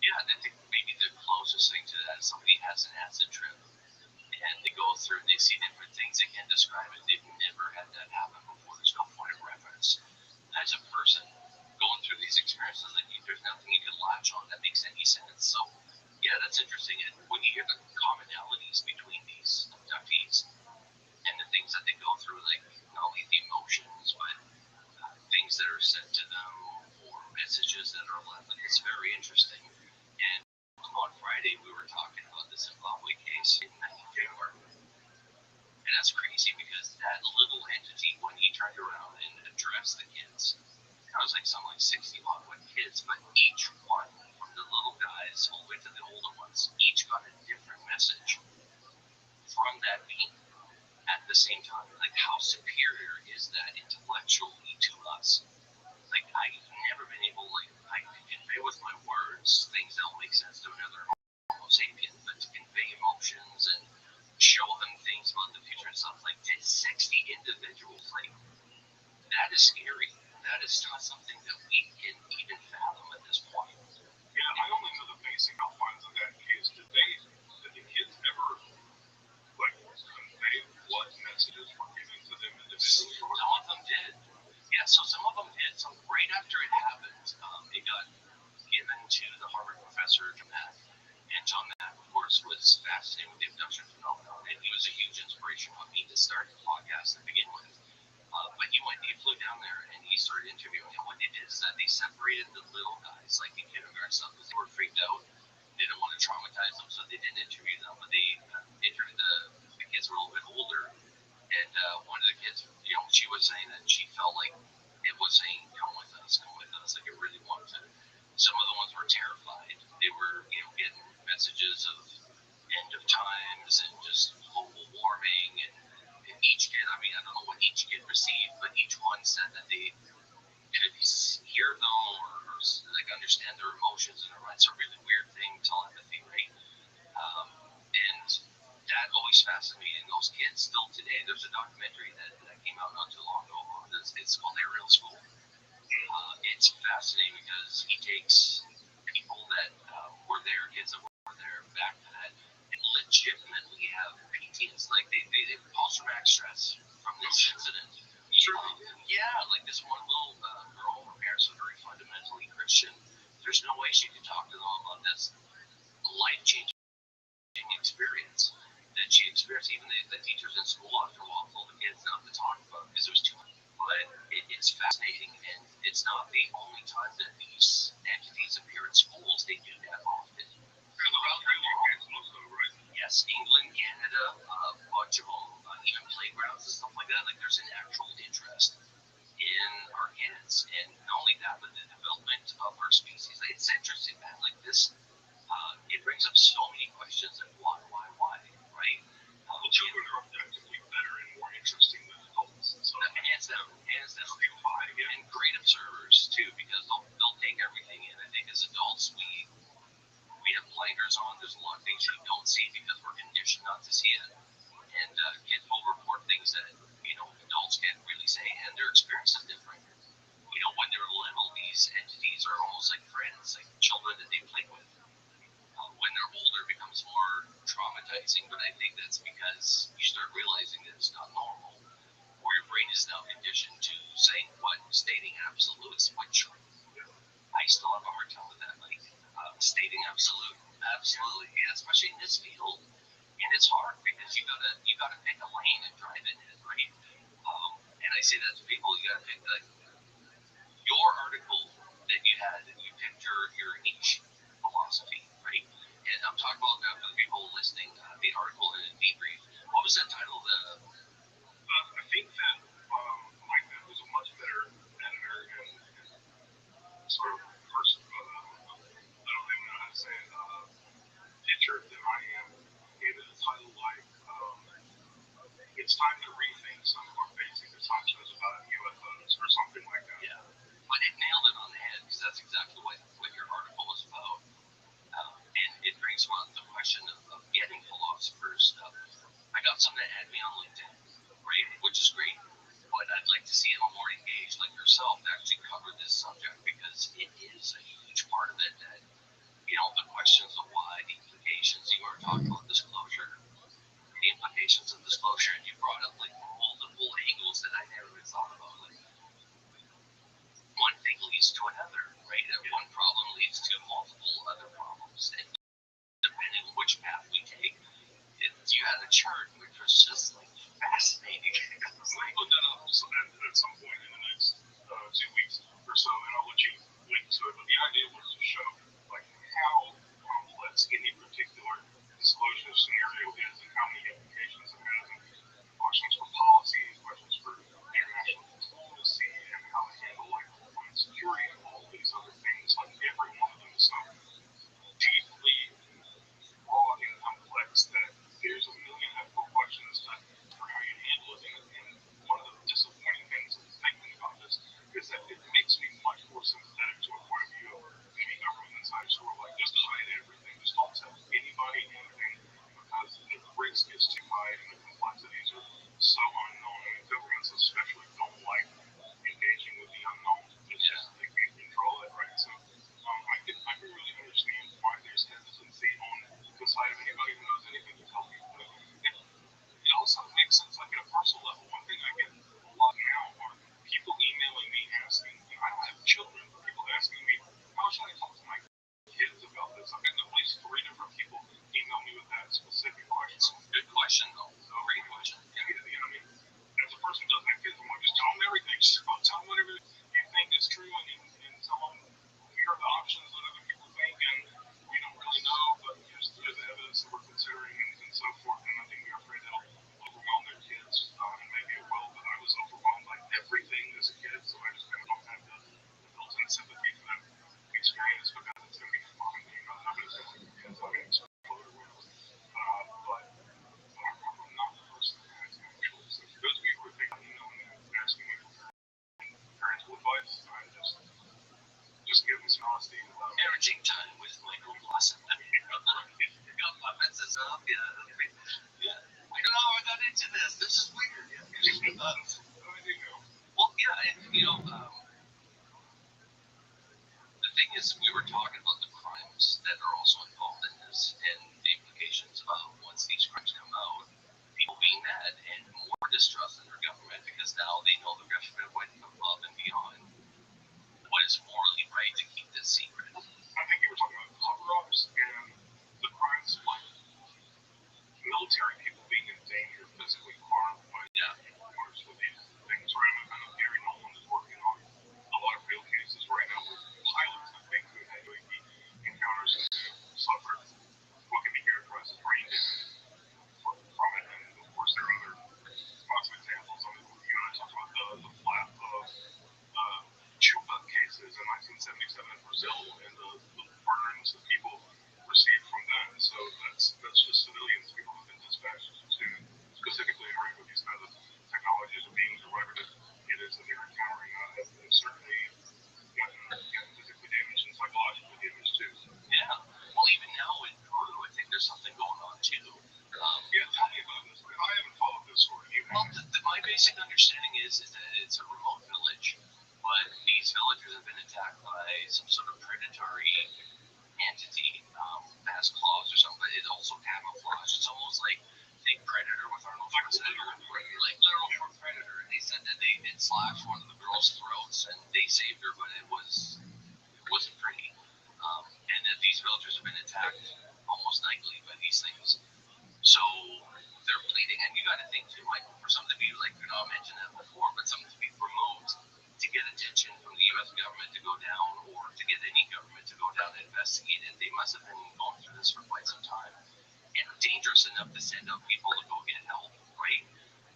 Yeah, I think maybe the closest thing to that is somebody has an acid trip and they go through and they see different things they can't describe it. They've never had that happen before. There's no point of reference. As a person going through these experiences, like there's nothing you can latch on that makes any sense. So yeah, that's interesting. And when you hear the commonalities between these abductees and the things that they go through, like not only the emotions, but things that are said to them or messages that are left, like it's very interesting. And on Friday, we were talking about the Zimbabwe case in 94. And that's crazy because that little entity, when he turned around and addressed the kids, I was like something like 60 odd kids, but each one, from the little guys all the way to the older ones, each got a different message from that being at the same time. Like, how superior is that intellectually to us? Like, I've never been able, like, I can convey with my words things that don't make sense to another Homo sapien, but to convey emotions and show them things about the future and stuff, like, 60 individuals, like, that is scary. That is not something that we can even fathom at this point. Yeah, I only know the basic outlines of that case. Did the kids ever, like, convey what messages were given to them individually? Some of them did. Yeah, so some of them did. So right after it happened, it got given to the Harvard professor, John Mack. And John Mack, of course, was fascinated with the abduction phenomenon, and he was a huge inspiration on me to start the podcast to begin with. But he flew down there and he started interviewing. And what they did is that they separated the little guys, like the kindergarten stuff, because they were freaked out. They didn't want to traumatize them, so they didn't interview them. But they interviewed the kids who were a little bit older. And one of the kids, you know, she was saying that she felt like it was saying, come with us, like it really wanted to. Some of the ones were terrified. They were, you know, getting messages of end of times and just global warming. And each kid, I mean, I don't know what each kid received, but each one said that they could hear them or like understand their emotions and their minds. It's a really weird thing, telepathy, right? And that always fascinated those kids still today. There's a documentary that came out not too long ago. It's called Aerial School. It's fascinating because he takes people that were there, kids that were there back then, and legitimately have PTSD, like they post-traumatic stress from this incident. Sure. Yeah, like this one little girl, her parents are very fundamentally Christian. There's no way she could talk to them about this life-changing experience that she experienced. Even the teachers in school after a while told the kids not to talk about it because it was too but it's fascinating, and it's not the only time that these entities appear at schools. They do that often. Yes, England, Canada, a bunch of them, even playgrounds and stuff like that. Like there's an actual interest in our kids, and not only that, but the development of our species. It's interesting, man. Like this, it brings up so many questions. Like why, right? Well, children are objectively better and more interesting than adults. So hands down, and great observers too, because they'll take everything in. I think as adults, we have blinders on. There's a lot of things you don't see because we're conditioned not to see it. And kids will report things that, adults can't really say, and their experience is different. When they're little, these entities are almost like friends, like children that they play with. When they're older, it becomes more traumatizing, but I think that's because you start realizing that it's not normal, where your brain is now conditioned to saying what, stating absolutes, which I still have a hard time with that, like stating absolutely, yeah, especially in this field. And it's hard because you gotta pick a lane and drive in it, right? And I say that to people, you gotta pick your article that you had, and you picked your niche philosophy, right? And I'm talking about for the people listening, the article in a debrief. What was the title? I think that Mike was a much better editor and sort of person, I don't even know how to say it, pitcher than I am. Gave it a title like, it's time to rethink some of our basic assumptions about UFOs or something like that. Yeah, but it nailed it on the head because that's exactly what your article was about. And it brings up the question of getting philosophers. I got some that had me on LinkedIn, right, which is great. But I'd like to see them more engaged, like yourself, to actually cover this subject because it is a huge part of it. That the questions of why, the implications. You were talking about disclosure, the implications of disclosure, and you brought up like multiple angles that I never even thought about. Like one thing leads to another, right? And one problem leads to multiple other problems, and depending on which path we take, you had a chart which was just like fascinating. I'll put that up at some point in the next 2 weeks or so, and I'll let you link to it. But the idea was to show like how complex any particular disclosure scenario is and how many implications it has, and questions for policy, questions for international diplomacy, and how to handle like homeland security and all these other things. Like every one of them is so deeply broad and complex that there's a million ethical questions for how you handle it. And one of the disappointing things of thinking about this is that it makes me much more sympathetic to a point of view of maybe government insiders who are like, just hide everything, just don't tell anybody anything because the risk is too high and the complexities are so unknown. I mean, governments especially don't like engaging with the unknown. It's just they can't control it, right? So I can really understand why there's hesitancy on the side of anybody who knows anything to tell people. But it also makes sense, like at a personal level. One thing I get a lot now are people emailing me asking, I don't have children, but people asking me, how should I talk to my kids about this? I've gotten at least 3 different people email me with that specific question. Good question, though. Great question. Yeah, I mean, as a person who doesn't have kids, I'm like, just tell them everything. Just tell them whatever you think is true, and tell them here are the options that other people think, and we don't really know, but here's the evidence that we're considering, and so forth. And I think they're afraid that'll overwhelm their kids, and maybe it will. But I was overwhelmed by everything as a kid, so I just kind of don't have the built-in sympathy for that experience because it's going to be fun. Nobody's going to like kids on an explode or whatever. But I'm not the person that has actually. So for those of you who are thinking, and asking me for parental advice, I just give me some honesty. Parenting time with Michael Blossom. Got puppets and stuff. Yeah. I don't know how I got into this. This is weird. Well, yeah, and the thing is, we were talking about the crimes that are also involved in this and the implications of once these crimes come out, people being mad and more distrust in their government because now they know the government went above and beyond what is morally right to keep this secret. I think you were talking about cover-ups and the crimes like military people being in danger, physically harmed by partners with these things, right? I'm very is that it's a remote village, but these villagers have been attacked by some sort of predatory entity, that has claws or something, but it's also camouflage. It's almost like think Predator with Arnold Schwarzenegger, like literal from Predator. And they said that they did slash one of the girls' throats and they saved her, but it wasn't pretty. And that these villagers have been attacked almost nightly by these things. So they're bleeding, and you got to think too, Michael, for something to be like, I mentioned that before, but something to be remote to get attention from the U.S. government to go down, or to get any government to go down and investigate it. They must have been going through this for quite some time, and dangerous enough to send out people to go get help, right?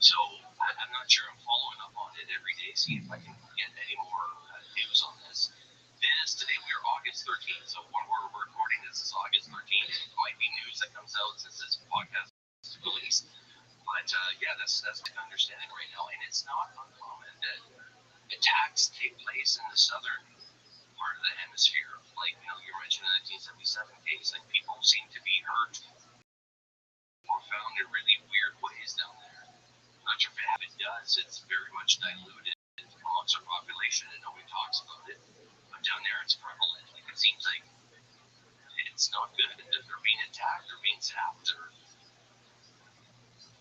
So I'm not sure I'm following up on it every day, see if I can get any more news on this. Today we are August 13th, so when we're recording this is August 13th. It might be news that comes out since this podcast is released. But that's my understanding right now, and it's not uncommon that attacks take place in the southern part of the hemisphere. Like, you mentioned the 1977 case, like people seem to be hurt or found in really weird ways down there. I'm not sure if it does. It's very much diluted amongst our population, and nobody talks about it. But down there, it's prevalent. Like, it seems like it's not good. They're being attacked, they're being zapped, or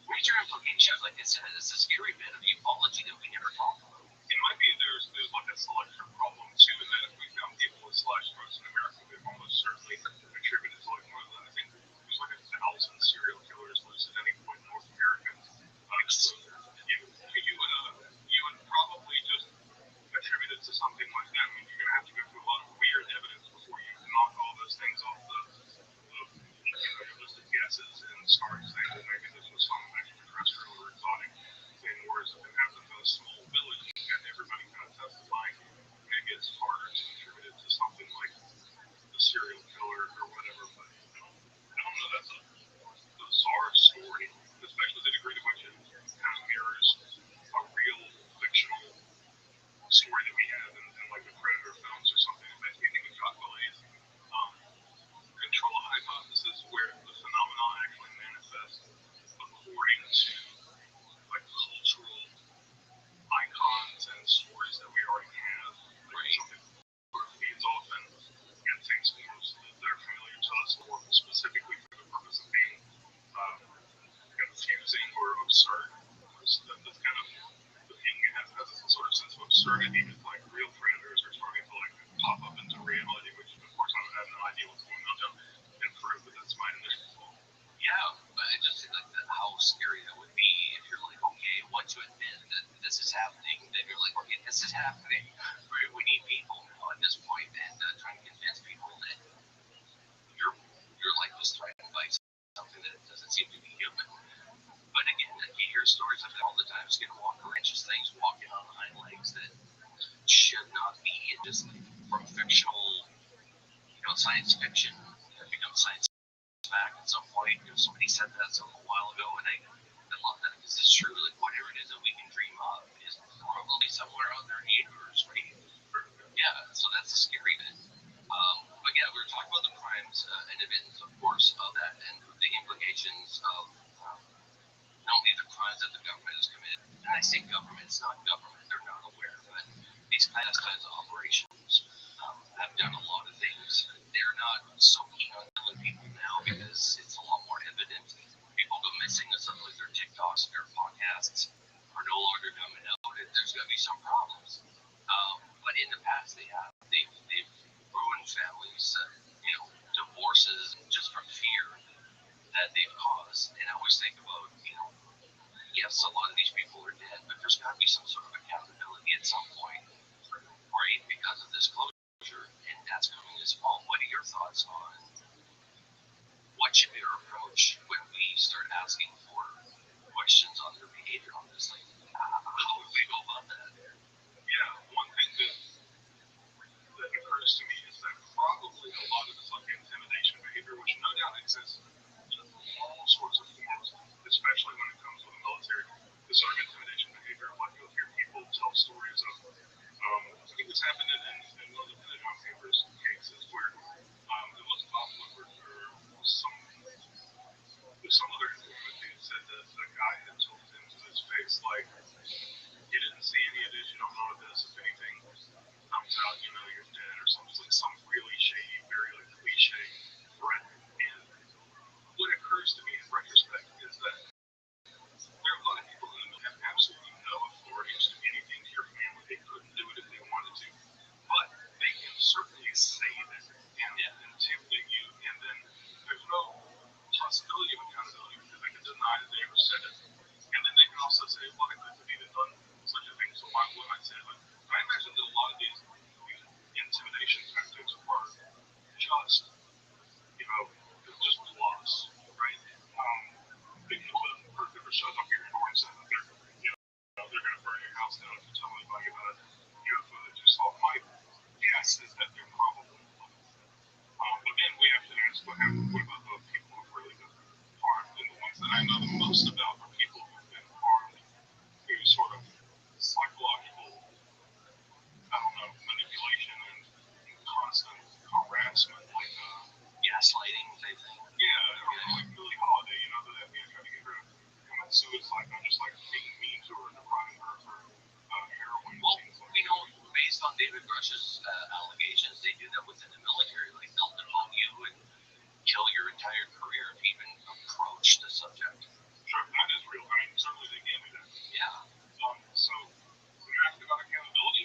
major implications. Like I said, it's a scary bit of ufology that we never talk about. It might be there's like a selection problem too, and that if we found people with slash throats in America, they've almost certainly attributed to like more than I think there's like 1,000 serial killers listed at any point in North America. So you would probably just attribute it to something like that. I mean, you're gonna have to go through a lot of weird evidence before you knock all those things off the your list of guesses and start saying, well, maybe this was some extraterrestrial or exotic thing, whereas if it happens in a small village and everybody kind of testifying, maybe it's harder to attribute it to something like the serial killer or whatever. But I don't know, that's a bizarre story, especially the degree to which it kind of mirrors a real fictional story that we have in like the Predator films or something. It makes me think of Godwilly's control hypothesis, where the phenomenon actually manifests according to like cultural icons and stories that we already have. Like something sort of feeds off and takes forms that are familiar to us, or specifically for the purpose of being confusing or absurd. That's kind of the feeling it has a sort of sense of absurdity that like real predators are starting to like pop up into reality, which of course I have no idea what's going on in Peru, but that's my initial thought. Yeah, but I just think like how scary that would be if you're like, okay, once you admit that this is happening, then you're like, okay, this is happening, right? We need people now at this point, and trying to convince people that your life is threatened by something that doesn't seem to be human. But again, you hear stories of it all the time. Skin walker, just things walking on hind legs that should not be. It just from fictional, science fiction, become science fact at some point. Somebody said that a while ago, and I love that because it's true. Like whatever it is that we can dream of is probably somewhere out there in the universe, right? Yeah, so that's a scary bit. But yeah, we were talking about the crimes and events, of course, of that, and the implications of not only the crimes that the government has committed. And I say government, it's not government; they're not aware, but these clandestine operations have done a lot of things. They're not so keen on killing people now because it's a lot more evident. People go missing, and suddenly their TikToks, their podcasts are no longer coming out. There's going to be some problems. But in the past, they've ruined families, divorces, just from fear that they've caused. And I always think about, yes, a lot of these people are dead, but there's got to be some sort of accountability at some point, right? Because of this closure, and that's coming this fall. What are your thoughts on what should be our approach when we start asking for questions on their behavior on this? Like, how would we go about that? Yeah, one thing that occurs to me is that probably a lot of this like intimidation behavior, which no doubt exists in all sorts of forms, especially when it comes with the military, this sort of intimidation behavior, like you'll hear people tell stories of, I think this happened in one of the Pentagon Papers cases where the most popular were some other informant who said that the guy had told him to his face, like, you didn't see any of this, you don't know this. If anything comes out, you know you're dead, or something like some really shady, very like cliche threat. And what occurs to me in retrospect is that there are a lot of people who have absolutely no authority to do anything to your family. They couldn't do it if they wanted to, but they can certainly say that and intimidate you, and then there's no possibility of accountability because they can deny that they ever said it, and then they can also say, well, I couldn't have even done such a thing, so why would I say it? Like, I imagine that a lot of these intimidation tactics are just, you know, just bluffs, right? People that shows up at your door and says that they're, you know, they're going to burn your house down if you tell anybody about a UFO that you saw. My guess is that they're probably lying. But then we have to ask, what about those people who've really been harmed? And the ones that I know the most about are people who've been harmed through sort of psychological, I don't know, manipulation and constant harassment, like gaslighting type thing. Yeah, like Billie Holiday, you know, the FBI tried to get her to commit suicide, not just like being mean to her and depriving her of her heroin. Well, you know, based on David Rush's allegations, they do that within the military. Like, they'll demote you and kill your entire career if you even approach the subject. Sure, that is real. I mean, certainly they gave me that. Yeah. So when you're asking about accountability,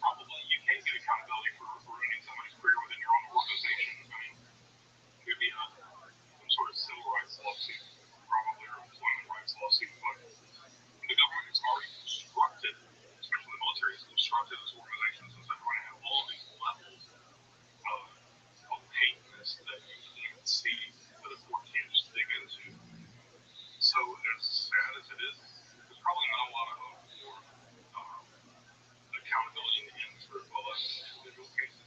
probably you can get accountability for ruining somebody's career within your own organization. I mean, maybe some sort of civil rights lawsuit, probably, or employment rights lawsuit, but the government has already constructed, especially the military, has constructed this organization so they're going to have all these levels of opaqueness that you can't see, that a court can't just dig into. So as sad as it is, there's probably not a lot of hope for accountability in the end for individual cases.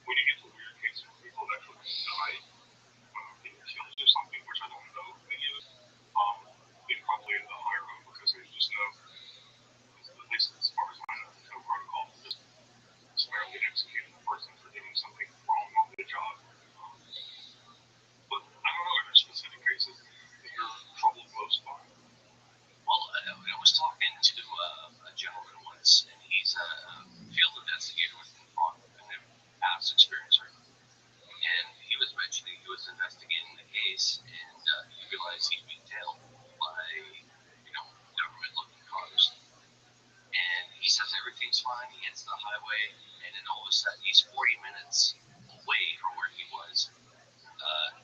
When you get to weird cases where people have actually died, getting killed or something, which I don't know any of it, they probably have the higher hope because they just know, at least as far as I know, there's no protocol to just summarily execute a person for doing something wrong on their job. But I don't know, are there specific cases that you're troubled most by? Well, I was talking to a gentleman once, and he's a field investigator with an past experience, right? And he was mentioning he was investigating the case, and he realized he's being tailed by, you know, government-looking cars. And he says everything's fine. He hits the highway, and then all of a sudden he's 40 minutes away from where he was,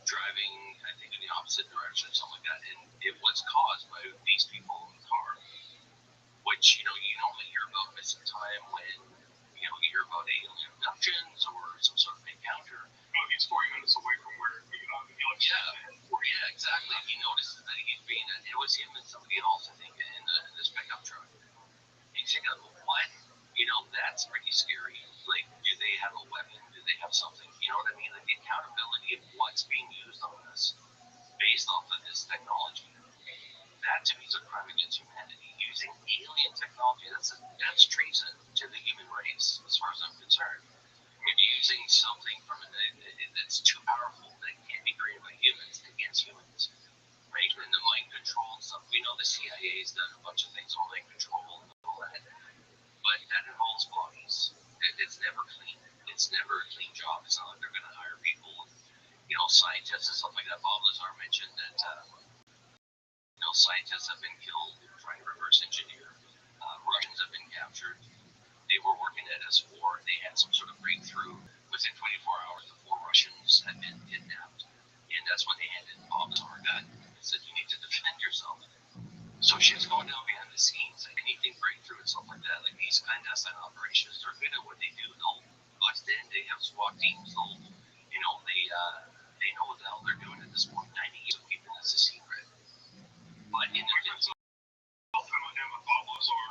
driving, I think, in the opposite direction or something like that. And it was caused by these people in the car, which, you know, you normally hear about missing time when, you know, you hear about alien abductions or some sort of encounter. Oh, he's 40 minutes away from where he Yeah, exactly. He notices that he's being, it was him and somebody else, I think, in this pickup truck. He's thinking, what? You know, that's pretty scary. Like, do they have a weapon? Do they have something? You know what I mean? Like, the accountability of what's being used on this based off of this technology. That, to me, is a crime against humanity. Using alien technology, that's treason to the human race, as far as I'm concerned. If you're using something that's too powerful that can't be created by humans against humans, right? And the mind control and stuff. We know the CIA's done a bunch of things on mind control and all that, but that involves bodies. It's never clean. It's never a clean job. It's not like they're going to hire people, you know, scientists and stuff like that. Bob Lazar mentioned that, you know, scientists have been killed trying to reverse engineer. Russians have been captured. They were working at S4 and they had some sort of breakthrough. Within 24 hours, the 4 Russians had been kidnapped. And that's when they handed Bob Lazar a gun and said, you need to defend yourself. So shit's going down behind the scenes. Like, anything breakthrough and stuff like that. Like, these clandestine operations, they're good at what they do. They'll bust in. They have SWAT teams. They'll, you know, they know what the hell they're doing at this point. 90 years of keeping this a secret. But in the I'm a Bob Lazar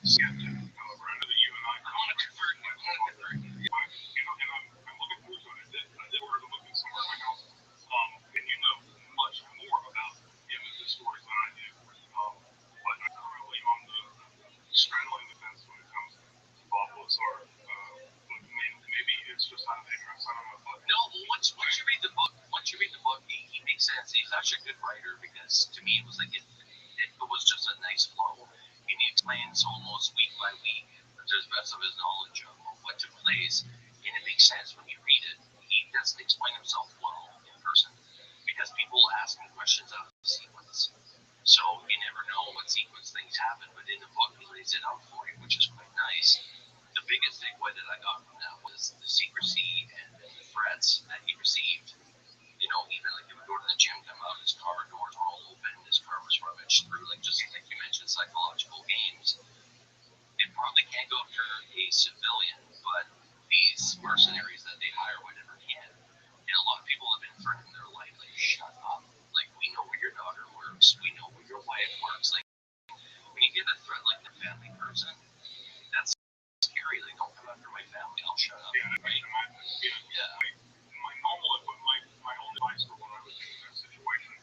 skeptic, however, I know that you and I want to convert. You know, and I'm looking forward to it. I did order the book somewhere in my house. And you know much more about him and his stories than I do. But I'm currently on the straddling the fence when it comes to Bob Lazar. But maybe it's just out of ignorance. I don't know. But no, well, once you read the book, he makes sense. He's actually a good writer because to me it was like it was just a nice flow. You knew explains almost week by week to the best of his knowledge of what took place, and it makes sense when you read it. He doesn't explain himself well in person because people ask him questions out of the sequence. So you never know what sequence things happen, but in the book he lays it out for you, which is quite nice. The biggest takeaway that I got from that was the secrecy and the threats that he received. You know, even like he would go to the gym, come out, his car doors were all open, his car was rummaged through, like just like you mentioned, psychological games. It probably can't go after a civilian, but these mercenaries that they hire whatever can. And a lot of people have been threatening their life, like, shut up. Like, we know where your daughter works, we know where your wife works. Like, when you get a threat like the family person, that's scary. Like, don't come after my family, I'll shut up. Yeah, right? My normal, my own advice for when I was in that situation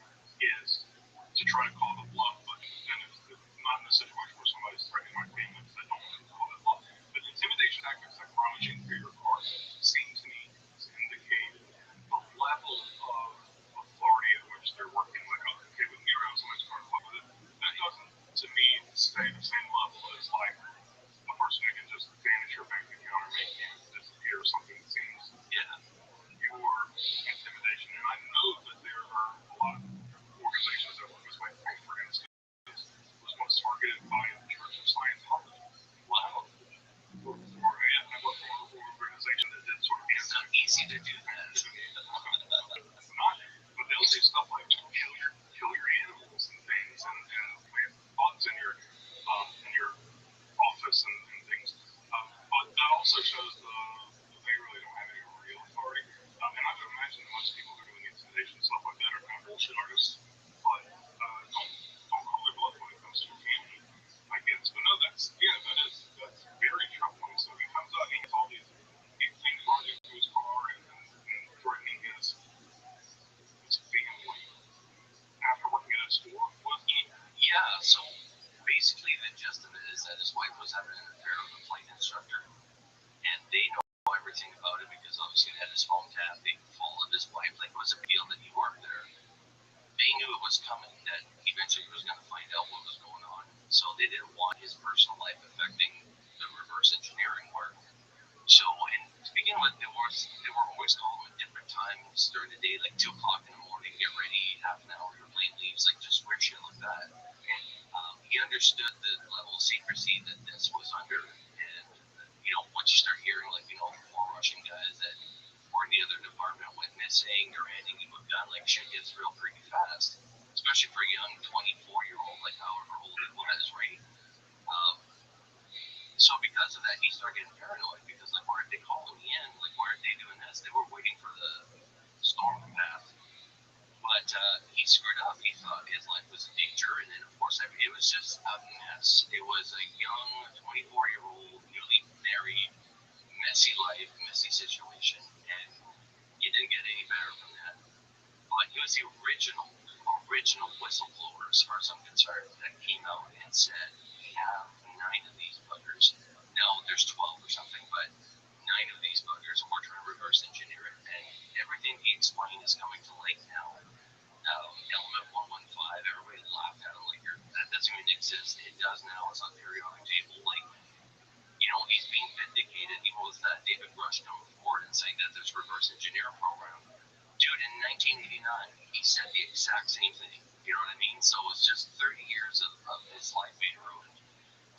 is to try to call the bluff, but then if not in a situation where somebody's threatening my family, because I don't want to call that bluff. But intimidation tactics like rummaging through your car seems to me to indicate the level of authority at which they're working. Like, okay, we can get around somebody's car and fuck with it. That doesn't, to me, stay the same level as like a person who can just vanish your bank account or make you disappear or something that seems your intimidation. And I know that there are a lot of organizations that work this way. For instance, was once targeted by the Church of Scientology. Wow. I worked for an organization that did sort of It's not easy to do that. It's not, but they'll say stuff like kill your animals and things, and plant bugs in your office and things. But that also shows that they really don't have any real authority. And I would imagine that most people who are doing intimidation and stuff like that are kind of bullshit artists. But don't call their bluff when it comes to your family, I guess. But no, that's very troubling. So he comes out and he has all these things running through his car and threatening his family after working at a store. Yeah, so basically the gist of it is that his wife was having an affair with a flight instructor, and they know everything about it because obviously they had his phone tapped. They followed his wife, like it was a deal that he worked there. They knew it was coming, that eventually he was going to find out what was going on, so they didn't want his personal life affecting the reverse engineering work. So, and to begin with, they were always calling at different times during the day, like 2 o'clock in the morning, get ready, half an hour, your plane leaves, like just weird shit like that. He understood the level of secrecy that this was under, and you know, once you start hearing, like, you know, 4 Russian guys that were in the other department went missing or handing you a gun, like shit gets real pretty fast, especially for a young 24-year-old, like however old it was, right? So because of that, he started getting paranoid because, like, why aren't they calling me in? Like, why aren't they doing this? They were waiting for the storm to pass. But he screwed up. He thought his life was in danger, and then of course it was just a mess. It was a young 24-year-old, newly married, messy life, messy situation, and it didn't get any better from that. But he was the original whistleblower, as far as I'm concerned, that came out and said, we have 9 of these buggers. Now there's 12 or something, but 9 of these buggers, and we're trying to reverse engineer it. And everything he explained is coming to light now. Element 115, everybody laughed at him like that doesn't even exist. It does now. It's on the periodic table. Like, you know, he's being vindicated. He was that David Rush coming forward and saying that this reverse engineer program, dude, in 1989, he said the exact same thing. You know what I mean? So it's just 30 years of his life being ruined.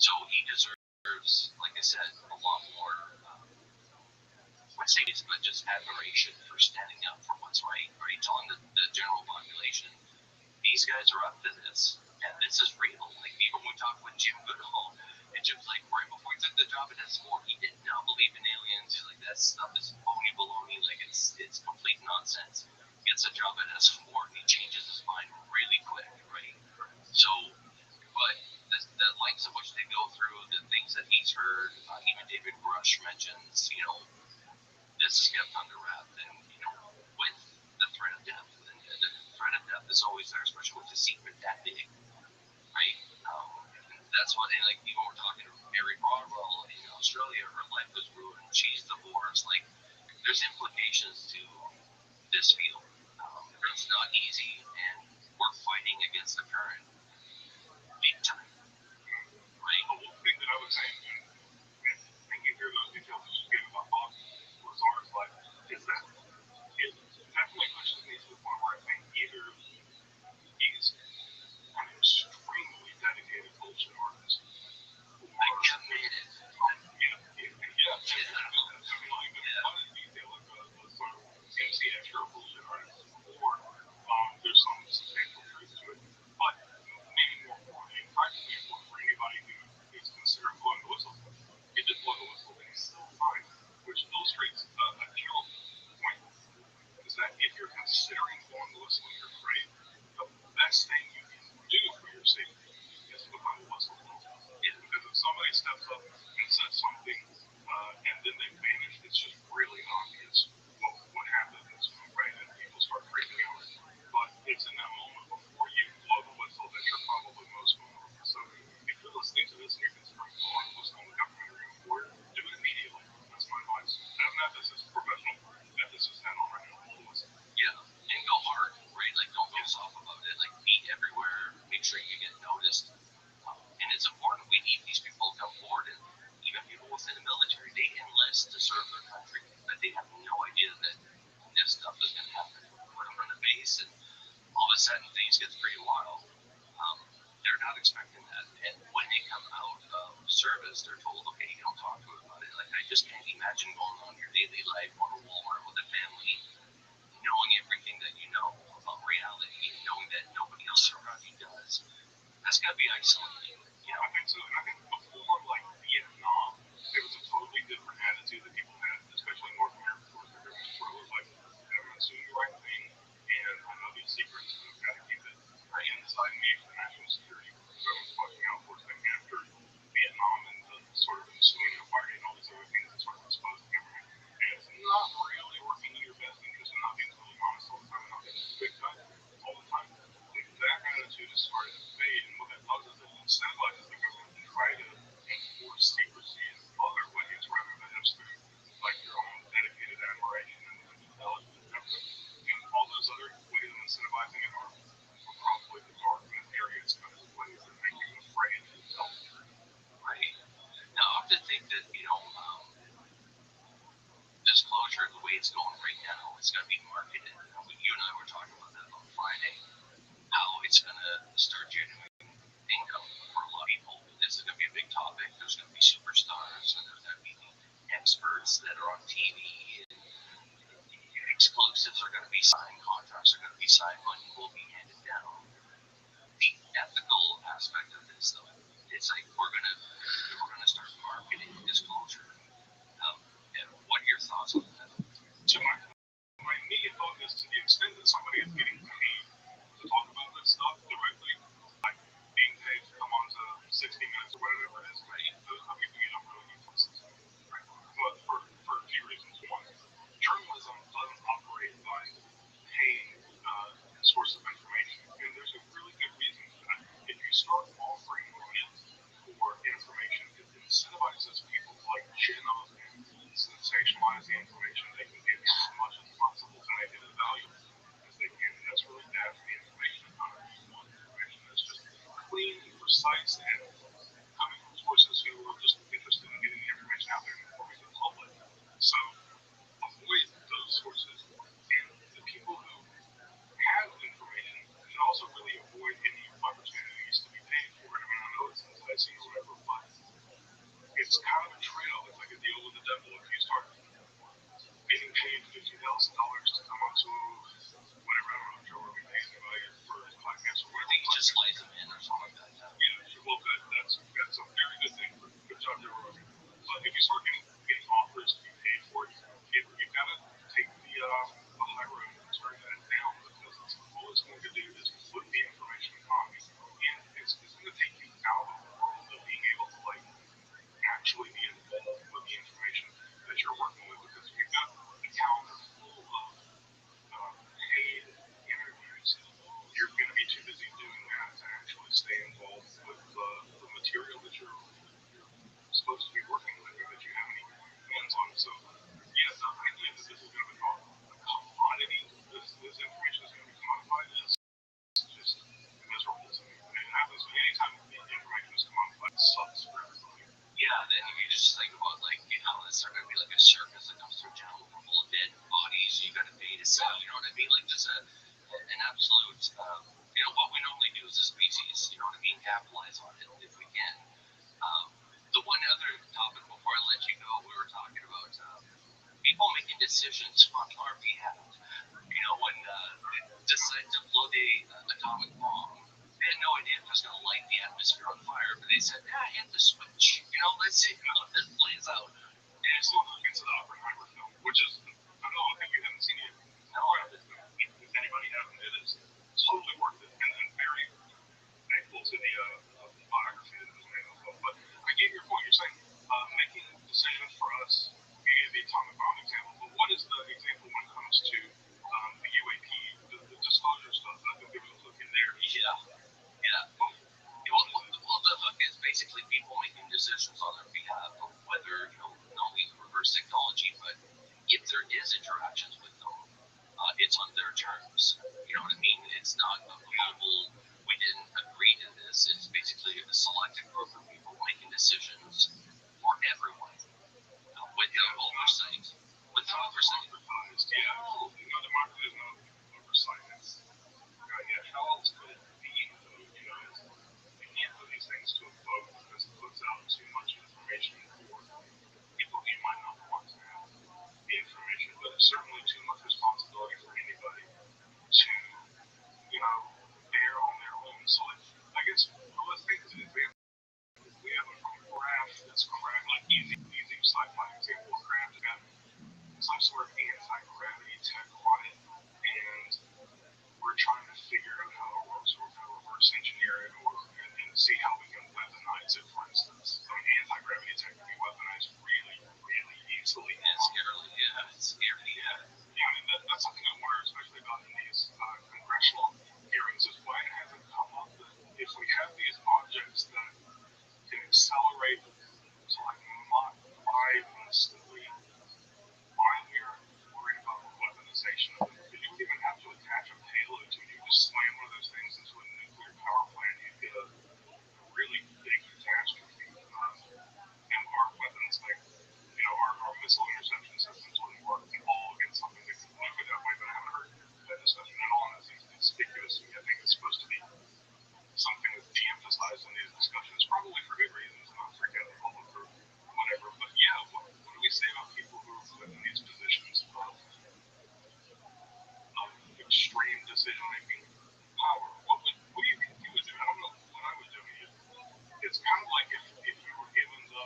So he deserves, like I said, a lot more. I say this, but just admiration for standing up for what's right, telling the general population, these guys are up to this, and this is real. Like, even when we talked with Jim Goodall, and Jim's like, right before he took the job at S4, he did not believe in aliens. He's like, that stuff is phony baloney, like, it's complete nonsense. He gets a job at S4, and he changes his mind really quick, right? So, but the lengths of which they go through, the things that he's heard, even David Rush mentions, you know, this is kept under wraps, and you know, with the threat of death, and the threat of death is always there, especially with the secret that big, right? That's what, and like, even we're talking to Mary Broadwell in Australia, her life was ruined, she's divorced, like, there's implications to this field. It's not easy, and we're fighting against the current big time, right? it's pretty wild. They're not expecting that. And when they come out of service, they're told, okay, you don't talk to it about it. Like, I just can't imagine going on your daily life on a Walmart with a family, knowing everything that you know about reality, knowing that nobody else around you does. That's got to be isolating. You know, I think so. And I think before, like, Vietnam, there was a totally different attitude that people had, especially in North America, where it was like, everyone's doing the right thing, and I know these secrets, and I've got to keep it right inside me for national security. So I was watching out for things after Vietnam and the sort of ensuing empire and all these other things that sort of exposed the government. And it's not really working in your best interest and not being totally honest all the time, not being big time all the time. Like, that attitude is starting to fade, and what that does is it incentivizes the government to try to enforce secrecy in other ways rather than just through like your own dedicated admiration and intelligence and government. And all those other ways of incentivizing it are probably the dark areas, kind of ways that make you afraid to tell the truth. Right. Now, I often think that, disclosure, the way it's going right now, it's going to be marketed. You and I were talking about that on Friday, how it's going to start generating income for a lot of people. This is going to be a big topic. There's going to be superstars, and there's going to be experts that are on TV, and exclusives are going to be signed, contracts are going to be signed, money will be handed down. The ethical aspect of this, though, it's like we're gonna start marketing disclosure. And what are your thoughts on that? So my immediate thought is, to the extent that somebody is getting paid to talk about this stuff directly, like being paid to come on to 60 Minutes or whatever it is, right? Those are people you don't really need to listen to, right? But for a few reasons. One, journalism doesn't operate by paying source of information, and there's a really good reason for that. If you start offering money for information, it incentivizes people to like chin up and sensationalize the information they can give you as much as possible to make it as valuable as they can. And that's really bad for the information economy. You want information that's just clean and precise and coming from sources who are just interested in getting the information out there and informing the public. So avoid those sources. And the people who have information should also really avoid any opportunities to be paid for it. I mean, I know it's enticing or whatever, but it's kind of a trade-off. It's like a deal with the devil. If you start getting paid $50,000 to come on to whatever, I don't know, Joe, are we paying anybody for his podcast or whatever? I think you just light them in or something like that. Yeah, well, that's a very good thing. Good job, Joe Rogan. But if you start getting offers to be paid for it, you've got to take the high road and turn that down, because all it's going to do is put the information economy, and it's going to take you out of the world of being able to like actually be involved with the information that you're working with, because if you've got a calendar full of paid interviews, you're going to be too busy doing that to actually stay involved with the material that you're supposed to be working with or that you have any hands on. So, yeah, the idea that this is going to become a commodity, this information is going to be commodified, is just miserable to me. And it happens anytime the information is commodified, it sucks for everybody. Yeah, then if you just think about it's going to be like a circus that comes through town full of dead bodies. You got to pay to sell. You know what I mean? Like there's an absolute. What we normally do as a species. You know what I mean? Capitalize on it if we can. The one other topic before I let you go, we were talking about people making decisions on our behalf. When they decided to blow the atomic bomb, they had no idea if it was going to light the atmosphere on fire, but they said, hit the switch. Let's see how this plays out. And it's still into the Oppenheimer film, which is, I think you haven't seen it. No, if anybody hasn't, it is totally worth it, and very thankful to the biography that was made of it. But I get your point. You're saying making decisions for us, you gave the atomic bomb example, but what is the example when it comes to the UAP, the disclosure stuff? I think there was a hook in there. Yeah. Well, the hook is basically people making decisions on their behalf of whether, not only reverse technology, but if there is interactions with them, it's on their terms. You know what I mean? It's not a global, we didn't agree to this. It's basically a selected group of people making decisions for everyone without oversight. Without oversight. Yeah, democracy is not oversight. It's, how else could it be, though? You know, you can't put these things to a vote because it puts out too much information for people who might not want to have the information, but it's certainly too much responsibility for anybody to, you know, bear on their own. So I guess, well, let's take as an example. We have a craft that's craft, like easy sci-fi example. A craft got some sort of anti-gravity tech on it, and we're trying to figure out how it works, or how to reverse engineer it, and see how we can weaponize it, for instance. I mean, anti-gravity tech can be weaponized really, really easily. It's scary, yeah. It's scary, yeah. Yeah, I mean, that's something I wonder, especially about in these congressional hearings, is why it hasn't come up that if we have these objects that can accelerate to like Mach 5 instantly, why we are worried about the weaponization of it? Because you even have to attach a payload to it. You just slam one of those things into a nuclear power plant, you get a really big catastrophe. And our weapons, like, you know, our missile interception systems wouldn't work at all against something that could nuke it that way, but I haven't heard that discussion at all, and it seems conspicuous. I think it's supposed to be something that's de-emphasized in these discussions, probably for good reasons, not freak out the public or whatever. But yeah, what do we say about people who are put in these positions of extreme decision-making power? What do you think you would do? I don't know what I would do. It's kind of like if you were given the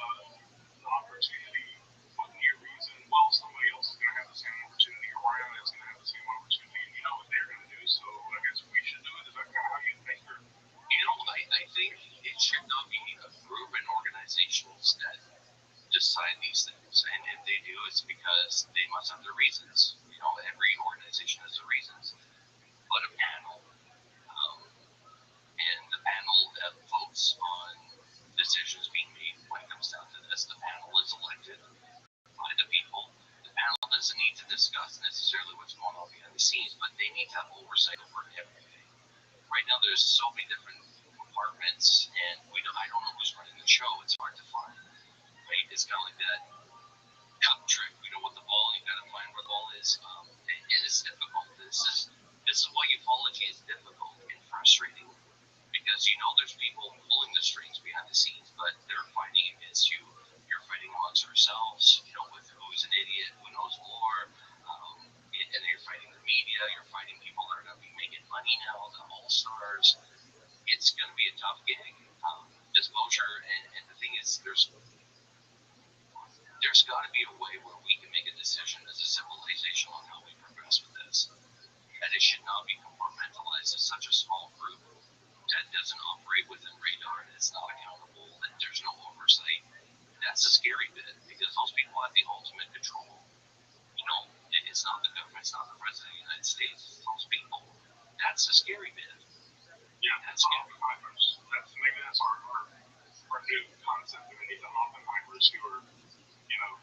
opportunity for near reason, well, somebody else is going to have the same opportunity, or Ryan is going to have the same opportunity, and you know what they're going to do, so I guess we should do it. Is that kind of how you think? Or, you know, I think it should not be a group and organizations that decide these things, and if they do, it's because they must have their reasons. You know, every organization has their reasons, but a panel, and the panel that votes on decisions being made when it comes down to this, the panel is elected by the people. The panel doesn't need to discuss necessarily what's going on behind the scenes, but they need to have oversight over everything. Right now, there's so many different compartments, and I don't know who's running the show. It's hard to find. Right? It's kind of like that cup trick. You know, with the ball, you got to find where the ball is, and it's difficult. This is why ufology is difficult and frustrating, because you know there's people pulling the strings behind the scenes, but they're fighting against you. You're fighting amongst yourselves. You know, with who's an idiot, who knows more, and then you're fighting the media. You're fighting people that are going to be making money now, the all stars. It's going to be a tough gig. Disclosure, and the thing is, there's got to be a way where we can make a decision as a civilization on how we progress with this. And it should not be compartmentalized as such a small group that doesn't operate within radar and it's not accountable and there's no oversight. That's the scary bit, because those people have the ultimate control. You know, it's not the government, it's not the president of the United States, it's those people. That's the scary bit. yeah, that's Oppenheimers. Maybe that's our new concept. We need the Oppenheimers who are, you know,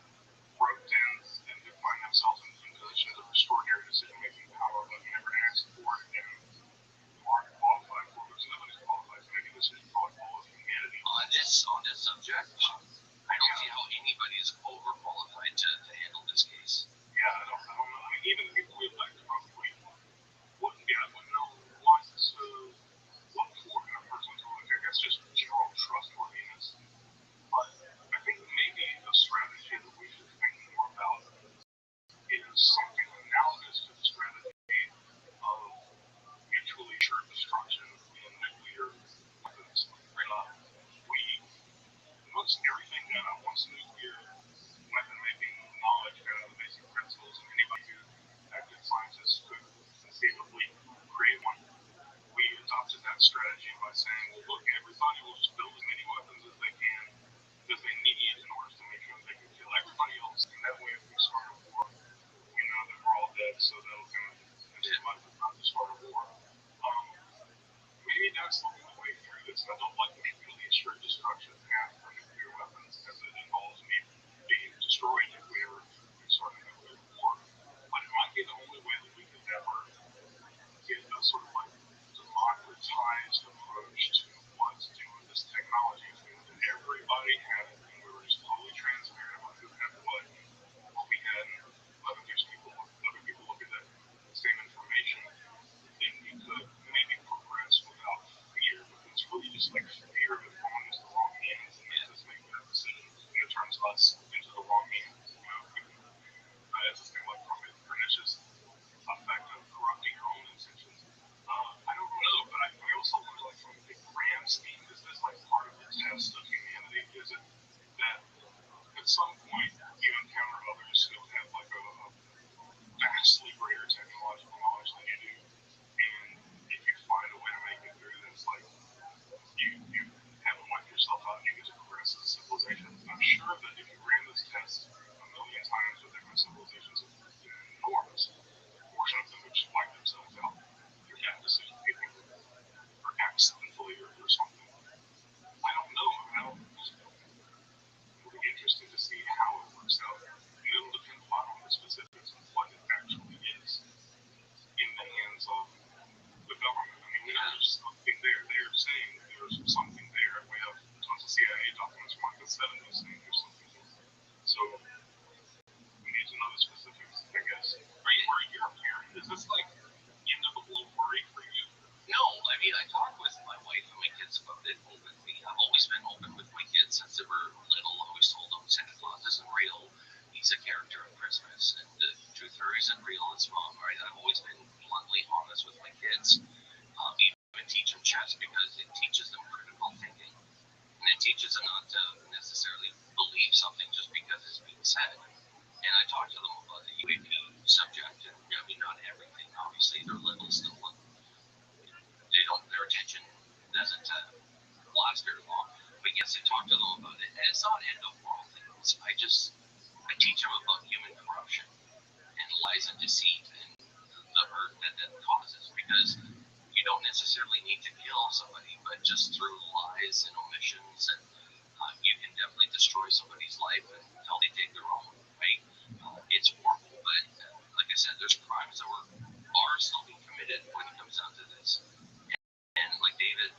roped in and who find themselves in positions of extraordinary decision-making power, but never asked for it and aren't qualified for it, because nobody's qualified to make a decision for all of humanity. On this subject, I don't see how anybody is overqualified to handle this case. Yeah, I don't know. I mean, even the people we elect probably wouldn't know what to look for in a person to look at. That's just general trustworthiness. But I think maybe a strategy that we should think more about is something analogous to the strategy of mutually assured destruction in nuclear weapons. Most everything once nuclear weapon making knowledge got out of the basic principles, and anybody who active scientists could conceivably create one. We adopted that strategy by saying, well, look, everybody will just build as many weapons as they can, as they need, in order to make sure that they can kill everybody else. And that way, if we start a war, we know that we're all dead, so that'll kind of incentivize us not to start a war. Maybe that's the only way through this. I don't like the mutually assured destruction path for nuclear weapons, because it involves me being destroyed if we ever start a nuclear war. But it might be the only way that we could ever get a sort of like democratized approach to what to do with this technology. If we let everybody have it, and we were just totally transparent about who had what we had, and other people look at that same information, then you could maybe Christmas. And the truth hurry isn't real, it's wrong, right? I've always been bluntly honest with my kids. Even teach them chess because it teaches them critical thinking. And it teaches them not to necessarily believe something just because it's being said. And I talk to them about the UAP subject, and I mean, not everything, obviously, their level still, their attention doesn't last very long. But yes, I talk to them about it, and it's not end of world things. I teach them about human corruption and lies and deceit and the hurt that causes, because you don't necessarily need to kill somebody, but just through lies and omissions, and you can definitely destroy somebody's life until they take their own, right? It's horrible, but like I said, there's crimes that are still being committed when it comes down to this. And like David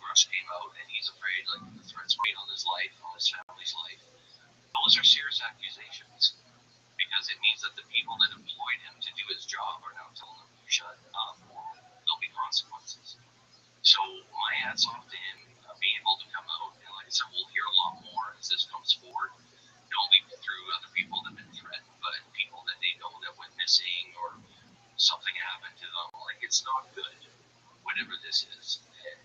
Grush came out, and he's afraid, like, the threats made on his life, on his family's life. Those are serious accusations, because it means that the people that employed him to do his job are now telling him to shut up, or there'll be consequences. So my hat's off to him being able to come out, and like I said, we'll hear a lot more as this comes forward. Not only through other people that have been threatened, but people that they know that went missing or something happened to them. Like, it's not good, whatever this is. And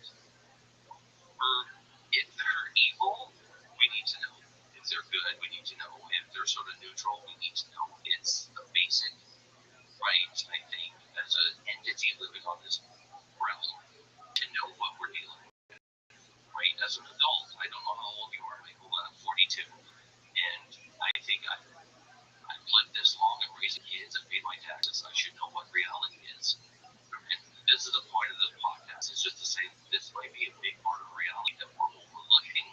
if they're evil, we need to know. If they're good, we need to know. If they're sort of neutral, we need to know. It's a basic right, I think, as an entity living on this realm, to know what we're dealing with. Right? As an adult, I don't know how old you are, Michael, but I'm 42. And I think I've lived this long and raising kids and paid my taxes. I should know what reality is. And this is the point of this podcast. It's just to say this might be a big part of reality that we're overlooking.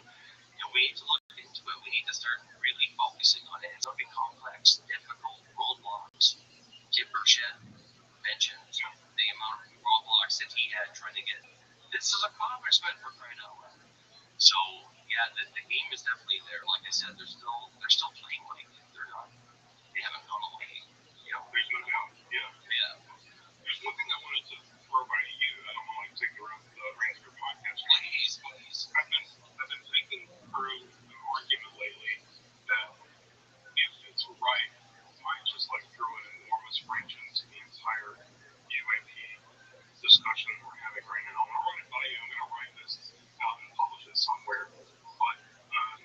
And we need to look into it. We need to start really focusing on it. It's going to be complex, difficult, roadblocks. Jim Burchett mentioned the amount of roadblocks that he had trying to get. This is a congressman, for crying out loud. So yeah, the game is definitely there. Like I said, they're still playing like they haven't gone away. You know, There's no doubt. Yeah. There's one thing I wanted to throw by you. I don't want to take the reins of your podcast. Please. I've been thinking through the argument lately that if it's right, it might just like throw an enormous wrench into the entire UAP discussion we're having right now. I'm gonna run it by you. I'm gonna write this out and publish it somewhere. But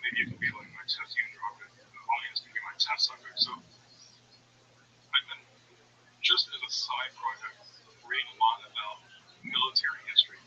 maybe it can be like my test. You can drop it. The audience can be my test subject. So I've been, just as a side project, reading a lot about military history,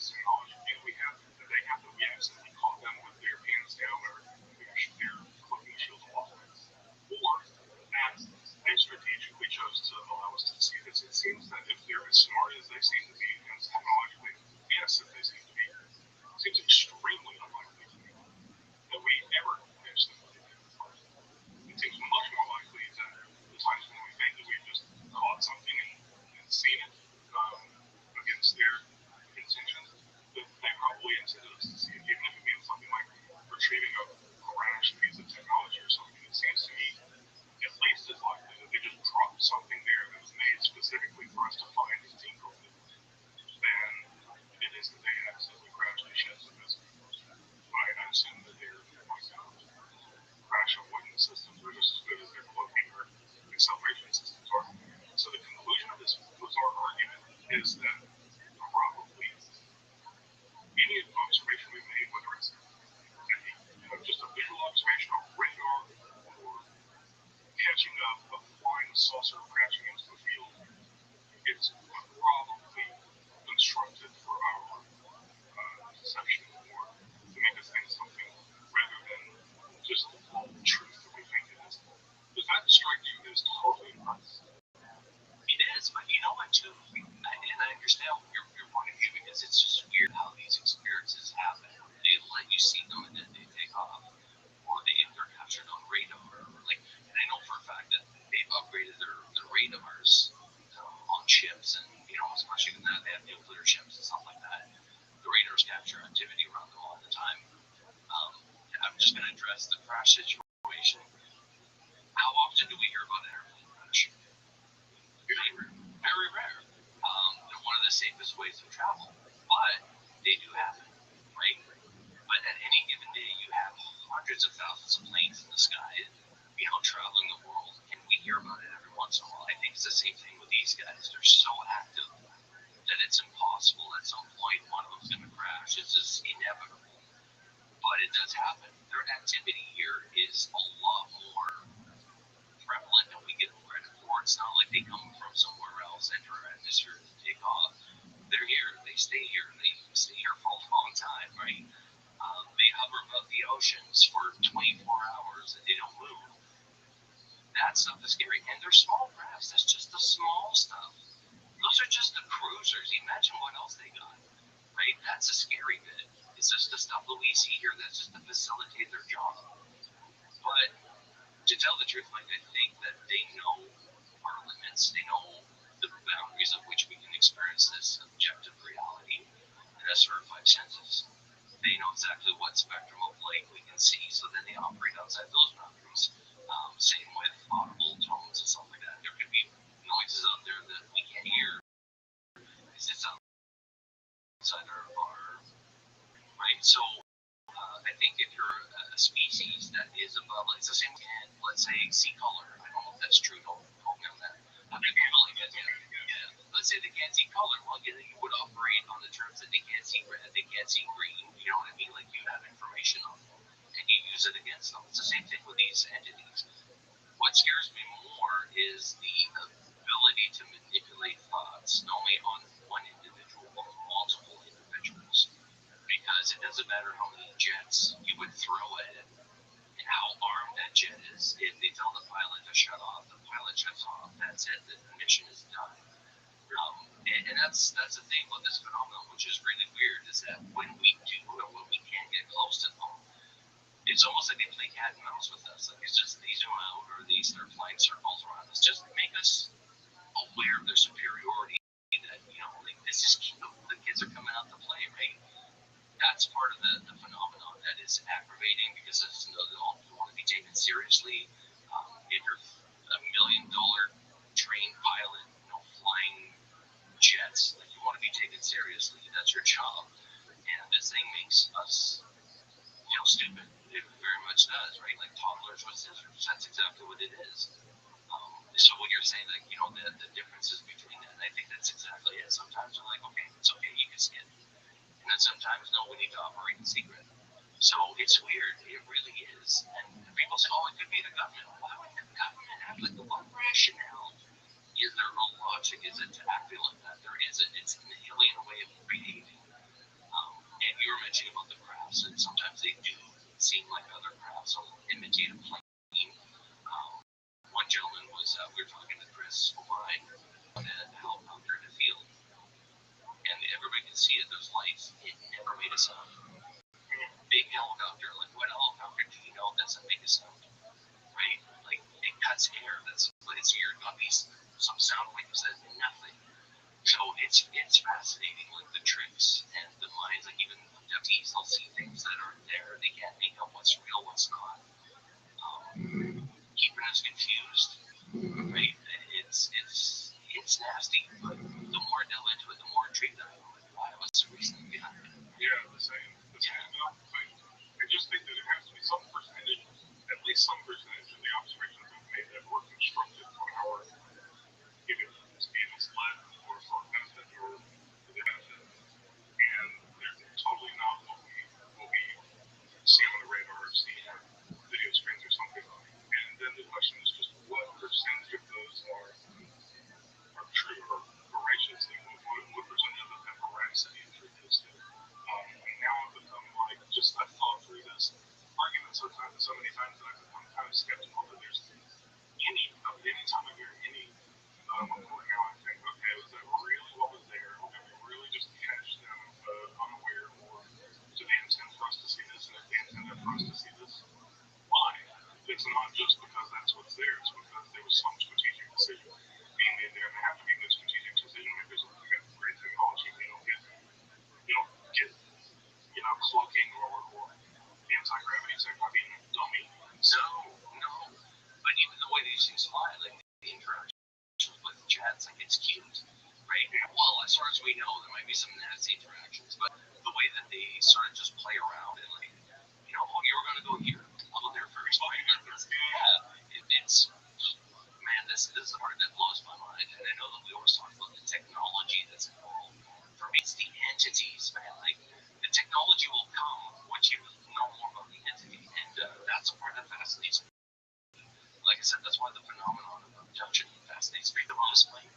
advanced technology, and they have we accidentally caught them with their pants down or their cloaking shields off, or that they strategically chose to allow us to see this. It seems that if they're as smart as they seem to be, and as technologically advanced as they seem to be, it seems extremely unlikely to me that we ever catch them with it. It seems much more likely that the times when we think that we've just caught something and seen it against their intentions, that they probably intended us to see it, even if it means something like retrieving a crashed piece of technology or something. It seems to me at least as likely that they just dropped something there that was made specifically for us to find and tinker with than it is that they accidentally crashed the ships of this. I assume that they're going to crash avoidance systems are just as good as their cloaking or acceleration systems are. So the conclusion of this bizarre argument is that probably any observation we've made, whether it's just a visual observation on radar or catching a flying saucer crashing into the field, it's probably constructed for our deception or to make us think something rather than just the truth that we think it is. Does that strike you as totally nuts? It is, but you know what too, and I understand your point of view because it's just weird how these experiences happen. They let you see them and then they take off, or they're captured on radar, or and I know for a fact that they've upgraded their radars on ships, and especially when they have nuclear ships and stuff like that. The radars capture activity around them all the time. I'm just going to address the crash situation. How often do we hear about an airplane crash? Very rare. They're one of the safest ways to travel, but they do happen, right? But at any given day, you have hundreds of thousands of planes in the sky, traveling the world, and we hear about it every once in a while. I think it's the same thing with these guys. They're so active that it's impossible at some point one of them's going to crash. It's just inevitable, but it does happen. Their activity here is a lot more prevalent than we give them credit for. It's not like they come from somewhere else, enter our atmosphere, and take off. They're here. They stay here. They stay here for a long time, right? They hover above the oceans for 24 hours and they don't move. That stuff is scary. And they're small crafts. That's just the small stuff. Those are just the cruisers. Imagine what else they got, right? That's a scary bit. It's just the stuff that we see here that's just to facilitate their job. But to tell the truth, I think that they know our limits. They know the boundaries of which we can experience this objective reality. And that's our five senses. They know exactly what spectrum of light we can see, so then they operate outside those boundaries. Same with audible tones and stuff like that. There could be noises out there that we can't hear because it's outside our right. So I think if you're a species that is above, it's the same with, let's say, sea color. I don't know if that's true. Don't quote me on that. I'm going to Google it. Yeah. Let's say they can't see color. Well, you would operate on the terms that they can't see red, they can't see green. You know what I mean? Like you have information on them and you use it against them. It's the same thing with these entities. What scares me more is the ability to manipulate thoughts, not only on one individual, but multiple individuals. Because it doesn't matter how many jets you would throw at it and how armed that jet is. If they tell the pilot to shut off, the pilot shuts off. That's it. The mission is done. And that's the thing about this phenomenon, which is really weird, is that when we do and when we can get close to them, it's almost like they play cat and mouse with us. Like it's just they zoom out or they start flying circles around us, just to make us aware of their superiority. That like this is the kids are coming out to play, right? That's part of the phenomenon that is aggravating because it's you want to be taken seriously. If you're $1 million trained pilot, flying jets, like you want to be taken seriously. That's your job, and this thing makes us stupid. It very much does, right? Like toddlers with scissors. That's exactly what it is. So when you're saying like the differences between that, I think that's exactly it. Sometimes we're like, okay, it's okay, you can skip. And then sometimes, no, we need to operate in secret. So it's weird. It really is. And people say, oh, it could be the government. Why would the government have what rationale is there? No logic is it to act like that? There isn't. It's an alien way of behaving. take a plane. One gentleman was, we were talking to Chris O'Brien on a helicopter in the field, and everybody could see it. There's lights. It never made a sound. Big helicopter, like what helicopter do you know doesn't make a sound, right? Like it cuts air. That's what it's. You're got these some sound waves that nothing. So it's fascinating, like the tricks and the minds. Like even abductees, they'll see things that aren't there. They can't make out what's real, what's not. Keeping us confused, right? It's nasty. But the more I delve into it, the more intrigued I am. Why was the reason behind it? Yeah, the same. I just think that it has to be some percentage, at least some percentage of the observations we've made that were constructed for our either experience led or for benefit or for the benefit. And they're totally not what we see on the radar or see on video screens or something. And then the question is just what percentage of those are true or veracious, and what percentage of them have veracity and truth is there. And now I've become like, just I've thought through this argument so many times that I'm kind of skeptical that there's any time I hear any report now, I think, okay, was that really what was there? Or did we really just catch them unaware, or do they intend for us to see this? And if they intended for us to see this, why? It's not just because that's what's there, it's because there was some strategic decision being made there, and there have to be good strategic decision makers. We've got great technology, we don't get cloaking or anti-gravity technology dummy. No. But even the way these things fly, like the interactions with jets, like it's cute, right? Well, as far as we know, there might be some nasty interactions, but the way that they sort of just play around and like, you were going to go here, I'll go there first. It's man, this is the part that blows my mind. And I know that we always talk about the technology that's involved. For me, it's the entities, man. Like the technology will come once you know more about the entity, and that's the part that fascinates me. Like I said, that's why the phenomenon of abduction fascinates me the most. Like,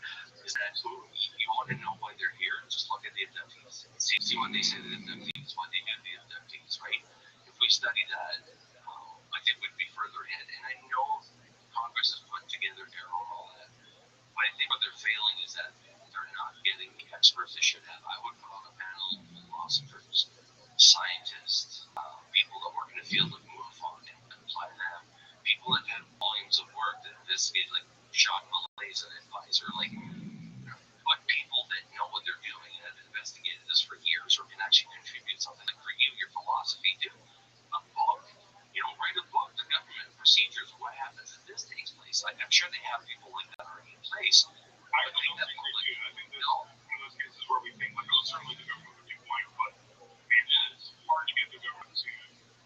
is that you want to know why they're here? Just look at the abductees. See what they say to the abductees, what they do to the abductees, right? If we study that, I think we'd be further ahead. And I know Congress has put together arrow and all that, but I think what they're failing is that they're not getting the experts they should have. I would put on a panel of philosophers, scientists, people that work in the field of MUFON and apply them, people that have volumes of work that investigate, like Jacques Malay's an advisor, like, but people that know what they're doing and have investigated this for years or can actually contribute something. Like for you, your philosophy, do a book. Write a book, the government procedures, what happens if this takes place. Like, I'm sure they have people like that already in place. I don't think they do. I think that's one of those cases where we think, like, certainly the government would be blank, but it's hard to get the government to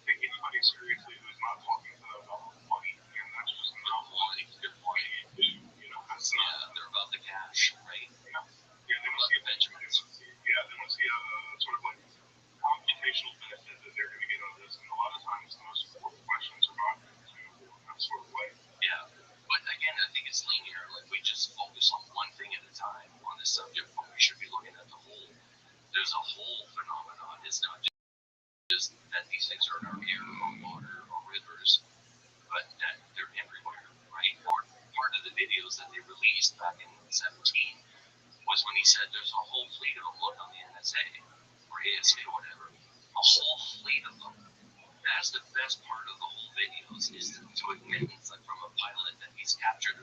take anybody seriously who's not talking to them about money, and that's just not what they do. That's not. Yeah, they're about the cash, right? Yeah, they want to see Benjamins. Yeah, they want to see a sort of like computational benefit that they're going to get out of this, and a lot of times the most important questions are not in that sort of way. Yeah, but again, I think it's linear. Like we just focus on one thing at a time on this subject, when we should be looking at the whole. There's a whole phenomenon. It's not just that these things are in our air or water or rivers, but that they're everywhere, right? Or part of the videos that they released back in 2017 was when he said there's a whole fleet of them. Look on the NSA or ASA or whatever, a whole fleet of them. That's the best part of the whole videos is to admit it's like from a pilot that he's captured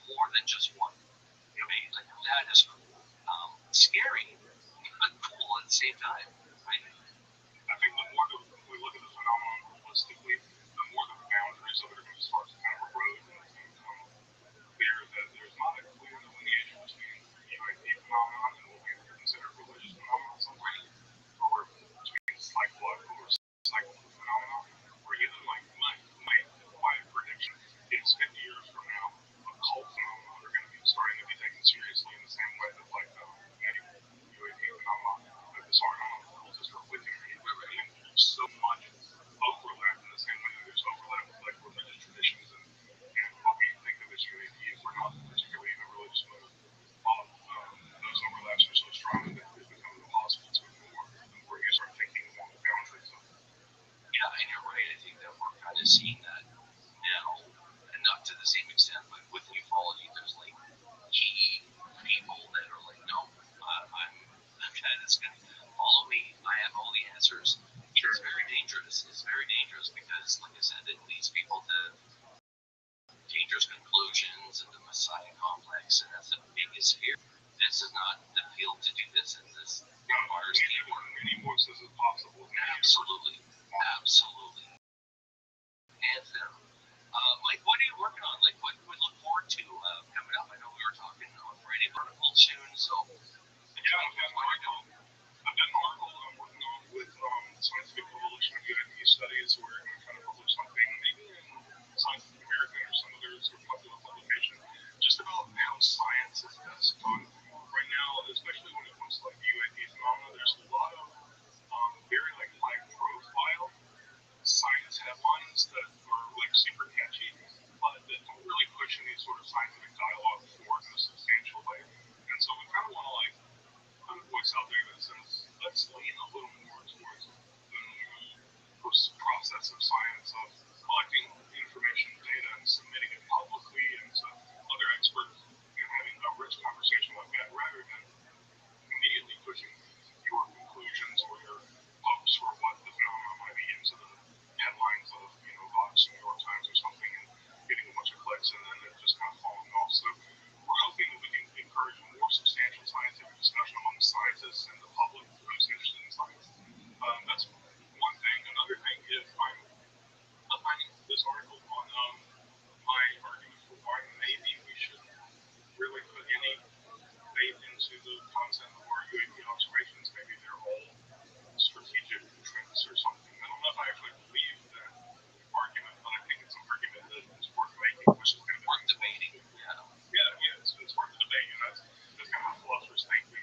more than just one. Right? Like that is cool. Scary, but cool at the same time, right? I think the more that we look at the phenomenon holistically, the more the boundaries of it are going to start to kind of erode and become clear that there's not a clear delineation between UAP phenomenon and what we consider religious phenomenon somewhere, or between psychological or psychical phenomenon, or even like my quiet prediction is 50 years from now, occult phenomena are going to be starting to be taken seriously in the same way that like many UAP phenomena, like the Sargon cultists are with you. There's so much overlap in the same way that there's overlap with like religious traditions and what we think of as UAP if we're not particularly in a religious mode. Those overlaps are so strong that it becomes impossible to ignore the more you start thinking along the boundaries of it. Yeah, and you're right. I think that we're kind of seeing that answers, it's very dangerous. It's very dangerous because, like I said, it leads people to dangerous conclusions and the Messiah complex, and that's the biggest fear. This is not the field to do this, and this requires teamwork. Many voices as possible. Absolutely. Absolutely. Hands down. Mike, what are you working on? Like, what do we look forward to coming up? I know we were talking on Friday article soon, so Yeah, I've got an article I'm working on with Scientific Evolution of UAP Studies. We're going to kind of publish something maybe in Scientific American or some other sort of popular publication, just about how science is best done right now, especially when it comes to like the UAP phenomena. There's a lot of very like high profile science headlines that are like super catchy, but that don't really push any sort of scientific dialogue forward in a substantial way. And so we kind of want to like put a voice out there that says, let's lean a little more towards the process of science, of collecting information, data, and submitting it publicly and to other experts, and having a rich conversation like that, rather than immediately pushing your conclusions or your hopes for what the phenomenon might be into the headlines of, Vox, New York Times or something, and getting a bunch of clicks and then it just kind of falling off. So we're hoping that we can encourage more substantial scientific discussion among scientists and the public who's interested in science. That's one thing. Another thing is I'm finding this article on my argument for why maybe we shouldn't really put any faith into the content of our UAP observations. Maybe they're all strategic tricks or something. I don't know if I actually believe that argument, but I think it's an argument that is worth making, which is going to be worth debating. Yeah, it's worth the debate, and that's kind of how philosophers think. We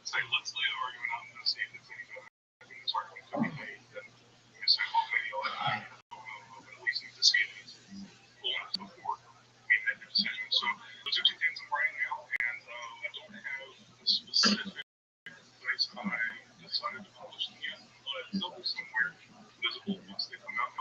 say, let's lay the argument out and then see if it's any better. I think this argument could be made, then we say, well, maybe I'll have to but at least need to see it full enough before we make a decision. So those are two things I'm writing now, and I don't have a specific place I decided to publish them yet, but they'll be somewhere visible once they come out.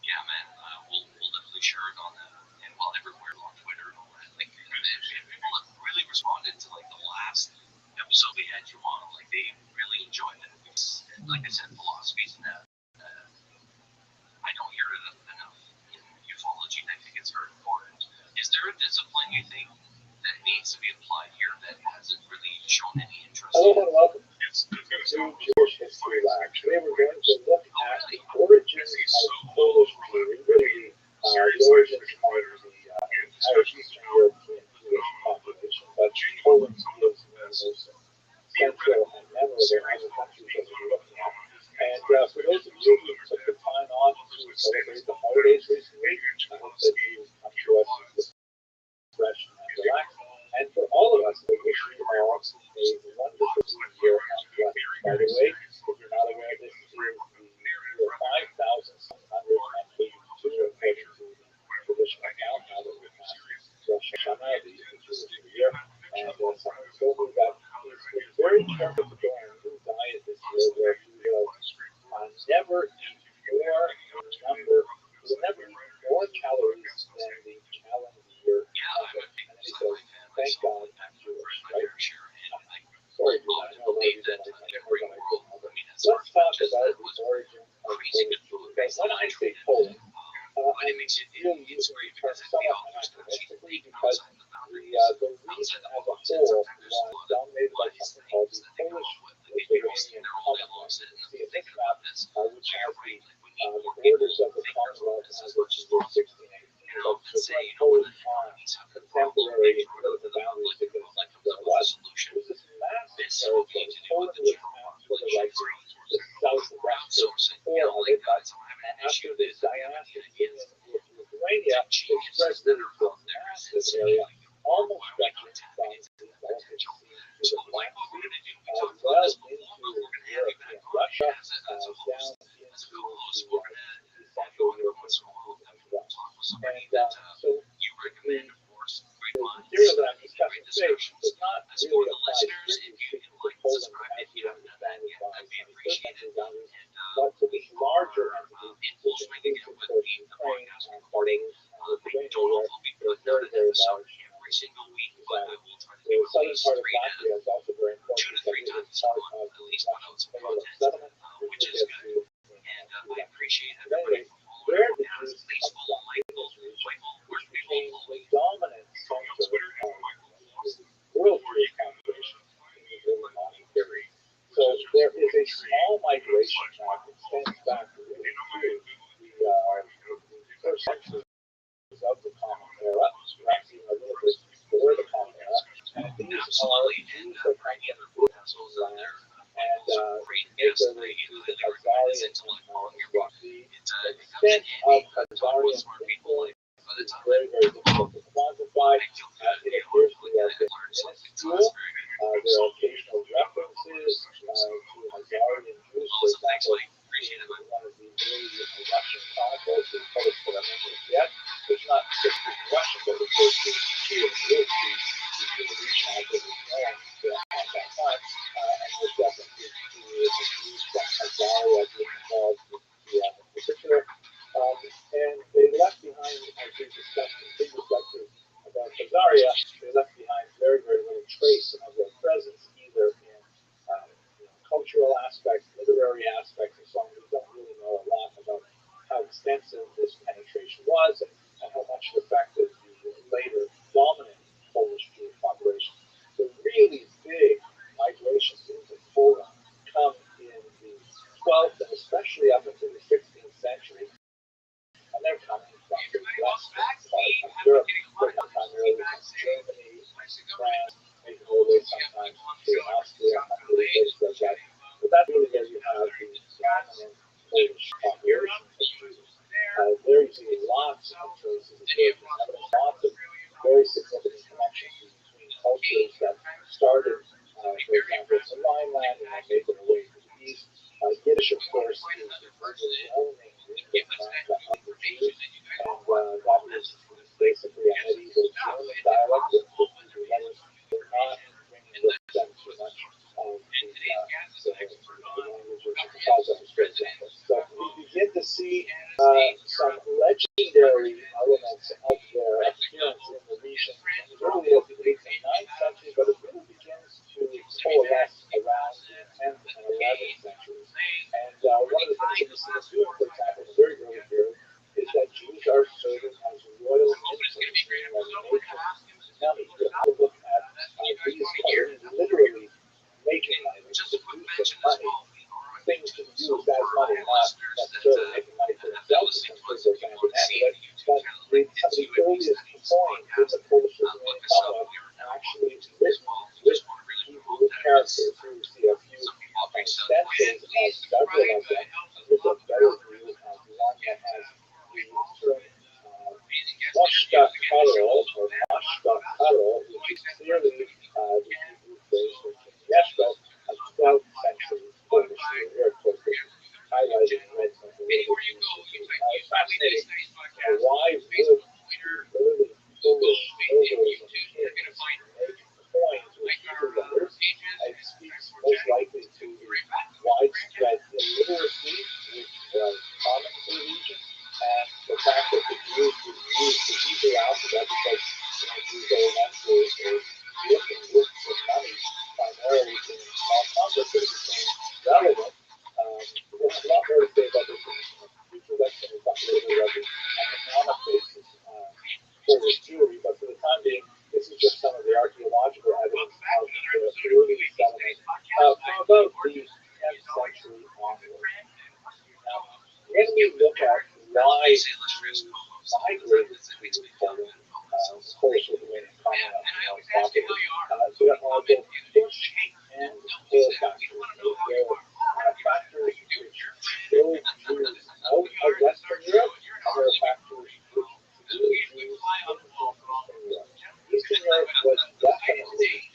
Yeah, man, we'll definitely share it on and everywhere on Twitter and all that. Like, people have really responded to like the last episode we had you on. Like, they really enjoyed it. Because, like I said, philosophy is that I don't hear it enough in ufology, and I think it's very important. Is there a discipline you think that needs to be applied here that hasn't really shown any interest? Hello and welcome It's going to to sound Jewish History Lab. Today we're going to look at the origins of Polish Jewry, really the origins of the entire Eastern European Jewish population, but Poland is the most central and memorable other countries that we're looking at. And for those of you who took the time off to celebrate the holidays recently, I hope that you come to us with fresh and relaxed. And for all of us, I wish you all a wonderful year and blessing. By the way, if you're not aware, this is the year 5,782 according to the traditional count, now that we've passed Rosh Hashanah, the Jewish New Year. And someone told me that it's very careful to go on a new diet this year where you will never eat more calories than the calendar year. And he says, thank God I'm Jewish, right? Sorry, dude, I know a lot of you don't like my humor, but I couldn't help it. Let's talk about the origin of Polish Jewry. When I say Poland, I'm really using the term somewhat anachronistically because the region as a whole was dominated by something called the Polish-Lithuanian Commonwealth. You see a this map, which has the borders of the Commonwealth as of the year 1618. But just like Poland are contemporary political boundaries because there was this massive territory. Poland was sort of like the southwestern core of it, but after this dynastic union with Lithuania, it spread really to a massive area, almost stretching from the Baltic Sea to the Black Sea, well into European Russia, down into the Central European region as well. And so the material that I'm discussing today does not really apply strictly to Poland as we understand it by 21st century boundaries, but to this larger entity, which includes, of course, Ukraine and Belarus and Lithuania, where there are very, very large which is good. And I appreciate everybody for following the podcast. Please follow Michael. Michael, where can people follow you? Dominant center world trade population in the early modern period. So there is a small migration now that extends back really to the first century of the Common Era, perhaps even a little bit before the Common Era. And these are Jews that come from different lands and make their way to the Khazarian Empire. The extent of Khazarian influence is very, very difficult to quantify. It appears to have been minuscule. There are occasional references to Khazarian Jews, for example, in one of the early Russian chronicles that published for our memory yet. It's not just in Russian, but of course the region as it was known at that time. And there's definitely Jews from Khazaria being involved in particular. And they left behind, as we discussed in previous lectures about Khazaria, they left behind very, very little trace of their presence, either in cultural aspects, literary aspects, and so on. We don't really know a lot about how extensive this penetration was and how much it affected the later dominant Polish Jewish population. The really big migrations into Poland come in the 12th and especially up into the 16th century. And they're coming from the western part of Europe. They're primarily from Germany, France, making their way sometimes to Austria, Hungary, places like that. But that's really where you have the dominant Polish population of Jews. There you see lots of traces of Jewish evidence, lots of very significant connections between cultures that started, for example, in Rhineland and then made their way to the east. Yiddish, of course, is the overwhelming language of the Jews, and that was basically a medieval German dialect with letters. They're not bringing with them too much of the language of the Khazars, for example. So we begin to see some legendary elements of their appearance in the region as early as the 8th and 9th century, but it really begins to coalesce around the 10th and 11th centuries. And one of the things that we see us doing, for example, in the very early period, is that Jews are serving as royal influence in their nation. Now that you have to look at these colors, literally making money, the use of money, things to be used as money, not necessarily making money for themselves in terms of their family asset, but some of the earliest coins in the Polish Lithuanian Commonwealth are actually written with Hebrew characters. Here we see a few stencils of several of them. Here's a better view of one that has the term Moshka Karol, or Moshka Karol, which is clearly the Hebrew phrase for King Yeshko, a 12th century Polish year. Of course, this is highlighted in red. Fascinating. Why would early Polish nobles and kings make coins with Hebrew letters? It speaks most likely to the widespread illiteracy which was common to the region, and the fact that the Jews would use the Hebrew alphabet because Jews elementally were working with money primarily in small conduct that became relevant. We'll have a lot more to say about this in future lecture. We'll talk later about the economic basis for this Jewry, but for the time being, this is just some of the archaeological evidence of the early settlement from about the 10th century onward. Now, when we look at why Jews migrated to Poland, Polish Lithuanian Commonwealth, there are both fish and coal factories. There are factories which drove Jews out of Western Europe, and there are factories which drew Jews into Eastern Europe. Eastern Europe was definitely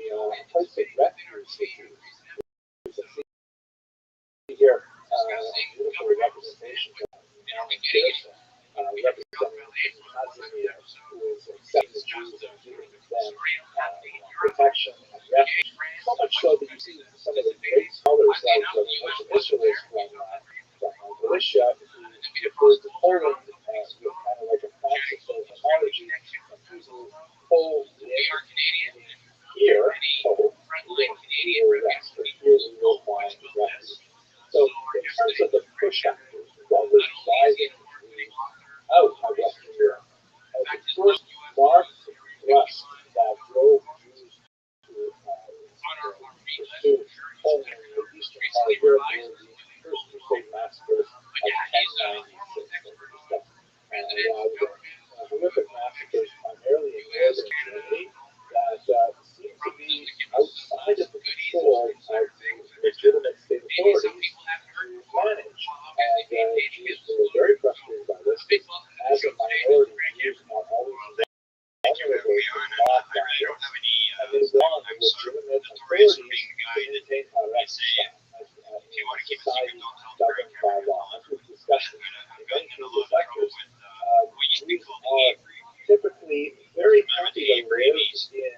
a place of refuge for Jews. You can see here a beautiful representation of representing Kazimir, who is accepting the Jews and giving them protection and refuge. So much so that you see some of the great scholars like Rothschild'S from Galicia, who refers to Poland with kind of like a fanciful analogy of people Poles here, Pole, live here rest, or here we will find refuge. terms of the push factors, what was driving out of Western Europe? The first marked thrust that drove Jews to pursue home in the eastern part of Europe were the First Crusade massacres of 1096. Horrific massacres primarily in northern Germany that seem to be outside of the control of legitimate state authorities to manage. And Jews were very frustrated by this. As a minority, Jews are always vulnerable to lockdowns, and they want legitimate authorities to maintain a lifestyle as a society governed by law. As we've discussed in many previous lectures, Jews are typically very happy to live in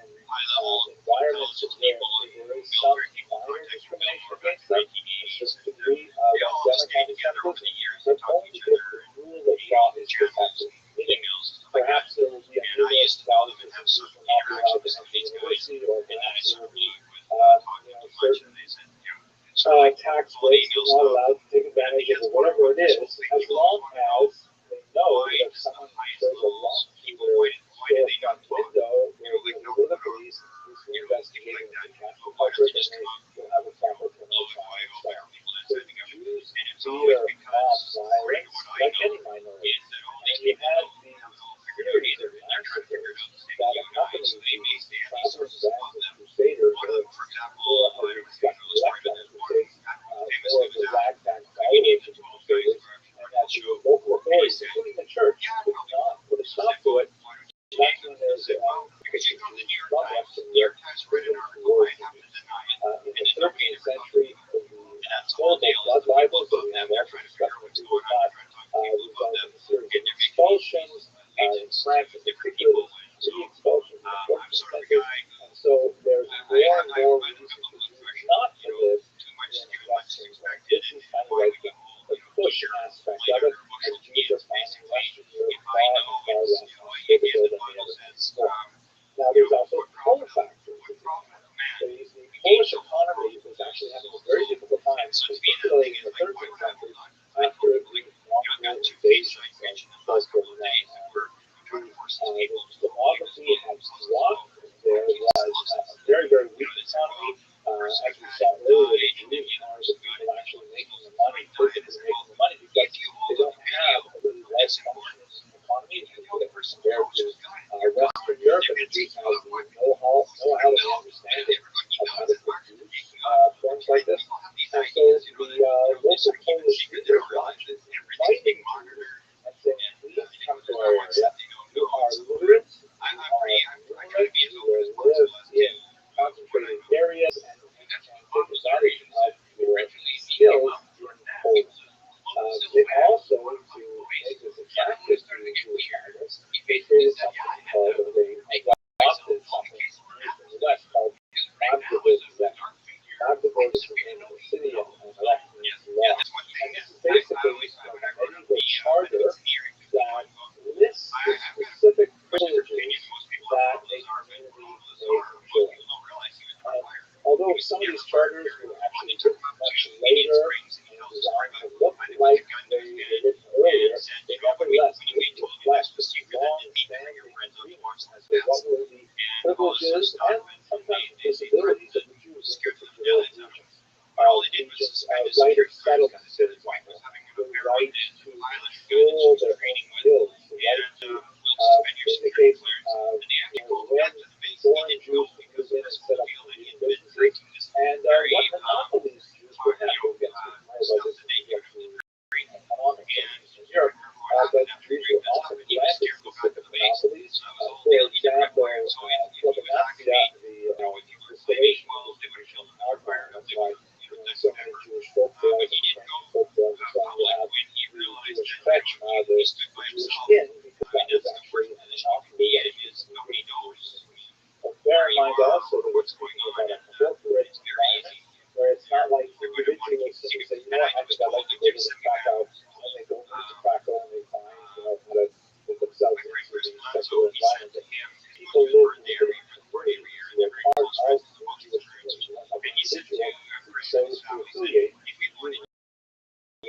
environments where there is some minor discrimination against them, a certain degree of democratic acceptance, but only if the rule of law is protected. Meaning, perhaps there will be a numerous clauses that Jews will not be allowed to enter university, or perhaps there will be certain tax breaks they're not allowed to take advantage of, or whatever it is, as long as they know that someone throws a rock through their storefront window, there will go to the police, police will investigate, and if they catch the culprit, then they will have a proper criminal trial and so on. So Jews fear mob violence like any minority, and we had the series of massacres that accompanied these traveling bands of crusaders, or as we discussed in the lecture, more of the ragtag followers of the crusaders, and that the local authorities, including the church, could not put a stop to it. That's when there's from Western Europe moving towards in the 13th century, the horrible blood libels that we have also discussed in the previous class resulted in a series of expulsions, in France in particular, re-expulsions in the 14th century, and so there's more and more reason for Jews not to live in Western Europe. This is kind of like the push aspect of it, as Jews are finding Western Europe far and far less hospitable than they ever been before. Now, there's also pull factors. The Polish economy was actually having a very difficult time, particularly in the 13th century, after the long invasion of Poland. The demography had dropped. There was a very, very weak economy. As we saw earlier, the Jews are the people actually making the money, physically making the money, because they don't have a really well-functioning economy compared to Western Europe, and the Jews have know how to understand it, how to produce forms like this. And so the local Polish leaders watched fighting Jews and saying, please come to our area. You are literate, you are numerate, you will live in concentrated areas and take advantage of your skills in Poland. They also, to make this attractive to Jewish migrants, they created something called, or they adopted something from the West called Magdeburg. Magdeburg is the name of the city and elected into law. And this is basically a medieval charter that lists the specific privileges that a community may enjoy. Although some of these charters were actually written much later and designed to look like they were written earlier, they nevertheless reflect long-standing agreements as to what were the privileges and sometimes disabilities of the Jews in particular regions. Right of settlement, for example, the right to control their own bills, the right to indicate when foreign Jews can move in and set up businesses, and what monopolies Jews would have. We'll get to more about this when we get to economic changes in Europe, but Jews were often granted specific monopolies. For example, Diplomatia, the installation of the Jewish empire. That's why so many Jewish folklore and French folklore and so on will have the Jewish fetch, the Jewish inn, because that was actually an monopoly of Jews. Bear in mind also that we're speaking about a corporate environment where it's not like individuals simply say, you know what, I think I'd like to go to the Krakow, and they go to Krakow and they find, how to put themselves into the secular environment. But people live in different communities. They're part of the Jewish community. Like an individual who chose to affiliate with the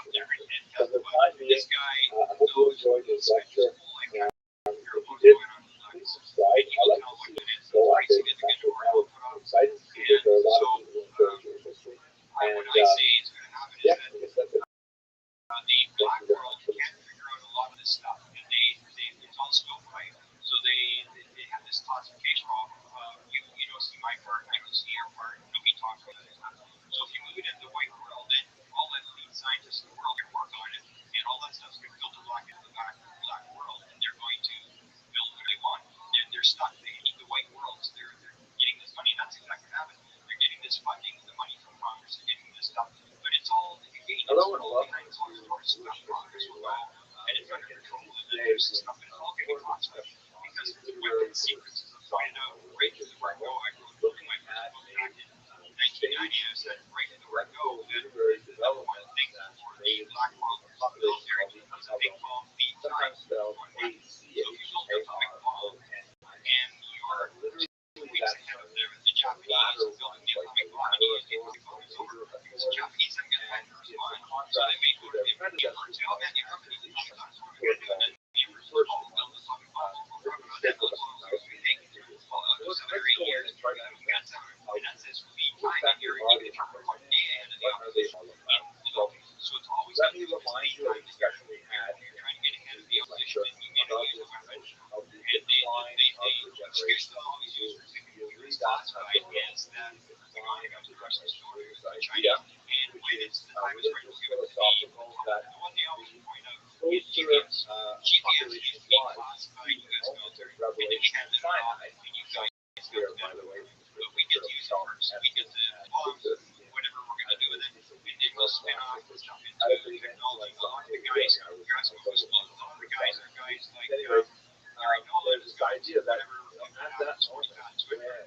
up there and tell you what, this guy knows this guy is cool, like you're what's going on in the please subscribe. you can tell what it is. It's pretty significant for use this stuff, and it's all getting consequences because it's weapons secrets is pointed out right where I go. I wrote my first book back in 1990. I said right where I go that number one thing for the black world military is a big bomb feed time. So if you build an atomic bomb and you're literally weeks ahead of the Japanese building the atomic bomb, and you focus over because the Japanese haven't got time to respond. So they may go to the Americans and say, oh man, the Americans did atomic bombs, what are we going to do? And then the Americans all build atomic bombs. Well, 7 or 8 years, we're going to get some, and that's this lead time, and you're one day ahead of the opposition. So it's always going to be remind you of the discussion we had. You're trying to get ahead of the opposition, and you get use a weapon. And the excuse they'll always use for the classified is that we want to go to the rest of the story of China, and when it's the time is right, we'll give it to the one they always point out is GPS. GPS is being classified U.S. military, and then we have it off, and you guys here, by the way, but we get to use it first. We get to whatever we're going to do with it, and then we'll spin off, we'll jump into technology. A lot of the guys, you're asking about a lot of the guys are guys like there's this idea that at that point, Twitter,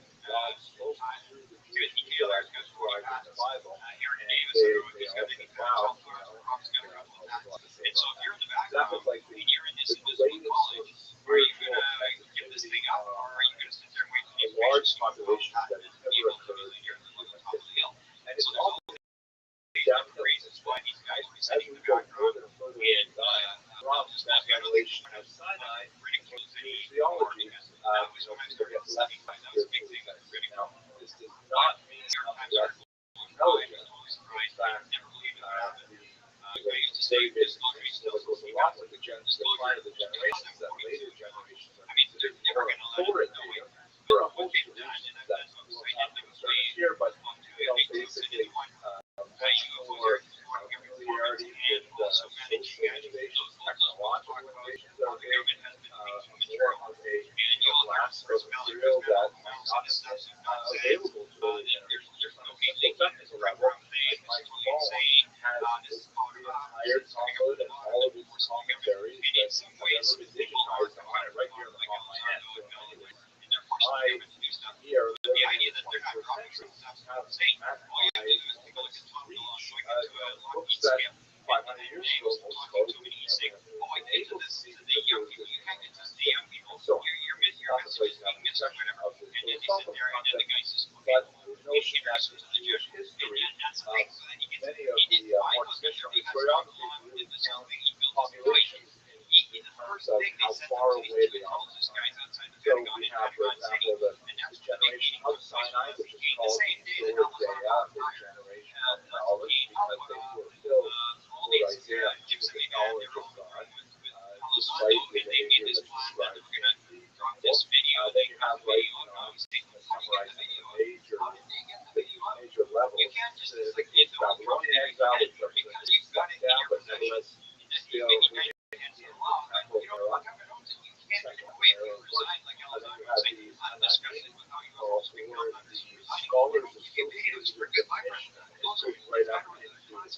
Taylor's got 40 patents, Aaron Davis, I don't know if he's got any patents, Rob's got a couple of patents. And so if you're in the background and you're in this invisible college, are you going to give this thing up, or are you going to sit there and wait for the large population that is ever occurred here on the top of the hill? And so there's all different reasons why these guys were sitting in the background, and Rob's population at Sinai ridicules any theology. That was when I started studying, that was a big thing that was ridiculed. This does not mean that intelligence. In fact, never believed it would happen. I used to say this goes along with the decline of the generations, that later generations are never going to let it know what they've done, and that's what I'm saying. It was here, but basically, familiarity with social innovations, technological innovations are big, more of a glass material that might not be available to the technical level. My phone has this entire Talmud and all of its commentaries that have ever been digitized on it right here in the palm of my hand. Here, the idea that they're not dropping stuff have all you have to do is take a look at Tom DeLonge showing it to a Lockheed Skip 500 years ago, talking to him and he's saying, oh, I did this to the young people, you can't get this to the young people, so you're missing whatever, and then they sit there and then the guy says, okay, introduce him to the Jewish history, and that's the thing, so then he gets, he did 5 months before he has so long, did this whole thing, he built populations. The first thing they sent them to these two intelligence guys outside the Pentagon in Pentagon City, and that's the generation of Sinai, which is called the same day that generation of knowledge, because they fulfill all these Gibson they had their own program with Palo and they made this plan that they were going to drop this video. They have obviously summarize the video. How did they get the video up? Major level. You can't just stick it in the Babylonian exile because you've got it in your possession. Still, you know, what happened to you can't get away if you resign like Alabama saying, I'm discussing with how you are speaking on this scholars you get paid, it was for good my friend. Those are right up into it's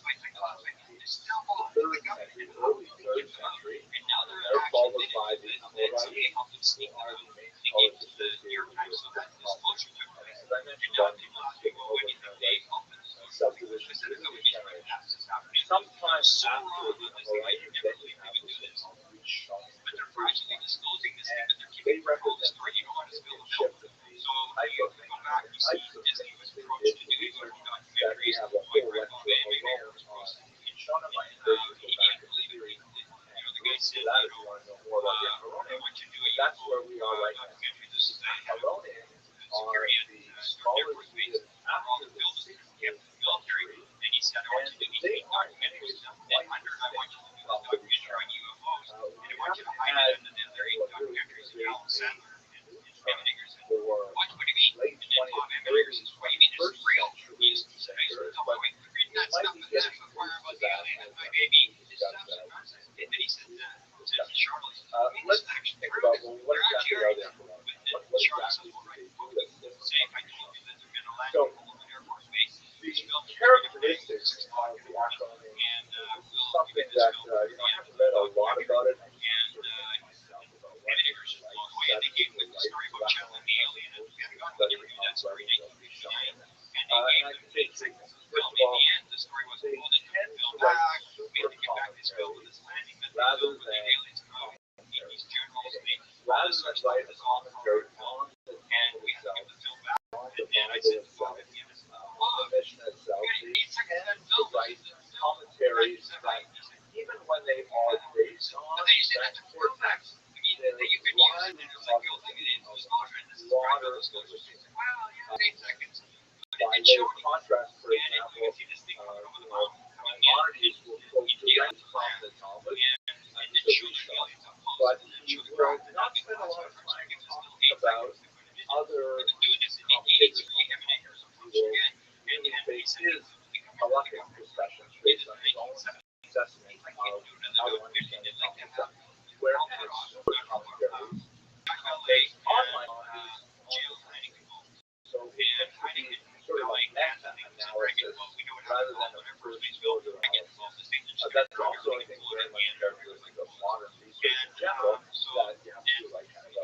still all in the government, early 3rd century, and now they're followed by the somebody helped them sneak out of the main thing into the New York Times, so that disclosure took place. As I mentioned, now people ask me, well, when you think they helped them, subdivision sometimes after the variety of that we have to do this, but they're practically disclosing this thing, but they're keeping the story. You don't want to spill the milk. So I go back, you see Disney was approached to do documentaries on why Rabbi in Shaunavite. He can't believe it. The guy said, I want to know more about the Corona. I want you to do it. That's where we are right now. This is the Corona security at the scholars base. After the build military, and he said, I want you to do these documentaries. Then under, I want you to do a documentary on UFOs, and I want you to hide it under the other 8 documentaries of Alan Sandler and Tom Eggers. What do you mean? And then Tom Eggers says, what do you mean this is real? He said, tell me, you're reading that stuff in the National Enquirer about the alien and my baby. This is absolute nonsense. And then he said to Charlie, let's actually think about, well, what exactly are they? But then Charlie said, well, right, saying, I told you that they're going to land on an Air Force base. The characteristics of the acronym and something that I haven't read a lot about it. And rather than write a commentary on the we have itself, to fill back. on the Bible itself, on the mission itself, they tend to write commentaries that, even when they are based on that core text, they're widely cognitive of broader understanding. By way of contrast, for example, Maimonides will quote directly from the Talmud, but he will not spend a lot of time talking about other commentators. He will really base his halakhic discussions based on his own assessment of how to understand the Talmud. Whereas super commentaries are based on Maimonides' own assessment. So it tends to be sort of like meta-analysis rather than a first-order analysis. That's also, I think, very much characteristic of modern research in general, that you have to do like kind of a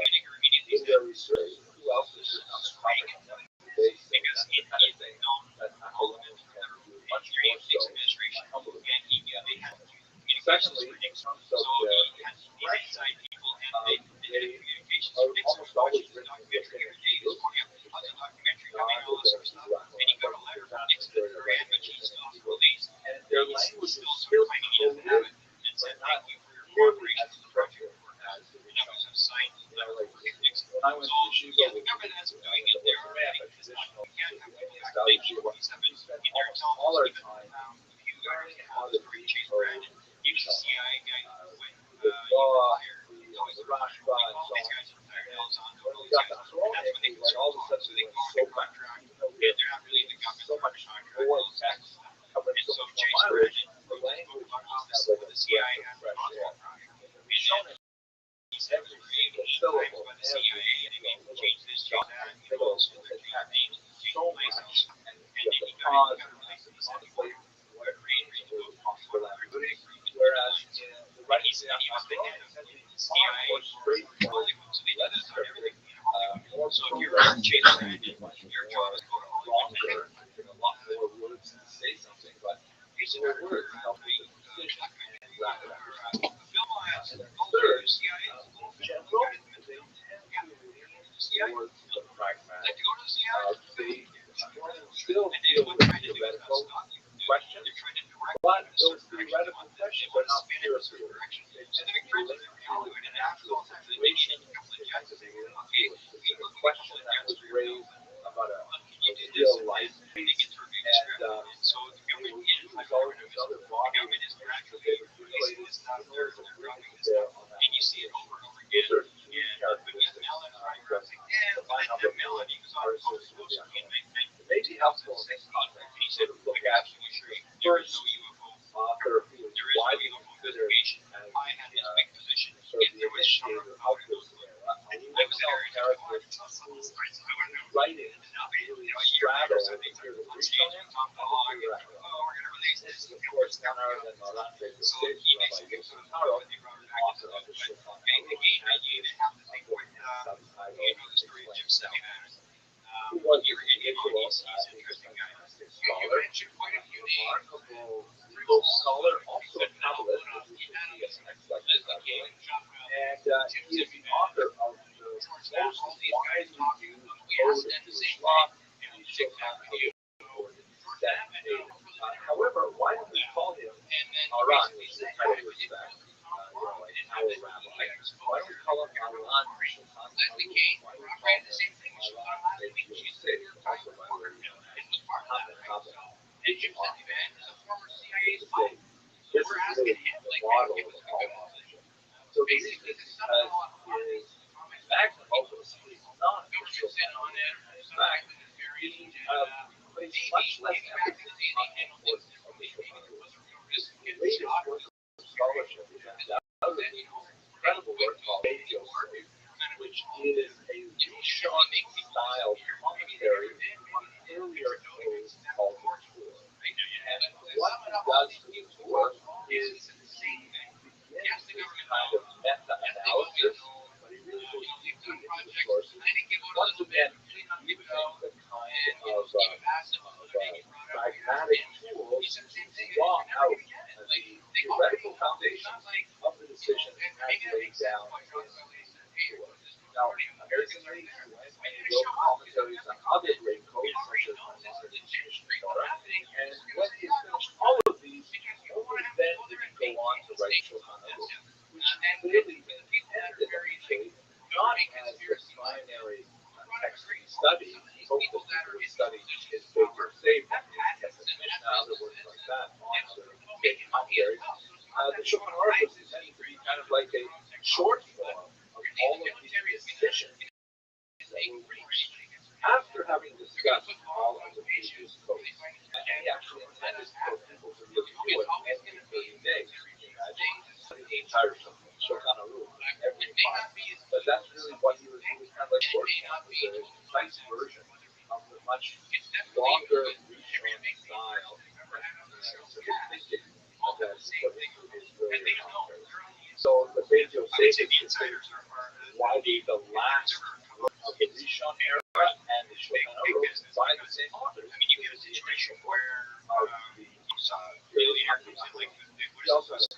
their research. Who else is on the topic on what they say? That's the kind of thing that academics tend to do much more so, humbly. Secondly, in terms of their expression, they are almost always written in the English. And their language is still coded, but not nearly as structured as the like when I went to yeshiva, which was a traditional style yeshiva, we spent almost all our time learning how to decode the law, the Rashba, and so on. And when we got to Torah, it was like all of a sudden it was so much, even though we had so much more text covering so much more mileage, the language just had like a breath of fresh air. And we've shown it every single syllable, every single little the text so much, and you have to pause and contemplate what it means to possible ambiguity. Whereas in the writing of the Apostolic, it tends to be far more straightforward, less scripted, more programmed, much more longer, a lot more words to say something, but these are words help with the precision and rapid understanding. And then third, in general, they tend to lean towards the pragmatic. They still deal with theoretical questions, but those theoretical questions are not pure theory. They tend to be linked to an actual situation. They tend to be linked to a specific question that was raised about a real life case, and they will use all of these other body of information that they've accumulated in order to bring it to bear on that situation. These are key characteristics to find out what melody versus the it may be helpful in this context to sort of look at the first author who is widely considered as sort of the initiator of this era. And you look at all characters whose writing really straddles the period of Rothschild and the period of Rabbi. This is, of course, none other than Rabbi, the state Rabbi Yosef Karo, author of the Shulchan Aruch, as is subtitled Explained. Who was an individual, he was a fantastic scholar, remarkable both scholar, also a Kabbalist, as we should see as an ex-lecture Kabbalah, and he is the author of the most widely used code of Jewish law, the Shulchan Aruch, or the Set. However, why don't we call him Aran, which is the title of respect, like our rabbi? Why don't we call him Aran Shulchan Aruch? Why don't we call him Aran Yosef, also by the way known as Hamid Kabbalah? This is really the model of all authorship. So the reason is because his magnum opus is not a Shulchan Aruch. In fact, he placed much less emphasis on the importance of the Shulchan Aruch. His latest work of scholarship is undoubtedly an incredible work called Yosef, which is a reshot style commentary on an earlier code called the Torah. And what he does with his work is he begins this kind of meta-analysis, but he really goes deeply into the sources. Once again, using the kind of pragmatic tools to draw out the theoretical foundations of the decision as laid down in the Torah. Now, amazingly, when he wrote commentaries on other great quotes, such as my mother's Mishnah Torah, and when he finished all of these, only then did he go on to write Shulchan Aruch, which clearly intended actually not as the primary text to be studied. He hoped that people would study his Beitzer Sefer, his Mishnah, other works like that, on other great commentaries. The Shulchan Aruch was intended to be kind of like a short form of all of these decisions that were reached after having discussed all of the previous quotes. And he actually intended for people to really do it in 30 days. Imagine studying the entire Shulchan Aruch every month. But that's really what he was kind of like working on, was a concise version of the much longer Rishon style thinking that is what is really so the Beitzer Sefer is widely the last of the Rishon era and the Shulchan Aruch by the same authors. I mean, you get a situation where of the he also has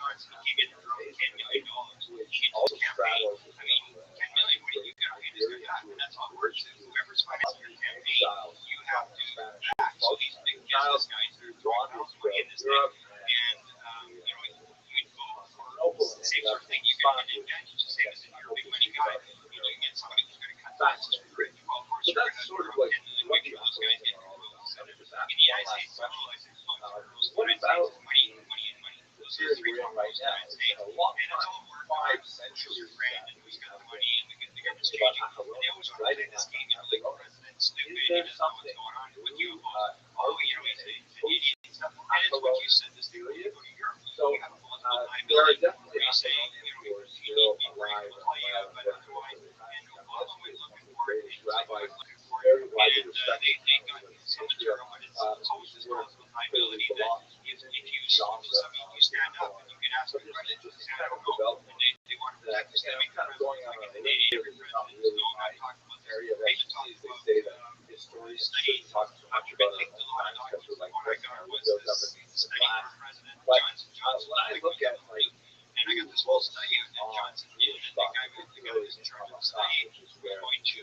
which also straddles the that's all words. Whoever's financing your campaign, you have to back. So these big guys are drawn in Europe, and you vote for the same sort of thing. You get an advantage, the same as if you're a big money guy. You get somebody who's going to cut taxes for free. Well, of course, so that's sort of like what those guys get. In the United States, what about money? Those are three right now. It's a long time, 5 centuries. Who's got the money and the government's changing. They always want to play this game. The president's stupid. He doesn't know what's going on with you. He's an idiot. And it's what you said. This thing, you go to Europe. So there are definitely saying, you need to be brave to play out, but otherwise, and Obama was looking for it. Rabbi very widely respected. They got some material, but it's always responsible liability that if you stand up and you can ask them questions, I don't know, and they want to protect us. They're kind of going on a negative not really my area of expertise. They say that historians shouldn't talk too much about it because we're like pressing our windows up against the glass. But when I look at like, and I got this whole study on Johnson, and the guy who's in charge of the study, which is going to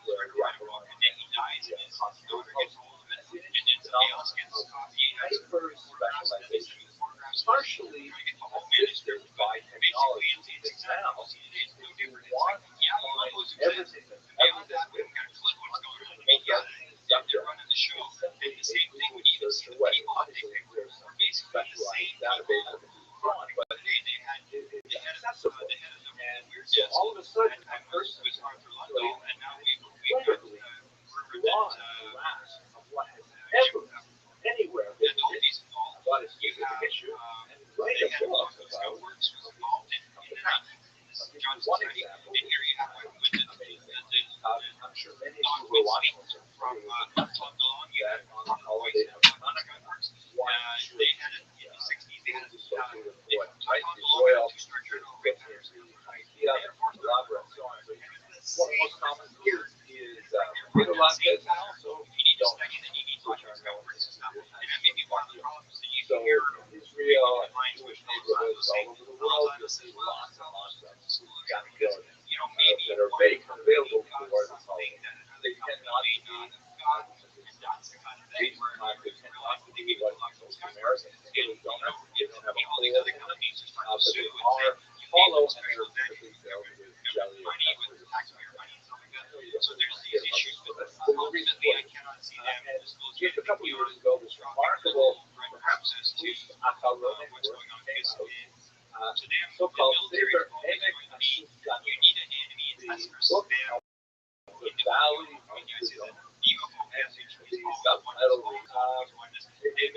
where and then he dies, and his daughter gets hold of it, and then somebody else gets a copy. Hyper specialization, partially assisted by technology. Because now, if you want to find everything that's ever been make everything running the show, and the same thing when you search away. Obviously, there's some specialized database that is drawn, but it's accessible. And so all of a sudden, a person was Arthur Ludlow, and now we've drawn the last of what has ever anywhere been written about a specific issue, and write a book about works involved in one example. And here you have I'm sure many of you were watching from that on the holiday of Hanukkah. They had it in the 60s. They had what Royal idea, elaborate, so on. So one of the most common skills is data loss, and also you don't so in Israel and Jewish neighborhoods all over the world, you'll see lots and lots of skills that are available for this holiday. They tend not to be they tend not to be what most Americans don't have a whole other companies but they are hollow and they're typically filled with jelly or taxpayer money. So there's these issues with ultimately I cannot see them. Just a couple years ago, this remarkable perhaps as to what's going on is so-called Sefer Emek Ashut you need an enemy in book of the Valley of Wisdom. The subtitle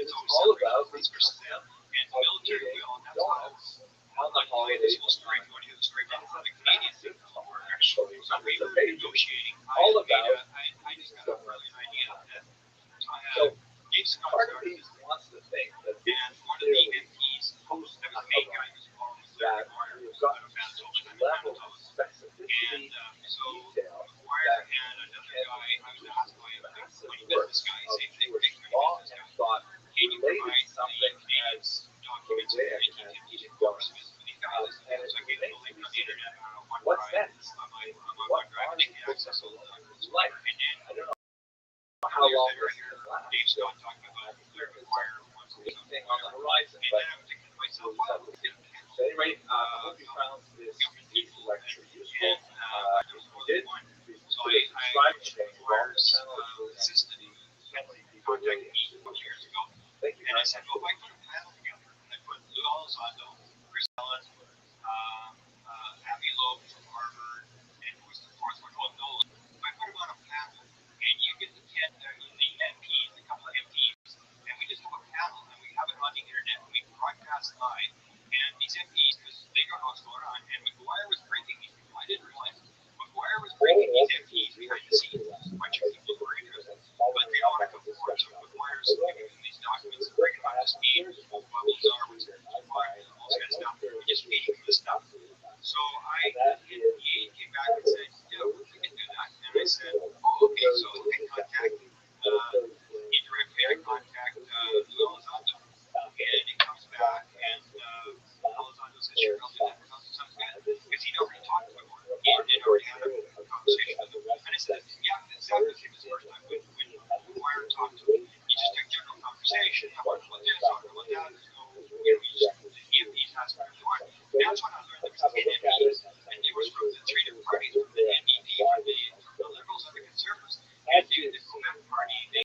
it's all about the concept of eating donuts on the holidays. Actually, the page all about so part of me wants to think that this is clearly post that we've gotten such a level of specificity and detail that massive works of Jewish law and thought related something as prosaic as eating donuts. And it remains to be seen what's next. right? And he came back and said, yeah, we can do that. And I said, oh, okay, so indirectly I contact Elizondo. And he comes back and Elizondo says, sure, I'll do that. Sounds good. Because he'd already talked to him. He had already had a conversation with him. And I said, yeah, exactly the same as the first time when Wire talked to him. He just took general conversation. I want about this, I want about that. He's asking who they are. That's when I learned there was 10 MPs, and they were from the three different parties, from the NDP, from the Liberals, and the Conservatives. And the Quebec Party, they